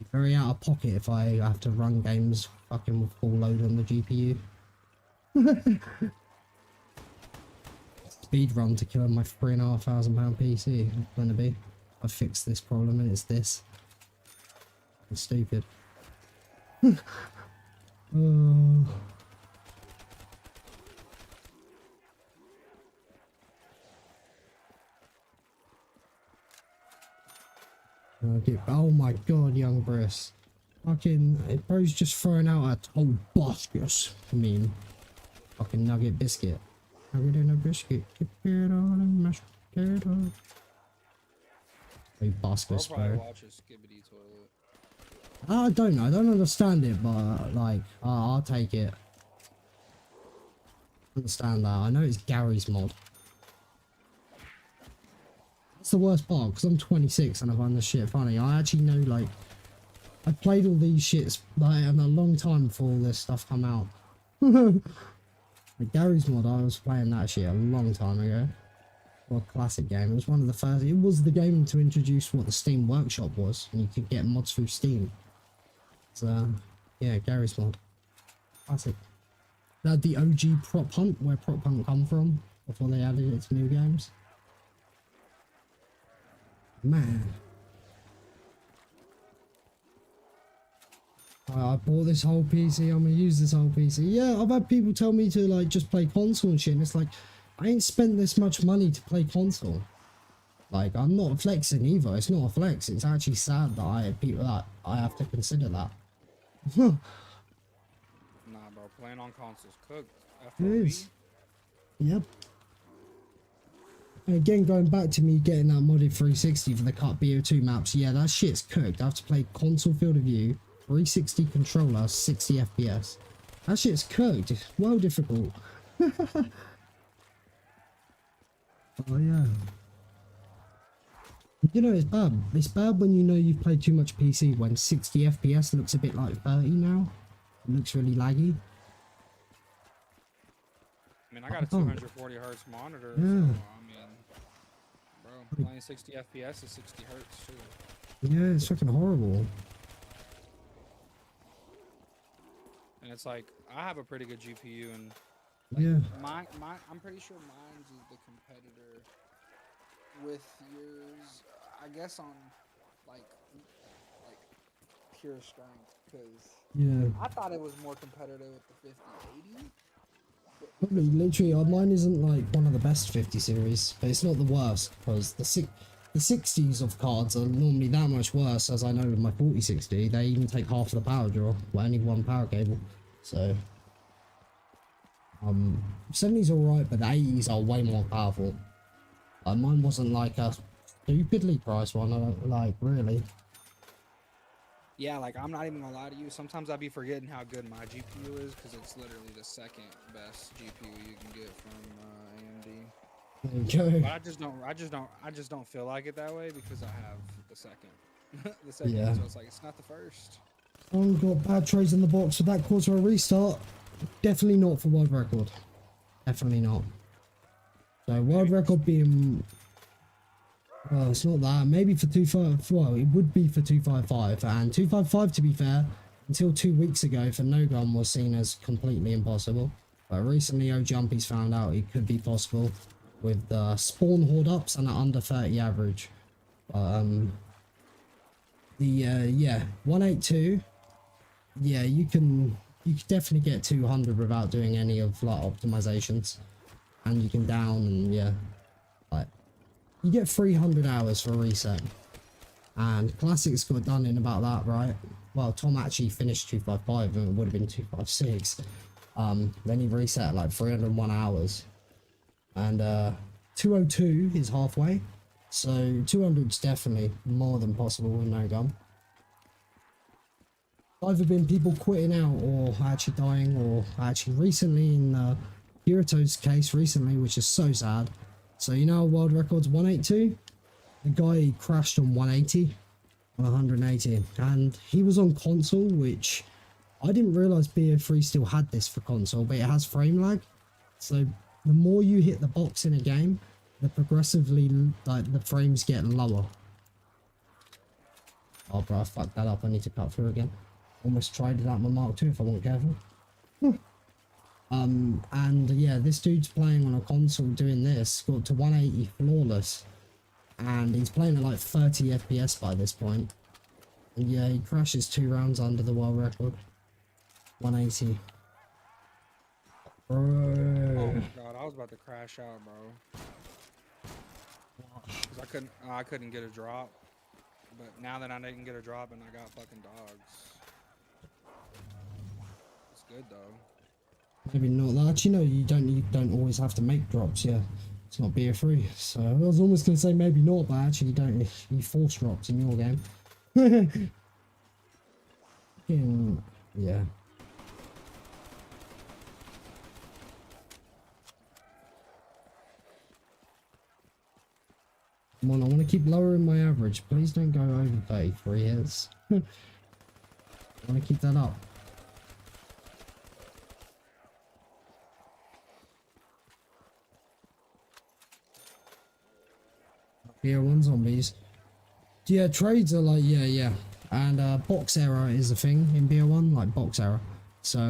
Speaker 1: be very out of pocket if I have to run games fucking with full load on the GPU. Speed run to kill my £3,500 PC. It's gonna be. I fixed this problem and it's this. It's stupid. Oh my god, young Briss. Fucking, bro's just throwing out a whole basket. I mean, fucking nugget biscuit. Nugget in a biscuit. Keep it on and mashed potato. A basket,
Speaker 10: Bro probably
Speaker 1: bro.
Speaker 10: watches Skibbity Toilet.
Speaker 1: I don't know. I don't understand it, but like, I'll take it. Understand that. I know it's Gary's mod. That's the worst part, because I'm 26 and I find this shit funny. I actually know, like, I played all these shits like a long time before all this stuff come out. Like Gary's mod, I was playing that shit a long time ago. Well, a classic game. It was one of the first. It was the game to introduce what the Steam Workshop was, and you could get mods through Steam. So, yeah, Gary's mod. Classic. They had the OG Prop Hunt, where Prop Hunt come from, before they added it to new games. Man. I bought this whole PC, I'm gonna use this whole PC. Yeah, I've had people tell me to like just play console and shit, and it's like, I ain't spent this much money to play console. Like, I'm not flexing either. It's not a flex. It's actually sad that I have to consider that.
Speaker 10: Nah, bro, playing on consoles cooked.
Speaker 1: It
Speaker 10: FOV.
Speaker 1: is. Yep. Again, going back to me getting that modded 360 for the Cut BO2 maps, yeah, that shit's cooked. I have to play console field of view, 360 controller, 60 FPS. That shit's cooked. It's well difficult. Oh yeah. You know, it's bad. It's bad when you know you've played too much PC when 60 FPS looks a bit like 30 now. It looks really laggy.
Speaker 10: I mean, I got a 240 hertz monitor.
Speaker 1: Yeah.
Speaker 10: So, I mean, bro, playing 60 FPS is 60 hertz too.
Speaker 1: Yeah, it's fucking horrible.
Speaker 10: And it's like, I have a pretty good GPU, and
Speaker 1: Yeah.
Speaker 10: I'm pretty sure mine's is the competitor with yours. I guess on like pure strength, because
Speaker 1: Yeah.
Speaker 10: I thought it was more competitive with the 5080.
Speaker 1: Probably, literally, mine isn't like one of the best 50 series, but it's not the worst because the 60s of cards are normally that much worse. As I know with my 4060, they even take half of the power draw with only one power cable. So, 70s are alright, but the 80s are way more powerful. Mine wasn't like a stupidly priced one. I don't like really.
Speaker 10: Yeah, like I'm not even gonna lie to you. Sometimes I be forgetting how good my GPU is because it's literally the second best GPU you can get from AMD.
Speaker 1: There you
Speaker 10: But
Speaker 1: go.
Speaker 10: I just don't feel like it that way because I have the second. The second,
Speaker 1: Yeah.
Speaker 10: so it's like it's not the first.
Speaker 1: Oh, got bad trades in the box for that quarter a restart. Definitely not for world record. Definitely not. So world record being, well, it's not that. Maybe for 255. Well, it would be for 255, and 255, to be fair, until 2 weeks ago for no gun was seen as completely impossible. But recently, Jumpy's found out it could be possible with spawn horde ups and an under 30 average. Yeah, 182. Yeah, you can definitely get 200 without doing any of like optimizations, and you can down and yeah, like you get 300 hours for a reset. And classics got done in about that, right? Well, Tom actually finished 255 and it would have been 256. Then he reset at like 301 hours, and 202 is halfway, so 200 is definitely more than possible with no gun. Either been people quitting out or actually dying, or actually recently in Kirito's case recently, which is so sad. So you know world record's 182? The guy crashed on 180 on 180, and he was on console, which I didn't realise BO3 still had this for console, but it has frame lag. So the more you hit the box in a game, the progressively like the frames get lower. Oh bro, I fucked that up. I need to cut through again. Almost tried it out my Mark II if I wasn't careful. And yeah, this dude's playing on a console doing this, got to 180 flawless, and he's playing at like 30 FPS by this point. And yeah, he crashes 2 rounds under the world record. 180. Bro.
Speaker 10: Oh my god, I was about to crash out, bro. 'Cause I couldn't get a drop. But now that I didn't get a drop and I got fucking dogs. It's good though.
Speaker 1: Maybe not that. Actually, no, you don't always have to make drops, yeah. It's not BO3. So I was almost gonna say maybe not, but actually you don't. You force drops in your game. Yeah. Come on, I want to keep lowering my average. Please don't go over 33 hits. I want to keep that up. BO1 zombies. Yeah, trades are like, yeah. And box error is a thing in BO1, like box error. So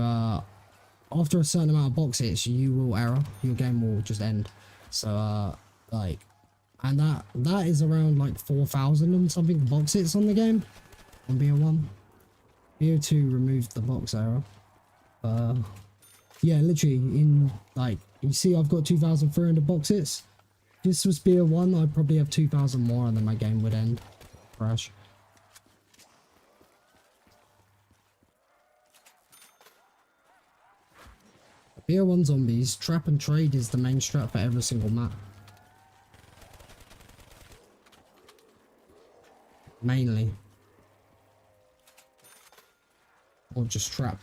Speaker 1: after a certain amount of box hits, you will error. Your game will just end. So like, and that is around like 4,000 and something box hits on the game on BO1. BO2 removed the box error. Yeah, literally in like, you see I've got 2,300 box hits. this was beer 1, I'd probably have 2,000 more and then my game would end. Crash. Beer 1 zombies, trap and trade is the main strat for every single map. Mainly. Or just trap.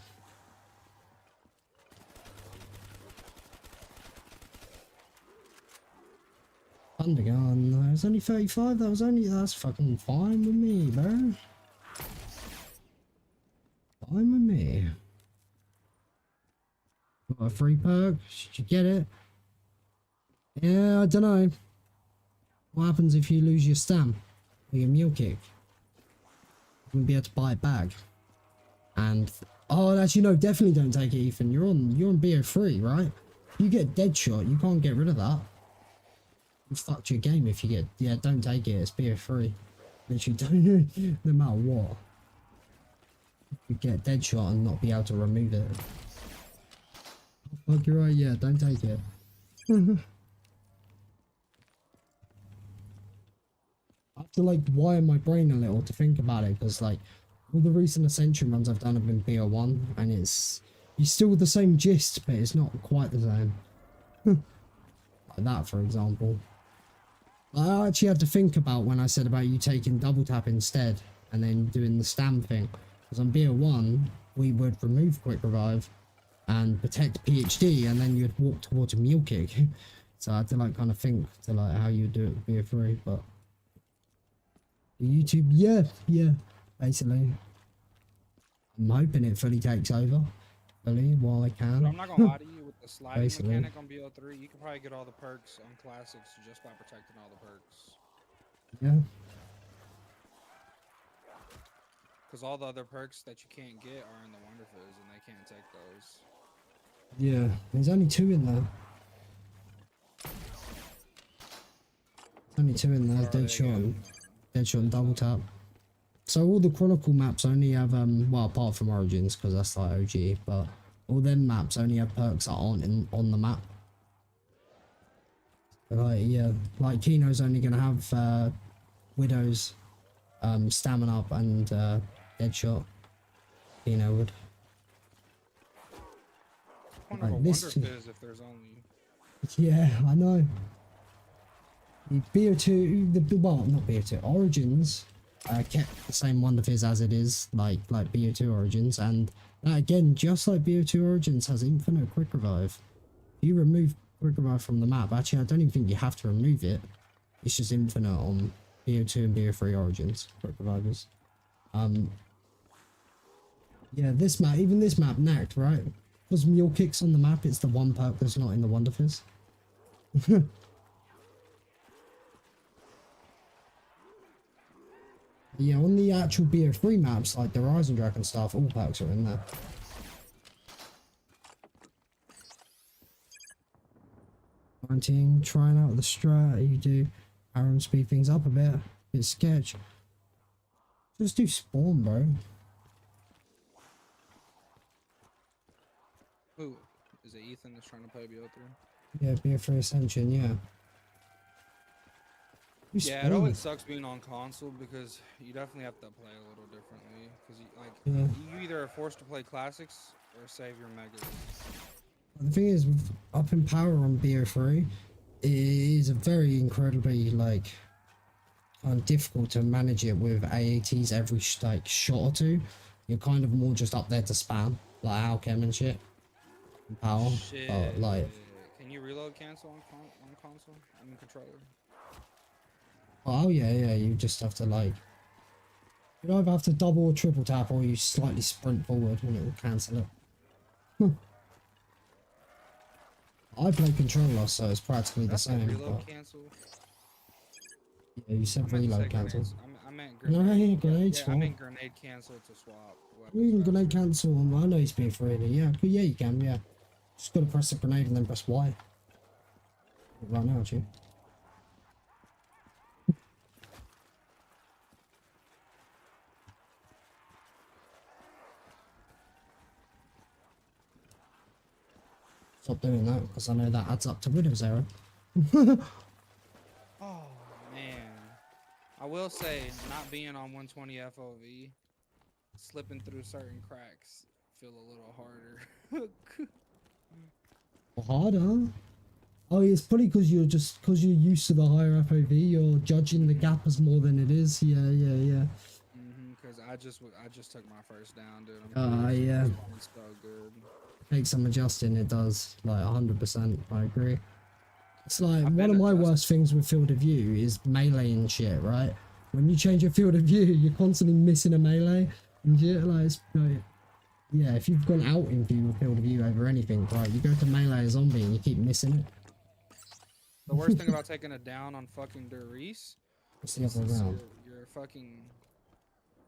Speaker 1: Undergun, that was only 35, that's fucking fine with me, bro. Fine with me. Got a free perk, should you get it? Yeah, I don't know. What happens if you lose your stam? Or your mule kick? You won't be able to buy it back. And, oh, actually no, definitely don't take it, Ethan. You're on BO3, right? If you get dead shot, you can't get rid of that. You fucked your game if you get, yeah, don't take it, it's BO3. Literally don't, no matter what. You get dead shot and not be able to remove it. Fuck, you're right, yeah, don't take it. I have to like wire my brain a little to think about it, because like all the recent Ascension runs I've done have been BO1 and it's still the same gist, but it's not quite the same. Like that, for example. I actually had to think about when I said about you taking double tap instead and then doing the stam thing, because on BO1 we would remove quick revive and protect PhD and then you'd walk towards a mule kick. So I had to like kind of think to like how you do it with BO3, but YouTube, yeah, basically. I'm hoping it fully takes over, fully, while I can.
Speaker 6: But I'm not gonna lie to you, with the sliding
Speaker 1: Basically.
Speaker 6: mechanic on BO3, you can probably get all the perks on classics just by protecting all the perks.
Speaker 1: Yeah.
Speaker 6: Because all the other perks that you can't get are in the Wonder Fizz, and they can't take those.
Speaker 1: Yeah, there's only 2 in there. Only 2 in there, Deadshot and double tap. So all the Chronicle maps only have, well, apart from Origins, because that's like OG, but all them maps only have perks that aren't on the map. Like, yeah, like Kino's only going to have Widow's Stamina Up and Deadshot. Kino would.
Speaker 6: Point of a Wonder Fizz if there's only...
Speaker 1: Yeah, I know. The BO2, well, not BO2, Origins kept the same Wonder Fizz as it is, like BO2 Origins, and that again, just like BO2 Origins, has infinite quick revive. If you remove quick revive from the map, actually I don't even think you have to remove it, it's just infinite on BO2 and BO3 Origins, quick revivers. Yeah, this map, even this map, Nacht, right? Because mule kicks on the map, it's the one perk that's not in the Wonder Fizz. Yeah, on the actual BO3 maps, like the Horizon Dragon stuff, all perks are in there. Trying out the strat, you do Aaron speed things up a bit sketch. Just do spawn, bro.
Speaker 6: Ooh, is it Ethan that's trying to play BO3?
Speaker 1: Yeah, BO3 Ascension, yeah.
Speaker 6: Yeah, it always sucks being on console because you definitely have to play a little differently. Because you either are forced to play classics or save your megas.
Speaker 1: The thing is, with up in power on BO3, it is a very incredibly like kind of difficult to manage it with AATs every like shot or 2. You're kind of more just up there to spam like Alchem and shit. In power,
Speaker 6: Shit.
Speaker 1: but like.
Speaker 6: Can you reload cancel on console? I mean controller.
Speaker 1: Oh yeah, you just have to like, you either have to double or triple tap or you slightly sprint forward and it will cancel it. I play controller, so it's practically the same.
Speaker 6: Reload cancel?
Speaker 1: Yeah, you said reload cancel.
Speaker 6: I meant
Speaker 1: grenade. Grenade
Speaker 6: yeah,
Speaker 1: swap.
Speaker 6: I meant grenade cancel to swap.
Speaker 1: You can grenade cancel. I know it's being free. Yeah, you can. Yeah, just gotta press the grenade and then press Y. Right now, actually. Stop doing that because I know that adds up to Widow's error.
Speaker 6: I will say, not being on 120 FOV, slipping through certain cracks feel a little harder.
Speaker 1: Harder? Oh, it's probably because you're used to the higher FOV. You're judging the gap as more than it is. Yeah.
Speaker 6: Because I just took my first down, dude.
Speaker 1: Yeah.
Speaker 6: It's so good.
Speaker 1: Takes some adjusting. It does, like 100%. I agree. It's like
Speaker 6: I've
Speaker 1: one of
Speaker 6: been
Speaker 1: my
Speaker 6: adjusting.
Speaker 1: worst things with field of view is melee and shit. Right? When you change your field of view, you're constantly missing a melee, and shit. Yeah, if you've gone out in field of view over anything, right? You go to melee a zombie and you keep missing it.
Speaker 6: The worst thing about taking a down on fucking Durice
Speaker 1: It's the other way
Speaker 6: is
Speaker 1: around.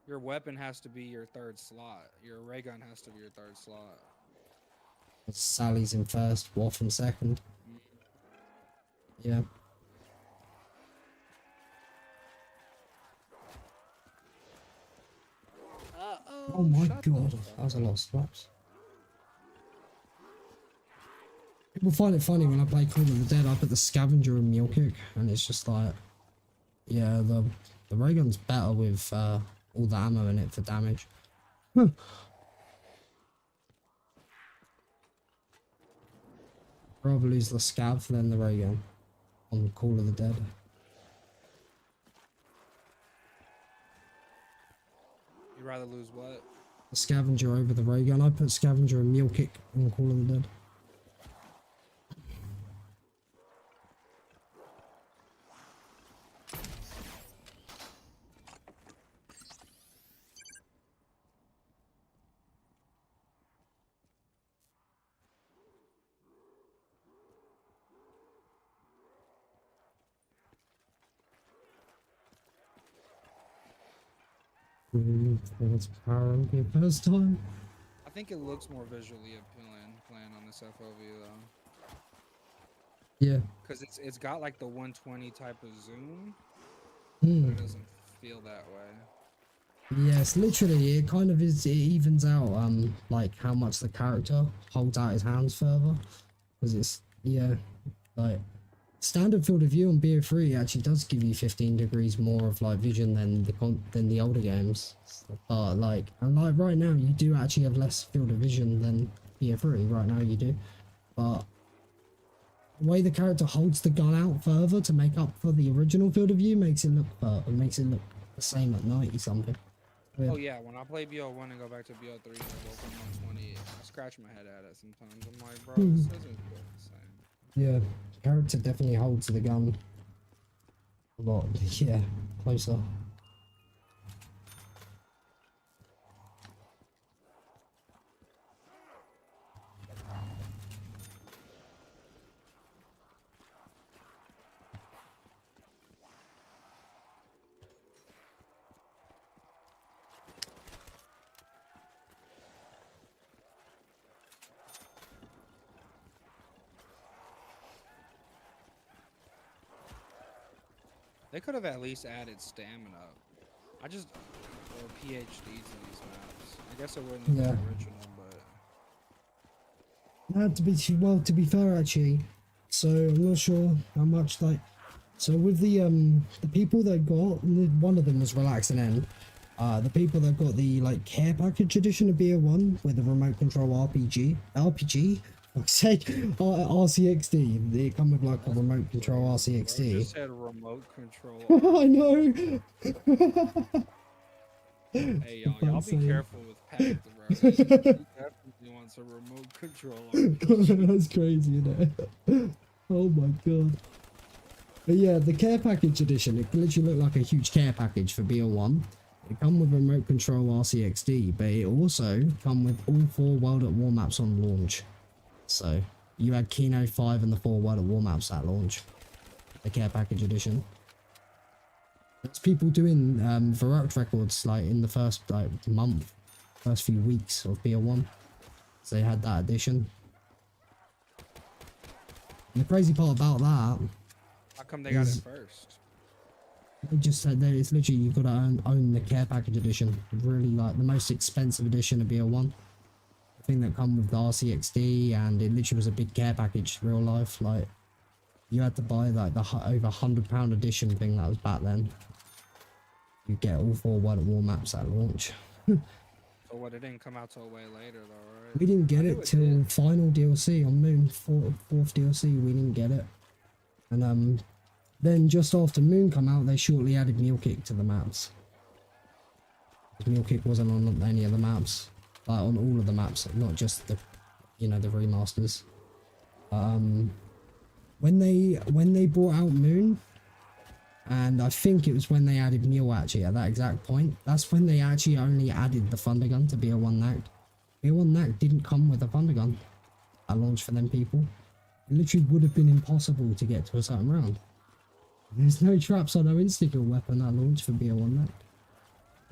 Speaker 6: your weapon has to be your third slot. Your ray gun has to be your third slot.
Speaker 1: Sally's in first, Waff in second. Yeah. Oh my god, that was a lot of slaps. People find it funny when I play Call of the Dead. I put the scavenger and mule kick, and it's just like, yeah, the ray gun's better with all the ammo in it for damage. Rather lose the scav than the ray gun on Call of the Dead.
Speaker 6: You'd rather lose what?
Speaker 1: The scavenger over the ray gun. I put scavenger and mule kick on Call of the Dead. It's power on the first time.
Speaker 6: I think it looks more visually appealing playing on this FOV though.
Speaker 1: Yeah.
Speaker 6: Because it's got like the 120 type of zoom,
Speaker 1: Hmm.
Speaker 6: but it doesn't feel that way.
Speaker 1: Yes, literally, it kind of is. It evens out, like how much the character holds out his hands further, because it's like standard field of view on BO3 actually does give you 15 degrees more of like vision than the older games, but like right now you do actually have less field of vision than BO3. Right now you do, but the way the character holds the gun out further to make up for the original field of view makes it look the same at 90 something. Yeah.
Speaker 6: Oh yeah, when I play BO1 and go back to BO3 and I go from 120, I scratch my head at it sometimes. I'm like, bro, this doesn't feel the same.
Speaker 1: Yeah, character definitely holds the gun a lot. Yeah, closer.
Speaker 6: They could have at least added stamina. Or PhD to these maps. I guess it wouldn't have been original, but
Speaker 1: Now to be fair actually, so I'm not sure how much so with the people that got, one of them was Relaxing End. The people that got the like care package edition of BO1 with the remote control RPG, like say RCXD, they come with like a remote control
Speaker 6: I
Speaker 1: RCXD.
Speaker 6: just said remote control.
Speaker 1: I know.
Speaker 6: Hey y'all be careful with Pact, bro. He definitely wants a remote control.
Speaker 1: That's crazy, isn't it? Oh my god. But yeah, the care package edition, it literally looked like a huge care package for BO1. It come with remote control RCXD, but it also come with all 4 World at War maps on launch. So you had Kino 5 and the 4 World at War maps at launch. The care package edition. There's people doing Verruct records like in the first first few weeks of BO1. So they had that edition. And the crazy part about that,
Speaker 6: How come they got it first?
Speaker 1: they just said that it's literally you've got to own the care package edition. Really like the most expensive edition of BO1. The thing that come with the RCXD, and it literally was a big care package, real life. Like you had to buy like the over £100 edition thing that was back then. you get all 4 World at War maps at launch.
Speaker 6: So what? It didn't come out till way later, though, right?
Speaker 1: We didn't get
Speaker 6: I
Speaker 1: it
Speaker 6: knew
Speaker 1: till
Speaker 6: did.
Speaker 1: final DLC on Moon, fourth DLC. We didn't get it, and then just after Moon come out, they shortly added Mule Kick to the maps. Mule Kick wasn't on any of the maps, like on all of the maps, not just the, you know, the remasters. When they brought out Moon, and I think it was when they added Mule actually at that exact point, that's when they actually only added the Thunder Gun to BO1 Nacht. BO1 Nacht didn't come with a Thunder Gun at launch for them people. It literally would have been impossible to get to a certain round. There's no traps or no insta-kill weapon at launch for BO1 Nacht.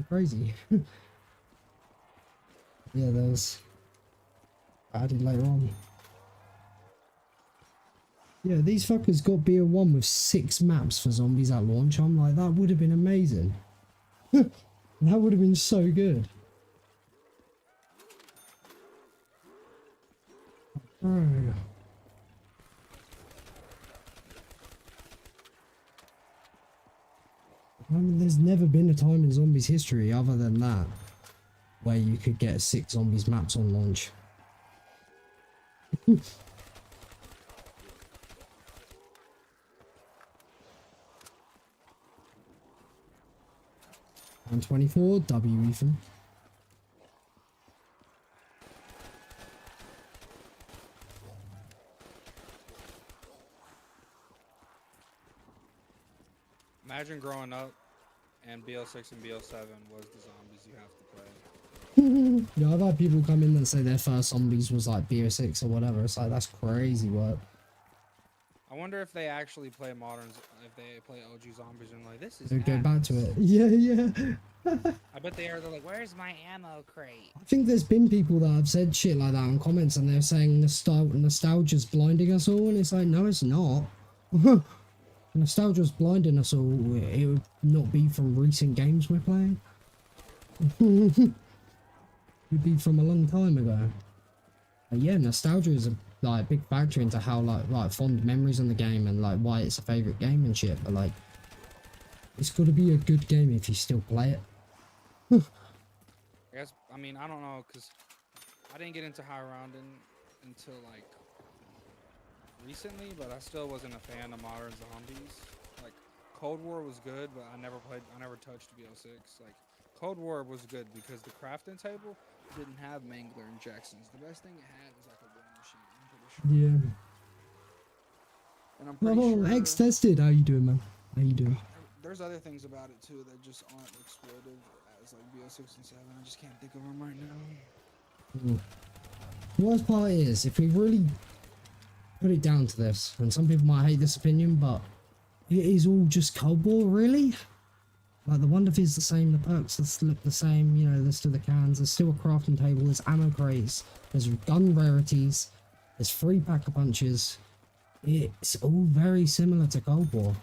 Speaker 1: Crazy. Yeah, there's added later on. Yeah, these fuckers got BO1 with 6 maps for zombies at launch. I'm like, that would have been amazing. That would have been so good. Oh. I mean, there's never been a time in zombies history other than that where you could get 6 zombies maps on launch. And 24, W Ethan.
Speaker 6: Imagine growing up and BO6 and BO7 was the zombies you have to play.
Speaker 1: Yeah, I've had people come in and say their first zombies was like BO6 or whatever. It's like, that's crazy work.
Speaker 6: I wonder if they actually play moderns, if they play OG zombies and like, this is
Speaker 1: They go back to
Speaker 6: ass."
Speaker 1: it. Yeah, yeah.
Speaker 6: I bet they are. They're like, where's my ammo crate?
Speaker 1: I think there's been people that have said shit like that in comments and they're saying nostalgia's blinding us all, and it's like, no, it's not. Nostalgia's blinding us all. It would not be from recent games we're playing. It would be from a long time ago. But yeah, nostalgia is a like big factor into how like fond memories on the game and like why it's a favorite game and shit. But like, it's got to be a good game if you still play it.
Speaker 6: I guess, I mean, I don't know, because I didn't get into high rounding until like recently, but I still wasn't a fan of modern zombies. Like, Cold War was good, but I never touched BO6. Like, Cold War was good because the crafting table didn't have Mangler injections. The best thing it had was like a war machine, I'm pretty sure.
Speaker 1: Yeah.
Speaker 6: And I'm pretty sure...
Speaker 1: X tested. How you doing, man? How you doing?
Speaker 6: There's other things about it too that just aren't exploitive as like BO6 and 7. I just can't think of them right now.
Speaker 1: The worst part is, if we really put it down to this, and some people might hate this opinion, but it is all just Cold War, really? Like, the Wonder Fizz the same, the perks look the same, you know, there's still the cans, there's still a crafting table, there's ammo crates, there's gun rarities, there's free pack-a-punches. It's all very similar to Cold War.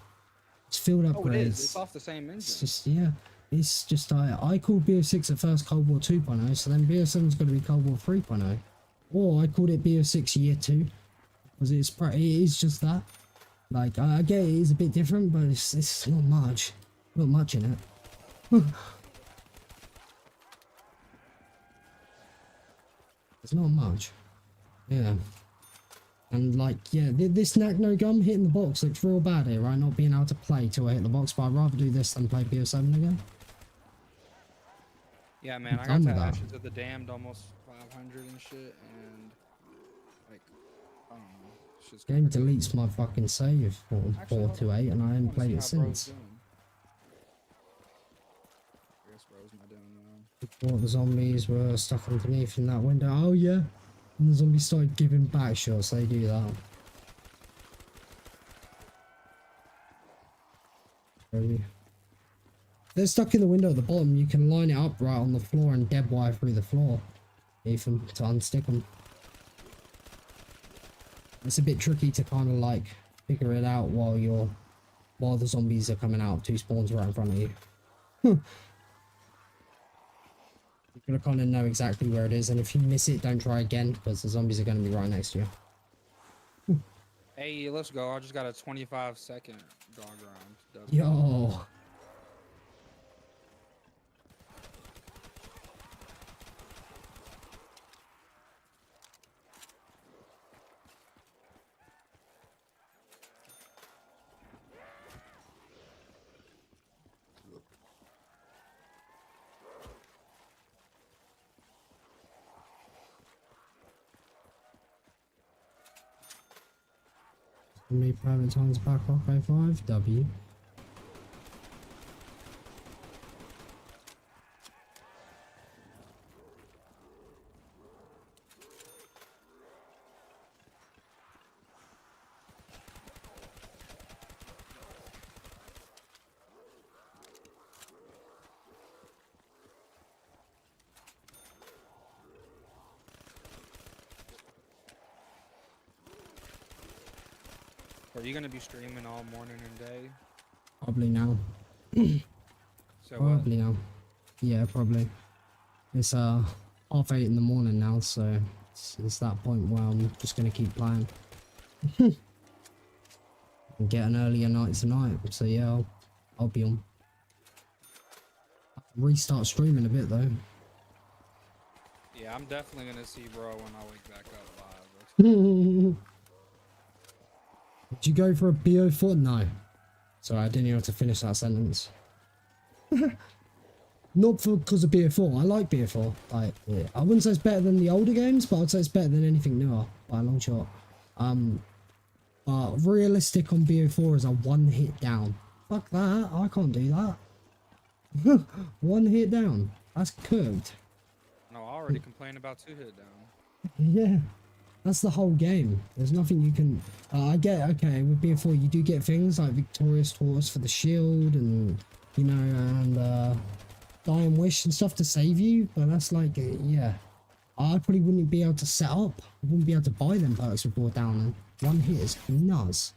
Speaker 1: It's field upgrades.
Speaker 6: Oh, it is. It's off the same engine.
Speaker 1: It's just, yeah. It's just, I called BO6 at first Cold War 2.0, so then BO7's going to be Cold War 3.0. Or I called it BO6 Year 2, because it is just that. Like, I get it is a bit different, but it's not much. Not much in it. There's not much. Yeah. And like, yeah, this Nacht no gum hitting the box looks real bad here, right? Not being able to play till I hit the box, but I'd rather do this than play BO7 again.
Speaker 6: Yeah, man, I
Speaker 1: done
Speaker 6: got
Speaker 1: with
Speaker 6: to
Speaker 1: that.
Speaker 6: Ashes of the Damned almost 500 and shit, and like, I don't know. It's just
Speaker 1: Game
Speaker 6: kinda good.
Speaker 1: deletes my fucking save for
Speaker 6: Actually, hold on.
Speaker 1: 428 and I haven't
Speaker 6: wanna
Speaker 1: played
Speaker 6: see
Speaker 1: it
Speaker 6: how bro's
Speaker 1: since.
Speaker 6: doing. I guess bro's not doing well.
Speaker 1: Thought the zombies were stuck underneath in that window. Oh yeah. And the zombies started giving back shots, they do that. Really. They're stuck in the window at the bottom, you can line it up right on the floor and dead wire through the floor. Even to unstick them. It's a bit tricky to kind of like figure it out while the zombies are coming out. 2 spawns right in front of you. You gotta kind of know exactly where it is, and if you miss it, don't try again because the zombies are gonna be right next to you.
Speaker 6: Hey, let's go. I just got a 25-second dog round.
Speaker 1: Yo. Me private times back rock 05 W.
Speaker 6: Are you gonna be streaming all morning and day?
Speaker 1: Probably now.
Speaker 6: So
Speaker 1: Probably now. Yeah, probably. It's 8:30 in the morning now, so it's that point where I'm just gonna keep playing. And get an earlier night tonight. So yeah, I'll be on. Restart streaming a bit though.
Speaker 6: Yeah, I'm definitely gonna see bro when I wake back up live.
Speaker 1: Did you go for a BO4? No. Sorry, I didn't know how to finish that sentence. Not because of BO4. I like BO4. Like, yeah. I wouldn't say it's better than the older games, but I'd say it's better than anything newer by a long shot. But realistic on BO4 is a one hit down. Fuck that. I can't do that. One hit down. That's cooked.
Speaker 6: No, I already complained about 2 hit down.
Speaker 1: Yeah. That's the whole game. There's nothing you can... I get, okay, with BO4 you do get things like Victorious Tortoise for the shield and, you know, and Dying Wish and stuff to save you, but that's like, yeah. I probably wouldn't be able to set up. I wouldn't be able to buy them perks with brought down, and one hit is nuts.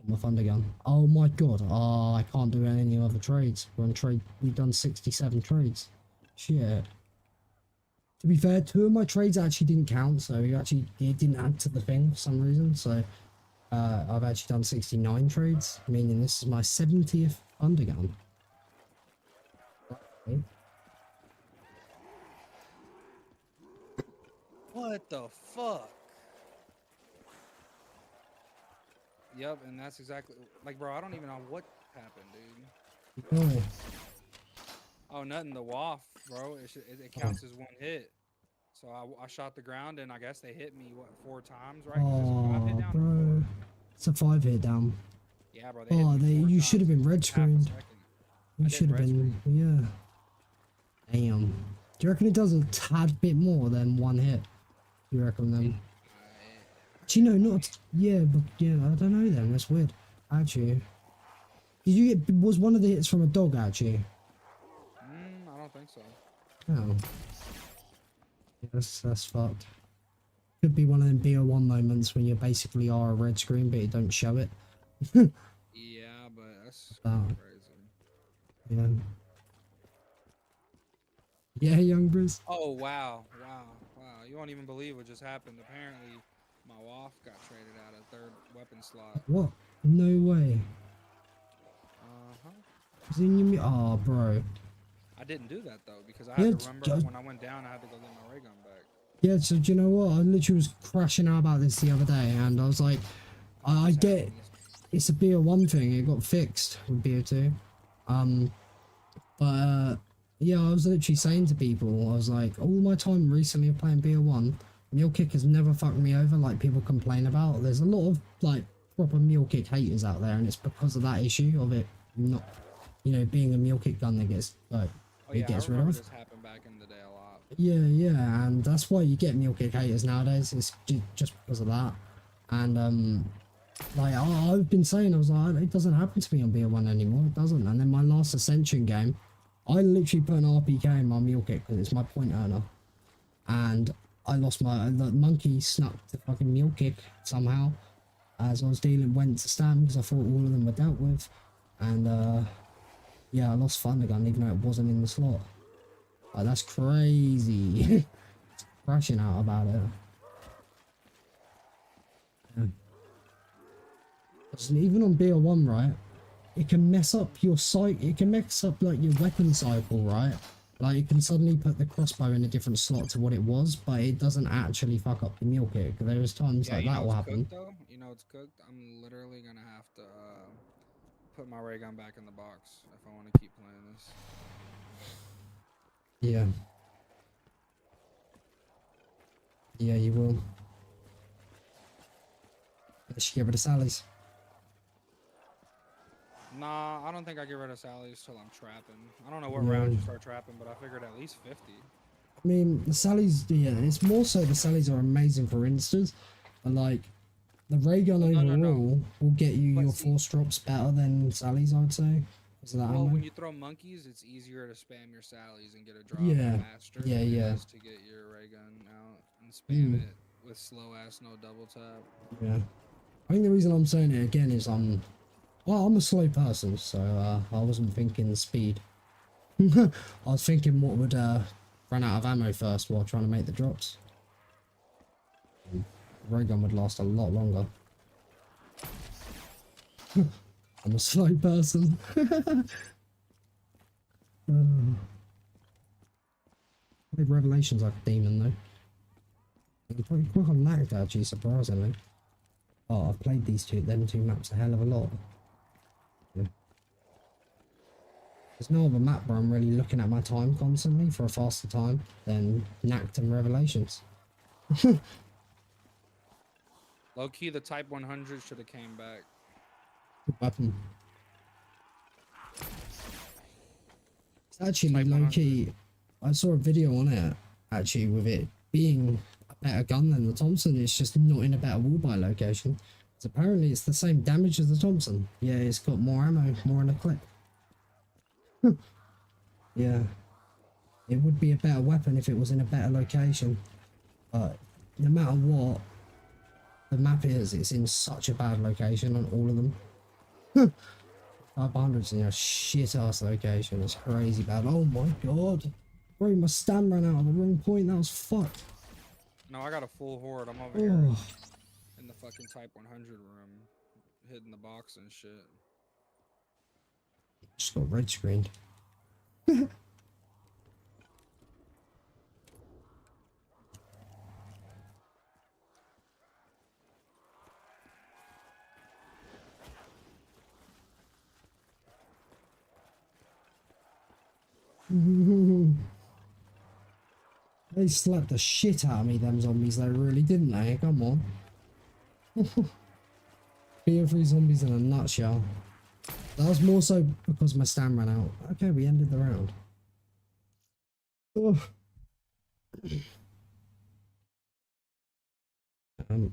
Speaker 1: My thunder gun. Oh my god. Oh, I can't do any other trades. We've done 67 trades. Shit. To be fair, 2 of my trades actually didn't count, so it didn't add to the thing for some reason. So I've actually done 69 trades, meaning this is my 70th undergun. Okay.
Speaker 6: What the fuck? Yep, and that's exactly like, bro. I don't even know what happened, dude.
Speaker 1: Oh.
Speaker 6: Oh, nothing. The waff, bro. It counts as 1 hit. So I shot the ground, and I guess they hit me what 4 times, right? 'Cause it's a 5 hit down or
Speaker 1: Bro.
Speaker 6: 4?
Speaker 1: It's a 5 hit down.
Speaker 6: Yeah, bro. They hit me 4
Speaker 1: you
Speaker 6: times
Speaker 1: should have been
Speaker 6: in
Speaker 1: red
Speaker 6: half a
Speaker 1: screened.
Speaker 6: second.
Speaker 1: You
Speaker 6: I
Speaker 1: should
Speaker 6: did
Speaker 1: have
Speaker 6: red
Speaker 1: been, yeah. Damn. Do you reckon it does a tad bit more than 1 hit? You reckon then? Actually, no, not. Yeah, but yeah, I don't know then. That's weird. Actually, did you get? Was one of the hits from a dog? Actually.
Speaker 6: I don't think so.
Speaker 1: Oh. Yeah, that's fucked. Could be one of them BO1 moments when you basically are a red screen, but you don't show it.
Speaker 6: Yeah, but that's
Speaker 1: Oh.
Speaker 6: crazy.
Speaker 1: Yeah. Yeah, young Bruce.
Speaker 6: Oh wow. You won't even believe what just happened. Apparently, my waff got traded out of 3rd weapon slot.
Speaker 1: What? No way.
Speaker 6: Uh-huh.
Speaker 1: Is it in your oh, bro.
Speaker 6: I didn't do that though because I had to remember when I went down. I had to go get my ray gun back.
Speaker 1: Yeah, so do you know what? I literally was crashing out about this the other day, and I was like, I get it's a BO1 thing. It got fixed with BO2. But yeah, I was literally saying to people, I was like, all my time recently of playing BO1, mule kick has never fucked me over like people complain about. There's a lot of like proper mule kick haters out there, and it's because of that issue of it not, you know, being a mule kick gun that gets like it gets rid of.
Speaker 6: This happened back in the day a lot.
Speaker 1: Yeah, and that's why you get mule kick haters nowadays. It's just because of that. And like I've been saying, I was like, it doesn't happen to me on BO1 anymore. It doesn't. And then my last Ascension game, I literally put an RPK in my mule kick because it's my point earner, and I lost the monkey snuck the fucking mule kick somehow as I was went to stand because I thought all of them were dealt with, and yeah, I lost thunder gun even though it wasn't in the slot. Like, that's crazy. Crashing out about it. Yeah. 'Cause even on BO1, right, it can mess up your it can mess up like your weapon cycle, right? Like, you can suddenly put the crossbow in a different slot to what it was, but it doesn't actually fuck up the mule kick. There's times like that will happen.
Speaker 6: Cooked, though? You know it's cooked. I'm literally gonna have to put my ray gun back in the box if I want to keep playing this.
Speaker 1: Yeah. Yeah, you will. I should get rid of Sally's.
Speaker 6: Nah, I don't think I get rid of Sally's till I'm trapping. I don't know what
Speaker 1: Yeah.
Speaker 6: round you start trapping, but I figured at least 50.
Speaker 1: I mean, the Sally's, yeah, it's more so the Sally's are amazing for instance, but like, the ray gun
Speaker 6: Well,
Speaker 1: overall
Speaker 6: no.
Speaker 1: will get you
Speaker 6: But
Speaker 1: your
Speaker 6: see-
Speaker 1: force drops better than Sally's, I would say. Is that
Speaker 6: Well,
Speaker 1: ammo?
Speaker 6: when you throw monkeys, it's easier to spam your Sallies and get a drop
Speaker 1: Yeah.
Speaker 6: faster
Speaker 1: Yeah,
Speaker 6: than
Speaker 1: yeah.
Speaker 6: it is to get your ray gun out and spam
Speaker 1: Mm.
Speaker 6: it with slow ass no double tap.
Speaker 1: Yeah. I think the reason I'm saying it again is well, I'm a slow person, so I wasn't thinking speed. I was thinking what would run out of ammo first while trying to make the drops. The ray gun would last a lot longer. I'm a slow person. I think Revelation's like a demon though. I'm pretty quick on Nacht actually, surprisingly. Oh, I've played them two maps a hell of a lot. Yeah. There's no other map where I'm really looking at my time constantly for a faster time than Nacht and Revelations.
Speaker 6: Low key, the Type 100 should have came back.
Speaker 1: Good weapon. It's actually
Speaker 6: Type
Speaker 1: low
Speaker 6: 100.
Speaker 1: key. I saw a video on it actually with it being a better gun than the Thompson. It's just not in a better wallby location. So apparently it's the same damage as the Thompson. Yeah, it's got more ammo, more in the clip. Yeah. It would be a better weapon if it was in a better location. But no matter what the map is, it's in such a bad location on all of them. 500's in a shit ass location. It's crazy bad. Oh my god. Bro, my stam ran out at the wrong point. That was fucked.
Speaker 6: No, I got a full horde. I'm over here
Speaker 1: Oh.
Speaker 6: in the fucking Type 100 room, hitting the box and shit.
Speaker 1: Just got red screened. They slapped the shit out of me, them zombies, they really, didn't they? Come on. BO3 zombies in a nutshell. That was more so because my stam ran out. Okay, we ended the round. Oh. New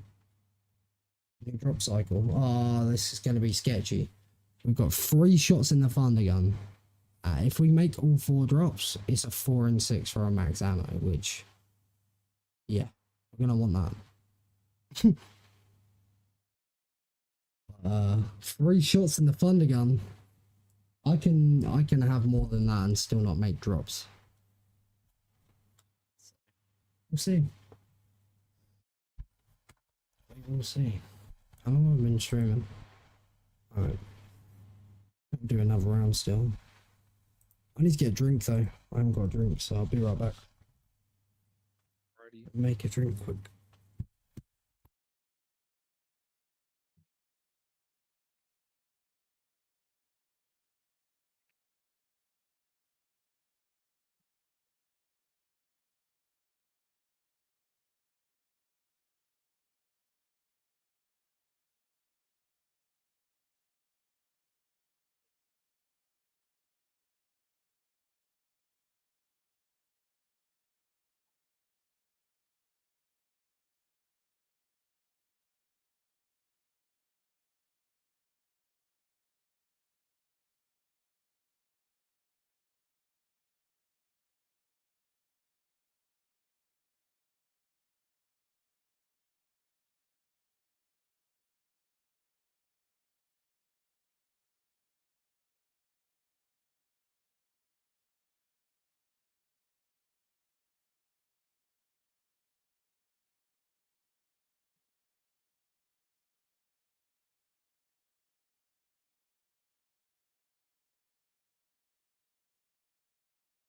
Speaker 1: drop cycle. Oh, this is going to be sketchy. We've got 3 shots in the thunder gun. If we make all 4 drops, it's a 4 and 6 for our max ammo, which, yeah, we're gonna want that. 3 shots in the thunder gun. I can have more than that and still not make drops. We'll see. We'll see. How long have I been streaming? Alright. I'll do another round still. I need to get a drink though. I haven't got a drink, so I'll be right back.
Speaker 6: Already.
Speaker 1: Make a drink quick.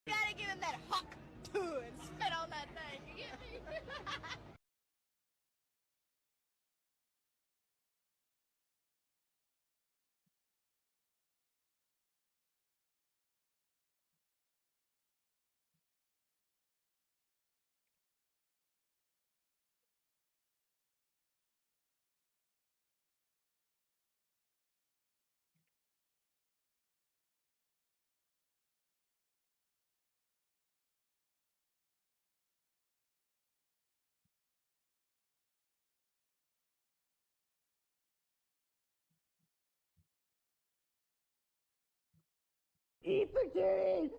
Speaker 11: Gotta give him that hawk too and spit on that thing. You get me?
Speaker 1: Eat the kitty!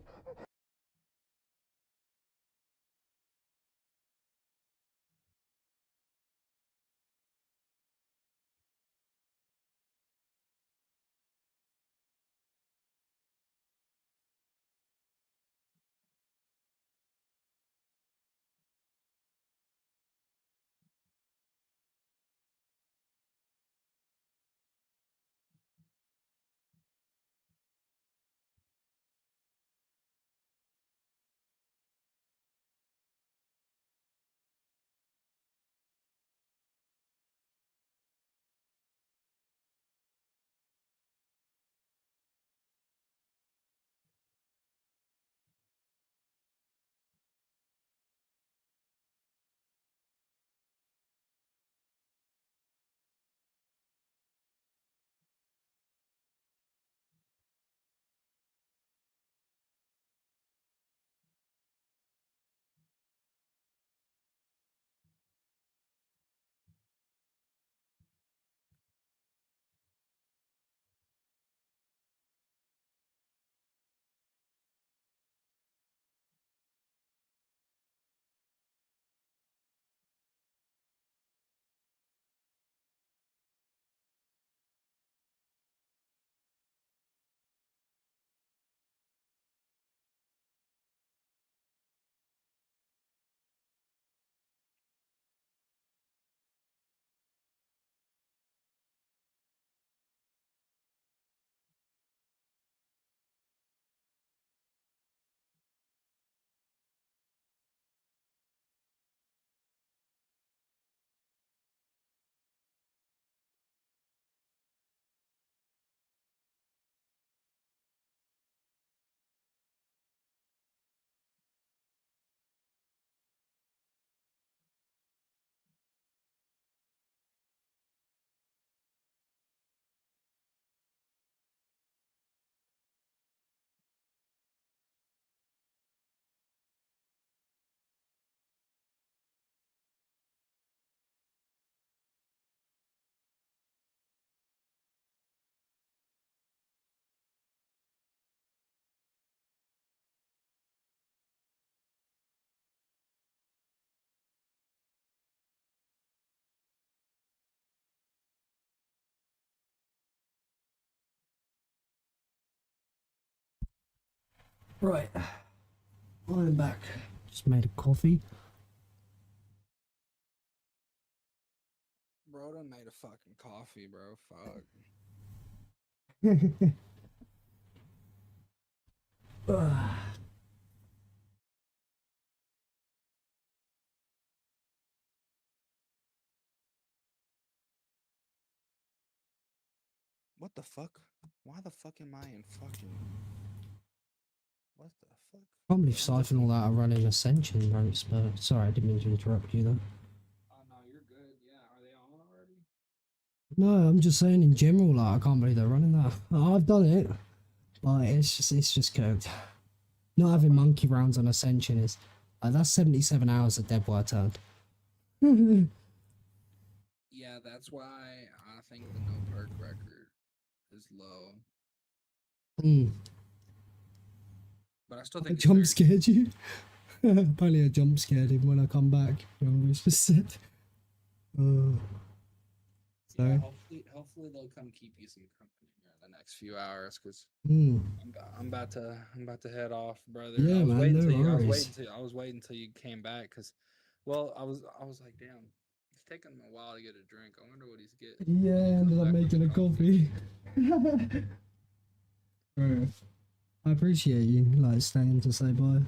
Speaker 1: Right, I'm back. Just made a coffee.
Speaker 6: Bro done made a fucking coffee, bro. Fuck. What the fuck? Why the fuck am I in fucking... What the fuck?
Speaker 1: Can't believe Siphon all that are running Ascension ranks, but sorry, I didn't mean to interrupt you though.
Speaker 6: Oh no, you're good. Yeah, are they on already?
Speaker 1: No, I'm just saying in general, like, I can't believe they're running that. I've done it, but it's just code. Not having monkey rounds on Ascension is, that's 77 hours of dead wire turned.
Speaker 6: Yeah, that's why I think the no perk record is low. But I still
Speaker 1: I
Speaker 6: think it's
Speaker 1: jump
Speaker 6: very-
Speaker 1: scared you. Apparently I jump scared him when I come back. You know, it's just said.
Speaker 6: Yeah,
Speaker 1: Sorry.
Speaker 6: hopefully they'll come keep you some company here in the next few hours, cause
Speaker 1: Mm.
Speaker 6: I'm about to head off, brother.
Speaker 1: Yeah,
Speaker 6: I was
Speaker 1: man,
Speaker 6: waiting
Speaker 1: no
Speaker 6: till you,
Speaker 1: worries.
Speaker 6: I was waiting till you came back, cause, well, I was like, damn, it's taking him a while to get a drink. I wonder what he's getting.
Speaker 1: Yeah, ended up making a coffee. Bro, I appreciate you like staying to say bye.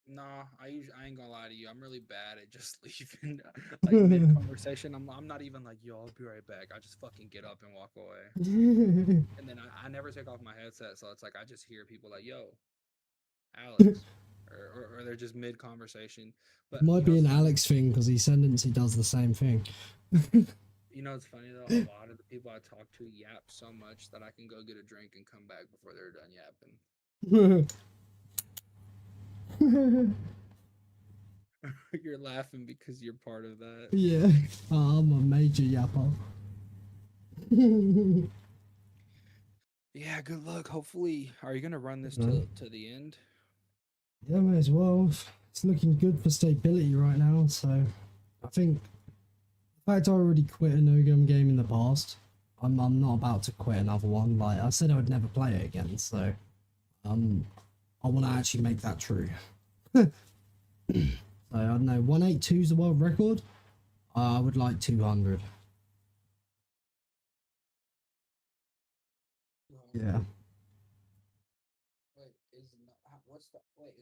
Speaker 6: Nah, I ain't gonna lie to you. I'm really bad at just leaving. Like mid conversation, I'm not even like, yo, I'll be right back. I just fucking get up and walk away. And then I never take off my headset, so it's like I just hear people like, yo, Alex, or they're just mid conversation. But
Speaker 1: Might
Speaker 6: you
Speaker 1: be
Speaker 6: know,
Speaker 1: an
Speaker 6: it's funny-
Speaker 1: Alex thing because he does the same thing.
Speaker 6: You know, it's funny though. A lot of the people I talk to yap so much that I can go get a drink and come back before they're done yapping. You're laughing because you're part of that.
Speaker 1: Yeah, I'm a major yapper.
Speaker 6: Yeah, good luck. Hopefully, are you gonna run this
Speaker 1: Mhm.
Speaker 6: to the end?
Speaker 1: Yeah, may as well. It's looking good for stability right now, so I think the fact I already quit a no-gum game in the past, I'm not about to quit another one. Like I said, I would never play it again, so I want to actually make that true. So I don't know, 182 is the world record. I would like 200. Yeah.
Speaker 9: Is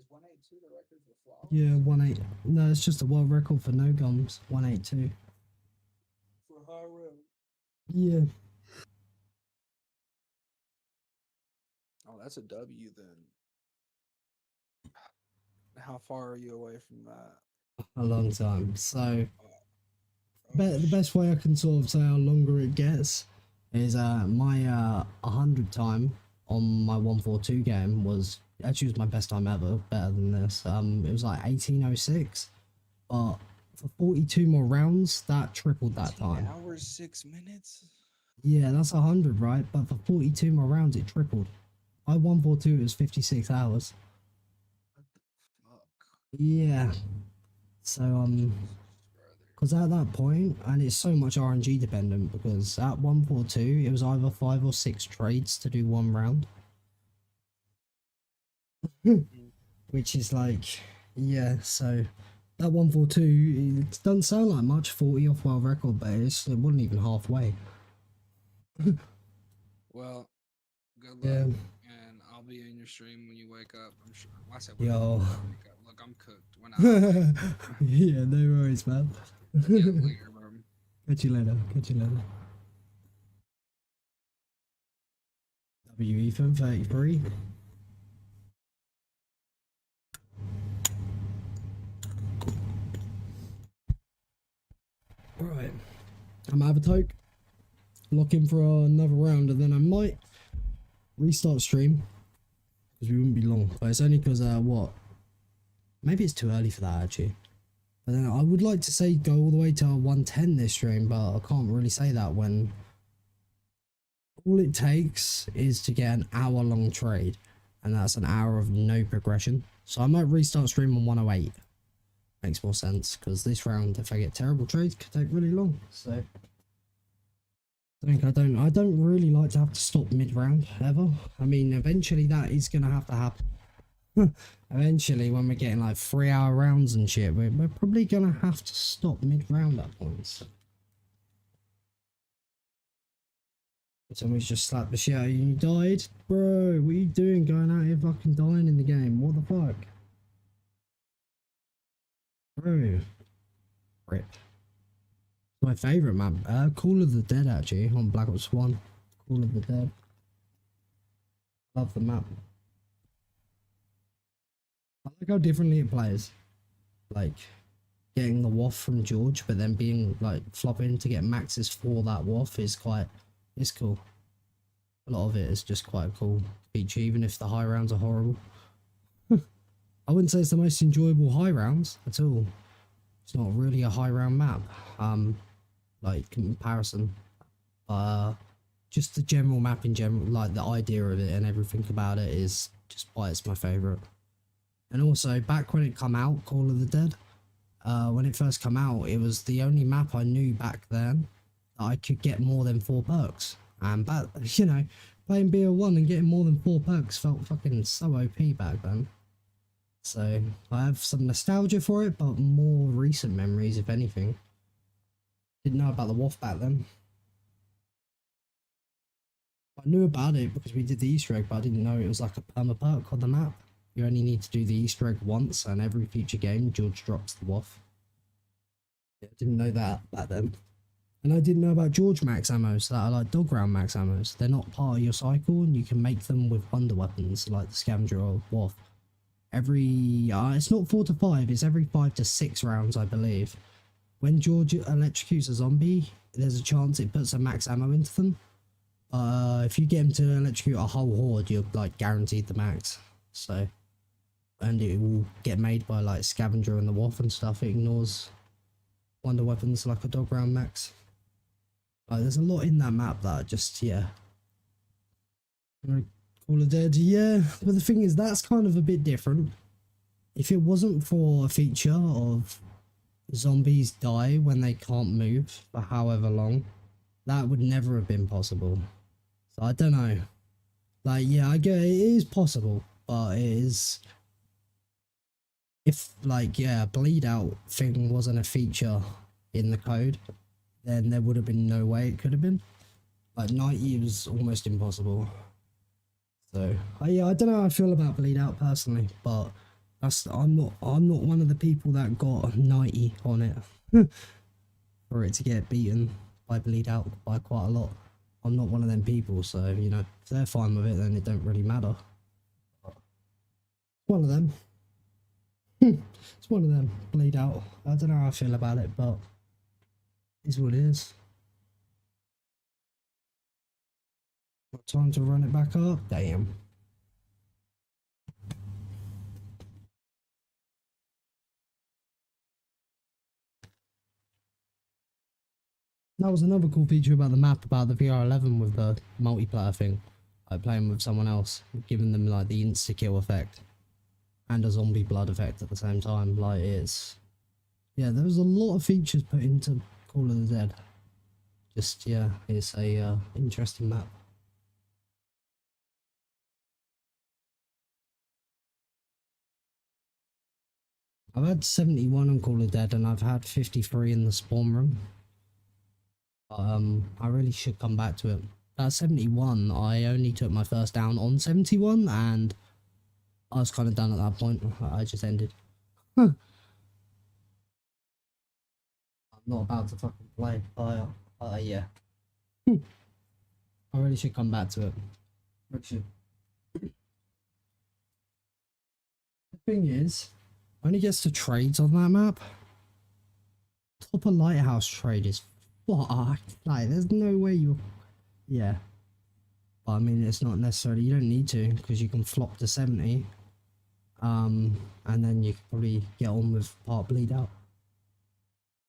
Speaker 9: 182 the record for flawless?
Speaker 1: Yeah, 18. No, it's just a world record for no gums. 182.
Speaker 9: For high road.
Speaker 1: Yeah.
Speaker 6: Oh, that's a W then. How far are you away from that?
Speaker 1: A long time. So
Speaker 6: Oh,
Speaker 1: the best way I can sort of say how longer it gets is my 100 time on my 142 game was actually was my best time ever, better than this. It was like 1806, but for 42 more rounds that tripled that time.
Speaker 6: Hours 6 minutes.
Speaker 1: Yeah, that's 100, right? But for 42 more rounds it tripled. My 142 it was 56 hours.
Speaker 6: Fuck.
Speaker 1: Yeah. So because at that point, and it's so much RNG dependent, because at 142 it was either 5 or 6 trades to do one round. Which is like, yeah, so that 142, it doesn't sound like much, 40 off world record, but it wasn't even halfway.
Speaker 6: Well, good luck,
Speaker 1: Yeah.
Speaker 6: and I'll be in your stream when you wake up. I'm sure. I said when
Speaker 1: Yo.
Speaker 6: I wake up. Look, I'm cooked. When I
Speaker 1: Yeah, no worries, man.
Speaker 6: yeah, later, bro.
Speaker 1: Catch you later. Catch you later. W Ethan 33. Right. I'm gonna have a toke. Lock in for another round, and then I might restart stream because we wouldn't be long. But it's only because what? Maybe it's too early for that actually. But then I would like to say go all the way to 110 this stream, but I can't really say that when all it takes is to get an hour-long trade, and that's an hour of no progression. So I might restart stream on 108. Makes more sense because this round, if I get terrible trades, could take really long. So I don't really like to have to stop mid-round ever. I mean, eventually that is gonna have to happen. Eventually, when we're getting like 3-hour rounds and shit, we're probably gonna have to stop mid-round at points. Somebody's just slapped the shit out of you and you died? Bro, what are you doing going out here fucking dying in the game? What the fuck? Bro. Rip. My favourite map. Call of the Dead actually, on Black Ops 1. Call of the Dead. Love the map. I like how differently it plays. Like, getting the waff from George, but then being like flopping to get maxes for that waff is quite, it's cool. A lot of it is just quite a cool feature, even if the high rounds are horrible. I wouldn't say it's the most enjoyable high rounds at all. It's not really a high round map, like comparison. Just the general map in general, like the idea of it and everything about it is just why it's my favourite. And also, back when it come out, Call of the Dead, when it first come out, it was the only map I knew back then that I could get more than 4 perks. And back, you know, playing BO1 and getting more than 4 perks felt fucking so OP back then. So I have some nostalgia for it, but more recent memories, if anything. Didn't know about the WAF back then. I knew about it because we did the Easter egg, but I didn't know it was like a perma perk on the map. You only need to do the Easter egg once, and every future game, George drops the WAF. Yeah, I didn't know that back then. And I didn't know about George max ammos that are like dog round max ammos. They're not part of your cycle, and you can make them with wonder weapons like the scavenger or WAF. Every it's not 4 to 5, it's every 5 to 6 rounds, I believe. When George electrocutes a zombie, there's a chance it puts a max ammo into them. If you get him to electrocute a whole horde, you're like guaranteed the max. So, and it will get made by like scavenger and the WAF and stuff. It ignores wonder weapons like a dog round max. Like, there's a lot in that map that just, yeah. Call of Dead, yeah. But the thing is, that's kind of a bit different. If it wasn't for a feature of zombies die when they can't move for however long, that would never have been possible. So I don't know. Like, yeah, I get it is possible, but it is... If, like, yeah, a bleed out thing wasn't a feature in the code, then there would have been no way it could have been. Like, 90 was almost impossible. So, yeah, I don't know how I feel about bleed out personally, but I'm not one of the people that got 90 on it for it to get beaten by bleed out by quite a lot. I'm not one of them people, so, you know, if they're fine with it, then it don't really matter. But one of them. It's one of them. Bleed out. I don't know how I feel about it, but it's what it is. Got time to run it back up? Damn. That was another cool feature about the map, about the VR11 with the multiplayer thing. Like playing with someone else, giving them like the insta-kill effect. And a zombie blood effect at the same time. Like, it's... Yeah, there was a lot of features put into Call of the Dead. Just, yeah, it's a interesting map. I've had 71 on Call of Dead and I've had 53 in the spawn room. I really should come back to it. At 71, I only took my first down on 71 and I was kind of done at that point. I just ended. I'm not about to fucking play. Yeah. I really should come back to it. Really. The thing is, when it gets to trades on that map, top of lighthouse trade is fucked. Like, there's no way you... Yeah. But I mean, it's not necessarily... You don't need to, because you can flop to 70. And then you can probably get on with part bleed out,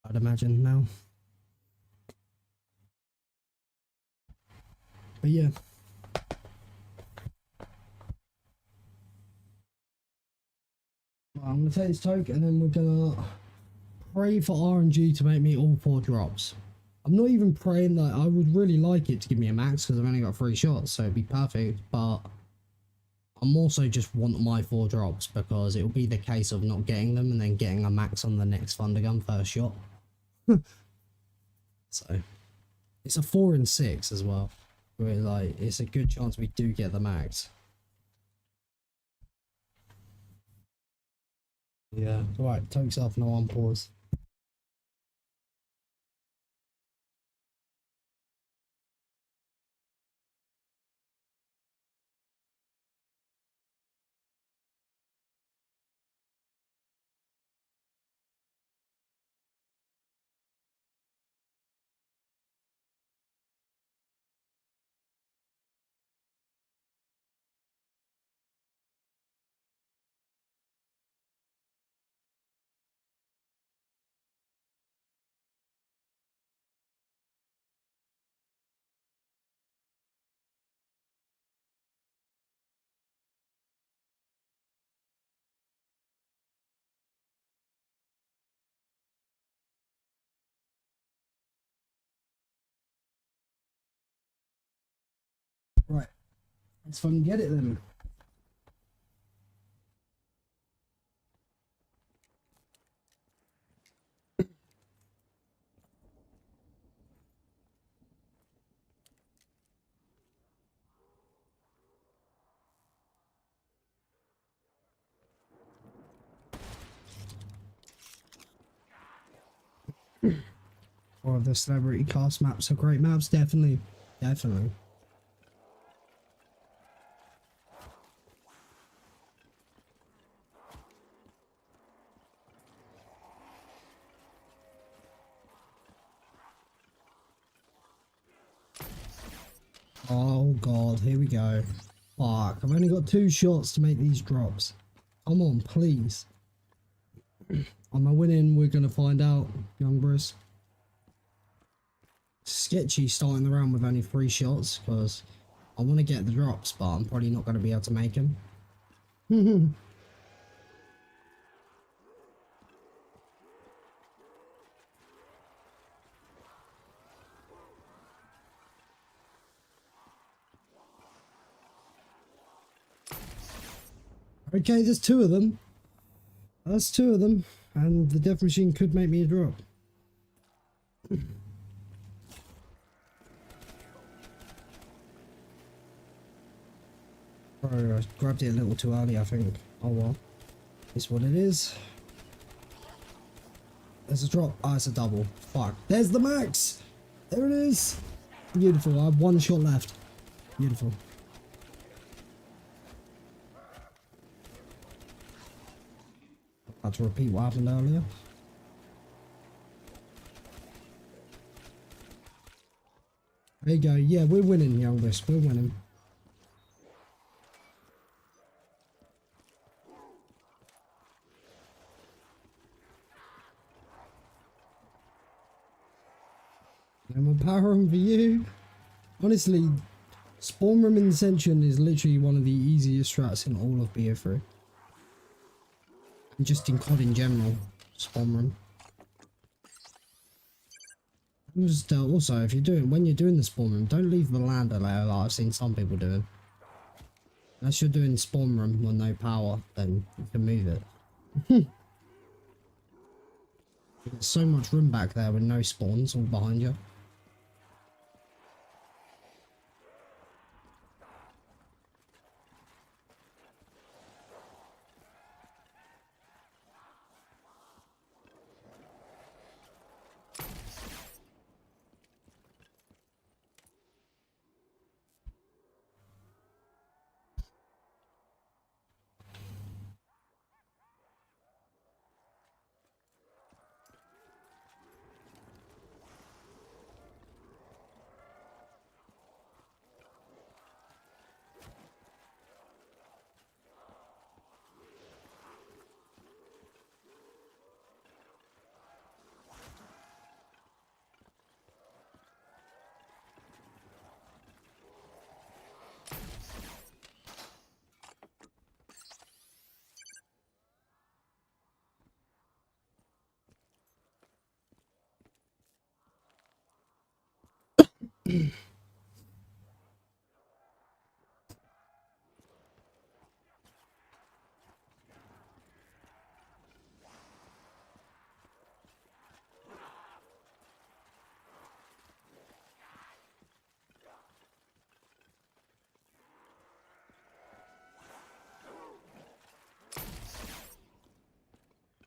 Speaker 1: I'd imagine now. But yeah. Well, I'm going to take this token and then we're going to pray for RNG to make me all 4 drops. I'm not even praying that I would really like it to give me a max because I've only got 3 shots, so it'd be perfect, but I'm also just want my 4 drops because it'll be the case of not getting them and then getting a max on the next Thundergun first shot. So it's a 4 and 6 as well. Where like it's a good chance we do get the max. Yeah. Alright, takes off, no one pause. Right, let's fucking get it then. Or the celebrity cast maps are great maps, definitely. Definitely. Oh god, here we go. Fuck, I've only got 2 shots to make these drops. Come on, please. Am I winning? We're gonna find out, young Bruce. Sketchy starting the round with only 3 shots, because I want to get the drops, but I'm probably not going to be able to make them. Okay, there's 2 of them. That's 2 of them, and the death machine could make me a drop. Oh, I grabbed it a little too early, I think. Oh well. It's what it is. There's a drop. Oh, it's a double. Fuck. There's the max! There it is! Beautiful. I have 1 shot left. Beautiful. I had to repeat what happened earlier. There you go. Yeah, we're winning, youngest. We're winning. I'm empowering for you. Honestly, spawn room incension is literally one of the easiest strats in all of BO3. And just in COD in general, spawn room. And just also, if you're doing, when you're doing the spawn room, don't leave the lander layer like I've seen some people doing. Unless you're doing spawn room with no power, then you can move it. There's so much room back there with no spawns all behind you.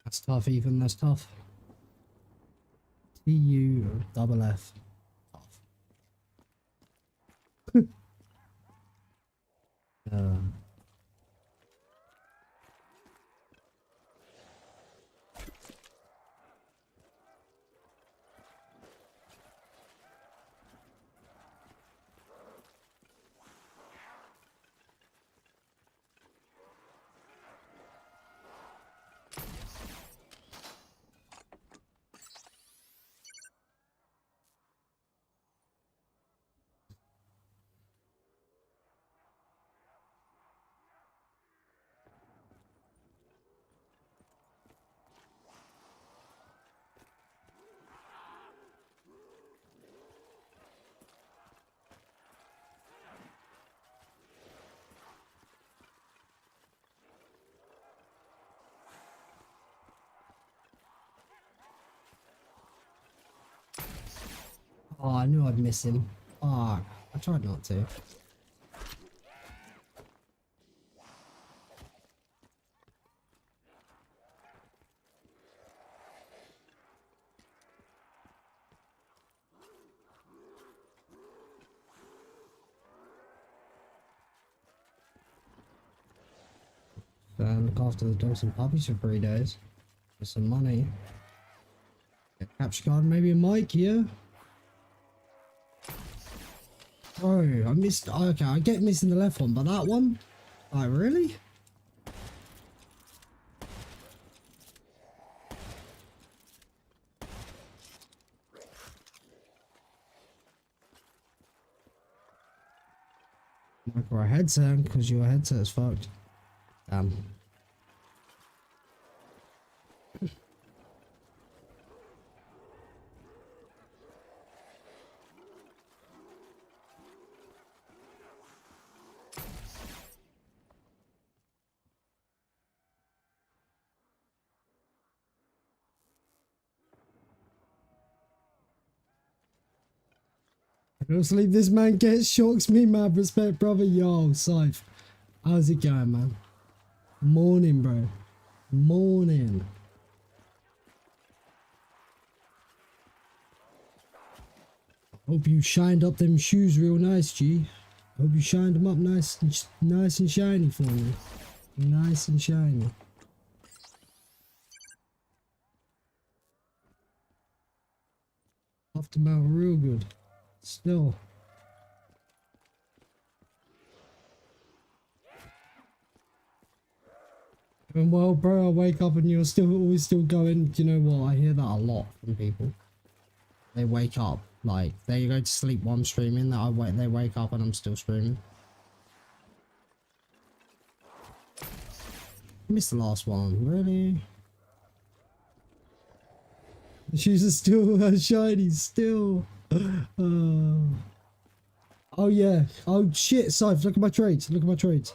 Speaker 1: That's tough, Ethan. That's tough. TUFF. Tough. Oh, I knew I'd miss him. Fuck. I tried not to. Look after the dogs and puppies for 3 days. For some money. Get a capture card, maybe a mic, yeah? Oh, I missed. Okay, I get missing the left one, but that one? Like, really? Or a headset, because your headset is fucked. Damn. Don't sleep, this man gets shocks me, mad respect, brother. Yo, Scythe. How's it going, man? Morning, bro. Morning. Hope you shined up them shoes real nice, G. Hope you shined them up nice and shiny for me. Nice and shiny. Puffed them out real good. Still. And well, bro, I wake up and you're always still going. You know what? I hear that a lot from people. They wake up, like, they go to sleep while I'm streaming, they wake up and I'm still streaming. Missed the last one, really? The shoes are still shiny, still. Oh yeah. Oh shit, Scythe, look at my trades, look at my trades.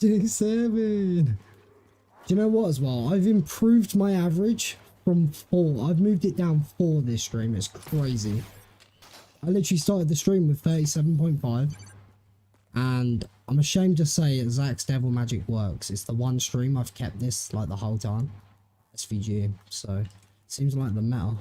Speaker 1: J7. Do you know what as well? I've improved my average from 4. I've moved it down 4 this stream. It's crazy. I literally started the stream with 37.5. And I'm ashamed to say that Zach's Devil Magic works. It's the one stream I've kept this like the whole time. SVG. So, seems like the meta.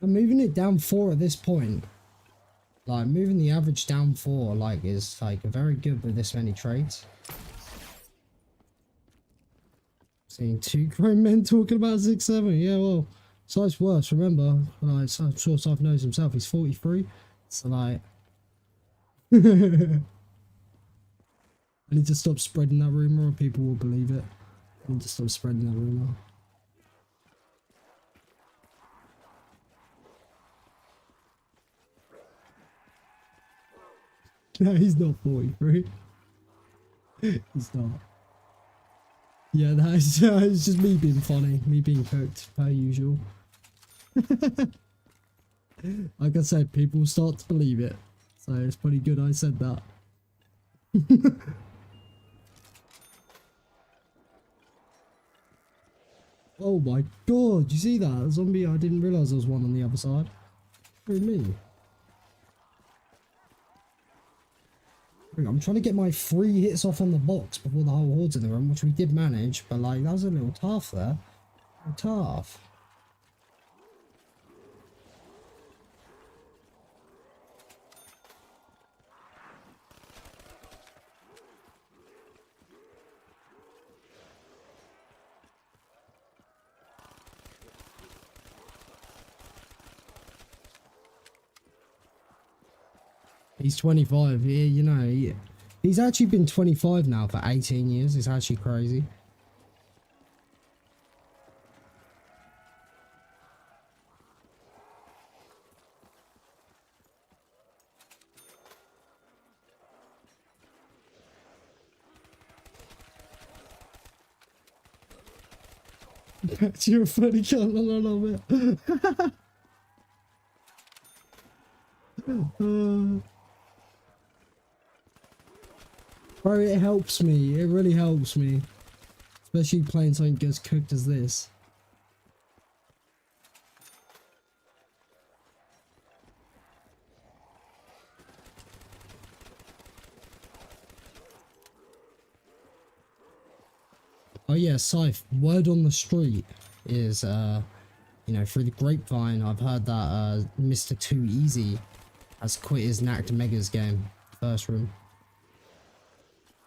Speaker 1: I'm moving it down 4 at this point. Like, moving the average down 4, like, is, like, very good with this many trades. Seeing 2 grown men talking about 6'7". Yeah, well, Scythe's worse, remember. Like, I'm sure Scythe knows himself, he's 43. So, like... I need to stop spreading that rumour or people will believe it. I need to stop spreading that rumour. No, he's not 43. He's not. Yeah, that's it's just me being funny, me being cooked, per usual. Like I said, people start to believe it. So it's pretty good I said that. Oh my god, you see that? Zombie, I didn't realise there was one on the other side. Who, me? I'm trying to get my 3 hits off on the box before the whole horde's in the room, which we did manage, but like, that was a little tough there. A little tough. He's 25, yeah, you know, he's actually been 25 now for 18 years, it's actually crazy. You're a funny cunt, I love it. Bro, it helps me. It really helps me. Especially playing something as cooked as this. Oh yeah, Scythe, word on the street is, you know, through the grapevine, I've heard that Mr. Too Easy has quit his Nacht Megas game, first room.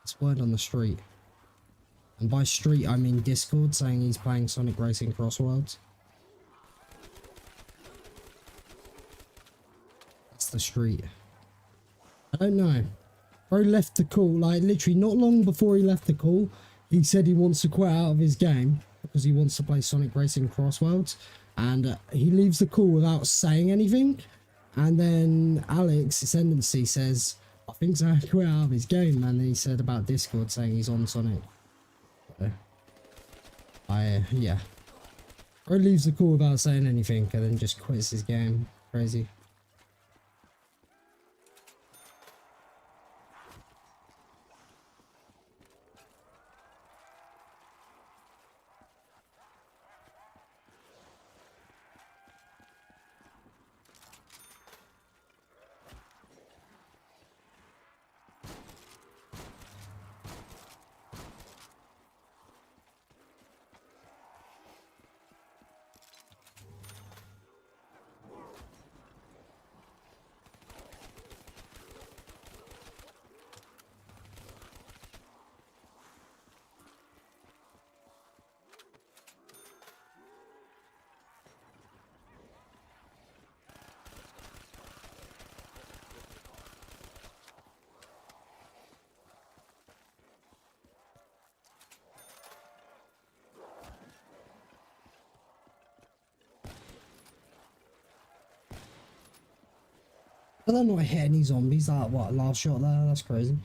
Speaker 1: It's word on the street. And by street, I mean Discord, saying he's playing Sonic Racing Crossworlds. That's the street. I don't know. Bro left the call, like literally not long before he left the call, he said he wants to quit out of his game because he wants to play Sonic Racing Crossworlds. And he leaves the call without saying anything. And then Alex, Ascendancy, says, I think so, quit out of his game. And then he said about Discord saying he's on Sonic. So, yeah. Bro leaves the call without saying anything and then just quits his game. Crazy. I don't know, I hit any zombies. That what, last shot there? That's crazy.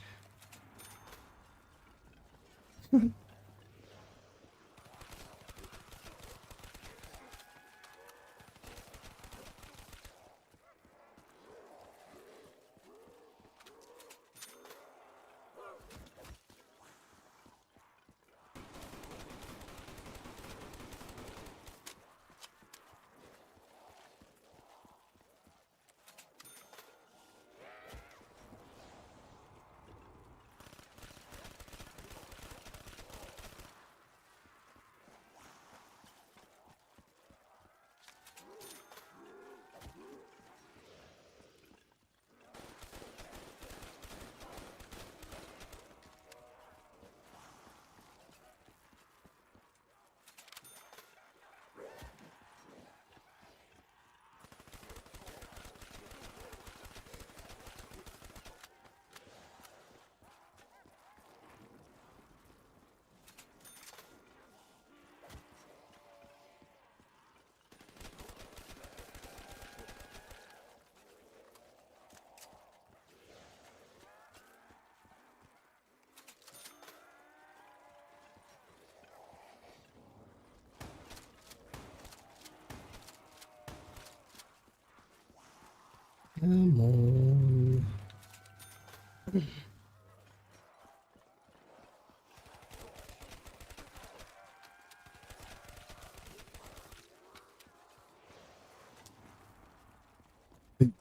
Speaker 1: Come on.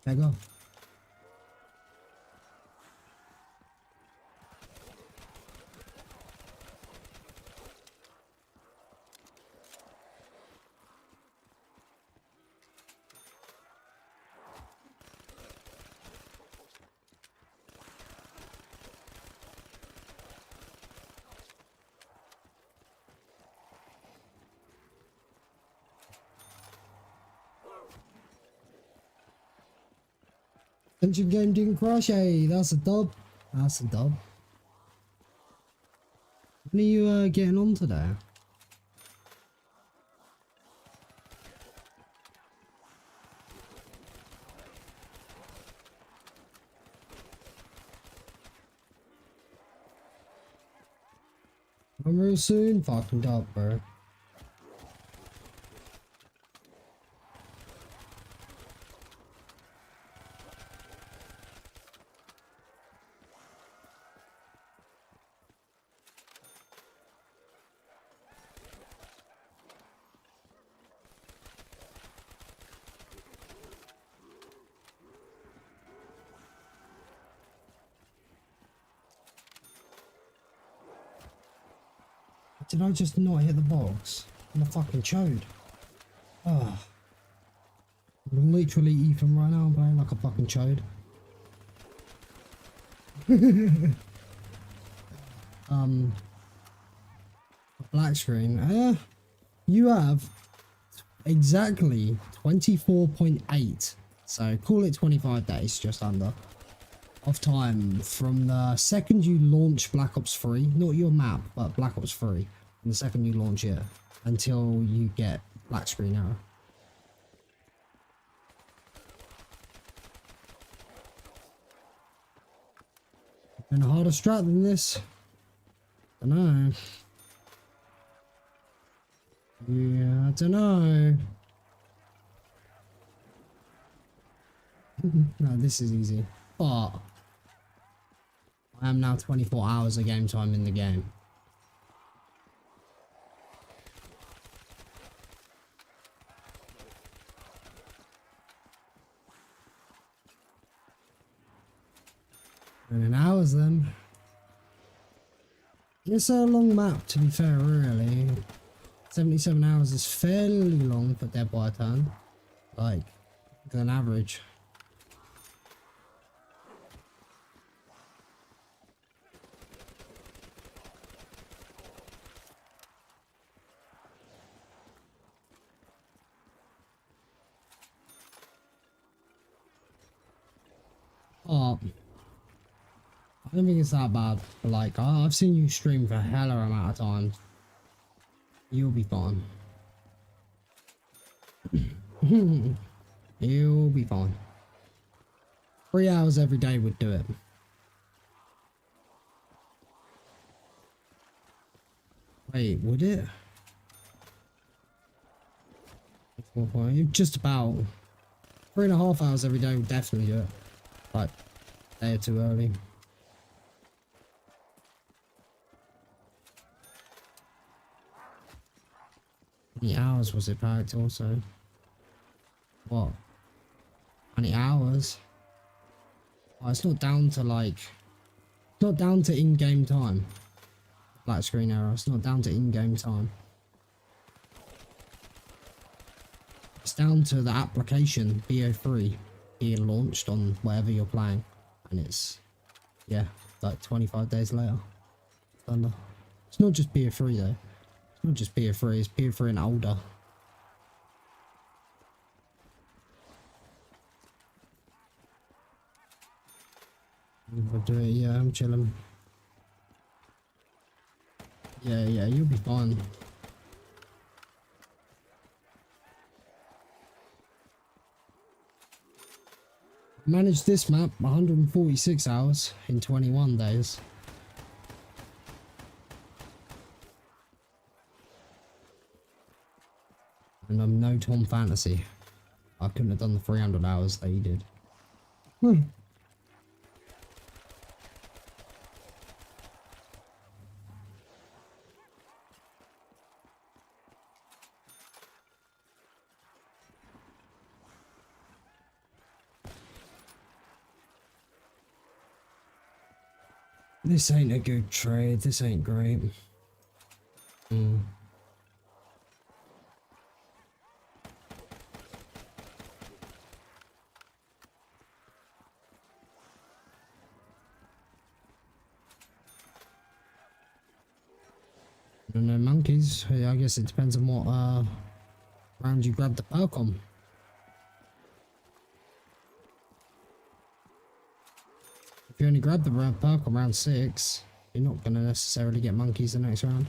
Speaker 1: Beggar. Engine game didn't crash, hey, that's a dub. That's a dub. When are you getting on today? I'm real soon, fucking dub, bro. Did I just not hit the box? I'm a fucking chode. Ah. I'm literally Ethan right now, I'm playing like a fucking chode. Black screen. You have exactly 24.8. So call it 25 days, just under, of time from the second you launch Black Ops 3, not your map, but Black Ops 3, from the second you launch it until you get black screen error. Been a harder strat than this. I dunno. Yeah, I dunno. No, this is easy. But I am now 24 hours of game time in the game. And in hours then. It's a long map, to be fair, really. 77 hours is fairly long for Dead by a Turn. Like, an average. Oh, I don't think it's that bad, but like, I've seen you stream for a hella amount of time. You'll be fine. You'll be fine. 3 hours every day would do it. Wait, would it? Just about 3.5 hours every day would definitely do it. Like, a day or two early. How many hours was it packed also? What? How many hours? Oh, it's not down to like... It's not down to in-game time. Black screen error. It's not down to in-game time. It's down to the application, BO3, being launched on whatever you're playing. And it's... Yeah, like 25 days later. Thunder. It's not just BO3 though. It's not just BO3, it's BO3 and older. I'll do it, yeah, I'm chilling. Yeah, you'll be fine. Managed this map 146 hours in 21 days. And I'm no Tom Fantasy. I couldn't have done the 300 hours that he did. This ain't a good trade. This ain't great. And no monkeys. I guess it depends on what round you grab the perk on. If you only grab the perk on round 6, you're not going to necessarily get monkeys the next round.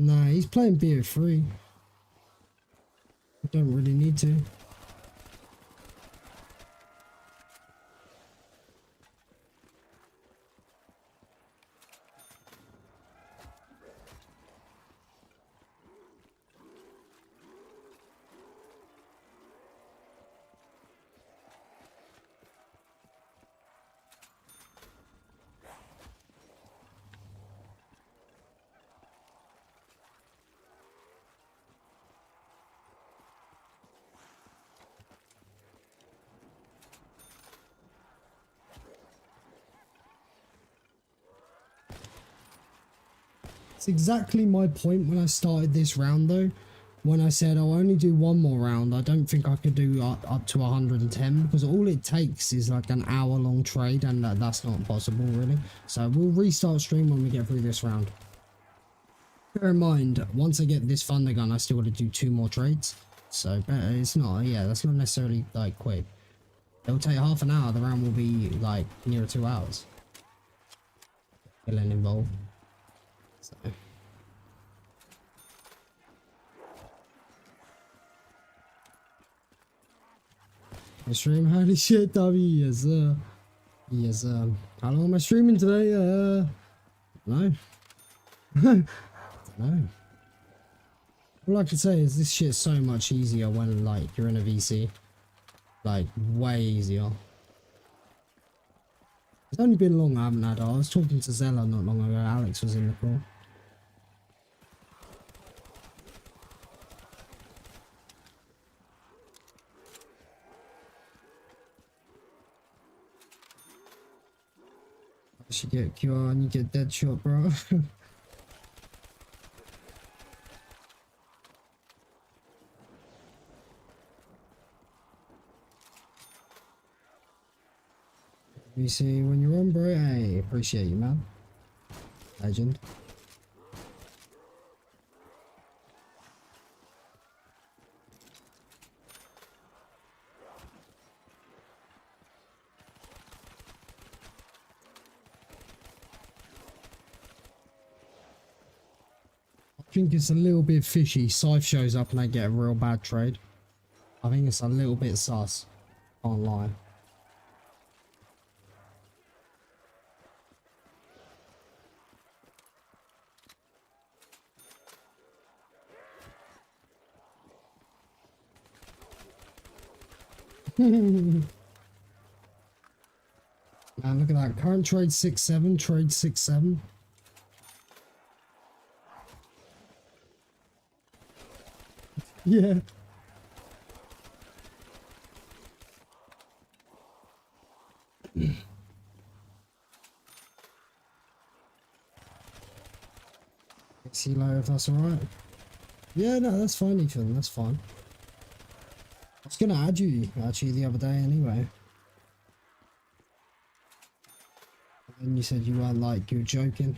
Speaker 1: Nah, he's playing BO3. Don't really need to. It's exactly my point when I started this round though. When I said I'll only do one more round, I don't think I could do up to 110 because all it takes is like an hour-long trade, and that's not possible really. So we'll restart stream when we get through this round. Bear in mind, once I get this thunder gun, I still got to do 2 more trades. So it's not, yeah, that's not necessarily like quick. It'll take half an hour. The round will be like near 2 hours. Killing involved. So. I stream, holy shit, W, yes sir. Yes, how long am I streaming today? No. No. All I can say is this shit's so much easier when, like, you're in a VC. Like, way easier. It's only been long I haven't had. I was talking to Zella not long ago. Alex was in the call. I should get QR and you get dead shot, bro. You see when you're on, bro. Hey, appreciate you, man. Legend. I think it's a little bit fishy. Scythe shows up and they get a real bad trade. I think it's a little bit sus. Can't lie. Man, look at that. Current trade 6-7, trade 6-7. Yeah. See you later if that's alright. Yeah, no, that's fine, Ethan. That's fine. I was gonna add you actually the other day anyway. And you said you weren't, like, you were joking.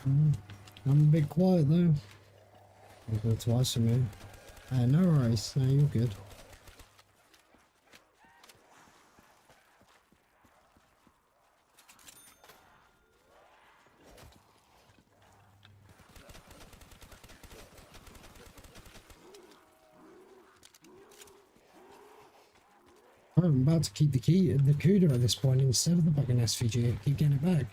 Speaker 1: I'm a bit quiet though. You go twice for me. No worries. No, you're good. I'm about to keep the CUDA at this point instead of the fucking SVG. Keep getting it back.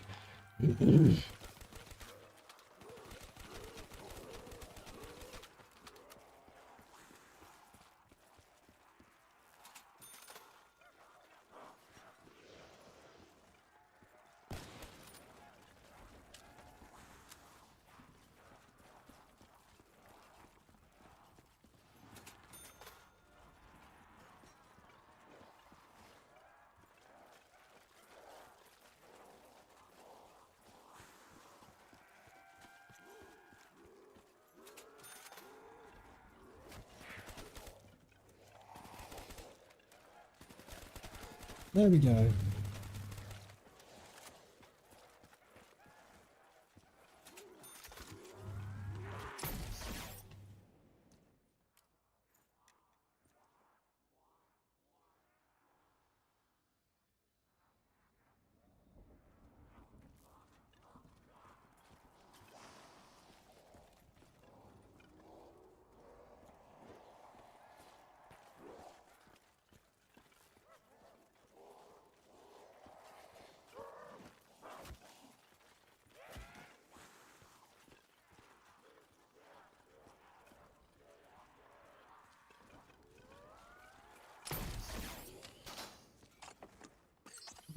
Speaker 1: There we go.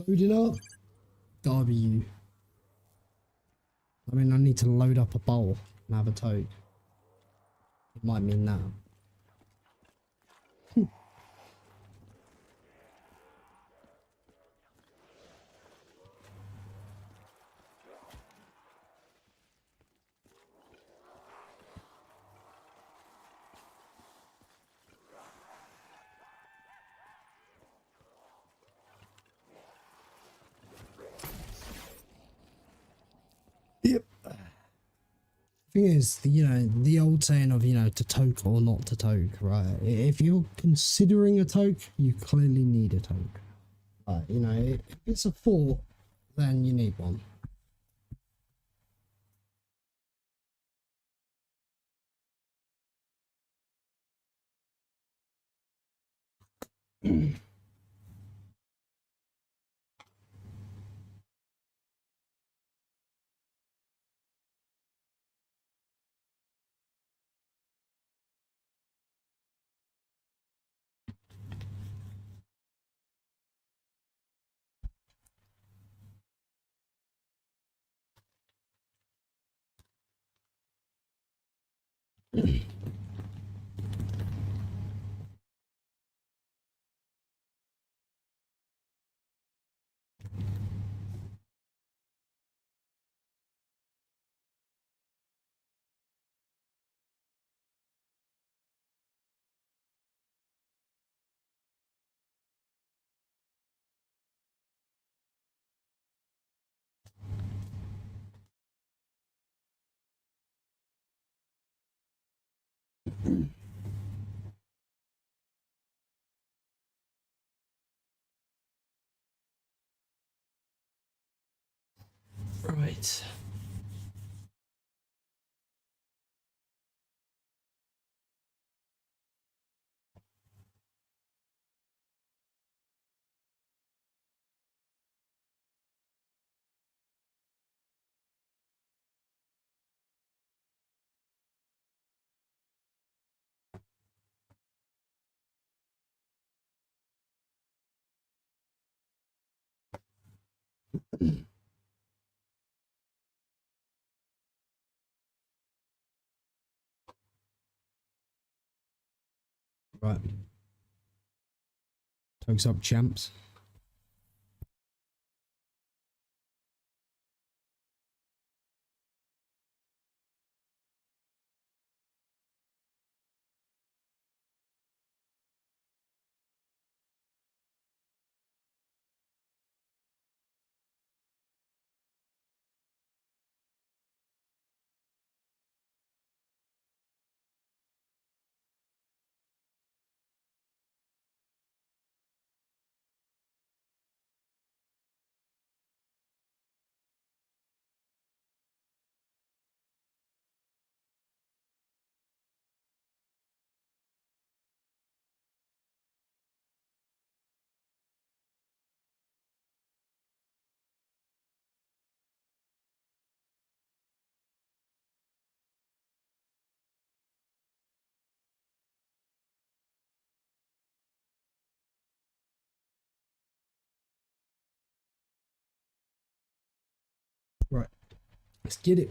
Speaker 1: Loading up. W. I mean, I need to load up a bowl and have a toke. It might mean that. Yep. Thing is, the old saying of, to toke or not to toke, right? If you're considering a toke, you clearly need a toke. But, if it's a 4, then you need one. Right. Right. Tokes up, champs. Right. Let's get it.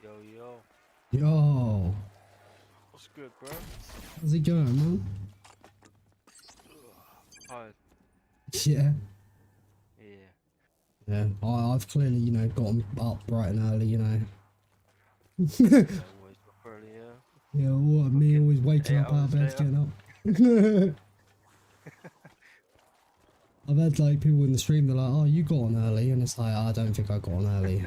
Speaker 3: Yo.
Speaker 1: Yo.
Speaker 3: What's good, bro?
Speaker 1: How's it going, man?
Speaker 3: Hi.
Speaker 1: Yeah.
Speaker 3: Yeah.
Speaker 1: Yeah. I've clearly, got 'em up bright and early,
Speaker 3: Always up early, yeah.
Speaker 1: Yeah, what, me always waking up out of bed, getting up. I've had like people in the stream, they're like, oh, you got on early, and it's like, I don't think I got on early.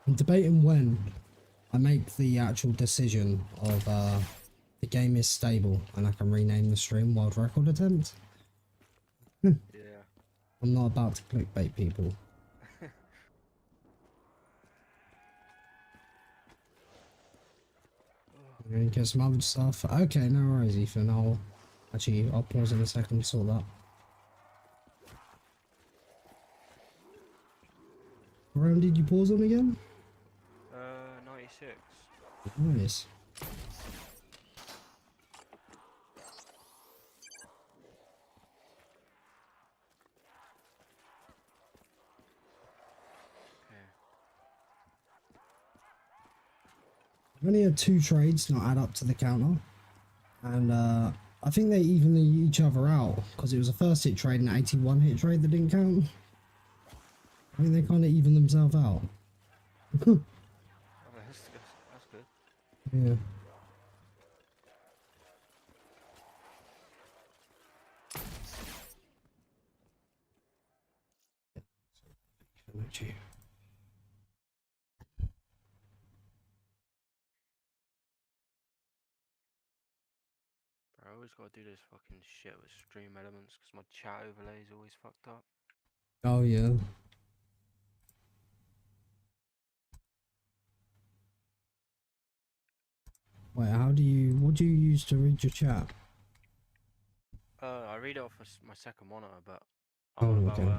Speaker 1: I'm debating when I make the actual decision of the game is stable and I can rename the stream Wild Record Attempt.
Speaker 12: Yeah.
Speaker 1: I'm not about to clickbait people. Get some other stuff. Okay, no worries, Ethan. I'll pause in a second to sort that. What round did you pause on again?
Speaker 12: 96.
Speaker 1: Nice. I've only had 2 trades not add up to the counter, and I think they even each other out because it was a first hit trade and an 81 hit trade that didn't count. I think they kind of even themselves out.
Speaker 12: Oh, that's good.
Speaker 1: Yeah.
Speaker 12: Bro, I always gotta do this fucking shit with stream elements because my chat overlay is always fucked up.
Speaker 1: Oh yeah. Wait, what do you use to read your chat?
Speaker 12: I read it off my second monitor, but
Speaker 1: Oh,
Speaker 12: I'm about
Speaker 1: okay.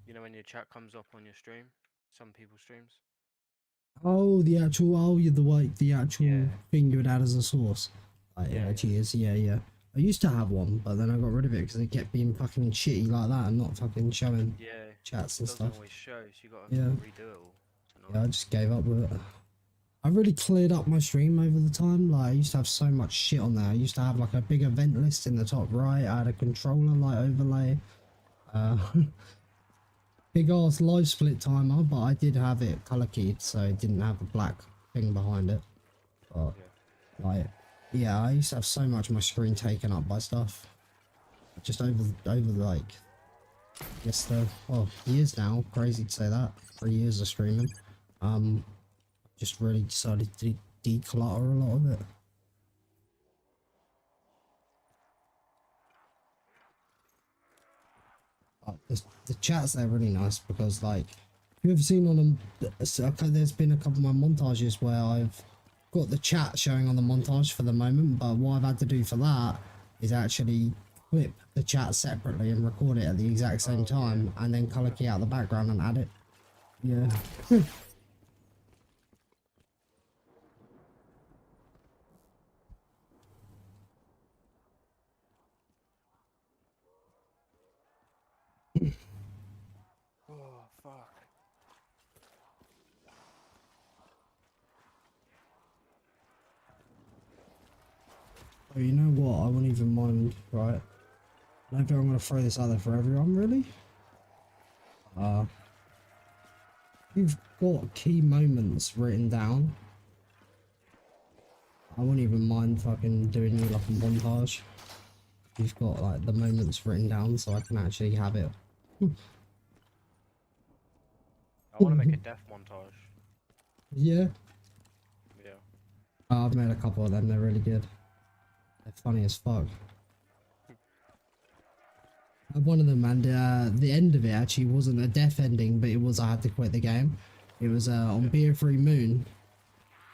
Speaker 12: you know when your chat comes up on your stream, some people's streams.
Speaker 1: Oh, the actual, the actual thing you would add as a source. Yeah, geez, yeah. I used to have one, but then I got rid of it because it kept being fucking shitty like that and not fucking showing chats and stuff.
Speaker 12: Always show, so you gotta redo it all.
Speaker 1: Yeah, I just gave up with it. I really cleared up my stream over the time. Like, I used to have so much shit on there. I used to have like a big event list in the top right. I had a controller like overlay. Big ass live split timer, but I did have it color keyed, so it didn't have a black thing behind it. But like, yeah, I used to have so much of my screen taken up by stuff. Just over like, I guess years now. Crazy to say that. 3 years of streaming. Just really decided to declutter a lot of it. The chats there are really nice because, like, if you've ever seen on them, there's been a couple of my montages where I've got the chat showing on the montage for the moment, but what I've had to do for that is actually clip the chat separately and record it at the exact same time, and then color key out the background and add it. Yeah.
Speaker 12: Oh fuck.
Speaker 1: Oh, you know what? I won't even mind, right? I don't think I'm gonna throw this out there for everyone, really. You've got key moments written down. I won't even mind fucking doing you like a montage. You've got like the moments written down so I can actually have it.
Speaker 12: I want to make a death montage.
Speaker 1: Yeah.
Speaker 12: Yeah.
Speaker 1: I've made a couple of them, they're really good. They're funny as fuck. One of them, and the end of it actually wasn't a death ending, but it was I had to quit the game. It was on Beer Free Moon.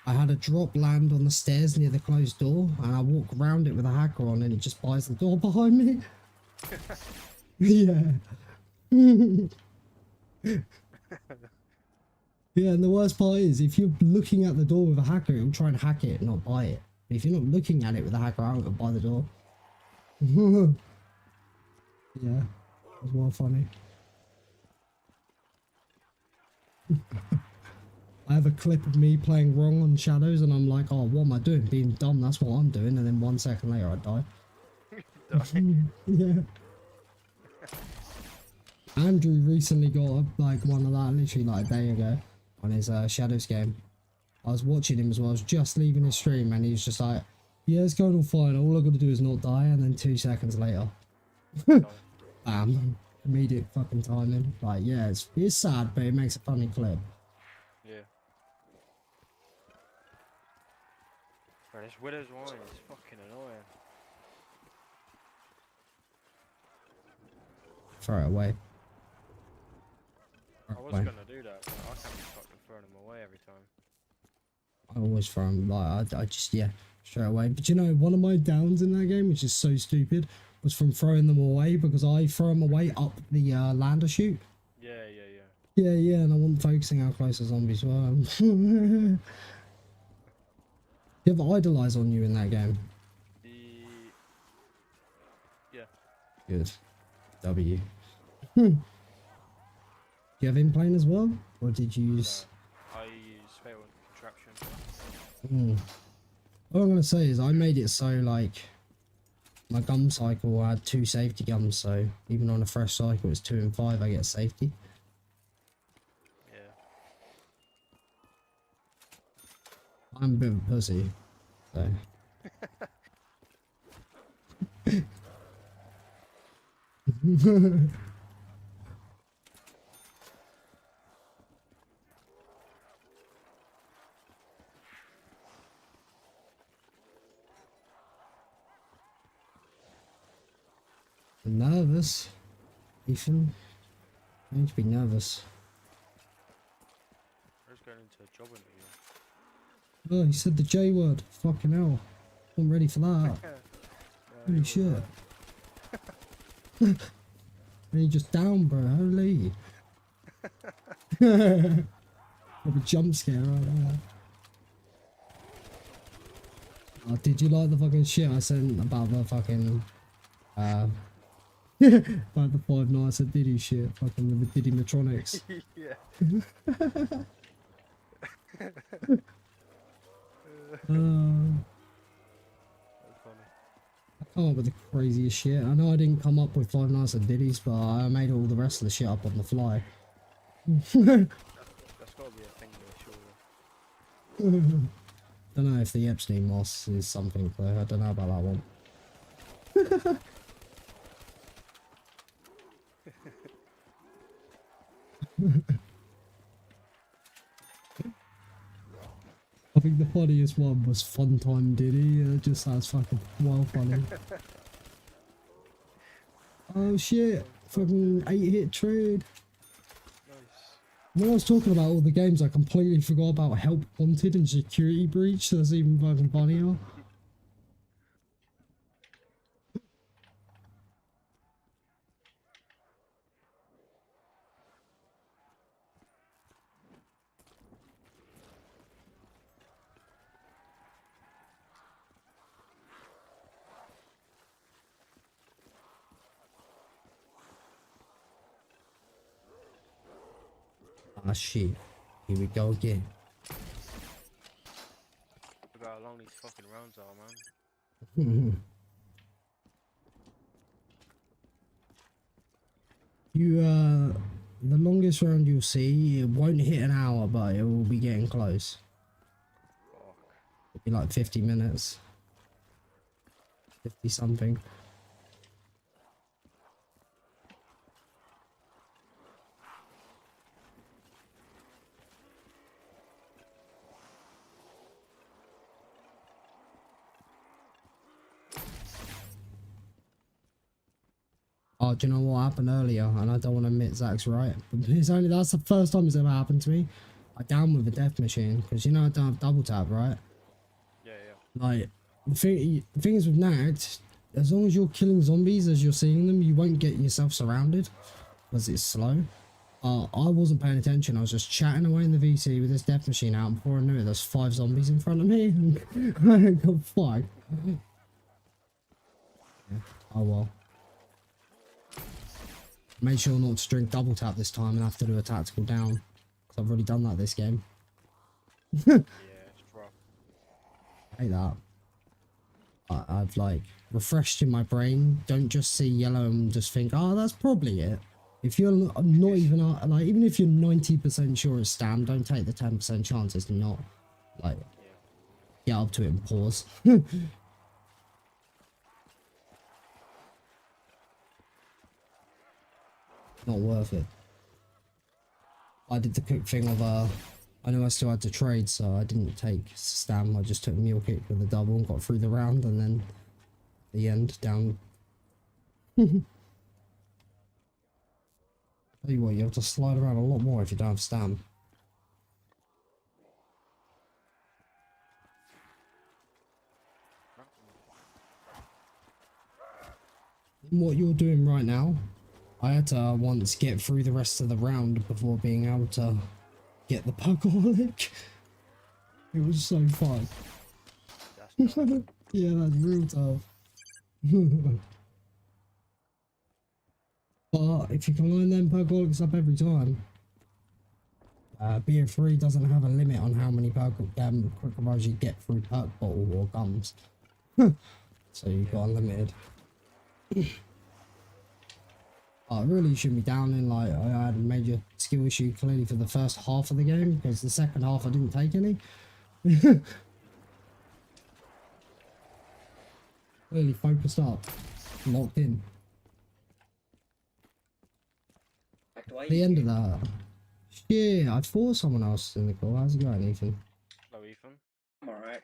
Speaker 1: I had a drop land on the stairs near the closed door, and I walk around it with a hacker on, and it just buys the door behind me. Yeah. Yeah, and the worst part is, if you're looking at the door with a hacker, it'll try and hack it, not buy it. But if you're not looking at it with a hacker out, it'll buy the door. Yeah, it was well funny. I have a clip of me playing wrong on Shadows, and I'm like, oh, what am I doing? Being dumb, that's what I'm doing. And then 1 second later, I die. Yeah. Andrew recently got like one of that literally like a day ago on his Shadows game. I was watching him as well. I was just leaving his stream, and he was just like, yeah, it's going all fine. All I got to do is not die. And then 2 seconds later, bam. Immediate fucking timing. Like, yeah, it's sad, but it makes a funny clip.
Speaker 12: Yeah. Bro, this Widow's wine is fucking annoying.
Speaker 1: throw it away.
Speaker 12: I was
Speaker 1: Away.
Speaker 12: gonna do that, but I can't be fucking throwing them away every time.
Speaker 1: I always throw them, like, I just, yeah, straight away. But you know, one of my downs in that game, which is so stupid, was from throwing them away, because I throw them away up the lander chute.
Speaker 12: Yeah.
Speaker 1: Yeah, and I wasn't focusing how close the zombies were. You have idolize on you in that game?
Speaker 12: Yeah.
Speaker 1: Good. W. Do you have in plane as well? Or did you use...
Speaker 12: I use fatal contraption.
Speaker 1: All I'm going to say is I made it so, like, my gun cycle had 2 safety guns, so even on a fresh cycle it's 2 and 5, I get safety.
Speaker 12: Yeah.
Speaker 1: I'm a bit of a pussy, so... Nervous, Ethan. You need to be nervous.
Speaker 12: I was going into a job interview.
Speaker 1: Oh, he said the J word. Fucking hell. I'm ready for that. Holy shit. And you just down, bro. Holy. Have a jump scare right there. Oh, did you like the fucking shit I sent about the fucking about the 5 Nights at Diddy shit, fucking with the Diddy Matronics?
Speaker 12: Yeah. That's funny.
Speaker 1: I come up with the craziest shit. I know I didn't come up with 5 Nights at Diddy's, but I made all the rest of the shit up on the fly.
Speaker 12: That's gotta be a thing though, surely.
Speaker 1: Don't know if the Epstein moss is something though. I don't know about that one. I think the funniest one was Fun Time Diddy. It just sounds fucking well funny. Oh shit! Fucking 8-hit trade. When I was talking about all the games, I completely forgot about Help Wanted and Security Breach. That's even fucking funnier. Ah shit, here we go again.
Speaker 12: Look how long these fucking rounds are, man.
Speaker 1: The longest round you'll see, it won't hit an hour, but it will be getting close. It'll be like 50 minutes. 50 something. Oh, do you know what happened earlier? And I don't want to admit Zach's right, but that's the first time it's ever happened to me. I down with a death machine because you know I don't have double tap, right?
Speaker 12: Yeah.
Speaker 1: Like the thing is with Nacht, as long as you're killing zombies as you're seeing them, you won't get yourself surrounded because it's slow. I wasn't paying attention. I was just chatting away in the VC with this death machine out, and before I knew it, there's 5 zombies in front of me. I got fucked. Yeah. Oh well. Made sure not to drink double tap this time and have to do a tactical down, because I've already done that this game.
Speaker 12: Yeah, it's rough.
Speaker 1: I hate that. I've like refreshed in my brain. Don't just see yellow and just think, oh, that's probably it. If you're not even like, even if you're 90% sure it's Stam, don't take the 10% chance it's not. Like, get up to it and pause. Not worth it. I did the quick thing of I knew I still had to trade, so I didn't take Stam. I just took Mule Kick with a double and got through the round, and then the end down. Tell you what, you have to slide around a lot more if you don't have stam. What you're doing right now, I had to once get through the rest of the round before being able to get the Pugolic. It was so fun. Yeah, that's real tough. But if you can line them Pugolics up every time, BO3 doesn't have a limit on how many quick revives you get through perk bottle or gums. So you've got unlimited. I really shouldn't be down in, like, I had a major skill issue clearly for the first half of the game, because the second half I didn't take any. Really focused up, locked in. The end of that. Yeah, I thought someone else in the call. How's it going, Ethan?
Speaker 12: Hello, Ethan.
Speaker 8: I'm alright.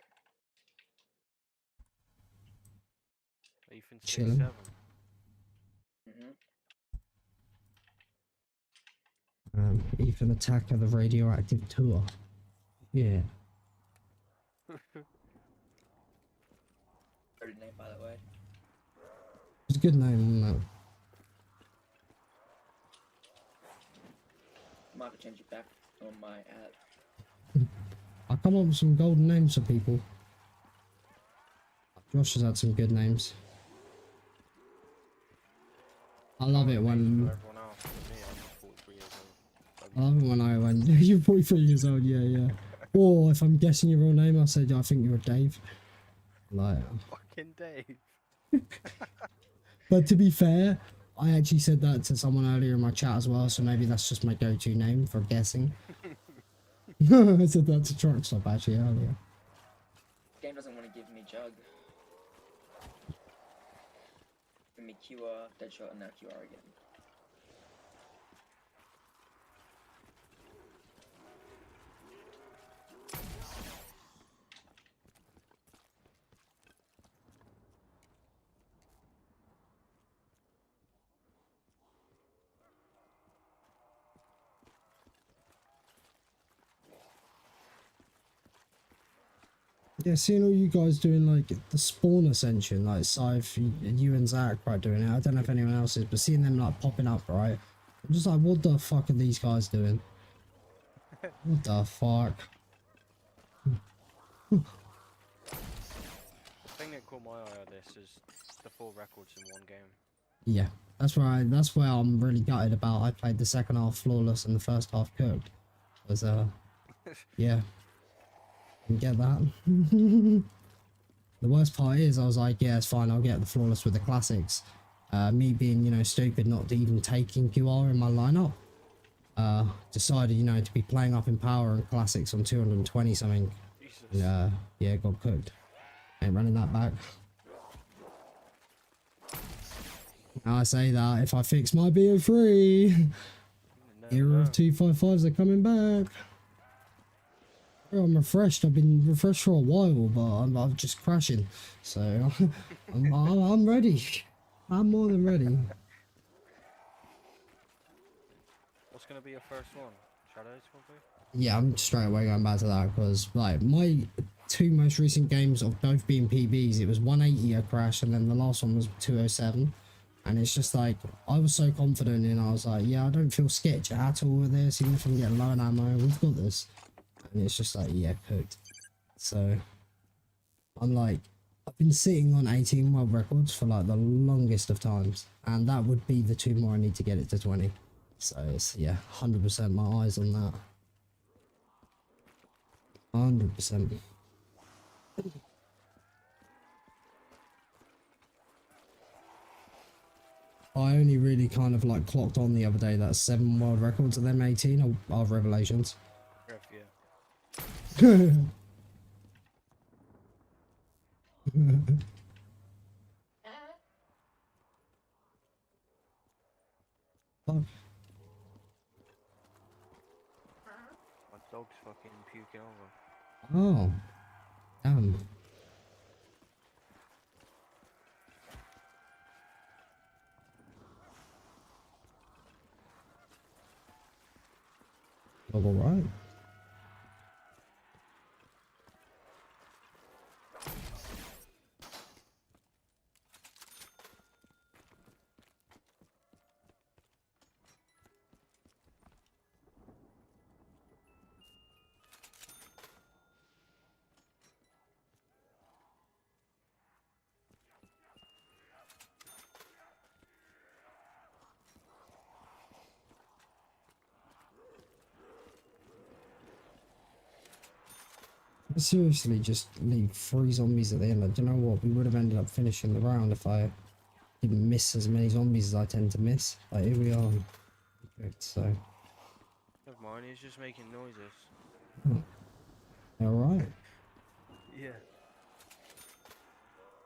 Speaker 12: Ethan
Speaker 1: Chilling.
Speaker 12: 67.
Speaker 1: Ethan Attack of the Radioactive Tour. Yeah.
Speaker 8: Third name, by the way.
Speaker 1: It's a good name, isn't it?
Speaker 8: I'm about to change it back on my app.
Speaker 1: I come up with some golden names for people. Josh has had some good names. I love it when... I love it when I went, you're 43 years old, yeah. Or if I'm guessing your real name, I said, I think you're Dave. Like...
Speaker 12: Fucking Dave.
Speaker 1: But to be fair, I actually said that to someone earlier in my chat as well, so maybe that's just my go-to name for guessing. I said that to Truckstop actually earlier.
Speaker 8: Game doesn't want to give me Jug. Give me QR, Deadshot, and now QR again.
Speaker 1: Yeah, seeing all you guys doing like the spawn ascension, like Scythe, you and Zach right doing it. I don't know if anyone else is, but seeing them like popping up, right? I'm just like, what the fuck are these guys doing? What the fuck?
Speaker 12: The thing that caught my eye on this is the 4 records in one game.
Speaker 1: Yeah, that's where I'm really gutted about. I played the second half flawless and the first half cooked. Was yeah. Didn't get that. The worst part is I was like, yeah, it's fine, I'll get the flawless with the classics. Me being, you know, stupid not even taking QR in my lineup. Decided, you know, to be playing up in power and classics on 220 something. Yeah, got cooked. Ain't running that back. Now I say that, if I fix my BO3, era of 255s are coming back. I'm refreshed. I've been refreshed for a while, but I'm just crashing. So I'm ready. I'm more than ready.
Speaker 12: What's gonna be your first one? Shadows, probably?
Speaker 1: Yeah, I'm straight away going back to that because like my 2 most recent games of both being PBs, it was 180 a crash and then the last one was 207. And it's just like, I was so confident and I was like, yeah, I don't feel sketch at all with this, even if I'm getting low on ammo, we've got this. And it's just like, yeah, cooked. So, I'm like, I've been sitting on 18 world records for like the longest of times. And that would be the 2 more I need to get it to 20. So, it's, yeah, 100% my eyes on that. 100%. I only really kind of like clocked on the other day that 7 world records of them 18 are revelations.
Speaker 12: Yeah.
Speaker 1: Fuck.
Speaker 12: My dog's fucking puking over.
Speaker 1: Oh. Damn. All right. Seriously, just leave 3 zombies at the end. Do you know what? We would have ended up finishing the round if I didn't miss as many zombies as I tend to miss. Like, here we are. Good, so.
Speaker 12: Never mind, he's just making noises.
Speaker 1: Alright.
Speaker 12: Yeah.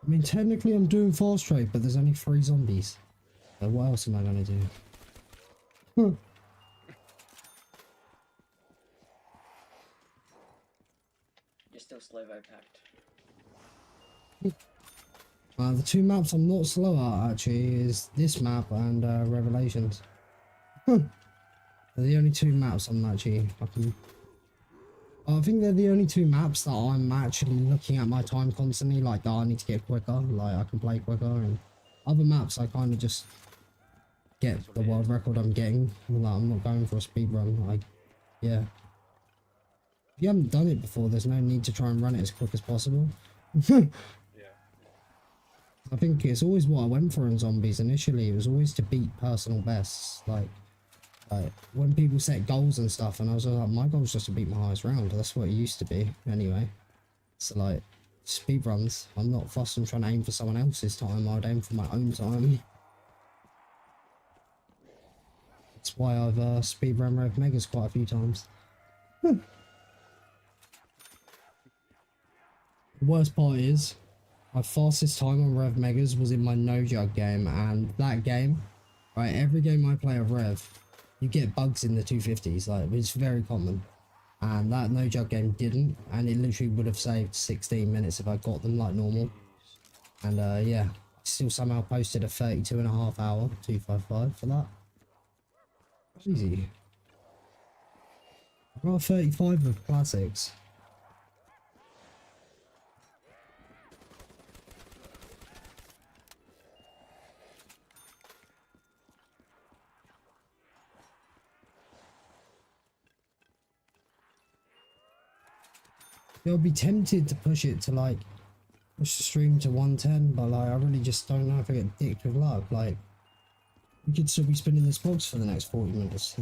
Speaker 1: I mean, technically I'm doing fast trade, but there's only 3 zombies. So what else am I going to do?
Speaker 8: You're still slow though, Pact.
Speaker 1: The 2 maps I'm not slow at, actually, is this map and Revelations. They're the only 2 maps I'm actually... I think they're the only 2 maps that I'm actually looking at my time constantly, like, that I need to get quicker, like, I can play quicker, and other maps I kind of just get the world record I'm getting, like, I'm not going for a speed run, like, yeah. If you haven't done it before, there's no need to try and run it as quick as possible. I think it's always what I went for in zombies initially. It was always to beat personal bests. Like when people set goals and stuff, and I was like, my goal's just to beat my highest round. That's what it used to be anyway. So like speed runs, I'm not fussed on trying to aim for someone else's time. I'd aim for my own time. That's why I've speed run Rev Megas quite a few times. The worst part is, my fastest time on Rev Megas was in my No Jug game, and that game, right, every game I play of Rev, you get bugs in the 250s, like, it's very common. And that No Jug game didn't, and it literally would have saved 16 minutes if I got them like normal. And yeah, I still somehow posted a 32.5 hour 255 for that. Easy. I got a 35 of classics. I'll be tempted to push it to like push the stream to 110, but like I really just don't know if I get dicked with luck. Like we could still be spinning this box for the next 40 minutes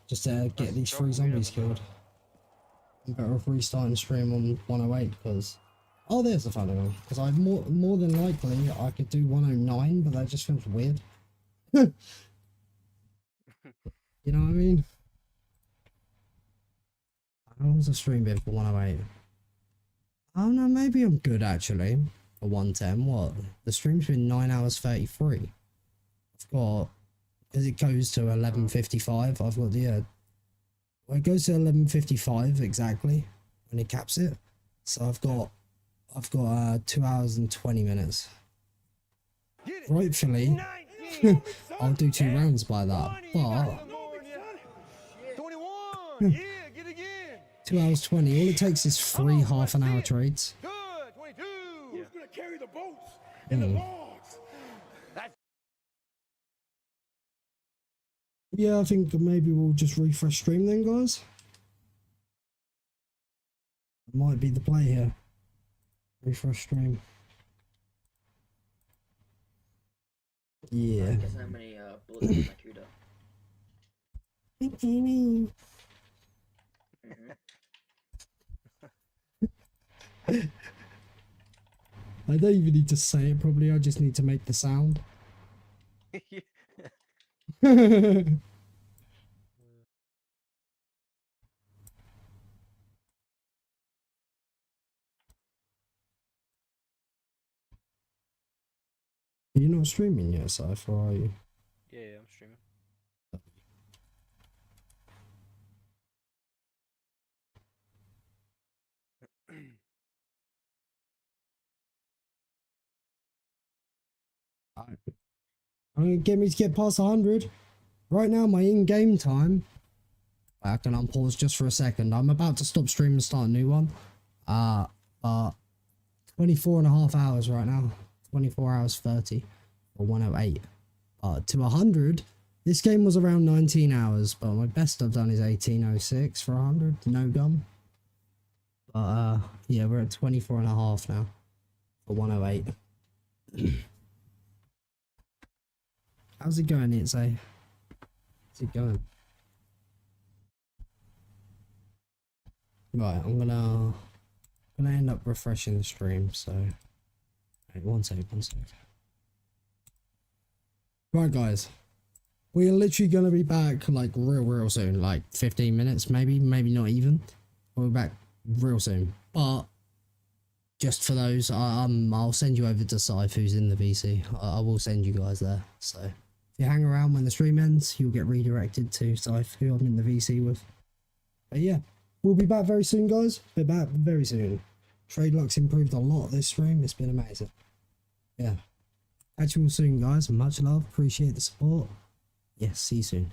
Speaker 1: just to get these 3 zombies killed. I'm better off restarting stream on 108 because there's the funny one, because I more than likely I could do 109, but that just feels weird. You know what I mean? How was the stream bid for 108? Oh no, maybe I'm good actually for 110. What? The stream's been 9 hours 33. I've got, as it goes to 11:55, I've got the well, it goes to 11:55 exactly when it caps it. So I've got 2 hours and 20 minutes. Rightfully, I'll do 2 rounds by that, but 2 hours 20. All it takes is 3 half-an-hour trades.
Speaker 4: Who's gonna carry the boats
Speaker 1: and the
Speaker 4: logs?
Speaker 1: Yeah, I think maybe we'll just refresh stream then, guys. Might be the play here. Refresh stream. Yeah.
Speaker 8: Guess how many bullets in my Cuda?
Speaker 1: I don't even need to say it probably, I just need to make the sound. You're not streaming yet, Cypher, are you?
Speaker 12: Yeah, I'm streaming.
Speaker 1: I'm gonna get me to get past 100. Right now, my in-game time I can unpause just for a second. I'm about to stop streaming and start a new one. 24.5 hours right now. 24 hours 30 or 108. To 100, this game was around 19 hours, but my best I've done is 1806 for 100. No gum. But yeah, we're at 24.5 now for 108. How's it going, Itze? How's it going? Right, I'm gonna end up refreshing the stream, so wait, one sec. Right guys, we're literally gonna be back like real soon, like 15 minutes maybe not even. We'll be back real soon, but just for those, I'll send you over to Scythe who's in the VC. I will send you guys there, so if you hang around when the stream ends, you'll get redirected to Scythe who I'm in the VC with. But yeah, we'll be back very soon guys, we're back very soon. Trade luck's improved a lot this stream, it's been amazing. Yeah, catch you all soon guys, much love, appreciate the support. Yeah, see you soon.